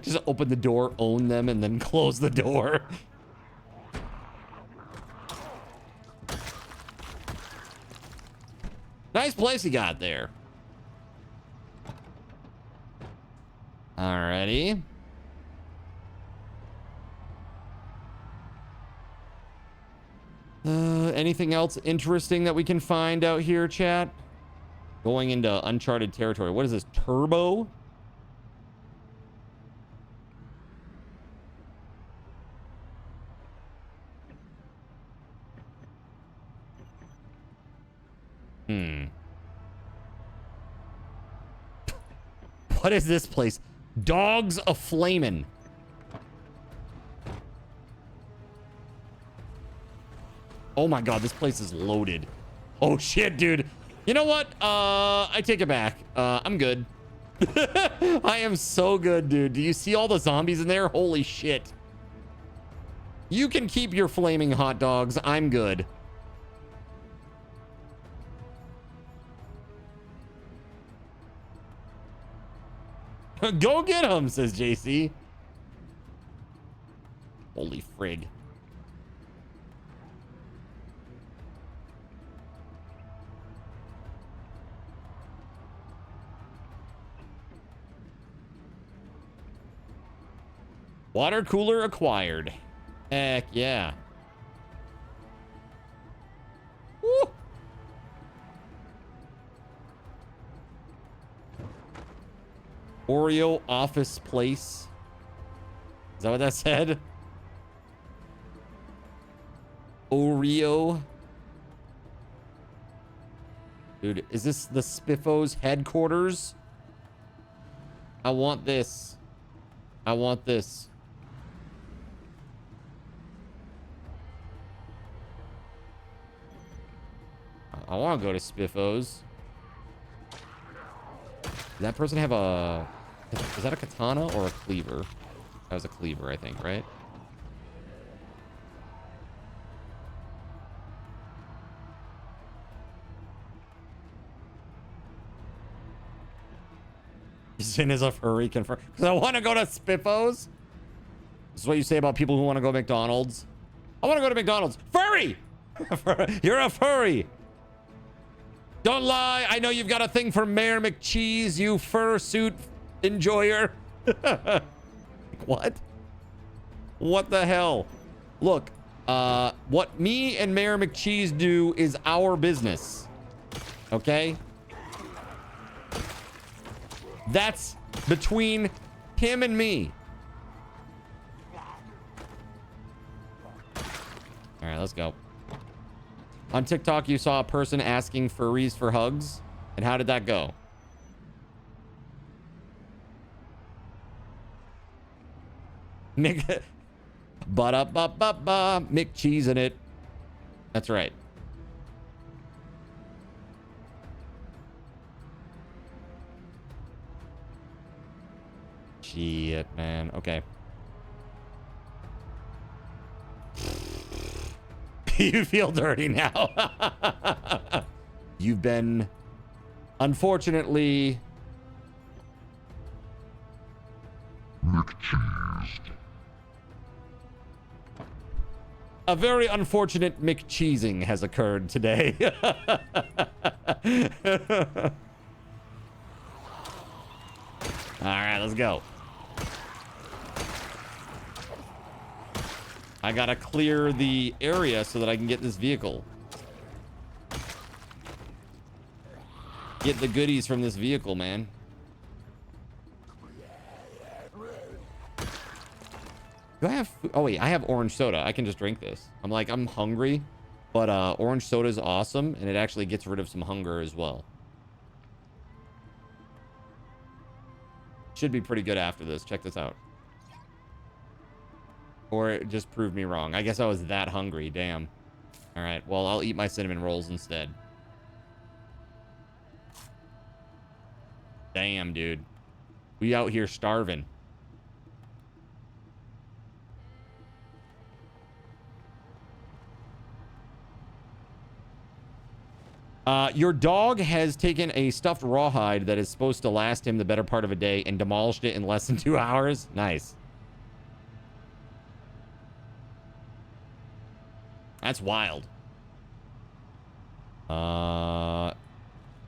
Just open the door, own them, and then close the door. Nice place you got there. Alrighty. Anything else interesting that we can find out here, chat? Going into uncharted territory. What is this? Turbo? What is this place? Dogs A-Flamin'. Oh my god, this place is loaded. Oh shit, dude. You know what? I take it back. I'm good. I am so good, dude. Do you see all the zombies in there? Holy shit. You can keep your flaming hot dogs. I'm good. Go get him, says JC. Holy frig. Water cooler acquired. Heck yeah. Woo. Oreo office place. Is that what that said? Oreo. Dude, is this the Spiffos headquarters? I want this. I want this. I want to go to Spiffos. Does that person have a... Is that a katana or a cleaver? That was a cleaver, I think, right? Sin is a furry confirmed. Because I want to go to Spiffos. This is what you say about people who want to go to McDonald's. I want to go to McDonald's. Furry! You're a furry. Don't lie. I know you've got a thing for Mayor McCheese, you fursuit enjoyer. What? What the hell? Look, what me and Mayor McCheese do is our business. Okay? That's between him and me. All right, let's go. On TikTok, you saw a person asking furries for hugs. And how did that go? Mick, ba-da-ba-ba-ba, Mick cheese in it. That's right. Shit, man. Okay. You feel dirty now. You've been, unfortunately, McCheesed. A very unfortunate McCheesing has occurred today. All right, let's go. I gotta clear the area so that I can get this vehicle. Get the goodies from this vehicle, man. Do I have... Oh, wait. I have orange soda. I can just drink this. I'm hungry. But orange soda is awesome. And it actually gets rid of some hunger as well. Should be pretty good after this. Check this out. Or it just proved me wrong. I guess I was that hungry. Damn. All right. Well, I'll eat my cinnamon rolls instead. Damn, dude. We out here starving. Your dog has taken a stuffed rawhide that is supposed to last him the better part of a day and demolished it in less than 2 hours. Nice. That's wild.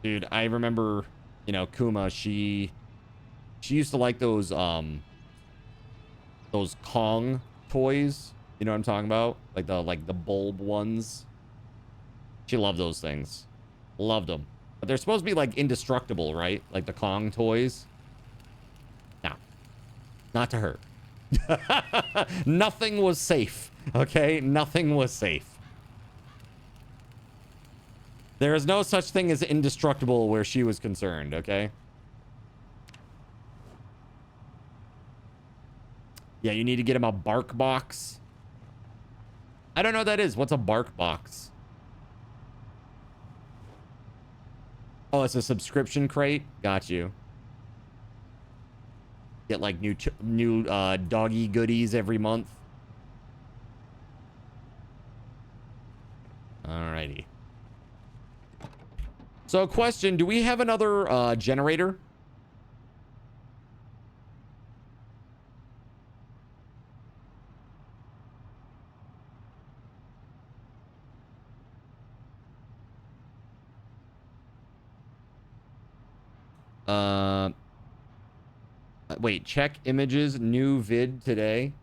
Dude, I remember, you know, Kuma, she She used to like those Kong toys. You know what I'm talking about? Like the bulb ones. She loved those things. Loved them. But they're supposed to be like indestructible, right? Like the Kong toys. No. Not to her. Nothing was safe. Okay? Nothing was safe. There is no such thing as indestructible where she was concerned, okay? Yeah, you need to get him a bark box. I don't know what that is. What's a bark box? Oh, it's a subscription crate. Got you. Get like new doggy goodies every month. Alrighty. So, question: do we have another generator? Wait, check images, new vid today.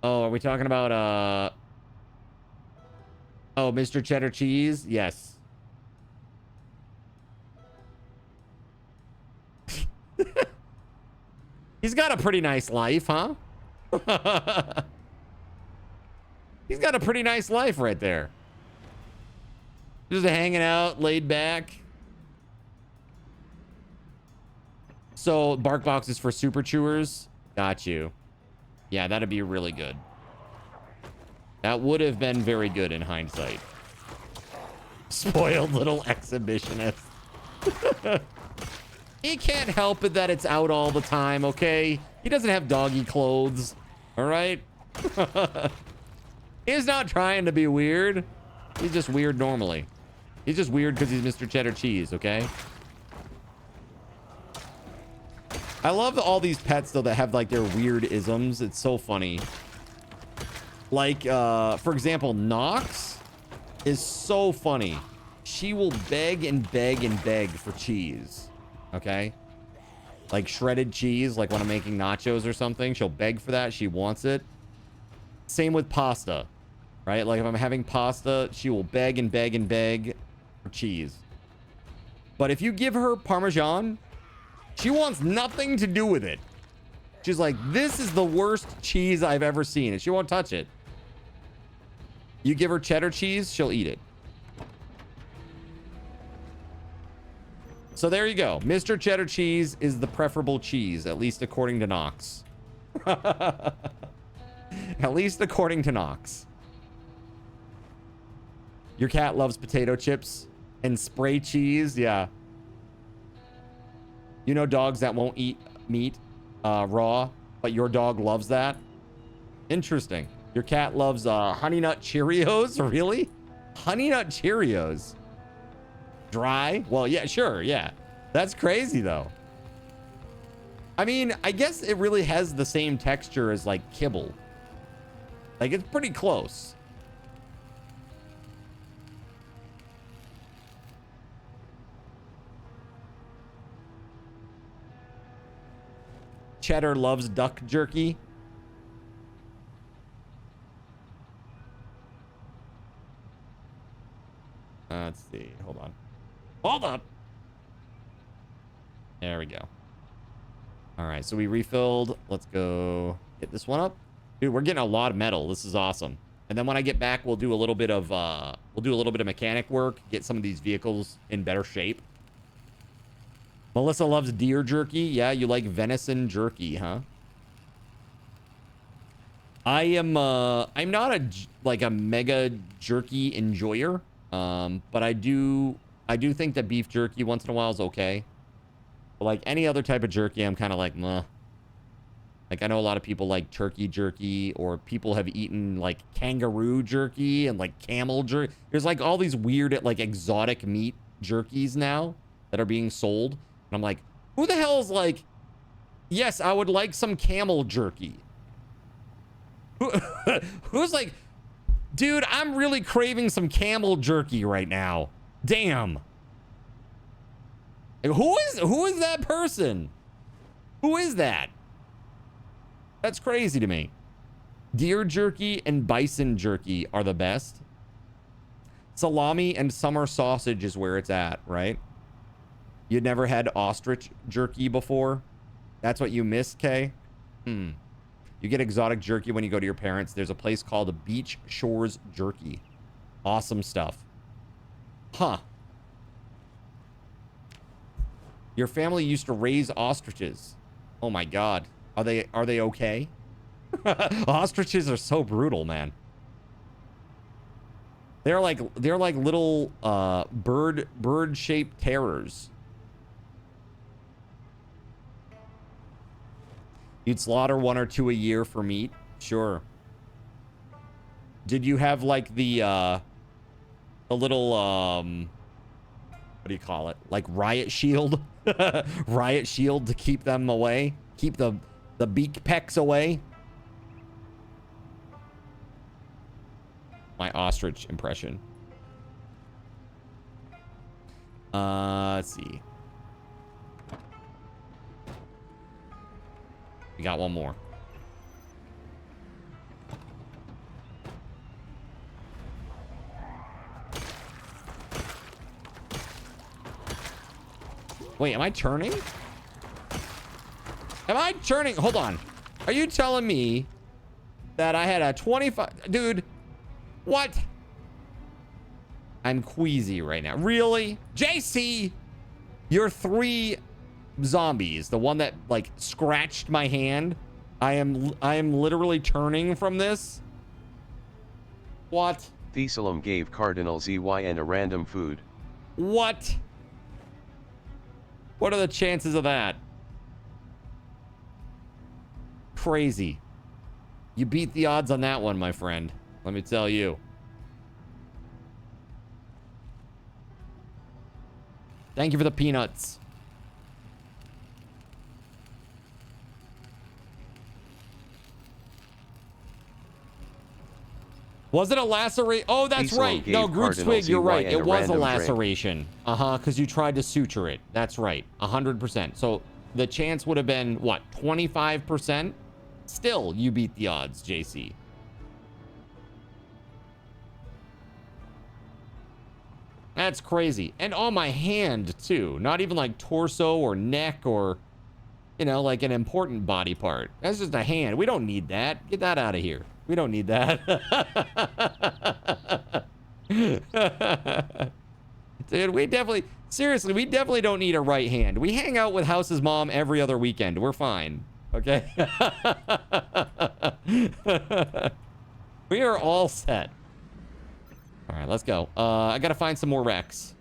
Oh, are we talking about, oh, Mr. Cheddar Cheese? Yes. He's got a pretty nice life, huh? He's got a pretty nice life right there. Just hanging out, laid back. So, bark boxes for super chewers. Got you. Yeah, that'd be really good. That would have been very good in hindsight. Spoiled little exhibitionist. He can't help it that it's out all the time, okay? He doesn't have doggy clothes, all right? He's not trying to be weird. He's just weird normally. He's just weird because he's Mr. Cheddar Cheese, okay? I love all these pets, though, that have, like, their weird isms. It's so funny. Like, for example, Nox is so funny. She will beg and beg and beg for cheese. Okay? Like shredded cheese, like when I'm making nachos or something. She'll beg for that. She wants it. Same with pasta. Right? Like if I'm having pasta, she will beg and beg and beg for cheese. But if you give her Parmesan, she wants nothing to do with it. She's like, this is the worst cheese I've ever seen. And she won't touch it. You give her cheddar cheese, she'll eat it. So there you go. Mr. Cheddar Cheese is the preferable cheese, at least according to Nox. At least according to Nox. Your cat loves potato chips and spray cheese. Yeah. You know dogs that won't eat meat raw, but your dog loves that? Interesting. Your cat loves Honey Nut Cheerios? Really? Honey Nut Cheerios? Dry? Well, yeah, sure, yeah. That's crazy, though. I mean, I guess it really has the same texture as, like, kibble. Like, it's pretty close. Cheddar loves duck jerky. Let's see. Hold on. Hold up. There we go. All right, so we refilled. Let's go get this one up. Dude, we're getting a lot of metal. This is awesome. And then when I get back, we'll do a little bit of mechanic work, get some of these vehicles in better shape. Melissa loves deer jerky. Yeah, you like venison jerky, huh? I'm not a mega jerky enjoyer. But I do think that beef jerky once in a while is okay. But like any other type of jerky, I'm kind of like, meh. Like I know a lot of people like turkey jerky, or people have eaten like kangaroo jerky and like camel jerky. There's like all these weird like exotic meat jerkies now that are being sold. And I'm like, who the hell is like, yes, I would like some camel jerky. Who's like, dude, I'm really craving some camel jerky right now. Damn. Like, who is that person? Who is that? That's crazy to me. Deer jerky and bison jerky are the best. Salami and summer sausage is where it's at, right? You'd never had ostrich jerky before? That's what you missed, Kay? You get exotic jerky when you go to your parents'. There's a place called Beach Shores Jerky. Awesome stuff. Huh. Your family used to raise ostriches. Oh my God. Are they okay? Ostriches are so brutal, man. They're like little bird-shaped terrors. You'd slaughter 1 or 2 a year for meat? Sure. Did you have like the little what do you call it? Like riot shield? Riot shield to keep them away? Keep the beak pecks away? My ostrich impression. Let's see. We got one more. Wait, am I turning? Am I turning? Hold on. Are you telling me that I had a 25... Dude, what? I'm queasy right now. Really? JC, you're 3 zombies. The one that, like, scratched my hand. I am literally turning from this. What? Thesalem gave Cardinal ZYN a random food. What? What are the chances of that? Crazy. You beat the odds on that one, my friend. Let me tell you. Thank you for the peanuts. Was it a laceration? Oh, that's right. No, Groot Twig, you're right. It was a laceration. Because you tried to suture it. That's right. 100%. So the chance would have been, what, 25%? Still, you beat the odds, JC. That's crazy. And on my hand, too. Not even like torso or neck or, you know, like an important body part. That's just a hand. We don't need that. Get that out of here. We don't need that. Dude, we definitely don't need a right hand. We hang out with House's mom every other weekend. We're fine. Okay? We are all set. All right, let's go. I gotta find some more wrecks.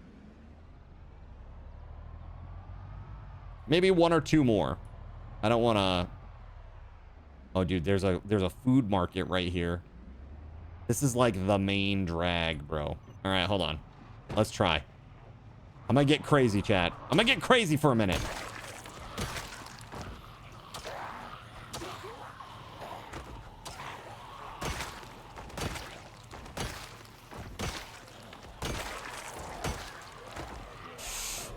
Maybe 1 or 2 more. I don't want to... Oh, dude, there's a food market right here. This is like the main drag, bro. All right, hold on. Let's try. I'm gonna get crazy, chat. I'm gonna get crazy for a minute.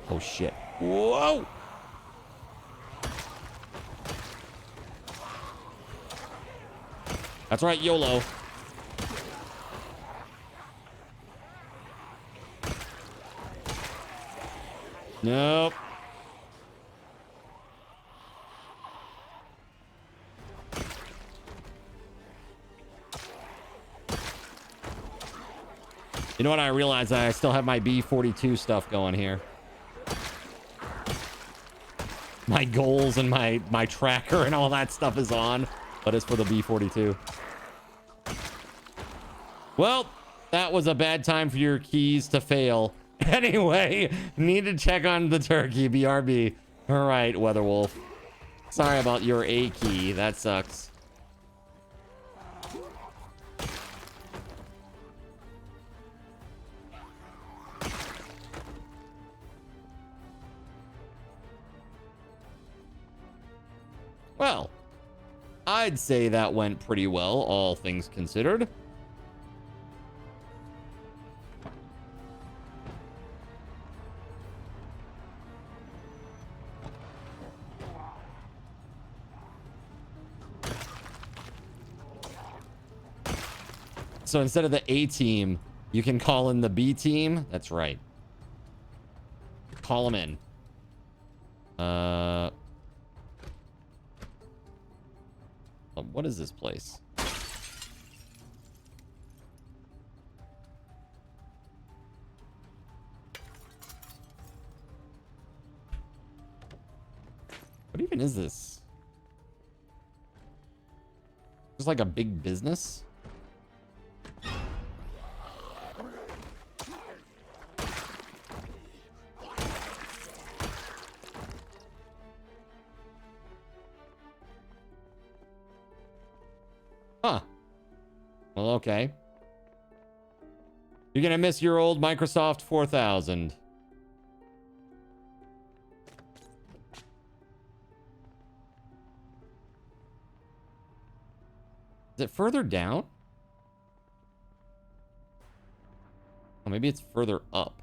Oh, shit. Whoa! That's right, YOLO. Nope. You know what? I realize I still have my B42 stuff going here. My goals and my tracker and all that stuff is on, but it's for the B42. Well, that was a bad time for your keys to fail. Anyway, need to check on the turkey, BRB. All right, WeatherWolf. Sorry about your A key. That sucks. Well, I'd say that went pretty well, all things considered. So instead of the A team, you can call in the B team. That's right. Call them in. What is this place? What even is this? It's like a big business. Huh. Well, okay. You're gonna miss your old Microsoft 4000. Is it further down? Oh, maybe it's further up.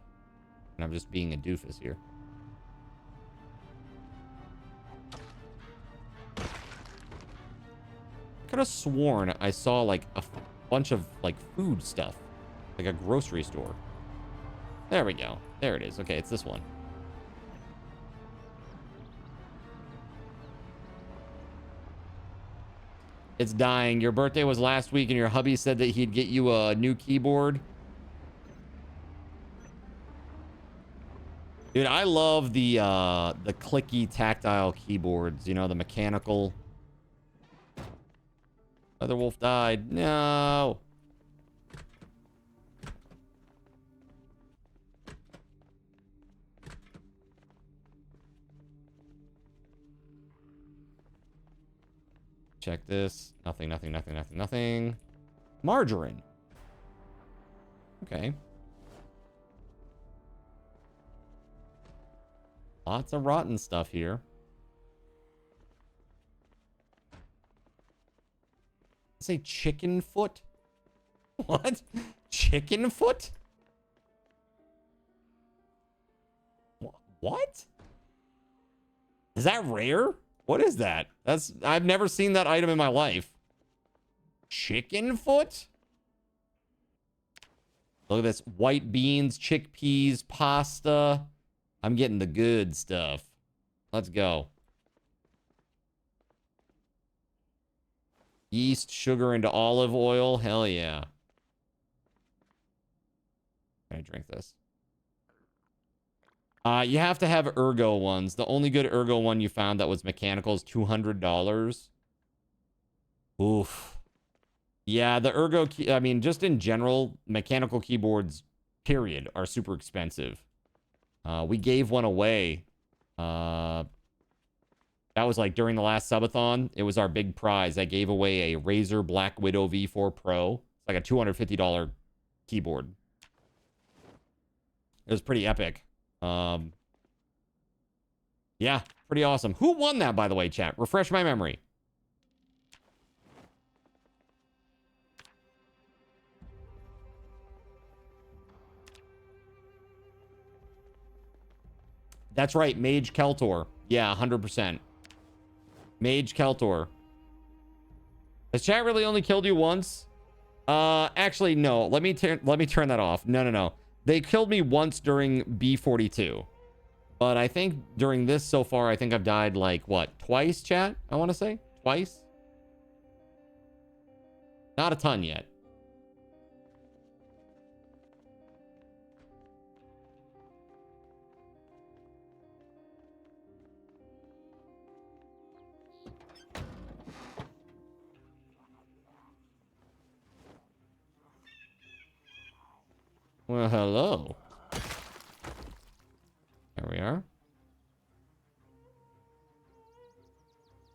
And I'm just being a doofus here. I could have sworn I saw like a bunch of like food stuff. Like a grocery store. There we go. There it is. Okay, it's this one. It's dying. Your birthday was last week and your hubby said that he'd get you a new keyboard. Dude, I love the clicky tactile keyboards, you know, the mechanical. WeatherWolf died. No. Check this. Nothing, nothing, nothing, nothing, nothing. Margarine. Okay. Lots of rotten stuff here. Say chicken foot? What? Chicken foot? What? Is that rare? What is that? I've never seen that item in my life. Chicken foot? Look at this. White beans, chickpeas, pasta. I'm getting the good stuff. Let's go. Yeast, sugar into olive oil. Hell yeah. Can I drink this? You have to have ergo ones. The only good ergo one you found that was mechanical is $200. Oof. Yeah, the ergo key, I mean, just in general, mechanical keyboards, period, are super expensive. We gave one away. That was like during the last subathon. It was our big prize. I gave away a Razer Black Widow V4 Pro. It's like a $250 keyboard. It was pretty epic. Yeah, pretty awesome. Who won that, by the way, chat? Refresh my memory. That's right, Mage Keltor. Yeah, 100%. Mage Keltor. Has chat really only killed you once? Actually, no. Let me turn that off. No. They killed me once during B42. But I think during this so far, I think I've died like, what, twice, chat? I want to say? Twice? Not a ton yet. Well, hello. There we are.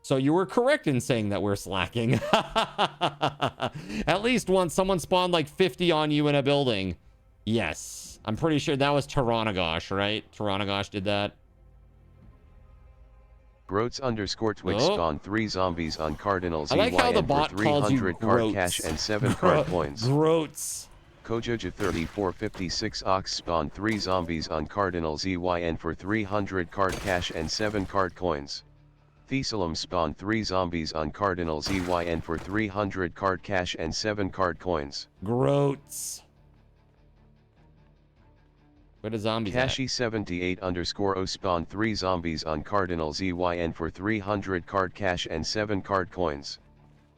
So you were correct in saying that we're slacking. At least once someone spawned like 50 on you in a building. Yes. I'm pretty sure that was Tyrannogosh, right? Tyrannogosh did that. Groats_Twix spawned 3 zombies on Cardinals I like how the for bot calls you 300 card cash and 7 card points. Groats. Kojoja 3456 Ox spawned 3 zombies on Cardinals EYN for 300 card cash and 7 card coins. Thesalum spawned 3 zombies on Cardinal ZYN for 300 card cash and 7 card coins. Groats. Where the zombies at? Kashi78_O spawned 3 zombies on Cardinal ZYN for 300 card cash and 7 card coins.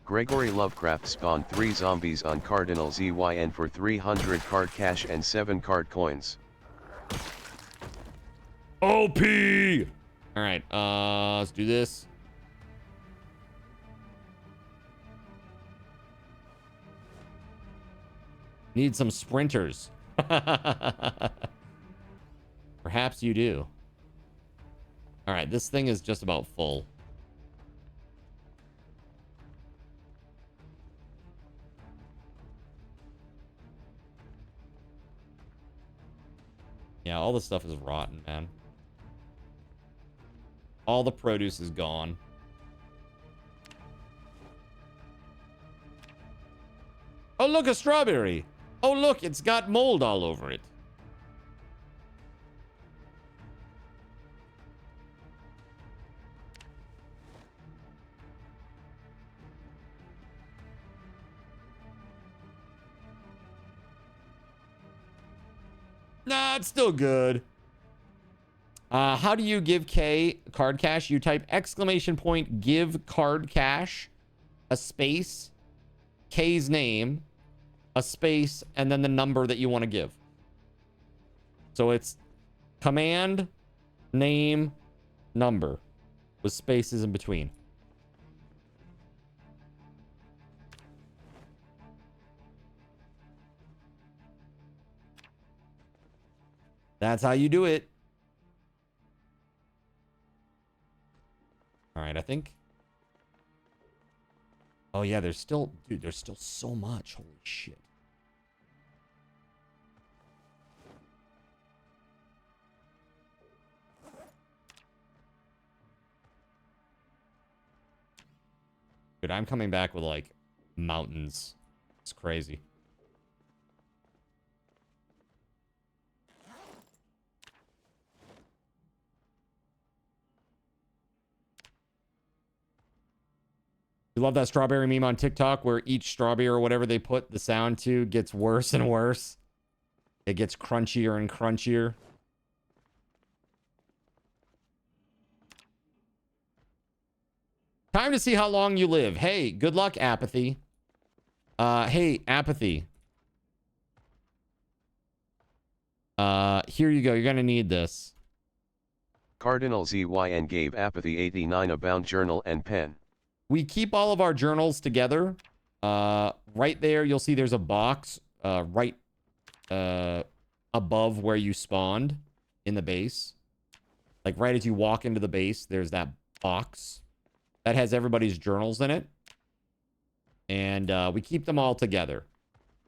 Gregory Lovecraft spawned 3 zombies on Cardinal ZYN for 300 card cash and 7 card coins. OP! Alright, let's do this. Need some sprinters. Perhaps you do. Alright, this thing is just about full. Yeah, all the stuff is rotten, man. All the produce is gone. Oh, look, a strawberry. Oh, look, it's got mold all over it. Nah, it's still good. How do you give K card cash? You type !, give card cash, a space, K's name, a space, and then the number that you want to give. So it's command, name, number, with spaces in between. That's how you do it. All right, I think. Oh, yeah, there's still... Dude, there's still so much. Holy shit. Dude, I'm coming back with, like, mountains. It's crazy. You love that strawberry meme on TikTok where each strawberry or whatever they put the sound to gets worse and worse. It gets crunchier and crunchier. Time to see how long you live. Hey, good luck, Apathy. Hey, Apathy. Here you go. You're gonna need this. Cardinal ZYN gave Apathy 89 a bound journal and pen. We keep all of our journals together. Right there, you'll see there's a box right above where you spawned in the base. Like right as you walk into the base, there's that box that has everybody's journals in it. And we keep them all together.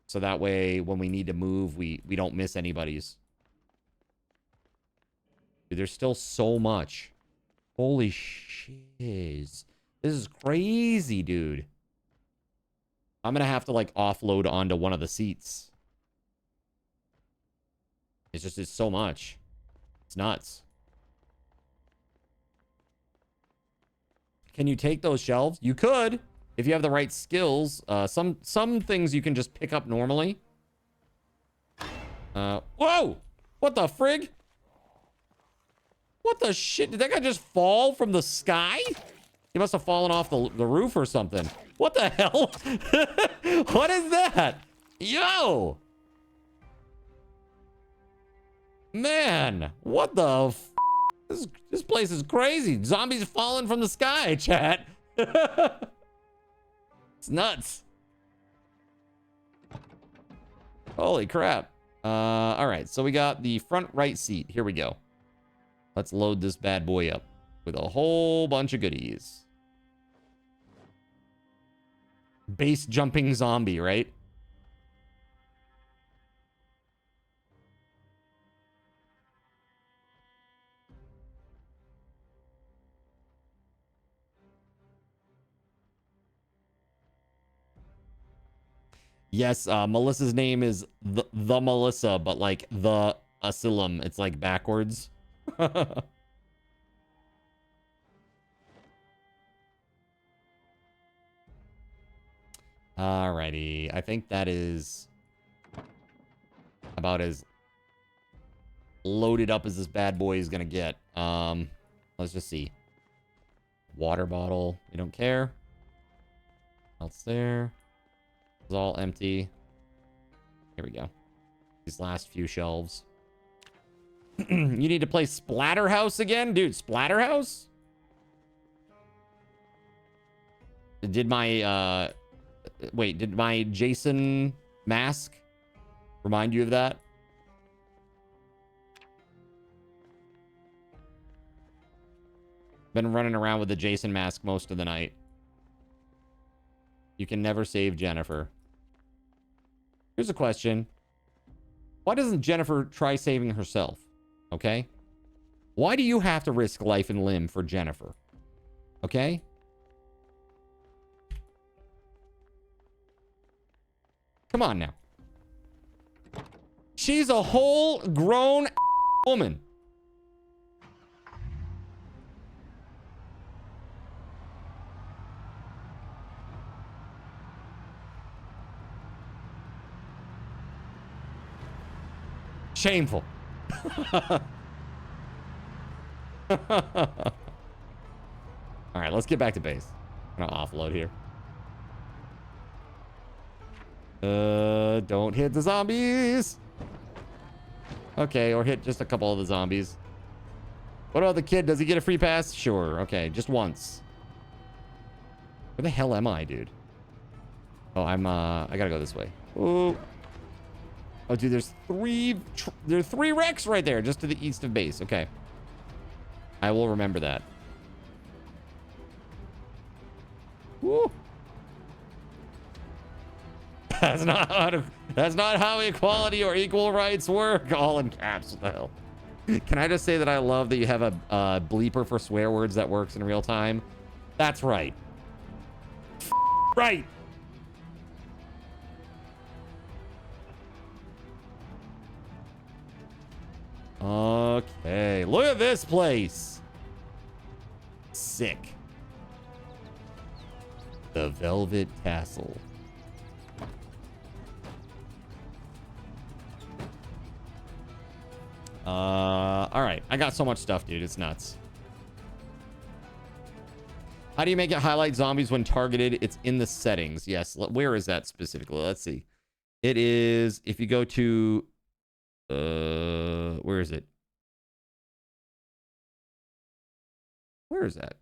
So that way, when we need to move, we don't miss anybody's. Dude, there's still so much. Holy shiz. This is crazy, dude. I'm gonna have to like offload onto one of the seats. It's so much. It's nuts. Can you take those shelves? You could, if you have the right skills. Some things you can just pick up normally. Whoa! What the frig? What the shit? Did that guy just fall from the sky? He must have fallen off the roof or something. What the hell? What is that? Yo! Man, what the f? This place is crazy. Zombies falling from the sky, chat. It's nuts. Holy crap. All right, so we got the front right seat. Here we go. Let's load this bad boy up with a whole bunch of goodies. Base jumping zombie, right? Yes, Melissa's name is the Melissa, but like the Asylum. It's like backwards. Alrighty. I think that is about as loaded up as this bad boy is gonna get. Let's just see. Water bottle. We don't care. Else there. It's all empty. Here we go. These last few shelves. You need to play Splatterhouse again? Dude, Splatterhouse? Did my, wait, did my Jason mask remind you of that? Been running around with the Jason mask most of the night. You can never save Jennifer. Here's a question. Why doesn't Jennifer try saving herself? Okay? Why do you have to risk life and limb for Jennifer? Okay? Come on now. She's a whole grown woman. Shameful. All right, let's get back to base. I'm gonna offload here. Don't hit the zombies. Okay, or hit just a couple of the zombies. What about the kid? Does he get a free pass? Sure. Okay, just once. Where the hell am I, dude? Oh, I gotta go this way. Oh. Oh, dude, there's three wrecks right there, just to the east of base. Okay. I will remember that. Woo. That's not how equality or equal rights work. All in caps. What the hell? Can I just say that I love that you have a bleeper for swear words that works in real time? That's right. Right. Okay, look at this place. Sick. The Velvet Tassel. All right. I got so much stuff, dude. It's nuts. How do you make it highlight zombies when targeted? It's in the settings. Yes. Where is that specifically? Let's see. It is, if you go to, where is it? Where is that?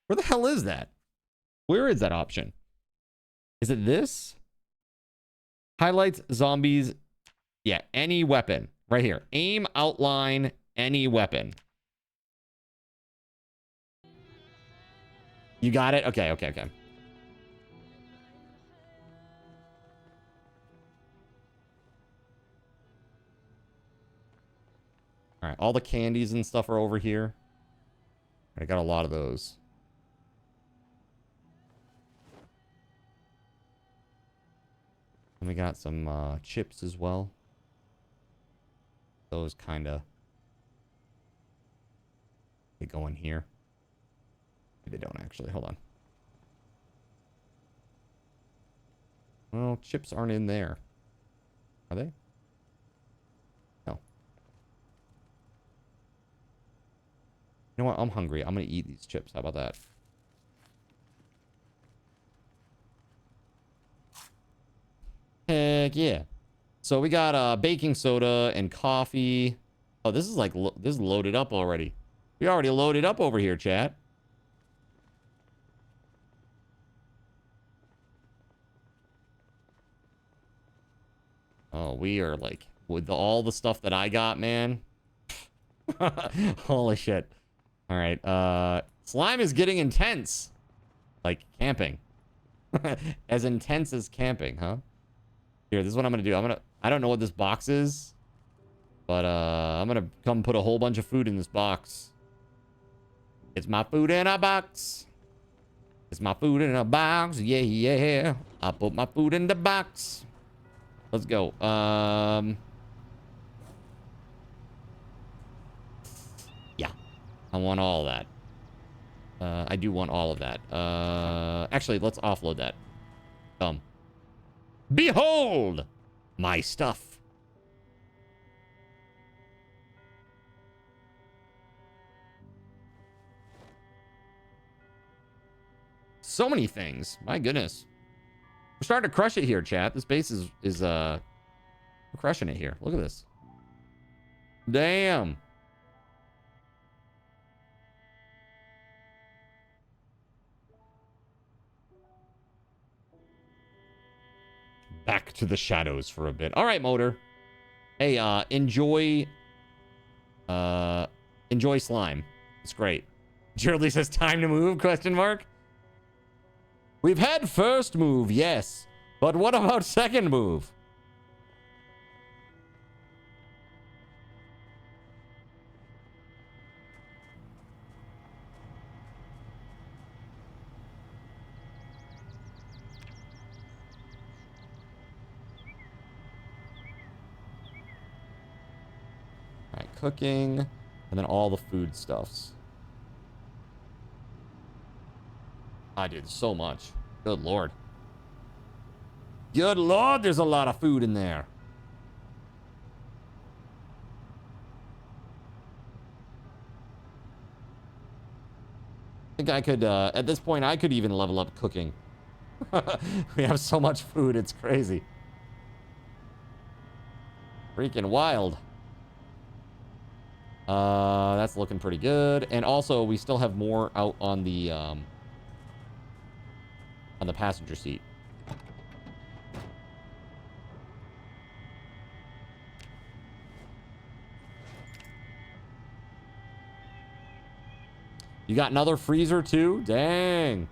Where the hell is that? Where is that option? Is it this? Highlights zombies. Yeah, any weapon. Right here. Aim, outline, any weapon. You got it? Okay, okay, okay. All right, all the candies and stuff are over here. I got a lot of those. And we got some chips as well. Those kind of... They go in here. They don't actually. Hold on. Well, chips aren't in there. Are they? No. You know what? I'm hungry. I'm going to eat these chips. How about that? Heck yeah. So we got baking soda and coffee. Oh, this is like, this is loaded up already. We already loaded up over here, chat. Oh, we are like, with all the stuff that I got, man. Holy shit. All right. Slime is getting intense. Like camping. As intense as camping, huh? Here, this is what I'm gonna do. I don't know what this box is, but I'm gonna come put a whole bunch of food in this box. It's my food in a box. It's my food in a box. Yeah, yeah. I put my food in the box. Let's go. Yeah. I want all that. I do want all of that. Actually, let's offload that. Behold my stuff. So many things. My goodness. We're starting to crush it here, chat. This base is we're crushing it here. Look at this. Damn. Back to the shadows for a bit. All right, Motor. Hey, enjoy slime. It's great. Shirley says time to move, question mark. We've had first move, yes. But what about second move? All right, cooking, and then all the food stuffs. I did so much. Good lord. Good lord, there's a lot of food in there. I think I could, at this point, I could even level up cooking. We have so much food, it's crazy. Freaking wild. That's looking pretty good. And also, we still have more out on the passenger seat. You got another freezer too? Dang.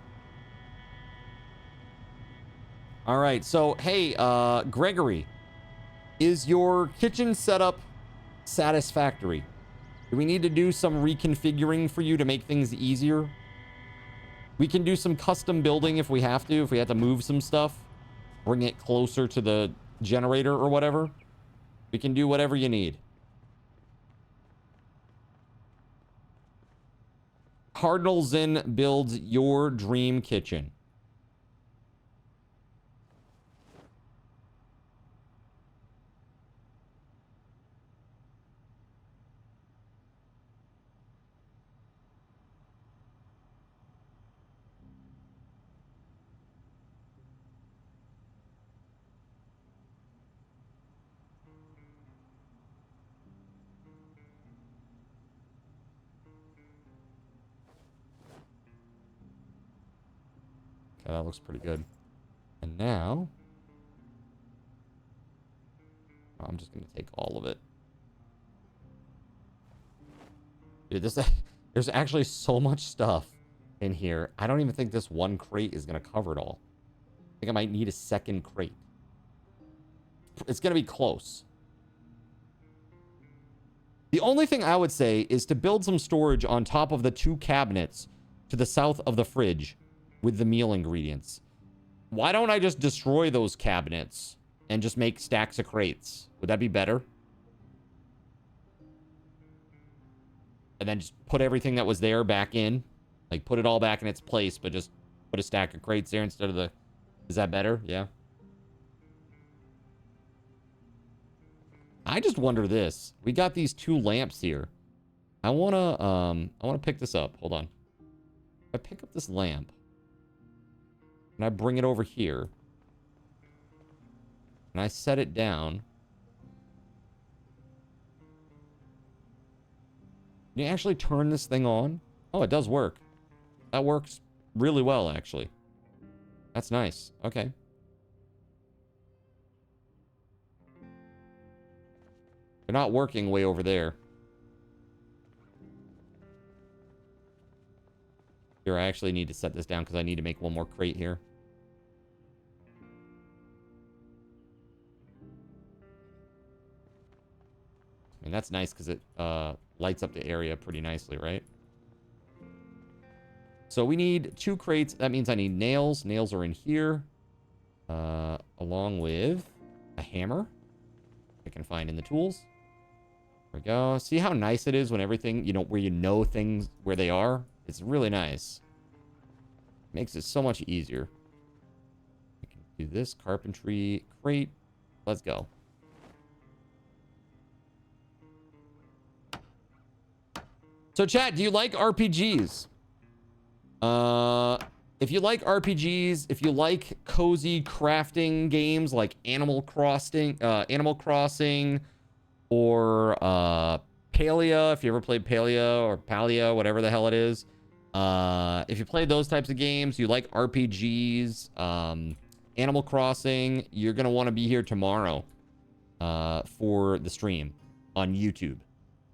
All right. So, hey, Gregory, is your kitchen setup satisfactory? Do we need to do some reconfiguring for you to make things easier? We can do some custom building if we have to. If we have to move some stuff, bring it closer to the generator or whatever. We can do whatever you need. Cardinal Zen builds your dream kitchen. Okay, that looks pretty good. And now, I'm just going to take all of it. Dude, there's actually so much stuff in here. I don't even think this one crate is going to cover it all. I think I might need a second crate. It's going to be close. The only thing I would say is to build some storage on top of the 2 cabinets to the south of the fridge with the meal ingredients. Why don't I just destroy those cabinets and just make stacks of crates? Would that be better? And then just put everything that was there back in. Like, put it all back in its place, but just put a stack of crates there instead of the... Is that better? Yeah. I just wonder this. We got these 2 lamps here. I wanna pick this up. Hold on. If I pick up this lamp, and I bring it over here, and I set it down, can you actually turn this thing on? Oh, it does work. That works really well, actually. That's nice. Okay. They're not working way over there. Here, I actually need to set this down because I need to make one more crate here. I mean, that's nice because it lights up the area pretty nicely, right? So we need 2 crates. That means I need nails. Nails are in here. Along with a hammer I can find in the tools. There we go. See how nice it is when everything, you know, where you know things where they are? It's really nice. Makes it so much easier. I can do this carpentry crate. Let's go. So chat, do you like RPGs? If you like RPGs, if you like cozy crafting games like Animal Crossing, or Palia, if you ever played Palia or Palia, whatever the hell it is. If you play those types of games, you like RPGs, Animal Crossing, you're gonna want to be here tomorrow for the stream on YouTube.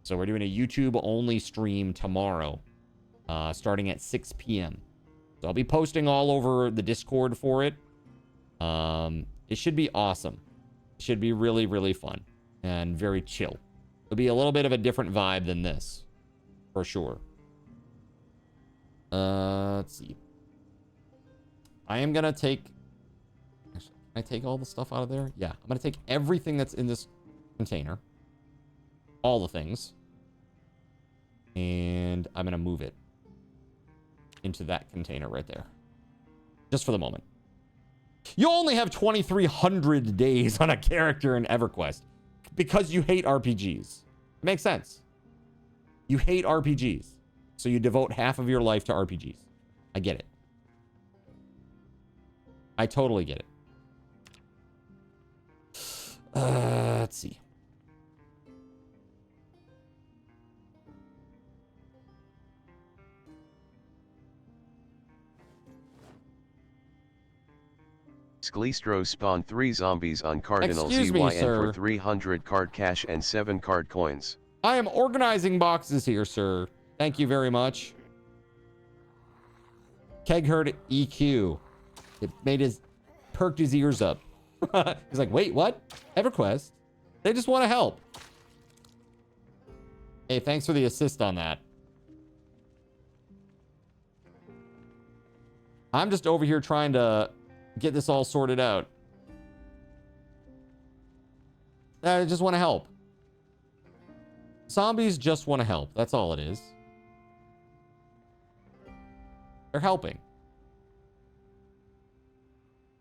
So we're doing a YouTube only stream tomorrow, starting at 6 p.m. So I'll be posting all over the Discord for it. It should be awesome. It should be really, really fun and very chill. It'll be a little bit of a different vibe than this, for sure. Let's see. I am gonna take... Actually, can I take all the stuff out of there? Yeah, I'm gonna take everything that's in this container. All the things. And I'm gonna move it into that container right there. Just for the moment. You only have 2,300 days on a character in EverQuest because you hate RPGs. It makes sense. You hate RPGs. So you devote half of your life to RPGs. I get it. I totally get it. Let's see. Skleestro spawned 3 zombies on Cardinal Excuse me, ZYN sir. for 300 card cash and 7 card coins. I am organizing boxes here, sir. Thank you very much. Kegherd EQ. It made perked his ears up. He's like, wait, what? EverQuest? They just want to help. Hey, thanks for the assist on that. I'm just over here trying to get this all sorted out. I just want to help. Zombies just want to help. That's all it is. They're helping.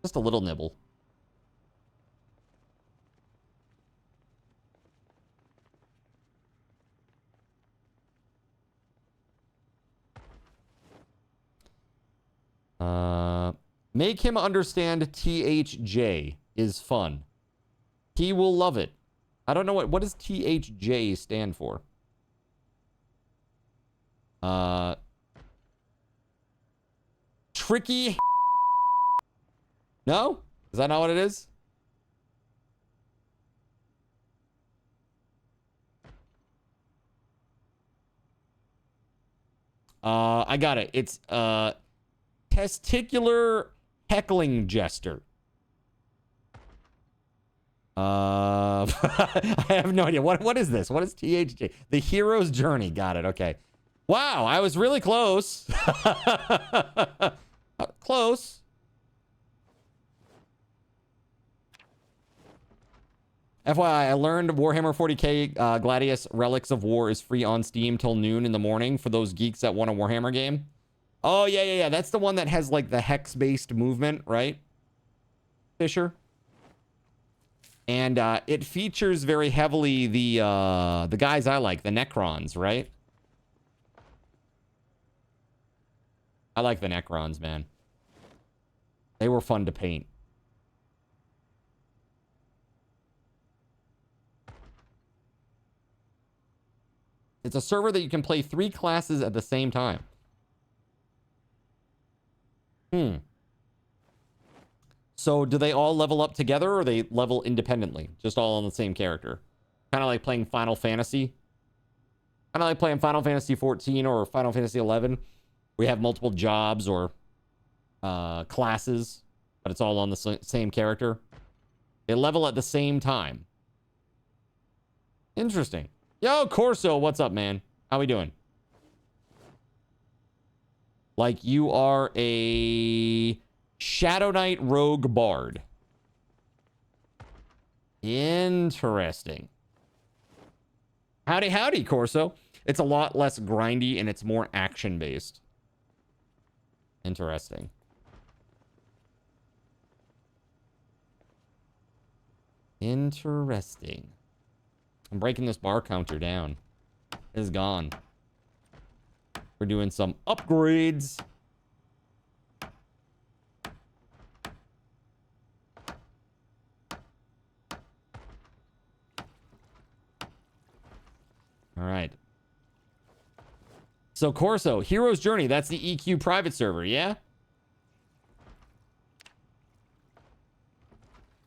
Just a little nibble. Make him understand THJ is fun. He will love it. I don't know what does THJ stand for? Tricky. No? Is that not what it is? I got it. It's testicular heckling jester. I have no idea. What is this? What is THJ? The hero's journey. Got it. Okay. Wow, I was really close. Close. FYI, I learned Warhammer 40k Gladius Relics of War is free on Steam till noon in the morning for those geeks that want a Warhammer game. Oh, yeah. That's the one that has, like, the hex-based movement, right? Fisher? And it features very heavily the guys I like, the Necrons, right? I like the Necrons, man. They were fun to paint. It's a server that you can play 3 classes at the same time. So do they all level up together or they level independently? Just all on the same character? Kind of like playing Final Fantasy. Kind of like playing Final Fantasy 14 or Final Fantasy 11. We have multiple jobs or classes, but it's all on the same character. They level at the same time. Interesting. Yo, Corso, what's up, man? How we doing? Like you are a Shadow Knight Rogue Bard. Interesting. Howdy, howdy, Corso. It's a lot less grindy and it's more action-based. Interesting. Interesting. I'm breaking this bar counter down. It's gone. We're doing some upgrades. All right. So Corso, Hero's Journey, that's the EQ private server, yeah?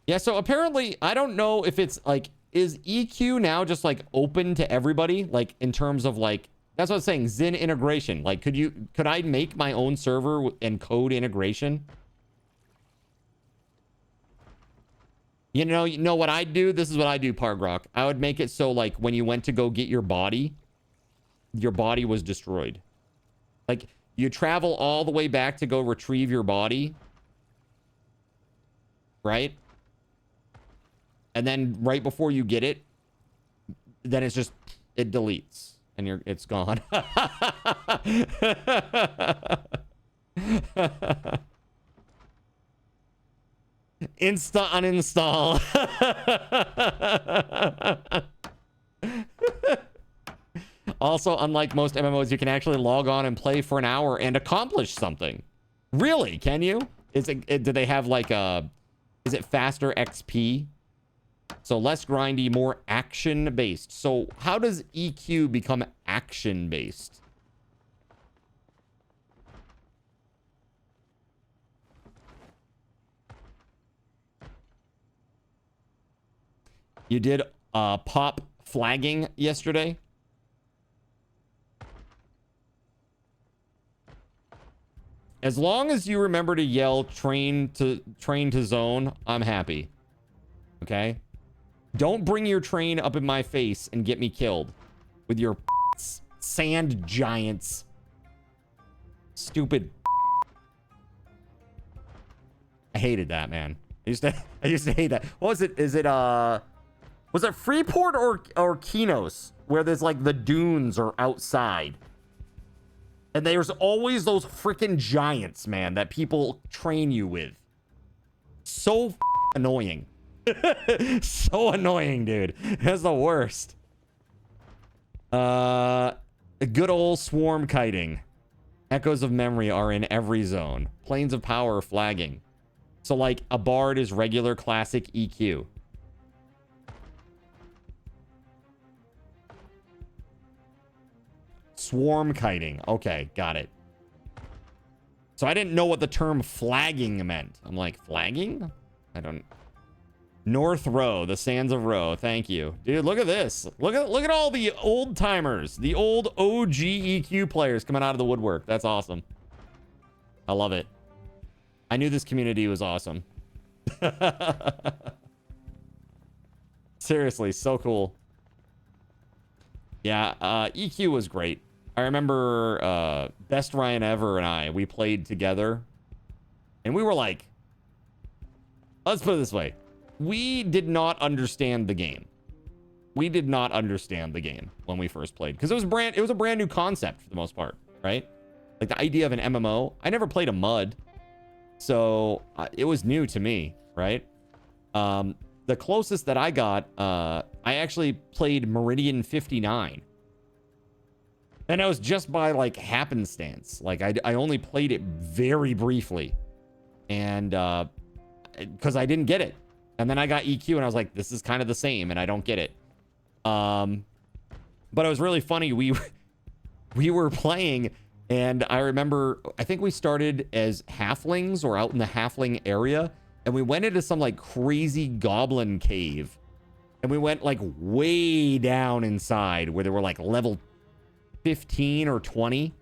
Yeah, so apparently, I don't know if it's like, is EQ now just like open to everybody? Like in terms of like, that's what I'm saying, Zin integration. Like, could I make my own server and code integration? You know what I'd do? This is what I do, Pargrock. I would make it so like when you went to go get your body was destroyed. Like you travel all the way back to go retrieve your body. Right? And then right before you get it, then it deletes and it's gone. Insta uninstall. Also, unlike most MMOs, you can actually log on and play for an hour and accomplish something. Really? Can you? Do they have like is it faster XP? So less grindy, more action-based. So how does EQ become action-based? You did pop flagging yesterday? As long as you remember to yell train to zone, I'm happy. Okay? Don't bring your train up in my face and get me killed with your sand giants. Stupid. I hated that, man. I used to hate that. What was it? Was it Freeport or Kinos where there's like the dunes are outside? And there's always those freaking giants, man, that people train you with. So annoying. So annoying, dude. That's the worst. Good old swarm kiting. Echoes of memory are in every zone. Planes of power flagging. So like a bard is regular classic EQ. Swarm kiting. Okay, got it. So I didn't know what the term flagging meant. I'm like, flagging? I don't... North Row, the Sands of Row. Thank you. Dude, look at this. Look at all the old timers. The old OG EQ players coming out of the woodwork. That's awesome. I love it. I knew this community was awesome. Seriously, so cool. Yeah, EQ was great. I remember Best Ryan Ever and I, we played together. And we were like, let's put it this way. We did not understand the game. We did not understand the game when we first played. Because it was a brand new concept for the most part, right? Like the idea of an MMO. I never played a MUD. So it was new to me, right? The closest that I got, I actually played Meridian 59. And it was just by like happenstance. Like I only played it very briefly. And because I didn't get it. And then I got EQ and I was like, this is kind of the same and I don't get it. But it was really funny. We were playing and I remember, I think we started as halflings or out in the halfling area. And we went into some like crazy goblin cave. And we went like way down inside where there were like level 15 or 20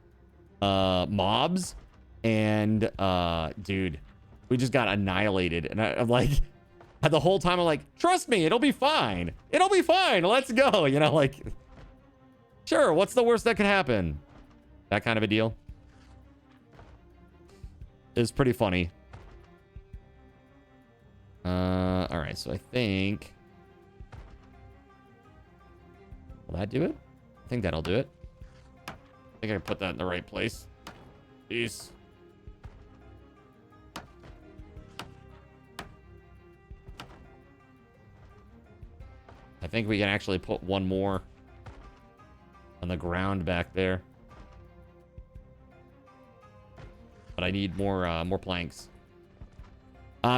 mobs. And dude, we just got annihilated. And I'm like, The whole time I'm like, trust me, it'll be fine. It'll be fine. Let's go. You know, like, sure, what's the worst that could happen? That kind of a deal. It's pretty funny. All right, so I think... Will that do it? I think that'll do it. I think I put that in the right place. Peace. I think we can actually put one more on the ground back there. But I need more planks.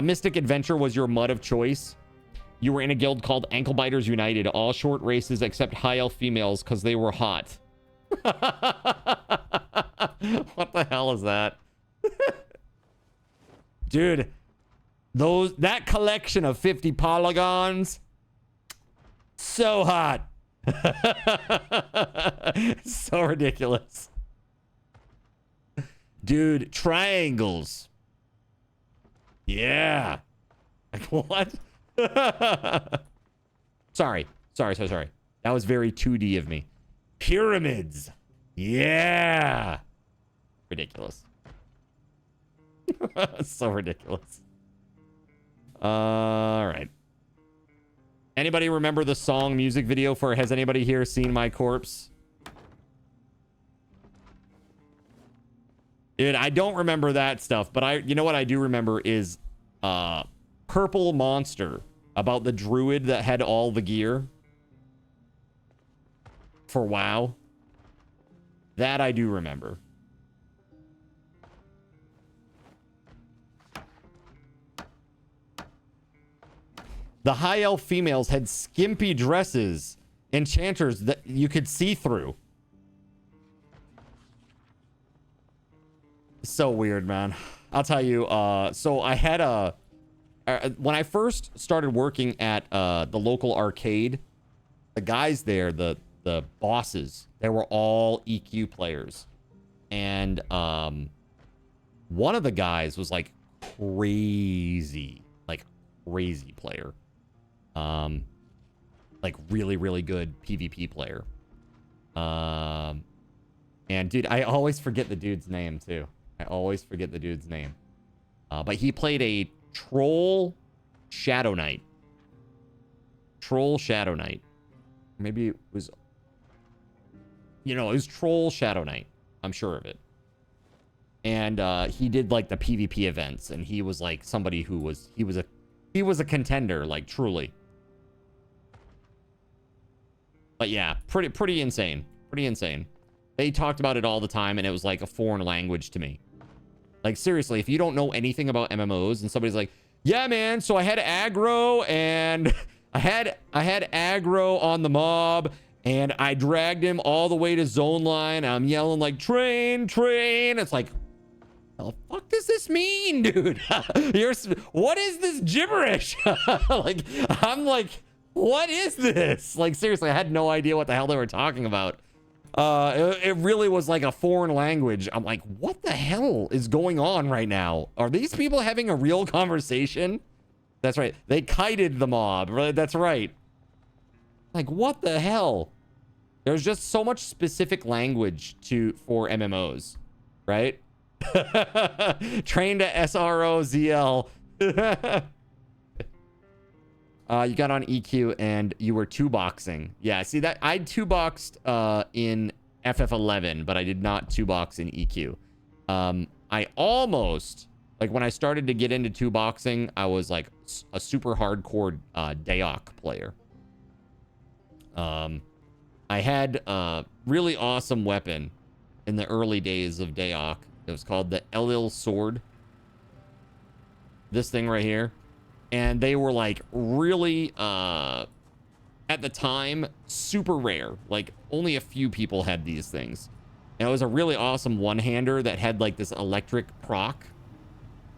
Mystic Adventure was your mud of choice. You were in a guild called Ankle Biters United. All short races except high elf females because they were hot. What the hell is that? Dude, that collection of 50 polygons, so hot. So ridiculous. Dude, triangles. Yeah. Like, what? Sorry. That was very 2D of me. Pyramids. Yeah. Ridiculous. So ridiculous. All right. Anybody remember the song music video for Has Anybody Here Seen My Corpse? Dude, I don't remember that stuff, but you know what I do remember is Purple Monster, about the druid that had all the gear for WoW. That I do remember. The high elf females had skimpy dresses, enchanters that you could see through. So weird, man. I'll tell you. So I had when I first started working at the local arcade, the guys there, the bosses, they were all EQ players, and one of the guys was like crazy player, like really good PvP player. And dude, I always forget the dude's name too. But he played a Troll Shadow Knight. Maybe it was, it was Troll Shadow Knight. I'm sure of it. And he did like the PvP events, and he was like somebody who was, he was a contender, like truly. But yeah, pretty insane. They talked about it all the time, and it was like a foreign language to me. Like, seriously, if you don't know anything about MMOs and somebody's like, yeah, man, so I had aggro and I had aggro on the mob and I dragged him all the way to zone line. I'm yelling like, train. It's like, the fuck does this mean, dude? What is this gibberish? Like, I'm like, what is this? Like, seriously, I had no idea what the hell they were talking about. It really was like a foreign language. I'm like, what the hell is going on right now? Are these people having a real conversation? That's right. They kited the mob. Right? That's right. Like, what the hell? There's just so much specific language for MMOs, right? Train to SROZL. You got on EQ and you were two-boxing. Yeah, see that I two-boxed in FF11, but I did not two-box in EQ. I almost, like when I started to get into two-boxing, I was like a super hardcore Daok player. I had a really awesome weapon in the early days of Daok. It was called the Elvele sword. This thing right here. And they were like really, at the time, super rare. Like only a few people had these things. And it was a really awesome one-hander that had like this electric proc.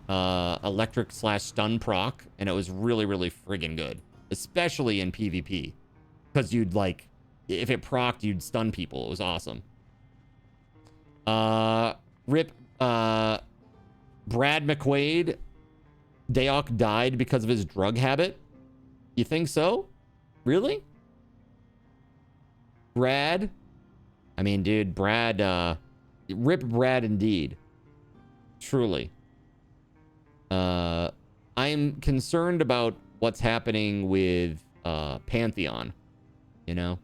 Electric/stun proc. And it was really friggin' good. Especially in PvP. Because you'd like, if it procced, you'd stun people. It was awesome. Rip, Brad McQuaid. Daok died because of his drug habit? You think so? Really? Brad? I mean, dude, Brad, rip Brad indeed. Truly. I am concerned about what's happening with Pantheon. You know?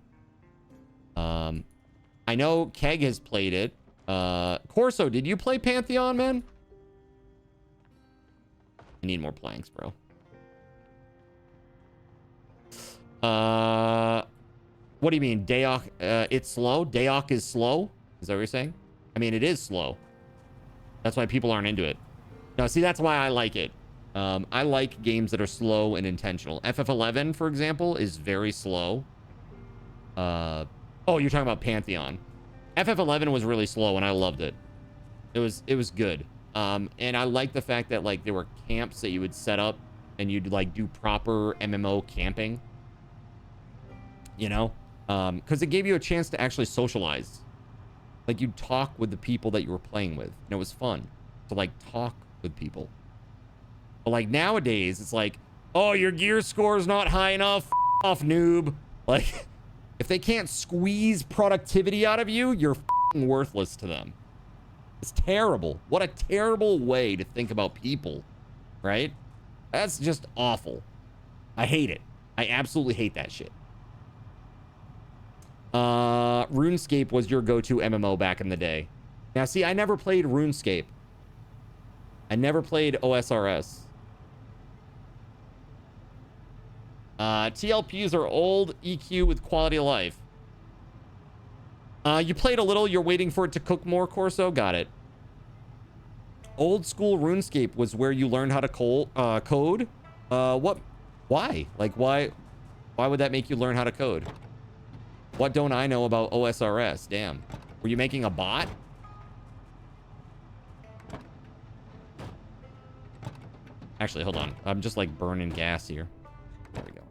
I know Keg has played it. Corso, did you play Pantheon, man? I need more planks, bro. What do you mean? Daok, it's slow? Daok is slow? Is that what you're saying? I mean, it is slow. That's why people aren't into it. No, see, that's why I like it. I like games that are slow and intentional. FF11, for example, is very slow. Oh, you're talking about Pantheon. FF11 was really slow, and I loved it. It was good. And I like the fact that, like, there were camps that you would set up, and you'd, like, do proper MMO camping. You know? Because it gave you a chance to actually socialize. Like, you'd talk with the people that you were playing with. And it was fun to, like, talk with people. But, like, nowadays, it's like, oh, your gear score is not high enough. F off, noob. Like, if they can't squeeze productivity out of you, you're f***ing worthless to them. It's terrible. What a terrible way to think about people, right? That's just awful. I hate it. I absolutely hate that shit. RuneScape was your go-to MMO back in the day. Now, see, I never played RuneScape. I never played OSRS. TLPs are old EQ with quality of life. You played a little. You're waiting for it to cook more, Corso. Got it. Old school RuneScape was where you learned how to code. What? Why? Like, why would that make you learn how to code? What don't I know about OSRS? Damn. Were you making a bot? Actually, hold on. I'm just, like, burning gas here. There we go.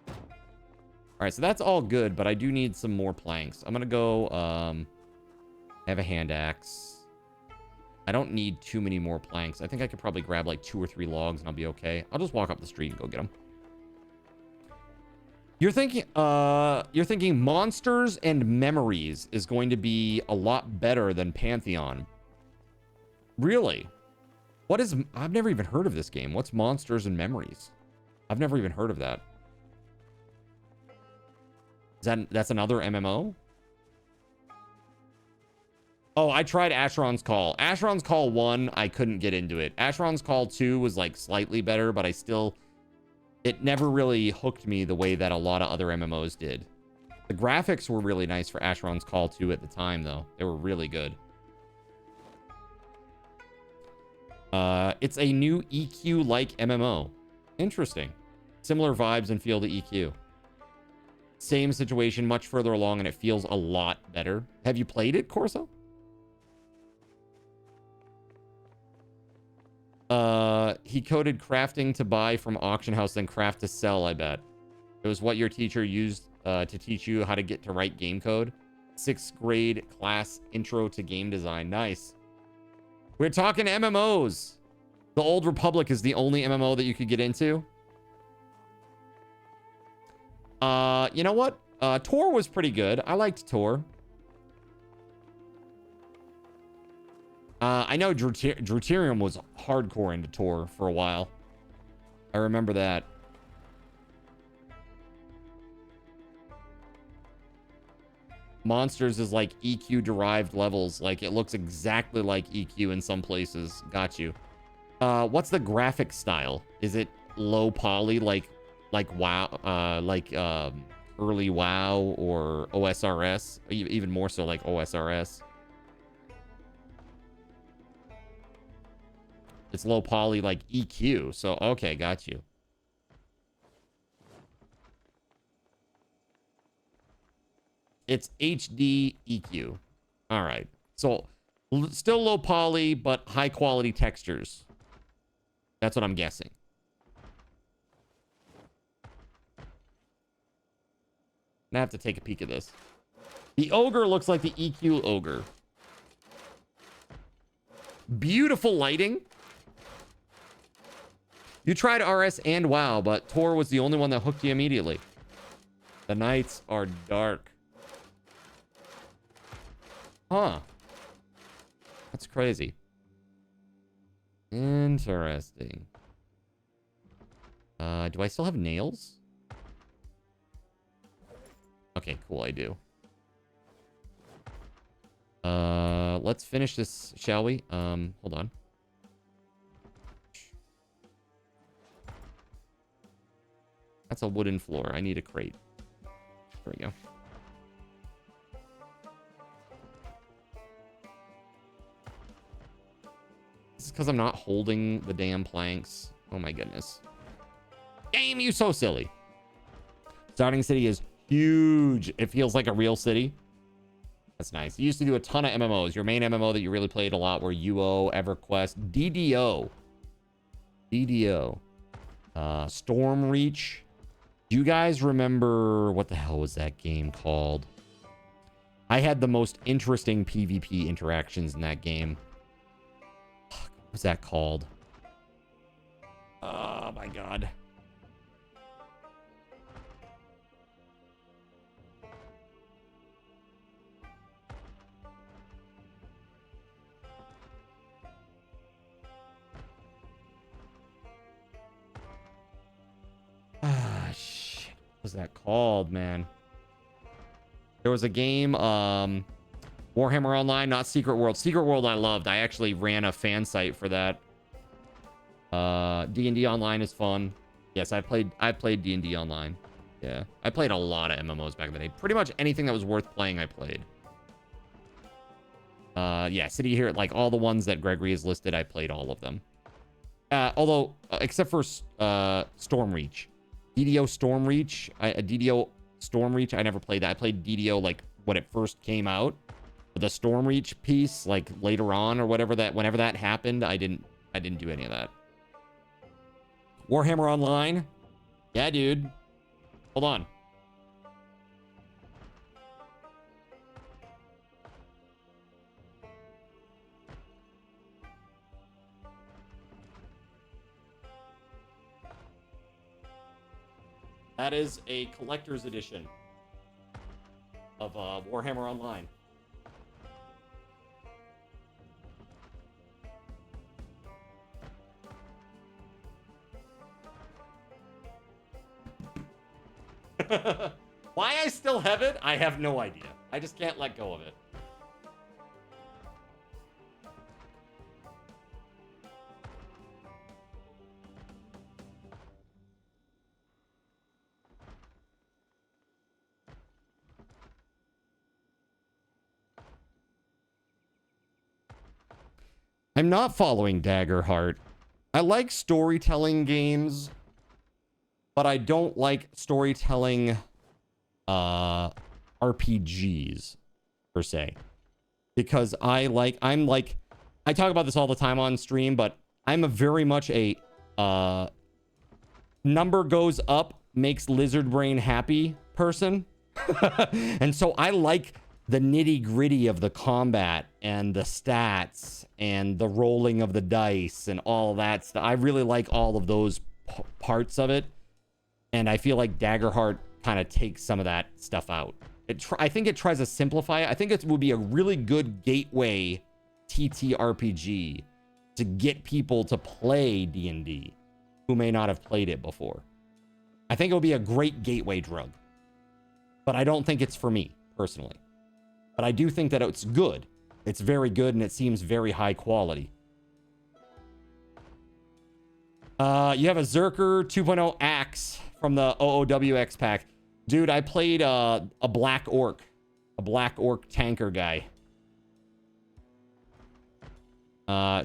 All right, so that's all good, but I do need some more planks. I'm going to go, I have a hand axe. I don't need too many more planks. I think I could probably grab, like, 2 or 3 logs and I'll be okay. I'll just walk up the street and go get them. You're thinking Monsters and Memories is going to be a lot better than Pantheon. Really? What is... I've never even heard of this game. What's Monsters and Memories? I've never even heard of that. That's another MMO? Oh, I tried Asheron's Call. Asheron's Call 1, I couldn't get into it. Asheron's Call 2 was, like, slightly better, but I still... It never really hooked me the way that a lot of other MMOs did. The graphics were really nice for Asheron's Call 2 at the time, though. They were really good. It's a new EQ-like MMO. Interesting. Similar vibes and feel to EQ. Same situation, much further along, and it feels a lot better. Have you played it, Corso? He coded crafting to buy from auction house, then craft to sell, I bet. It was what your teacher used to teach you how to get to write game code. 6th grade class intro to game design. Nice. We're talking MMOs. The Old Republic is the only MMO that you could get into. You know what? Tor was pretty good. I liked Tor. I know Deuterium was hardcore into Tor for a while. I remember that. Monsters is like EQ derived levels. Like it looks exactly like EQ in some places. Got you. What's the graphic style? Is it low poly like WoW, early WoW or OSRS? Even more so like OSRS. It's low poly like EQ. So, okay, got you. It's HD EQ. All right. So, still low poly, but high quality textures. That's what I'm guessing. I have to take a peek at this. The ogre looks like the EQ ogre. Beautiful lighting. You tried RS and WoW, but Tor was the only one that hooked you immediately. The nights are dark. Huh. That's crazy. Interesting. Do I still have nails? Okay, cool, I do. Let's finish this, shall we? Hold on. That's a wooden floor. I need a crate. There we go. This is because I'm not holding the damn planks. Oh my goodness. Game, you so silly. Starting City is huge. It feels like a real city. That's nice. You used to do a ton of MMOs. Your main MMO that you really played a lot were UO, EverQuest, DDO. DDO. Stormreach. Do you guys remember what the hell was that game called? I had the most interesting PvP interactions in that game. What was that called? Oh my god. Shit. What was that called, man? There was a game, Warhammer Online, not Secret World. Secret World I loved. I actually ran a fan site for that. D&D Online is fun. Yes, I played D&D Online. Yeah. I played a lot of MMOs back in the day. Pretty much anything that was worth playing, I played. Yeah, City here, like all the ones that Gregory has listed, I played all of them. Although, except for Stormreach. DDO Stormreach. DDO Stormreach, I never played that. I played DDO like when it first came out. But the Stormreach piece, like later on or whatever that, whenever that happened, I didn't do any of that. Warhammer Online. Yeah, dude. Hold on. That is a collector's edition of Warhammer Online. Why I still have it, I have no idea. I just can't let go of it. I'm not following Daggerheart. I like storytelling games, but I don't like storytelling RPGs per se. Because I talk about this all the time on stream, but I'm very much a number goes up makes lizard brain happy person. And so I like the nitty gritty of the combat and the stats and the rolling of the dice and all that stuff. I really like all of those parts of it. And I feel like Daggerheart kind of takes some of that stuff out. I think it tries to simplify it. I think it would be a really good gateway TTRPG to get people to play D&D who may not have played it before. I think it would be a great gateway drug. But I don't think it's for me, personally. But I do think that it's good. It's very good, and it seems very high quality. You have a Zerker 2.0 axe from the OOWX pack. Dude, I played a Black Orc. A Black Orc tanker guy.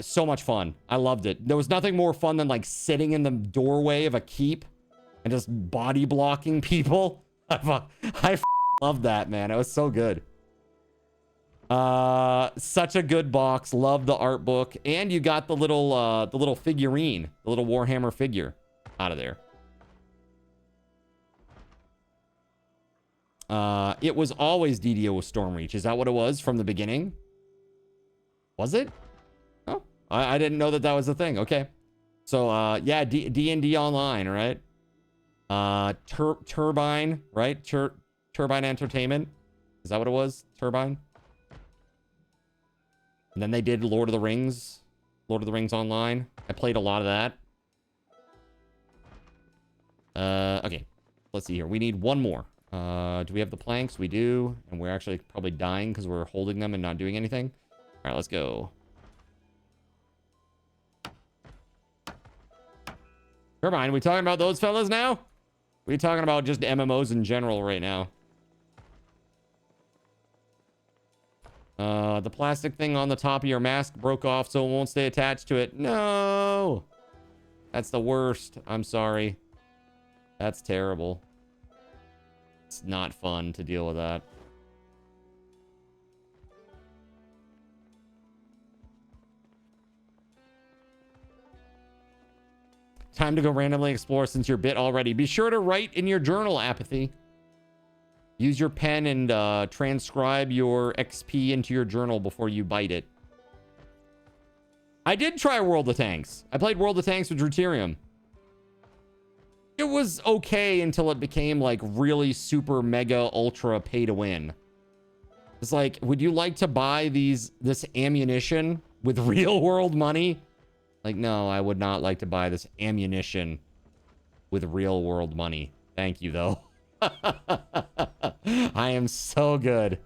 So much fun. I loved it. There was nothing more fun than like sitting in the doorway of a keep and just body blocking people. I loved that, man. It was so good. Such a good box. Love the art book. And you got the little figurine, the little Warhammer figure out of there. It was always DDO with Stormreach. Is that what it was from the beginning? Was it? Oh, I didn't know that was a thing. Okay. So, yeah, D&D Online, right? Turbine, right? Turbine Entertainment. Is that what it was? Turbine? And then they did Lord of the Rings. Lord of the Rings Online. I played a lot of that. Okay. Let's see here. We need one more. Do we have the planks? We do. And we're actually probably dying because we're holding them and not doing anything. All right, let's go. Turbine, we talking about those fellas now? We talking about just MMOs in general right now. The plastic thing on the top of your mask broke off, so it won't stay attached to it. No! That's the worst. I'm sorry. That's terrible. It's not fun to deal with that. Time to go randomly explore since you're bit already. Be sure to write in your journal, Apathy. Use your pen and transcribe your XP into your journal before you bite it. I did try World of Tanks. I played World of Tanks with Deuterium. It was okay until it became like really super mega ultra pay to win. It's like, would you like to buy this ammunition with real world money? Like, no, I would not like to buy this ammunition with real world money. Thank you, though. I am so good.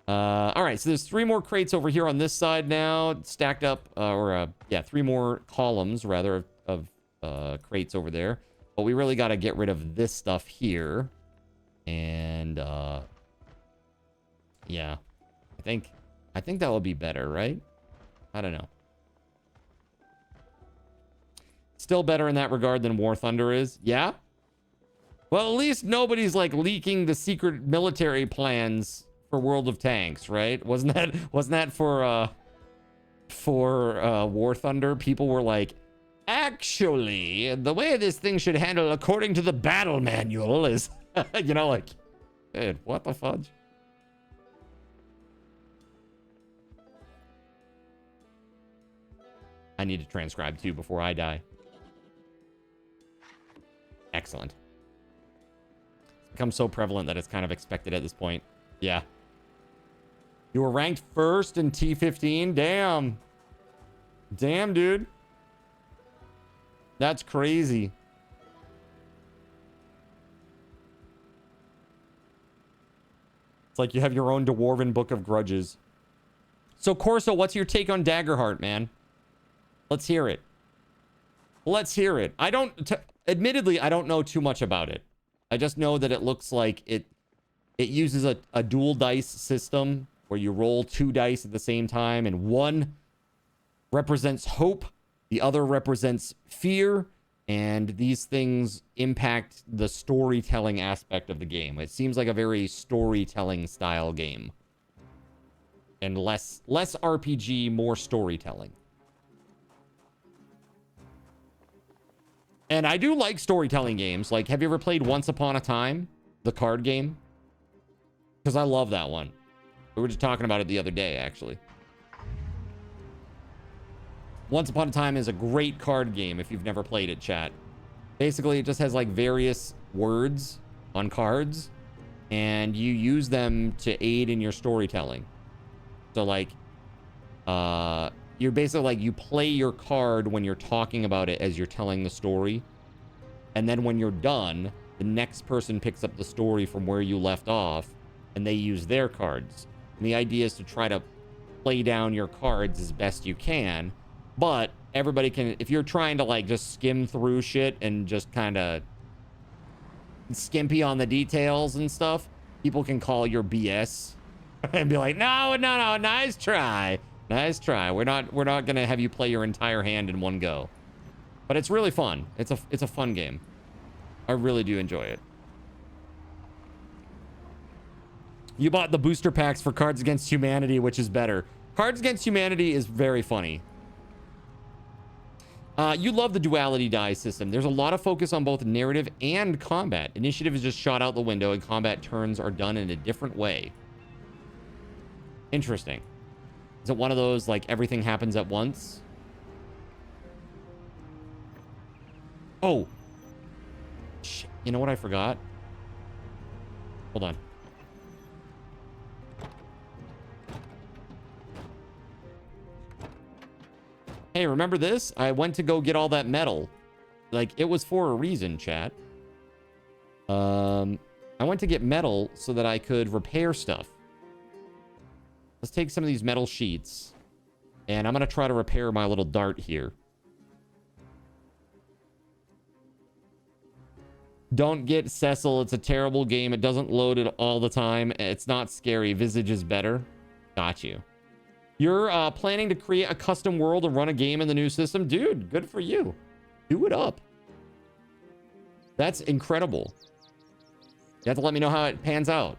All right, so there's 3 more crates over here on this side now, stacked up, yeah, 3 more columns, rather, of crates over there. But we really got to get rid of this stuff here. And, yeah, I think that would be better, right? I don't know. Still better in that regard than War Thunder is. Yeah? Well, at least nobody's like leaking the secret military plans for World of Tanks, right? Wasn't that for War Thunder? People were like, actually, the way this thing should handle according to the battle manual is, you know, like, dude, what the fudge? I need to transcribe too before I die. Excellent. It's become so prevalent that it's kind of expected at this point. Yeah. You were ranked first in T15? Damn. Damn, dude. That's crazy. It's like you have your own Dwarven Book of Grudges. So, Corso, what's your take on Daggerheart, man? Let's hear it. Let's hear it. Admittedly, I don't know too much about it. I just know that it looks like it uses a dual dice system where you roll 2 dice at the same time, and one represents hope, the other represents fear, and these things impact the storytelling aspect of the game. It seems like a very storytelling style game. And less RPG, more storytelling. And I do like storytelling games. Like, have you ever played Once Upon a Time, the card game? Because I love that one. We were just talking about it the other day, actually. Once Upon a Time is a great card game if you've never played it, chat. Basically, it just has like various words on cards, and you use them to aid in your storytelling. So like, you're basically like, you play your card when you're talking about it as you're telling the story. And then when you're done, the next person picks up the story from where you left off, and they use their cards. And the idea is to try to play down your cards as best you can. But everybody can, if you're trying to like just skim through shit and just kind of skimpy on the details and stuff, people can call your BS and be like, no, nice try. Nice try. We're not gonna have you play your entire hand in one go. But it's really fun. It's a fun game. I really do enjoy it. You bought the booster packs for Cards Against Humanity, which is better. Cards Against Humanity is very funny. You love the duality die system. There's a lot of focus on both narrative and combat. Initiative is just shot out the window, and combat turns are done in a different way. Interesting. Is it one of those, like, everything happens at once? Oh. Shit. You know what I forgot? Hold on. Hey, remember this? I went to go get all that metal. Like, it was for a reason, chat. I went to get metal so that I could repair stuff. Let's take some of these metal sheets. And I'm going to try to repair my little dart here. Don't get Cecil. It's a terrible game. It doesn't load it all the time. It's not scary. Visage is better. Got you. You're planning to create a custom world and run a game in the new system? Dude, good for you. Do it up. That's incredible. You have to let me know how it pans out.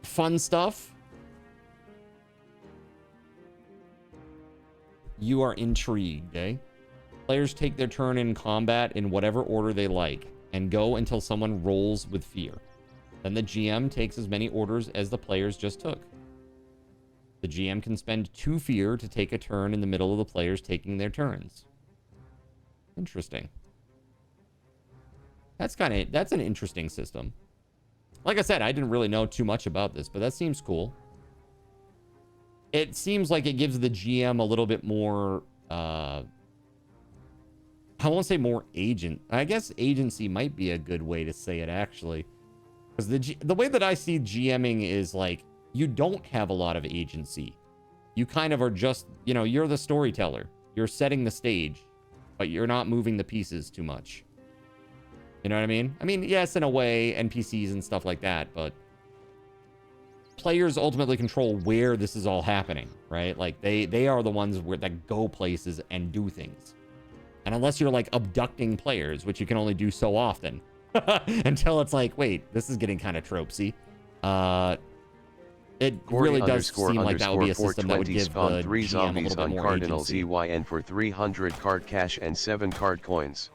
Fun stuff. You are intrigued, eh? Players take their turn in combat in whatever order they like and go until someone rolls with fear. Then the GM takes as many orders as the players just took. The GM can spend 2 fear to take a turn in the middle of the players taking their turns. Interesting. That's an interesting system. Like I said, I didn't really know too much about this, but that seems cool. It seems like it gives the GM a little bit more, I won't say more agent. I guess agency might be a good way to say it, actually. Because the way that I see GMing is like, you don't have a lot of agency. You kind of are just, you know, you're the storyteller. You're setting the stage, but you're not moving the pieces too much. You know what I mean? I mean, yes, in a way, NPCs and stuff like that, but players ultimately control where this is all happening, right? Like, they are the ones that go places and do things. And unless you're, like, abducting players, which you can only do so often, until it's like, wait, this is getting kind of tropesy. It really does seem like that would be a system that would give the 3 GM zombies a little on bit more Cardinal agency. ZYN for 300 card cash and 7 card coins.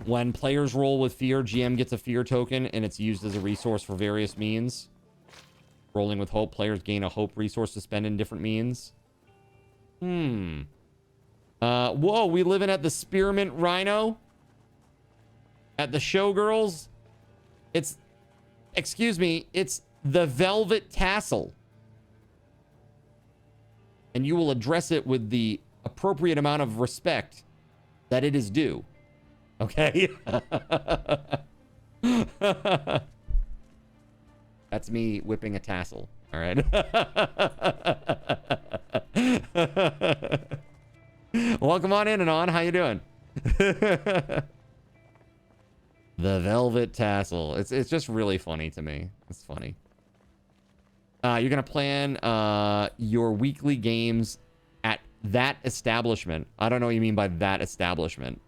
When players roll with fear, GM gets a fear token, and it's used as a resource for various means. Rolling with hope, players gain a hope resource to spend in different means. Whoa, we living at the Spearmint Rhino? At the Showgirls? It's, excuse me, it's the Velvet Tassel. And you will address it with the appropriate amount of respect that it is due. Okay? That's me whipping a tassel. All right? Welcome on in, and on. How you doing? The Velvet Tassel. It's just really funny to me. It's funny. You're going to plan your weekly games at that establishment. I don't know what you mean by that establishment.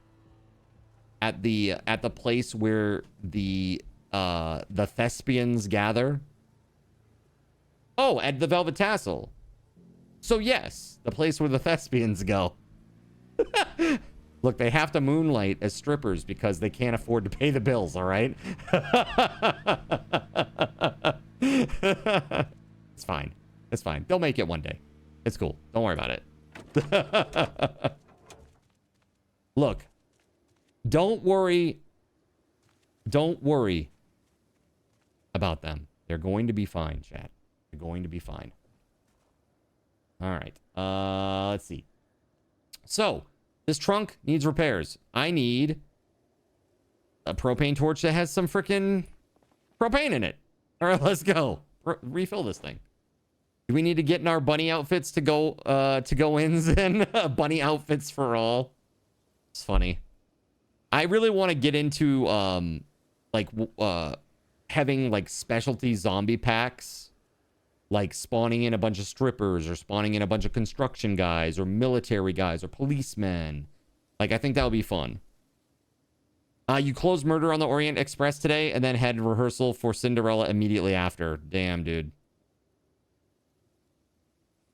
At the place where the thespians gather. Oh, at the Velvet Tassel. So yes, the place where the thespians go. Look, they have to moonlight as strippers because they can't afford to pay the bills, all right? It's fine. It's fine. They'll make it one day. It's cool. Don't worry about it. Look. Don't worry. Don't worry about them. They're going to be fine, chat. They're going to be fine. All right. Let's see. So, this trunk needs repairs. I need a propane torch that has some freaking propane in it. All right, let's go. Refill this thing. Do we need to get in our bunny outfits to go ins and bunny outfits for all? It's funny. I really want to get into having like specialty zombie packs, like spawning in a bunch of strippers or spawning in a bunch of construction guys or military guys or policemen. Like, I think that would be fun. You closed Murder on the Orient Express today and then had rehearsal for Cinderella immediately after. Damn, dude.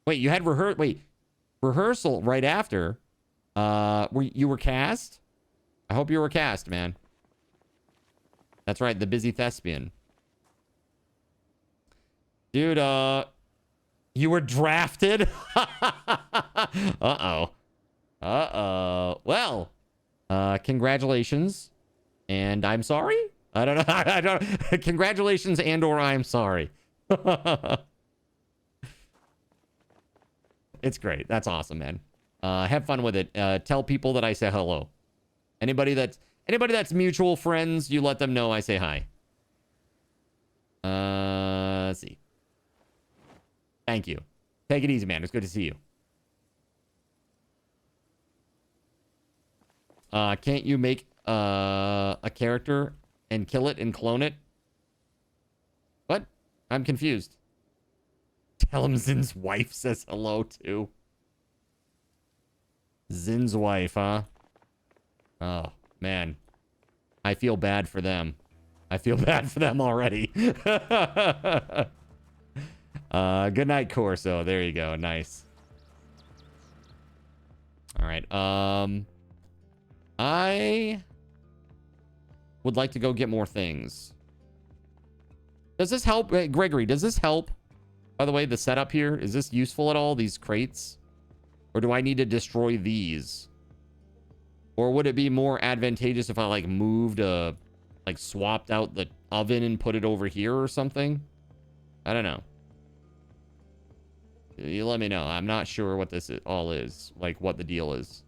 Wait, you had rehearsal right after? You were cast? I hope you were cast, man. That's right, the busy thespian. Dude, you were drafted? Uh-oh. Uh-oh. Well, congratulations. And I'm sorry? I don't know. I don't. Congratulations and or I'm sorry. It's great. That's awesome, man. Have fun with it. Tell people that I say hello. Anybody that's mutual friends, you let them know I say hi. Let's see. Thank you. Take it easy, man. It's good to see you. Can't you make a character and kill it and clone it? What? I'm confused. Tell him Zin's wife says hello too. Zin's wife, huh? Oh, man. I feel bad for them. I feel bad for them already. Good night, Corso. There you go. Nice. All right. I would like to go get more things. Does this help? Hey, Gregory, does this help? By the way, the setup here, is this useful at all, these crates? Or do I need to destroy these? Or would it be more advantageous if I, like, moved, like, swapped out the oven and put it over here or something? I don't know. You let me know. I'm not sure what this all is. Like, what the deal is.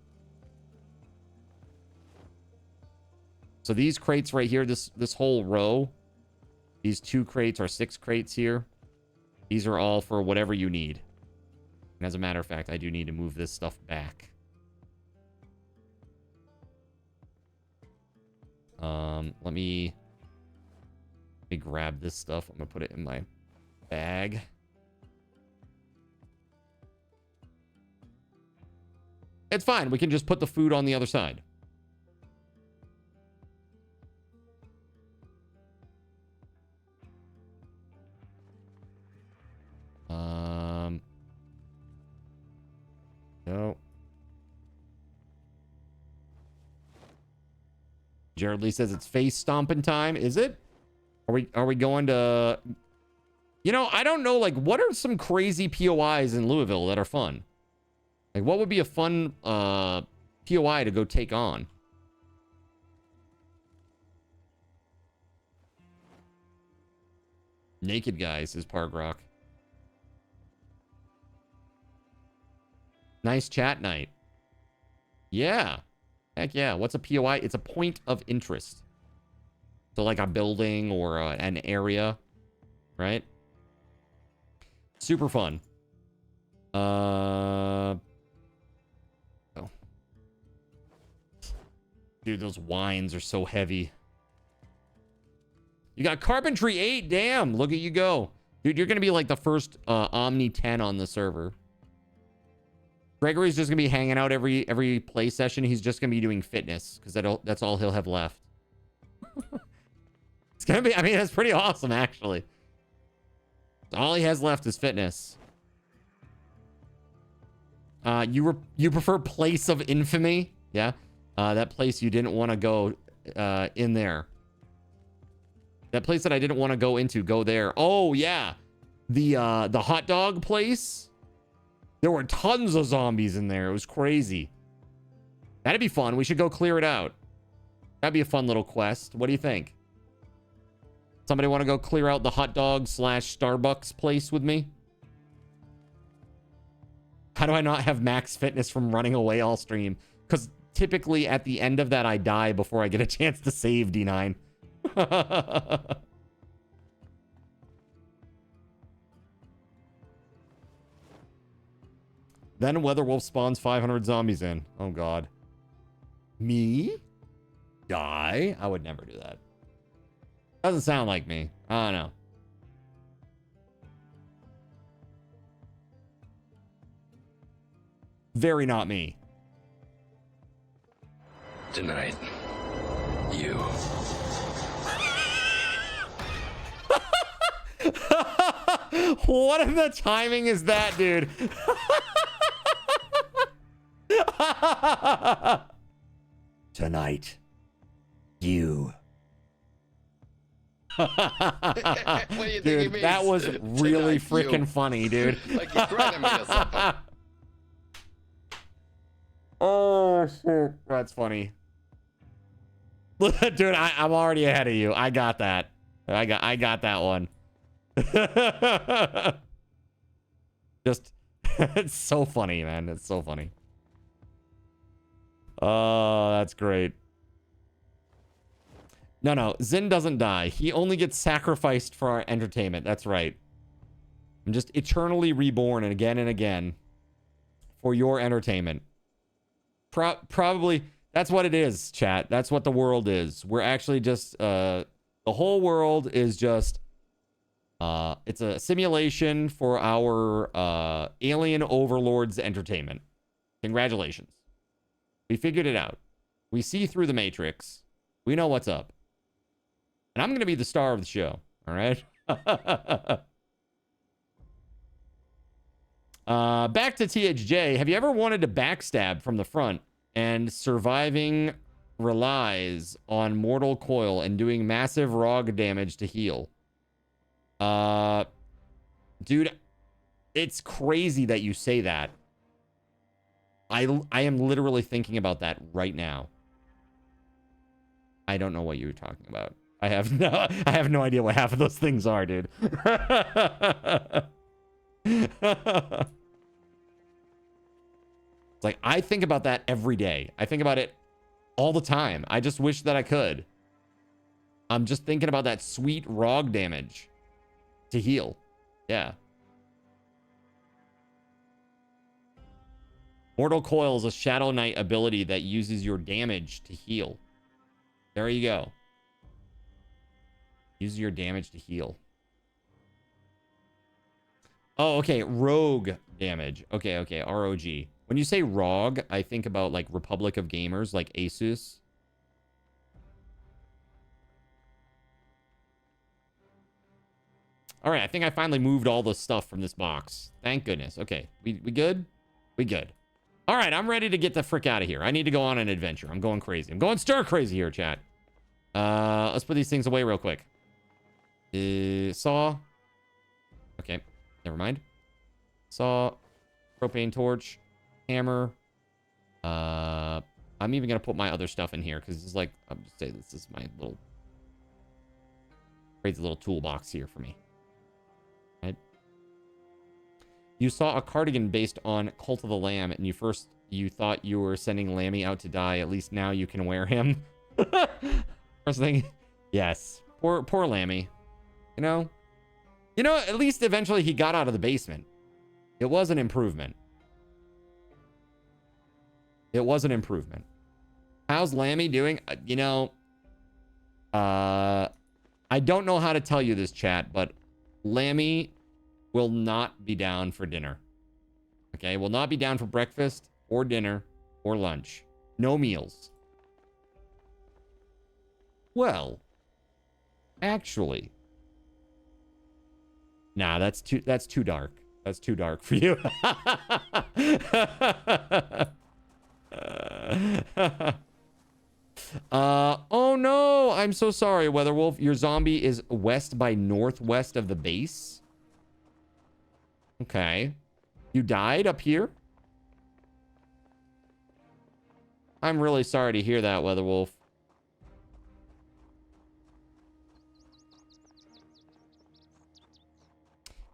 So these crates right here, this whole row, these 2 crates or 6 crates here, these are all for whatever you need. And as a matter of fact, I do need to move this stuff back. Let me grab this stuff. I'm gonna put it in my bag. It's fine. We can just put the food on the other side. No. Jared Lee says it's face stomping time. Is it? Are we going to... You know, I don't know, like, what are some crazy POIs in Louisville that are fun? Like, what would be a fun POI to go take on? Naked Guys is Park Rock. Nice chat night. Yeah. Heck yeah. What's a POI? It's a point of interest. So like a building or an area, right? Super fun. Oh. Dude, those wines are so heavy. You got Carpentry 8. Damn, look at you go. Dude, you're going to be like the first Omni 10 on the server. Gregory's just going to be hanging out every play session. He's just going to be doing fitness because that's all he'll have left. It's going to be, I mean, that's pretty awesome, actually. All he has left is fitness. You prefer Place of Infamy? Yeah. That place you didn't want to go in there. That place that I didn't want to go into, go there. Oh, yeah. The hot dog place. There were tons of zombies in there. It was crazy. That'd be fun. We should go clear it out. That'd be a fun little quest. What do you think? Somebody want to go clear out the hot dog / Starbucks place with me? How do I not have max fitness from running away all stream? Because typically at the end of that, I die before I get a chance to save D9. Then WeatherWolf spawns 500 zombies in. Oh, God. Me? Die? I would never do that. Doesn't sound like me. I don't know. Very not me. Tonight, you. What in the timing is that, dude? Tonight, you. What do you think he Dude, means? that was really Tonight, freaking you. funny, dude. Like you threatened me or something. Oh shit, that's funny. Dude, I'm already ahead of you. I got that. I got that one. Just, it's so funny, man. It's so funny. Oh, that's great. No, Zin doesn't die. He only gets sacrificed for our entertainment. That's right. I'm just eternally reborn and again for your entertainment. Probably, that's what it is, chat. That's what the world is. We're actually just, the whole world is just, it's a simulation for our alien overlords' entertainment. Congratulations. We figured it out. We see through the Matrix. We know what's up. And I'm going to be the star of the show. All right? Back to THJ. Have you ever wanted to backstab from the front and surviving relies on mortal coil and doing massive ROG damage to heal? Dude, it's crazy that you say that. I am literally thinking about that right now. I don't know what you're talking about. I have no idea what half of those things are, dude. It's like, I think about that every day. I think about it all the time. I just wish that I could. I'm just thinking about that sweet ROG damage to heal. Yeah. Mortal Coil is a Shadow Knight ability that uses your damage to heal. There you go. Use your damage to heal. Oh, okay. Rogue damage. Okay. ROG. When you say ROG, I think about like Republic of Gamers, like Asus. All right, I think I finally moved all the stuff from this box. Thank goodness. Okay, we good? We good. All right, I'm ready to get the frick out of here. I need to go on an adventure. I'm going crazy. I'm going stir crazy here, chat. Let's put these things away real quick. Saw. Okay, never mind. Saw. Propane torch. Hammer. I'm even gonna put my other stuff in here because this is like, I'll just say this is my little crazy little toolbox here for me. Right? You saw a cardigan based on Cult of the Lamb, and you thought you were sending Lammy out to die. At least now you can wear him. First thing, yes. Poor Lammy. You know, at least eventually he got out of the basement. It was an improvement. It was an improvement. How's Lammy doing? I don't know how to tell you this, chat, but Lammy will not be down for dinner. Okay? Will not be down for breakfast or dinner or lunch. No meals. Well, actually, nah, that's too dark. That's too dark for you. Oh no, I'm so sorry, WeatherWolf. Your zombie is west by northwest of the base. Okay. You died up here? I'm really sorry to hear that, WeatherWolf.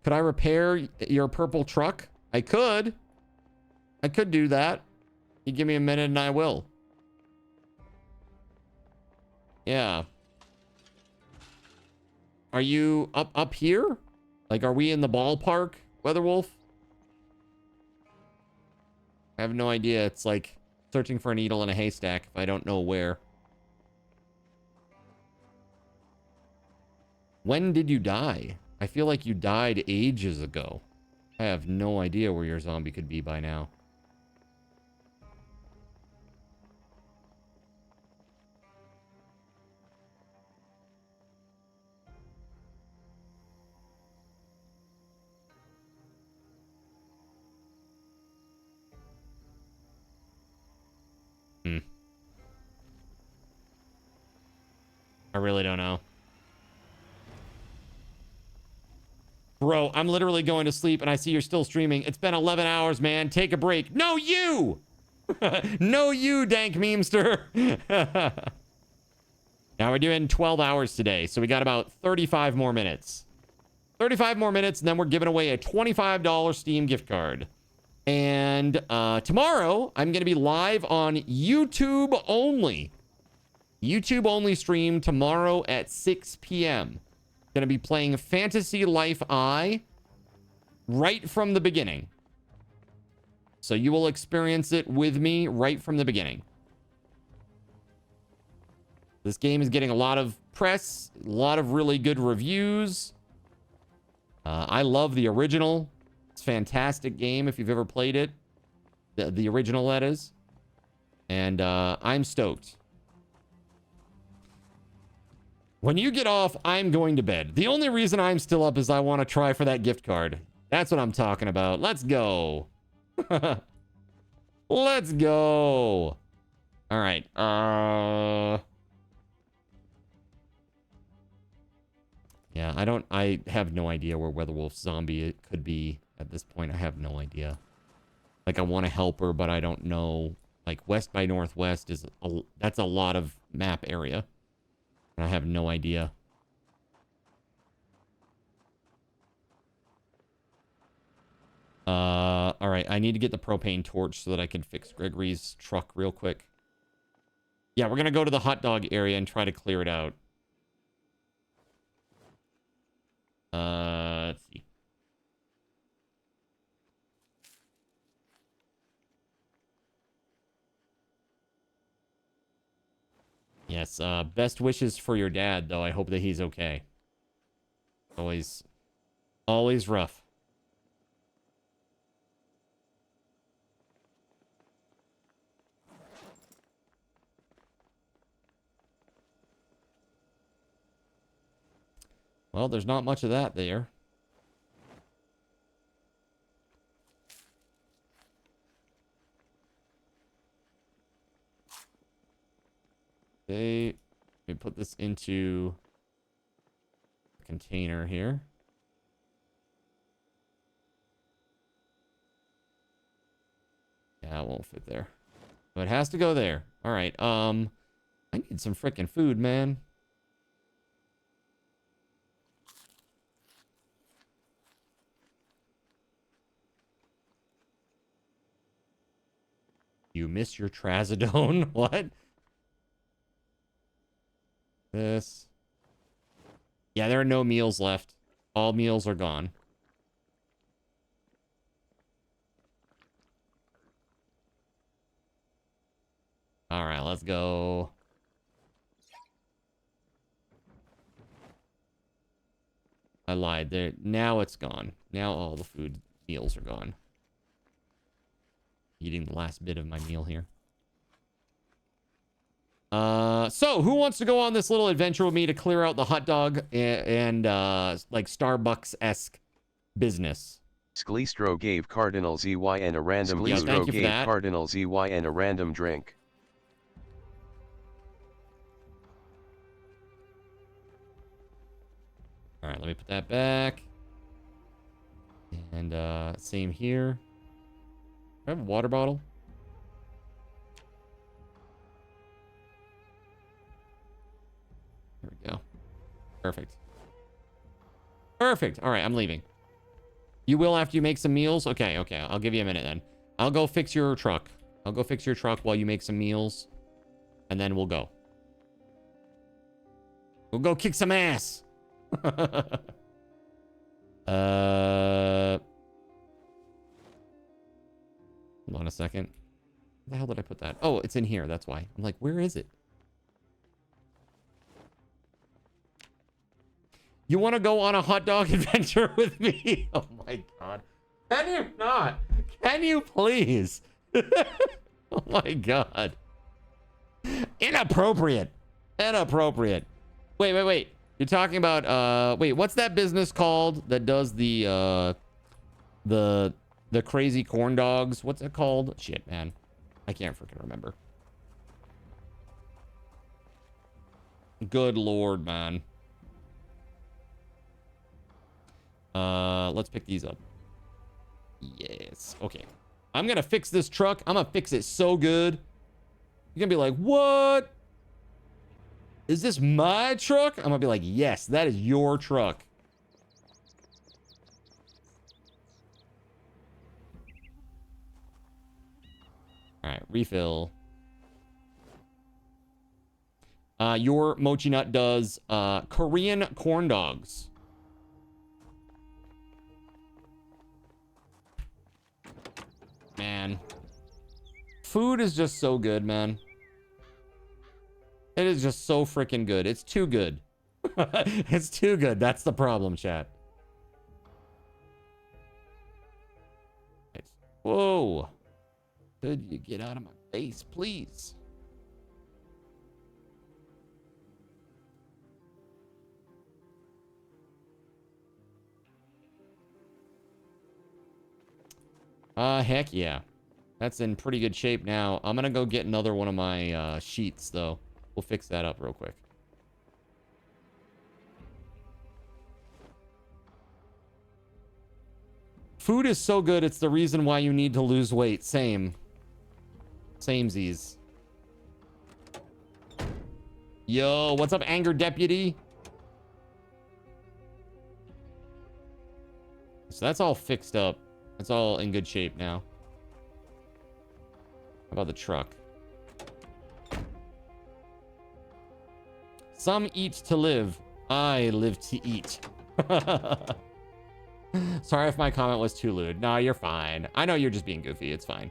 Could I repair your purple truck? I could. I could do that. You give me a minute and I will. Yeah. Are you up here? Like, are we in the ballpark, WeatherWolf? I have no idea. It's like searching for a needle in a haystack if I don't know where. When did you die? I feel like you died ages ago. I have no idea where your zombie could be by now. I really don't know. Bro, I'm literally going to sleep and I see you're still streaming. It's been 11 hours, man. Take a break. No, you! No, you, dank memester. Now we're doing 12 hours today, so we got about 35 more minutes. 35 more minutes, and then we're giving away a $25 Steam gift card. And tomorrow, I'm going to be live on YouTube only. YouTube only stream tomorrow at 6 p.m. Going to be playing Fantasy Life I right from the beginning. So you will experience it with me right from the beginning. This game is getting a lot of press, a lot of really good reviews. I love the original. It's a fantastic game if you've ever played it. The original, that is. And I'm stoked. When you get off, I'm going to bed. The only reason I'm still up is I want to try for that gift card. That's what I'm talking about. Let's go. Let's go. All right. Yeah, I have no idea where WeatherWolf Zombie could be at this point. I have no idea. Like, I want to help her, but I don't know. Like, West by Northwest that's a lot of map area. And I have no idea. All right, I need to get the propane torch so that I can fix Gregory's truck real quick. Yeah, we're going to go to the hot dog area and try to clear it out. Let's see. Yes, best wishes for your dad, though. I hope that he's okay. Always rough. Well, there's not much of that there. Okay, let me put this into a container here. Yeah, it won't fit there. But it has to go there. All right. I need some freaking food, man. You miss your trazodone? What? This. Yeah, there are no meals left. All meals are gone. All right, let's go. I lied. There. Now it's gone. Now all the food meals are gone. Eating the last bit of my meal here. So who wants to go on this little adventure with me to clear out the hot dog and like Starbucks-esque business? Sklistro gave Cardinal ZYN a random Sklistro gave Cardinal ZYN a random drink. All right, let me put that back. And same here. Do I have a water bottle? There we go. Perfect. Perfect. All right, I'm leaving. You will after you make some meals? Okay, okay. I'll give you a minute then. I'll go fix your truck. I'll go fix your truck while you make some meals. And then we'll go. We'll go kick some ass. Hold on a second. Where the hell did I put that? Oh, it's in here. That's why. I'm like, where is it? You want to go on a hot dog adventure with me? Oh my god. Can you not? Can you please? Oh my god. Inappropriate. Inappropriate. Wait. You're talking about wait, what's that business called that does the crazy corn dogs? What's it called? Shit, man. I can't freaking remember. Good lord, man. Let's pick these up. Yes. Okay. I'm gonna fix this truck. I'm gonna fix it so good. You're gonna be like, what? Is this my truck? I'm gonna be like, yes, that is your truck. All right, refill. Your mochi nut does Korean corn dogs. Man, food is just so good, man. It is just so freaking good. It's too good. It's too good. That's the problem, chat. Whoa. Could you get out of my face, please? Heck yeah. That's in pretty good shape now. I'm gonna go get another one of my sheets, though. We'll fix that up real quick. Food is so good, it's the reason why you need to lose weight. Same. Samesies. Yo, what's up, Anger Deputy? So that's all fixed up. It's all in good shape now. How about the truck? Some eat to live. I live to eat. Sorry if my comment was too lewd. No, you're fine. I know you're just being goofy. It's fine.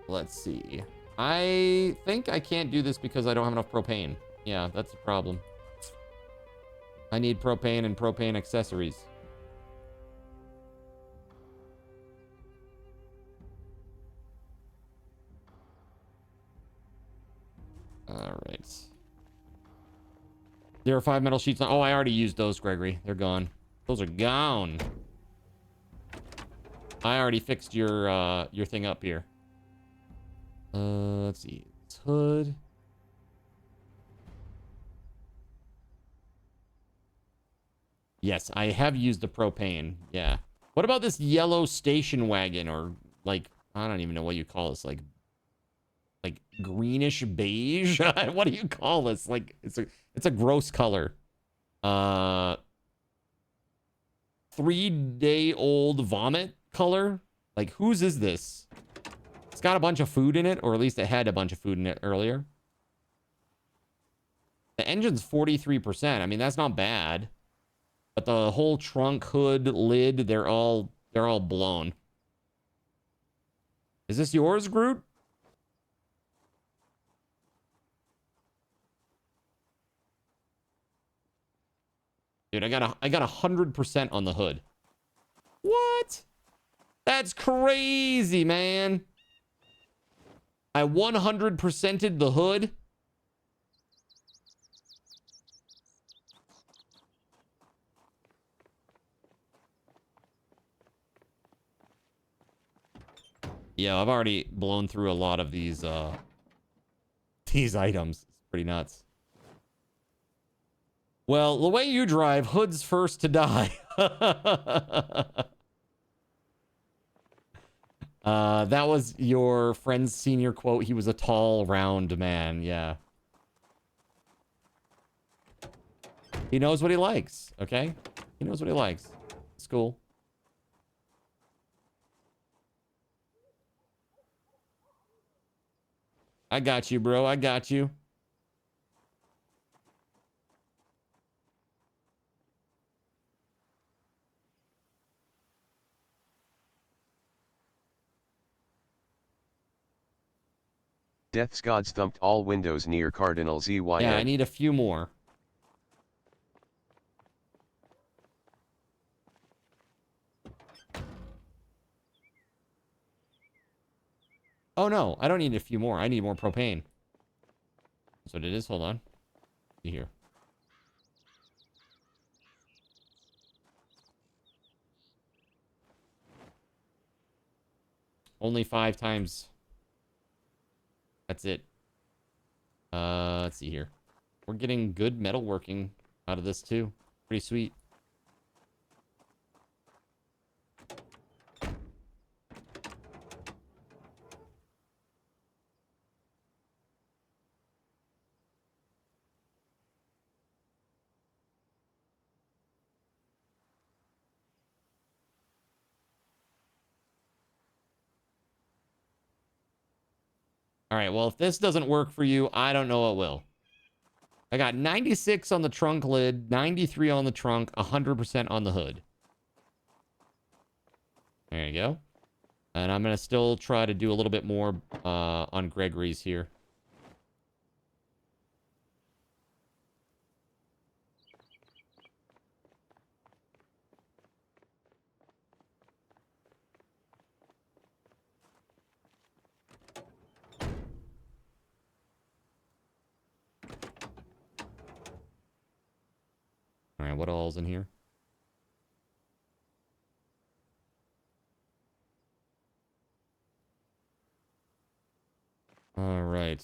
Let's see. I think I can't do this because I don't have enough propane. Yeah, that's the problem. I need propane and propane accessories. All right. There are 5 metal sheets. Oh, I already used those, Gregory. They're gone. Those are gone. I already fixed your thing up here. Let's see. It's hood. Yes, I have used the propane. Yeah. What about this yellow station wagon, or like, I don't even know what you call this, like greenish beige? What do you call this? Like, it's a gross color. 3-day-old vomit color. Like, whose is this? It's got a bunch of food in it, or at least it had a bunch of food in it earlier. The engine's 43%. I mean, that's not bad. But the whole trunk, hood, lid, they're all blown. Is this yours, Groot? Dude, I got 100% on the hood. What? That's crazy, man. I 100%ed the hood. Yeah, I've already blown through a lot of these items. It's pretty nuts. Well, the way you drive, hood's first to die. That was your friend's senior quote. He was a tall, round man. Yeah. He knows what he likes, okay? He knows what he likes. It's cool. I got you, bro. I got you. Death's Gods thumped all windows near Cardinal ZYN. Yeah, I need a few more. Oh no, I don't need a few more. I need more propane. That's what it is. Hold on. See here. Only 5 times. That's it. Let's see here. We're getting good metalworking out of this too. Pretty sweet. All right, well, if this doesn't work for you, I don't know what will. I got 96 on the trunk lid, 93 on the trunk, 100% on the hood. There you go. And I'm going to still try to do a little bit more on Gregory's here. All right, what all's in here? All right.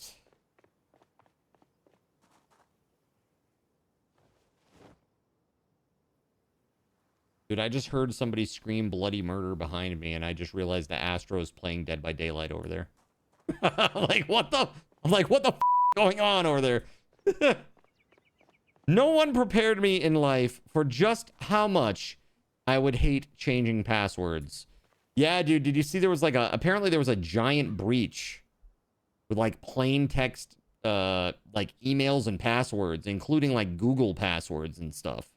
Dude, I just heard somebody scream bloody murder behind me, and I just realized the Astro's playing Dead by Daylight over there. Like, what the? I'm like, what the f going on over there? No one prepared me in life for just how much I would hate changing passwords. Yeah, dude, did you see there was like apparently there was a giant breach with like plain text, like emails and passwords, including like Google passwords and stuff.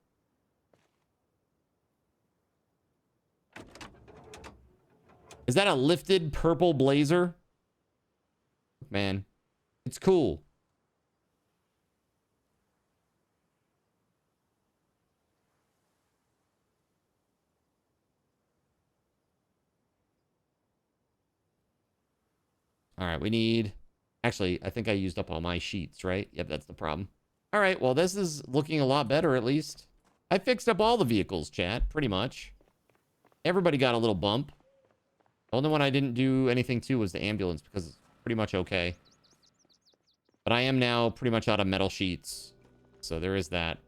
Is that a lifted purple blazer? Man, it's cool. All right, we need... Actually, I think I used up all my sheets, right? Yep, that's the problem. All right, well, this is looking a lot better, at least. I fixed up all the vehicles, chat, pretty much. Everybody got a little bump. The only one I didn't do anything to was the ambulance, because it's pretty much okay. But I am now pretty much out of metal sheets. So there is that.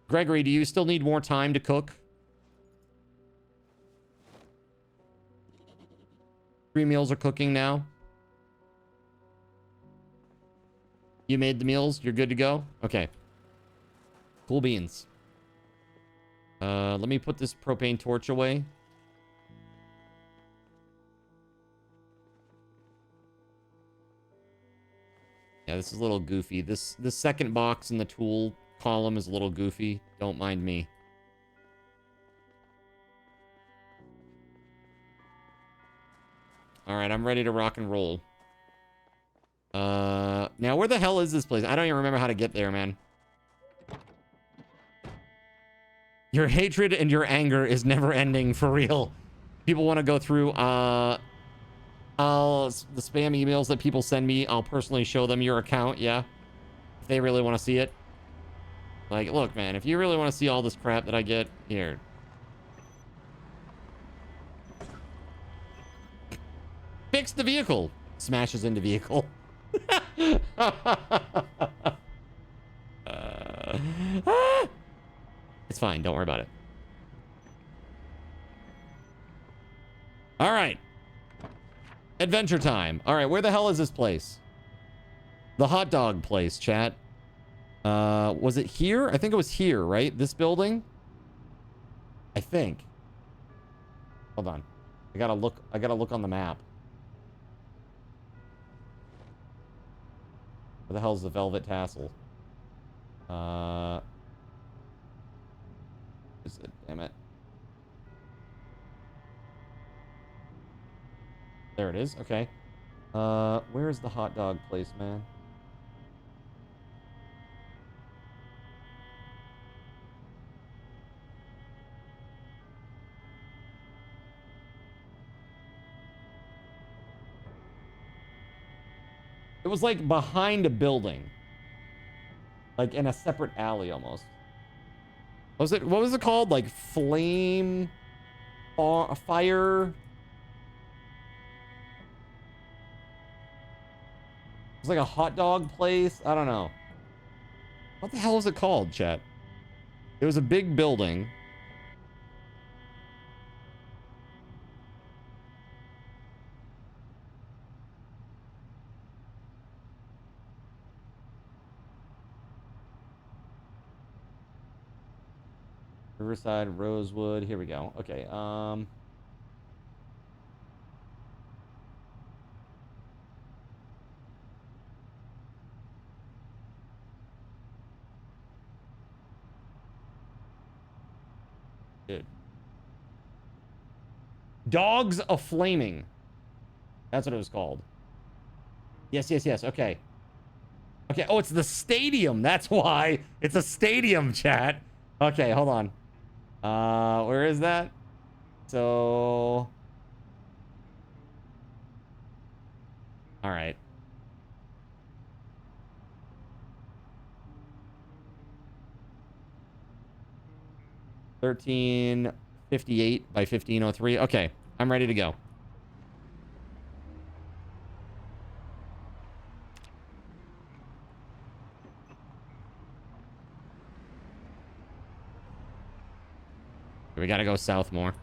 Gregory, do you still need more time to cook? 3 meals are cooking now. You made the meals? You're good to go? Okay. Cool beans. Let me put this propane torch away. Yeah, this is a little goofy. This second box in the tool column is a little goofy. Don't mind me. All right, I'm ready to rock and roll. Now where the hell is this place? I don't even remember how to get there, man. Your hatred and your anger is never ending, for real. People want to go through, the spam emails that people send me. I'll personally show them your account, yeah. If they really want to see it. Like, look, man, if you really want to see all this crap that I get, here. Fix the vehicle. Smashes into vehicle. It's fine. Don't worry about it. All right. Adventure time. All right. Where the hell is this place? The hot dog place, chat. Was it here? I think it was here, right? This building? I think. Hold on. I gotta look on the map. Where the hell's the velvet tassel? Is it? Damn it. There it is. Okay. Where is the hot dog place, man? It was like behind a building. Like in a separate alley almost. What was it called? Like flame fire? It was like a hot dog place. I don't know. What the hell was it called, chat? It was a big building. Riverside, Rosewood. Here we go. Okay. Dude. Dogs a Flaming. That's what it was called. Yes, yes, yes. Okay. Okay. Oh, it's the stadium. That's why. It's a stadium, chat. Okay, hold on. Where is that? So... All right. $13.58 by $15.03. Okay, I'm ready to go. We gotta go south more.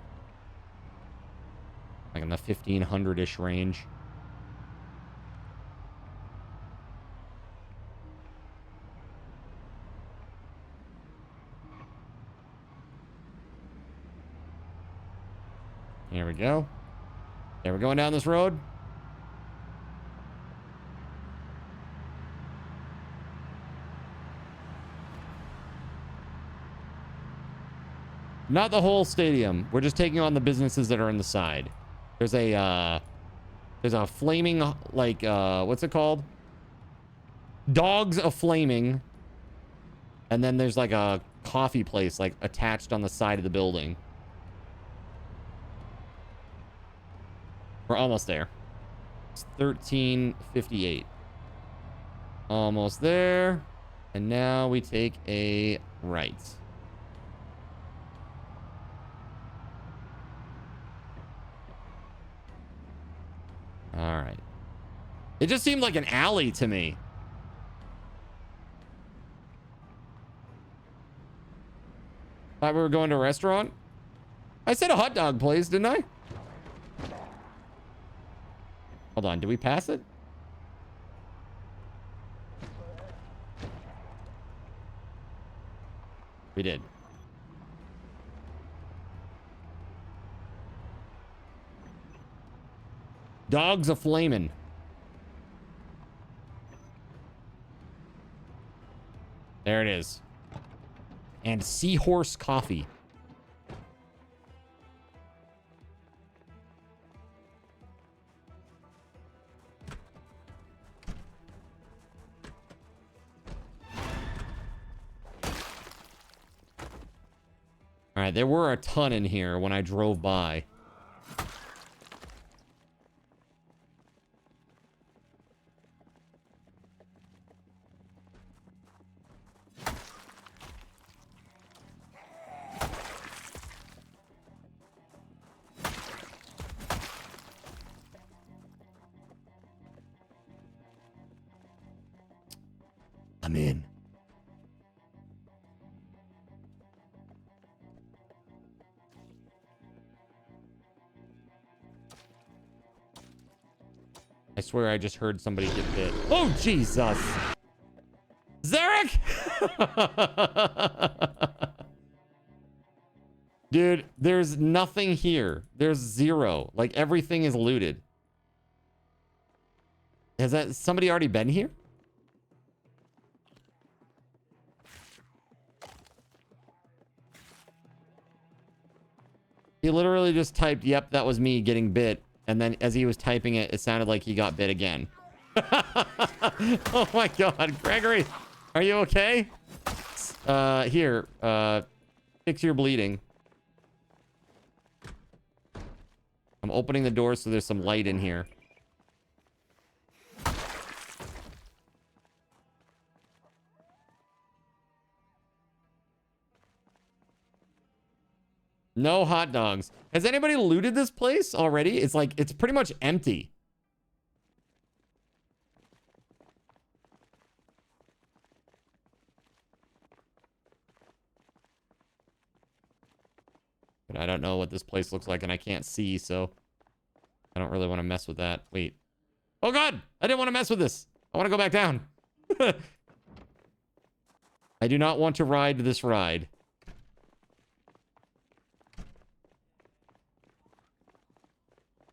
Like in the 1500-ish range. Here we go. Yeah, we're going down this road. Not the whole stadium. We're just taking on the businesses that are on the side. There's a flaming, like, what's it called? Dogs a Flaming. And then there's like a coffee place, like, attached on the side of the building. We're almost there. It's 13:58. Almost there. And now we take a right. All right. It just seemed like an alley to me. Thought we were going to a restaurant. I said a hot dog place, didn't I? Hold on. Did we pass it? We did. Dogs a Flamin'. There it is. And Seahorse Coffee. All right, there were a ton in here when I drove by. I'm in. I swear I just heard somebody get bit. Oh, Jesus. Zarek! Dude, there's nothing here. There's zero. Like, everything is looted. Has that somebody already been here? He literally just typed, yep, that was me getting bit. And then as he was typing it, it sounded like he got bit again. Oh my God, Gregory, are you okay? Here, fix your bleeding. I'm opening the door so there's some light in here. No hot dogs. Has anybody looted this place already? It's like, it's pretty much empty. But I don't know what this place looks like, and I can't see, so I don't really want to mess with that. Wait. Oh, God! I didn't want to mess with this. I want to go back down. I do not want to ride this ride.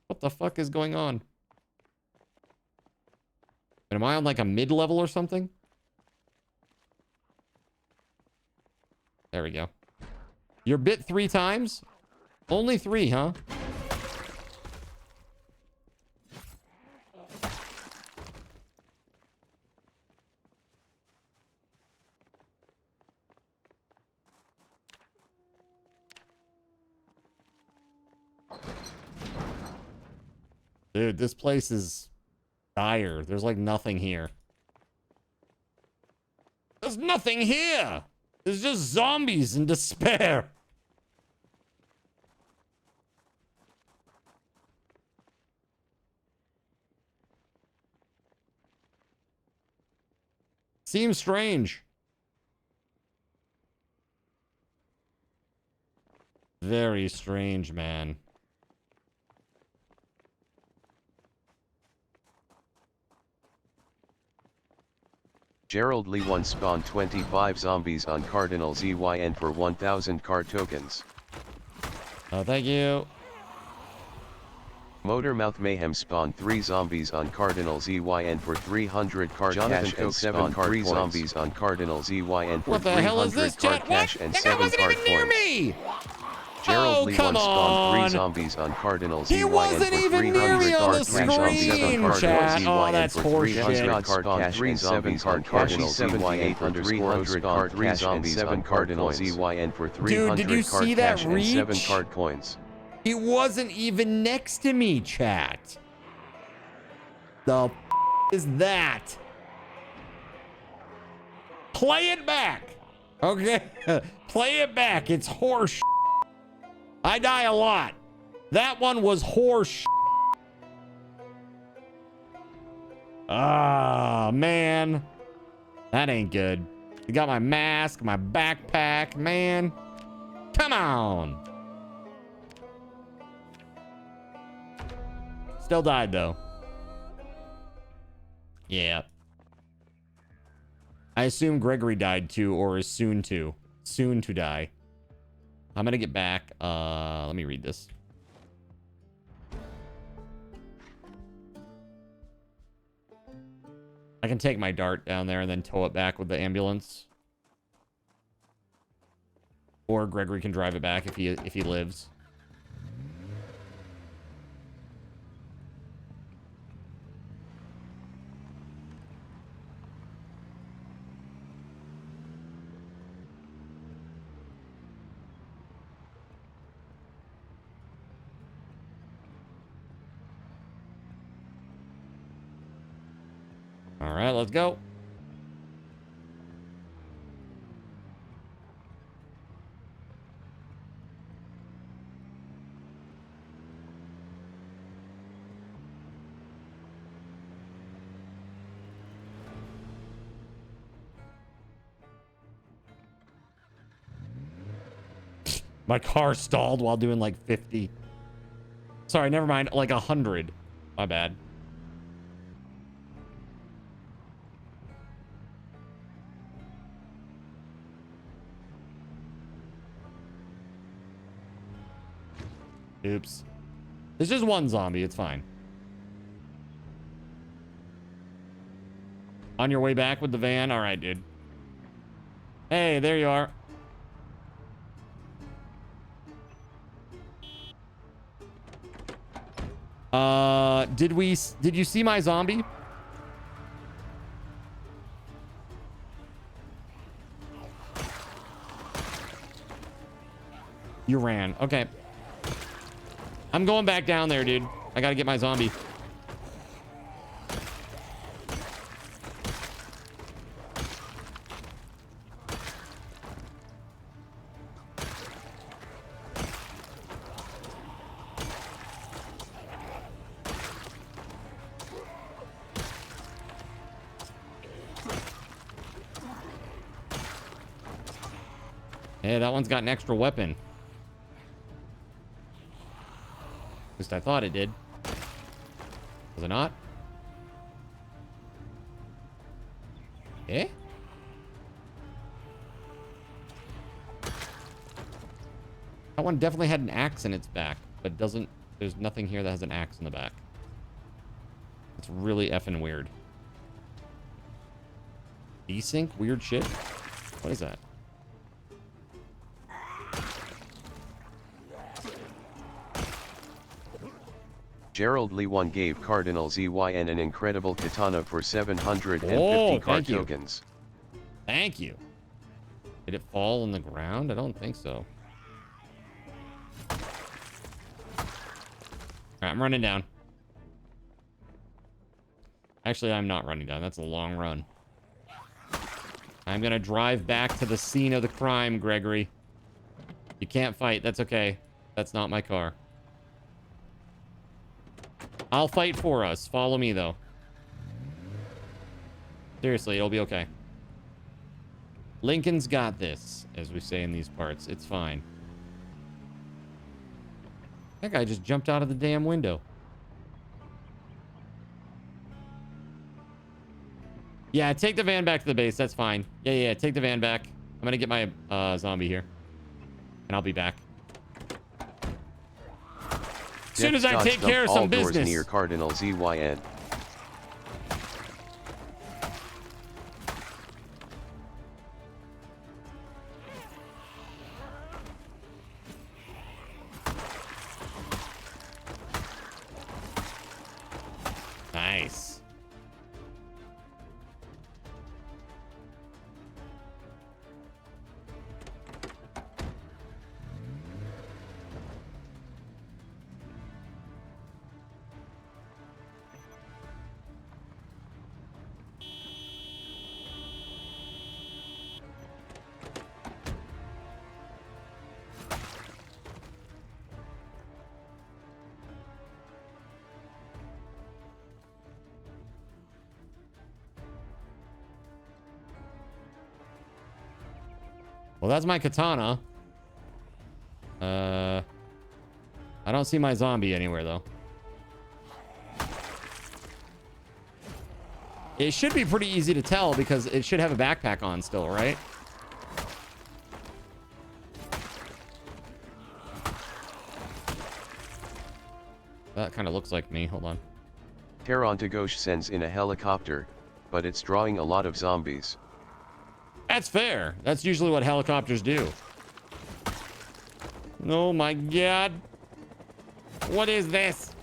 What the fuck is going on? Am I on like a mid-level or something? There we go. You're bit 3 times? Only 3, huh? Dude, this place is dire. There's like nothing here. There's nothing here! There's just zombies in despair. Seems strange. Very strange, man. Gerald Lee once spawned 25 zombies on Cardinal ZYN for 1,000 card tokens. Oh, thank you. Motormouth Mayhem spawned 3 zombies on Cardinal ZYN for 300 card cash and 7 card 3 zombies on Cardinal ZYN for 300 card cash and 7 card coins. Me. Gerald Lee once spawned 3 zombies on Cardinal ZYN for 300 card cash and 7 card coins. Oh, that's horseshit. Card cash and 7 card Cardinal ZYN for 300 card cash and 7 Cardinal ZYN for 300 card cash and 7 card coins. He wasn't even next to me, chat. The f is that? Play it back. Okay? Play it back. It's horse. I die a lot. That one was horse. Ah, man. That ain't good. You got my mask, my backpack, man. Come on. Still died, though. Yeah. I assume Gregory died, too, or is soon to. Soon to die. I'm gonna get back. Let me read this. I can take my dart down there and then tow it back with the ambulance. Or Gregory can drive it back if he lives. All right, let's go. My car stalled while doing like 50. Sorry, never mind. Like 100. My bad. Oops. There's just one zombie. It's fine. On your way back with the van? All right, dude. Hey, there you are. Did you see my zombie? You ran. Okay. I'm going back down there, dude. I gotta get my zombie. Hey, that one's got an extra weapon. At least I thought it did. Was it not? Eh? That one definitely had an axe in its back, but doesn't... There's nothing here that has an axe in the back. It's really effing weird. Desync? Weird shit? What is that? Gerald Lee 1 gave Cardinal ZYN an incredible katana for 750 card tokens. Thank you. Did it fall on the ground? I don't think so. All right, I'm running down. Actually, I'm not running down. That's a long run. I'm gonna drive back to the scene of the crime, Gregory. You can't fight. That's okay. That's not my car. I'll fight for us. Follow me, though. Seriously, it'll be okay. Lincoln's got this, as we say in these parts. It's fine. That guy just jumped out of the damn window. Yeah, take the van back to the base. That's fine. Yeah, take the van back. I'm gonna get my zombie here. And I'll be back. As soon as I take care of some business. Near Cardinal ZYN. Nice. Well, that's my katana. I don't see my zombie anywhere, though. It should be pretty easy to tell because it should have a backpack on still, right? That kind of looks like me. Hold on. Tarantagosh sends in a helicopter, but it's drawing a lot of zombies. That's fair. That's usually what helicopters do. Oh my god. What is this?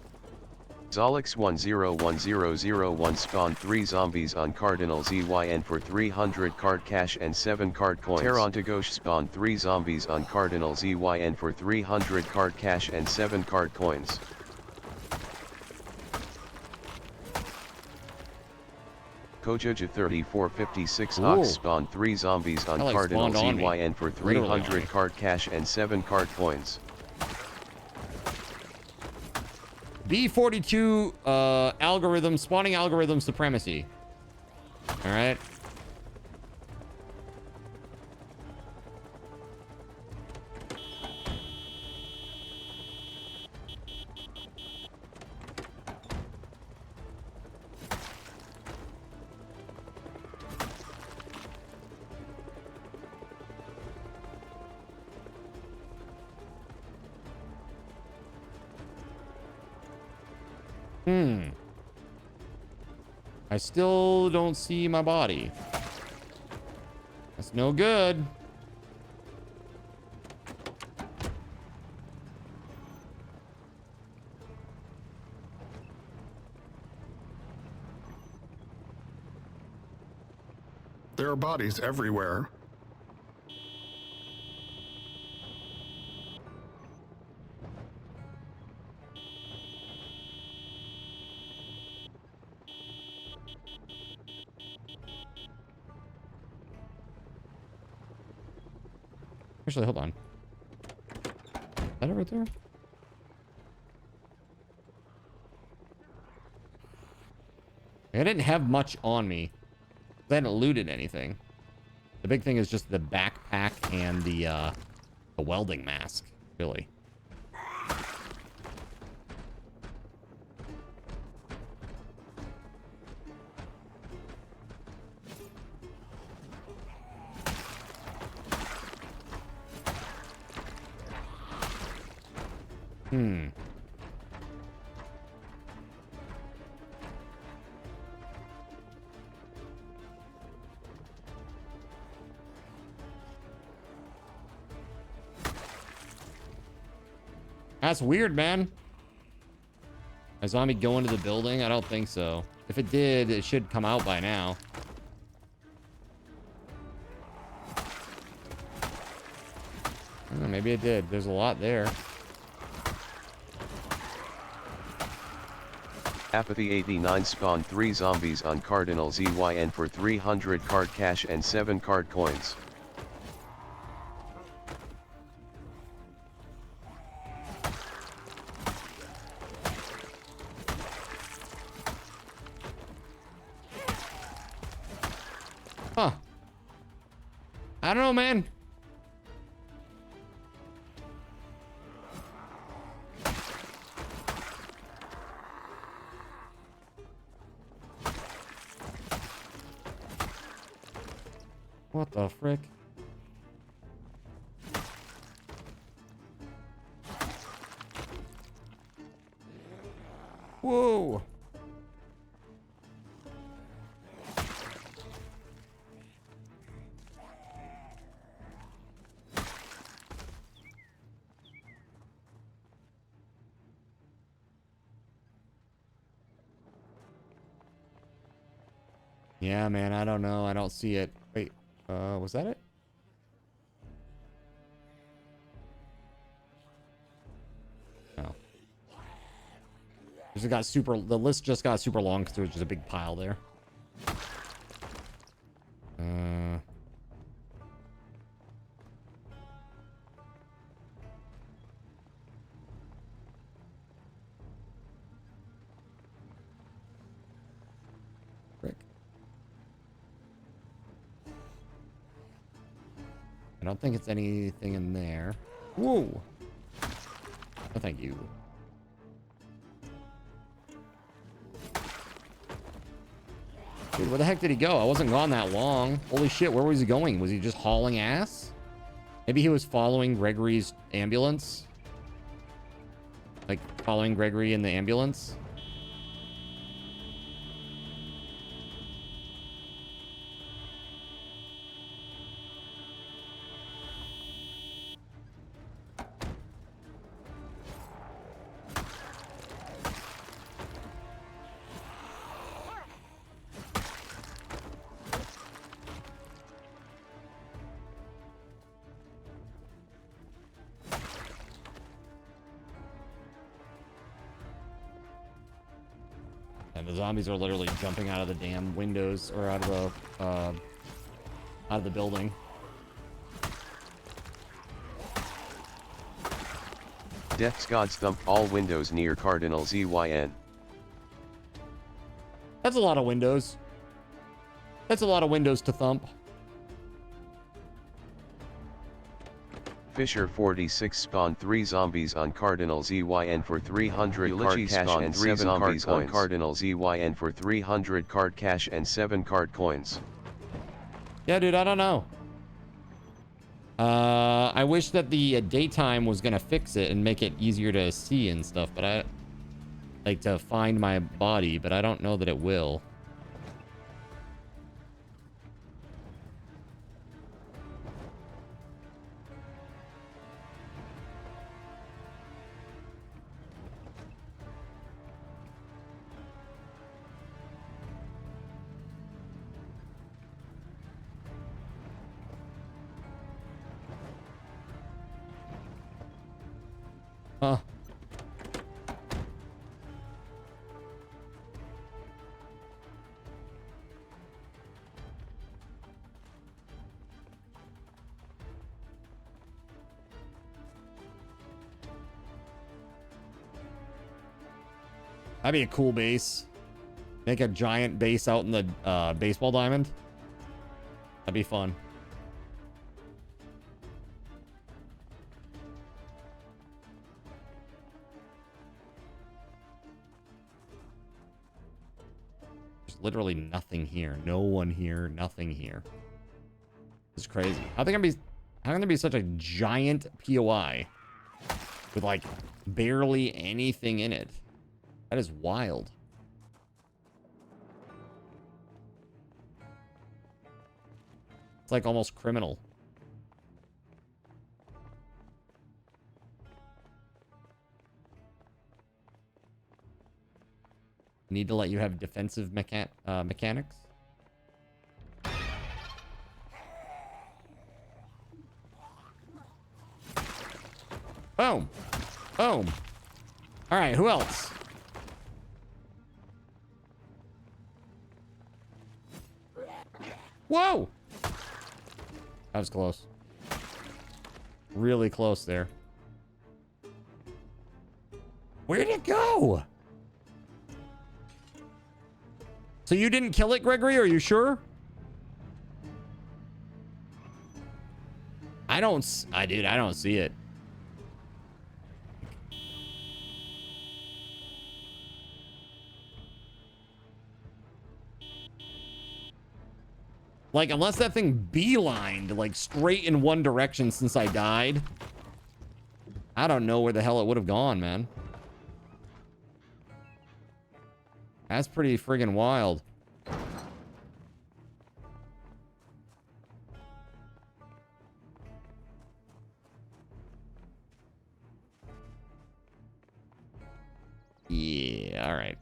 Zolix 101001 spawned 3 zombies on Cardinal ZYN for 300 card cash and 7 card coins. Tarantagosh spawned 3 zombies on Cardinal ZYN for 300 card cash and 7 card coins. Kojaja 3456 Ox spawned 3 zombies on Cardinal ZYN for 300 card cash and 7 card coins. B42 algorithm, spawning algorithm supremacy. All right. I still don't see my body. That's no good. There are bodies everywhere. Actually, hold on. Is that it right there? I didn't have much on me. I hadn't looted anything. The big thing is just the backpack and the welding mask, really. That's weird, man. A zombie go into the building? I don't think so. If it did, it should come out by now. Oh, maybe it did. There's a lot there. Apathy 89 spawned 3 zombies on Cardinal ZYN for 300 card cash and 7 card coins. Huh. I don't know, man. What the frick? Whoa. Yeah, man, I don't know. I don't see it. Wait, was that it? No. Just got super, the list just got super long because there's just a big pile there. I don't think it's anything in there. Whoa! Oh, thank you. Dude, where the heck did he go? I wasn't gone that long. Holy shit, where was he going? Was he just hauling ass? Maybe he was following Gregory's ambulance? Like, following Gregory in the ambulance? And the zombies are literally jumping out of the damn windows or out of the building. Death's Gods thump all windows near Cardinal ZYN. That's a lot of windows. That's a lot of windows to thump. Fisher 46 spawned 3 zombies on Cardinal ZYN for 300 card cash and 7 zombies on Cardinal ZYN for 300 card cash and 7 card coins. Yeah, dude, I don't know. I wish that the daytime was gonna fix it and make it easier to see and stuff, but I like to find my body, but I don't know that it will. Huh. That'd be a cool base. Make a giant base out in the baseball diamond. That'd be fun. Literally nothing here. No one here. Nothing here. It's crazy. How can there be such a giant POI? with like barely anything in it. That is wild. It's like almost criminal. Need to let you have defensive mechanics. Boom. Boom. All right, who else? Whoa! That was close. Really close there. Where'd it go? So you didn't kill it, Gregory? Are you sure? Dude, I don't see it. Like, unless that thing beelined, like, straight in one direction since I died. I don't know where the hell it would have gone, man. That's pretty friggin' wild. Yeah, all right.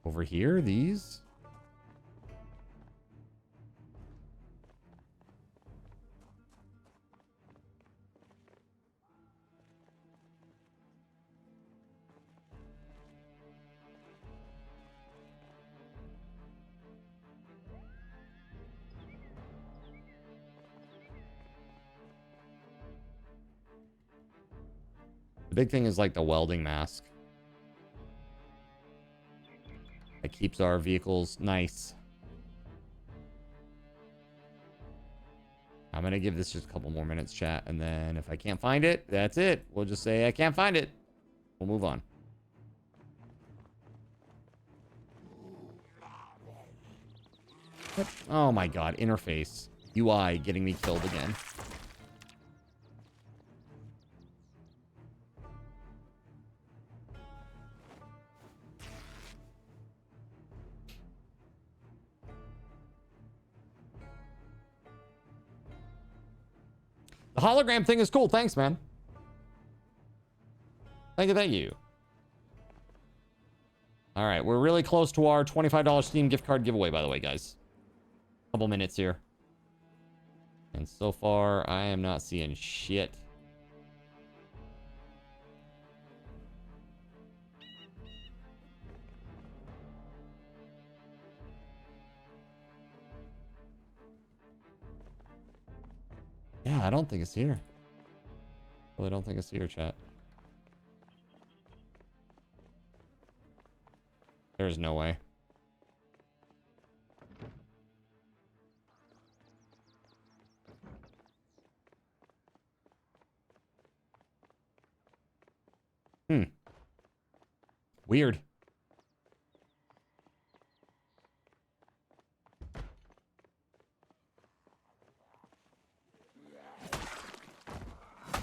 Over here, these. The big thing is like the welding mask. That keeps our vehicles nice. I'm gonna give this just a couple more minutes, chat, and then if I can't find it, that's it. We'll just say I can't find it. We'll move on. What? Oh my god, interface. UI getting me killed again. The hologram thing is cool. Thanks, man. Thank you, thank you. All right, we're really close to our $25 Steam gift card giveaway, by the way, guys. Couple minutes here. And so far, I am not seeing shit. Yeah, I don't think it's here. Really don't think it's here, chat. There's no way. Weird.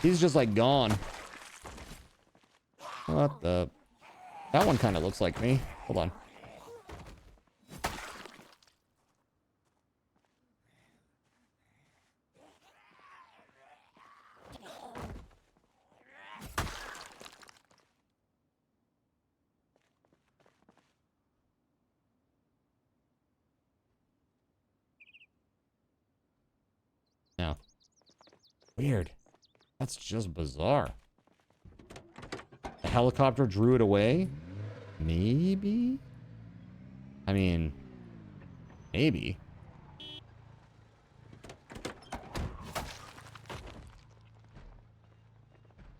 He's just like gone. What the? That one kind of looks like me. Hold on. No. Weird. That's just bizarre. The helicopter drew it away? Maybe? I mean, maybe.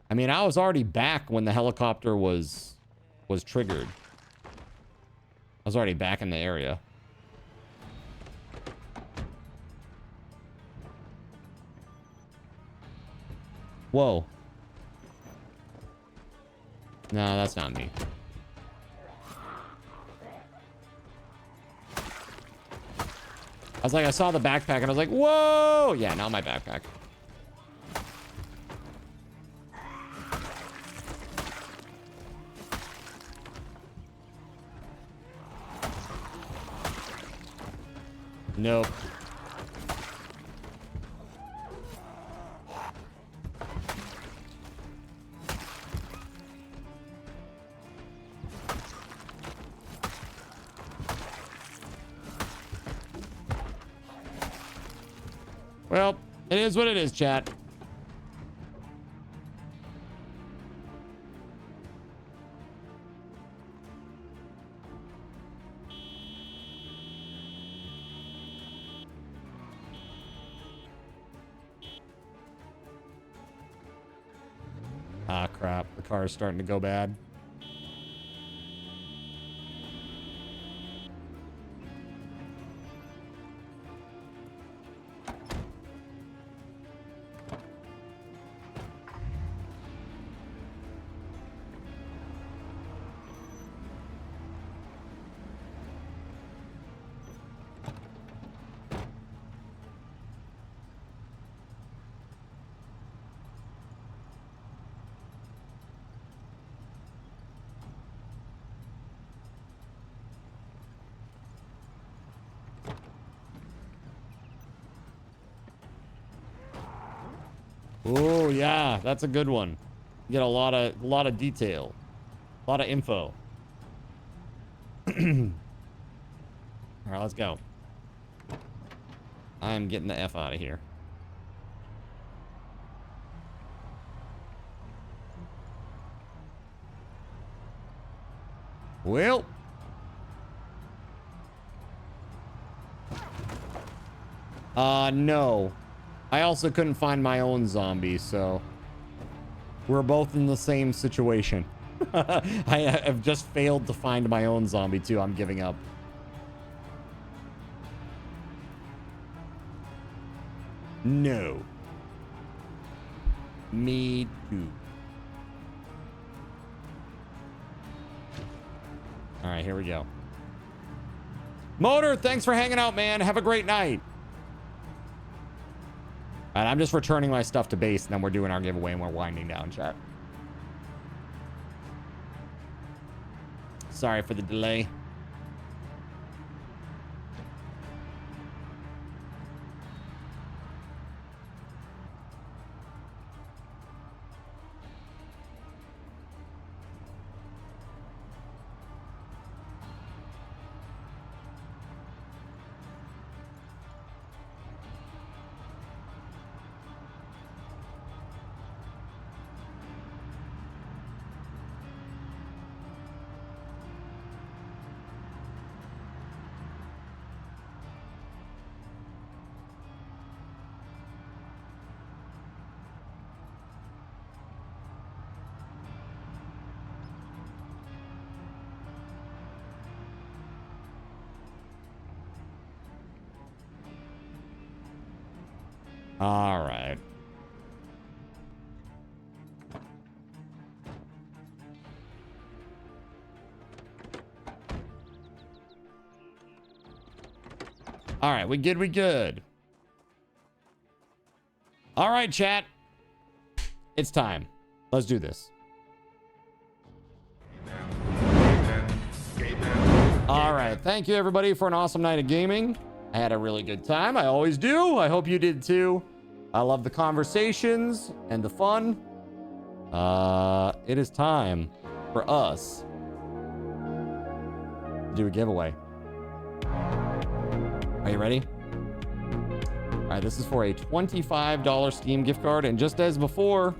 I mean, I was already back when the helicopter was triggered. I was already back in the area. Whoa. No, that's not me. I was like, I saw the backpack and I was like, whoa! Yeah, not my backpack. Nope. Well, it is what it is, chat. Ah, crap. The car is starting to go bad. Oh yeah, that's a good one. You get a lot of detail, a lot of info. All right, let's go. I'm getting the F out of here. Well, no. I also couldn't find my own zombie, so we're both in the same situation. I have just failed to find my own zombie too. I'm giving up. No. Me too. All right, here we go. Motor, thanks for hanging out, man. Have a great night. All right, I'm just returning my stuff to base, and then we're doing our giveaway, and we're winding down, chat. Sorry for the delay. All right. All right, we good. All right, chat. It's time. Let's do this. All right, thank you everybody for an awesome night of gaming. I had a really good time. I always do. I hope you did too. I love the conversations and the fun. It is time for us to do a giveaway. Are you ready? All right, this is for a $25 Steam gift card. And just as before,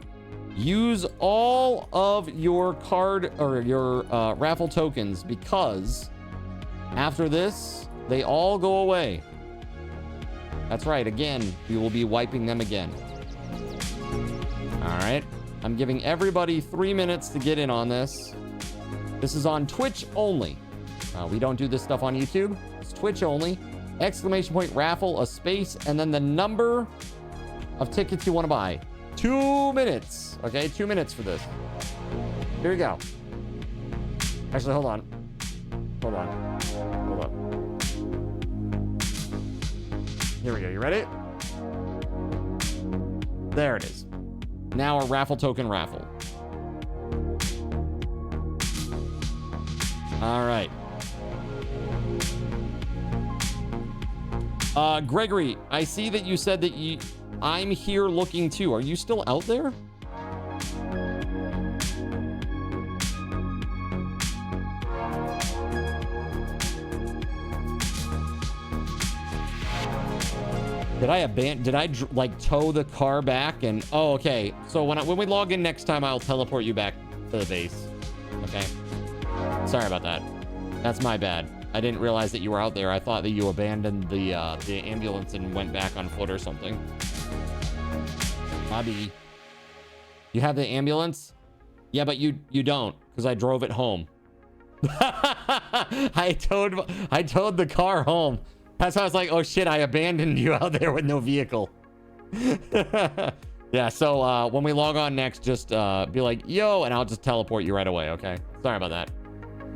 use all of your card or your raffle tokens, because after this, they all go away. That's right. Again, we will be wiping them again. All right. I'm giving everybody 3 minutes to get in on this. This is on Twitch only. We don't do this stuff on YouTube. It's Twitch only. Exclamation point raffle, a space, and then the number of tickets you want to buy. 2 minutes. Okay, 2 minutes for this. Here we go. Actually, hold on. Hold on. Hold on. Here we go. You ready? There it is. Now a raffle token raffle. All right. Gregory, I see that you said that I'm here looking too. Are you still out there? Did I like tow the car back and oh, okay. So when we log in next time, I'll teleport you back to the base. Okay. Sorry about that. That's my bad. I didn't realize that you were out there. I thought that you abandoned the ambulance and went back on foot or something. Bobby, you have the ambulance? Yeah, but you don't, because I drove it home. I towed the car home. That's why I was like, oh shit, I abandoned you out there with no vehicle. Yeah, so when we log on next, just be like, yo, and I'll just teleport you right away, okay? Sorry about that.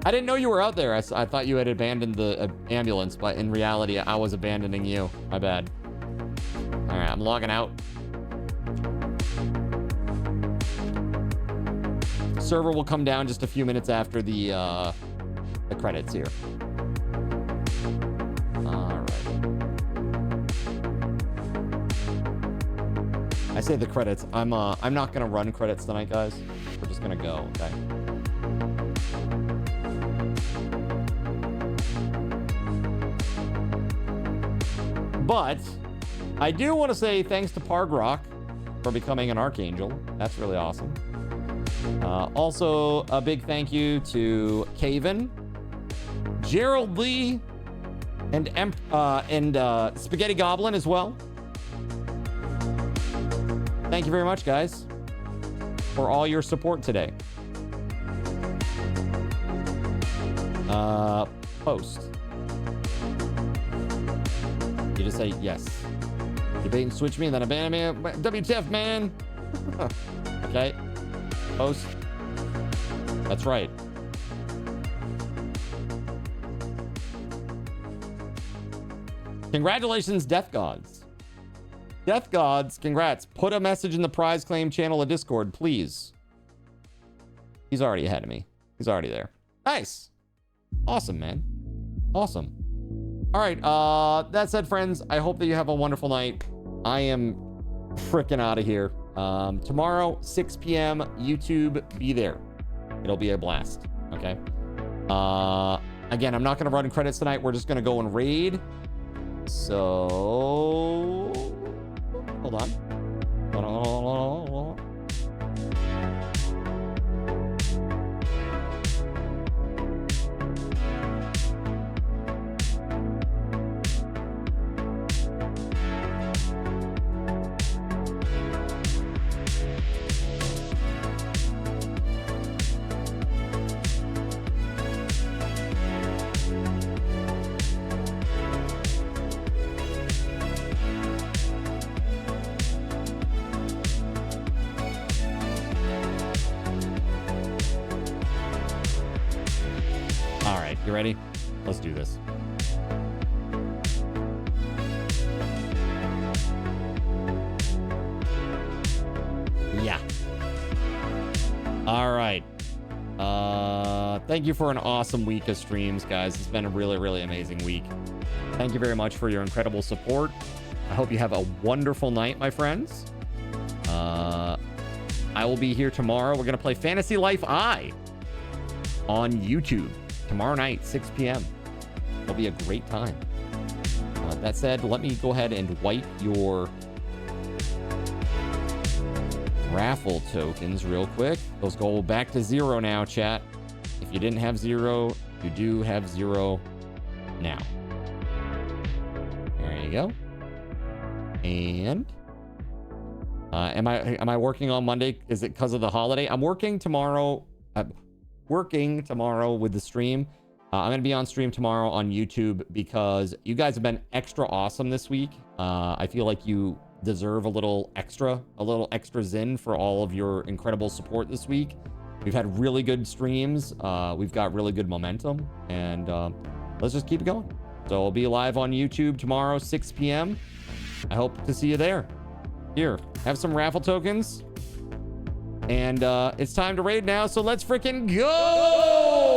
I didn't know you were out there. I thought you had abandoned the ambulance, but in reality, I was abandoning you. My bad. All right, I'm logging out. Server will come down just a few minutes after the credits here. All right. I say the credits. I'm not gonna run credits tonight, guys. We're just gonna go, okay? But I do want to say thanks to Pargrock for becoming an Archangel. That's really awesome. Also, a big thank you to Caven, Gerald Lee, and Spaghetti Goblin as well. Thank you very much, guys, for all your support today. Post. You just say yes. You bait and switch me and then abandon me. WTF, man. Okay. Post. That's right. Congratulations, Death Gods. Death Gods, congrats. Put a message in the prize claim channel of Discord, please. He's already ahead of me. He's already there. Nice. Awesome, man. Awesome. All right. That said, friends, I hope that you have a wonderful night. I am freaking out of here. Tomorrow, 6 p.m. YouTube, be there. It'll be a blast. Okay. Again, I'm not going to run credits tonight. We're just going to go and raid. So, hold on. Hold on. You ready? Let's do this. Yeah. All right. Thank you for an awesome week of streams, guys. It's been a really, really amazing week. Thank you very much for your incredible support. I hope you have a wonderful night, my friends. I will be here tomorrow. We're going to play Fantasy Life I on YouTube. Tomorrow night, 6 p.m. It'll be a great time. That said, let me go ahead and wipe your raffle tokens real quick. Those go back to 0 now, chat. If you didn't have 0, you do have 0 now. There you go. And am I working on Monday? Is it because of the holiday? I'm working tomorrow. With the stream. I'm going to be on stream tomorrow on YouTube because you guys have been extra awesome this week. I feel like you deserve a little extra zen for all of your incredible support this week. We've had really good streams. We've got really good momentum, and let's just keep it going. So I'll be live on YouTube tomorrow, 6 p.m. I hope to see you there. Here, have some raffle tokens. And it's time to raid now, so let's freaking go!